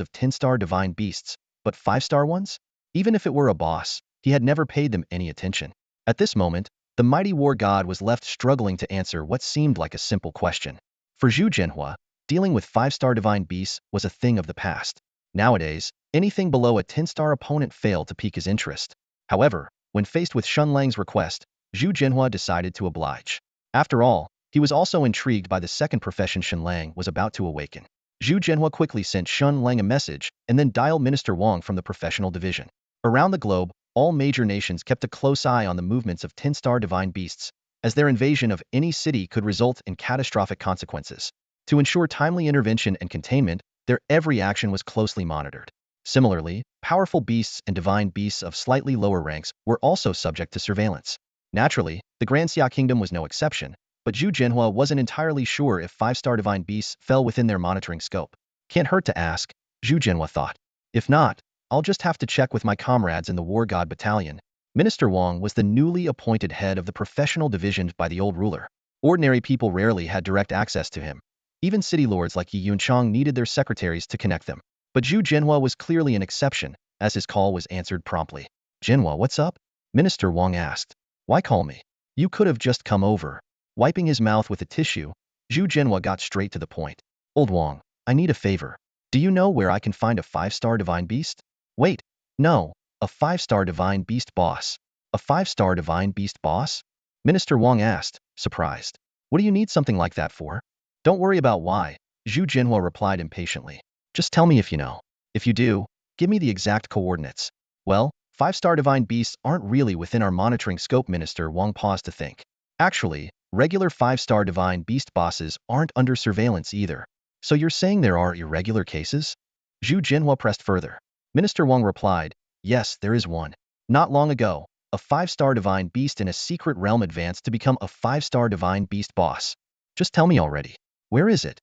of 10-star divine beasts, but 5-star ones? Even if it were a boss, he had never paid them any attention. At this moment, the mighty war god was left struggling to answer what seemed like a simple question. For Chu Jianhua, dealing with 5-star divine beasts was a thing of the past. Nowadays, anything below a 10-star opponent failed to pique his interest. However, when faced with Shen Lang's request, Chu Jianhua decided to oblige. After all, he was also intrigued by the second profession Shen Lang was about to awaken. Chu Jianhua quickly sent Shen Lang a message and then dialed Minister Wang from the professional division. Around the globe, all major nations kept a close eye on the movements of 10-star divine beasts, as their invasion of any city could result in catastrophic consequences. To ensure timely intervention and containment, their every action was closely monitored. Similarly, powerful beasts and divine beasts of slightly lower ranks were also subject to surveillance. Naturally, the Grand Xia Kingdom was no exception, but Chu Jianhua wasn't entirely sure if 5-star divine beasts fell within their monitoring scope. Can't hurt to ask, Chu Jianhua thought. If not, I'll just have to check with my comrades in the War God Battalion. Minister Wang was the newly appointed head of the professional division by the old ruler. Ordinary people rarely had direct access to him. Even city lords like Yi Yunchang needed their secretaries to connect them. But Chu Jianhua was clearly an exception, as his call was answered promptly. Jianhua, what's up? Minister Wang asked. Why call me? You could have just come over. Wiping his mouth with a tissue, Chu Jianhua got straight to the point. Old Wang, I need a favor. Do you know where I can find a 5-star divine beast? Wait, no, a 5-star divine beast boss. A 5-star divine beast boss? Minister Wang asked, surprised. What do you need something like that for? Don't worry about why, Chu Jianhua replied impatiently. Just tell me if you know. If you do, give me the exact coordinates. Well, 5-star divine beasts aren't really within our monitoring scope. Minister Wang paused to think. Actually, regular 5-star divine beast bosses aren't under surveillance either. So you're saying there are irregular cases? Chu Jianhua pressed further. Minister Wang replied, yes, there is one. Not long ago, a 5-star divine beast in a secret realm advanced to become a 5-star divine beast boss. Just tell me already. Where is it?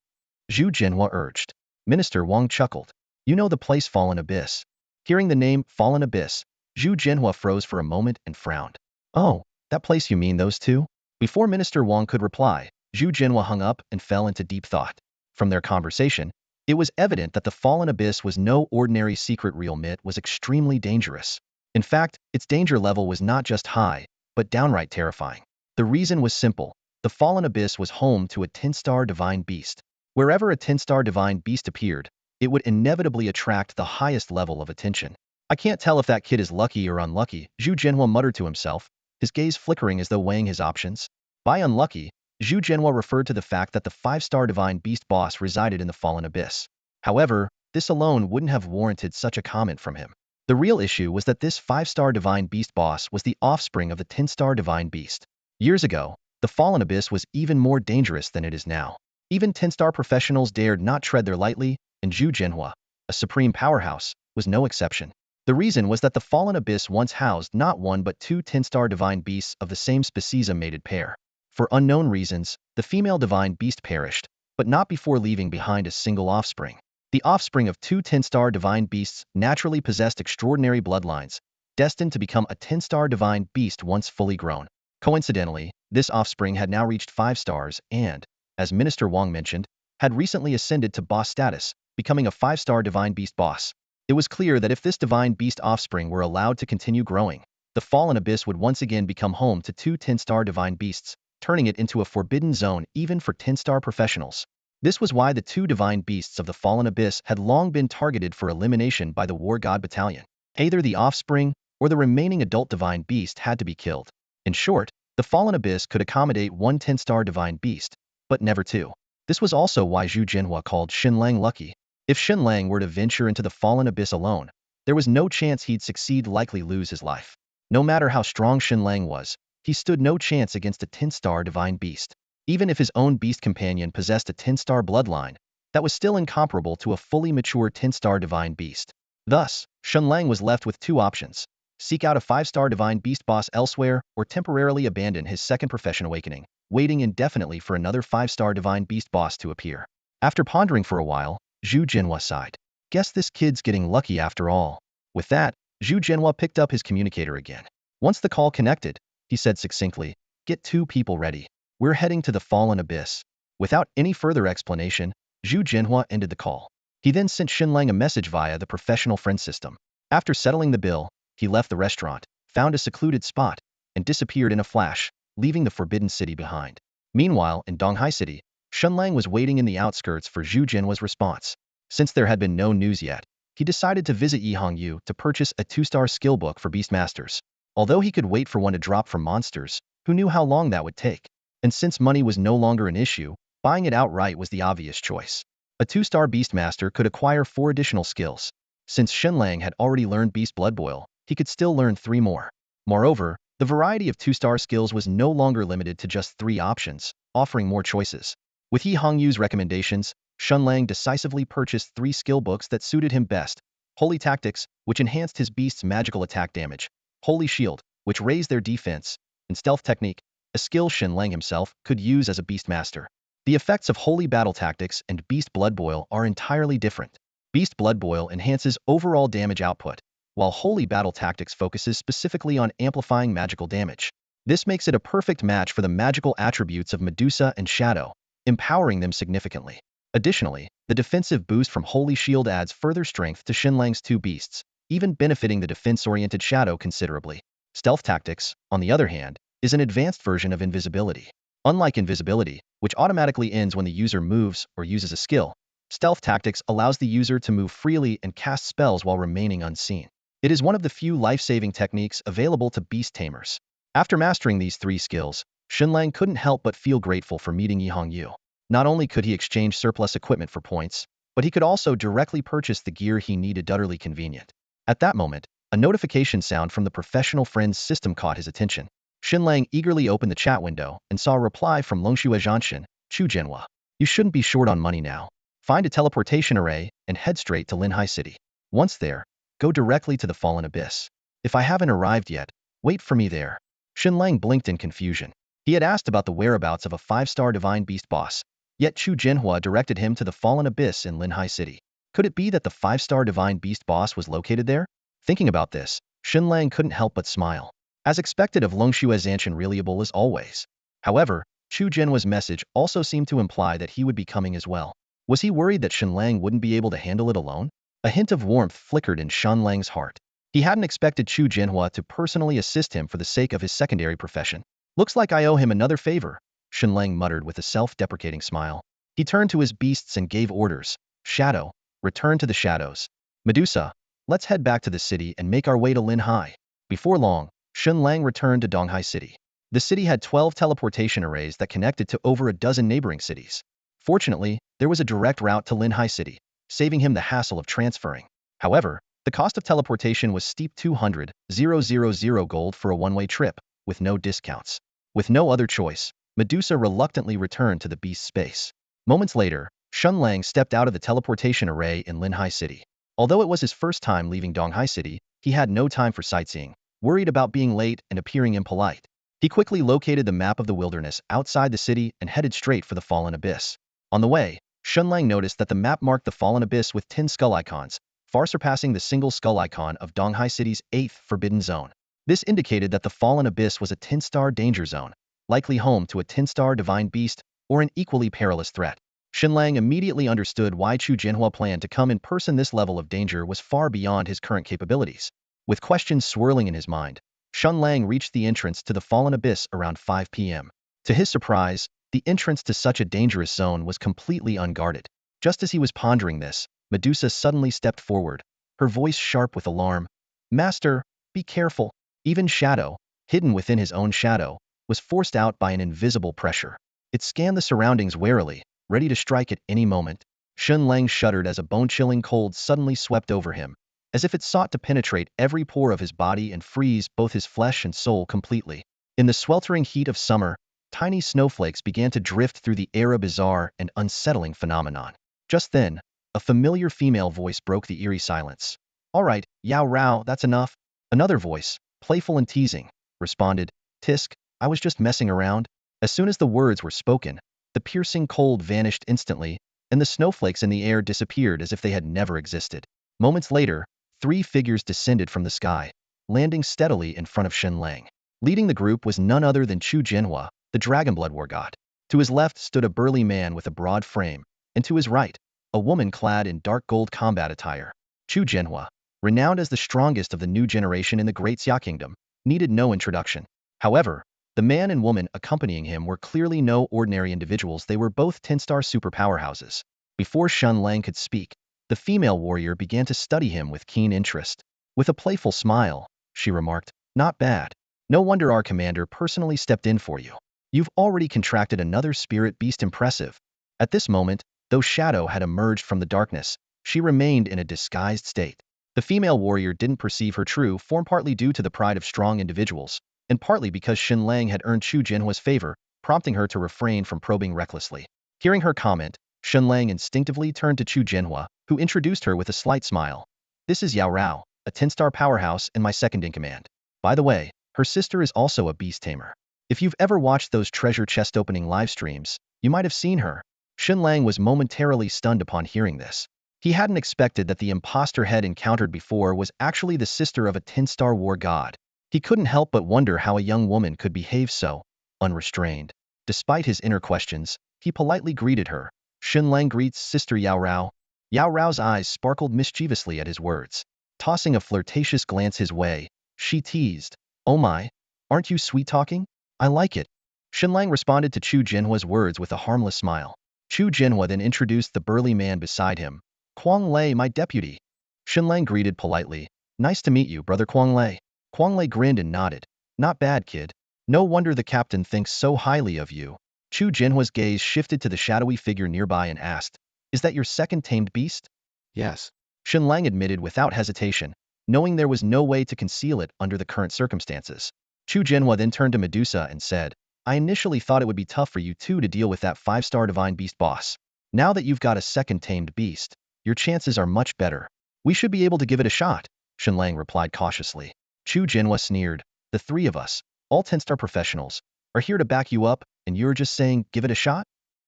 Chu Jianhua urged. Minister Wang chuckled. You know the place Fallen Abyss. Hearing the name Fallen Abyss, Chu Jianhua froze for a moment and frowned. Oh, that place you mean those two? Before Minister Wang could reply, Chu Jianhua hung up and fell into deep thought. From their conversation, it was evident that the Fallen Abyss was no ordinary secret realm. It was extremely dangerous. In fact, its danger level was not just high, but downright terrifying. The reason was simple. The Fallen Abyss was home to a 10-star divine beast. Wherever a 10-star divine beast appeared, it would inevitably attract the highest level of attention. I can't tell if that kid is lucky or unlucky, Chu Jianhua muttered to himself, his gaze flickering as though weighing his options. By unlucky, Chu Jianhua referred to the fact that the 5-star divine beast boss resided in the Fallen Abyss. However, this alone wouldn't have warranted such a comment from him. The real issue was that this 5-star divine beast boss was the offspring of the 10-star divine beast. Years ago, the Fallen Abyss was even more dangerous than it is now. Even 10-star professionals dared not tread there lightly, and Chu Jianhua, a supreme powerhouse, was no exception. The reason was that the Fallen Abyss once housed not one but two 10-star divine beasts of the same species, a mated pair. For unknown reasons, the female divine beast perished, but not before leaving behind a single offspring. The offspring of two 10-star divine beasts naturally possessed extraordinary bloodlines, destined to become a 10-star divine beast once fully grown. Coincidentally, this offspring had now reached 5 stars and, as Minister Wang mentioned, had recently ascended to boss status, becoming a 5-star divine beast boss. It was clear that if this divine beast offspring were allowed to continue growing, the Fallen Abyss would once again become home to two 10-star divine beasts, turning it into a forbidden zone even for 10-star professionals. This was why the two divine beasts of the Fallen Abyss had long been targeted for elimination by the War God Battalion. Either the offspring or the remaining adult divine beast had to be killed. In short, the Fallen Abyss could accommodate one 10-star divine beast, but never two. This was also why Zhu Jinhua called Shen Lang lucky. If Shen Lang were to venture into the Fallen Abyss alone, there was no chance he'd succeed, likely lose his life. No matter how strong Shen Lang was, he stood no chance against a 10-star divine beast. Even if his own beast companion possessed a 10-star bloodline, that was still incomparable to a fully mature 10-star divine beast. Thus, Shen Lang was left with two options: seek out a 5-star divine beast boss elsewhere, or temporarily abandon his second profession awakening, waiting indefinitely for another 5-star divine beast boss to appear. After pondering for a while, Zhu Jinhua sighed. Guess this kid's getting lucky after all. With that, Zhu Jinhua picked up his communicator again. Once the call connected, he said succinctly, "Get two people ready. We're heading to the Fallen Abyss." Without any further explanation, Zhu Jinhua ended the call. He then sent Shen Lang a message via the professional friend system. After settling the bill, he left the restaurant, found a secluded spot, and disappeared in a flash, leaving the Forbidden City behind. Meanwhile, in Donghai City, Shen Lang was waiting in the outskirts for Zhu Jinhua's response. Since there had been no news yet, he decided to visit Yihongyu to purchase a 2-star skill book for Beastmasters. Although he could wait for one to drop from monsters, who knew how long that would take? And since money was no longer an issue, buying it outright was the obvious choice. A 2-star Beastmaster could acquire 4 additional skills. Since Shen Lang had already learned Beast Blood Boil, he could still learn 3 more. Moreover, the variety of 2-star skills was no longer limited to just 3 options, offering more choices. With Yihongyu's recommendations, Shen Lang decisively purchased 3 skill books that suited him best: Holy Tactics, which enhanced his beast's magical attack damage; Holy Shield, which raised their defense; and Stealth Technique, a skill Shen Lang himself could use as a Beastmaster. The effects of Holy Battle Tactics and Beast Blood Boil are entirely different. Beast Blood Boil enhances overall damage output, while Holy Battle Tactics focuses specifically on amplifying magical damage. This makes it a perfect match for the magical attributes of Medusa and Shadow, empowering them significantly. Additionally, the defensive boost from Holy Shield adds further strength to Shen Lang's 2 beasts, even benefiting the defense-oriented Shadow considerably. Stealth Tactics, on the other hand, is an advanced version of invisibility. Unlike invisibility, which automatically ends when the user moves or uses a skill, Stealth Tactics allows the user to move freely and cast spells while remaining unseen. It is one of the few life-saving techniques available to Beast Tamers. After mastering these 3 skills, Shen Lang couldn't help but feel grateful for meeting Yihongyu. Not only could he exchange surplus equipment for points, but he could also directly purchase the gear he needed, utterly convenient. At that moment, a notification sound from the professional friends system caught his attention. Shen Lang eagerly opened the chat window and saw a reply from Longxue Zhanshan, Chu Jinhua. "You shouldn't be short on money now. Find a teleportation array and head straight to Linhai City. Once there, go directly to the Fallen Abyss. If I haven't arrived yet, wait for me there." Shen Lang blinked in confusion. He had asked about the whereabouts of a 5-star divine beast boss, yet Chu Jinhua directed him to the Fallen Abyss in Linhai City. Could it be that the 5-star divine beast boss was located there? Thinking about this, Shen Lang couldn't help but smile. As expected of Longxue Zhanshan, reliable as always. However, Chu Jinhua's message also seemed to imply that he would be coming as well. Was he worried that Shen Lang wouldn't be able to handle it alone? A hint of warmth flickered in Shen Lang's heart. He hadn't expected Chu Jinhua to personally assist him for the sake of his secondary profession. "Looks like I owe him another favor," Shen Lang muttered with a self-deprecating smile. He turned to his beasts and gave orders. "Shadow, return to the shadows. Medusa, let's head back to the city and make our way to Linhai." Before long, Shen Lang returned to Donghai City. The city had 12 teleportation arrays that connected to over a dozen neighboring cities. Fortunately, there was a direct route to Linhai City, saving him the hassle of transferring. However, the cost of teleportation was steep: 200,000 gold for a one-way trip, with no discounts. With no other choice, Medusa reluctantly returned to the beast space. Moments later, Shen Lang stepped out of the teleportation array in Linhai City. Although it was his first time leaving Donghai City, he had no time for sightseeing, worried about being late and appearing impolite. He quickly located the map of the wilderness outside the city and headed straight for the Fallen Abyss. On the way, Shen Lang noticed that the map marked the Fallen Abyss with 10 skull icons, far surpassing the single skull icon of Donghai City's 8th Forbidden Zone. This indicated that the Fallen Abyss was a 10-star danger zone, likely home to a 10-star divine beast or an equally perilous threat. Shen Lang immediately understood why Chu Jinhua planned to come in person. This level of danger was far beyond his current capabilities. With questions swirling in his mind, Shen Lang reached the entrance to the fallen abyss around 5 p.m. To his surprise, the entrance to such a dangerous zone was completely unguarded. Just as he was pondering this, Medusa suddenly stepped forward, her voice sharp with alarm. "Master, be careful." Even Shadow, hidden within his own shadow, was forced out by an invisible pressure. It scanned the surroundings warily, ready to strike at any moment. Shen Lang shuddered as a bone-chilling cold suddenly swept over him, as if it sought to penetrate every pore of his body and freeze both his flesh and soul completely. In the sweltering heat of summer, tiny snowflakes began to drift through the air, a bizarre and unsettling phenomenon. Just then, a familiar female voice broke the eerie silence. "All right, Yao Rao, that's enough." Another voice, playful and teasing, responded, "Tisk, I was just messing around." As soon as the words were spoken, the piercing cold vanished instantly, and the snowflakes in the air disappeared as if they had never existed. Moments later, 3 figures descended from the sky, landing steadily in front of Shen Lang. Leading the group was none other than Chu Jinhua, the Dragonblood War God. To his left stood a burly man with a broad frame, and to his right, a woman clad in dark gold combat attire. Chu Jinhua, renowned as the strongest of the new generation in the Great Xia Kingdom, needed no introduction. However, the man and woman accompanying him were clearly no ordinary individuals. They were both 10-star super powerhouses. Before Shen Lang could speak, the female warrior began to study him with keen interest. With a playful smile, she remarked, "Not bad. No wonder our commander personally stepped in for you. You've already contracted another spirit beast. Impressive." At this moment, though Shadow had emerged from the darkness, she remained in a disguised state. The female warrior didn't perceive her true form, partly due to the pride of strong individuals, and partly because Shen Lang had earned Chu Jinhua's favor, prompting her to refrain from probing recklessly. Hearing her comment, Shen Lang instinctively turned to Chu Jinhua, who introduced her with a slight smile. "This is Yao Rao, a 10-star powerhouse and my second in command. By the way, her sister is also a Beast Tamer. If you've ever watched those treasure chest opening live streams, you might have seen her." Shen Lang was momentarily stunned upon hearing this. He hadn't expected that the imposter had encountered before was actually the sister of a 10-star war god. He couldn't help but wonder how a young woman could behave so unrestrained. Despite his inner questions, he politely greeted her. "Shen Lang greets Sister Yao Rao." Yao Rao's eyes sparkled mischievously at his words. Tossing a flirtatious glance his way, she teased, "Oh my, aren't you sweet-talking? I like it." Shen Lang responded to Chu Jinhua's words with a harmless smile. Chu Jinhua then introduced the burly man beside him. "Quang Lei, my deputy." Shen Lang greeted politely. "Nice to meet you, brother Quang Lei." Quang Lei grinned and nodded. "Not bad, kid. No wonder the captain thinks so highly of you." Chu Jinhua's gaze shifted to the shadowy figure nearby and asked, "Is that your second tamed beast?" Yes. Shen Lang admitted without hesitation, knowing there was no way to conceal it under the current circumstances. Chu Jinhua then turned to Medusa and said, "I initially thought it would be tough for you two to deal with that 5-star divine beast boss. Now that you've got a second tamed beast, your chances are much better." "We should be able to give it a shot," Shen Lang replied cautiously. Chu Jinhua sneered, "The 3 of us, all 10-star professionals, are here to back you up, and you're just saying, give it a shot?"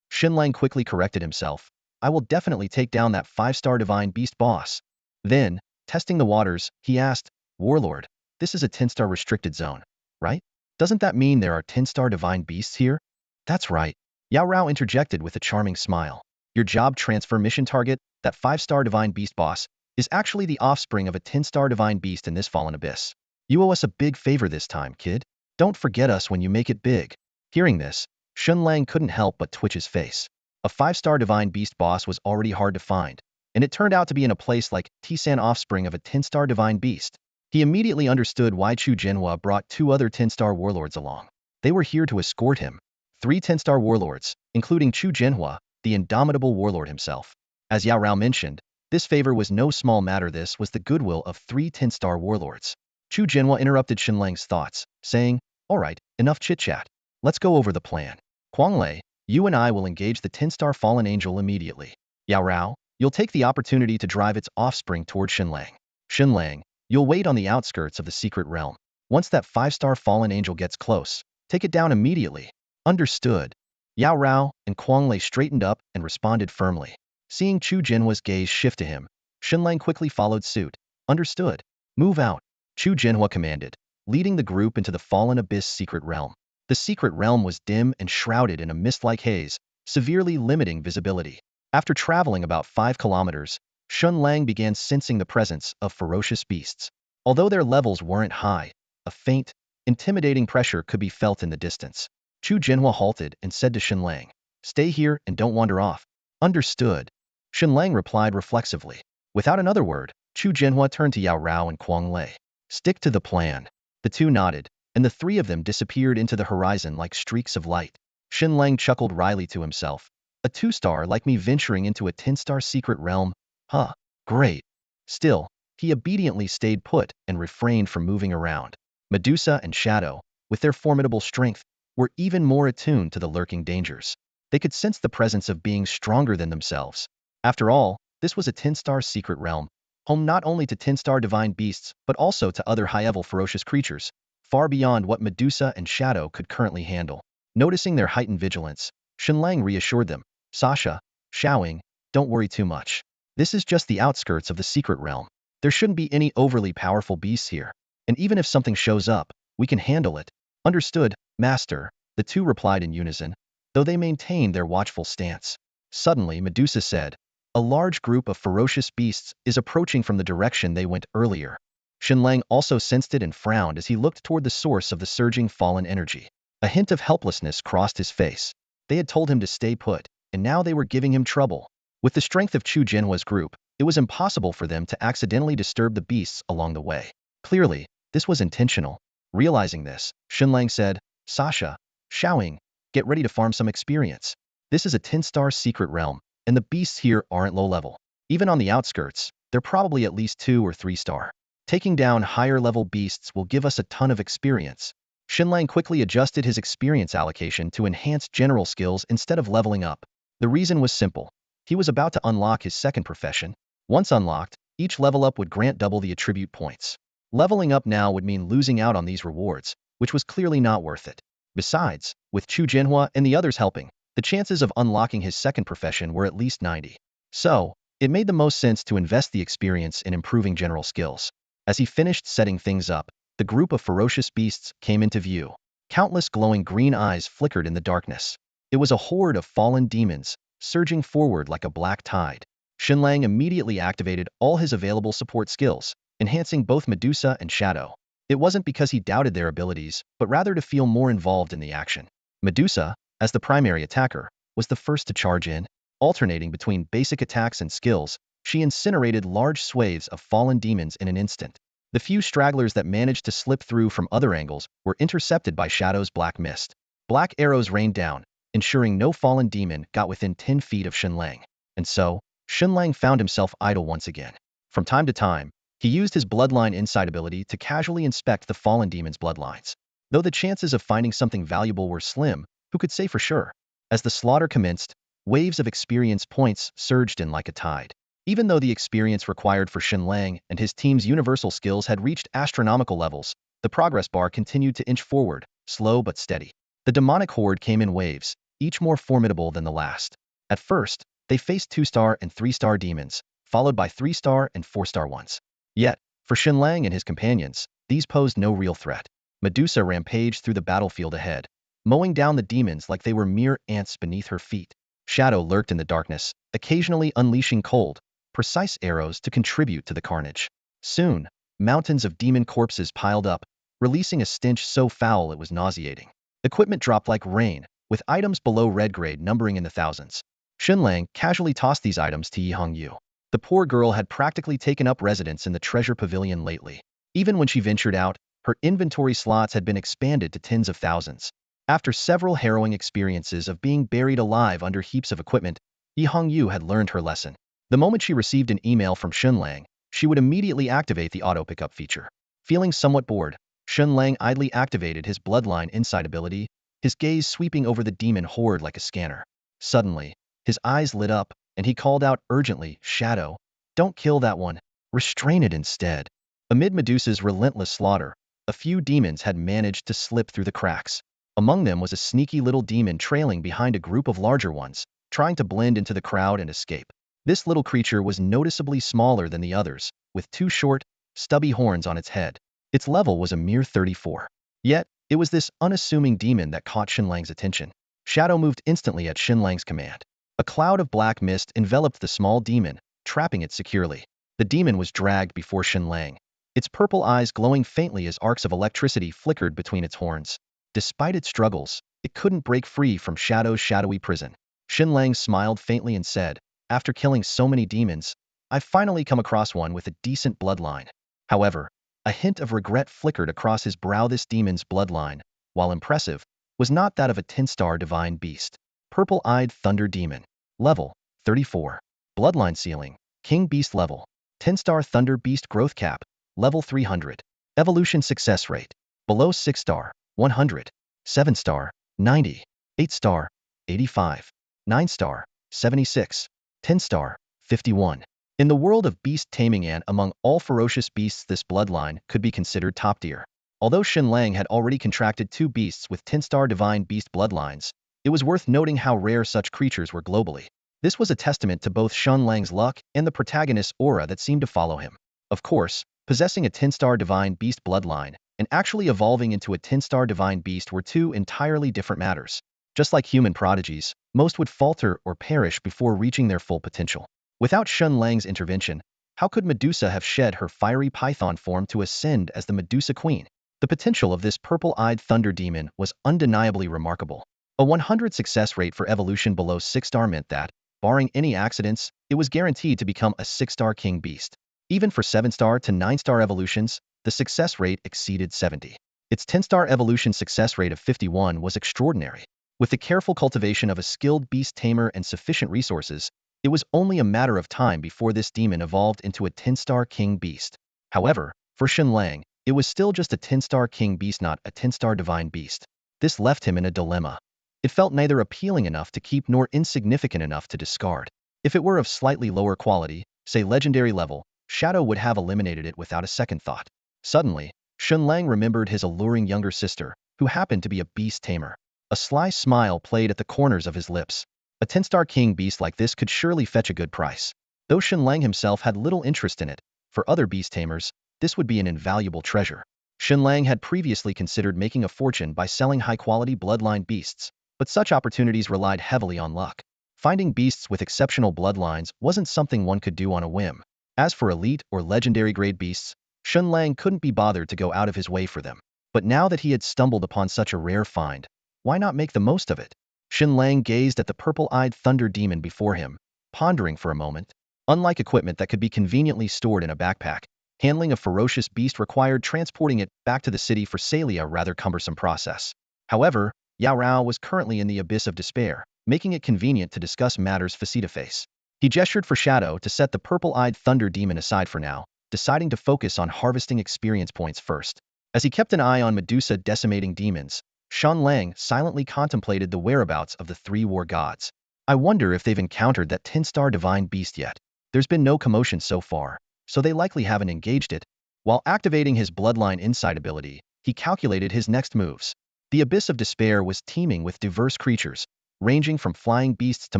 Shen Lang quickly corrected himself. "I will definitely take down that 5-star divine beast boss." Then, testing the waters, he asked, "Warlord, this is a 10-star restricted zone, right? Doesn't that mean there are 10-star divine beasts here?" "That's right," Yao Rao interjected with a charming smile. "Your job transfer mission target, that 5-star divine beast boss, is actually the offspring of a 10-star divine beast in this fallen abyss. You owe us a big favor this time, kid. Don't forget us when you make it big." Hearing this, Shen Lang couldn't help but twitch his face. A 5-star divine beast boss was already hard to find, and it turned out to be in a place like Tisan, offspring of a 10-star divine beast. He immediately understood why Chu Jinhua brought 2 other 10-star warlords along. They were here to escort him. 3 10-star warlords, including Chu Jinhua, the indomitable warlord himself. As Yao Rao mentioned, this favor was no small matter. This was the goodwill of 3 10-star warlords. Chu Jinhua interrupted Shen Lang's thoughts, saying, "All right, enough chit-chat. Let's go over the plan. Quang Lei, you and I will engage the 10-star fallen angel immediately. Yao Rao, you'll take the opportunity to drive its offspring toward Shen Lang. Shen Lang, you'll wait on the outskirts of the secret realm. Once that 5-star fallen angel gets close, take it down immediately." "Understood." Yao Rao and Quang Lei straightened up and responded firmly. Seeing Chu Jinhua's gaze shift to him, Shen Lang quickly followed suit. "Understood. Move out," Chu Jinhua commanded, leading the group into the fallen abyss secret realm. The secret realm was dim and shrouded in a mist-like haze, severely limiting visibility. After traveling about 5 kilometers, Shen Lang began sensing the presence of ferocious beasts. Although their levels weren't high, a faint, intimidating pressure could be felt in the distance. Chu Jinhua halted and said to Shen Lang, "Stay here and don't wander off." "Understood," Shen Lang replied reflexively. Without another word, Chu Jinhua turned to Yao Rao and Quang Lei. "Stick to the plan." The two nodded, and the three of them disappeared into the horizon like streaks of light. Shen Lang chuckled wryly to himself. A 2-star like me venturing into a 10-star secret realm? Huh, great. Still, he obediently stayed put and refrained from moving around. Medusa and Shadow, with their formidable strength, were even more attuned to the lurking dangers. They could sense the presence of beings stronger than themselves. After all, this was a 10-star secret realm, home not only to 10-star divine beasts but also to other high-level ferocious creatures, far beyond what Medusa and Shadow could currently handle. Noticing their heightened vigilance, Shen Lang reassured them, "Sasha, Xiaoying, don't worry too much. This is just the outskirts of the secret realm. There shouldn't be any overly powerful beasts here. And even if something shows up, we can handle it." "Understood, Master," the two replied in unison, though they maintained their watchful stance. Suddenly, Medusa said, "A large group of ferocious beasts is approaching from the direction they went earlier." Shen Lang also sensed it and frowned as he looked toward the source of the surging fallen energy. A hint of helplessness crossed his face. They had told him to stay put, and now they were giving him trouble. With the strength of Chu Jinhua's group, it was impossible for them to accidentally disturb the beasts along the way. Clearly, this was intentional. Realizing this, Shen Lang said, "Sasha, Xiaoying, get ready to farm some experience. This is a 10-star secret realm, and the beasts here aren't low level. Even on the outskirts, they're probably at least 2 or 3 star. Taking down higher level beasts will give us a ton of experience." Shen Lang quickly adjusted his experience allocation to enhance general skills instead of leveling up. The reason was simple. He was about to unlock his second profession. Once unlocked, each level up would grant double the attribute points. Leveling up now would mean losing out on these rewards, which was clearly not worth it. Besides, with Chu Jinhua and the others helping, the chances of unlocking his second profession were at least 90. So, it made the most sense to invest the experience in improving general skills. As he finished setting things up, the group of ferocious beasts came into view. Countless glowing green eyes flickered in the darkness. It was a horde of fallen demons, surging forward like a black tide. Shen Lang immediately activated all his available support skills, enhancing both Medusa and Shadow. It wasn't because he doubted their abilities, but rather to feel more involved in the action. Medusa, as the primary attacker, was the first to charge in. Alternating between basic attacks and skills, she incinerated large swathes of fallen demons in an instant. The few stragglers that managed to slip through from other angles were intercepted by Shadow's black mist. Black arrows rained down, ensuring no fallen demon got within 10 feet of Shen Lang. And so, Shen Lang found himself idle once again. From time to time, he used his bloodline insight ability to casually inspect the fallen demon's bloodlines. Though the chances of finding something valuable were slim, who could say for sure? As the slaughter commenced, waves of experience points surged in like a tide. Even though the experience required for Shen Lang and his team's universal skills had reached astronomical levels, the progress bar continued to inch forward, slow but steady. The demonic horde came in waves, each more formidable than the last. At first, they faced 2-star and 3-star demons, followed by 3-star and 4-star ones. Yet, for Shen Lang and his companions, these posed no real threat. Medusa rampaged through the battlefield ahead, mowing down the demons like they were mere ants beneath her feet. Shadow lurked in the darkness, occasionally unleashing cold, precise arrows to contribute to the carnage. Soon, mountains of demon corpses piled up, releasing a stench so foul it was nauseating. Equipment dropped like rain, with items below red grade numbering in the thousands. Shen Lang casually tossed these items to Yi Hongyu. The poor girl had practically taken up residence in the treasure pavilion lately. Even when she ventured out, her inventory slots had been expanded to tens of thousands. After several harrowing experiences of being buried alive under heaps of equipment, Yi Hongyu had learned her lesson. The moment she received an email from Shen Lang, she would immediately activate the auto-pickup feature. Feeling somewhat bored, Shen Lang idly activated his bloodline insight ability, his gaze sweeping over the demon horde like a scanner. Suddenly, his eyes lit up, and he called out urgently, "Shadow, don't kill that one. Restrain it instead." Amid Medusa's relentless slaughter, a few demons had managed to slip through the cracks. Among them was a sneaky little demon trailing behind a group of larger ones, trying to blend into the crowd and escape. This little creature was noticeably smaller than the others, with 2 short, stubby horns on its head. Its level was a mere 34. Yet, it was this unassuming demon that caught Shen Lang's attention. Shadow moved instantly at Shen Lang's command. A cloud of black mist enveloped the small demon, trapping it securely. The demon was dragged before Shen Lang, its purple eyes glowing faintly as arcs of electricity flickered between its horns. Despite its struggles, it couldn't break free from Shadow's shadowy prison. Shen Lang smiled faintly and said, "After killing so many demons, I've finally come across one with a decent bloodline." However, a hint of regret flickered across his brow. This demon's bloodline, while impressive, was not that of a 10-star divine beast. Purple-eyed Thunder Demon. Level, 34. Bloodline ceiling, King Beast level. 10-star Thunder Beast growth cap, level 300. Evolution success rate, below 6-star, 100. 7-star, 90. 8-star, 85. 9-star, 76. 10-star, 51. In the world of beast taming and among all ferocious beasts, this bloodline could be considered top tier. Although Shen Lang had already contracted 2 beasts with 10-star divine beast bloodlines, it was worth noting how rare such creatures were globally. This was a testament to both Shen Lang's luck and the protagonist's aura that seemed to follow him. Of course, possessing a 10-star divine beast bloodline and actually evolving into a 10-star divine beast were 2 entirely different matters. Just like human prodigies, most would falter or perish before reaching their full potential. Without Shen Lang's intervention, how could Medusa have shed her fiery python form to ascend as the Medusa Queen? The potential of this purple-eyed thunder demon was undeniably remarkable. A 100 success rate for evolution below 6-star meant that, barring any accidents, it was guaranteed to become a 6-star king beast. Even for 7-star to 9-star evolutions, the success rate exceeded 70. Its 10-star evolution success rate of 51 was extraordinary. With the careful cultivation of a skilled beast tamer and sufficient resources, it was only a matter of time before this demon evolved into a 10-star king beast. However, for Shen Lang, it was still just a 10-star king beast, not a 10-star divine beast. This left him in a dilemma. It felt neither appealing enough to keep nor insignificant enough to discard. If it were of slightly lower quality, say legendary level, Shadow would have eliminated it without a second thought. Suddenly, Shen Lang remembered his alluring younger sister, who happened to be a beast tamer. A sly smile played at the corners of his lips. A 10-star king beast like this could surely fetch a good price. Though Shen Lang himself had little interest in it, for other beast tamers, this would be an invaluable treasure. Shen Lang had previously considered making a fortune by selling high-quality bloodline beasts, but such opportunities relied heavily on luck. Finding beasts with exceptional bloodlines wasn't something one could do on a whim. As for elite or legendary grade beasts, Shen Lang couldn't be bothered to go out of his way for them. But now that he had stumbled upon such a rare find, why not make the most of it? Shen Lang gazed at the purple-eyed thunder demon before him, pondering for a moment. Unlike equipment that could be conveniently stored in a backpack, handling a ferocious beast required transporting it back to the city for sale, a rather cumbersome process. However, Yao Rao was currently in the abyss of despair, making it convenient to discuss matters face-to-face. He gestured for Shadow to set the purple-eyed thunder demon aside for now, deciding to focus on harvesting experience points first. As he kept an eye on Medusa decimating demons, Shen Lang silently contemplated the whereabouts of the 3 war gods. I wonder if they've encountered that 10-star divine beast yet. There's been no commotion so far, so they likely haven't engaged it. While activating his bloodline insight ability, he calculated his next moves. The abyss of despair was teeming with diverse creatures, ranging from flying beasts to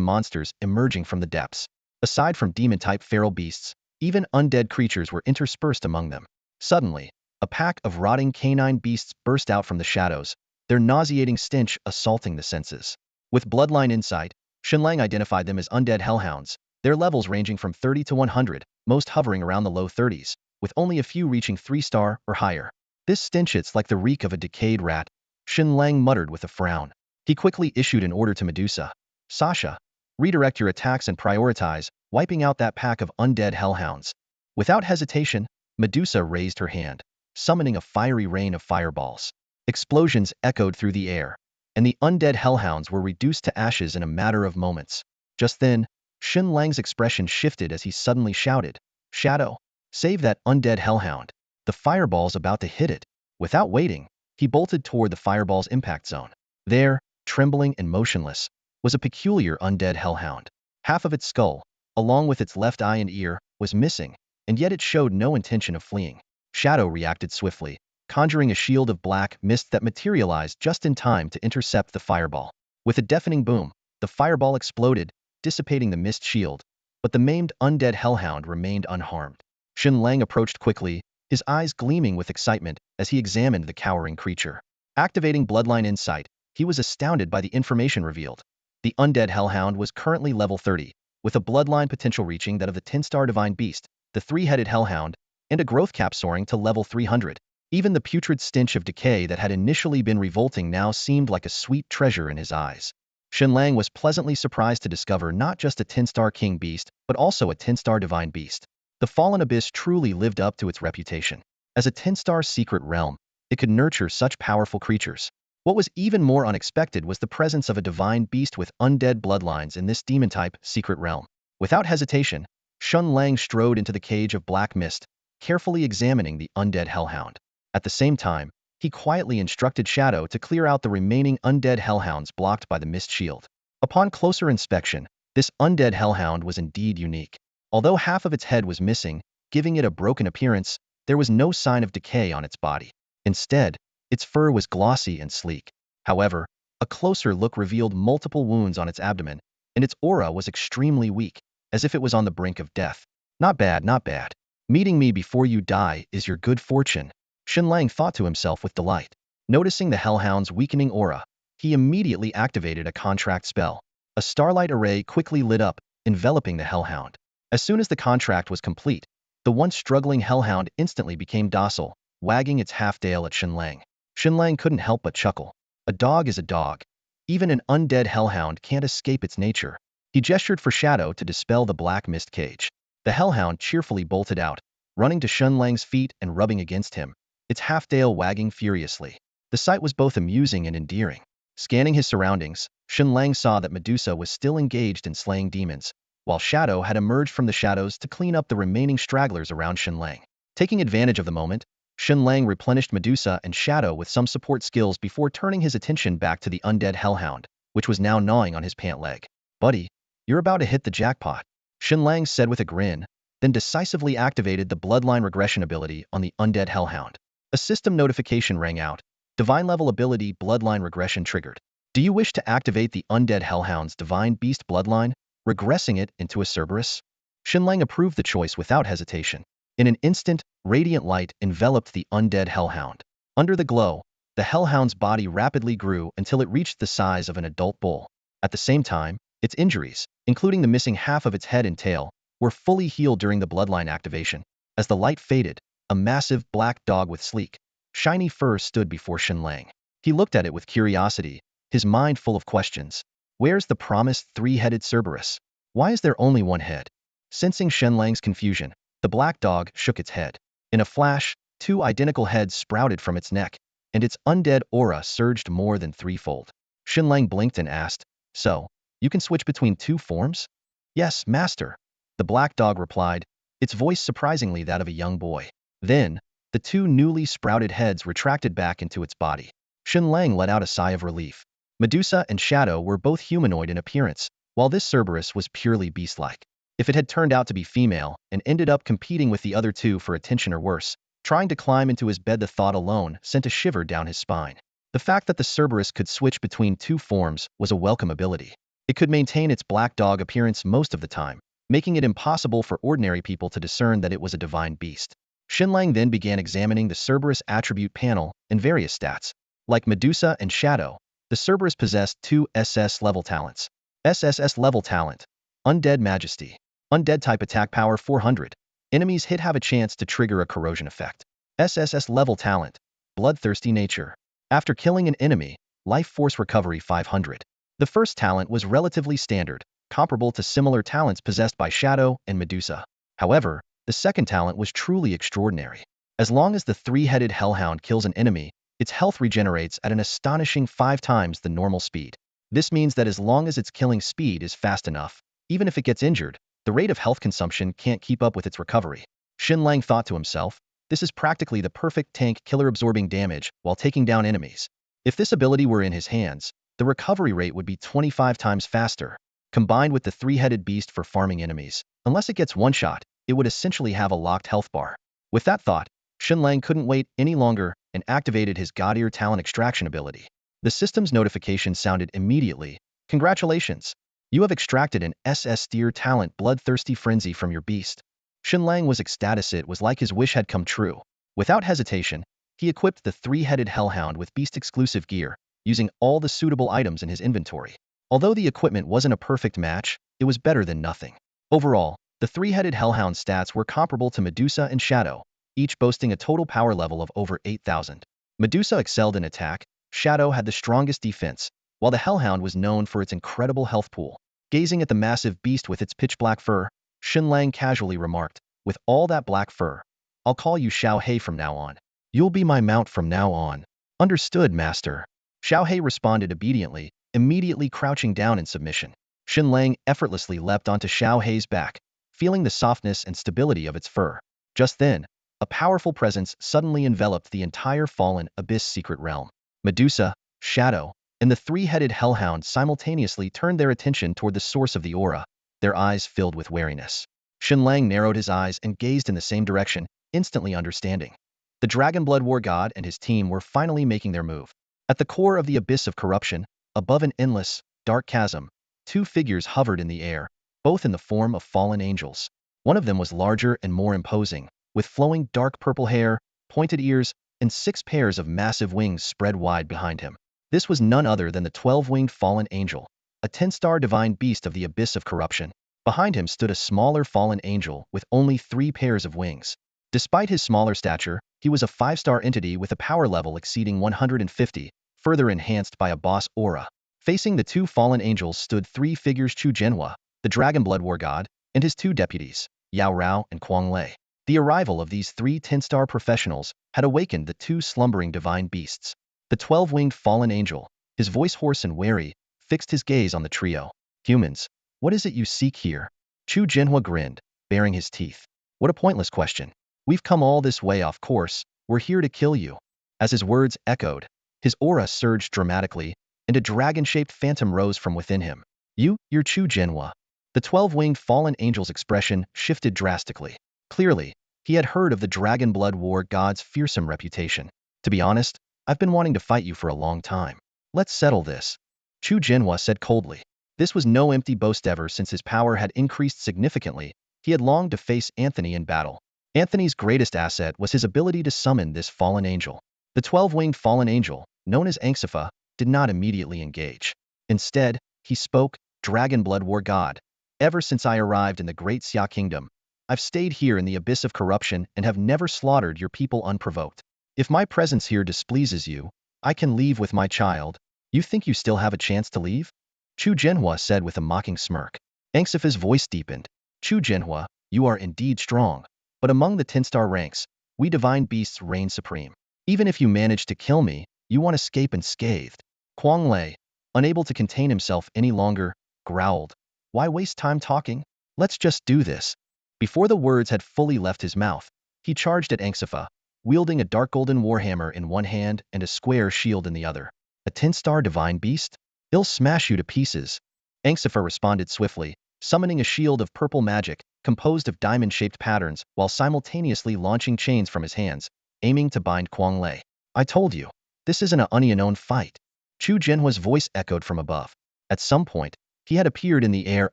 monsters emerging from the depths. Aside from demon-type feral beasts, even undead creatures were interspersed among them. Suddenly, a pack of rotting canine beasts burst out from the shadows, their nauseating stench assaulting the senses. With bloodline insight, Shen Lang identified them as undead hellhounds, their levels ranging from 30 to 100, most hovering around the low 30s, with only a few reaching 3-star or higher. This stench, it's like the reek of a decayed rat, Shen Lang muttered with a frown. He quickly issued an order to Medusa. Sasha, redirect your attacks and prioritize wiping out that pack of undead hellhounds. Without hesitation, Medusa raised her hand, summoning a fiery rain of fireballs. Explosions echoed through the air, and the undead hellhounds were reduced to ashes in a matter of moments. Just then, Shen Lang's expression shifted as he suddenly shouted, "Shadow, save that undead hellhound. The fireball's about to hit it." Without waiting, he bolted toward the fireball's impact zone. There, trembling and motionless, was a peculiar undead hellhound. Half of its skull, along with its left eye and ear, was missing, and yet it showed no intention of fleeing. Shadow reacted swiftly, conjuring a shield of black mist that materialized just in time to intercept the fireball. With a deafening boom, the fireball exploded, dissipating the mist shield, but the maimed undead hellhound remained unharmed. Shen Lang approached quickly, his eyes gleaming with excitement as he examined the cowering creature. Activating bloodline insight, he was astounded by the information revealed. The undead hellhound was currently level 30, with a bloodline potential reaching that of the 10-star divine beast, the three-headed hellhound, and a growth cap soaring to level 300. Even the putrid stench of decay that had initially been revolting now seemed like a sweet treasure in his eyes. Shen Lang was pleasantly surprised to discover not just a 10-star king beast, but also a 10-star divine beast. The fallen abyss truly lived up to its reputation. As a 10-star secret realm, it could nurture such powerful creatures. What was even more unexpected was the presence of a divine beast with undead bloodlines in this demon-type secret realm. Without hesitation, Shen Lang strode into the cage of black mist, carefully examining the undead hellhound. At the same time, he quietly instructed Shadow to clear out the remaining undead hellhounds blocked by the mist shield. Upon closer inspection, this undead hellhound was indeed unique. Although half of its head was missing, giving it a broken appearance, there was no sign of decay on its body. Instead, its fur was glossy and sleek. However, a closer look revealed multiple wounds on its abdomen, and its aura was extremely weak, as if it was on the brink of death. Not bad, not bad. Meeting me before you die is your good fortune, Shen Lang thought to himself with delight. Noticing the hellhound's weakening aura, he immediately activated a contract spell. A starlight array quickly lit up, enveloping the hellhound. As soon as the contract was complete, the once struggling hellhound instantly became docile, wagging its half-tail at Shen Lang. Shen Lang couldn't help but chuckle. A dog is a dog. Even an undead hellhound can't escape its nature. He gestured for Shadow to dispel the black mist cage. The hellhound cheerfully bolted out, running to Shen Lang's feet and rubbing against him, its half-tail wagging furiously. The sight was both amusing and endearing. Scanning his surroundings, Shen Lang saw that Medusa was still engaged in slaying demons, while Shadow had emerged from the shadows to clean up the remaining stragglers around Shen Lang. Taking advantage of the moment, Shen Lang replenished Medusa and Shadow with some support skills before turning his attention back to the undead hellhound, which was now gnawing on his pant leg. Buddy, you're about to hit the jackpot, Shen Lang said with a grin, then decisively activated the bloodline regression ability on the undead hellhound. A system notification rang out. Divine level ability bloodline regression triggered. Do you wish to activate the undead hellhound's divine beast bloodline, regressing it into a Cerberus? Shen Lang approved the choice without hesitation. In an instant, radiant light enveloped the undead hellhound. Under the glow, the hellhound's body rapidly grew until it reached the size of an adult bull. At the same time, its injuries, including the missing half of its head and tail, were fully healed during the bloodline activation. As the light faded, a massive black dog with sleek, shiny fur stood before Shen Lang. He looked at it with curiosity, his mind full of questions. Where's the promised three-headed Cerberus? Why is there only one head? Sensing Shen Lang's confusion, the black dog shook its head. In a flash, two identical heads sprouted from its neck, and its undead aura surged more than threefold. Shen Lang blinked and asked, "So, you can switch between two forms?" "Yes, master," the black dog replied, its voice surprisingly that of a young boy. Then, the two newly sprouted heads retracted back into its body. Shen Lang let out a sigh of relief. Medusa and Shadow were both humanoid in appearance, while this Cerberus was purely beast-like. If it had turned out to be female and ended up competing with the other two for attention or worse, trying to climb into his bed, the thought alone sent a shiver down his spine. The fact that the Cerberus could switch between two forms was a welcome ability. It could maintain its black dog appearance most of the time, making it impossible for ordinary people to discern that it was a divine beast. Shen Lang then began examining the Cerberus attribute panel and various stats. Like Medusa and Shadow, the Cerberus possessed two SS level talents. SSS level talent, Undead Majesty. Undead type attack power 400. Enemies hit have a chance to trigger a corrosion effect. SSS level talent, Bloodthirsty Nature. After killing an enemy, life force recovery 500. The first talent was relatively standard, comparable to similar talents possessed by Shadow and Medusa. However, the second talent was truly extraordinary. As long as the three-headed hellhound kills an enemy, its health regenerates at an astonishing 5 times the normal speed. This means that as long as its killing speed is fast enough, even if it gets injured, the rate of health consumption can't keep up with its recovery. Shen Lang thought to himself, this is practically the perfect tank killer absorbing damage while taking down enemies. If this ability were in his hands, the recovery rate would be 25 times faster. Combined with the three-headed beast for farming enemies, unless it gets one shot, it would essentially have a locked health bar. With that thought, Shen Lang couldn't wait any longer and activated his God-Ear talent extraction ability. The system's notification sounded immediately. Congratulations! You have extracted an SSS-tier talent Bloodthirsty Frenzy from your beast. Shen Lang was ecstatic. It was like his wish had come true. Without hesitation, he equipped the three-headed hellhound with beast-exclusive gear, using all the suitable items in his inventory. Although the equipment wasn't a perfect match, it was better than nothing. Overall, the three-headed hellhound stats were comparable to Medusa and Shadow, each boasting a total power level of over 8,000. Medusa excelled in attack, Shadow had the strongest defense, while the hellhound was known for its incredible health pool. Gazing at the massive beast with its pitch-black fur, Shen Lang casually remarked, "With all that black fur, I'll call you Xiao Hei from now on. You'll be my mount from now on." "Understood, master." Xiao Hei responded obediently, immediately crouching down in submission. Shen Lang effortlessly leapt onto Xiao Hei's back, feeling the softness and stability of its fur. Just then, a powerful presence suddenly enveloped the entire fallen abyss secret realm. Medusa, Shadow, and the three-headed hellhound simultaneously turned their attention toward the source of the aura, their eyes filled with wariness. Shen Lang narrowed his eyes and gazed in the same direction, instantly understanding. The Dragon Blood War God and his team were finally making their move. At the core of the abyss of corruption, above an endless, dark chasm, two figures hovered in the air, both in the form of fallen angels. One of them was larger and more imposing, with flowing dark purple hair, pointed ears, and 6 pairs of massive wings spread wide behind him. This was none other than the 12-winged fallen angel, a 10-star divine beast of the abyss of corruption. Behind him stood a smaller fallen angel with only 3 pairs of wings. Despite his smaller stature, he was a 5-star entity with a power level exceeding 150, further enhanced by a boss aura. Facing the 2 fallen angels stood 3 figures: Chu Genhua, the Dragon Blood War God, and his 2 deputies, Yao Rao and Quang Lei. The arrival of these 3 10-star professionals had awakened the 2 slumbering divine beasts. The 12-winged fallen angel, his voice hoarse and wary, fixed his gaze on the trio. "Humans, what is it you seek here?" Chu Genhua grinned, baring his teeth. "What a pointless question. We've come all this way off course, we're here to kill you." As his words echoed, his aura surged dramatically, and a dragon-shaped phantom rose from within him. You're Chu Genhua." The 12-winged fallen angel's expression shifted drastically. Clearly, he had heard of the Dragon Blood War God's fearsome reputation. "To be honest, I've been wanting to fight you for a long time. Let's settle this," Chu Genhua said coldly. This was no empty boast. Ever since his power had increased significantly, he had longed to face Anthony in battle. Anthony's greatest asset was his ability to summon this fallen angel. The 12-winged fallen angel, known as Anxifa, did not immediately engage. Instead, he spoke, "Dragon Blood War God, ever since I arrived in the Great Xia Kingdom, I've stayed here in the abyss of corruption and have never slaughtered your people unprovoked. If my presence here displeases you, I can leave with my child." "You think you still have a chance to leave?" Chu Genhua said with a mocking smirk. Anxifa's voice deepened. "Chu Genhua, you are indeed strong, but among the 10-star ranks, we divine beasts reign supreme. Even if you manage to kill me, you won't escape unscathed." Quang Lei, unable to contain himself any longer, growled, "Why waste time talking? Let's just do this." Before the words had fully left his mouth, he charged at Anxifa, wielding a dark golden warhammer in one hand and a square shield in the other. "A 10-star divine beast? He'll smash you to pieces." Anxifa responded swiftly, summoning a shield of purple magic, composed of diamond-shaped patterns, while simultaneously launching chains from his hands, aiming to bind Quang Lei. "I told you, this isn't an unknown fight." Chu Genhua's voice echoed from above. At some point, he had appeared in the air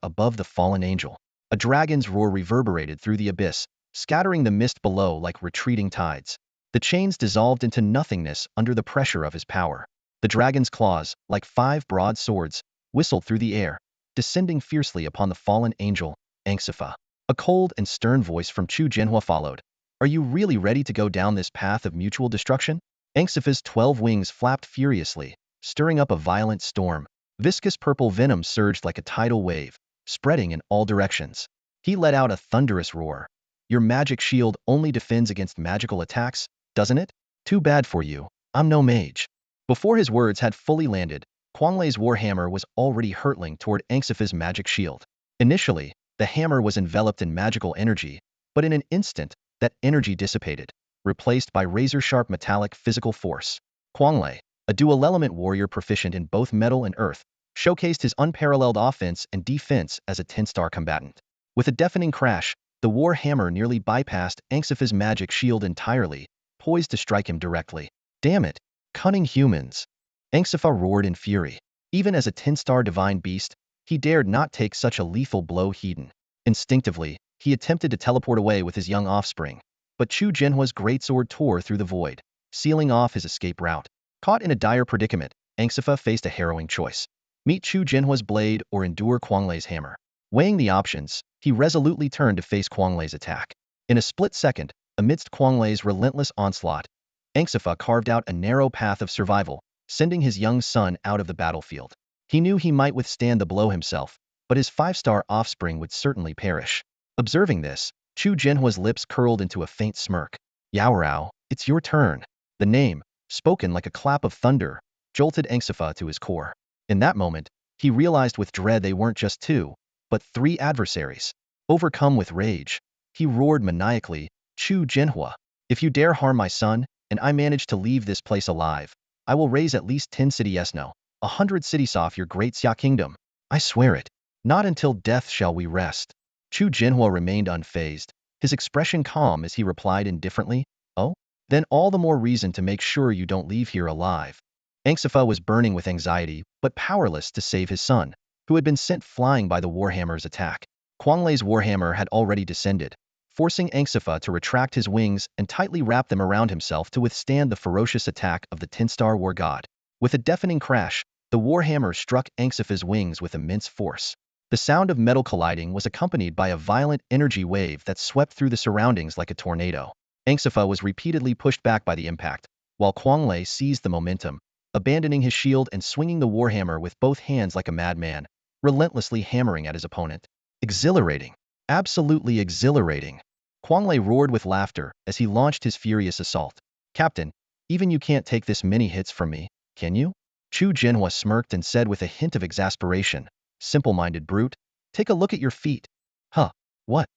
above the fallen angel. A dragon's roar reverberated through the abyss, scattering the mist below like retreating tides. The chains dissolved into nothingness under the pressure of his power. The dragon's claws, like 5 broad swords, whistled through the air, descending fiercely upon the fallen angel, Anxifa. A cold and stern voice from Chu Genhua followed. "Are you really ready to go down this path of mutual destruction?" Anxifa's 12 wings flapped furiously, stirring up a violent storm. Viscous purple venom surged like a tidal wave, spreading in all directions. He let out a thunderous roar. "Your magic shield only defends against magical attacks, doesn't it? Too bad for you, I'm no mage." Before his words had fully landed, Quang Lei's warhammer was already hurtling toward Anxifa's magic shield. Initially, the hammer was enveloped in magical energy, but in an instant, that energy dissipated, replaced by razor-sharp metallic physical force. Quang Lei, a dual-element warrior proficient in both metal and earth, showcased his unparalleled offense and defense as a 10-star combatant. With a deafening crash, the war hammer nearly bypassed Anxifa's magic shield entirely, poised to strike him directly. "Damn it, cunning humans!" Anxifa roared in fury. Even as a 10-star divine beast, he dared not take such a lethal blow hidden. Instinctively, he attempted to teleport away with his young offspring, but Chu Genhua's greatsword tore through the void, sealing off his escape route. Caught in a dire predicament, Anxifa faced a harrowing choice. Meet Chu Jinhua's blade or endure Quanglei's hammer. Weighing the options, he resolutely turned to face Quanglei's attack. In a split second, amidst Quanglei's relentless onslaught, Anxifa carved out a narrow path of survival, sending his young son out of the battlefield. He knew he might withstand the blow himself, but his five-star offspring would certainly perish. Observing this, Chu Jinhua's lips curled into a faint smirk. Yaorao, it's your turn. The name, spoken like a clap of thunder, jolted Anxifa to his core. In that moment, he realized with dread they weren't just two, but three adversaries. Overcome with rage, he roared maniacally, Chu Jinhua, if you dare harm my son, and I manage to leave this place alive, I will raise at least 10 cities, no, 100 cities off your great Xia kingdom. I swear it. Not until death shall we rest. Chu Jinhua remained unfazed, his expression calm as he replied indifferently, oh? Then all the more reason to make sure you don't leave here alive. Anxifa was burning with anxiety, but powerless to save his son, who had been sent flying by the Warhammer's attack. Quanglei's Warhammer had already descended, forcing Anxifa to retract his wings and tightly wrap them around himself to withstand the ferocious attack of the 10-star war god. With a deafening crash, the Warhammer struck Anxifa's wings with immense force. The sound of metal colliding was accompanied by a violent energy wave that swept through the surroundings like a tornado. Anxifa was repeatedly pushed back by the impact, while Quanglei seized the momentum, abandoning his shield and swinging the Warhammer with both hands like a madman, relentlessly hammering at his opponent. Exhilarating. Absolutely exhilarating. Quanglei roared with laughter as he launched his furious assault. Captain, even you can't take this many hits from me, can you? Chu Jinhua smirked and said with a hint of exasperation, simple-minded brute, take a look at your feet. Huh, what?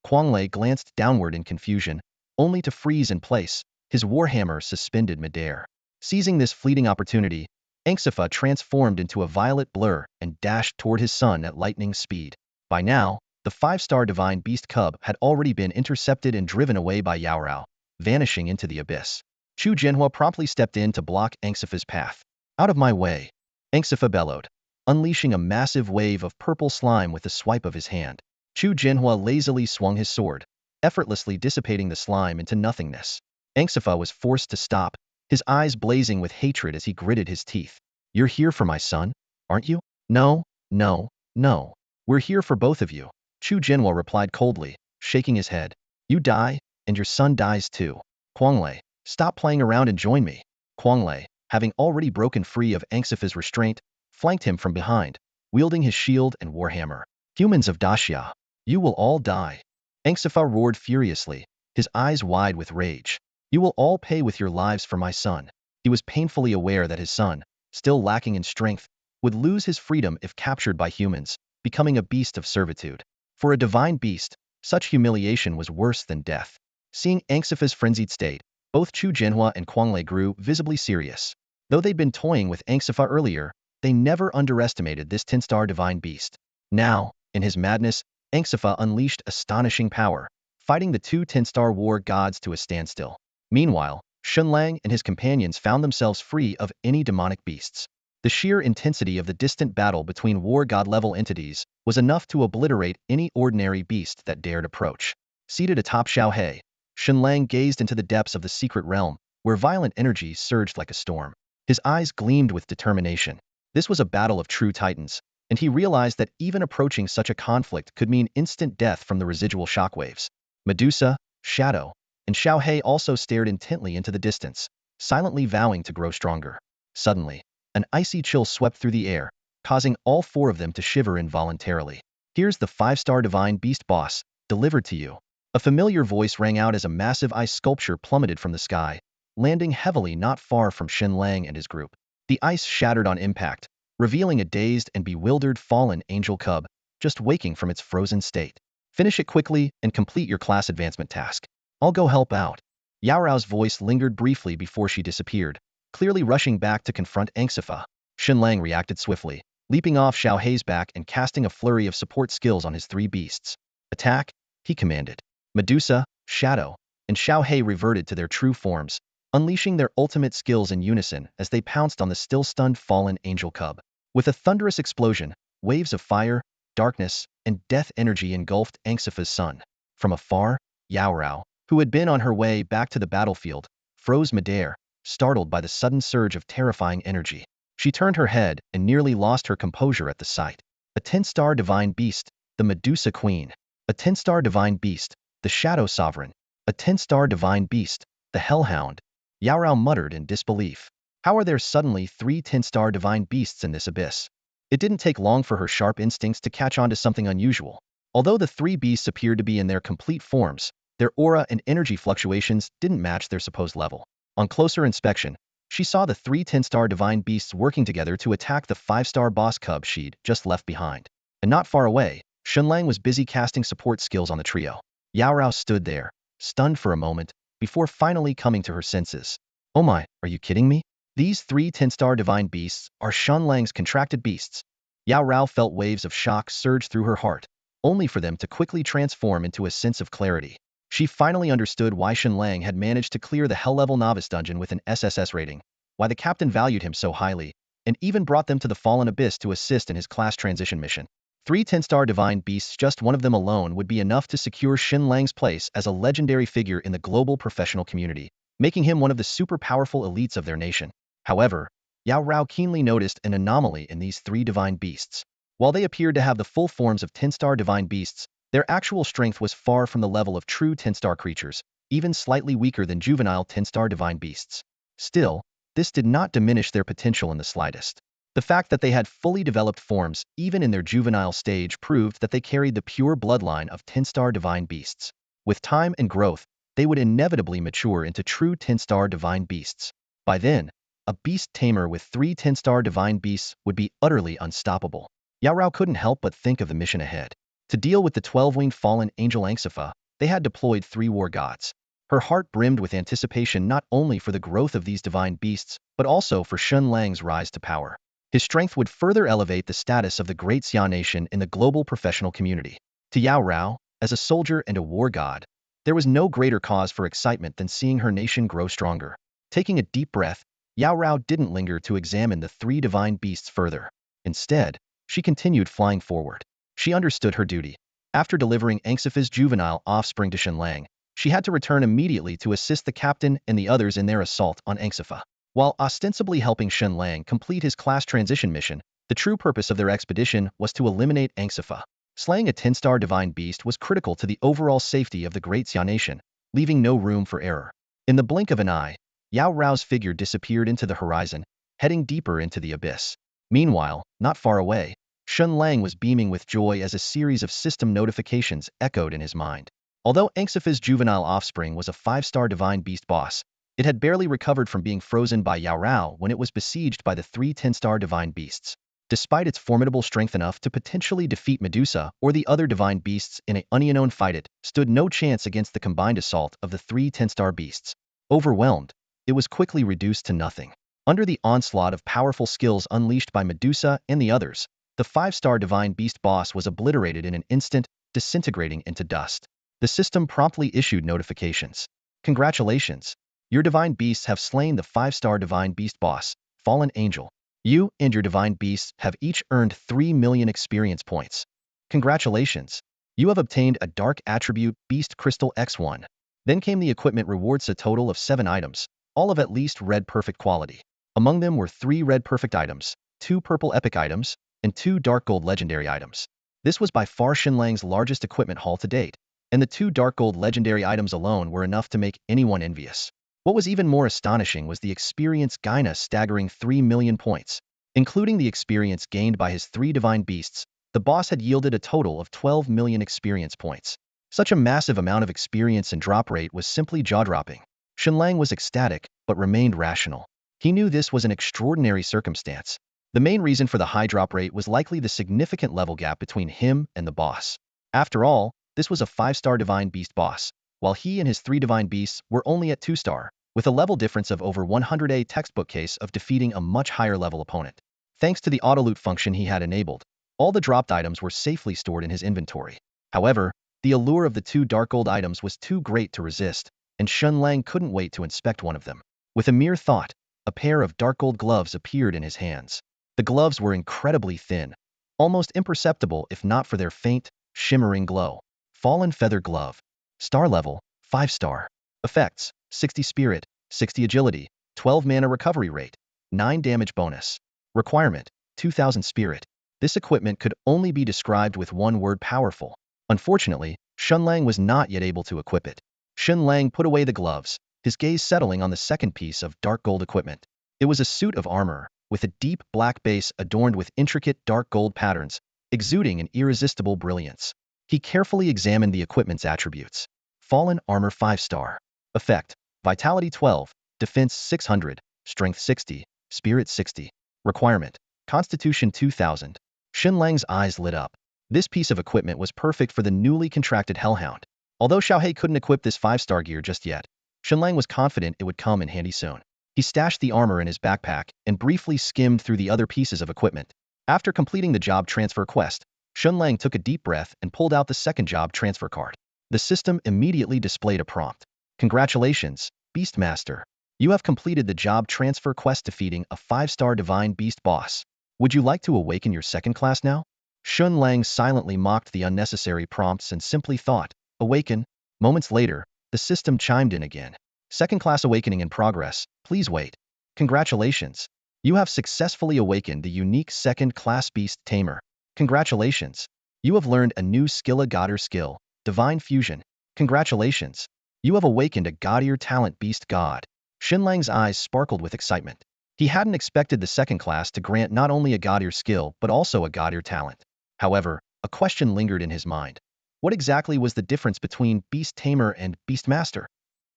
Quanglei glanced downward in confusion, only to freeze in place, his warhammer suspended midair. Seizing this fleeting opportunity, Anxifa transformed into a violet blur and dashed toward his son at lightning speed. By now, the 5-star divine beast cub had already been intercepted and driven away by Yaorao, vanishing into the abyss. Chu Jinhua promptly stepped in to block Anxifa's path. Out of my way, Anxifa bellowed, unleashing a massive wave of purple slime with a swipe of his hand. Chu Jinhua lazily swung his sword, effortlessly dissipating the slime into nothingness. Anxifa was forced to stop, his eyes blazing with hatred as he gritted his teeth. You're here for my son, aren't you? No, no, no. We're here for both of you, Chu Jinhua replied coldly, shaking his head. You die, and your son dies too. Quanglei, stop playing around and join me. Quanglei, having already broken free of Anxifa's restraint, flanked him from behind, wielding his shield and warhammer. Humans of Daxia, you will all die. Anxifa roared furiously, his eyes wide with rage. You will all pay with your lives for my son. He was painfully aware that his son, still lacking in strength, would lose his freedom if captured by humans, becoming a beast of servitude. For a divine beast, such humiliation was worse than death. Seeing Anxifa's frenzied state, both Chu Jinhua and Quanglei grew visibly serious. Though they'd been toying with Anxifa earlier, they never underestimated this 10-star divine beast. Now, in his madness, Anxifa unleashed astonishing power, fighting the two 10-star war gods to a standstill. Meanwhile, Shen Lang and his companions found themselves free of any demonic beasts. The sheer intensity of the distant battle between war god-level entities was enough to obliterate any ordinary beast that dared approach. Seated atop Xiaohe, Shen Lang gazed into the depths of the secret realm, where violent energy surged like a storm. His eyes gleamed with determination. This was a battle of true titans, and he realized that even approaching such a conflict could mean instant death from the residual shockwaves. Medusa, Shadow, and Xiaohe also stared intently into the distance, silently vowing to grow stronger. Suddenly, an icy chill swept through the air, causing all four of them to shiver involuntarily. Here's the 5-star divine beast boss, delivered to you. A familiar voice rang out as a massive ice sculpture plummeted from the sky, landing heavily not far from Shen Lang and his group. The ice shattered on impact, revealing a dazed and bewildered fallen angel cub, just waking from its frozen state. Finish it quickly and complete your class advancement task. I'll go help out. Yaorao's voice lingered briefly before she disappeared, clearly rushing back to confront Anxifa. Shen Lang reacted swiftly, leaping off Xiaohe's back and casting a flurry of support skills on his three beasts. Attack, he commanded. Medusa, Shadow, and Xiaohe reverted to their true forms, unleashing their ultimate skills in unison as they pounced on the still-stunned fallen angel cub. With a thunderous explosion, waves of fire, darkness, and death energy engulfed Anxifa's son. From afar, Yaorao, who had been on her way back to the battlefield, froze midair, startled by the sudden surge of terrifying energy. She turned her head and nearly lost her composure at the sight. A 10-star divine beast, the Medusa Queen. A 10-star divine beast, the Shadow Sovereign. A 10-star divine beast, the Hellhound. Yao Rao muttered in disbelief. How are there suddenly 3 10-star divine beasts in this abyss? It didn't take long for her sharp instincts to catch on to something unusual. Although the 3 beasts appeared to be in their complete forms, their aura and energy fluctuations didn't match their supposed level. On closer inspection, she saw the 3 10-star divine beasts working together to attack the 5-star boss cub she'd just left behind. And not far away, Shen Lang was busy casting support skills on the trio. Yao Rao stood there, stunned for a moment, before finally coming to her senses. Oh my, are you kidding me? These 3 10-star divine beasts are Shen Lang's contracted beasts. Yao Rao felt waves of shock surge through her heart, only for them to quickly transform into a sense of clarity. She finally understood why Shen Lang had managed to clear the Hell-level novice dungeon with an SSS rating, why the captain valued him so highly, and even brought them to the Fallen Abyss to assist in his class transition mission. 3 10-star divine beasts, just one of them alone would be enough to secure Shen Lang's place as a legendary figure in the global professional community, making him one of the super powerful elites of their nation. However, Yao Rao keenly noticed an anomaly in these 3 divine beasts. While they appeared to have the full forms of 10-star divine beasts, their actual strength was far from the level of true 10-star creatures, even slightly weaker than juvenile 10-star divine beasts. Still, this did not diminish their potential in the slightest. The fact that they had fully developed forms, even in their juvenile stage, proved that they carried the pure bloodline of 10-star divine beasts. With time and growth, they would inevitably mature into true 10-star divine beasts. By then, a Beast Tamer with 3 10-star divine beasts would be utterly unstoppable. Yao Rao couldn't help but think of the mission ahead. To deal with the 12-winged fallen angel Anxifa, they had deployed 3 war gods. Her heart brimmed with anticipation not only for the growth of these divine beasts, but also for Shen Lang's rise to power. His strength would further elevate the status of the Great Xia nation in the global professional community. To Yao Rao, as a soldier and a war god, there was no greater cause for excitement than seeing her nation grow stronger. Taking a deep breath, Yao Rao didn't linger to examine the 3 divine beasts further. Instead, she continued flying forward. She understood her duty. After delivering Anxifa's juvenile offspring to Shen Lang, she had to return immediately to assist the captain and the others in their assault on Anxifa. While ostensibly helping Shen Lang complete his class transition mission, the true purpose of their expedition was to eliminate Anxifa. Slaying a 10-star divine beast was critical to the overall safety of the Great Xia nation, leaving no room for error. In the blink of an eye, Yao Rao's figure disappeared into the horizon, heading deeper into the abyss. Meanwhile, not far away, Shen Lang was beaming with joy as a series of system notifications echoed in his mind. Although Anxifa's juvenile offspring was a 5-star divine beast boss, it had barely recovered from being frozen by Yao Rao when it was besieged by the 3 10-star divine beasts. Despite its formidable strength enough to potentially defeat Medusa or the other divine beasts in an unknown fight, it stood no chance against the combined assault of the 3 10-star beasts. Overwhelmed, it was quickly reduced to nothing. Under the onslaught of powerful skills unleashed by Medusa and the others, the 5-star divine beast boss was obliterated in an instant, disintegrating into dust. The system promptly issued notifications. Congratulations! Your divine beasts have slain the 5-star divine beast boss, Fallen Angel. You and your divine beasts have each earned 3 million experience points. Congratulations! You have obtained a dark attribute Beast Crystal X1. Then came the equipment rewards, a total of 7 items, all of at least red perfect quality. Among them were 3 red perfect items, 2 purple epic items, and 2 dark gold legendary items. This was by far Shen Lang's largest equipment haul to date, and the 2 dark gold legendary items alone were enough to make anyone envious. What was even more astonishing was the experience gained, a staggering 3 million points. Including the experience gained by his 3 divine beasts, the boss had yielded a total of 12 million experience points. Such a massive amount of experience and drop rate was simply jaw-dropping. Shen Lang was ecstatic, but remained rational. He knew this was an extraordinary circumstance. The main reason for the high drop rate was likely the significant level gap between him and the boss. After all, this was a 5-star divine beast boss, while he and his 3 divine beasts were only at 2-star, with a level difference of over 100, a textbook case of defeating a much higher level opponent. Thanks to the auto-loot function he had enabled, all the dropped items were safely stored in his inventory. However, the allure of the 2 dark gold items was too great to resist, and Shen Lang couldn't wait to inspect one of them. With a mere thought, a pair of dark gold gloves appeared in his hands. The gloves were incredibly thin, almost imperceptible if not for their faint, shimmering glow. Fallen Feather Glove. Star level, 5-star. Effects, 60 spirit, 60 agility, 12 mana recovery rate, 9 damage bonus. Requirement: 2000 spirit. This equipment could only be described with one word: powerful. Unfortunately, Shen Lang was not yet able to equip it. Shen Lang put away the gloves, his gaze settling on the second piece of dark gold equipment. It was a suit of armor, with a deep black base adorned with intricate dark gold patterns, exuding an irresistible brilliance. He carefully examined the equipment's attributes. Fallen armor 5-star. Effect: Vitality 12, Defense 600, Strength 60, Spirit 60. Requirement: Constitution 2000. Shen Lang's eyes lit up. This piece of equipment was perfect for the newly contracted hellhound. Although Xiaohei couldn't equip this 5-star gear just yet, Shen Lang was confident it would come in handy soon. He stashed the armor in his backpack and briefly skimmed through the other pieces of equipment. After completing the job transfer quest, Shen Lang took a deep breath and pulled out the second job transfer card. The system immediately displayed a prompt. Congratulations, Beastmaster. You have completed the job transfer quest defeating a 5-star divine beast boss. Would you like to awaken your second class now? Shen Lang silently mocked the unnecessary prompts and simply thought, awaken. Moments later, the system chimed in again. Second class awakening in progress, please wait. Congratulations. You have successfully awakened the unique second class Beast Tamer. Congratulations. You have learned a new skill, a godder skill, Divine Fusion. Congratulations. You have awakened a gaudier talent, Beast God. Shen Lang's eyes sparkled with excitement. He hadn't expected the second class to grant not only a gaudier skill but also a gaudier talent. However, a question lingered in his mind. What exactly was the difference between Beast Tamer and Beastmaster?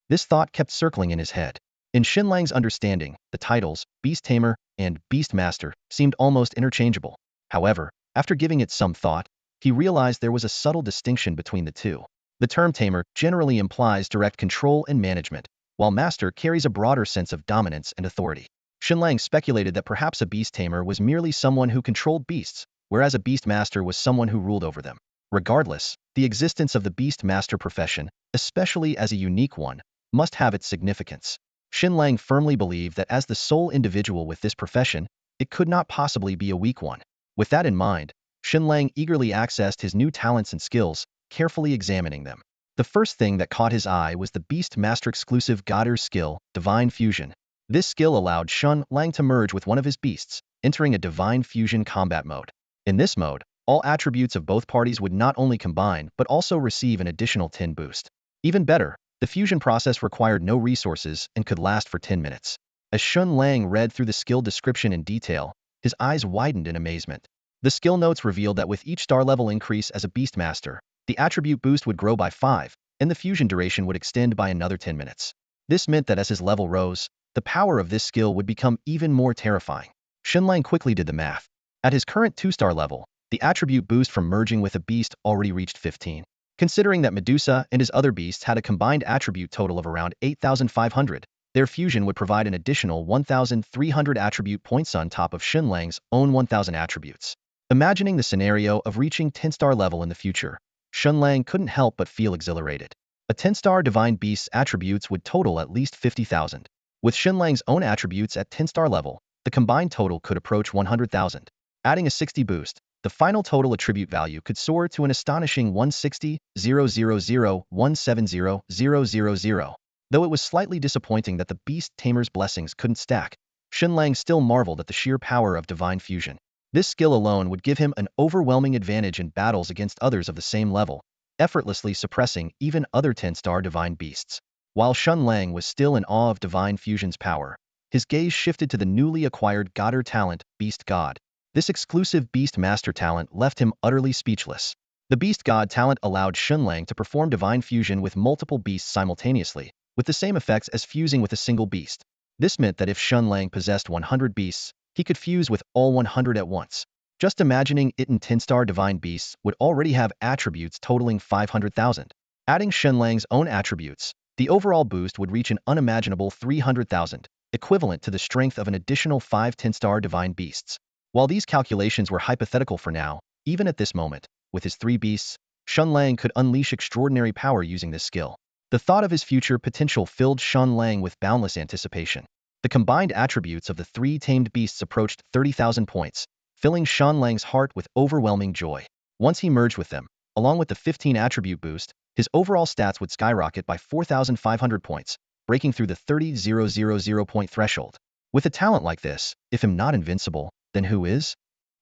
This thought kept circling in his head. In Shen Lang's understanding, the titles, Beast Tamer and Beastmaster, seemed almost interchangeable. However, after giving it some thought, he realized there was a subtle distinction between the two. The term Tamer generally implies direct control and management, while Master carries a broader sense of dominance and authority. Shen Lang speculated that perhaps a Beast Tamer was merely someone who controlled beasts, whereas a Beastmaster was someone who ruled over them. Regardless, the existence of the Beastmaster profession, especially as a unique one, must have its significance. Shen Lang firmly believed that as the sole individual with this profession, it could not possibly be a weak one. With that in mind, Shen Lang eagerly accessed his new talents and skills, carefully examining them. The first thing that caught his eye was the Beastmaster exclusive Godder skill, Divine Fusion. This skill allowed Shen Lang to merge with one of his beasts, entering a Divine Fusion combat mode. In this mode, all attributes of both parties would not only combine but also receive an additional 10 boost. Even better, the fusion process required no resources and could last for 10 minutes. As Shen Lang read through the skill description in detail, his eyes widened in amazement. The skill notes revealed that with each star level increase as a Beastmaster, the attribute boost would grow by 5, and the fusion duration would extend by another 10 minutes. This meant that as his level rose, the power of this skill would become even more terrifying. Shen Lang quickly did the math. At his current 2-star level, the attribute boost from merging with a beast already reached 15. Considering that Medusa and his other beasts had a combined attribute total of around 8,500, their fusion would provide an additional 1,300 attribute points on top of Shen Lang's own 1,000 attributes. Imagining the scenario of reaching 10-star level in the future, Shen Lang couldn't help but feel exhilarated. A 10-star Divine Beast's attributes would total at least 50,000. With Shen Lang's own attributes at 10-star level, the combined total could approach 100,000. Adding a 60 boost, the final total attribute value could soar to an astonishing 160,000,170,000. Though it was slightly disappointing that the Beast Tamer's blessings couldn't stack, Shen Lang still marveled at the sheer power of Divine Fusion. This skill alone would give him an overwhelming advantage in battles against others of the same level, effortlessly suppressing even other 10-star Divine Beasts. While Shen Lang was still in awe of Divine Fusion's power, his gaze shifted to the newly acquired Godder talent, Beast God. This exclusive Beast Master talent left him utterly speechless. The Beast God talent allowed Shen Lang to perform Divine Fusion with multiple beasts simultaneously, with the same effects as fusing with a single beast. This meant that if Shen Lang possessed 100 beasts, he could fuse with all 100 at once. Just imagining it in 10-star Divine Beasts would already have attributes totaling 500,000. Adding Shen Lang's own attributes, the overall boost would reach an unimaginable 300,000, equivalent to the strength of an additional 5 10-star Divine Beasts. While these calculations were hypothetical for now, even at this moment, with his 3 beasts, Shen Lang could unleash extraordinary power using this skill. The thought of his future potential filled Shen Lang with boundless anticipation. The combined attributes of the 3 tamed beasts approached 30,000 points, filling Shen Lang's heart with overwhelming joy. Once he merged with them, along with the 15 attribute boost, his overall stats would skyrocket by 4,500 points, breaking through the 30,000 point threshold. With a talent like this, if him not invincible, Then who is?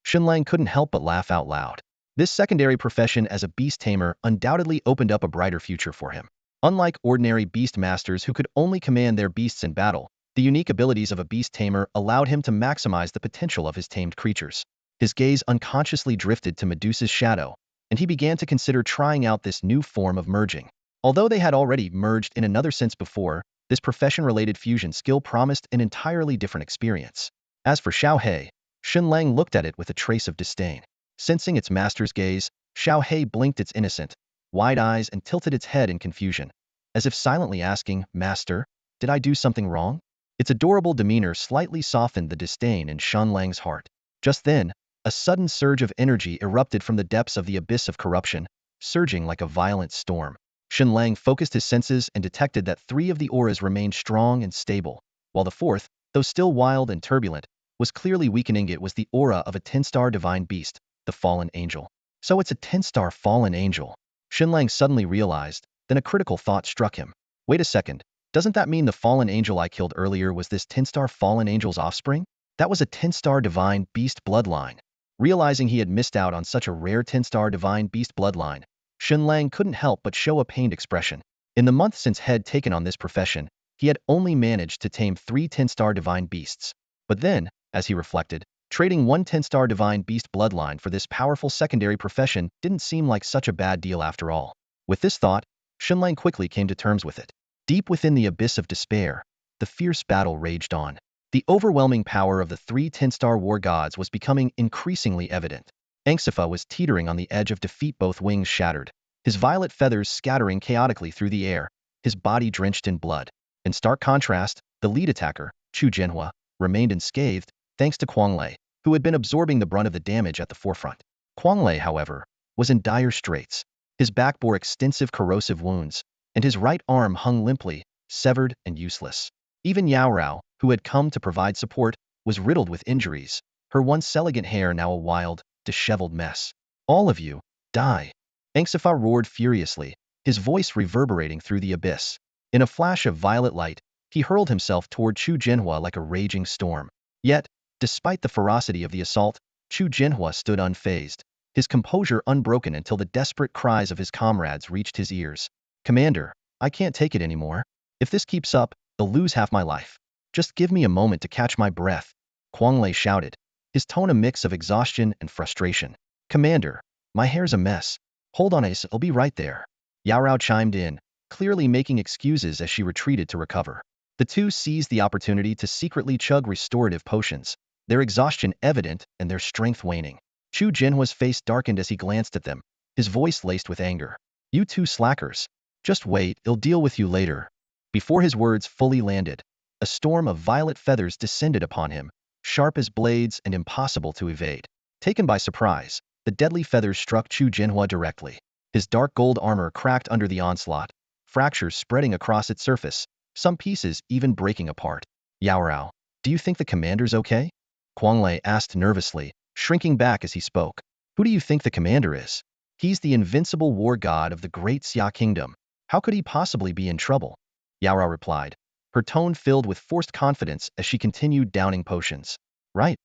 Shen Lang couldn't help but laugh out loud. This secondary profession as a beast tamer undoubtedly opened up a brighter future for him. Unlike ordinary beast masters who could only command their beasts in battle, the unique abilities of a beast tamer allowed him to maximize the potential of his tamed creatures. His gaze unconsciously drifted to Medusa's shadow, and he began to consider trying out this new form of merging. Although they had already merged in another sense before, this profession-related fusion skill promised an entirely different experience. As for Xiao He, Shen Lang looked at it with a trace of disdain. Sensing its master's gaze, Xiao He blinked its innocent, wide eyes and tilted its head in confusion, as if silently asking, "Master, did I do something wrong?" Its adorable demeanor slightly softened the disdain in Shen Lang's heart. Just then, a sudden surge of energy erupted from the depths of the abyss of corruption, surging like a violent storm. Shen Lang focused his senses and detected that 3 of the auras remained strong and stable, while the 4th, though still wild and turbulent, was clearly weakening. It was the aura of a 10-star divine beast, the fallen angel. So it's a 10-star fallen angel. Shen Lang suddenly realized, then a critical thought struck him. Wait a second, doesn't that mean the fallen angel I killed earlier was this 10-star fallen angel's offspring? That was a 10-star divine beast bloodline. Realizing he had missed out on such a rare 10-star divine beast bloodline, Shen Lang couldn't help but show a pained expression. In the month since he had taken on this profession, he had only managed to tame 3 10-star divine beasts. But then, as he reflected, trading one 10-star divine beast bloodline for this powerful secondary profession didn't seem like such a bad deal after all. With this thought, Shen Lang quickly came to terms with it. Deep within the abyss of despair, the fierce battle raged on. The overwhelming power of the 3 10-star war gods was becoming increasingly evident. Anxifa was teetering on the edge of defeat, both wings shattered, his violet feathers scattering chaotically through the air, his body drenched in blood. In stark contrast, the lead attacker, Chu Jinhua, remained unscathed, thanks to Quang Lei, who had been absorbing the brunt of the damage at the forefront. Quang Lei, however, was in dire straits. His back bore extensive corrosive wounds, and his right arm hung limply, severed and useless. Even Yao Rao, who had come to provide support, was riddled with injuries, her once elegant hair now a wild, disheveled mess. "All of you, die!" Anxifa roared furiously, his voice reverberating through the abyss. In a flash of violet light, he hurled himself toward Chu Jinhua like a raging storm. Yet, despite the ferocity of the assault, Chu Jinhua stood unfazed, his composure unbroken until the desperate cries of his comrades reached his ears. "Commander, I can't take it anymore. If this keeps up, I'll lose half my life. Just give me a moment to catch my breath," Quang Lei shouted, his tone a mix of exhaustion and frustration. "Commander, my hair's a mess. Hold on, I'll be right there." Yao Rao chimed in, clearly making excuses as she retreated to recover. The two seized the opportunity to secretly chug restorative potions, their exhaustion evident and their strength waning. Chu Jinhua's face darkened as he glanced at them, his voice laced with anger. "You two slackers. Just wait, I'll deal with you later." Before his words fully landed, a storm of violet feathers descended upon him, sharp as blades and impossible to evade. Taken by surprise, the deadly feathers struck Chu Jinhua directly. His dark gold armor cracked under the onslaught, fractures spreading across its surface, some pieces even breaking apart. "Yao Rao, do you think the commander's okay?" Quang Lei asked nervously, shrinking back as he spoke. "Who do you think the commander is? He's the invincible war god of the great Xia kingdom. How could he possibly be in trouble?" Yao Rao replied, her tone filled with forced confidence as she continued downing potions. Right.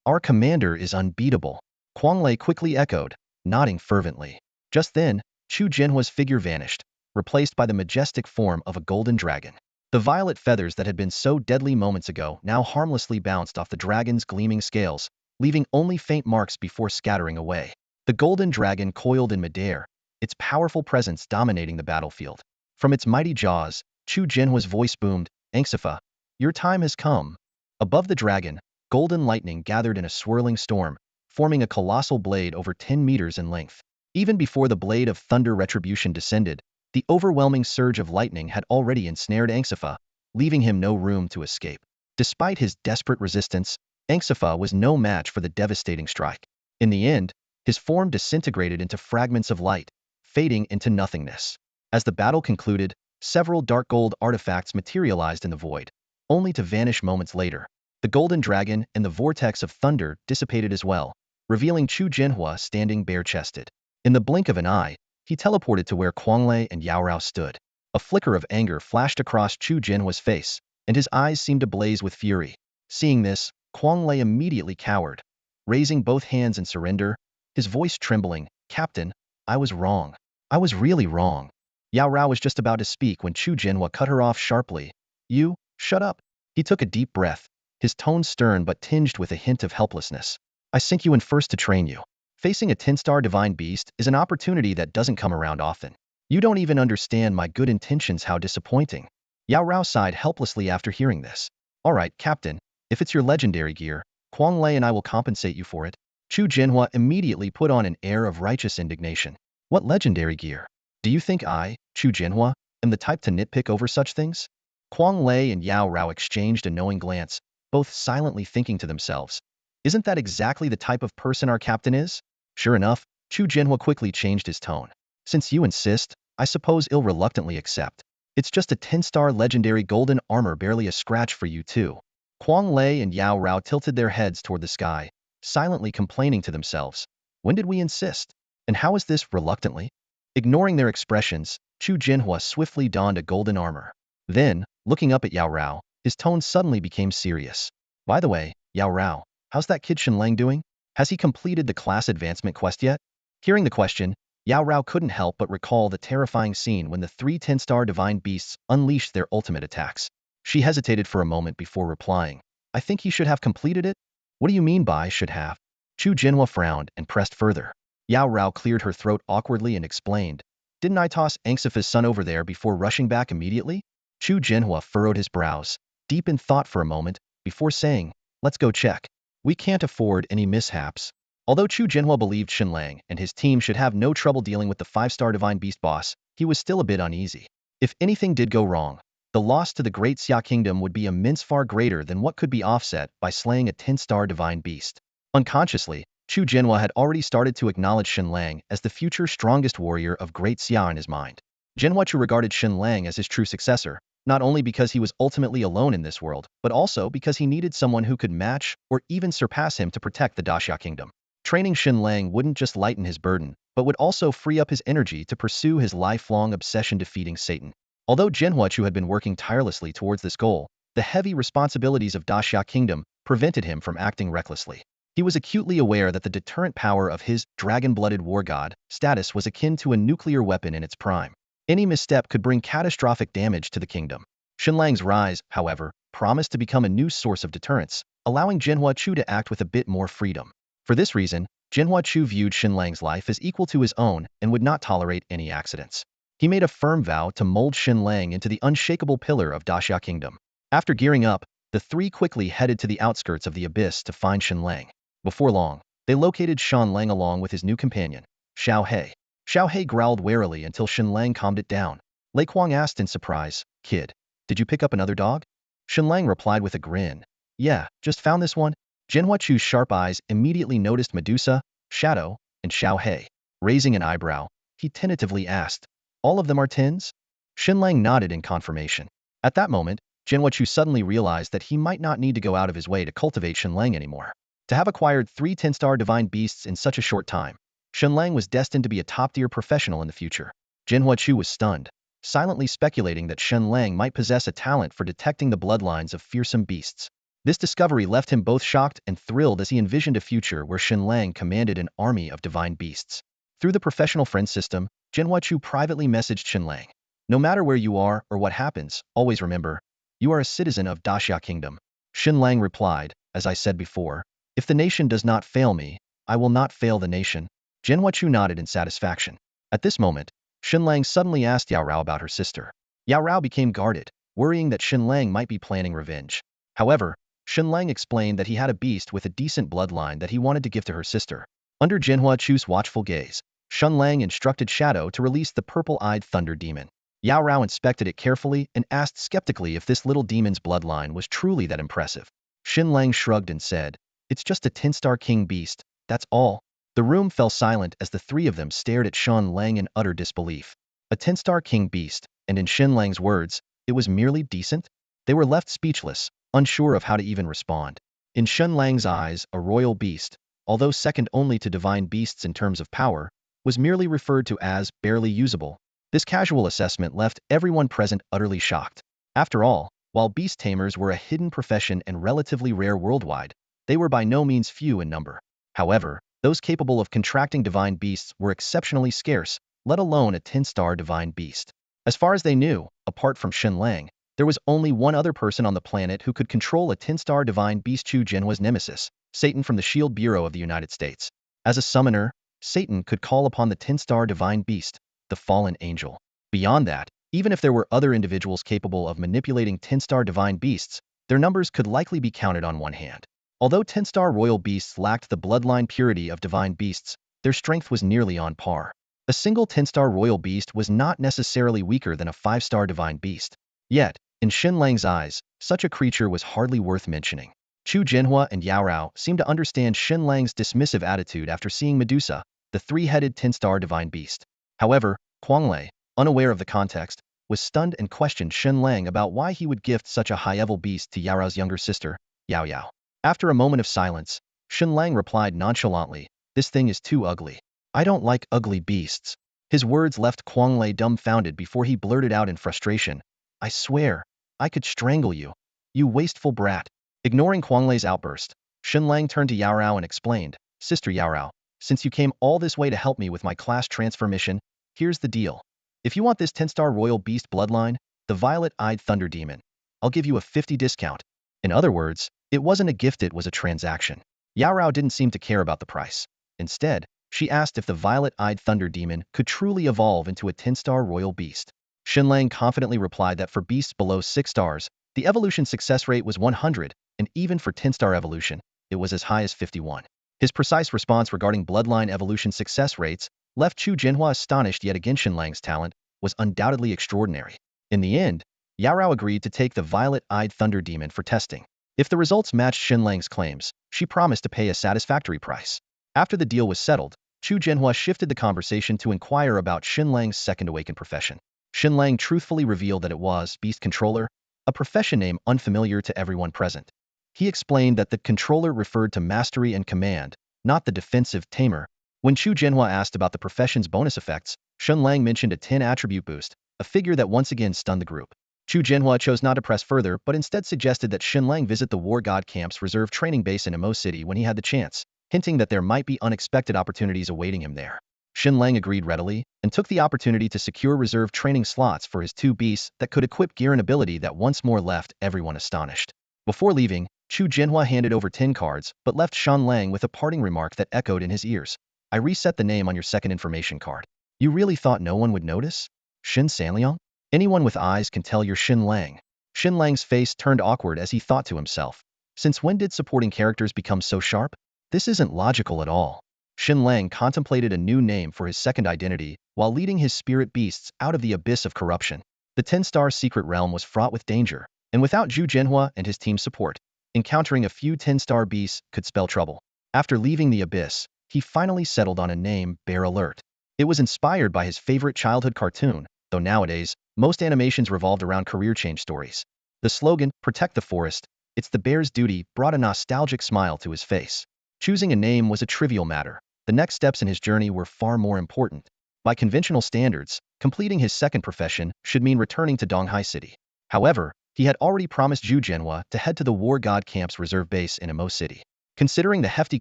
Our commander is unbeatable," Quang Lei quickly echoed, nodding fervently. Just then, Chu Jinhua's figure vanished, replaced by the majestic form of a golden dragon. The violet feathers that had been so deadly moments ago now harmlessly bounced off the dragon's gleaming scales, leaving only faint marks before scattering away. The golden dragon coiled in midair, its powerful presence dominating the battlefield. From its mighty jaws, Chu Jinhua's voice boomed, "Anxifa, your time has come." Above the dragon, golden lightning gathered in a swirling storm, forming a colossal blade over 10 meters in length. Even before the blade of thunder retribution descended, the overwhelming surge of lightning had already ensnared Anxifa, leaving him no room to escape. Despite his desperate resistance, Anxifa was no match for the devastating strike. In the end, his form disintegrated into fragments of light, fading into nothingness. As the battle concluded, several dark gold artifacts materialized in the void, only to vanish moments later. The golden dragon and the vortex of thunder dissipated as well, revealing Chu Jinhua standing bare-chested. In the blink of an eye, he teleported to where Quang Lei and Yao Rao stood. A flicker of anger flashed across Chu Jinhua's face, and his eyes seemed to blaze with fury. Seeing this, Quang Lei immediately cowered, raising both hands in surrender, his voice trembling. Captain, I was wrong. I was really wrong. Yao Rao was just about to speak when Chu Jinhua cut her off sharply. You, shut up. He took a deep breath, his tone stern but tinged with a hint of helplessness. I sent you in first to train you. Facing a 10-star divine beast is an opportunity that doesn't come around often. You don't even understand my good intentions. How disappointing. Yao Rao sighed helplessly after hearing this. All right, Captain, if it's your legendary gear, Quang Lei and I will compensate you for it. Chu Jinhua immediately put on an air of righteous indignation. What legendary gear? Do you think I, Chu Jinhua, am the type to nitpick over such things? Quang Lei and Yao Rao exchanged a knowing glance, both silently thinking to themselves. Isn't that exactly the type of person our captain is? Sure enough, Chu Jinhua quickly changed his tone. Since you insist, I suppose I'll reluctantly accept. It's just a 10-star legendary golden armor, barely a scratch for you too. Quang Lei and Yao Rao tilted their heads toward the sky, silently complaining to themselves. When did we insist? And how is this reluctantly? Ignoring their expressions, Chu Jinhua swiftly donned a golden armor. Then, looking up at Yao Rao, his tone suddenly became serious. By the way, Yao Rao, how's that kid Shen Lang doing? Has he completed the class advancement quest yet? Hearing the question, Yao Rao couldn't help but recall the terrifying scene when the three 10-star divine beasts unleashed their ultimate attacks. She hesitated for a moment before replying. I think he should have completed it? What do you mean by should have? Chu Jinhua frowned and pressed further. Yao Rao cleared her throat awkwardly and explained. Didn't I toss Angsif's son over there before rushing back immediately? Chu Jinhua furrowed his brows, deep in thought for a moment, before saying, let's go check. We can't afford any mishaps. Although Chu Jinhua believed Shen Lang and his team should have no trouble dealing with the 5-star divine beast boss, he was still a bit uneasy. If anything did go wrong, the loss to the Great Xia Kingdom would be immense, far greater than what could be offset by slaying a 10-star divine beast. Unconsciously, Chu Jinhua had already started to acknowledge Shen Lang as the future strongest warrior of Great Xia in his mind. Jinhua Chu regarded Shen Lang as his true successor, not only because he was ultimately alone in this world, but also because he needed someone who could match or even surpass him to protect the Daxia Kingdom. Training Shen Lang wouldn't just lighten his burden, but would also free up his energy to pursue his lifelong obsession defeating Satan. Although Jinhua Chu had been working tirelessly towards this goal, the heavy responsibilities of Daxia Kingdom prevented him from acting recklessly. He was acutely aware that the deterrent power of his dragon-blooded war god status was akin to a nuclear weapon in its prime. Any misstep could bring catastrophic damage to the kingdom. Shen Lang's rise, however, promised to become a new source of deterrence, allowing Jinhua Chu to act with a bit more freedom. For this reason, Jinhua Chu viewed Shen Lang's life as equal to his own and would not tolerate any accidents. He made a firm vow to mold Shen Lang into the unshakable pillar of Daxia Kingdom. After gearing up, the three quickly headed to the outskirts of the abyss to find Shen Lang. Before long, they located Shen Lang along with his new companion, Xiao He. Xiao He growled warily until Shen Lang calmed it down. Lei Kuang asked in surprise, Kid, did you pick up another dog? Shen Lang replied with a grin. Yeah, just found this one. Jinhua Chu's sharp eyes immediately noticed Medusa, Shadow, and Xiao He. Raising an eyebrow, he tentatively asked, all of them are 10s? Shen Lang nodded in confirmation. At that moment, Jinhua Chu suddenly realized that he might not need to go out of his way to cultivate Shen Lang anymore. To have acquired 3 10-star divine beasts in such a short time, Shen Lang was destined to be a top-tier professional in the future. Jinhua Chu was stunned, silently speculating that Shen Lang might possess a talent for detecting the bloodlines of fearsome beasts. This discovery left him both shocked and thrilled as he envisioned a future where Shen Lang commanded an army of divine beasts. Through the professional friend system, Jinhua Chu privately messaged Shen Lang. No matter where you are or what happens, always remember, you are a citizen of Daxia Kingdom. Shen Lang replied, as I said before, if the nation does not fail me, I will not fail the nation. Jinhua Chu nodded in satisfaction. At this moment, Shen Lang suddenly asked Yao Rao about her sister. Yao Rao became guarded, worrying that Shen Lang might be planning revenge. However, Shen Lang explained that he had a beast with a decent bloodline that he wanted to give to her sister. Under Jinhua Chu's watchful gaze, Shen Lang instructed Shadow to release the purple-eyed thunder demon. Yao Rao inspected it carefully and asked skeptically if this little demon's bloodline was truly that impressive. Shen Lang shrugged and said, it's just a 10-star king beast, that's all. The room fell silent as the three of them stared at Shen Lang in utter disbelief. A 10-star king beast, and in Shen Lang's words, it was merely decent? They were left speechless, unsure of how to even respond. In Shen Lang's eyes, a royal beast, although second only to divine beasts in terms of power, was merely referred to as barely usable. This casual assessment left everyone present utterly shocked. After all, while beast tamers were a hidden profession and relatively rare worldwide, they were by no means few in number. However, those capable of contracting divine beasts were exceptionally scarce, let alone a 10-star divine beast. As far as they knew, apart from Shen Lang, there was only one other person on the planet who could control a 10-star divine beast, Chu Jinhua's nemesis, Satan from the Shield Bureau of the United States. As a summoner, Satan could call upon the 10-star divine beast, the fallen angel. Beyond that, even if there were other individuals capable of manipulating 10-star divine beasts, their numbers could likely be counted on one hand. Although 10-star royal beasts lacked the bloodline purity of divine beasts, their strength was nearly on par. A single 10-star royal beast was not necessarily weaker than a 5-star divine beast. Yet, in Shen Lang's eyes, such a creature was hardly worth mentioning. Chu Jinhua and Yao Rao seemed to understand Shen Lang's dismissive attitude after seeing Medusa, the three-headed 10-star divine beast. However, Quanglei, unaware of the context, was stunned and questioned Shen Lang about why he would gift such a high-level beast to Yao Rao's younger sister, Yao Yao. After a moment of silence, Shen Lang replied nonchalantly, "This thing is too ugly. I don't like ugly beasts." His words left Quanglei dumbfounded before he blurted out in frustration, "I swear, I could strangle you. You wasteful brat." Ignoring Quanglei's outburst, Shen Lang turned to Yao Rao and explained, "Sister Yao Rao, since you came all this way to help me with my class transfer mission, here's the deal. If you want this 10-star royal beast bloodline, the violet-eyed thunder demon, I'll give you a 50 discount." In other words, it wasn't a gift, it was a transaction. Yao Rao didn't seem to care about the price. Instead, she asked if the violet-eyed thunder demon could truly evolve into a 10-star royal beast. Shen Lang confidently replied that for beasts below 6 stars, the evolution success rate was 100, and even for 10-star evolution, it was as high as 51. His precise response regarding bloodline evolution success rates left Chu Jinhua astonished, yet again Shen Lang's talent was undoubtedly extraordinary. In the end, Yao Rao agreed to take the violet-eyed thunder demon for testing. If the results matched Shen Lang's claims, she promised to pay a satisfactory price. After the deal was settled, Chu Jinhua shifted the conversation to inquire about Shen Lang's second awakened profession. Shen Lang truthfully revealed that it was Beast Controller, a profession name unfamiliar to everyone present. He explained that the controller referred to mastery and command, not the defensive tamer. When Chu Jinhua asked about the profession's bonus effects, Shen Lang mentioned a 10 attribute boost, a figure that once again stunned the group. Chu Jinhua chose not to press further but instead suggested that Shen Lang visit the War God Camp's reserve training base in Emo City when he had the chance, hinting that there might be unexpected opportunities awaiting him there. Shen Lang agreed readily and took the opportunity to secure reserve training slots for his 2 beasts that could equip gear and ability that once more left everyone astonished. Before leaving, Chu Jinhua handed over 10 cards but left Shen Lang with a parting remark that echoed in his ears. "I reset the name on your second information card. You really thought no one would notice? Shen Sanliang? Anyone with eyes can tell you're Shen Lang." Shen Lang's face turned awkward as he thought to himself, "Since when did supporting characters become so sharp? This isn't logical at all." Shen Lang contemplated a new name for his second identity while leading his spirit beasts out of the abyss of corruption. The 10-star secret realm was fraught with danger, and without Chu Jinhua and his team's support, encountering a few 10-star beasts could spell trouble. After leaving the abyss, he finally settled on a name, Bear Alert. It was inspired by his favorite childhood cartoon, though nowadays, most animations revolved around career change stories. The slogan, "Protect the Forest, it's the bear's duty," brought a nostalgic smile to his face. Choosing a name was a trivial matter. The next steps in his journey were far more important. By conventional standards, completing his second profession should mean returning to Donghai City. However, he had already promised Zhu Jianhua to head to the War God Camp's reserve base in Emo City. Considering the hefty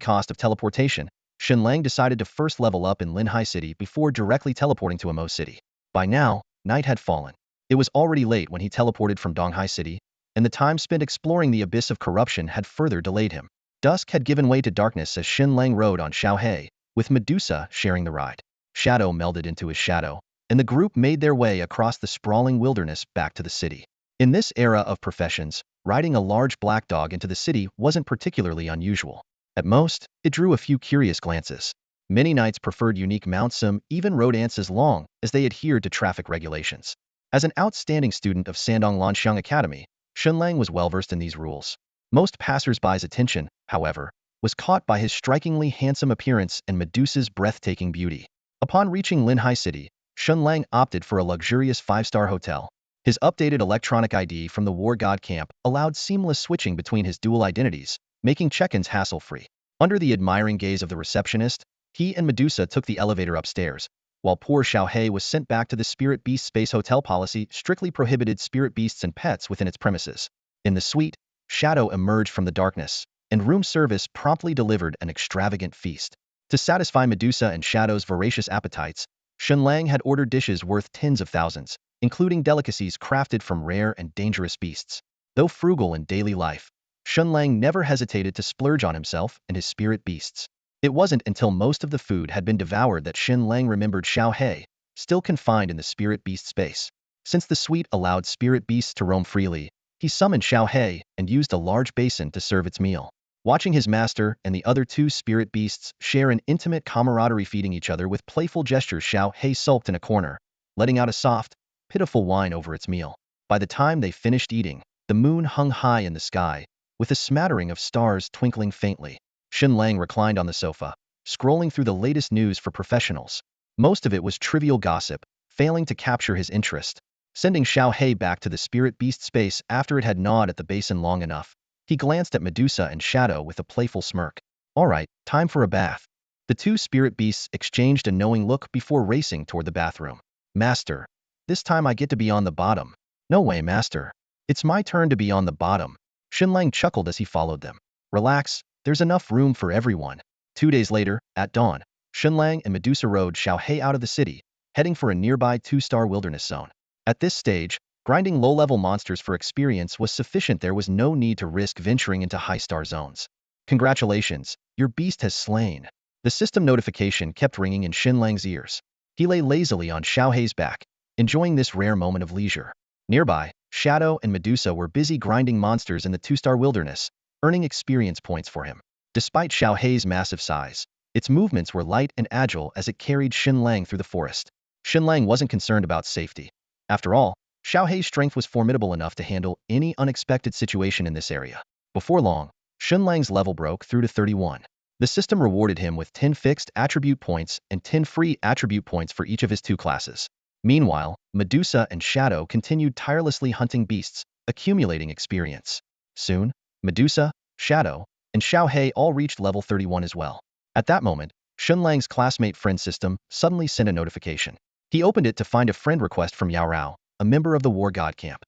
cost of teleportation, Shen Lang decided to first level up in Linhai City before directly teleporting to Emo City. By now, night had fallen. It was already late when he teleported from Donghai City, and the time spent exploring the abyss of corruption had further delayed him. Dusk had given way to darkness as Shen Lang rode on Xiaohe, with Medusa sharing the ride. Shadow melded into his shadow, and the group made their way across the sprawling wilderness back to the city. In this era of professions, riding a large black dog into the city wasn't particularly unusual. At most, it drew a few curious glances. Many knights preferred unique mounts, some even rode ants as long as they adhered to traffic regulations. As an outstanding student of Sandong Lanxiang Academy, Shen Lang was well-versed in these rules. Most passers-by's attention, however, was caught by his strikingly handsome appearance and Medusa's breathtaking beauty. Upon reaching Linhai City, Shen Lang opted for a luxurious 5-star hotel. His updated electronic ID from the War God Camp allowed seamless switching between his dual identities, making check-ins hassle-free. Under the admiring gaze of the receptionist, he and Medusa took the elevator upstairs, while poor Xiaohe was sent back to the Spirit Beast Space Hotel policy strictly prohibited spirit beasts and pets within its premises. In the suite, Shadow emerged from the darkness, and room service promptly delivered an extravagant feast. To satisfy Medusa and Shadow's voracious appetites, Shen Lang had ordered dishes worth tens of thousands, including delicacies crafted from rare and dangerous beasts. Though frugal in daily life, Shen Lang never hesitated to splurge on himself and his spirit beasts. It wasn't until most of the food had been devoured that Shen Lang remembered Xiao He, still confined in the spirit beast space. Since the suite allowed spirit beasts to roam freely, he summoned Xiao He and used a large basin to serve its meal. Watching his master and the other two spirit beasts share an intimate camaraderie feeding each other with playful gestures, Xiao He sulked in a corner, letting out a soft, pitiful whine over its meal. By the time they finished eating, the moon hung high in the sky, with a smattering of stars twinkling faintly. Shen Lang reclined on the sofa, scrolling through the latest news for professionals. Most of it was trivial gossip, failing to capture his interest. Sending Xiao He back to the spirit beast space after it had gnawed at the basin long enough, he glanced at Medusa and Shadow with a playful smirk. All right, time for a bath. The two spirit beasts exchanged a knowing look before racing toward the bathroom. Master, this time I get to be on the bottom. No way, Master. It's my turn to be on the bottom. Shen Lang chuckled as he followed them. Relax, there's enough room for everyone. 2 days later, at dawn, Shen Lang and Medusa rode Xiao He out of the city, heading for a nearby 2-star wilderness zone. At this stage, grinding low-level monsters for experience was sufficient. There was no need to risk venturing into high-star zones. Congratulations, your beast has slain. The system notification kept ringing in Shen Lang's ears. He lay lazily on Xiao He's back, enjoying this rare moment of leisure. Nearby, Shadow and Medusa were busy grinding monsters in the 2-star wilderness, earning experience points for him. Despite Xiao He's massive size, its movements were light and agile as it carried Shen Lang through the forest. Shen Lang wasn't concerned about safety. After all, Xiao He's strength was formidable enough to handle any unexpected situation in this area. Before long, Shen Lang's level broke through to 31. The system rewarded him with 10 fixed attribute points and 10 free attribute points for each of his 2 classes. Meanwhile, Medusa and Shadow continued tirelessly hunting beasts, accumulating experience. Soon, Medusa, Shadow, and Xiao He all reached level 31 as well. At that moment, Shen Lang's classmate friend system suddenly sent a notification. He opened it to find a friend request from Yao Rao, a member of the War God camp.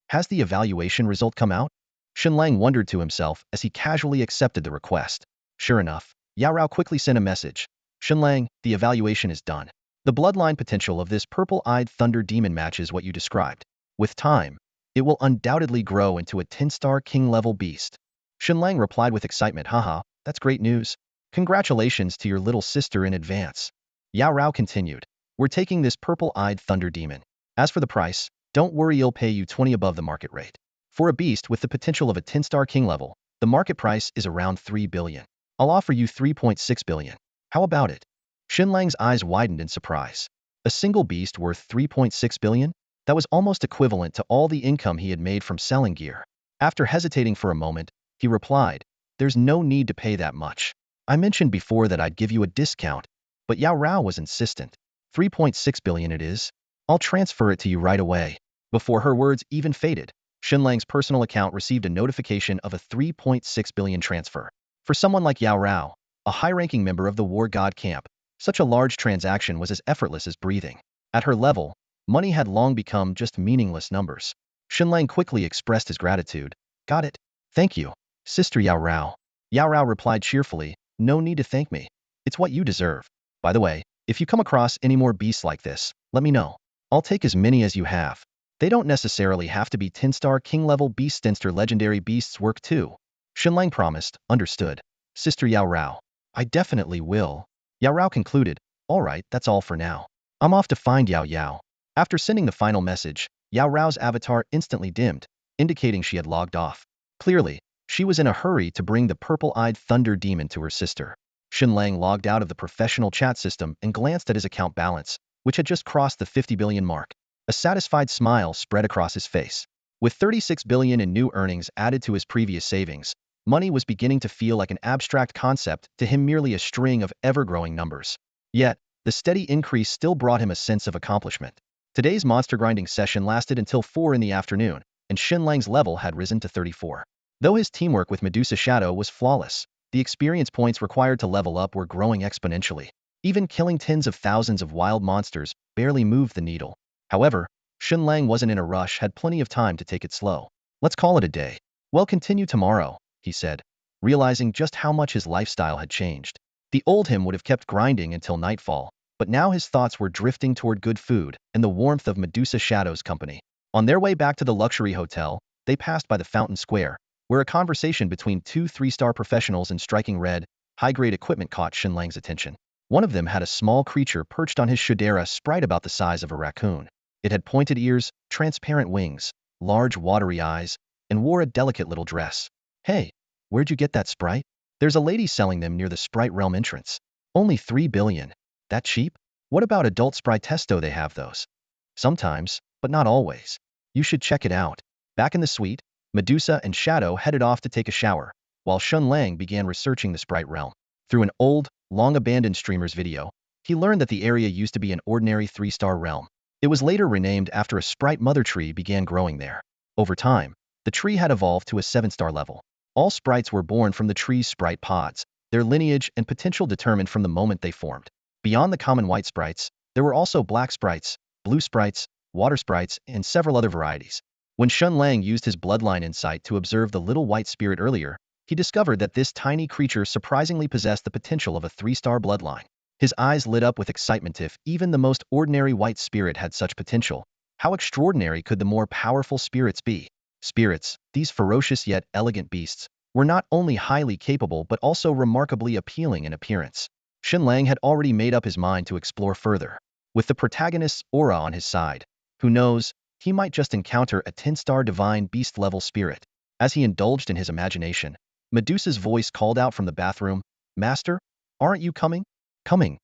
Has the evaluation result come out? Shen Lang wondered to himself as he casually accepted the request. Sure enough, Yao Rao quickly sent a message. Shen Lang, the evaluation is done. The bloodline potential of this purple-eyed thunder demon matches what you described. With time, it will undoubtedly grow into a 10-star king-level beast. Shen Lang replied with excitement, haha, that's great news. Congratulations to your little sister in advance. Yao Rao continued. We're taking this purple-eyed thunder demon. As for the price, don't worry, I'll pay you 20 above the market rate. For a beast with the potential of a 10-star king level, the market price is around 3 billion. I'll offer you 3.6 billion. How about it? Shen Lang's eyes widened in surprise. A single beast worth 3.6 billion? That was almost equivalent to all the income he had made from selling gear. After hesitating for a moment, he replied, there's no need to pay that much. I mentioned before that I'd give you a discount, but Yao Rao was insistent. 3.6 billion it is. I'll transfer it to you right away. Before her words even faded, Shen Lang's personal account received a notification of a 3.6 billion transfer. For someone like Yao Rao, a high-ranking member of the War God camp, such a large transaction was as effortless as breathing. At her level, money had long become just meaningless numbers. Shen Lang quickly expressed his gratitude. Got it. Thank you, Sister Yao Rao. Yao Rao replied cheerfully, no need to thank me. It's what you deserve. By the way, if you come across any more beasts like this, let me know. I'll take as many as you have. They don't necessarily have to be 10-star king-level beasts. Legendary beasts work too. Shen Lang promised, understood. Sister Yao Rao. I definitely will. Yao Rao concluded, all right, that's all for now. I'm off to find Yao Yao. After sending the final message, Yao Rao's avatar instantly dimmed, indicating she had logged off. Clearly, she was in a hurry to bring the purple-eyed thunder demon to her sister. Shen Lang logged out of the professional chat system and glanced at his account balance, which had just crossed the 50 billion mark. A satisfied smile spread across his face. With 36 billion in new earnings added to his previous savings, money was beginning to feel like an abstract concept to him, merely a string of ever-growing numbers. Yet, the steady increase still brought him a sense of accomplishment. Today's monster grinding session lasted until 4 in the afternoon, and Shen Lang's level had risen to 34. Though his teamwork with Medusa Shadow was flawless, the experience points required to level up were growing exponentially. Even killing tens of thousands of wild monsters barely moved the needle. However, Shen Lang wasn't in a rush, had plenty of time to take it slow. Let's call it a day. We'll continue tomorrow, he said. realizing just how much his lifestyle had changed. The old him would have kept grinding until nightfall, but now his thoughts were drifting toward good food and the warmth of Medusa Shadow's company. On their way back to the luxury hotel, they passed by the Fountain Square, where a conversation between two three-star professionals in striking red, high-grade equipment caught Shen Lang's attention. One of them had a small creature perched on his Shudera sprite about the size of a raccoon. It had pointed ears, transparent wings, large watery eyes, and wore a delicate little dress. Hey, where'd you get that sprite? There's a lady selling them near the Sprite Realm entrance. Only 3 billion. That cheap? What about adult sprite testo? They have those. Sometimes, but not always. You should check it out. Back in the suite, Medusa and Shadow headed off to take a shower, while Shen Lang began researching the Sprite Realm. Through an old, long-abandoned streamer's video, he learned that the area used to be an ordinary 3-star realm. It was later renamed after a sprite mother tree began growing there. Over time, the tree had evolved to a 7-star level. All sprites were born from the tree's sprite pods, their lineage and potential determined from the moment they formed. Beyond the common white sprites, there were also black sprites, blue sprites, water sprites, and several other varieties. When Shen Lang used his bloodline insight to observe the little white spirit earlier, he discovered that this tiny creature surprisingly possessed the potential of a 3-star bloodline. His eyes lit up with excitement. If even the most ordinary white spirit had such potential, how extraordinary could the more powerful spirits be? Spirits, these ferocious yet elegant beasts, were not only highly capable but also remarkably appealing in appearance. Shen Lang had already made up his mind to explore further. With the protagonist's aura on his side, who knows, he might just encounter a 10-star divine beast-level spirit. As he indulged in his imagination, Medusa's voice called out from the bathroom, "Master, aren't you coming?" Coming.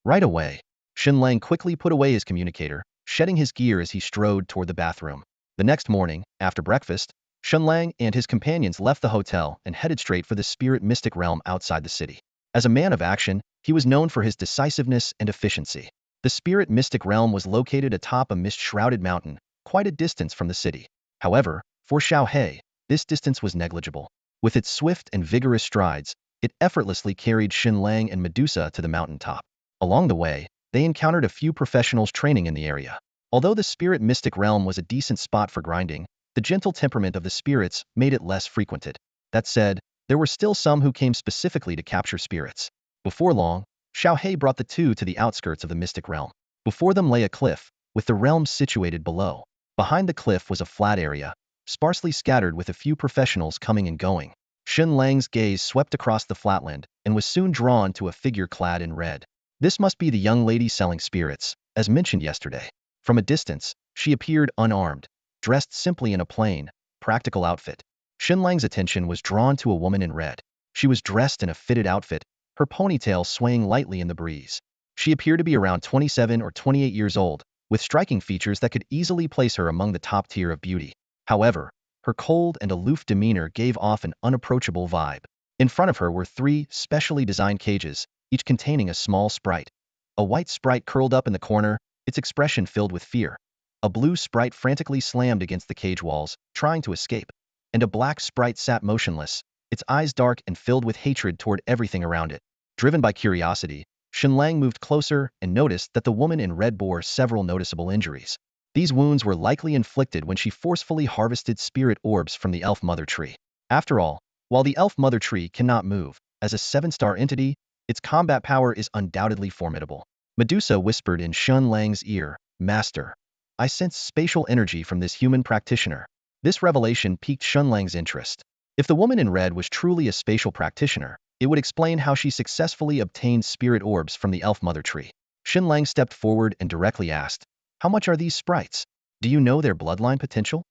Right away." Shen Lang quickly put away his communicator, shedding his gear as he strode toward the bathroom. The next morning, after breakfast, Shen Lang and his companions left the hotel and headed straight for the spirit mystic realm outside the city. As a man of action, he was known for his decisiveness and efficiency. The spirit mystic realm was located atop a mist-shrouded mountain, quite a distance from the city. However, for Xiaohe, this distance was negligible. With its swift and vigorous strides, it effortlessly carried Shen Lang and Medusa to the mountaintop. Along the way, they encountered a few professionals training in the area. Although the spirit mystic realm was a decent spot for grinding, the gentle temperament of the spirits made it less frequented. That said, there were still some who came specifically to capture spirits. Before long, Xiaohe brought the two to the outskirts of the mystic realm. Before them lay a cliff, with the realm situated below. Behind the cliff was a flat area, sparsely scattered with a few professionals coming and going. Shen Lang's gaze swept across the flatland and was soon drawn to a figure clad in red. This must be the young lady selling spirits, as mentioned yesterday. From a distance, she appeared unarmed, dressed simply in a plain, practical outfit. Shen Lang's attention was drawn to a woman in red. She was dressed in a fitted outfit, her ponytail swaying lightly in the breeze. She appeared to be around 27 or 28 years old, with striking features that could easily place her among the top tier of beauty. However, her cold and aloof demeanor gave off an unapproachable vibe. In front of her were 3 specially designed cages, each containing a small sprite. A white sprite curled up in the corner, its expression filled with fear. A blue sprite frantically slammed against the cage walls, trying to escape. And a black sprite sat motionless, its eyes dark and filled with hatred toward everything around it. Driven by curiosity, Shen Lang moved closer and noticed that the woman in red bore several noticeable injuries. These wounds were likely inflicted when she forcefully harvested spirit orbs from the elf mother tree. After all, while the elf mother tree cannot move, as a 7-star entity, its combat power is undoubtedly formidable. Medusa whispered in Shen Lang's ear, "Master, I sense spatial energy from this human practitioner." This revelation piqued Shen Lang's interest. If the woman in red was truly a spatial practitioner, it would explain how she successfully obtained spirit orbs from the elf mother tree. Shen Lang stepped forward and directly asked, "How much are these sprites? Do you know their bloodline potential?"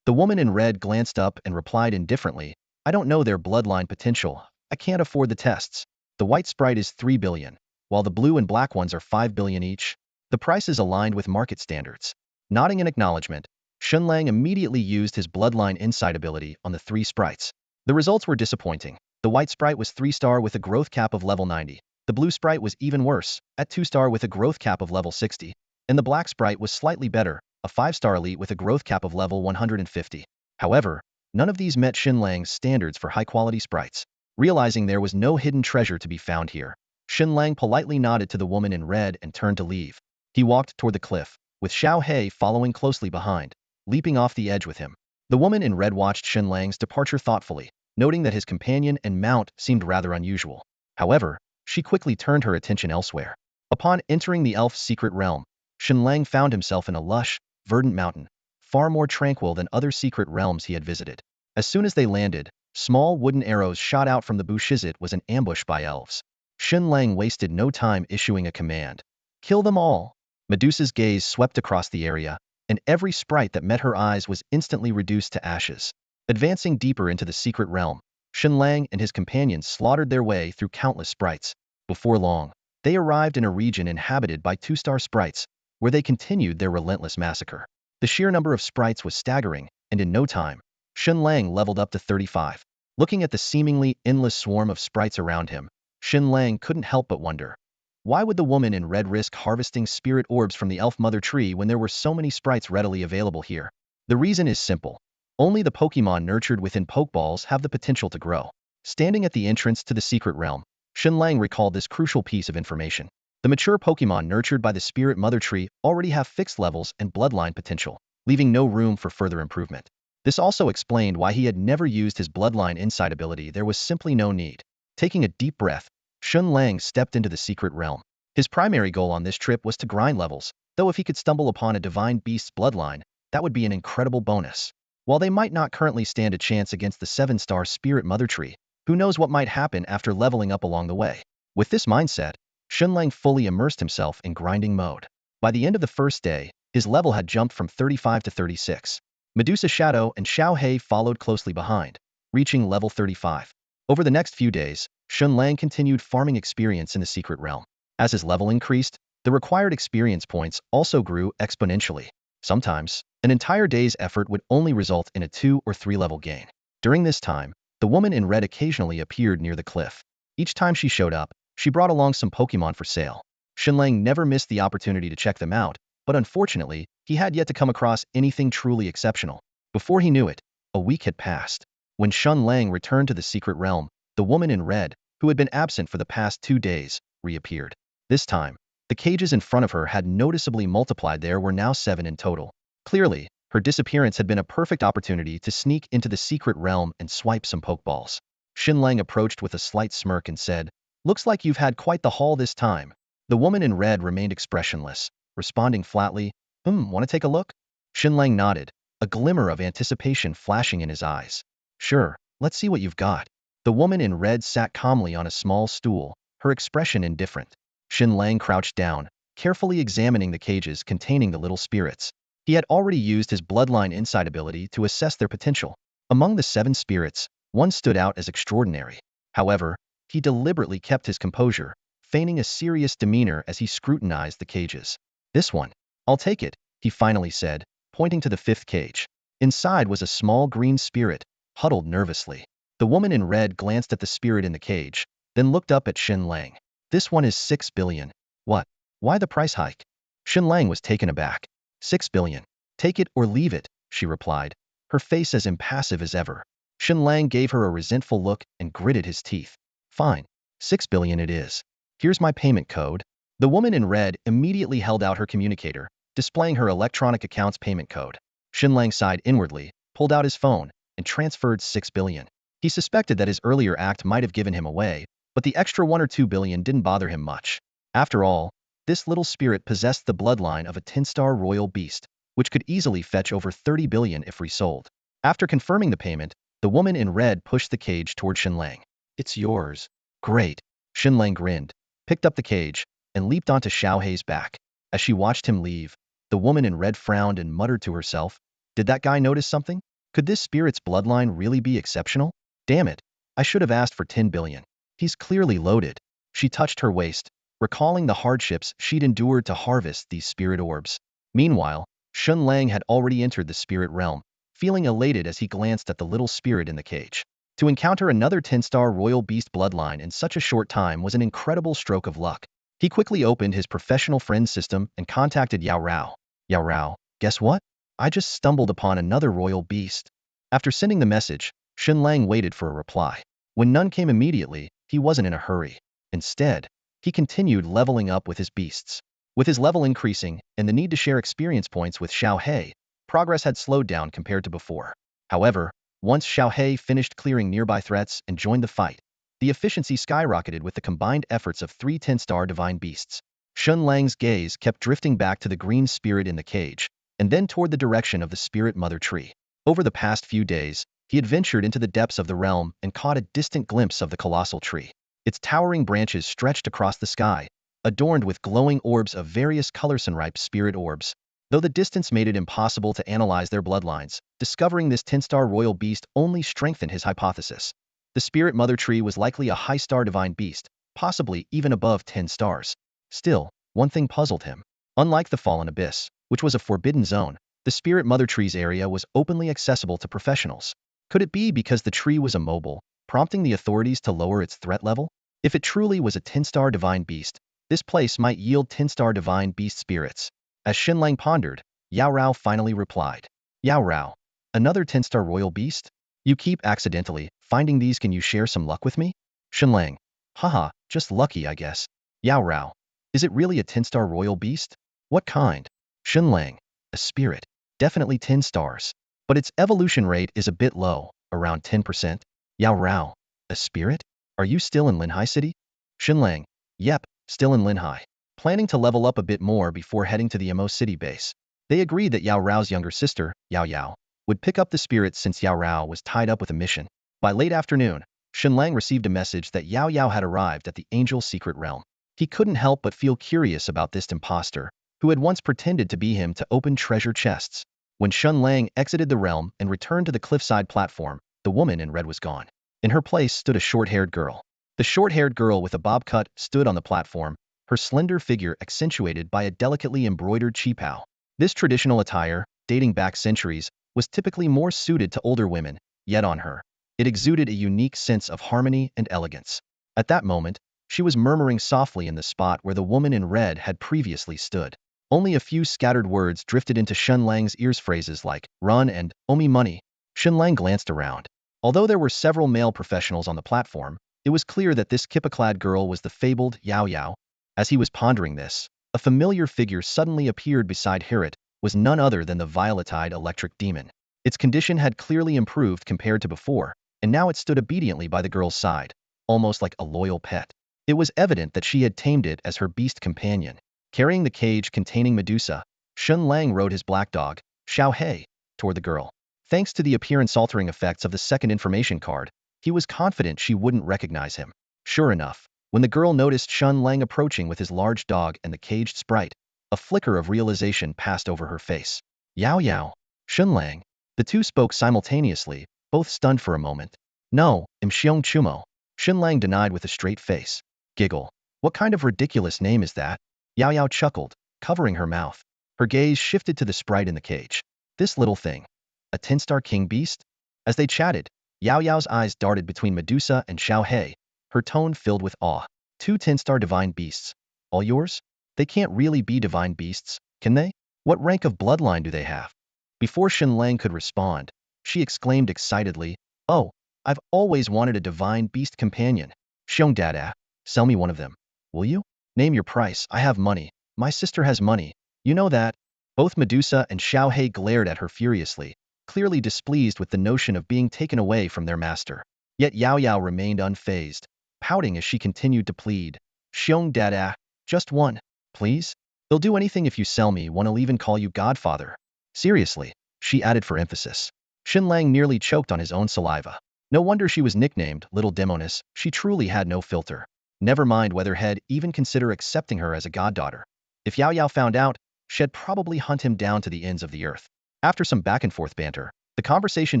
The woman in red glanced up and replied indifferently, "I don't know their bloodline potential. I can't afford the tests. The white sprite is 3 billion, while the blue and black ones are 5 billion each. The price is aligned with market standards." Nodding in acknowledgement, Shen Lang immediately used his bloodline insight ability on the 3 sprites. The results were disappointing. The white sprite was 3-star with a growth cap of level 90. The blue sprite was even worse, at 2-star with a growth cap of level 60. And the black sprite was slightly better, a 5-star elite with a growth cap of level 150. However, none of these met Shen Lang's standards for high-quality sprites. Realizing there was no hidden treasure to be found here, Shen Lang politely nodded to the woman in red and turned to leave. He walked toward the cliff, with Xiaohe following closely behind, leaping off the edge with him. The woman in red watched Shen Lang's departure thoughtfully, noting that his companion and mount seemed rather unusual. However, she quickly turned her attention elsewhere. Upon entering the elf's secret realm, Shen Lang found himself in a lush, verdant mountain, far more tranquil than other secret realms he had visited. As soon as they landed, small wooden arrows shot out from the bushes. It was an ambush by elves. Shen Lang wasted no time issuing a command. Kill them all! Medusa's gaze swept across the area, and every sprite that met her eyes was instantly reduced to ashes. Advancing deeper into the secret realm, Shen Lang and his companions slaughtered their way through countless sprites. Before long, they arrived in a region inhabited by two-star sprites, where they continued their relentless massacre. The sheer number of sprites was staggering, and in no time, Shen Lang leveled up to 35. Looking at the seemingly endless swarm of sprites around him, Shen Lang couldn't help but wonder. Why would the woman in red risk harvesting spirit orbs from the elf mother tree when there were so many sprites readily available here? The reason is simple. Only the Pokemon nurtured within Pokeballs have the potential to grow. Standing at the entrance to the secret realm, Shen Lang recalled this crucial piece of information. The mature Pokemon nurtured by the Spirit Mother Tree already have fixed levels and bloodline potential, leaving no room for further improvement. This also explained why he had never used his Bloodline Insight ability. There was simply no need. Taking a deep breath, Shen Lang stepped into the secret realm. His primary goal on this trip was to grind levels, though if he could stumble upon a divine beast's bloodline, that would be an incredible bonus. While they might not currently stand a chance against the 7-star Spirit Mother Tree, who knows what might happen after leveling up along the way. With this mindset, Shen Lang fully immersed himself in grinding mode. By the end of the first day, his level had jumped from 35 to 36. Medusa Shadow and Xiao Hei followed closely behind, reaching level 35. Over the next few days, Shen Lang continued farming experience in the secret realm. As his level increased, the required experience points also grew exponentially. Sometimes, an entire day's effort would only result in a 2 or 3 level gain. During this time, the woman in red occasionally appeared near the cliff. Each time she showed up, she brought along some Pokemon for sale. Shen Lang never missed the opportunity to check them out, but unfortunately, he had yet to come across anything truly exceptional. Before he knew it, a week had passed. When Shen Lang returned to the secret realm, the woman in red, who had been absent for the past 2 days, reappeared. This time, the cages in front of her had noticeably multiplied. There were now 7 in total. Clearly, her disappearance had been a perfect opportunity to sneak into the secret realm and swipe some Pokeballs. Shen Lang approached with a slight smirk and said, "Looks like you've had quite the haul this time." The woman in red remained expressionless, responding flatly, Want to take a look?" Shen Lang nodded, a glimmer of anticipation flashing in his eyes. "Sure, let's see what you've got." The woman in red sat calmly on a small stool, her expression indifferent. Shen Lang crouched down, carefully examining the cages containing the little spirits. He had already used his Bloodline Insight ability to assess their potential. Among the 7 spirits, one stood out as extraordinary. However, he deliberately kept his composure, feigning a serious demeanor as he scrutinized the cages. "This one. I'll take it," he finally said, pointing to the 5th cage. Inside was a small green spirit, huddled nervously. The woman in red glanced at the spirit in the cage, then looked up at Shen Lang. "This one is 6 billion. What? Why the price hike?" Shen Lang was taken aback. 6 billion. "Take it or leave it," she replied, her face as impassive as ever. Shen Lang gave her a resentful look and gritted his teeth. "Fine. 6 billion it is. Here's my payment code." The woman in red immediately held out her communicator, displaying her electronic account's payment code. Shen Lang sighed inwardly, pulled out his phone, and transferred 6 billion. He suspected that his earlier act might have given him away, but the extra 1 or 2 billion didn't bother him much. After all, this little spirit possessed the bloodline of a 10-star royal beast, which could easily fetch over 30 billion if resold. After confirming the payment, the woman in red pushed the cage toward Shen Lang. "It's yours." "Great." Shen Lang grinned, picked up the cage, and leaped onto Xiao Hei's back. As she watched him leave, the woman in red frowned and muttered to herself, "Did that guy notice something? Could this spirit's bloodline really be exceptional? Damn it, I should have asked for 10 billion. He's clearly loaded." She touched her waist, recalling the hardships she'd endured to harvest these spirit orbs. Meanwhile, Shen Lang had already entered the spirit realm, feeling elated as he glanced at the little spirit in the cage. To encounter another 10-star royal beast bloodline in such a short time was an incredible stroke of luck. He quickly opened his professional friend system and contacted Yao Rao. "Yao Rao, guess what? I just stumbled upon another royal beast." After sending the message, Shen Lang waited for a reply. When none came immediately, he wasn't in a hurry. Instead, he continued leveling up with his beasts. With his level increasing and the need to share experience points with Xiao Hei, progress had slowed down compared to before. However, Once Xiaohei finished clearing nearby threats and joined the fight, the efficiency skyrocketed with the combined efforts of 3 10-star divine beasts. Shen Lang's gaze kept drifting back to the green spirit in the cage, and then toward the direction of the spirit mother tree. Over the past few days, he had ventured into the depths of the realm and caught a distant glimpse of the colossal tree. Its towering branches stretched across the sky, adorned with glowing orbs of various colors and ripe spirit orbs. Though the distance made it impossible to analyze their bloodlines, discovering this 10-star royal beast only strengthened his hypothesis. The spirit mother tree was likely a high-star divine beast, possibly even above 10 stars. Still, one thing puzzled him. Unlike the Fallen Abyss, which was a forbidden zone, the spirit mother tree's area was openly accessible to professionals. Could it be because the tree was immobile, prompting the authorities to lower its threat level? If it truly was a 10-star divine beast, this place might yield 10-star divine beast spirits. As Shen Lang pondered, Yao Rao finally replied. Yao Rao, another 10-star royal beast? You keep accidentally finding these, can you share some luck with me? Shen Lang, haha, just lucky I guess. Yao Rao, is it really a 10-star royal beast? What kind? Shen Lang, a spirit, definitely 10 stars. But its evolution rate is a bit low, around 10%. Yao Rao, a spirit? Are you still in Linhai City? Shen Lang, yep, still in Linhai. Planning to level up a bit more before heading to the Emo City base. They agreed that Yao Rao's younger sister, Yao Yao, would pick up the spirits since Yao Rao was tied up with a mission. By late afternoon, Shen Lang received a message that Yao Yao had arrived at the Angel's secret realm. He couldn't help but feel curious about this imposter, who had once pretended to be him to open treasure chests. When Shen Lang exited the realm and returned to the cliffside platform, the woman in red was gone. In her place stood a short-haired girl. The short-haired girl with a bob cut stood on the platform, her slender figure accentuated by a delicately embroidered qipao. This traditional attire, dating back centuries, was typically more suited to older women, yet on her, it exuded a unique sense of harmony and elegance. At that moment, she was murmuring softly in the spot where the woman in red had previously stood. Only a few scattered words drifted into Shen Lang's ears, phrases like, run and, owe me money. Shen Lang glanced around. Although there were several male professionals on the platform, it was clear that this kippa-clad girl was the fabled Yao Yao. As he was pondering this, a familiar figure suddenly appeared beside Hirat, was none other than the violet-eyed electric demon. Its condition had clearly improved compared to before, and now it stood obediently by the girl's side, almost like a loyal pet. It was evident that she had tamed it as her beast companion. Carrying the cage containing Medusa, Shen Lang rode his black dog, Xiaohei, toward the girl. Thanks to the appearance-altering effects of the second information card, he was confident she wouldn't recognize him. Sure enough, when the girl noticed Shen Lang approaching with his large dog and the caged sprite, a flicker of realization passed over her face. Yao Yao, Shen Lang. The two spoke simultaneously, both stunned for a moment. No, I'm Xiong Chumo. Shen Lang denied with a straight face. Giggle. What kind of ridiculous name is that? Yao Yao chuckled, covering her mouth. Her gaze shifted to the sprite in the cage. This little thing. A 10-star king beast? As they chatted, Yao Yao's eyes darted between Medusa and Xiaohei, her tone filled with awe. 2 10-star divine beasts. All yours? They can't really be divine beasts, can they? What rank of bloodline do they have? Before Shen Lang could respond, she exclaimed excitedly, oh, I've always wanted a divine beast companion. Xiong Dada, sell me one of them. Will you? Name your price. I have money. My sister has money. You know that. Both Medusa and Xiaohei glared at her furiously, clearly displeased with the notion of being taken away from their master. Yet Yao Yao remained unfazed, pouting as she continued to plead. Xiong Dada, just one, please? They'll do anything if you sell me one. I'll even call you Godfather. Seriously, she added for emphasis. Shen Lang nearly choked on his own saliva. No wonder she was nicknamed Little Demoness. She truly had no filter. Never mind whether he'd even consider accepting her as a goddaughter. If Yao Yao found out, she'd probably hunt him down to the ends of the earth. After some back-and-forth banter, the conversation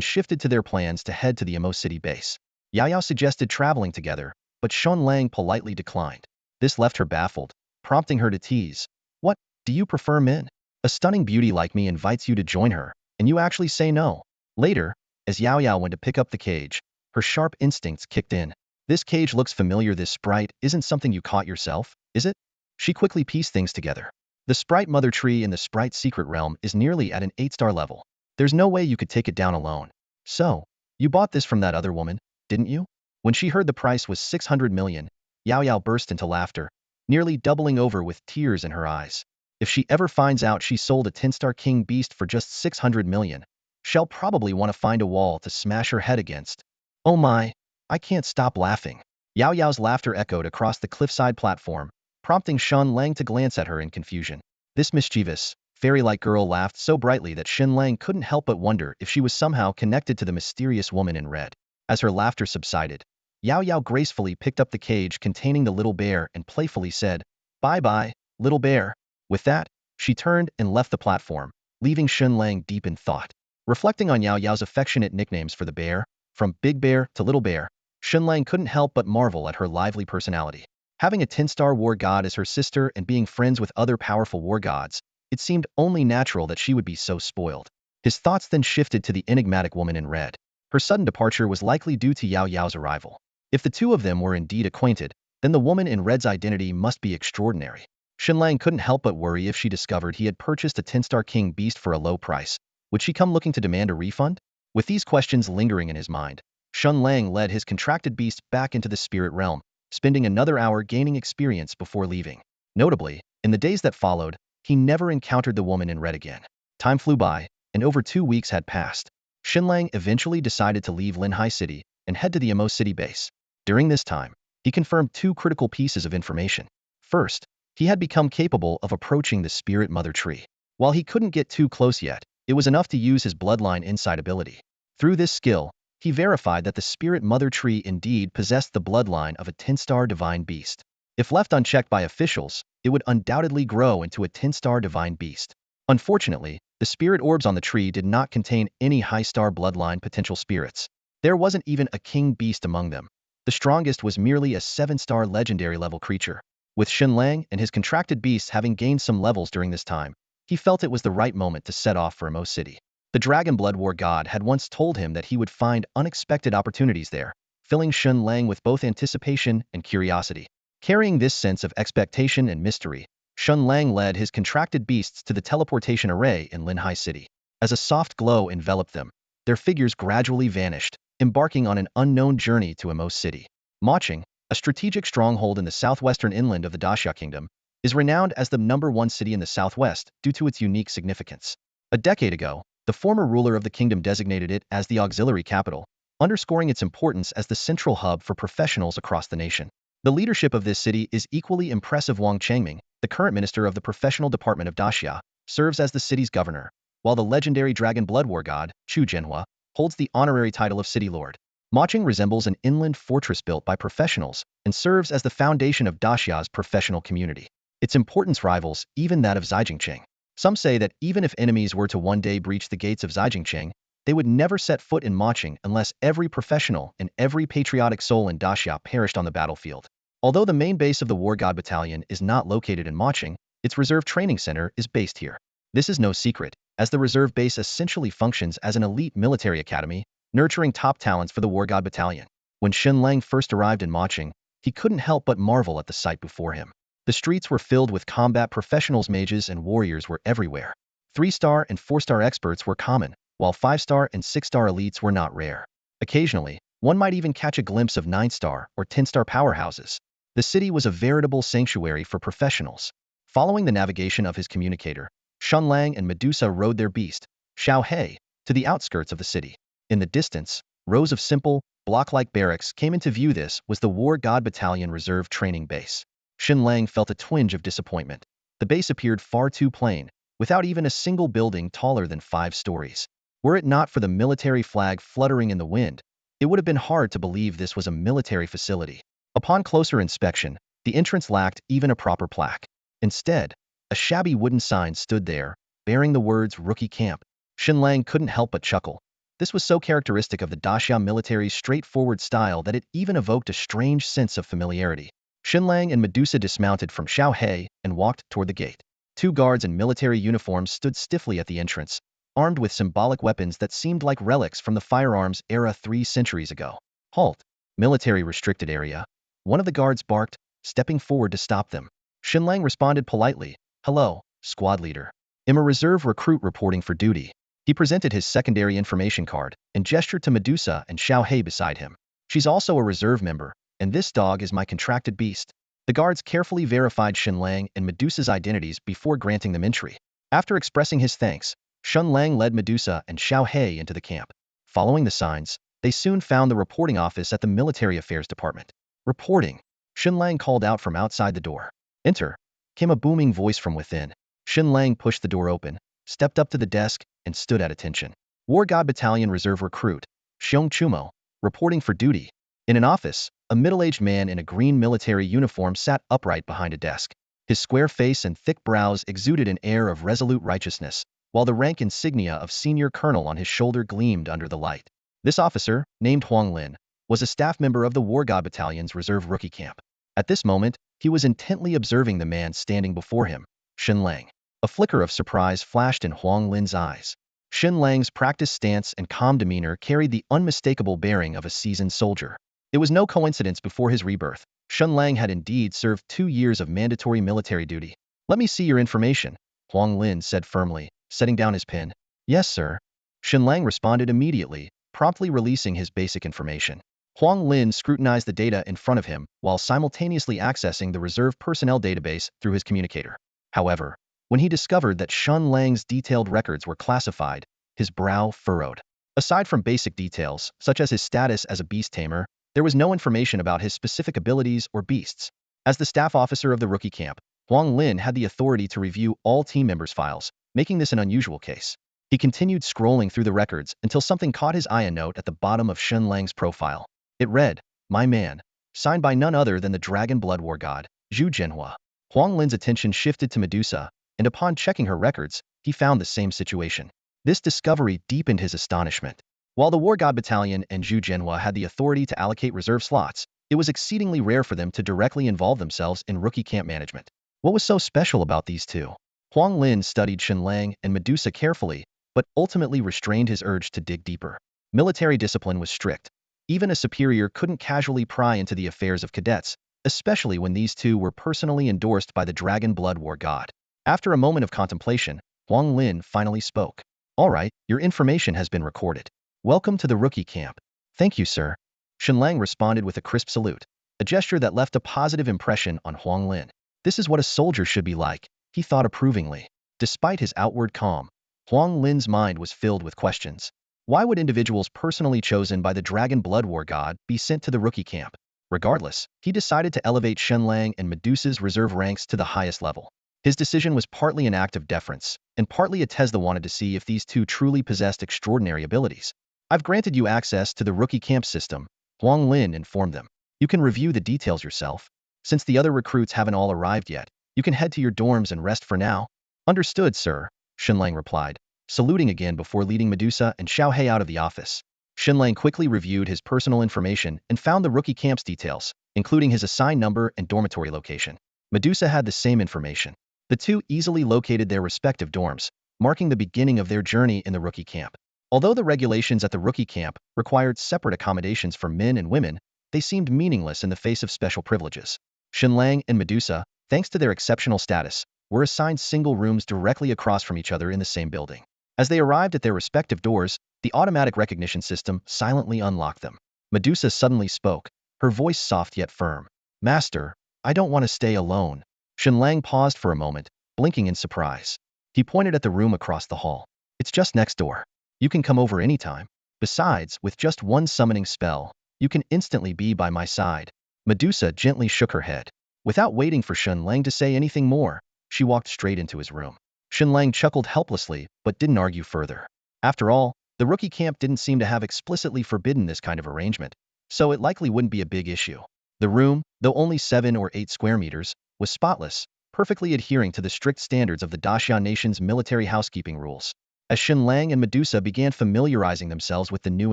shifted to their plans to head to the Emo City base. Yao Yao suggested traveling together, but Shen Lang politely declined. This left her baffled, prompting her to tease. What, do you prefer men? A stunning beauty like me invites you to join her, and you actually say no. Later, as Yao Yao went to pick up the cage, her sharp instincts kicked in. This cage looks familiar. This sprite isn't something you caught yourself, is it? She quickly pieced things together. The sprite mother tree in the sprite secret realm is nearly at an 8-star level. There's no way you could take it down alone. So, you bought this from that other woman, didn't you? When she heard the price was 600 million, Yao Yao burst into laughter, nearly doubling over with tears in her eyes. If she ever finds out she sold a 10-star king beast for just 600 million, she'll probably want to find a wall to smash her head against. Oh my, I can't stop laughing. Yao Yao's laughter echoed across the cliffside platform, prompting Shen Lang to glance at her in confusion. This mischievous, fairy-like girl laughed so brightly that Shen Lang couldn't help but wonder if she was somehow connected to the mysterious woman in red. As her laughter subsided, Yao Yao gracefully picked up the cage containing the little bear and playfully said, "Bye-bye, little bear." With that, she turned and left the platform, leaving Shen Lang deep in thought. Reflecting on Yao Yao's affectionate nicknames for the bear, from Big Bear to Little Bear, Shen Lang couldn't help but marvel at her lively personality. Having a 10-star war god as her sister and being friends with other powerful war gods, it seemed only natural that she would be so spoiled. His thoughts then shifted to the enigmatic woman in red. Her sudden departure was likely due to Yao Yao's arrival. If the two of them were indeed acquainted, then the woman in red's identity must be extraordinary. Shen Lang couldn't help but worry if she discovered he had purchased a 10-star king beast for a low price. Would she come looking to demand a refund? With these questions lingering in his mind, Shen Lang led his contracted beast back into the spirit realm, spending another hour gaining experience before leaving. Notably, in the days that followed, he never encountered the woman in red again. Time flew by, and over 2 weeks had passed. Shen Lang eventually decided to leave Linhai City and head to the Emo City base. During this time, he confirmed 2 critical pieces of information. First, he had become capable of approaching the Spirit Mother Tree. While he couldn't get too close yet, it was enough to use his bloodline insight ability. Through this skill, he verified that the Spirit Mother Tree indeed possessed the bloodline of a 10-star divine beast. If left unchecked by officials, it would undoubtedly grow into a 10-star divine beast. Unfortunately, the spirit orbs on the tree did not contain any high-star bloodline potential spirits. There wasn't even a king beast among them. The strongest was merely a 7-star legendary level creature. With Shen Lang and his contracted beasts having gained some levels during this time, he felt it was the right moment to set off for Emo City. The Dragon Blood War god had once told him that he would find unexpected opportunities there, filling Shen Lang with both anticipation and curiosity. Carrying this sense of expectation and mystery, Shen Lang led his contracted beasts to the teleportation array in Linhai City. As a soft glow enveloped them, their figures gradually vanished, embarking on an unknown journey to Emo City. Maching, a strategic stronghold in the southwestern inland of the Daxia Kingdom, is renowned as the #1 city in the southwest due to its unique significance. A decade ago, the former ruler of the kingdom designated it as the auxiliary capital, underscoring its importance as the central hub for professionals across the nation. The leadership of this city is equally impressive. Wang Changming, the current minister of the professional department of Daxia, serves as the city's governor, while the legendary Dragon Blood War god, Chu Zhenhua, holds the honorary title of city lord. Maching resembles an inland fortress built by professionals and serves as the foundation of Daxia's professional community. Its importance rivals even that of Zijingcheng. Some say that even if enemies were to one day breach the gates of Zijingcheng, they would never set foot in Maching unless every professional and every patriotic soul in Daxia perished on the battlefield. Although the main base of the War God Battalion is not located in Maching, its reserve training center is based here. This is no secret, as the reserve base essentially functions as an elite military academy, nurturing top talents for the War God Battalion. When Shen Lang first arrived in Maching, he couldn't help but marvel at the sight before him. The streets were filled with combat professionals, mages, and warriors were everywhere. 3-star and 4-star experts were common, while 5-star and 6-star elites were not rare. Occasionally, one might even catch a glimpse of 9-star or 10-star powerhouses. The city was a veritable sanctuary for professionals. Following the navigation of his communicator, Shen Lang and Medusa rode their beast, Xiao He, to the outskirts of the city. In the distance, rows of simple, block-like barracks came into view. This was the War God Battalion Reserve Training Base. Shen Lang felt a twinge of disappointment. The base appeared far too plain, without even a single building taller than 5 stories. Were it not for the military flag fluttering in the wind, it would have been hard to believe this was a military facility. Upon closer inspection, the entrance lacked even a proper plaque. Instead, a shabby wooden sign stood there, bearing the words Rookie Camp. Shen Lang couldn't help but chuckle. This was so characteristic of the Daxia military's straightforward style that it even evoked a strange sense of familiarity. Shen Lang and Medusa dismounted from Xiao He and walked toward the gate. 2 guards in military uniforms stood stiffly at the entrance, armed with symbolic weapons that seemed like relics from the firearms era 3 centuries ago. Halt! Military restricted area. One of the guards barked, stepping forward to stop them. Shen Lang responded politely, "Hello, squad leader. I'm a reserve recruit reporting for duty." He presented his secondary information card and gestured to Medusa and Xiao He beside him. "She's also a reserve member, and this dog is my contracted beast." The guards carefully verified Shen Lang and Medusa's identities before granting them entry. After expressing his thanks, Shen Lang led Medusa and Xiao He into the camp. Following the signs, they soon found the reporting office at the Military Affairs Department. Reporting. Shen Lang called out from outside the door. Enter, came a booming voice from within. Shen Lang pushed the door open, stepped up to the desk, and stood at attention. War God Battalion Reserve Recruit, Xiong Chumo, reporting for duty. In an office, a middle-aged man in a green military uniform sat upright behind a desk. His square face and thick brows exuded an air of resolute righteousness, while the rank insignia of senior colonel on his shoulder gleamed under the light. This officer, named Huang Lin, was a staff member of the War God Battalion's reserve rookie camp. At this moment, he was intently observing the man standing before him, Shen Lang. A flicker of surprise flashed in Huang Lin's eyes. Shen Lang's practiced stance and calm demeanor carried the unmistakable bearing of a seasoned soldier. It was no coincidence before his rebirth. Shen Lang had indeed served 2 years of mandatory military duty. Let me see your information, Huang Lin said firmly, setting down his pen. Yes, sir. Shen Lang responded immediately, promptly releasing his basic information. Huang Lin scrutinized the data in front of him while simultaneously accessing the reserve personnel database through his communicator. However, when he discovered that Shen Lang's detailed records were classified, his brow furrowed. Aside from basic details, such as his status as a Beast Tamer, there was no information about his specific abilities or beasts. As the staff officer of the rookie camp, Huang Lin had the authority to review all team members' files, making this an unusual case. He continued scrolling through the records until something caught his eye: a note at the bottom of Shen Lang's profile. It read, "My man," signed by none other than the Dragon Blood War God, Zhu Jianhua. Huang Lin's attention shifted to Medusa, and upon checking her records, he found the same situation. This discovery deepened his astonishment. While the War God Battalion and Zhu Jianhua had the authority to allocate reserve slots, it was exceedingly rare for them to directly involve themselves in rookie camp management. What was so special about these two? Huang Lin studied Shen Lang and Medusa carefully, but ultimately restrained his urge to dig deeper. Military discipline was strict. Even a superior couldn't casually pry into the affairs of cadets, especially when these two were personally endorsed by the Dragon Blood War God. After a moment of contemplation, Huang Lin finally spoke. All right, your information has been recorded. Welcome to the rookie camp. Thank you, sir. Shen Lang responded with a crisp salute, a gesture that left a positive impression on Huang Lin. This is what a soldier should be like, he thought approvingly. Despite his outward calm, Huang Lin's mind was filled with questions. Why would individuals personally chosen by the Dragon Blood War God be sent to the rookie camp? Regardless, he decided to elevate Shen Lang and Medusa's reserve ranks to the highest level. His decision was partly an act of deference, and partly a test that wanted to see if these two truly possessed extraordinary abilities. I've granted you access to the rookie camp system, Huang Lin informed them. You can review the details yourself. Since the other recruits haven't all arrived yet, you can head to your dorms and rest for now. Understood, sir, Shen Lang replied, saluting again before leading Medusa and Xiao He out of the office. Shen Lang quickly reviewed his personal information and found the rookie camp's details, including his assigned number and dormitory location. Medusa had the same information. The two easily located their respective dorms, marking the beginning of their journey in the rookie camp. Although the regulations at the rookie camp required separate accommodations for men and women, they seemed meaningless in the face of special privileges. Shen Lang and Medusa, thanks to their exceptional status, were assigned single rooms directly across from each other in the same building. As they arrived at their respective doors, the automatic recognition system silently unlocked them. Medusa suddenly spoke, her voice soft yet firm. Master, I don't want to stay alone. Shen Lang paused for a moment, blinking in surprise. He pointed at the room across the hall. It's just next door. You can come over anytime. Besides, with just one summoning spell, you can instantly be by my side. Medusa gently shook her head. Without waiting for Shen Lang to say anything more, she walked straight into his room. Shen Lang chuckled helplessly, but didn't argue further. After all, the rookie camp didn't seem to have explicitly forbidden this kind of arrangement, so it likely wouldn't be a big issue. The room, though only 7 or 8 square meters, was spotless, perfectly adhering to the strict standards of the Daxian nation's military housekeeping rules. As Shen Lang and Medusa began familiarizing themselves with the new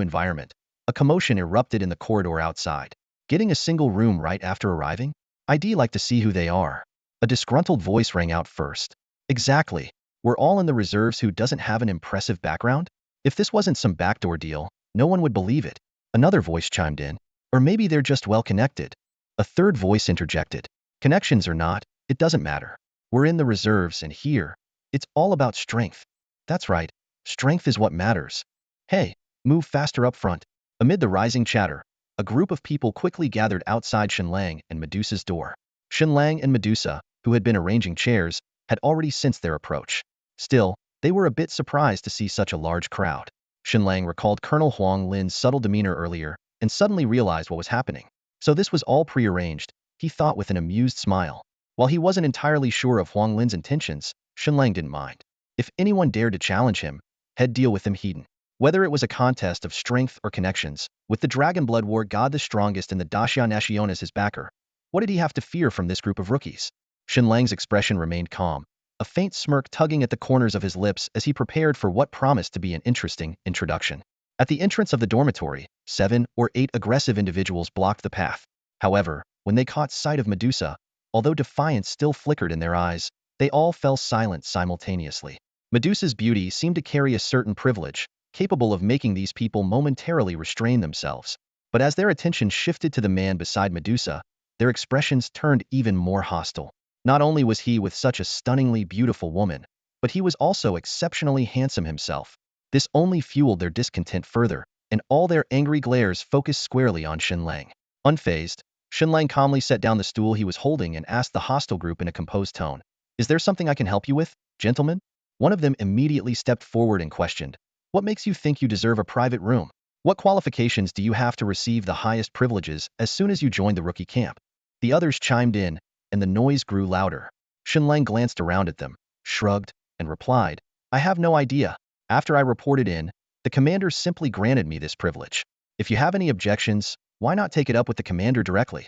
environment, a commotion erupted in the corridor outside. Getting a single room right after arriving? I'd like to see who they are. A disgruntled voice rang out first. Exactly. We're all in the reserves. Who doesn't have an impressive background? If this wasn't some backdoor deal, no one would believe it. Another voice chimed in. Or maybe they're just well connected. A third voice interjected. Connections or not, it doesn't matter. We're in the reserves, and here, it's all about strength. That's right, strength is what matters. Hey, move faster up front. Amid the rising chatter, a group of people quickly gathered outside Shen Lang and Medusa's door. Shen Lang and Medusa, who had been arranging chairs, had already sensed their approach. Still, They were a bit surprised to see such a large crowd. Shen Lang recalled Colonel Huang Lin's subtle demeanor earlier and suddenly realized what was happening. So this was all prearranged, he thought with an amused smile. While he wasn't entirely sure of Huang Lin's intentions, Shen Lang didn't mind. If anyone dared to challenge him, he'd deal with them heathen. Whether it was a contest of strength or connections, with the Dragon Blood War God the strongest in the Daxia Nation as his backer, what did he have to fear from this group of rookies? Shen Lang's expression remained calm, a faint smirk tugging at the corners of his lips as he prepared for what promised to be an interesting introduction. At the entrance of the dormitory, 7 or 8 aggressive individuals blocked the path. However, when they caught sight of Medusa, although defiance still flickered in their eyes, they all fell silent simultaneously. Medusa's beauty seemed to carry a certain privilege, capable of making these people momentarily restrain themselves. But as their attention shifted to the man beside Medusa, their expressions turned even more hostile. Not only was he with such a stunningly beautiful woman, but he was also exceptionally handsome himself. This only fueled their discontent further, and all their angry glares focused squarely on Shen Lang. Unfazed, Shen Lang calmly set down the stool he was holding and asked the hostile group in a composed tone, "Is there something I can help you with, gentlemen?" One of them immediately stepped forward and questioned, "What makes you think you deserve a private room? What qualifications do you have to receive the highest privileges as soon as you joined the rookie camp?" The others chimed in, and the noise grew louder. Shen Lang glanced around at them, shrugged, and replied, "I have no idea. After I reported in, the commander simply granted me this privilege. If you have any objections, why not take it up with the commander directly?"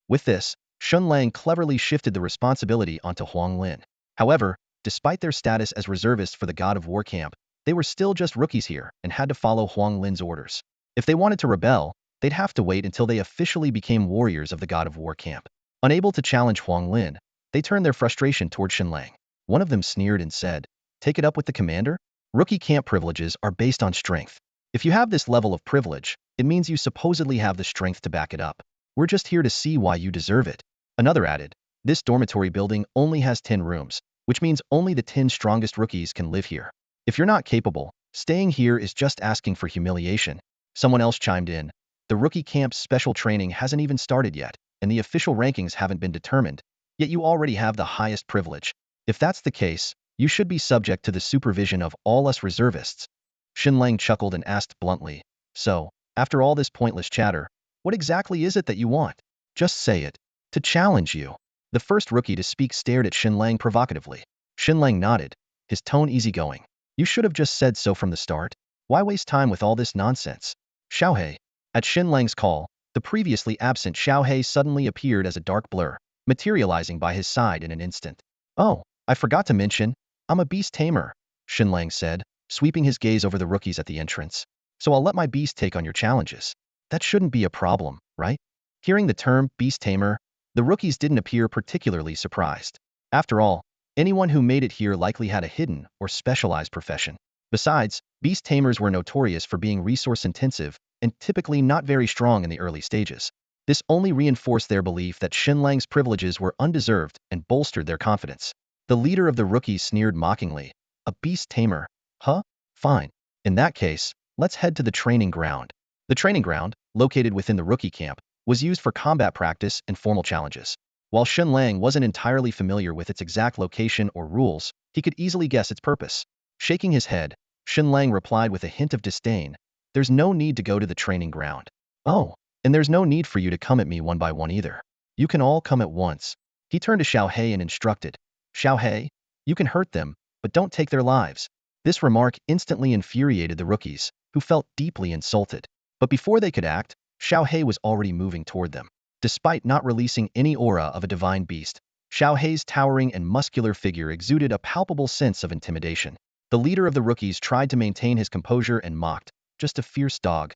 With this, Shen Lang cleverly shifted the responsibility onto Huang Lin. However, despite their status as reservists for the God of War camp, they were still just rookies here and had to follow Huang Lin's orders. If they wanted to rebel, they'd have to wait until they officially became warriors of the God of War camp. Unable to challenge Huang Lin, they turned their frustration toward Shen Lang. One of them sneered and said, "Take it up with the commander? Rookie camp privileges are based on strength. If you have this level of privilege, it means you supposedly have the strength to back it up. We're just here to see why you deserve it." Another added, "This dormitory building only has 10 rooms, which means only the 10 strongest rookies can live here. If you're not capable, staying here is just asking for humiliation." Someone else chimed in, "The rookie camp's special training hasn't even started yet, and the official rankings haven't been determined, yet you already have the highest privilege. If that's the case, you should be subject to the supervision of all us reservists." Shen Lang chuckled and asked bluntly, "So, after all this pointless chatter, what exactly is it that you want? Just say it." "To challenge you." The first rookie to speak stared at Shen Lang provocatively. Shen Lang nodded, his tone easygoing. "You should have just said so from the start. Why waste time with all this nonsense?" Xiaohei. At Shen Lang's call, the previously absent Xiaohei suddenly appeared as a dark blur, materializing by his side in an instant. "Oh, I forgot to mention, I'm a Beast Tamer," Shen Lang said, sweeping his gaze over the rookies at the entrance. "So I'll let my beast take on your challenges. That shouldn't be a problem, right?" Hearing the term Beast Tamer, the rookies didn't appear particularly surprised. After all, anyone who made it here likely had a hidden or specialized profession. Besides, Beast Tamers were notorious for being resource-intensive and typically not very strong in the early stages. This only reinforced their belief that Shen Lang's privileges were undeserved and bolstered their confidence. The leader of the rookies sneered mockingly, "A Beast Tamer? Huh? Fine. In that case, let's head to the training ground." The training ground, located within the rookie camp, was used for combat practice and formal challenges. While Shen Lang wasn't entirely familiar with its exact location or rules, he could easily guess its purpose. Shaking his head, Shen Lang replied with a hint of disdain, "There's no need to go to the training ground. Oh, and there's no need for you to come at me one by one either. You can all come at once." He turned to Xiaohei and instructed, "Xiaohei, you can hurt them, but don't take their lives." This remark instantly infuriated the rookies, who felt deeply insulted. But before they could act, Xiaohei was already moving toward them. Despite not releasing any aura of a divine beast, Xiaohei's towering and muscular figure exuded a palpable sense of intimidation. The leader of the rookies tried to maintain his composure and mocked, "Just a fierce dog."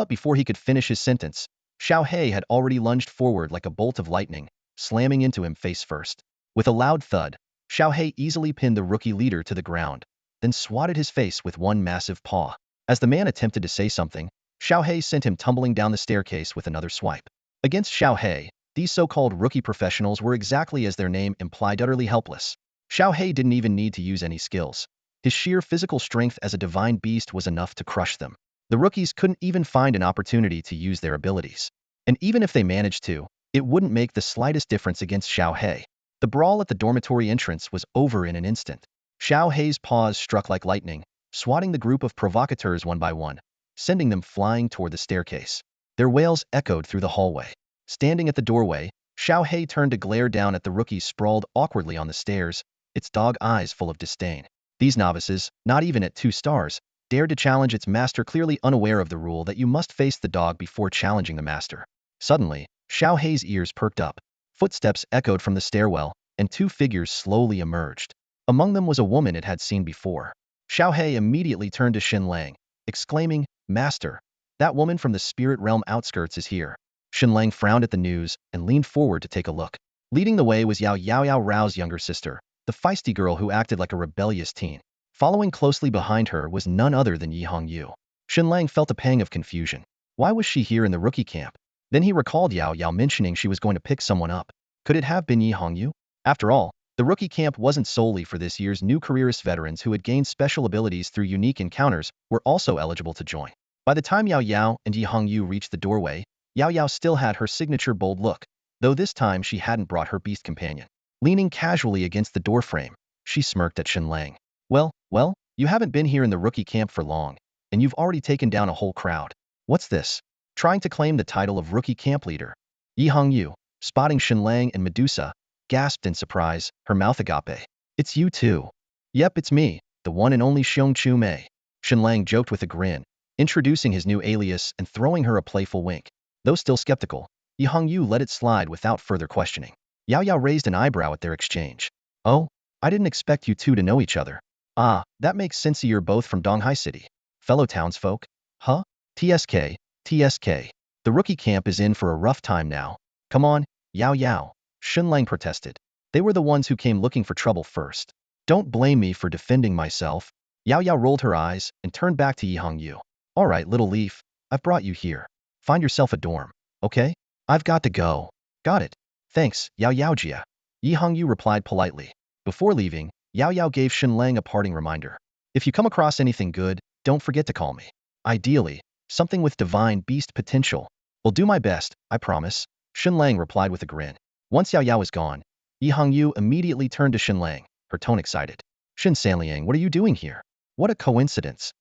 Before he could finish his sentence, Xiaohei had already lunged forward like a bolt of lightning, slamming into him face first. With a loud thud, Xiaohei easily pinned the rookie leader to the ground, then swatted his face with one massive paw. As the man attempted to say something, Xiaohei sent him tumbling down the staircase with another swipe. Against Xiaohei, these so-called rookie professionals were exactly as their name implied, utterly helpless. Xiaohei didn't even need to use any skills. His sheer physical strength as a divine beast was enough to crush them. The rookies couldn't even find an opportunity to use their abilities. And even if they managed to, it wouldn't make the slightest difference against Xiaohei. The brawl at the dormitory entrance was over in an instant. Xiao Hei's paws struck like lightning, swatting the group of provocateurs one by one, sending them flying toward the staircase. Their wails echoed through the hallway. Standing at the doorway, Xiao Hei turned to glare down at the rookie sprawled awkwardly on the stairs, its dog eyes full of disdain. These novices, not even at 2 stars, dared to challenge its master, clearly unaware of the rule that you must face the dog before challenging the master. Suddenly, Xiao Hei's ears perked up. Footsteps echoed from the stairwell, and 2 figures slowly emerged. Among them was a woman it had seen before. Xiao Hei immediately turned to Shen Lang, exclaiming, "Master, that woman from the spirit realm outskirts is here." Shen Lang frowned at the news and leaned forward to take a look. Leading the way was Yao Rao's younger sister, the feisty girl who acted like a rebellious teen. Following closely behind her was none other than Yi Hongyu. Shen Lang felt a pang of confusion. Why was she here in the rookie camp? Then he recalled Yao mentioning she was going to pick someone up. Could it have been Yi Hongyu? After all, the rookie camp wasn't solely for this year's new careerist. Veterans who had gained special abilities through unique encounters were also eligible to join. By the time Yao and Yi Hongyu reached the doorway, Yao still had her signature bold look, though this time she hadn't brought her beast companion. Leaning casually against the doorframe, she smirked at Shen Lang. Well, you haven't been here in the rookie camp for long, and you've already taken down a whole crowd. What's this? Trying to claim the title of rookie camp leader. Yi Hongyu, spotting Shen Lang and Medusa, gasped in surprise, her mouth agape. It's you too. Yep, it's me, the one and only Xiongchu Mei. Shen Lang joked with a grin, introducing his new alias and throwing her a playful wink. Though still skeptical, Yi Hongyu let it slide without further questioning. Yao raised an eyebrow at their exchange. Oh, I didn't expect you two to know each other. Ah, that makes sense. You're both from Donghai City. Fellow townsfolk? Huh? TSK. The rookie camp is in for a rough time now. Come on, Yao. Shen Lang protested. They were the ones who came looking for trouble first. Don't blame me for defending myself. Yao rolled her eyes and turned back to Yi Hongyu. All right, little leaf, I've brought you here. Find yourself a dorm, okay? I've got to go. Got it. Thanks, Yao Jia. Yi Hongyu replied politely. Before leaving, Yao gave Shen Lang a parting reminder. If you come across anything good, don't forget to call me. Ideally, something with divine beast potential. Will do my best, I promise. Shen Lang replied with a grin. Once Yao was gone, Yi Hongyu immediately turned to Shen Lang, her tone excited. Shen Sanliang, what are you doing here? What a coincidence.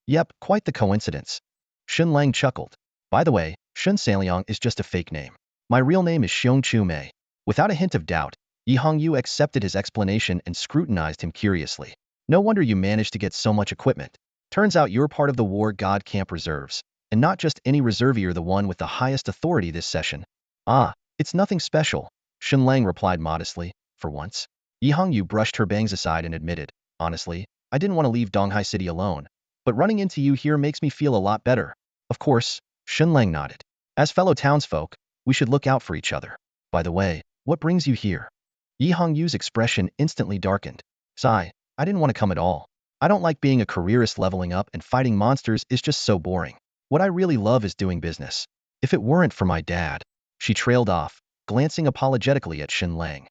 Yep, quite the coincidence. Shen Lang chuckled. By the way, Shen Sanliang is just a fake name. My real name is Xiongchu Mei. Without a hint of doubt, Yi Hongyu accepted his explanation and scrutinized him curiously. No wonder you managed to get so much equipment. Turns out you're part of the War God Camp Reserves, and not just any reserve, you're the one with the highest authority this session. Ah, it's nothing special, Shen Lang replied modestly, for once. Yi Hongyu brushed her bangs aside and admitted, honestly, I didn't want to leave Donghai City alone, but running into you here makes me feel a lot better. Of course, Shen Lang nodded. As fellow townsfolk, we should look out for each other. By the way, what brings you here? Yi Hongyu's expression instantly darkened. Sigh, I didn't want to come at all. I don't like being a careerist. Leveling up and fighting monsters is just so boring. What I really love is doing business. If it weren't for my dad. She trailed off, glancing apologetically at Shen Lang.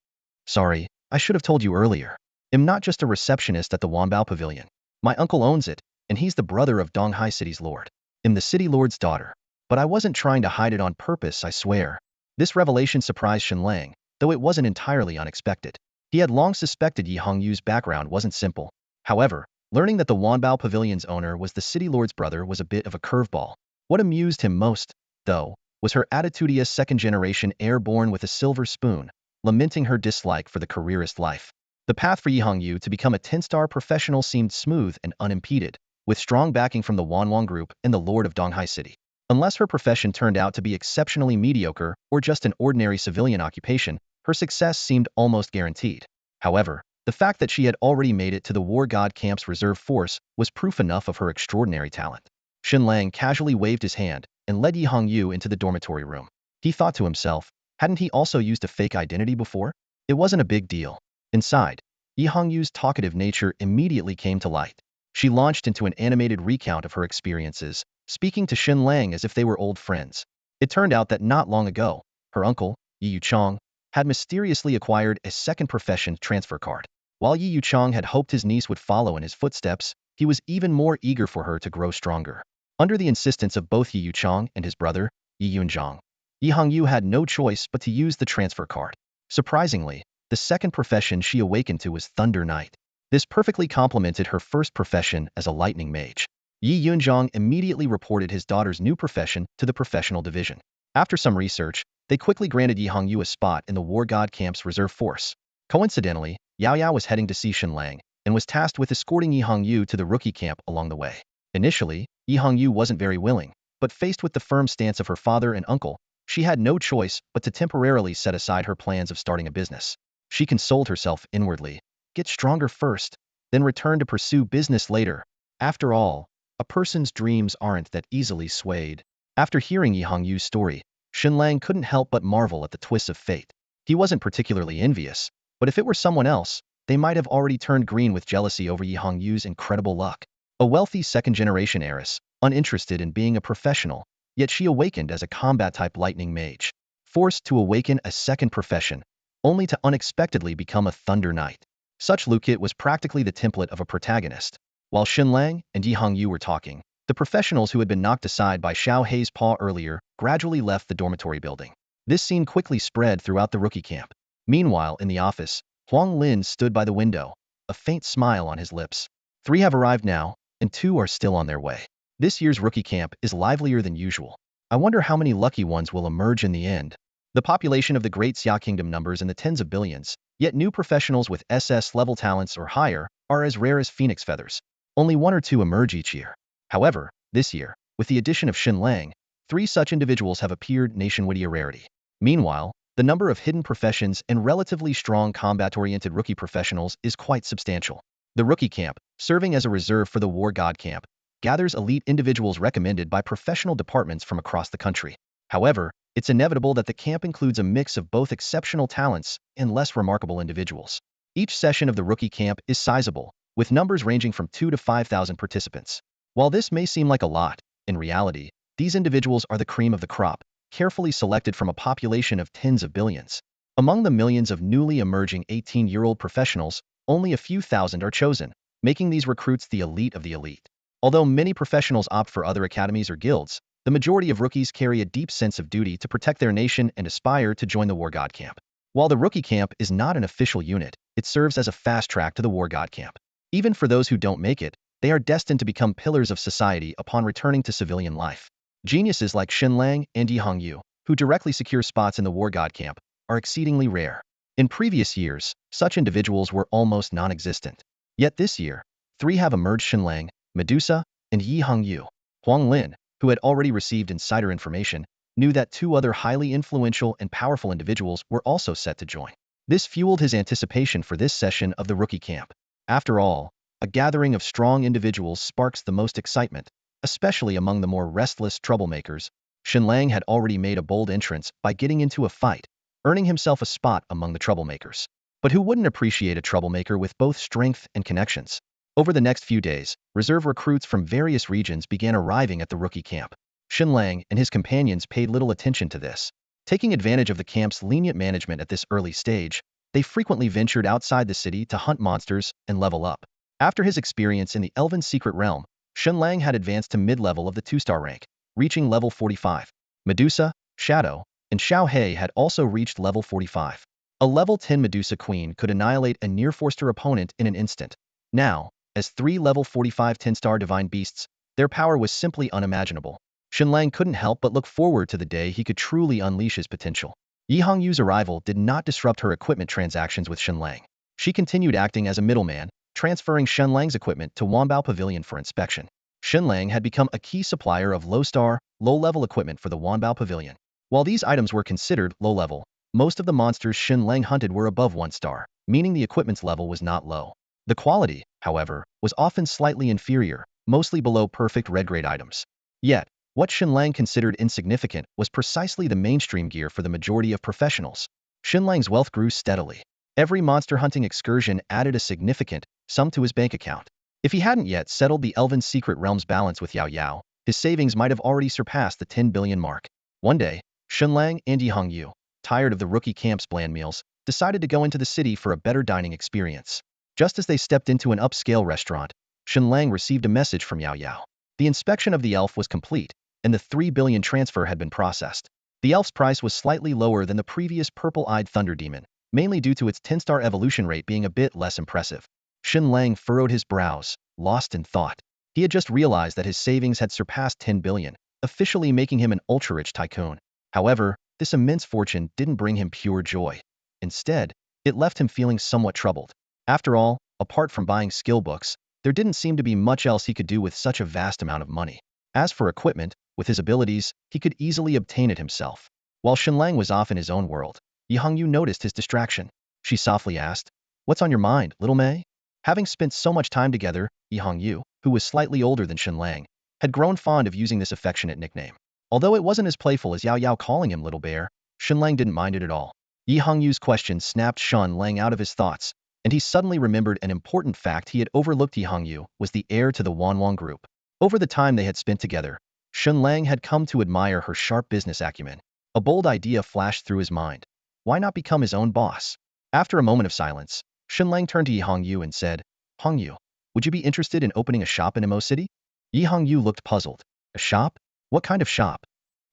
Sorry, I should have told you earlier. I'm not just a receptionist at the Wanbao Pavilion. My uncle owns it, and he's the brother of Donghai City's lord. I'm the city lord's daughter. But I wasn't trying to hide it on purpose, I swear. This revelation surprised Shen Lang, though it wasn't entirely unexpected. He had long suspected Yi Hongyu's background wasn't simple. However, learning that the Wanbao Pavilion's owner was the city lord's brother was a bit of a curveball. What amused him most, though, was her attitudious second-generation heir born with a silver spoon, lamenting her dislike for the careerist life. The path for Yi Hongyu to become a 10-star professional seemed smooth and unimpeded, with strong backing from the Wanwang Group and the Lord of Donghai City. Unless her profession turned out to be exceptionally mediocre or just an ordinary civilian occupation, her success seemed almost guaranteed. However, the fact that she had already made it to the War God Camp's reserve force was proof enough of her extraordinary talent. Shen Lang casually waved his hand and led Yi Hongyu into the dormitory room. He thought to himself, hadn't he also used a fake identity before? It wasn't a big deal. Inside, Yi Hongyu's talkative nature immediately came to light. She launched into an animated recount of her experiences, speaking to Shen Lang as if they were old friends. It turned out that not long ago, her uncle, Yi Yuchong, had mysteriously acquired a second profession transfer card. While Yi Yuchong had hoped his niece would follow in his footsteps, he was even more eager for her to grow stronger. Under the insistence of both Yi Yuchong and his brother, Yi Yunzhong, Yi Hongyu had no choice but to use the transfer card. Surprisingly, the second profession she awakened to was Thunder Knight. This perfectly complemented her first profession as a lightning mage. Yi Yunzhang immediately reported his daughter's new profession to the professional division. After some research, they quickly granted Yi Hongyu a spot in the War God Camp's reserve force. Coincidentally, Yao Yao was heading to see Shen Lang and was tasked with escorting Yi Hongyu to the rookie camp along the way. Initially, Yi Hongyu wasn't very willing, but faced with the firm stance of her father and uncle, she had no choice but to temporarily set aside her plans of starting a business. She consoled herself inwardly, get stronger first, then return to pursue business later. After all, a person's dreams aren't that easily swayed. After hearing Yi Hongyu's story, Shen Lang couldn't help but marvel at the twists of fate. He wasn't particularly envious, but if it were someone else, they might have already turned green with jealousy over Yi Hongyu's incredible luck. A wealthy second-generation heiress, uninterested in being a professional, yet she awakened as a combat-type lightning mage, forced to awaken a second profession, only to unexpectedly become a Thunder Knight. Such Lukit was practically the template of a protagonist. While Shen Lang and Yi Hongyu were talking, the professionals who had been knocked aside by Xiao Hei's paw earlier gradually left the dormitory building. This scene quickly spread throughout the rookie camp. Meanwhile, in the office, Huang Lin stood by the window, a faint smile on his lips. 3 have arrived now, and 2 are still on their way. This year's rookie camp is livelier than usual. I wonder how many lucky ones will emerge in the end. The population of the Great Xia Kingdom numbers in the tens of billions, yet new professionals with SS level talents or higher are as rare as phoenix feathers. Only 1 or 2 emerge each year. However, this year, with the addition of Shen Lang, 3 such individuals have appeared nationwide a rarity. Meanwhile, the number of hidden professions and relatively strong combat-oriented rookie professionals is quite substantial. The rookie camp, serving as a reserve for the War God camp, gathers elite individuals recommended by professional departments from across the country. However, it's inevitable that the camp includes a mix of both exceptional talents and less remarkable individuals. Each session of the rookie camp is sizable, with numbers ranging from 2 to 5,000 participants. While this may seem like a lot, in reality, these individuals are the cream of the crop, carefully selected from a population of tens of billions. Among the millions of newly emerging 18-year-old professionals, only a few thousand are chosen, making these recruits the elite of the elite. Although many professionals opt for other academies or guilds, the majority of rookies carry a deep sense of duty to protect their nation and aspire to join the War God camp. While the rookie camp is not an official unit, it serves as a fast track to the War God camp. Even for those who don't make it, they are destined to become pillars of society upon returning to civilian life. Geniuses like Shen Lang and Yi Hongyu, who directly secure spots in the War God camp, are exceedingly rare. In previous years, such individuals were almost non-existent. Yet this year, 3 have emerged: Shen Lang, Medusa, and Yi Hongyu. Huang Lin, who had already received insider information, knew that 2 other highly influential and powerful individuals were also set to join. This fueled his anticipation for this session of the rookie camp. After all, a gathering of strong individuals sparks the most excitement, especially among the more restless troublemakers. Shen Lang had already made a bold entrance by getting into a fight, earning himself a spot among the troublemakers. But who wouldn't appreciate a troublemaker with both strength and connections? Over the next few days, reserve recruits from various regions began arriving at the rookie camp. Shen Lang and his companions paid little attention to this. Taking advantage of the camp's lenient management at this early stage, they frequently ventured outside the city to hunt monsters and level up. After his experience in the Elven Secret Realm, Shen Lang had advanced to mid-level of the 2-star rank, reaching level 45. Medusa, Shadow, and Xiao Hei had also reached level 45. A level 10 Medusa Queen could annihilate a near 4-star opponent in an instant. Now, as 3 level 45 10-star divine beasts, their power was simply unimaginable. Shen Lang couldn't help but look forward to the day he could truly unleash his potential. Yi Hongyu's arrival did not disrupt her equipment transactions with Shen Lang. She continued acting as a middleman, transferring Shen Lang's equipment to Wanbao Pavilion for inspection. Shen Lang had become a key supplier of low-star, low-level equipment for the Wanbao Pavilion. While these items were considered low-level, most of the monsters Shen Lang hunted were above 1 star, meaning the equipment's level was not low. The quality, however, was often slightly inferior, mostly below perfect red-grade items. Yet, what Shen Lang considered insignificant was precisely the mainstream gear for the majority of professionals. Shen Lang's wealth grew steadily. Every monster hunting excursion added a significant sum to his bank account. If he hadn't yet settled the Elven Secret Realm's balance with Yao Yao, his savings might have already surpassed the 10 billion mark. One day, Shen Lang and Yi Hongyu, tired of the rookie camp's bland meals, decided to go into the city for a better dining experience. Just as they stepped into an upscale restaurant, Shen Lang received a message from Yao Yao. The inspection of the elf was complete, and the 3 billion transfer had been processed. The elf's price was slightly lower than the previous purple-eyed thunder demon, mainly due to its 10-star evolution rate being a bit less impressive. Shen Lang furrowed his brows, lost in thought. He had just realized that his savings had surpassed 10 billion, officially making him an ultra-rich tycoon. However, this immense fortune didn't bring him pure joy. Instead, it left him feeling somewhat troubled. After all, apart from buying skill books, there didn't seem to be much else he could do with such a vast amount of money. As for equipment, with his abilities, he could easily obtain it himself. While Shen Lang was off in his own world, Yi Hongyu noticed his distraction. She softly asked, "What's on your mind, little Mei?" Having spent so much time together, Yi Hongyu, who was slightly older than Shen Lang, had grown fond of using this affectionate nickname. Although it wasn't as playful as Yao Yao calling him Little Bear, Shen Lang didn't mind it at all. Yi Hongyu's question snapped Shen Lang out of his thoughts, and he suddenly remembered an important fact he had overlooked. Yi Hongyu was the heir to the Wanwang group. Over the time they had spent together, Shen Lang had come to admire her sharp business acumen. A bold idea flashed through his mind. Why not become his own boss? After a moment of silence, Shen Lang turned to Yi Hongyu and said, "Hongyu, would you be interested in opening a shop in Emo City?" Yi Hongyu looked puzzled. A shop? What kind of shop?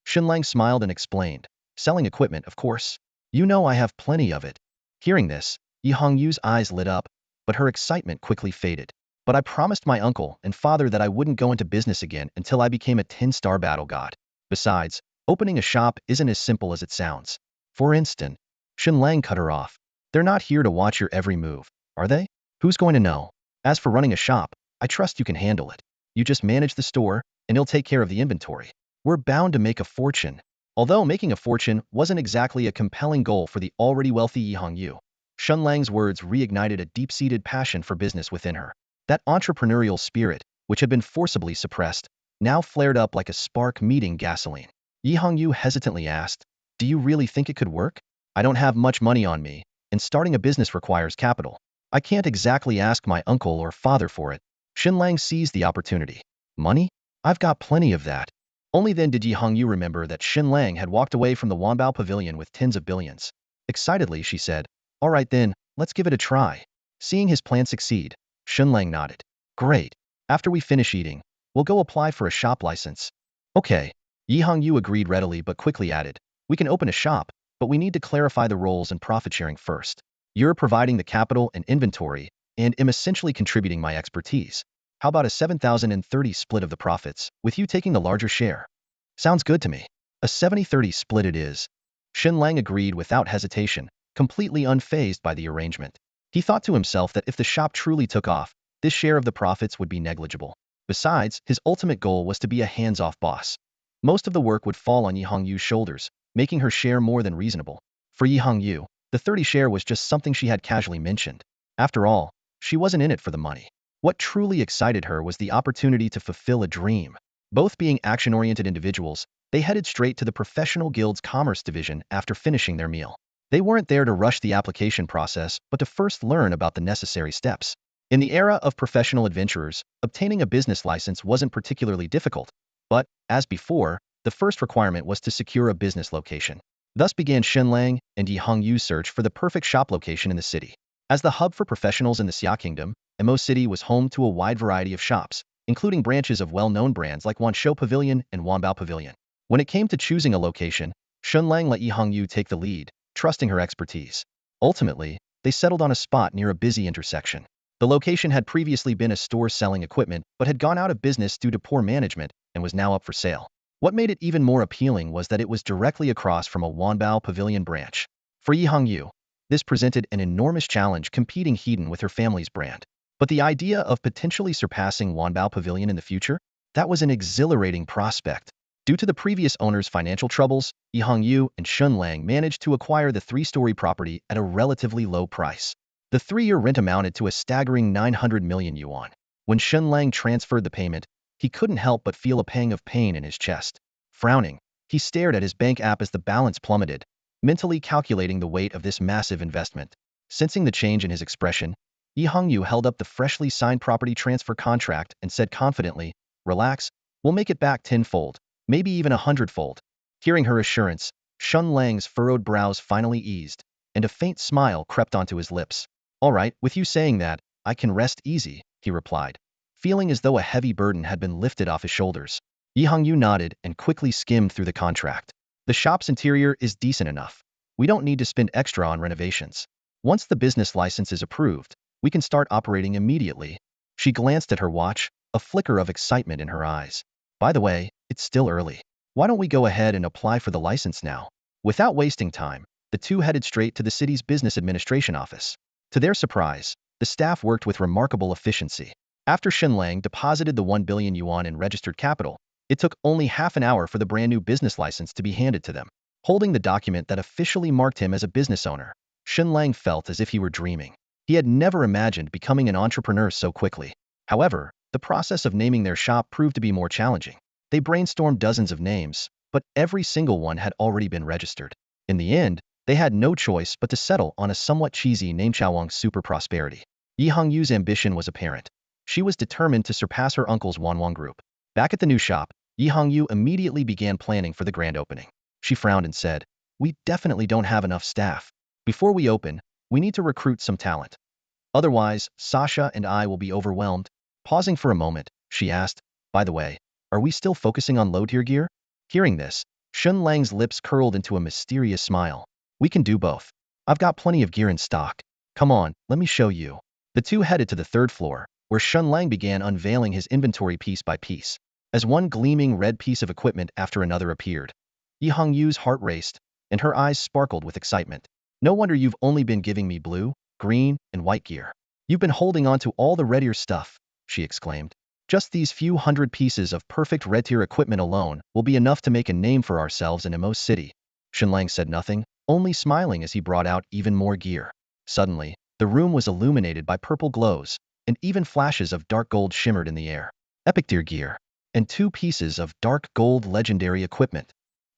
Shen Lang smiled and explained, "Selling equipment, of course. You know I have plenty of it." Hearing this, Yi Hongyu's eyes lit up, but her excitement quickly faded. "But I promised my uncle and father that I wouldn't go into business again until I became a 10-star battle god. Besides, opening a shop isn't as simple as it sounds." "For instance," Shen Lang cut her off, "they're not here to watch your every move, are they? Who's going to know? As for running a shop, I trust you can handle it. You just manage the store, and he'll take care of the inventory. We're bound to make a fortune." Although making a fortune wasn't exactly a compelling goal for the already wealthy Yi Hongyu, Shen Lang's words reignited a deep-seated passion for business within her. That entrepreneurial spirit, which had been forcibly suppressed, now flared up like a spark meeting gasoline. Yi Hongyu hesitantly asked, "Do you really think it could work? I don't have much money on me, and starting a business requires capital. I can't exactly ask my uncle or father for it." Shen Lang seized the opportunity. "Money? I've got plenty of that." Only then did Yi Hongyu remember that Shen Lang had walked away from the Wanbao Pavilion with tens of billions. Excitedly, she said, "All right then, let's give it a try." Seeing his plan succeed, Shen Lang nodded. "Great. After we finish eating, we'll go apply for a shop license." "Okay." Yi Hongyu agreed readily but quickly added, "We can open a shop, but we need to clarify the roles and profit sharing first. You're providing the capital and inventory, and am essentially contributing my expertise. How about a 7,030 split of the profits, with you taking the larger share?" "Sounds good to me. A 70-30 split it is." Shen Lang agreed without hesitation, completely unfazed by the arrangement. He thought to himself that if the shop truly took off, this share of the profits would be negligible. Besides, his ultimate goal was to be a hands-off boss. Most of the work would fall on Yi Hongyu's shoulders, making her share more than reasonable. For Yi Hongyu, the 30 share was just something she had casually mentioned. After all, she wasn't in it for the money. What truly excited her was the opportunity to fulfill a dream. Both being action-oriented individuals, they headed straight to the Professional Guild's Commerce Division after finishing their meal. They weren't there to rush the application process, but to first learn about the necessary steps. In the era of professional adventurers, obtaining a business license wasn't particularly difficult, but, as before, the first requirement was to secure a business location. Thus began Shen Lang and Yi Hongyu's search for the perfect shop location in the city. As the hub for professionals in the Xia Kingdom, Emo City was home to a wide variety of shops, including branches of well-known brands like Wanshou Pavilion and Wanbao Pavilion. When it came to choosing a location, Shen Lang let Yi Hongyu take the lead, trusting her expertise. Ultimately, they settled on a spot near a busy intersection. The location had previously been a store selling equipment, but had gone out of business due to poor management and was now up for sale. What made it even more appealing was that it was directly across from a Wanbao Pavilion branch. For Yi Hongyu, this presented an enormous challenge competing head-on with her family's brand. But the idea of potentially surpassing Wanbao Pavilion in the future? That was an exhilarating prospect. Due to the previous owner's financial troubles, Yi Hongyu and Shen Lang managed to acquire the 3-story property at a relatively low price. The 3-year rent amounted to a staggering 900 million yuan. When Shen Lang transferred the payment, he couldn't help but feel a pang of pain in his chest. Frowning, he stared at his bank app as the balance plummeted, mentally calculating the weight of this massive investment. Sensing the change in his expression, Yi Hongyu held up the freshly signed property transfer contract and said confidently, "Relax, we'll make it back tenfold, maybe even 100-fold." Hearing her assurance, Shen Lang's furrowed brows finally eased, and a faint smile crept onto his lips. "All right, with you saying that, I can rest easy," he replied, feeling as though a heavy burden had been lifted off his shoulders. Yi Hongyu nodded and quickly skimmed through the contract. "The shop's interior is decent enough. We don't need to spend extra on renovations. Once the business license is approved, We can start operating immediately. She glanced at her watch, a flicker of excitement in her eyes. By the way, it's still early. Why don't we go ahead and apply for the license now? Without wasting time, the two headed straight to the city's business administration office. To their surprise, the staff worked with remarkable efficiency. After Shen Lang deposited the 1 billion yuan in registered capital, it took only half an hour for the brand new business license to be handed to them. Holding the document that officially marked him as a business owner, Shen Lang felt as if he were dreaming. He had never imagined becoming an entrepreneur so quickly. However, the process of naming their shop proved to be more challenging. They brainstormed dozens of names, but every single one had already been registered. In the end, they had no choice but to settle on a somewhat cheesy name: Chawang's Super Prosperity. Yi Hongyu's ambition was apparent. She was determined to surpass her uncle's Wanwang group. Back at the new shop, Yi Hongyu immediately began planning for the grand opening. She frowned and said, "We definitely don't have enough staff. Before we open, we need to recruit some talent. Otherwise, Sasha and I will be overwhelmed." Pausing for a moment, she asked, "By the way, are we still focusing on low-tier gear?" Hearing this, Shen Lang's lips curled into a mysterious smile. "We can do both. I've got plenty of gear in stock. Come on, let me show you." The two headed to the third floor, where Shen Lang began unveiling his inventory piece by piece. As one gleaming red piece of equipment after another appeared, Yi Hongyu's heart raced, and her eyes sparkled with excitement. "No wonder you've only been giving me blue, green, and white gear. You've been holding on to all the red-tier stuff," she exclaimed. "Just these few hundred pieces of perfect red-tier equipment alone will be enough to make a name for ourselves in Emos City." Shen Lang said nothing, only smiling as he brought out even more gear. Suddenly, the room was illuminated by purple glows, and even flashes of dark gold shimmered in the air. Epic tier gear, and 2 pieces of dark gold legendary equipment.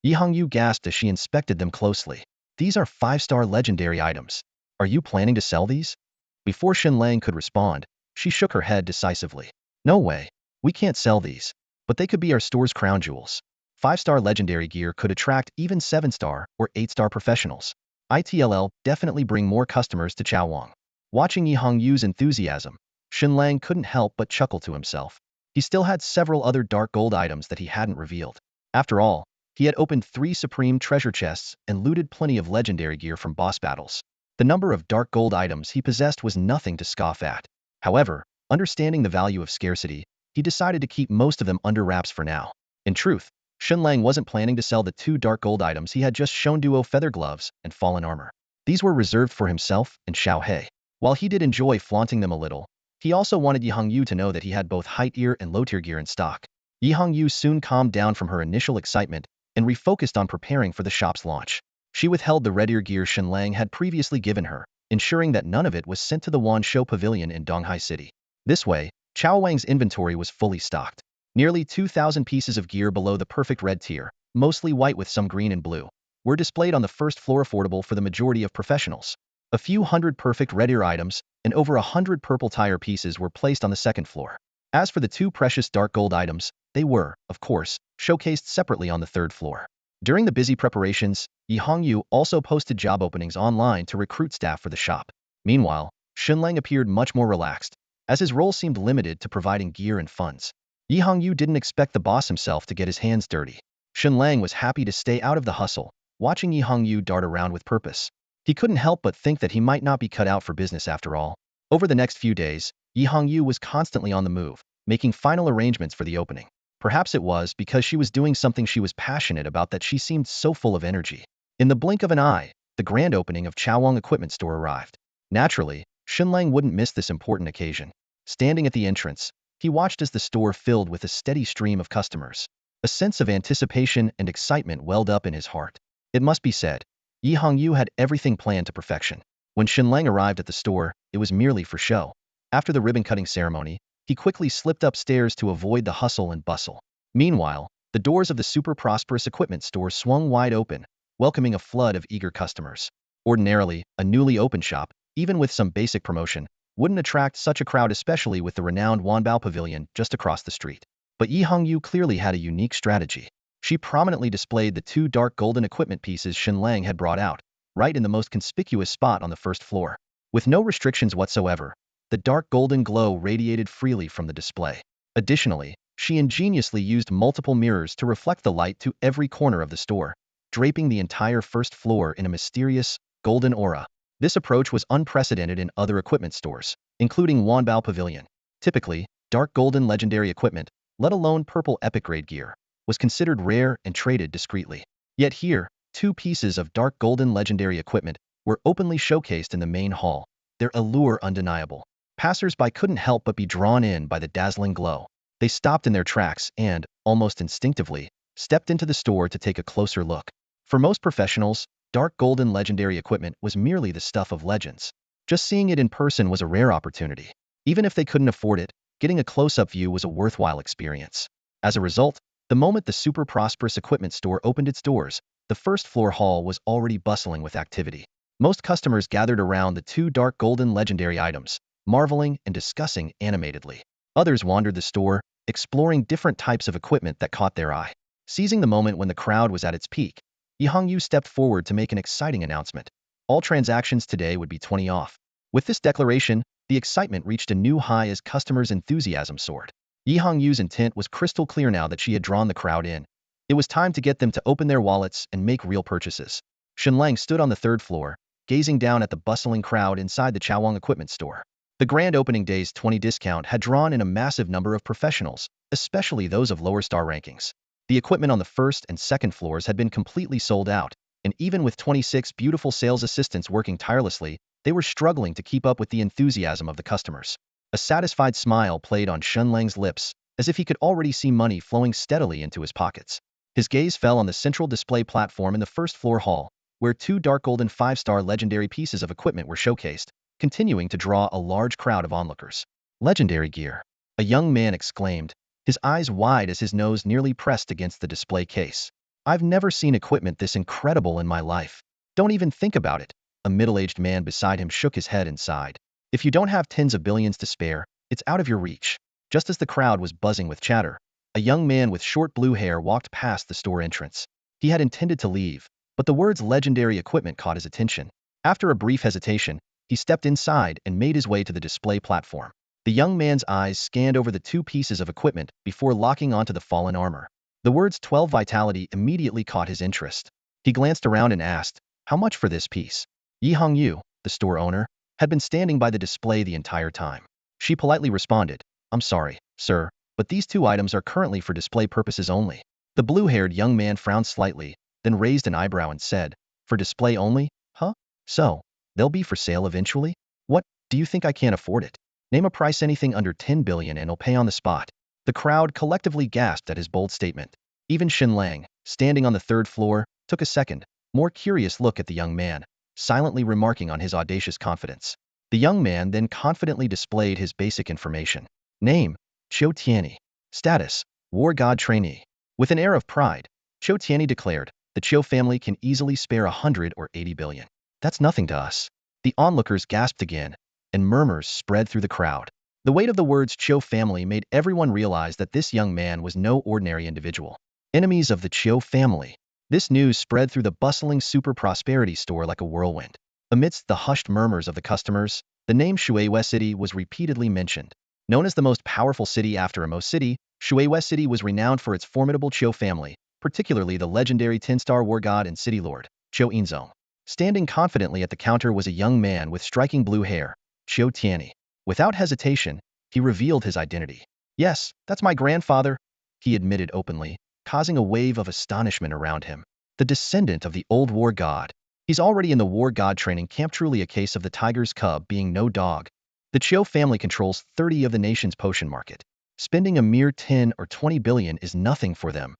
Yi Hongyu gasped as she inspected them closely. "These are 5-star legendary items. Are you planning to sell these?" Before Shen Lang could respond, she shook her head decisively. "No way. We can't sell these. But they could be our store's crown jewels. 5-star legendary gear could attract even 7-star or 8-star professionals. It'll definitely bring more customers to Chawang." Watching Yi Hongyu's enthusiasm, Shen Lang couldn't help but chuckle to himself. He still had several other dark gold items that he hadn't revealed. After all, he had opened 3 supreme treasure chests and looted plenty of legendary gear from boss battles. The number of dark gold items he possessed was nothing to scoff at. However, understanding the value of scarcity, he decided to keep most of them under wraps for now. In truth, Shen Lang wasn't planning to sell the 2 dark gold items he had just shown: duo feather gloves and fallen armor. These were reserved for himself and Xiao He. While he did enjoy flaunting them a little, he also wanted Yi Hongyu to know that he had both high-tier and low-tier gear in stock. Yi Hongyu soon calmed down from her initial excitement and refocused on preparing for the shop's launch. She withheld the red-tier gear Shen Lang had previously given her, ensuring that none of it was sent to the Wan Shou Pavilion in Donghai City. This way, Chao Wang's inventory was fully stocked. Nearly 2,000 pieces of gear below the perfect red tier, mostly white with some green and blue, were displayed on the first floor, affordable for the majority of professionals. A few hundred perfect red-tier items and over 100 purple tier pieces were placed on the second floor. As for the 2 precious dark gold items, they were, of course, showcased separately on the third floor. During the busy preparations, Yi Hongyu also posted job openings online to recruit staff for the shop. Meanwhile, Shen Lang appeared much more relaxed, as his role seemed limited to providing gear and funds. Yi Hongyu didn't expect the boss himself to get his hands dirty. Shen Lang was happy to stay out of the hustle, watching Yi Hongyu dart around with purpose. He couldn't help but think that he might not be cut out for business after all. Over the next few days, Yi Hongyu was constantly on the move, making final arrangements for the opening. Perhaps it was because she was doing something she was passionate about that she seemed so full of energy. In the blink of an eye, the grand opening of Chawang Equipment Store arrived. Naturally, Shen Lang wouldn't miss this important occasion. Standing at the entrance, he watched as the store filled with a steady stream of customers. A sense of anticipation and excitement welled up in his heart. It must be said, Yi Hongyu had everything planned to perfection. When Shen Lang arrived at the store, it was merely for show. After the ribbon-cutting ceremony, he quickly slipped upstairs to avoid the hustle and bustle. Meanwhile, the doors of the super prosperous equipment store swung wide open, welcoming a flood of eager customers. Ordinarily, a newly opened shop, even with some basic promotion, wouldn't attract such a crowd, especially with the renowned Wanbao Pavilion just across the street. But Yi Hongyu clearly had a unique strategy. She prominently displayed the 2 dark golden equipment pieces Shen Lang had brought out, right in the most conspicuous spot on the first floor. With no restrictions whatsoever, the dark golden glow radiated freely from the display. Additionally, she ingeniously used multiple mirrors to reflect the light to every corner of the store, draping the entire first floor in a mysterious, golden aura. This approach was unprecedented in other equipment stores, including Wanbao Pavilion. Typically, dark golden legendary equipment, let alone purple epic grade gear, was considered rare and traded discreetly. Yet here, two pieces of dark golden legendary equipment were openly showcased in the main hall, their allure undeniable. Passers-by couldn't help but be drawn in by the dazzling glow. They stopped in their tracks and, almost instinctively, stepped into the store to take a closer look. For most professionals, dark golden legendary equipment was merely the stuff of legends. Just seeing it in person was a rare opportunity. Even if they couldn't afford it, getting a close-up view was a worthwhile experience. As a result, the moment the super prosperous equipment store opened its doors, the first-floor hall was already bustling with activity. Most customers gathered around the two dark golden legendary items, marveling and discussing animatedly. Others wandered the store, exploring different types of equipment that caught their eye. Seizing the moment when the crowd was at its peak, Yi Hongyu stepped forward to make an exciting announcement. All transactions today would be 20 off. With this declaration, the excitement reached a new high as customers' enthusiasm soared. Yi Hongyu's intent was crystal clear now that she had drawn the crowd in. It was time to get them to open their wallets and make real purchases. Shen Lang stood on the third floor, gazing down at the bustling crowd inside the Chawang equipment store. The grand opening day's 20 discount had drawn in a massive number of professionals, especially those of lower star rankings. The equipment on the first and second floors had been completely sold out, and even with 26 beautiful sales assistants working tirelessly, they were struggling to keep up with the enthusiasm of the customers. A satisfied smile played on Shen Lang's lips, as if he could already see money flowing steadily into his pockets. His gaze fell on the central display platform in the first-floor hall, where two dark golden 5-star legendary pieces of equipment were showcased, continuing to draw a large crowd of onlookers. Legendary gear. A young man exclaimed, his eyes wide as his nose nearly pressed against the display case. I've never seen equipment this incredible in my life. Don't even think about it. A middle-aged man beside him shook his head and sighed. If you don't have tens of billions to spare, it's out of your reach. Just as the crowd was buzzing with chatter, a young man with short blue hair walked past the store entrance. He had intended to leave, but the words legendary equipment caught his attention. After a brief hesitation, he stepped inside and made his way to the display platform. The young man's eyes scanned over the two pieces of equipment before locking onto the fallen armor. The words 12 Vitality immediately caught his interest. He glanced around and asked, how much for this piece? Yi Hongyu, the store owner, had been standing by the display the entire time. She politely responded, I'm sorry, sir, but these two items are currently for display purposes only. The blue-haired young man frowned slightly, then raised an eyebrow and said, for display only? Huh? So, they'll be for sale eventually? What, do you think I can't afford it? Name a price anything under 10 billion and I'll pay on the spot. The crowd collectively gasped at his bold statement. Even Shen Lang, standing on the third floor, took a second, more curious look at the young man, silently remarking on his audacious confidence. The young man then confidently displayed his basic information. Name, Qiu Tianyi. Status, War God Trainee. With an air of pride, Qiu Tianyi declared, the Qiu family can easily spare 100 or 80 billion. That's nothing to us. The onlookers gasped again, and murmurs spread through the crowd. The weight of the words Qiu family made everyone realize that this young man was no ordinary individual. Enemies of the Qiu family. This news spread through the bustling super prosperity store like a whirlwind. Amidst the hushed murmurs of the customers, the name Shuiwei City was repeatedly mentioned. Known as the most powerful city after Imo City, Shuiwei City was renowned for its formidable Qiu family, particularly the legendary 10-star war god and city lord, Qiu Inzong. Standing confidently at the counter was a young man with striking blue hair, Qiu Tianyi. Without hesitation, he revealed his identity. Yes, that's my grandfather, he admitted openly, causing a wave of astonishment around him. The descendant of the old war god. He's already in the war god training camp, truly a case of the tiger's cub being no dog. The Qiu family controls 30 of the nation's potion market. Spending a mere 10 or 20 billion is nothing for them.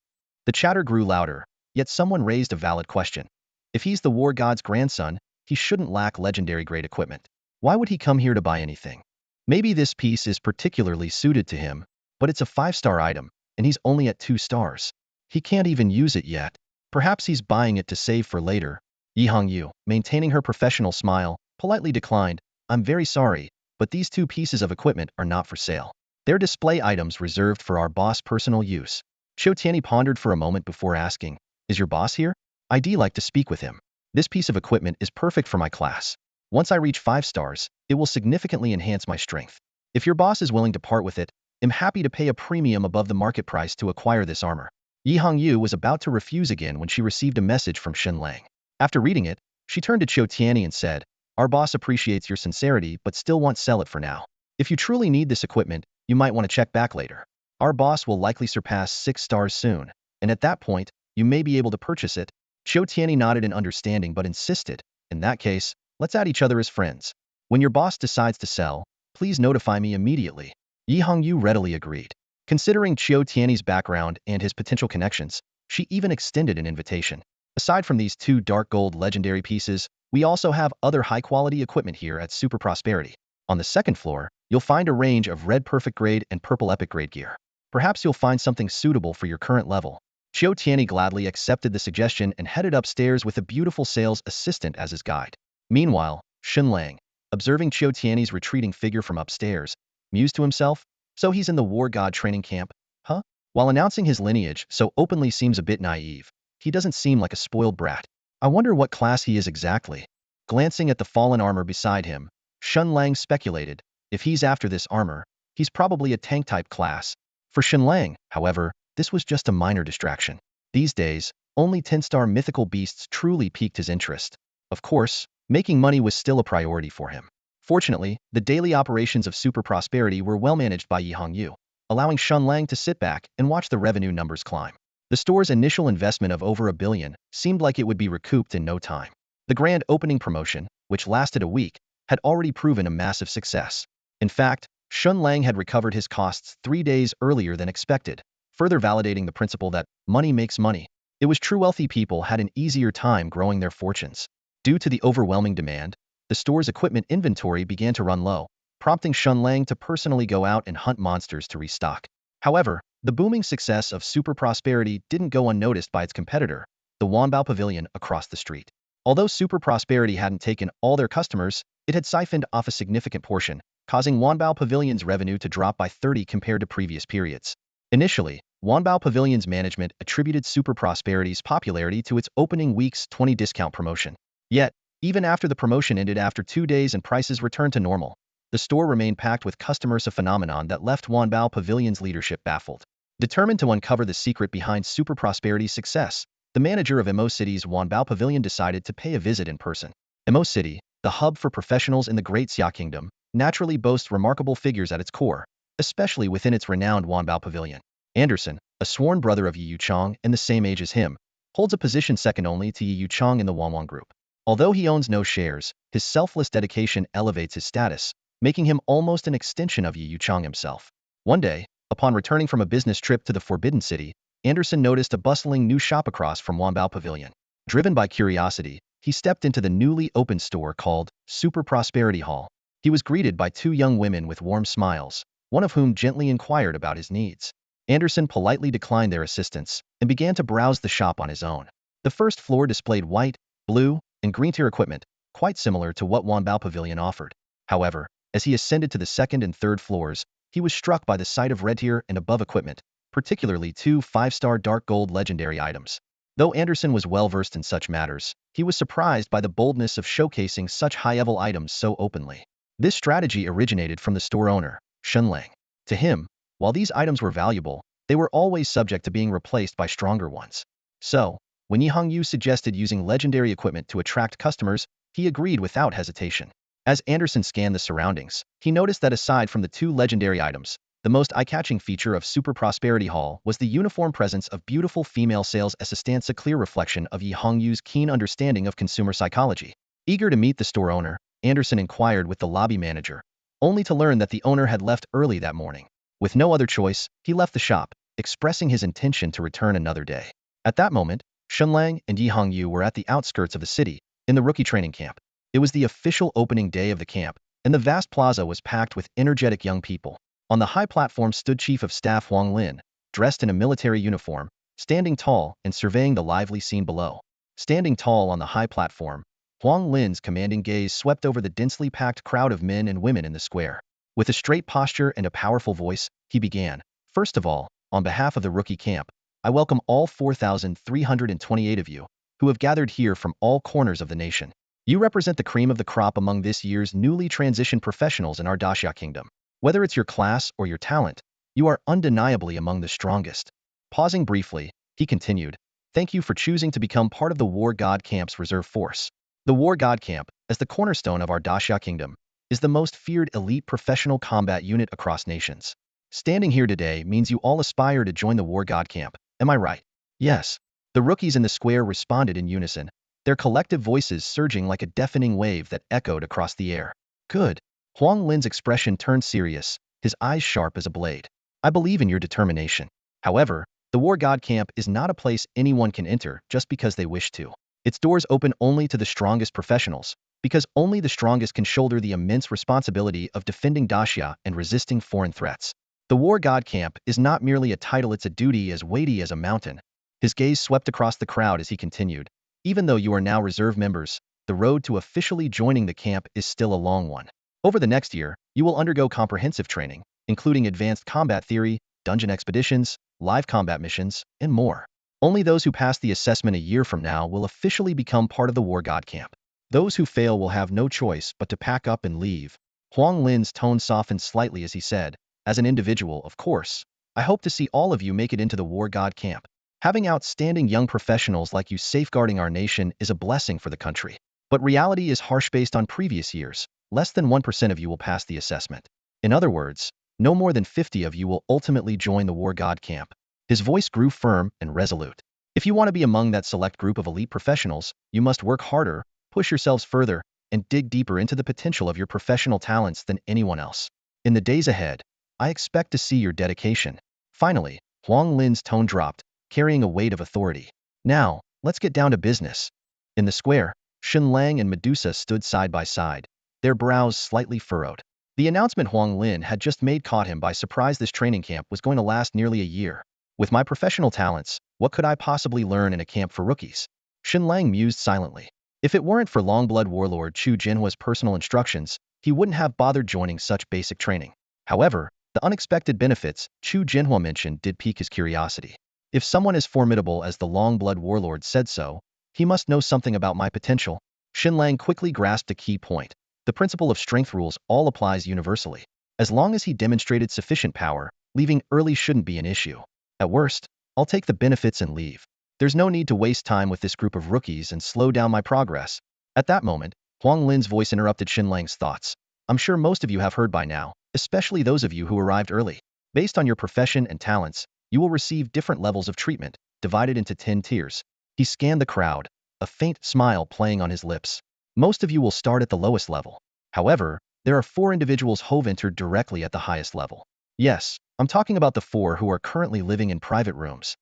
The chatter grew louder, yet someone raised a valid question. If he's the war god's grandson, he shouldn't lack legendary grade equipment. Why would he come here to buy anything? Maybe this piece is particularly suited to him, but it's a 5-star item, and he's only at 2 stars. He can't even use it yet. Perhaps he's buying it to save for later. Yi Hongyu, maintaining her professional smile, politely declined, I'm very sorry, but these two pieces of equipment are not for sale. They're display items reserved for our boss' personal use. Qiu Tianyi pondered for a moment before asking, is your boss here? I'd like to speak with him. This piece of equipment is perfect for my class. Once I reach 5 stars, it will significantly enhance my strength. If your boss is willing to part with it, I'm happy to pay a premium above the market price to acquire this armor. Yi Hongyu was about to refuse again when she received a message from Shen Lang. After reading it, she turned to Qiu Tianyi and said, Our boss appreciates your sincerity but still won't sell it for now. If you truly need this equipment, you might want to check back later. Our boss will likely surpass 6 stars soon, and at that point, you may be able to purchase it. Qiu Tianyi nodded in understanding but insisted, in that case, let's add each other as friends. When your boss decides to sell, please notify me immediately. Yi Hongyu readily agreed. Considering Qiu Tianyi's background and his potential connections, she even extended an invitation. Aside from these 2 dark gold legendary pieces, we also have other high-quality equipment here at Super Prosperity. On the second floor, you'll find a range of red perfect grade and purple epic grade gear. Perhaps you'll find something suitable for your current level. Qiu Tianyi gladly accepted the suggestion and headed upstairs with a beautiful sales assistant as his guide. Meanwhile, Shen Lang, observing Qiu Tianyi's retreating figure from upstairs, mused to himself, so he's in the war god training camp, huh? While announcing his lineage so openly seems a bit naive, he doesn't seem like a spoiled brat. I wonder what class he is exactly. Glancing at the fallen armor beside him, Shen Lang speculated, if he's after this armor, he's probably a tank-type class. For Shen Lang, however, this was just a minor distraction. These days, only 10-star mythical beasts truly piqued his interest. Of course, making money was still a priority for him. Fortunately, the daily operations of Super Prosperity were well managed by Yi Hongyu, allowing Shen Lang to sit back and watch the revenue numbers climb. The store's initial investment of over $1 billion seemed like it would be recouped in no time. The grand opening promotion, which lasted a week, had already proven a massive success. In fact, Shen Lang had recovered his costs 3 days earlier than expected, further validating the principle that money makes money. It was true wealthy people had an easier time growing their fortunes. Due to the overwhelming demand, the store's equipment inventory began to run low, prompting Shen Lang to personally go out and hunt monsters to restock. However, the booming success of Super Prosperity didn't go unnoticed by its competitor, the Wanbao Pavilion across the street. Although Super Prosperity hadn't taken all their customers, it had siphoned off a significant portion, causing Wanbao Pavilion's revenue to drop by 30 compared to previous periods. Initially, Wanbao Pavilion's management attributed Super Prosperity's popularity to its opening week's 20 discount promotion. Yet, even after the promotion ended after 2 days and prices returned to normal, the store remained packed with customers, a phenomenon that left Wanbao Pavilion's leadership baffled. Determined to uncover the secret behind Super Prosperity's success, the manager of Mo City's Wanbao Pavilion decided to pay a visit in person. Mo City, the hub for professionals in the Great Xia Kingdom, naturally boasts remarkable figures at its core, especially within its renowned Wanbao Pavilion. Anderson, a sworn brother of Yi Yuchong and the same age as him, holds a position second only to Yi Yuchong in the Wangwang Group. Although he owns no shares, his selfless dedication elevates his status, making him almost an extension of Yi Yuchong himself. One day, upon returning from a business trip to the Forbidden City, Anderson noticed a bustling new shop across from Wanbao Pavilion. Driven by curiosity, he stepped into the newly opened store called Super Prosperity Hall. He was greeted by 2 young women with warm smiles, one of whom gently inquired about his needs. Anderson politely declined their assistance and began to browse the shop on his own. The first floor displayed white, blue, and green tier equipment, quite similar to what Wanbao Pavilion offered. However, as he ascended to the second and third floors, he was struck by the sight of red tier and above equipment, particularly 2 5-star dark gold legendary items. Though Anderson was well versed in such matters, he was surprised by the boldness of showcasing such high-level items so openly. This strategy originated from the store owner, Shen Lang. To him, while these items were valuable, they were always subject to being replaced by stronger ones. So, when Yi Hongyu suggested using legendary equipment to attract customers, he agreed without hesitation. As Anderson scanned the surroundings, he noticed that aside from the 2 legendary items, the most eye-catching feature of Super Prosperity Hall was the uniform presence of beautiful female sales assistants, a clear reflection of Yi Hongyu's keen understanding of consumer psychology. Eager to meet the store owner, Anderson inquired with the lobby manager, only to learn that the owner had left early that morning. With no other choice, he left the shop, expressing his intention to return another day. At that moment, Shen Lang and Yi Hongyu were at the outskirts of the city, in the rookie training camp. It was the official opening day of the camp, and the vast plaza was packed with energetic young people. On the high platform stood Chief of Staff Huang Lin, dressed in a military uniform, standing tall and surveying the lively scene below. Standing tall on the high platform, Huang Lin's commanding gaze swept over the densely packed crowd of men and women in the square. With a straight posture and a powerful voice, he began, "First of all, on behalf of the rookie camp, I welcome all 4,328 of you, who have gathered here from all corners of the nation. You represent the cream of the crop among this year's newly transitioned professionals in our Daxia Kingdom. Whether it's your class or your talent, you are undeniably among the strongest." Pausing briefly, he continued, "Thank you for choosing to become part of the War God Camp's reserve force. The War God Camp, as the cornerstone of our Daxia kingdom, is the most feared elite professional combat unit across nations. Standing here today means you all aspire to join the War God Camp, am I right? Yes. The rookies in the square responded in unison, their collective voices surging like a deafening wave that echoed across the air. Good. Huang Lin's expression turned serious, his eyes sharp as a blade. I believe in your determination. However, the War God Camp is not a place anyone can enter just because they wish to. Its doors open only to the strongest professionals, because only the strongest can shoulder the immense responsibility of defending Daxia and resisting foreign threats. The War God Camp is not merely a title, it's a duty as weighty as a mountain. His gaze swept across the crowd as he continued. Even though you are now reserve members, the road to officially joining the camp is still a long one. Over the next year, you will undergo comprehensive training, including advanced combat theory, dungeon expeditions, live combat missions, and more. Only those who pass the assessment a year from now will officially become part of the War God Camp. Those who fail will have no choice but to pack up and leave. Huang Lin's tone softened slightly as he said, as an individual, of course, I hope to see all of you make it into the War God Camp. Having outstanding young professionals like you safeguarding our nation is a blessing for the country. But reality is harsh based on previous years. Less than 1% of you will pass the assessment. In other words, no more than 50 of you will ultimately join the War God Camp. His voice grew firm and resolute. If you want to be among that select group of elite professionals, you must work harder, push yourselves further, and dig deeper into the potential of your professional talents than anyone else. In the days ahead, I expect to see your dedication. Finally, Huang Lin's tone dropped, carrying a weight of authority. Now, let's get down to business. In the square, Shen Lang and Medusa stood side by side, their brows slightly furrowed. The announcement Huang Lin had just made caught him by surprise. This training camp was going to last nearly a year. With my professional talents, what could I possibly learn in a camp for rookies? Shen Lang mused silently. If it weren't for Longblood warlord Chu Jinhua's personal instructions, he wouldn't have bothered joining such basic training. However, the unexpected benefits Chu Jinhua mentioned did pique his curiosity. If someone as formidable as the Longblood warlord said so, he must know something about my potential. Shen Lang quickly grasped a key point. The principle of strength rules all applies universally. As long as he demonstrated sufficient power, leaving early shouldn't be an issue. At worst, I'll take the benefits and leave. There's no need to waste time with this group of rookies and slow down my progress. At that moment, Huang Lin's voice interrupted Shen Lang's thoughts. I'm sure most of you have heard by now, especially those of you who arrived early. Based on your profession and talents, you will receive different levels of treatment, divided into 10 tiers. He scanned the crowd, a faint smile playing on his lips. Most of you will start at the lowest level. However, there are 4 individuals who've entered directly at the highest level. Yes, I'm talking about the 4 who are currently living in private rooms.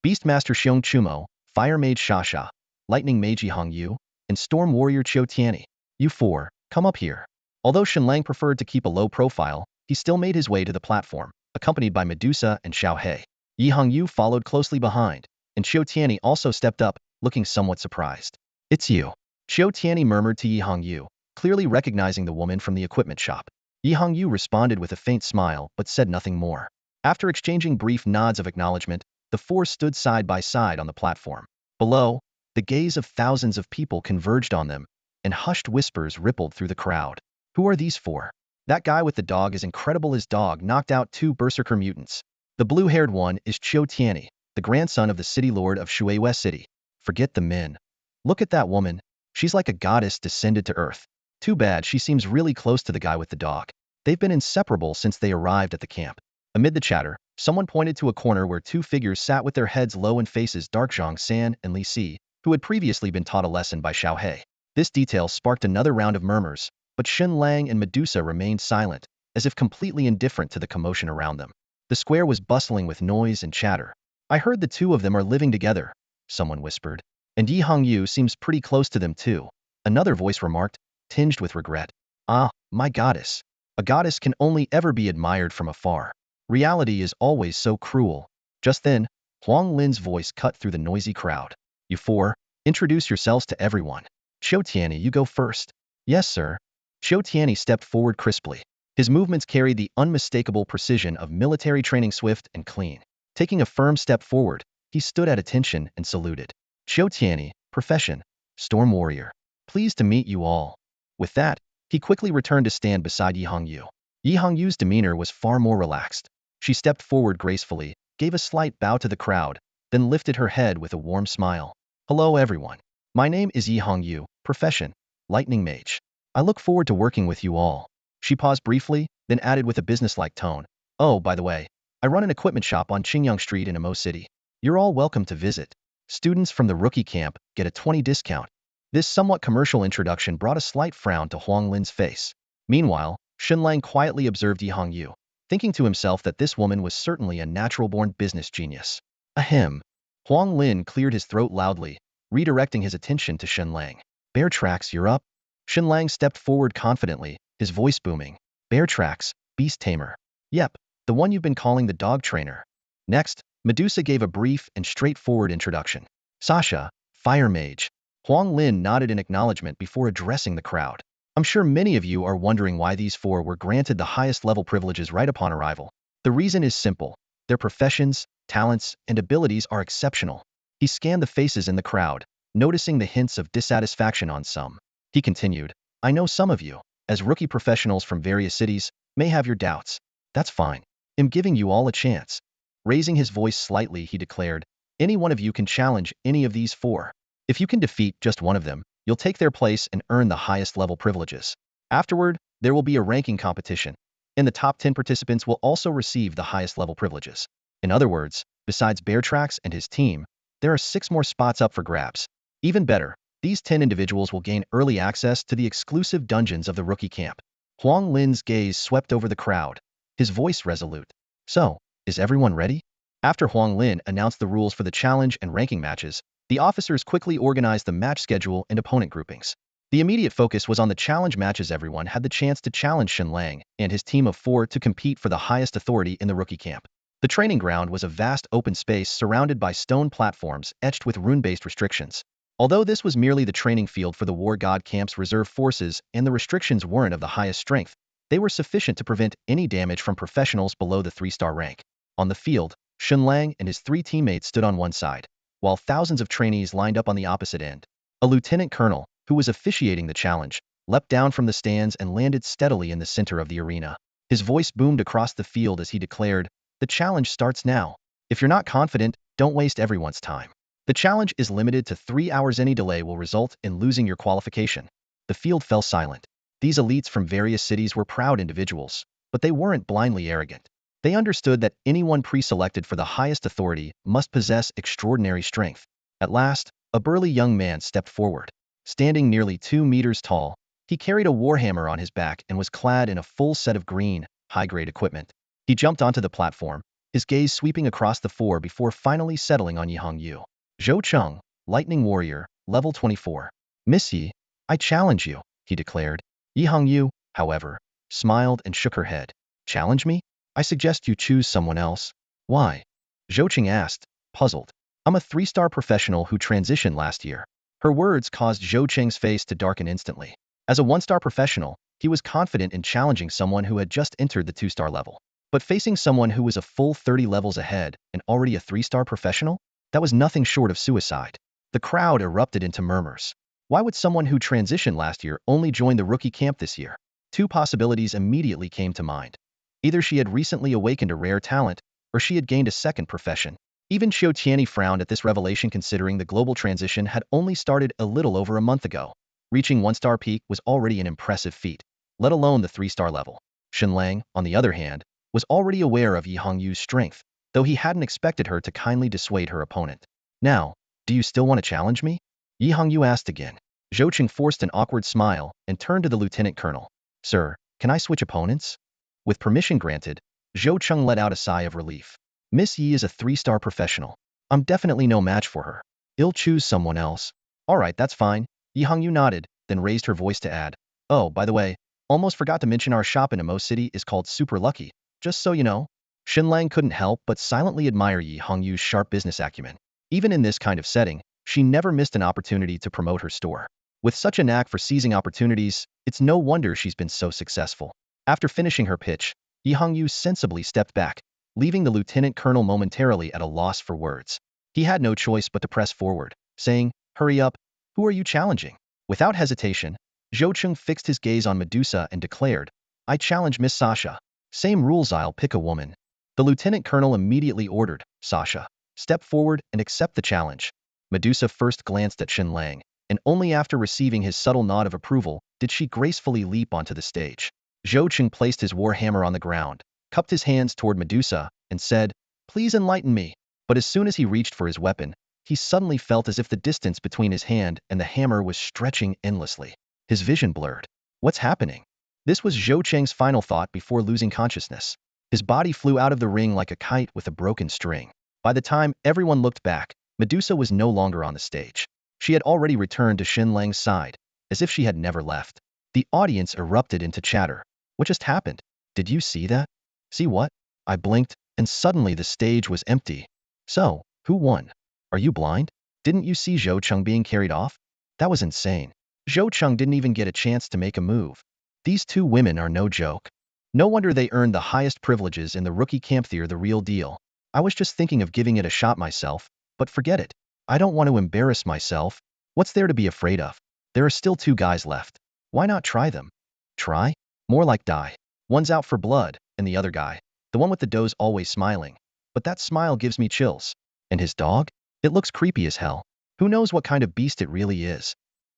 Beastmaster Xiong Chumo, Fire Mage Xia, Lightning Mage Yihang Yu, and Storm Warrior Qiu Tianyi. You 4, come up here. Although Shen Lang preferred to keep a low profile, he still made his way to the platform, accompanied by Medusa and Xiao He. Yihang Yu followed closely behind, and Qiu Tianyi also stepped up, looking somewhat surprised. It's you. Qiu Tianyi murmured to Yihang Yu, clearly recognizing the woman from the equipment shop. Yihang Yu responded with a faint smile but said nothing more. After exchanging brief nods of acknowledgement, the 4 stood side by side on the platform. Below, the gaze of thousands of people converged on them, and hushed whispers rippled through the crowd. Who are these 4? That guy with the dog is incredible. His dog knocked out 2 berserker mutants. The blue-haired one is Qiu Tianyi, the grandson of the city lord of Shui West City. Forget the men. Look at that woman. She's like a goddess descended to earth. Too bad she seems really close to the guy with the dog. They've been inseparable since they arrived at the camp. Amid the chatter, someone pointed to a corner where 2 figures sat with their heads low and faces dark. Zhang San and Li Si, who had previously been taught a lesson by Xiao He. This detail sparked another round of murmurs, but Shen Lang and Medusa remained silent, as if completely indifferent to the commotion around them. The square was bustling with noise and chatter. I heard the 2 of them are living together, someone whispered. And Yihang Yu seems pretty close to them too, another voice remarked, tinged with regret. Ah, my goddess. A goddess can only ever be admired from afar. Reality is always so cruel. Just then, Huang Lin's voice cut through the noisy crowd. You 4, introduce yourselves to everyone. Qiu Tianyi, you go first. Yes, sir. Qiu Tianyi stepped forward crisply. His movements carried the unmistakable precision of military training, swift and clean. Taking a firm step forward, he stood at attention and saluted. Qiu Tianyi, profession, Storm Warrior. Pleased to meet you all. With that, he quickly returned to stand beside Yihang Yu. Yihang Yu's demeanor was far more relaxed. She stepped forward gracefully, gave a slight bow to the crowd, then lifted her head with a warm smile. Hello everyone. My name is Yihang Yu, profession, lightning mage. I look forward to working with you all. She paused briefly, then added with a businesslike tone. Oh, by the way, I run an equipment shop on Qingyang Street in Imo City. You're all welcome to visit. Students from the rookie camp get a 20 discount. This somewhat commercial introduction brought a slight frown to Huang Lin's face. Meanwhile, Shen Lang quietly observed Yi Hongyu, thinking to himself that this woman was certainly a natural-born business genius. Ahem. Huang Lin cleared his throat loudly, redirecting his attention to Shen Lang. Bear tracks, you're up? Shen Lang stepped forward confidently, his voice booming. Bear tracks, Beast Tamer. Yep, the one you've been calling the dog trainer. Next, Medusa gave a brief and straightforward introduction. Sasha, fire mage. Huang Lin nodded in acknowledgement before addressing the crowd. I'm sure many of you are wondering why these four were granted the highest level privileges right upon arrival. The reason is simple. Their professions, talents, and abilities are exceptional. He scanned the faces in the crowd, noticing the hints of dissatisfaction on some. He continued, I know some of you, as rookie professionals from various cities, may have your doubts. That's fine. I'm giving you all a chance. Raising his voice slightly, he declared, any one of you can challenge any of these four. If you can defeat just one of them, you'll take their place and earn the highest level privileges. Afterward, there will be a ranking competition, and the top 10 participants will also receive the highest level privileges. In other words, besides Beartrax and his team, there are 6 more spots up for grabs. Even better, these 10 individuals will gain early access to the exclusive dungeons of the rookie camp. Huang Lin's gaze swept over the crowd, his voice resolute. So, is everyone ready? After Huang Lin announced the rules for the challenge and ranking matches, the officers quickly organized the match schedule and opponent groupings. The immediate focus was on the challenge matches. Everyone had the chance to challenge Shen Lang and his team of 4 to compete for the highest authority in the rookie camp. The training ground was a vast open space surrounded by stone platforms etched with rune-based restrictions. Although this was merely the training field for the War God Camp's reserve forces and the restrictions weren't of the highest strength, they were sufficient to prevent any damage from professionals below the 3-star rank. On the field, Shen Lang and his 3 teammates stood on one side, while thousands of trainees lined up on the opposite end. A lieutenant colonel, who was officiating the challenge, leapt down from the stands and landed steadily in the center of the arena. His voice boomed across the field as he declared, the challenge starts now. If you're not confident, don't waste everyone's time. The challenge is limited to 3 hours. Any delay will result in losing your qualification. The field fell silent. These elites from various cities were proud individuals, but they weren't blindly arrogant. They understood that anyone pre-selected for the highest authority must possess extraordinary strength. At last, a burly young man stepped forward. Standing nearly 2 meters tall, he carried a warhammer on his back and was clad in a full set of green, high-grade equipment. He jumped onto the platform, his gaze sweeping across the 4 before finally settling on Yi Hongyu. Zhou Cheng, Lightning Warrior, level 24. Miss Yi, I challenge you, he declared. Yi Hongyu, however, smiled and shook her head. Challenge me? I suggest you choose someone else. Why? Zhou Cheng asked, puzzled. I'm a 3-star professional who transitioned last year. Her words caused Zhou Cheng's face to darken instantly. As a 1-star professional, he was confident in challenging someone who had just entered the 2-star level. But facing someone who was a full 30 levels ahead and already a 3-star professional? That was nothing short of suicide. The crowd erupted into murmurs. Why would someone who transitioned last year only join the rookie camp this year? 2 possibilities immediately came to mind. Either she had recently awakened a rare talent, or she had gained a second profession. Even Xiao Tianyi frowned at this revelation considering the global transition had only started a little over a month ago. Reaching 1-star peak was already an impressive feat, let alone the 3-star level. Shen Lang, on the other hand, was already aware of Yi Hongyu's strength, though he hadn't expected her to kindly dissuade her opponent. Now, do you still want to challenge me? Yi Hongyu asked again. Zhou Cheng forced an awkward smile and turned to the lieutenant colonel. Sir, can I switch opponents? With permission granted, Zhou Cheng let out a sigh of relief. Miss Yi is a 3-star professional. I'm definitely no match for her. I'll choose someone else. Alright, that's fine. Yi Hongyu nodded, then raised her voice to add. Oh, by the way, almost forgot to mention our shop in Imo City is called Super Lucky, just so you know. Shen Lang couldn't help but silently admire Yi Hongyu's sharp business acumen. Even in this kind of setting, she never missed an opportunity to promote her store. With such a knack for seizing opportunities, it's no wonder she's been so successful. After finishing her pitch, Yi Hongyu sensibly stepped back, leaving the lieutenant colonel momentarily at a loss for words. He had no choice but to press forward, saying, hurry up, who are you challenging? Without hesitation, Zhou Cheng fixed his gaze on Medusa and declared, I challenge Miss Sasha. Same rules, I'll pick a woman. The lieutenant colonel immediately ordered, Sasha, step forward and accept the challenge. Medusa first glanced at Shen Lang, and only after receiving his subtle nod of approval did she gracefully leap onto the stage. Zhou Cheng placed his war hammer on the ground, cupped his hands toward Medusa, and said, "Please enlighten me." But as soon as he reached for his weapon, he suddenly felt as if the distance between his hand and the hammer was stretching endlessly. His vision blurred. What's happening? This was Zhou Cheng's final thought before losing consciousness. His body flew out of the ring like a kite with a broken string. By the time everyone looked back, Medusa was no longer on the stage. She had already returned to Shen Lang's side, as if she had never left. The audience erupted into chatter. What just happened? Did you see that? See what? I blinked, and suddenly the stage was empty. So, who won? Are you blind? Didn't you see Zhou Cheng being carried off? That was insane. Zhou Cheng didn't even get a chance to make a move. These two women are no joke. No wonder they earned the highest privileges in the rookie camp. They're the real deal. I was just thinking of giving it a shot myself, but forget it. I don't want to embarrass myself. What's there to be afraid of? There are still two guys left. Why not try them? Try? More like die. One's out for blood, and the other guy, the one with the doe's always smiling. But that smile gives me chills. And his dog? It looks creepy as hell. Who knows what kind of beast it really is?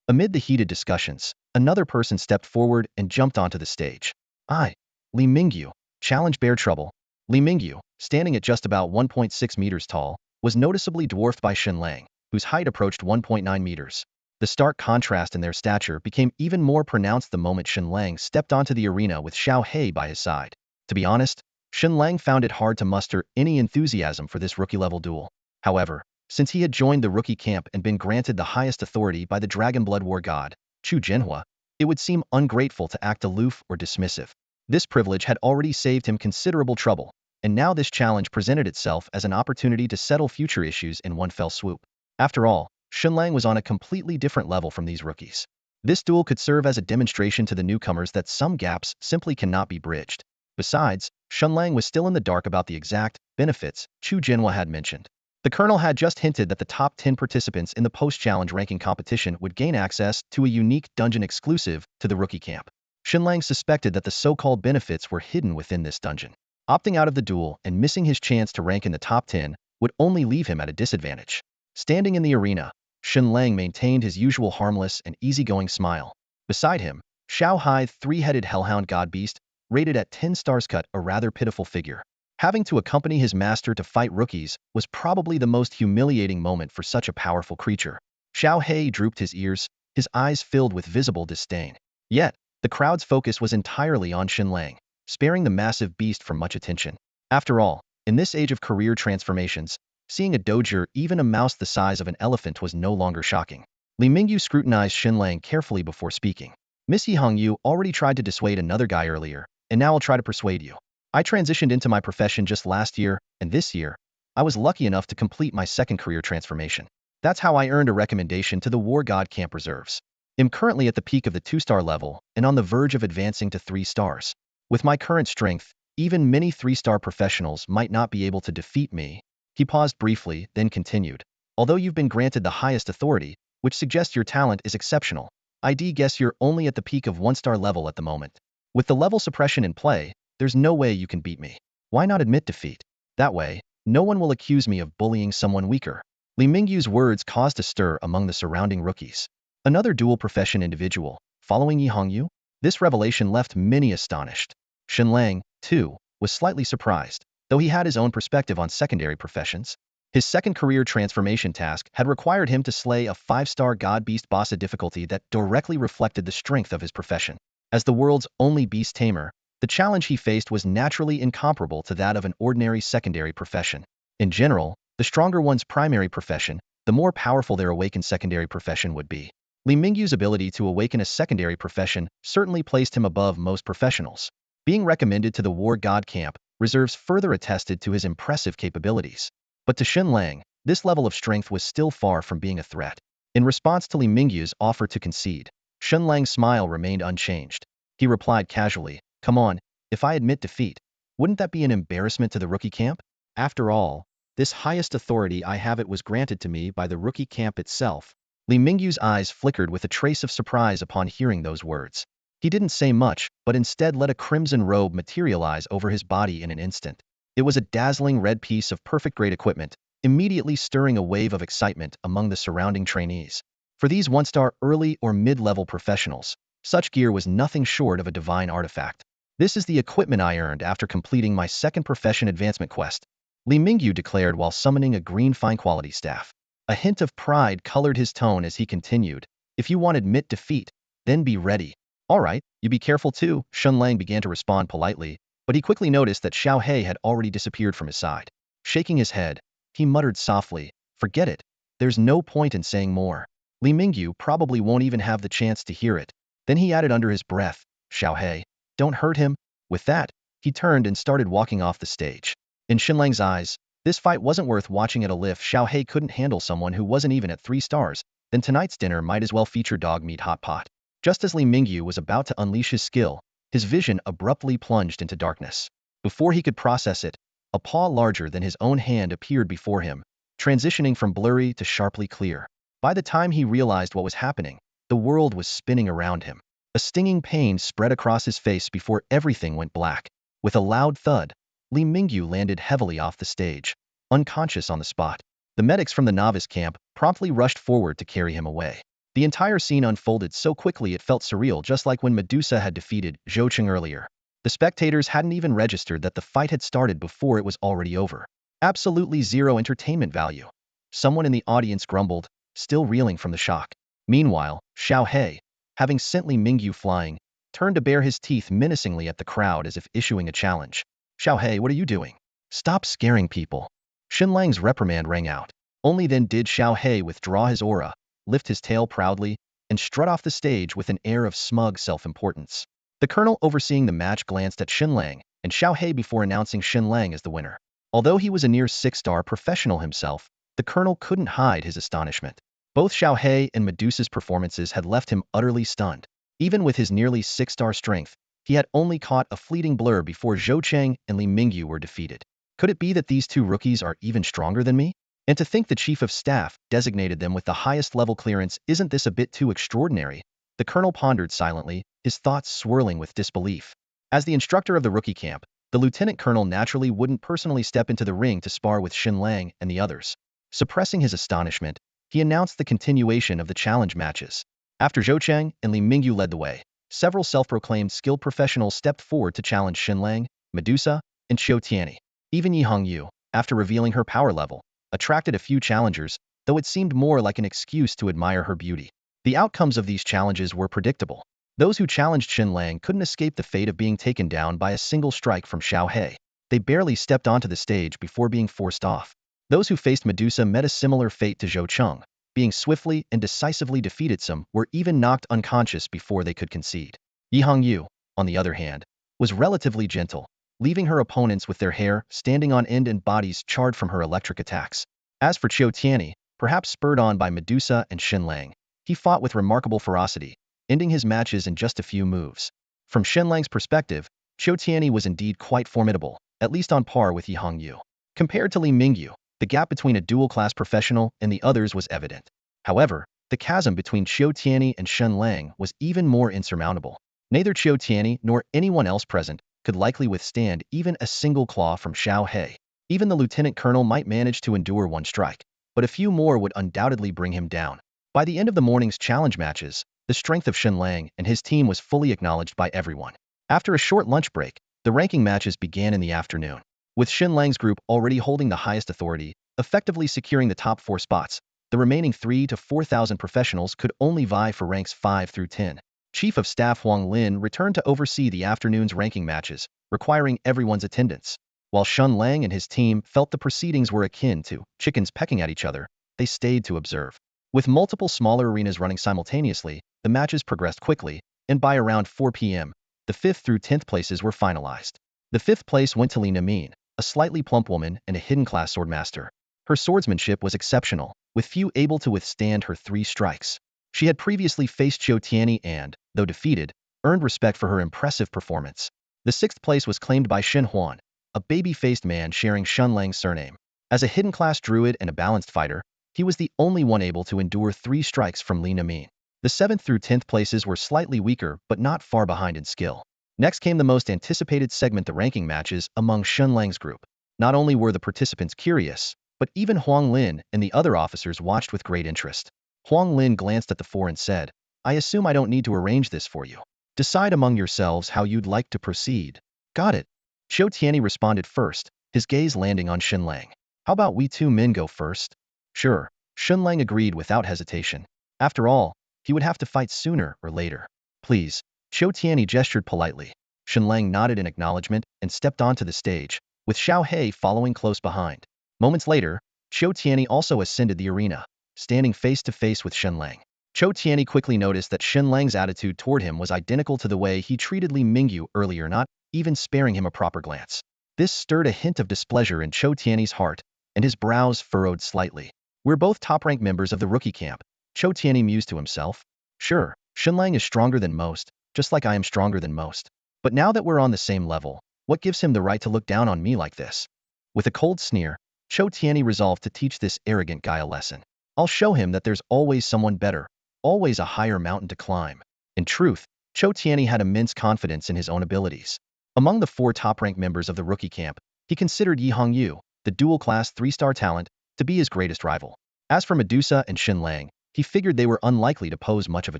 Amid the heated discussions, another person stepped forward and jumped onto the stage. Li Mingyu, challenged Bear Trouble. Li Mingyu, standing at just about 1.6 meters tall, was noticeably dwarfed by Shen Lang, whose height approached 1.9 meters. The stark contrast in their stature became even more pronounced the moment Shen Lang stepped onto the arena with Xiao He by his side. To be honest, Shen Lang found it hard to muster any enthusiasm for this rookie-level duel. However, since he had joined the rookie camp and been granted the highest authority by the Dragon Blood War god, Chu Jinhua, it would seem ungrateful to act aloof or dismissive. This privilege had already saved him considerable trouble, and now this challenge presented itself as an opportunity to settle future issues in one fell swoop. After all, Shen Lang was on a completely different level from these rookies. This duel could serve as a demonstration to the newcomers that some gaps simply cannot be bridged. Besides, Shen Lang was still in the dark about the exact benefits Chu Jinhua had mentioned. The colonel had just hinted that the top 10 participants in the post-challenge ranking competition would gain access to a unique dungeon exclusive to the rookie camp. Shen Lang suspected that the so-called benefits were hidden within this dungeon. Opting out of the duel and missing his chance to rank in the top 10 would only leave him at a disadvantage. Standing in the arena, Shen Lang maintained his usual harmless and easygoing smile. Beside him, Xiao Hai, three-headed hellhound god beast, rated at 10 stars, cut a rather pitiful figure. Having to accompany his master to fight rookies was probably the most humiliating moment for such a powerful creature. Xiao He drooped his ears, his eyes filled with visible disdain. Yet, the crowd's focus was entirely on Shen Lang, sparing the massive beast from much attention. After all, in this age of career transformations, seeing a doger, even a mouse the size of an elephant, was no longer shocking. Li Mingyu scrutinized Shen Lang carefully before speaking. Miss Yihong, you already tried to dissuade another guy earlier, and now I'll try to persuade you. I transitioned into my profession just last year, and this year, I was lucky enough to complete my second career transformation. That's how I earned a recommendation to the War God Camp Reserves. I'm currently at the peak of the 2-star level and on the verge of advancing to 3 stars. With my current strength, even many 3-star professionals might not be able to defeat me. He paused briefly, then continued. Although you've been granted the highest authority, which suggests your talent is exceptional, I'd guess you're only at the peak of 1-star level at the moment. With the level suppression in play, there's no way you can beat me. Why not admit defeat? That way, no one will accuse me of bullying someone weaker. Li Mingyu's words caused a stir among the surrounding rookies. Another dual profession individual, following Yi Hongyu? This revelation left many astonished. Shen Lang, too, was slightly surprised, though he had his own perspective on secondary professions. His second career transformation task had required him to slay a 5-star god beast boss, a difficulty that directly reflected the strength of his profession. As the world's only Beast Tamer, the challenge he faced was naturally incomparable to that of an ordinary secondary profession. In general, the stronger one's primary profession, the more powerful their awakened secondary profession would be. Li Mingyu's ability to awaken a secondary profession certainly placed him above most professionals. Being recommended to the War God Camp Reserves further attested to his impressive capabilities. But to Shen Lang, this level of strength was still far from being a threat. In response to Li Mingyu's offer to concede, Shen Lang's smile remained unchanged. He replied casually, "Come on, if I admit defeat, wouldn't that be an embarrassment to the rookie camp? After all, this highest authority I have, it was granted to me by the rookie camp itself." Li Mingyu's eyes flickered with a trace of surprise upon hearing those words. He didn't say much, but instead let a crimson robe materialize over his body in an instant. It was a dazzling red piece of perfect-grade equipment, immediately stirring a wave of excitement among the surrounding trainees. For these one-star early or mid-level professionals, such gear was nothing short of a divine artifact. This is the equipment I earned after completing my second profession advancement quest, Li Mingyu declared while summoning a green fine-quality staff. A hint of pride colored his tone as he continued, if you want to admit defeat, then be ready. All right, you be careful too, Shen Lang began to respond politely, but he quickly noticed that Xiao He had already disappeared from his side. Shaking his head, he muttered softly, forget it, there's no point in saying more. Li Mingyu probably won't even have the chance to hear it. Then he added under his breath, Xiao He, don't hurt him. With that, he turned and started walking off the stage. In Shen Lang's eyes, this fight wasn't worth watching at all. If Xiao He couldn't handle someone who wasn't even at 3 stars, then tonight's dinner might as well feature dog meat hot pot. Just as Li Mingyu was about to unleash his skill, his vision abruptly plunged into darkness. Before he could process it, a paw larger than his own hand appeared before him, transitioning from blurry to sharply clear. By the time he realized what was happening, the world was spinning around him. A stinging pain spread across his face before everything went black. With a loud thud, Li Mingyu landed heavily off the stage, unconscious on the spot. The medics from the novice camp promptly rushed forward to carry him away. The entire scene unfolded so quickly it felt surreal, just like when Medusa had defeated Zhou Cheng earlier. The spectators hadn't even registered that the fight had started before it was already over. Absolutely zero entertainment value. Someone in the audience grumbled, still reeling from the shock. Meanwhile, Xiao He, having sent Li Mingyu flying, turned to bare his teeth menacingly at the crowd as if issuing a challenge. Xiao He, what are you doing? Stop scaring people. Shen Lang's reprimand rang out. Only then did Xiao He withdraw his aura, lift his tail proudly, and strut off the stage with an air of smug self-importance. The colonel overseeing the match glanced at Shen Lang and Xiao He before announcing Shen Lang as the winner. Although he was a near 6-star professional himself, the colonel couldn't hide his astonishment. Both Xiao He and Medusa's performances had left him utterly stunned. Even with his nearly 6-star strength, he had only caught a fleeting blur before Zhou Cheng and Li Mingyu were defeated. Could it be that these two rookies are even stronger than me? And to think the chief of staff designated them with the highest level clearance, isn't this a bit too extraordinary? The colonel pondered silently, his thoughts swirling with disbelief. As the instructor of the rookie camp, the lieutenant colonel naturally wouldn't personally step into the ring to spar with Shen Lang and the others. Suppressing his astonishment, he announced the continuation of the challenge matches. After Zhou Cheng and Li Mingyu led the way, several self-proclaimed skilled professionals stepped forward to challenge Shen Lang, Medusa, and Qiu Tianyi. Even Yi Hongyu, after revealing her power level, attracted a few challengers, though it seemed more like an excuse to admire her beauty. The outcomes of these challenges were predictable. Those who challenged Shen Lang couldn't escape the fate of being taken down by a single strike from Xiao He. They barely stepped onto the stage before being forced off. Those who faced Medusa met a similar fate to Zhou Cheng, being swiftly and decisively defeated. Some were even knocked unconscious before they could concede. Yi Hongyu, on the other hand, was relatively gentle, leaving her opponents with their hair standing on end and bodies charred from her electric attacks. As for Qiu Tianyi, perhaps spurred on by Medusa and Shen Lang, he fought with remarkable ferocity, ending his matches in just a few moves. From Shen Lang's perspective, Qiu Tianyi was indeed quite formidable, at least on par with Yi Hongyu. Compared to Li Mingyu, the gap between a dual-class professional and the others was evident. However, the chasm between Qiu Tianyi and Shen Lang was even more insurmountable. Neither Qiu Tianyi nor anyone else present could likely withstand even a single claw from Xiao He. Even the lieutenant colonel might manage to endure one strike, but a few more would undoubtedly bring him down. By the end of the morning's challenge matches, the strength of Shen Lang and his team was fully acknowledged by everyone. After a short lunch break, the ranking matches began in the afternoon. With Shen Lang's group already holding the highest authority, effectively securing the top 4 spots, the remaining 3,000 to 4,000 professionals could only vie for ranks 5 through 10. Chief of Staff Huang Lin returned to oversee the afternoon's ranking matches, requiring everyone's attendance. While Shen Lang and his team felt the proceedings were akin to chickens pecking at each other, they stayed to observe. With multiple smaller arenas running simultaneously, the matches progressed quickly, and by around 4 p.m., the 5th through 10th places were finalized. The 5th place went to Li Namin, a slightly plump woman and a hidden class swordmaster. Her swordsmanship was exceptional, with few able to withstand her 3 strikes. She had previously faced Qiu Tianyi and, though defeated, earned respect for her impressive performance. The 6th place was claimed by Shen Huan, a baby-faced man sharing Shen Lang's surname. As a hidden class druid and a balanced fighter, he was the only one able to endure 3 strikes from Li Namin. The 7th through 10th places were slightly weaker but not far behind in skill. Next came the most anticipated segment, the ranking matches among Shen Lang's group. Not only were the participants curious, but even Huang Lin and the other officers watched with great interest. Huang Lin glanced at the four and said, I assume I don't need to arrange this for you. Decide among yourselves how you'd like to proceed. Got it. Qiu Tianyi responded first, his gaze landing on Shen Lang. How about we two men go first? Sure. Shen Lang agreed without hesitation. After all, he would have to fight sooner or later. Please. Qiu Tianyi gestured politely. Shen Lang nodded in acknowledgement and stepped onto the stage, with Xiao He following close behind. Moments later, Qiu Tianyi also ascended the arena, standing face to face with Shen Lang. Qiu Tianyi quickly noticed that Shen Lang's attitude toward him was identical to the way he treated Li Mingyu earlier, not even sparing him a proper glance. This stirred a hint of displeasure in Qiu Tianyi's heart, and his brows furrowed slightly. We're both top-ranked members of the rookie camp, Qiu Tianyi mused to himself. Sure, Shen Lang is stronger than most, just like I am stronger than most. But now that we're on the same level, what gives him the right to look down on me like this? With a cold sneer, Qiu Tianyi resolved to teach this arrogant guy a lesson. I'll show him that there's always someone better, always a higher mountain to climb. In truth, Qiu Tianyi had immense confidence in his own abilities. Among the 4 top-ranked members of the rookie camp, he considered Yi Hongyu, the dual-class 3-star talent, to be his greatest rival. As for Medusa and Shen Lang, he figured they were unlikely to pose much of a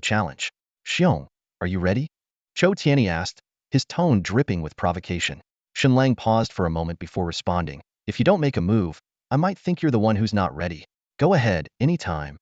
challenge. Xiong, are you ready? Qiu Tianyi asked, his tone dripping with provocation. Shen Lang paused for a moment before responding. If you don't make a move, I might think you're the one who's not ready. Go ahead, anytime.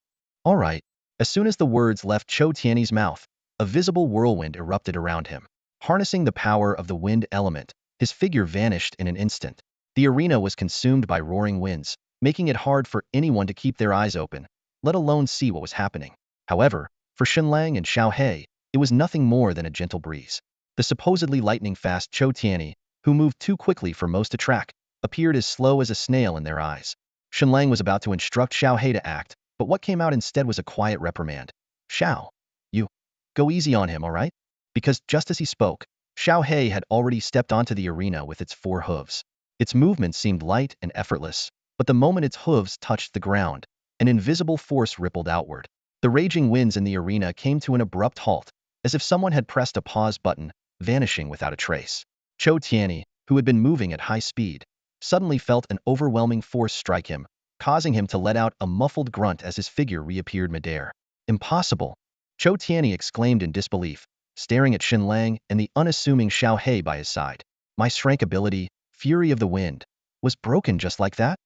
All right. As soon as the words left Qiu Tianyi's mouth, a visible whirlwind erupted around him. Harnessing the power of the wind element, his figure vanished in an instant. The arena was consumed by roaring winds, making it hard for anyone to keep their eyes open, let alone see what was happening. However, for Shen Lang and Xiao He, it was nothing more than a gentle breeze. The supposedly lightning-fast Qiu Tianyi, who moved too quickly for most to track, appeared as slow as a snail in their eyes. Shen Lang was about to instruct Xiao He to act, but what came out instead was a quiet reprimand. Xiao, you, go easy on him, all right? Because just as he spoke, Xiao He had already stepped onto the arena with its 4 hooves. Its movement seemed light and effortless, but the moment its hooves touched the ground, an invisible force rippled outward. The raging winds in the arena came to an abrupt halt, as if someone had pressed a pause button, vanishing without a trace. Qiu Tianyi, who had been moving at high speed, suddenly felt an overwhelming force strike him, causing him to let out a muffled grunt as his figure reappeared midair. Impossible! Qiu Tianyi exclaimed in disbelief, staring at Shen Lang and the unassuming Xiao He by his side. My strength ability, Fury of the Wind, was broken just like that?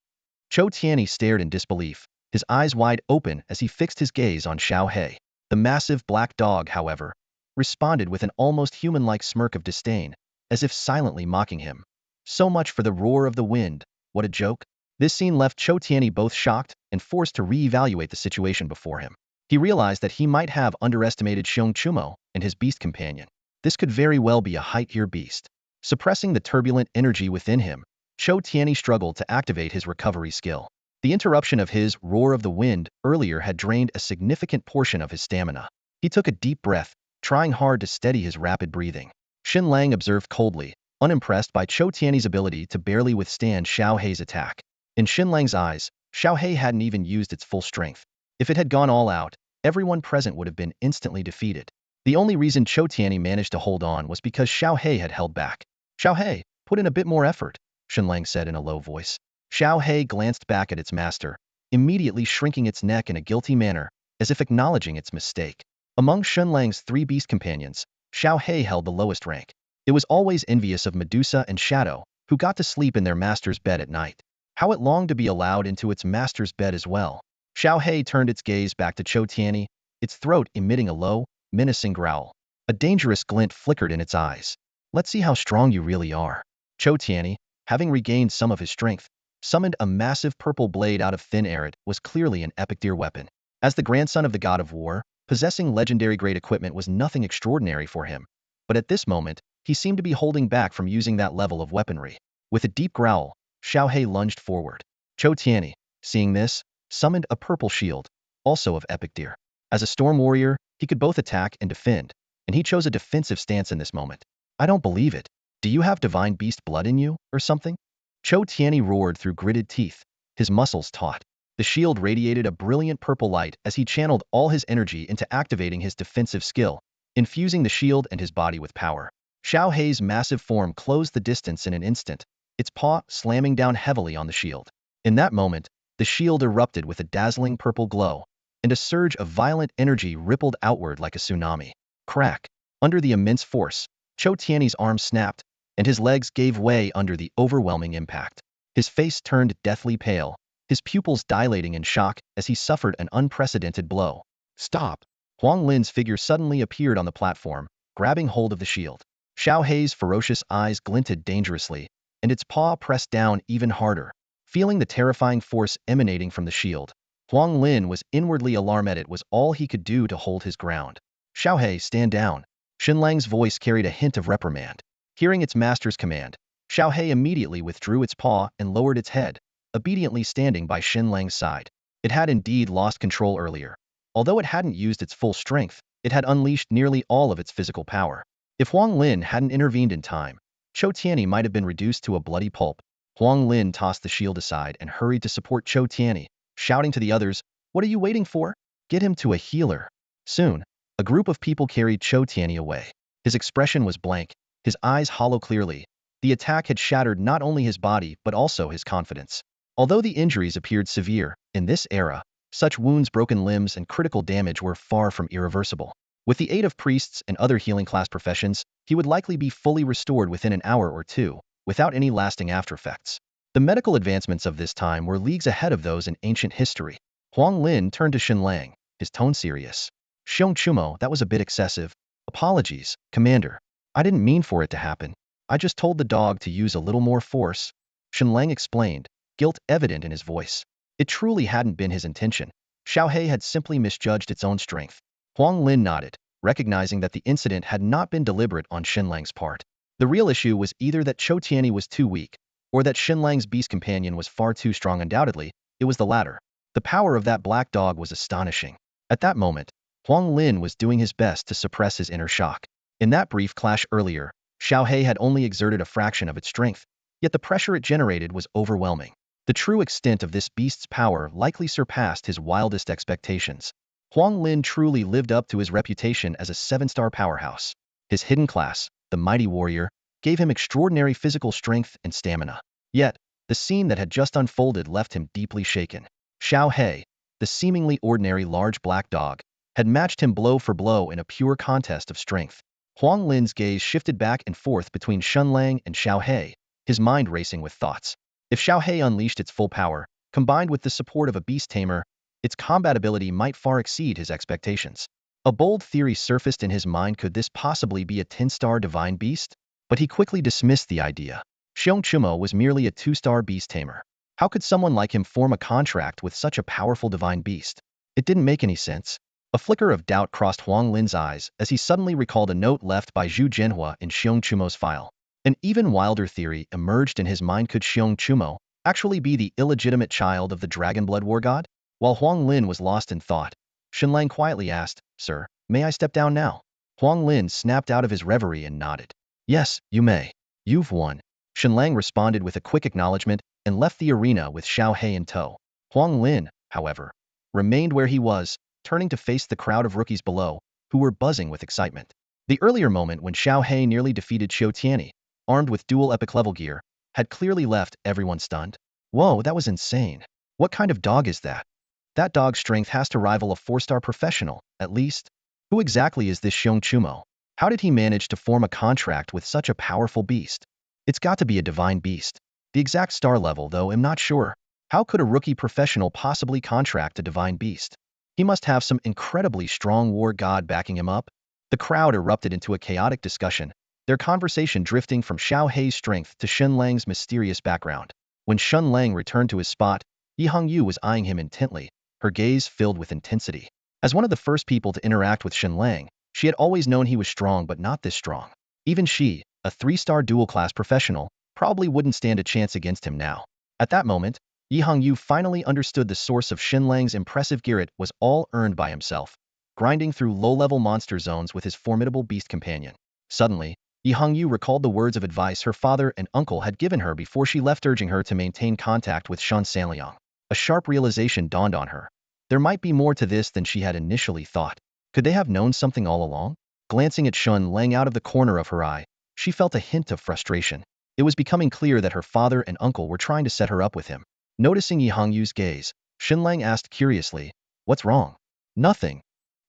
Qiu Tianyi stared in disbelief, his eyes wide open as he fixed his gaze on Xiao He. The massive black dog, however, responded with an almost human-like smirk of disdain, as if silently mocking him. So much for the roar of the wind, what a joke. This scene left Qiu Tianyi both shocked and forced to re-evaluate the situation before him. He realized that he might have underestimated Xiong Chumo and his beast companion. This could very well be a height-tier beast. Suppressing the turbulent energy within him, Qiu Tianyi struggled to activate his recovery skill. The interruption of his roar of the wind earlier had drained a significant portion of his stamina. He took a deep breath, trying hard to steady his rapid breathing. Shen Lang observed coldly, unimpressed by Qiu Tianyi's ability to barely withstand Xiao He's attack. In Shen Lang's eyes, Xiao He hadn't even used its full strength. If it had gone all out, everyone present would have been instantly defeated. The only reason Qiu Tianyi managed to hold on was because Xiao He had held back. Xiao He, put in a bit more effort, Shen Lang said in a low voice. Xiao He glanced back at its master, immediately shrinking its neck in a guilty manner, as if acknowledging its mistake. Among Shen Lang's 3 beast companions, Xiao He held the lowest rank. It was always envious of Medusa and Shadow, who got to sleep in their master's bed at night. How it longed to be allowed into its master's bed as well. Xiao He turned its gaze back to Qiu Tianyi, its throat emitting a low, menacing growl. A dangerous glint flickered in its eyes. Let's see how strong you really are. Qiu Tianyi, having regained some of his strength, summoned a massive purple blade out of thin air. It was clearly an epic-tier weapon. As the grandson of the god of war, possessing legendary-grade equipment was nothing extraordinary for him, but at this moment, he seemed to be holding back from using that level of weaponry. With a deep growl, Xiao He lunged forward. Qiu Tianyi, seeing this, summoned a purple shield, also of epic-tier. As a storm warrior, he could both attack and defend, and he chose a defensive stance in this moment. I don't believe it. Do you have divine beast blood in you, or something? Qiu Tianyi roared through gritted teeth, his muscles taut. The shield radiated a brilliant purple light as he channeled all his energy into activating his defensive skill, infusing the shield and his body with power. Xiao He's massive form closed the distance in an instant, its paw slamming down heavily on the shield. In that moment, the shield erupted with a dazzling purple glow, and a surge of violent energy rippled outward like a tsunami. Crack! Under the immense force, Cho Tiany's arm snapped, and his legs gave way under the overwhelming impact. His face turned deathly pale, his pupils dilating in shock as he suffered an unprecedented blow. Stop! Huang Lin's figure suddenly appeared on the platform, grabbing hold of the shield. Xiao Hei's ferocious eyes glinted dangerously, and its paw pressed down even harder. Feeling the terrifying force emanating from the shield, Huang Lin was inwardly alarmed. It was all he could do to hold his ground. Xiao Hei, stand down. Shen Lang's voice carried a hint of reprimand. Hearing its master's command, Xiao Hei immediately withdrew its paw and lowered its head, obediently standing by Shen Lang's side. It had indeed lost control earlier. Although it hadn't used its full strength, it had unleashed nearly all of its physical power. If Huang Lin hadn't intervened in time, Cho Tiany might have been reduced to a bloody pulp. Huang Lin tossed the shield aside and hurried to support Cho Tiany, shouting to the others, "What are you waiting for? Get him to a healer." Soon, a group of people carried Cho Tiany away. His expression was blank, his eyes hollow clearly. The attack had shattered not only his body but also his confidence. Although the injuries appeared severe, in this era, such wounds, broken limbs, and critical damage were far from irreversible. With the aid of priests and other healing class professions, he would likely be fully restored within an hour or two, without any lasting aftereffects. The medical advancements of this time were leagues ahead of those in ancient history. Huang Lin turned to Shen Lang, his tone serious. "Xiong Chumo, that was a bit excessive. Apologies, Commander. I didn't mean for it to happen. I just told the dog to use a little more force." Shen Lang explained, guilt evident in his voice. It truly hadn't been his intention. Xiao Hei had simply misjudged its own strength. Huang Lin nodded, recognizing that the incident had not been deliberate on Shen Lang's part. The real issue was either that Cho Tiany was too weak, or that Shen Lang's beast companion was far too strong. Undoubtedly, it was the latter. The power of that black dog was astonishing. At that moment, Huang Lin was doing his best to suppress his inner shock. In that brief clash earlier, Xiao Hei had only exerted a fraction of its strength, yet the pressure it generated was overwhelming. The true extent of this beast's power likely surpassed his wildest expectations. Huang Lin truly lived up to his reputation as a 7-star powerhouse. His hidden class, the mighty warrior, gave him extraordinary physical strength and stamina. Yet, the scene that had just unfolded left him deeply shaken. Xiao Hei, the seemingly ordinary large black dog, had matched him blow for blow in a pure contest of strength. Huang Lin's gaze shifted back and forth between Shen Lang and Xiao Hei, his mind racing with thoughts. If Xiao Hei unleashed its full power, combined with the support of a Beast Tamer, its combat ability might far exceed his expectations. A bold theory surfaced in his mind: could this possibly be a 10-star divine beast? But he quickly dismissed the idea. Xiong Chumo was merely a 2-star Beast Tamer. How could someone like him form a contract with such a powerful divine beast? It didn't make any sense. A flicker of doubt crossed Huang Lin's eyes as he suddenly recalled a note left by Zhu Zhenhua in Xiong Chumo's file. An even wilder theory emerged in his mind: could Xiong Chumo actually be the illegitimate child of the Dragonblood war god? While Huang Lin was lost in thought, Shen Lang quietly asked, "Sir, may I step down now?" Huang Lin snapped out of his reverie and nodded. "Yes, you may. You've won." Shen Lang responded with a quick acknowledgement and left the arena with Xiao Hei in tow. Huang Lin, however, remained where he was, turning to face the crowd of rookies below, who were buzzing with excitement. The earlier moment when Xiao Hei nearly defeated Cho Tiany, armed with dual epic level gear, had clearly left everyone stunned. Whoa, that was insane. What kind of dog is that? That dog's strength has to rival a 4-star professional, at least. Who exactly is this Xiong Chumo? How did he manage to form a contract with such a powerful beast? It's got to be a divine beast. The exact star level, though, I'm not sure. How could a rookie professional possibly contract a divine beast? He must have some incredibly strong war god backing him up. The crowd erupted into a chaotic discussion, their conversation drifting from Xiao Hei's strength to Shen Lang's mysterious background. When Shen Lang returned to his spot, Yi Hongyu was eyeing him intently, her gaze filled with intensity. As one of the first people to interact with Shen Lang, she had always known he was strong, but not this strong. Even she, a 3-star dual-class professional, probably wouldn't stand a chance against him now. At that moment, Yi Hongyu finally understood the source of Shen Lang's impressive gear. It was all earned by himself, grinding through low-level monster zones with his formidable beast companion. Suddenly, Yi Hongyu recalled the words of advice her father and uncle had given her before she left, urging her to maintain contact with Shan Sanliang. A sharp realization dawned on her. There might be more to this than she had initially thought. Could they have known something all along? Glancing at Shen Lang out of the corner of her eye, she felt a hint of frustration. It was becoming clear that her father and uncle were trying to set her up with him. Noticing Yi Hongyu's gaze, Shen Lang asked curiously, "What's wrong?" Nothing.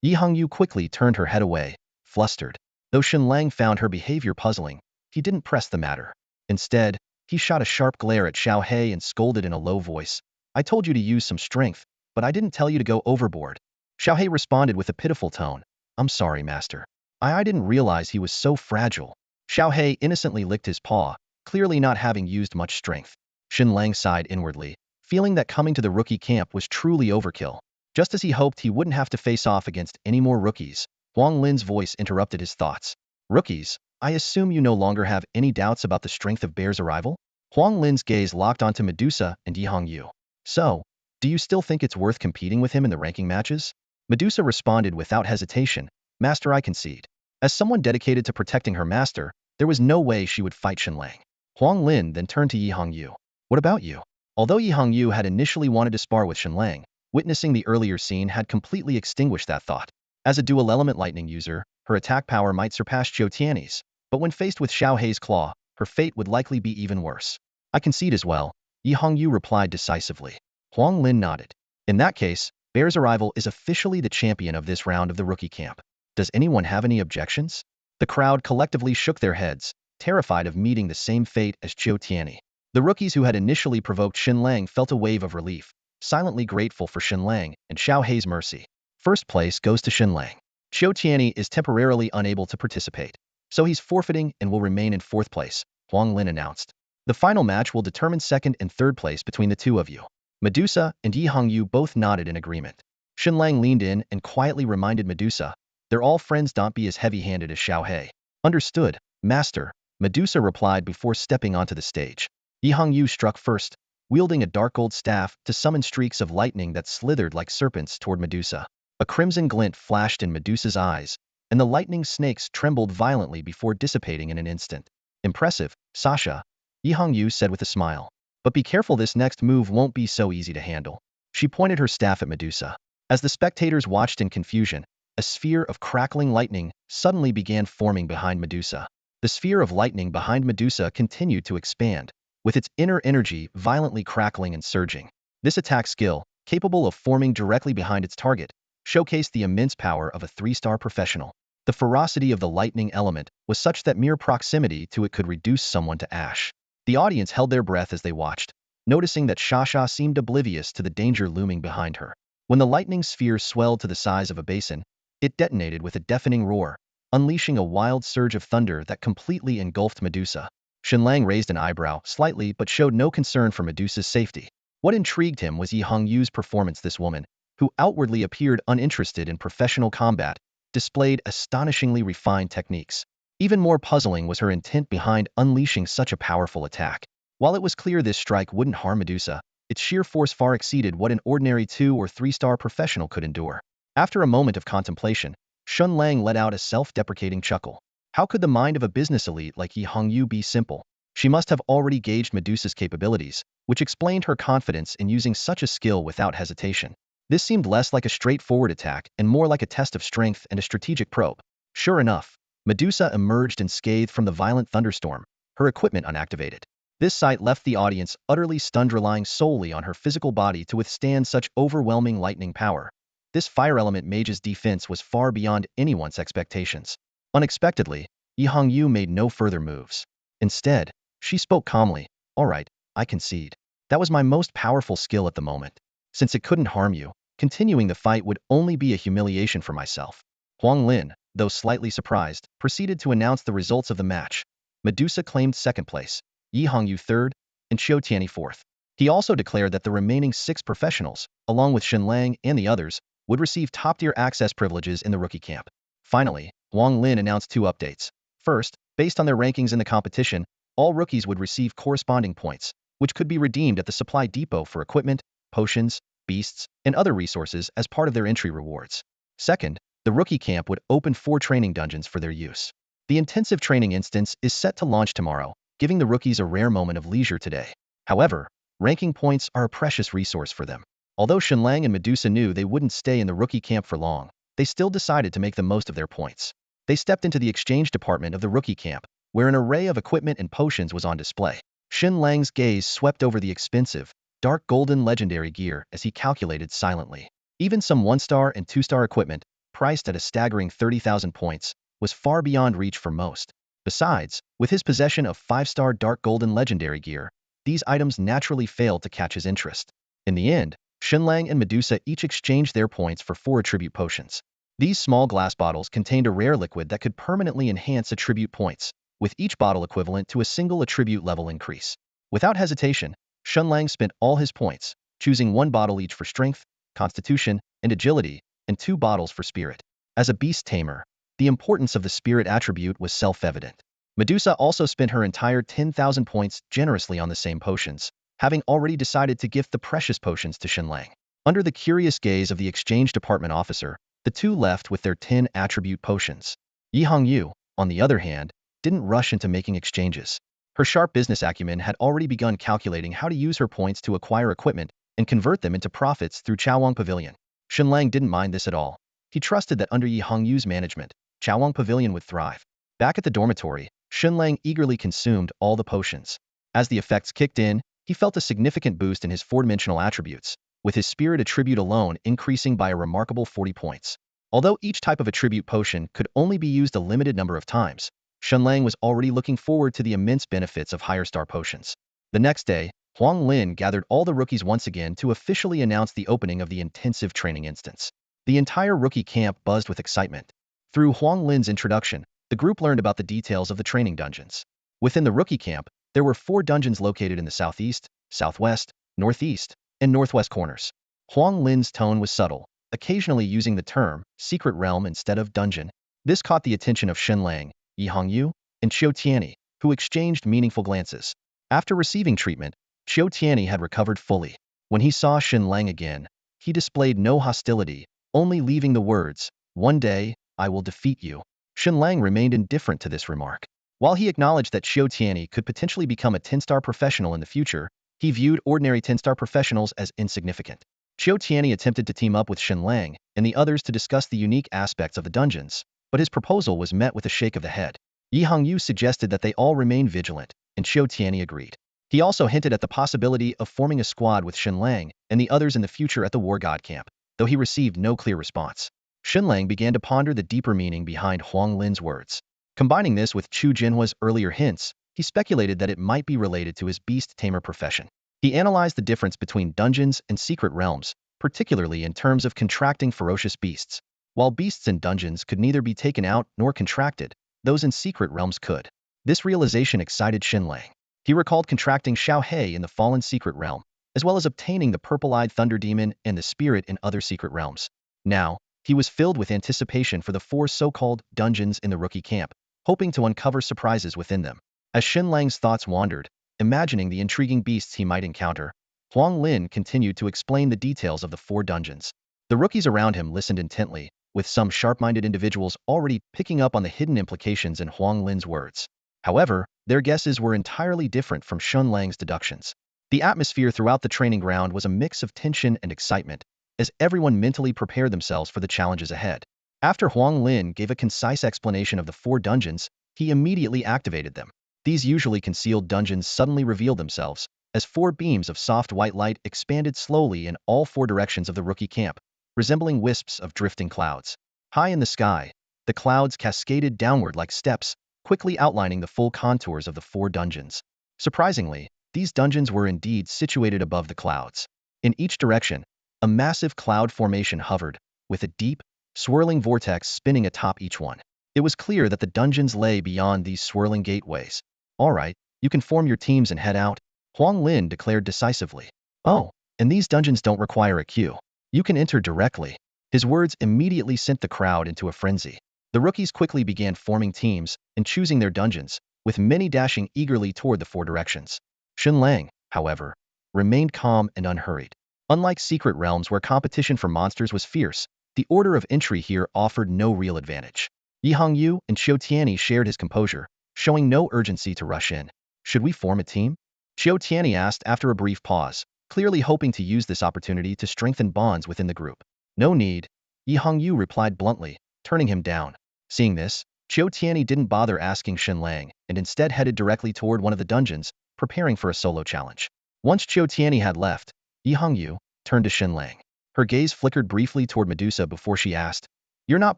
Yi Hongyu quickly turned her head away, flustered. Though Shen Lang found her behavior puzzling, he didn't press the matter. Instead, he shot a sharp glare at Xiao He and scolded in a low voice. I told you to use some strength, but I didn't tell you to go overboard. Xiao He responded with a pitiful tone. I'm sorry, master. I didn't realize he was so fragile. Xiao He innocently licked his paw, clearly not having used much strength. Shen Lang sighed inwardly, feeling that coming to the rookie camp was truly overkill. Just as he hoped he wouldn't have to face off against any more rookies, Huang Lin's voice interrupted his thoughts. Rookies, I assume you no longer have any doubts about the strength of Bear's arrival? Huang Lin's gaze locked onto Medusa and Yi Hongyu. So, do you still think it's worth competing with him in the ranking matches? Medusa responded without hesitation. Master, I concede. As someone dedicated to protecting her master, there was no way she would fight Shen Lang. Huang Lin then turned to Yi Hongyu. What about you? Although Yi Hongyu had initially wanted to spar with Shen Lang, witnessing the earlier scene had completely extinguished that thought. As a dual-element lightning user, her attack power might surpass Zhou Tianyi's, but when faced with Xiao He's claw, her fate would likely be even worse. I concede as well, Yi Hongyu replied decisively. Huang Lin nodded. In that case, Bear's arrival is officially the champion of this round of the rookie camp. Does anyone have any objections? The crowd collectively shook their heads, terrified of meeting the same fate as Zhou Tianyi. The rookies who had initially provoked Shen Lang felt a wave of relief, silently grateful for Shen Lang and Xiao He's mercy. First place goes to Shen Lang. Zhou Tianyi is temporarily unable to participate, so he's forfeiting and will remain in fourth place, Huang Lin announced. The final match will determine second and third place between the two of you. Medusa and Yi Hongyu both nodded in agreement. Shen Lang leaned in and quietly reminded Medusa, they're all friends, don't be as heavy-handed as Xiao He. Understood, master, Medusa replied before stepping onto the stage. Yi Hongyu struck first, wielding a dark gold staff to summon streaks of lightning that slithered like serpents toward Medusa. A crimson glint flashed in Medusa's eyes, and the lightning snakes trembled violently before dissipating in an instant. Impressive, Sasha, Yi Hongyu said with a smile. But be careful, this next move won't be so easy to handle. She pointed her staff at Medusa. As the spectators watched in confusion, a sphere of crackling lightning suddenly began forming behind Medusa. The sphere of lightning behind Medusa continued to expand, with its inner energy violently crackling and surging. This attack skill, capable of forming directly behind its target, showcased the immense power of a 3-star professional. The ferocity of the lightning element was such that mere proximity to it could reduce someone to ash. The audience held their breath as they watched, noticing that Sasha seemed oblivious to the danger looming behind her. When the lightning sphere swelled to the size of a basin, it detonated with a deafening roar, unleashing a wild surge of thunder that completely engulfed Medusa. Shen Lang raised an eyebrow slightly but showed no concern for Medusa's safety. What intrigued him was Yi Hongyu's performance. This woman, who outwardly appeared uninterested in professional combat, displayed astonishingly refined techniques. Even more puzzling was her intent behind unleashing such a powerful attack. While it was clear this strike wouldn't harm Medusa, its sheer force far exceeded what an ordinary 2- or 3-star professional could endure. After a moment of contemplation, Shen Lang let out a self-deprecating chuckle. How could the mind of a business elite like Yi Hongyu be simple? She must have already gauged Medusa's capabilities, which explained her confidence in using such a skill without hesitation. This seemed less like a straightforward attack and more like a test of strength and a strategic probe. Sure enough, Medusa emerged unscathed from the violent thunderstorm, her equipment unactivated. This sight left the audience utterly stunned, relying solely on her physical body to withstand such overwhelming lightning power. This fire element mage's defense was far beyond anyone's expectations. Unexpectedly, Yi Hongyu made no further moves. Instead, she spoke calmly. All right, I concede. That was my most powerful skill at the moment. Since it couldn't harm you, continuing the fight would only be a humiliation for myself. Huang Lin, though slightly surprised, proceeded to announce the results of the match. Medusa claimed second place, Yi Hongyu third, and Zhou Tianyi fourth. He also declared that the remaining 6 professionals, along with Shen Lang and the others, would receive top-tier access privileges in the rookie camp. Finally, Huang Lin announced 2 updates. First, based on their rankings in the competition, all rookies would receive corresponding points, which could be redeemed at the supply depot for equipment, potions, beasts, and other resources as part of their entry rewards. Second, the rookie camp would open 4 training dungeons for their use. The intensive training instance is set to launch tomorrow, giving the rookies a rare moment of leisure today. However, ranking points are a precious resource for them. Although Shen Lang and Medusa knew they wouldn't stay in the rookie camp for long, they still decided to make the most of their points. They stepped into the exchange department of the rookie camp, where an array of equipment and potions was on display. Shen Lang's gaze swept over the expensive, dark golden legendary gear as he calculated silently. Even some 1-star and 2-star equipment, priced at a staggering 30,000 points, was far beyond reach for most. Besides, with his possession of 5-star dark golden legendary gear, these items naturally failed to catch his interest. In the end, Shen Lang and Medusa each exchanged their points for 4 attribute potions. These small glass bottles contained a rare liquid that could permanently enhance attribute points, with each bottle equivalent to a single attribute level increase. Without hesitation, Shen Lang spent all his points, choosing 1 bottle each for strength, constitution, and agility, and 2 bottles for spirit. As a beast tamer, the importance of the spirit attribute was self-evident. Medusa also spent her entire 10,000 points generously on the same potions, having already decided to gift the precious potions to Shen Lang. Under the curious gaze of the exchange department officer, the two left with their 10 attribute potions. Yi Hongyu, on the other hand, didn't rush into making exchanges. Her sharp business acumen had already begun calculating how to use her points to acquire equipment and convert them into profits through Chawang Pavilion. Shen Lang didn't mind this at all. He trusted that under Yi Hongyu's management, Chawang Pavilion would thrive. Back at the dormitory, Shen Lang eagerly consumed all the potions. As the effects kicked in, he felt a significant boost in his 4-dimensional attributes, with his spirit attribute alone increasing by a remarkable 40 points. Although each type of attribute potion could only be used a limited number of times, Shen Lang was already looking forward to the immense benefits of higher star potions. The next day, Huang Lin gathered all the rookies once again to officially announce the opening of the intensive training instance. The entire rookie camp buzzed with excitement. Through Huang Lin's introduction, the group learned about the details of the training dungeons. Within the rookie camp, there were 4 dungeons located in the southeast, southwest, northeast, and northwest corners. Huang Lin's tone was subtle, occasionally using the term secret realm instead of dungeon. This caught the attention of Shen Lang, Yi Hongyu, and Qiu Tianyi, who exchanged meaningful glances. After receiving treatment, Qiu Tianyi had recovered fully. When he saw Shen Lang again, he displayed no hostility, only leaving the words, "One day, I will defeat you." Shen Lang remained indifferent to this remark. While he acknowledged that Qiu Tianyi could potentially become a 10-star professional in the future, he viewed ordinary 10-star professionals as insignificant. Qiu Tianyi attempted to team up with Shen Lang and the others to discuss the unique aspects of the dungeons, but his proposal was met with a shake of the head. Yi Hongyu suggested that they all remain vigilant, and Qiu Tianyi agreed. He also hinted at the possibility of forming a squad with Shen Lang and the others in the future at the War God camp, though he received no clear response. Shen Lang began to ponder the deeper meaning behind Huang Lin's words. Combining this with Chu Jinhua's earlier hints, he speculated that it might be related to his Beast Tamer profession. He analyzed the difference between dungeons and secret realms, particularly in terms of contracting ferocious beasts. While beasts in dungeons could neither be taken out nor contracted, those in secret realms could. This realization excited Shen Lang. He recalled contracting Xiao He in the fallen secret realm, as well as obtaining the purple-eyed thunder demon and the spirit in other secret realms. Now, he was filled with anticipation for the 4 so-called dungeons in the rookie camp, hoping to uncover surprises within them. As Shen Lang's thoughts wandered, imagining the intriguing beasts he might encounter, Huang Lin continued to explain the details of the 4 dungeons. The rookies around him listened intently, with some sharp-minded individuals already picking up on the hidden implications in Huang Lin's words. However, their guesses were entirely different from Shen Lang's deductions. The atmosphere throughout the training ground was a mix of tension and excitement, as everyone mentally prepared themselves for the challenges ahead. After Huang Lin gave a concise explanation of the 4 dungeons, he immediately activated them. These usually concealed dungeons suddenly revealed themselves, as 4 beams of soft white light expanded slowly in all 4 directions of the rookie camp, resembling wisps of drifting clouds. High in the sky, the clouds cascaded downward like steps, quickly outlining the full contours of the 4 dungeons. Surprisingly, these dungeons were indeed situated above the clouds. In each direction, a massive cloud formation hovered, with a deep, swirling vortex spinning atop each one. It was clear that the dungeons lay beyond these swirling gateways. "All right, you can form your teams and head out," Huang Lin declared decisively. "Oh, and these dungeons don't require a queue. You can enter directly." His words immediately sent the crowd into a frenzy. The rookies quickly began forming teams and choosing their dungeons, with many dashing eagerly toward the 4 directions. Shen Lang, however, remained calm and unhurried. Unlike secret realms where competition for monsters was fierce, the order of entry here offered no real advantage. Yi Hongyu and Qiu Tianyi shared his composure, showing no urgency to rush in. "Should we form a team?" Qiu Tianyi asked after a brief pause, clearly hoping to use this opportunity to strengthen bonds within the group. "No need," Yi Hongyu replied bluntly, turning him down. Seeing this, Qiu Tianyi didn't bother asking Shen Lang and instead headed directly toward one of the dungeons, preparing for a solo challenge. Once Qiu Tianyi had left, Yi Hongyu turned to Shen Lang. Her gaze flickered briefly toward Medusa before she asked, "You're not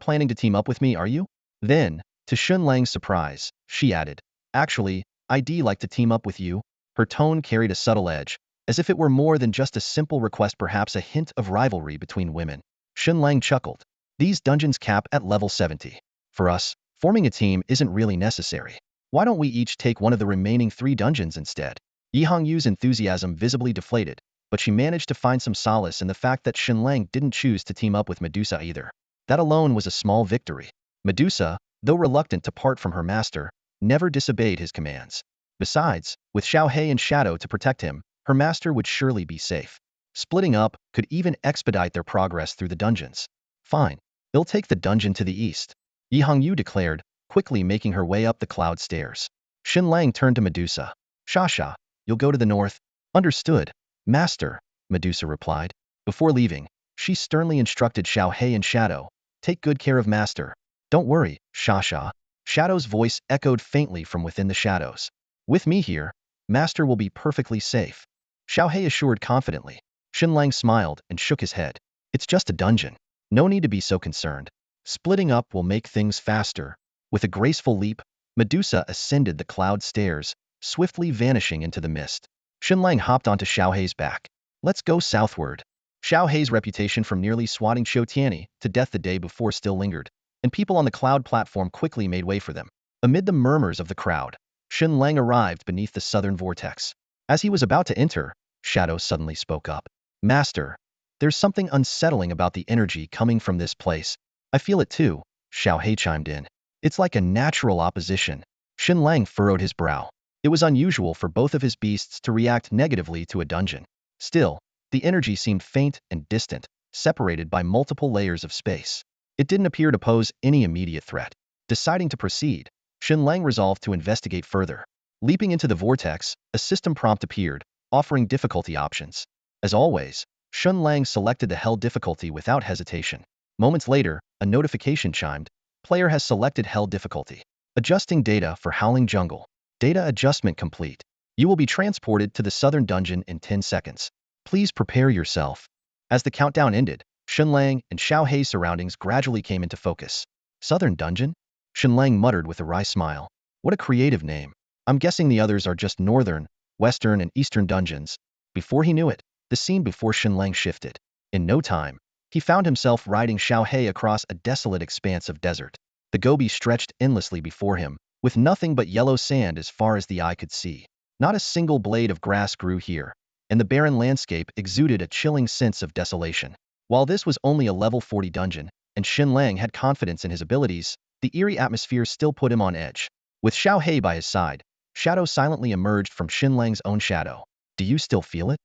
planning to team up with me, are you?" Then, to Shen Lang's surprise, she added, "Actually, I'd like to team up with you." Her tone carried a subtle edge, as if it were more than just a simple request, perhaps a hint of rivalry between women. Shen Lang chuckled. "These dungeons cap at level 70. For us, forming a team isn't really necessary. Why don't we each take one of the remaining 3 dungeons instead?" Yi Hongyu's enthusiasm visibly deflated, but she managed to find some solace in the fact that Shen Lang didn't choose to team up with Medusa either. That alone was a small victory. Medusa, though reluctant to part from her master, never disobeyed his commands. Besides, with Xiaohei and Shadow to protect him, her master would surely be safe. Splitting up could even expedite their progress through the dungeons. "Fine. They'll take the dungeon to the east," Yi Hongyu declared, quickly making her way up the cloud stairs. Shen Lang turned to Medusa. "Shasha, you'll go to the north?" "Understood, Master," Medusa replied. Before leaving, she sternly instructed Xiaohei and Shadow, "Take good care of Master." "Don't worry, Shasha." Shadow's voice echoed faintly from within the shadows. "With me here, Master will be perfectly safe," Xiaohei assured confidently. Shen Lang smiled and shook his head. "It's just a dungeon. No need to be so concerned. Splitting up will make things faster." With a graceful leap, Medusa ascended the cloud stairs, swiftly vanishing into the mist. Shen Lang hopped onto Xiaohei's back. "Let's go southward." Xiaohei's reputation from nearly swatting Shou Tianyi to death the day before still lingered, and people on the cloud platform quickly made way for them. Amid the murmurs of the crowd, Shen Lang arrived beneath the southern vortex. As he was about to enter, Shadow suddenly spoke up. "Master, there's something unsettling about the energy coming from this place." "I feel it too," Xiaohei chimed in. "It's like a natural opposition." Shen Lang furrowed his brow. It was unusual for both of his beasts to react negatively to a dungeon. Still, the energy seemed faint and distant, separated by multiple layers of space. It didn't appear to pose any immediate threat. Deciding to proceed, Shen Lang resolved to investigate further. Leaping into the vortex, a system prompt appeared, offering difficulty options. As always, Shen Lang selected the Hell difficulty without hesitation. Moments later, a notification chimed. "Player has selected Hell difficulty. Adjusting data for Howling Jungle. Data adjustment complete. You will be transported to the southern dungeon in 10 seconds. Please prepare yourself." As the countdown ended, Shen Lang and Xiaohei's surroundings gradually came into focus. "Southern dungeon?" Shen Lang muttered with a wry smile. "What a creative name. I'm guessing the others are just northern, western, and eastern dungeons." Before he knew it, the scene before Shen Lang shifted. In no time, he found himself riding Xiaohei across a desolate expanse of desert. The Gobi stretched endlessly before him, with nothing but yellow sand as far as the eye could see. Not a single blade of grass grew here, and the barren landscape exuded a chilling sense of desolation. While this was only a level 40 dungeon, and Shen Lang had confidence in his abilities, the eerie atmosphere still put him on edge. With Xiaohei by his side, Shadow silently emerged from Shen Lang's own shadow. "Do you still feel it?"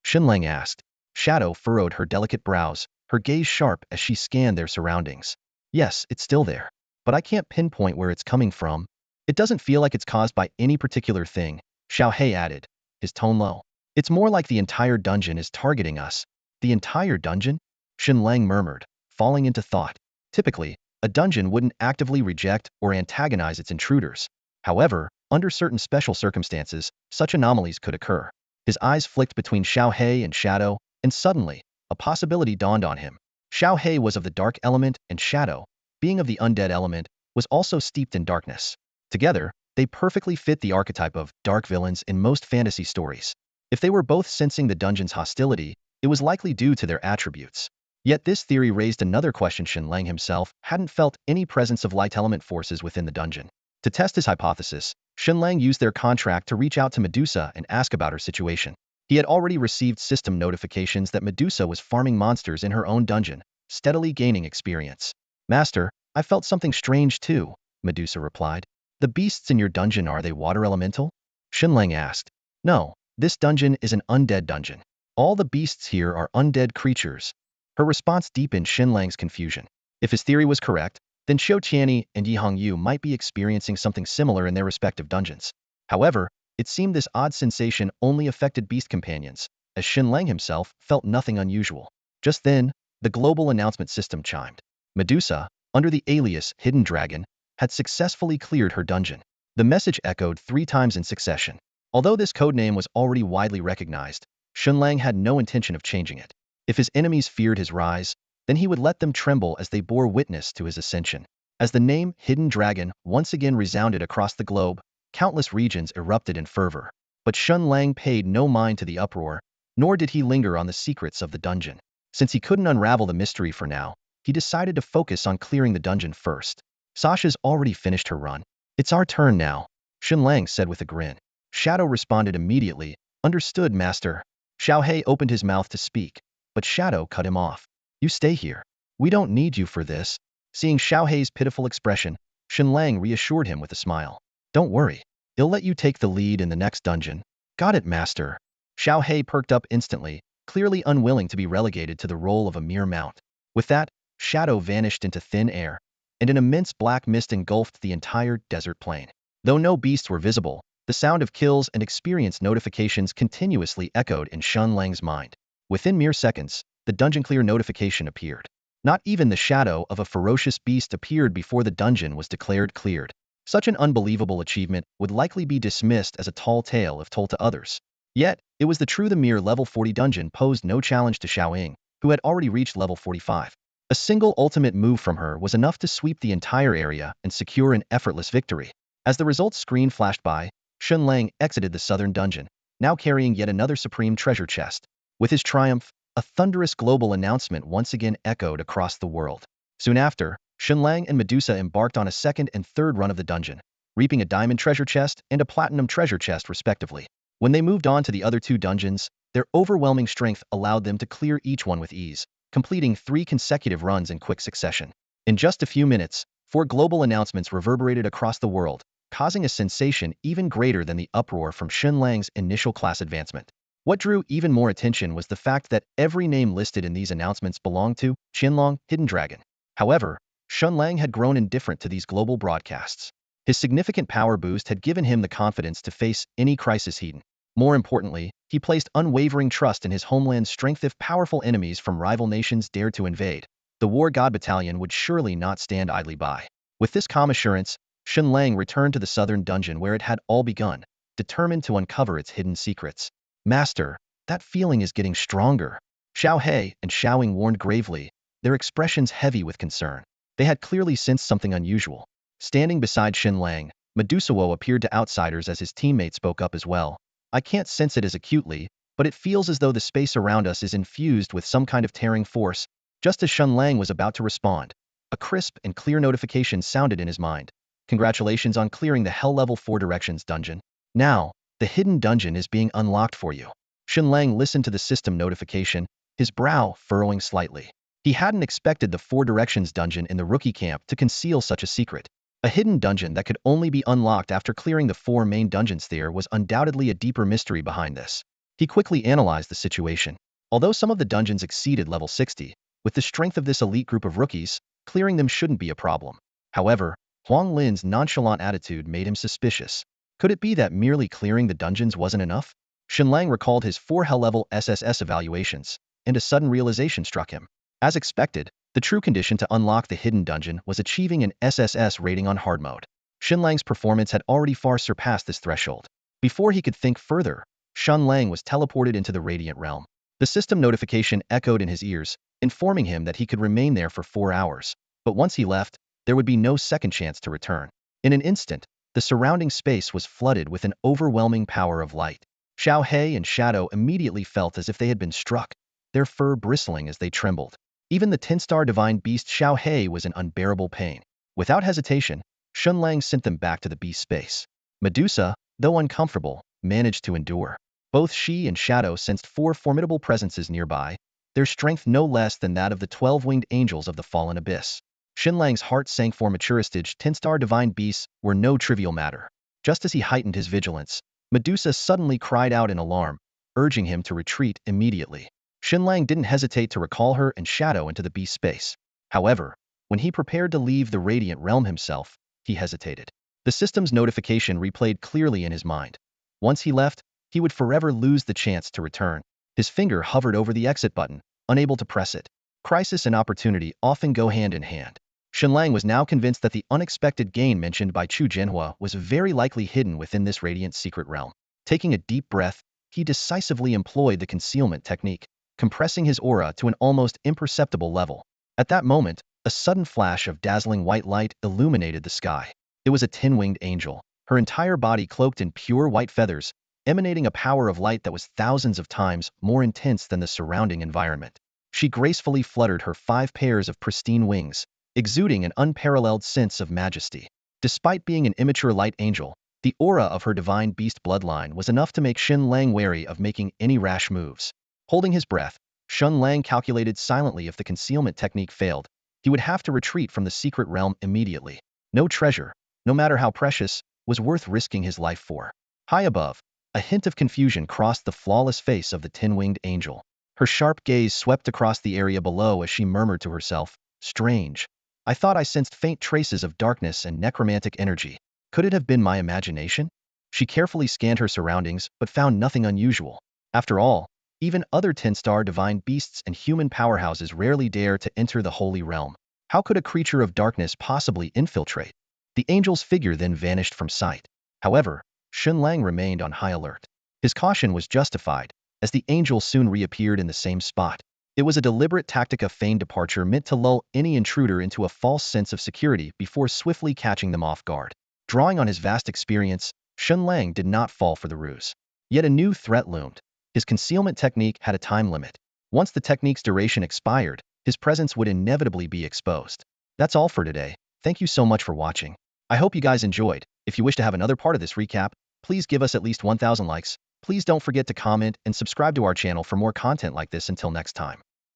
Shen Lang asked. Shadow furrowed her delicate brows, her gaze sharp as she scanned their surroundings. "Yes, it's still there. But I can't pinpoint where it's coming from. It doesn't feel like it's caused by any particular thing," Xiaohei added, his tone low. "It's more like the entire dungeon is targeting us." "The entire dungeon?" Shen Lang murmured, falling into thought. Typically, a dungeon wouldn't actively reject or antagonize its intruders. However, under certain special circumstances, such anomalies could occur. His eyes flicked between Xiaohei and Shadow, and suddenly, a possibility dawned on him. Xiaohei was of the dark element, and Shadow, being of the undead element, was also steeped in darkness. Together, they perfectly fit the archetype of dark villains in most fantasy stories. If they were both sensing the dungeon's hostility, it was likely due to their attributes. Yet this theory raised another question. Shen Lang himself hadn't felt any presence of light element forces within the dungeon. To test his hypothesis, Shen Lang used their contract to reach out to Medusa and ask about her situation. He had already received system notifications that Medusa was farming monsters in her own dungeon, steadily gaining experience. "Master, I felt something strange too," Medusa replied. "The beasts in your dungeon, are they water elemental?" Shen Lang asked. "No, this dungeon is an undead dungeon. All the beasts here are undead creatures." Her response deepened Shen Lang's confusion. If his theory was correct, then Shou Tianyi and Yi Hongyu might be experiencing something similar in their respective dungeons. However, it seemed this odd sensation only affected beast companions, as Shen Lang himself felt nothing unusual. Just then, the global announcement system chimed. Medusa, under the alias Hidden Dragon, had successfully cleared her dungeon. The message echoed 3 times in succession. Although this codename was already widely recognized, Shen Lang had no intention of changing it. If his enemies feared his rise, then he would let them tremble as they bore witness to his ascension. As the name Hidden Dragon once again resounded across the globe, countless regions erupted in fervor. But Shen Lang paid no mind to the uproar, nor did he linger on the secrets of the dungeon. Since he couldn't unravel the mystery for now, he decided to focus on clearing the dungeon first. Sasha's already finished her run. It's our turn now, Shen Lang said with a grin. Shadow responded immediately. Understood, master. Xiaohei opened his mouth to speak, but Shadow cut him off. You stay here. We don't need you for this. Seeing Xiaohei's pitiful expression, Shen Lang reassured him with a smile. Don't worry. He'll let you take the lead in the next dungeon. Got it, master. Xiaohei perked up instantly, clearly unwilling to be relegated to the role of a mere mount. With that, Shadow vanished into thin air, and an immense black mist engulfed the entire desert plain. Though no beasts were visible, the sound of kills and experience notifications continuously echoed in Shen Lang's mind. Within mere seconds, the dungeon clear notification appeared. Not even the shadow of a ferocious beast appeared before the dungeon was declared cleared. Such an unbelievable achievement would likely be dismissed as a tall tale if told to others. Yet, it was the true the mere level 40 dungeon posed no challenge to Xiaoying, who had already reached level 45. A single ultimate move from her was enough to sweep the entire area and secure an effortless victory. As the results screen flashed by, Shen Lang exited the southern dungeon, now carrying yet another supreme treasure chest. With his triumph, a thunderous global announcement once again echoed across the world. Soon after, Shen Lang and Medusa embarked on a second and third run of the dungeon, reaping a diamond treasure chest and a platinum treasure chest respectively. When they moved on to the other two dungeons, their overwhelming strength allowed them to clear each one with ease, completing 3 consecutive runs in quick succession. In just a few minutes, 4 global announcements reverberated across the world, causing a sensation even greater than the uproar from Shen Lang's initial class advancement. What drew even more attention was the fact that every name listed in these announcements belonged to Shen Lang, Hidden Dragon. However, Shen Lang had grown indifferent to these global broadcasts. His significant power boost had given him the confidence to face any crisis heat. More importantly, he placed unwavering trust in his homeland's strength. If powerful enemies from rival nations dared to invade, the War God Battalion would surely not stand idly by. With this calm assurance, Shen Lang returned to the southern dungeon where it had all begun, determined to uncover its hidden secrets. Master, that feeling is getting stronger. Xiaohei and Xiaoying warned gravely, their expressions heavy with concern. They had clearly sensed something unusual. Standing beside Shen Lang, Medusa appeared to outsiders as his teammate spoke up as well. I can't sense it as acutely, but it feels as though the space around us is infused with some kind of tearing force. Just as Shen Lang was about to respond, a crisp and clear notification sounded in his mind. Congratulations on clearing the Hell Level 4 Directions dungeon. Now, the hidden dungeon is being unlocked for you. Shen Lang listened to the system notification, his brow furrowing slightly. He hadn't expected the 4 Directions dungeon in the rookie camp to conceal such a secret. A hidden dungeon that could only be unlocked after clearing the 4 main dungeons. There was undoubtedly a deeper mystery behind this. He quickly analyzed the situation. Although some of the dungeons exceeded level 60, with the strength of this elite group of rookies, clearing them shouldn't be a problem. However, Huang Lin's nonchalant attitude made him suspicious. Could it be that merely clearing the dungeons wasn't enough? Shen Lang recalled his 4 hell-level SSS evaluations, and a sudden realization struck him. As expected, the true condition to unlock the hidden dungeon was achieving an SSS rating on hard mode. Shen Lang's performance had already far surpassed this threshold. Before he could think further, Shen Lang was teleported into the Radiant Realm. The system notification echoed in his ears, informing him that he could remain there for 4 hours, but once he left, there would be no second chance to return. In an instant, the surrounding space was flooded with an overwhelming power of light. Xiaohei and Shadow immediately felt as if they had been struck, their fur bristling as they trembled. Even the 10-star divine beast Xiaohei was in unbearable pain. Without hesitation, Shen Lang sent them back to the beast space. Medusa, though uncomfortable, managed to endure. Both she and Shadow sensed 4 formidable presences nearby, their strength no less than that of the 12-winged angels of the fallen abyss. Shen Lang's heart sank, for maturistage 10-star divine beasts were no trivial matter. Just as he heightened his vigilance, Medusa suddenly cried out in alarm, urging him to retreat immediately. Shen Lang didn't hesitate to recall her and Shadow into the beast space. However, when he prepared to leave the Radiant Realm himself, he hesitated. The system's notification replayed clearly in his mind. Once he left, he would forever lose the chance to return. His finger hovered over the exit button, unable to press it. Crisis and opportunity often go hand in hand. Shen Lang was now convinced that the unexpected gain mentioned by Chu Jianhua was very likely hidden within this radiant secret realm. Taking a deep breath, he decisively employed the concealment technique. compressing his aura to an almost imperceptible level. At that moment, a sudden flash of dazzling white light illuminated the sky. It was a tin-winged angel, her entire body cloaked in pure white feathers, emanating a power of light that was thousands of times more intense than the surrounding environment. She gracefully fluttered her 5 pairs of pristine wings, exuding an unparalleled sense of majesty. Despite being an immature light angel, the aura of her divine beast bloodline was enough to make Shen Lang wary of making any rash moves. Holding his breath, Shen Lang calculated silently if the concealment technique failed, he would have to retreat from the secret realm immediately. No treasure, no matter how precious, was worth risking his life for. High above, a hint of confusion crossed the flawless face of the tin-winged angel. Her sharp gaze swept across the area below as she murmured to herself, "Strange. I thought I sensed faint traces of darkness and necromantic energy. Could it have been my imagination?" She carefully scanned her surroundings but found nothing unusual. After all, even other 10-star divine beasts and human powerhouses rarely dare to enter the holy realm. How could a creature of darkness possibly infiltrate? The angel's figure then vanished from sight. However, Shen Lang remained on high alert. His caution was justified, as the angel soon reappeared in the same spot. It was a deliberate tactic of feigned departure meant to lull any intruder into a false sense of security before swiftly catching them off guard. Drawing on his vast experience, Shen Lang did not fall for the ruse. Yet a new threat loomed. His concealment technique had a time limit. Once the technique's duration expired, his presence would inevitably be exposed. That's all for today. Thank you so much for watching. I hope you guys enjoyed. If you wish to have another part of this recap, please give us at least 1,000 likes. Please don't forget to comment and subscribe to our channel for more content like this. Until next time.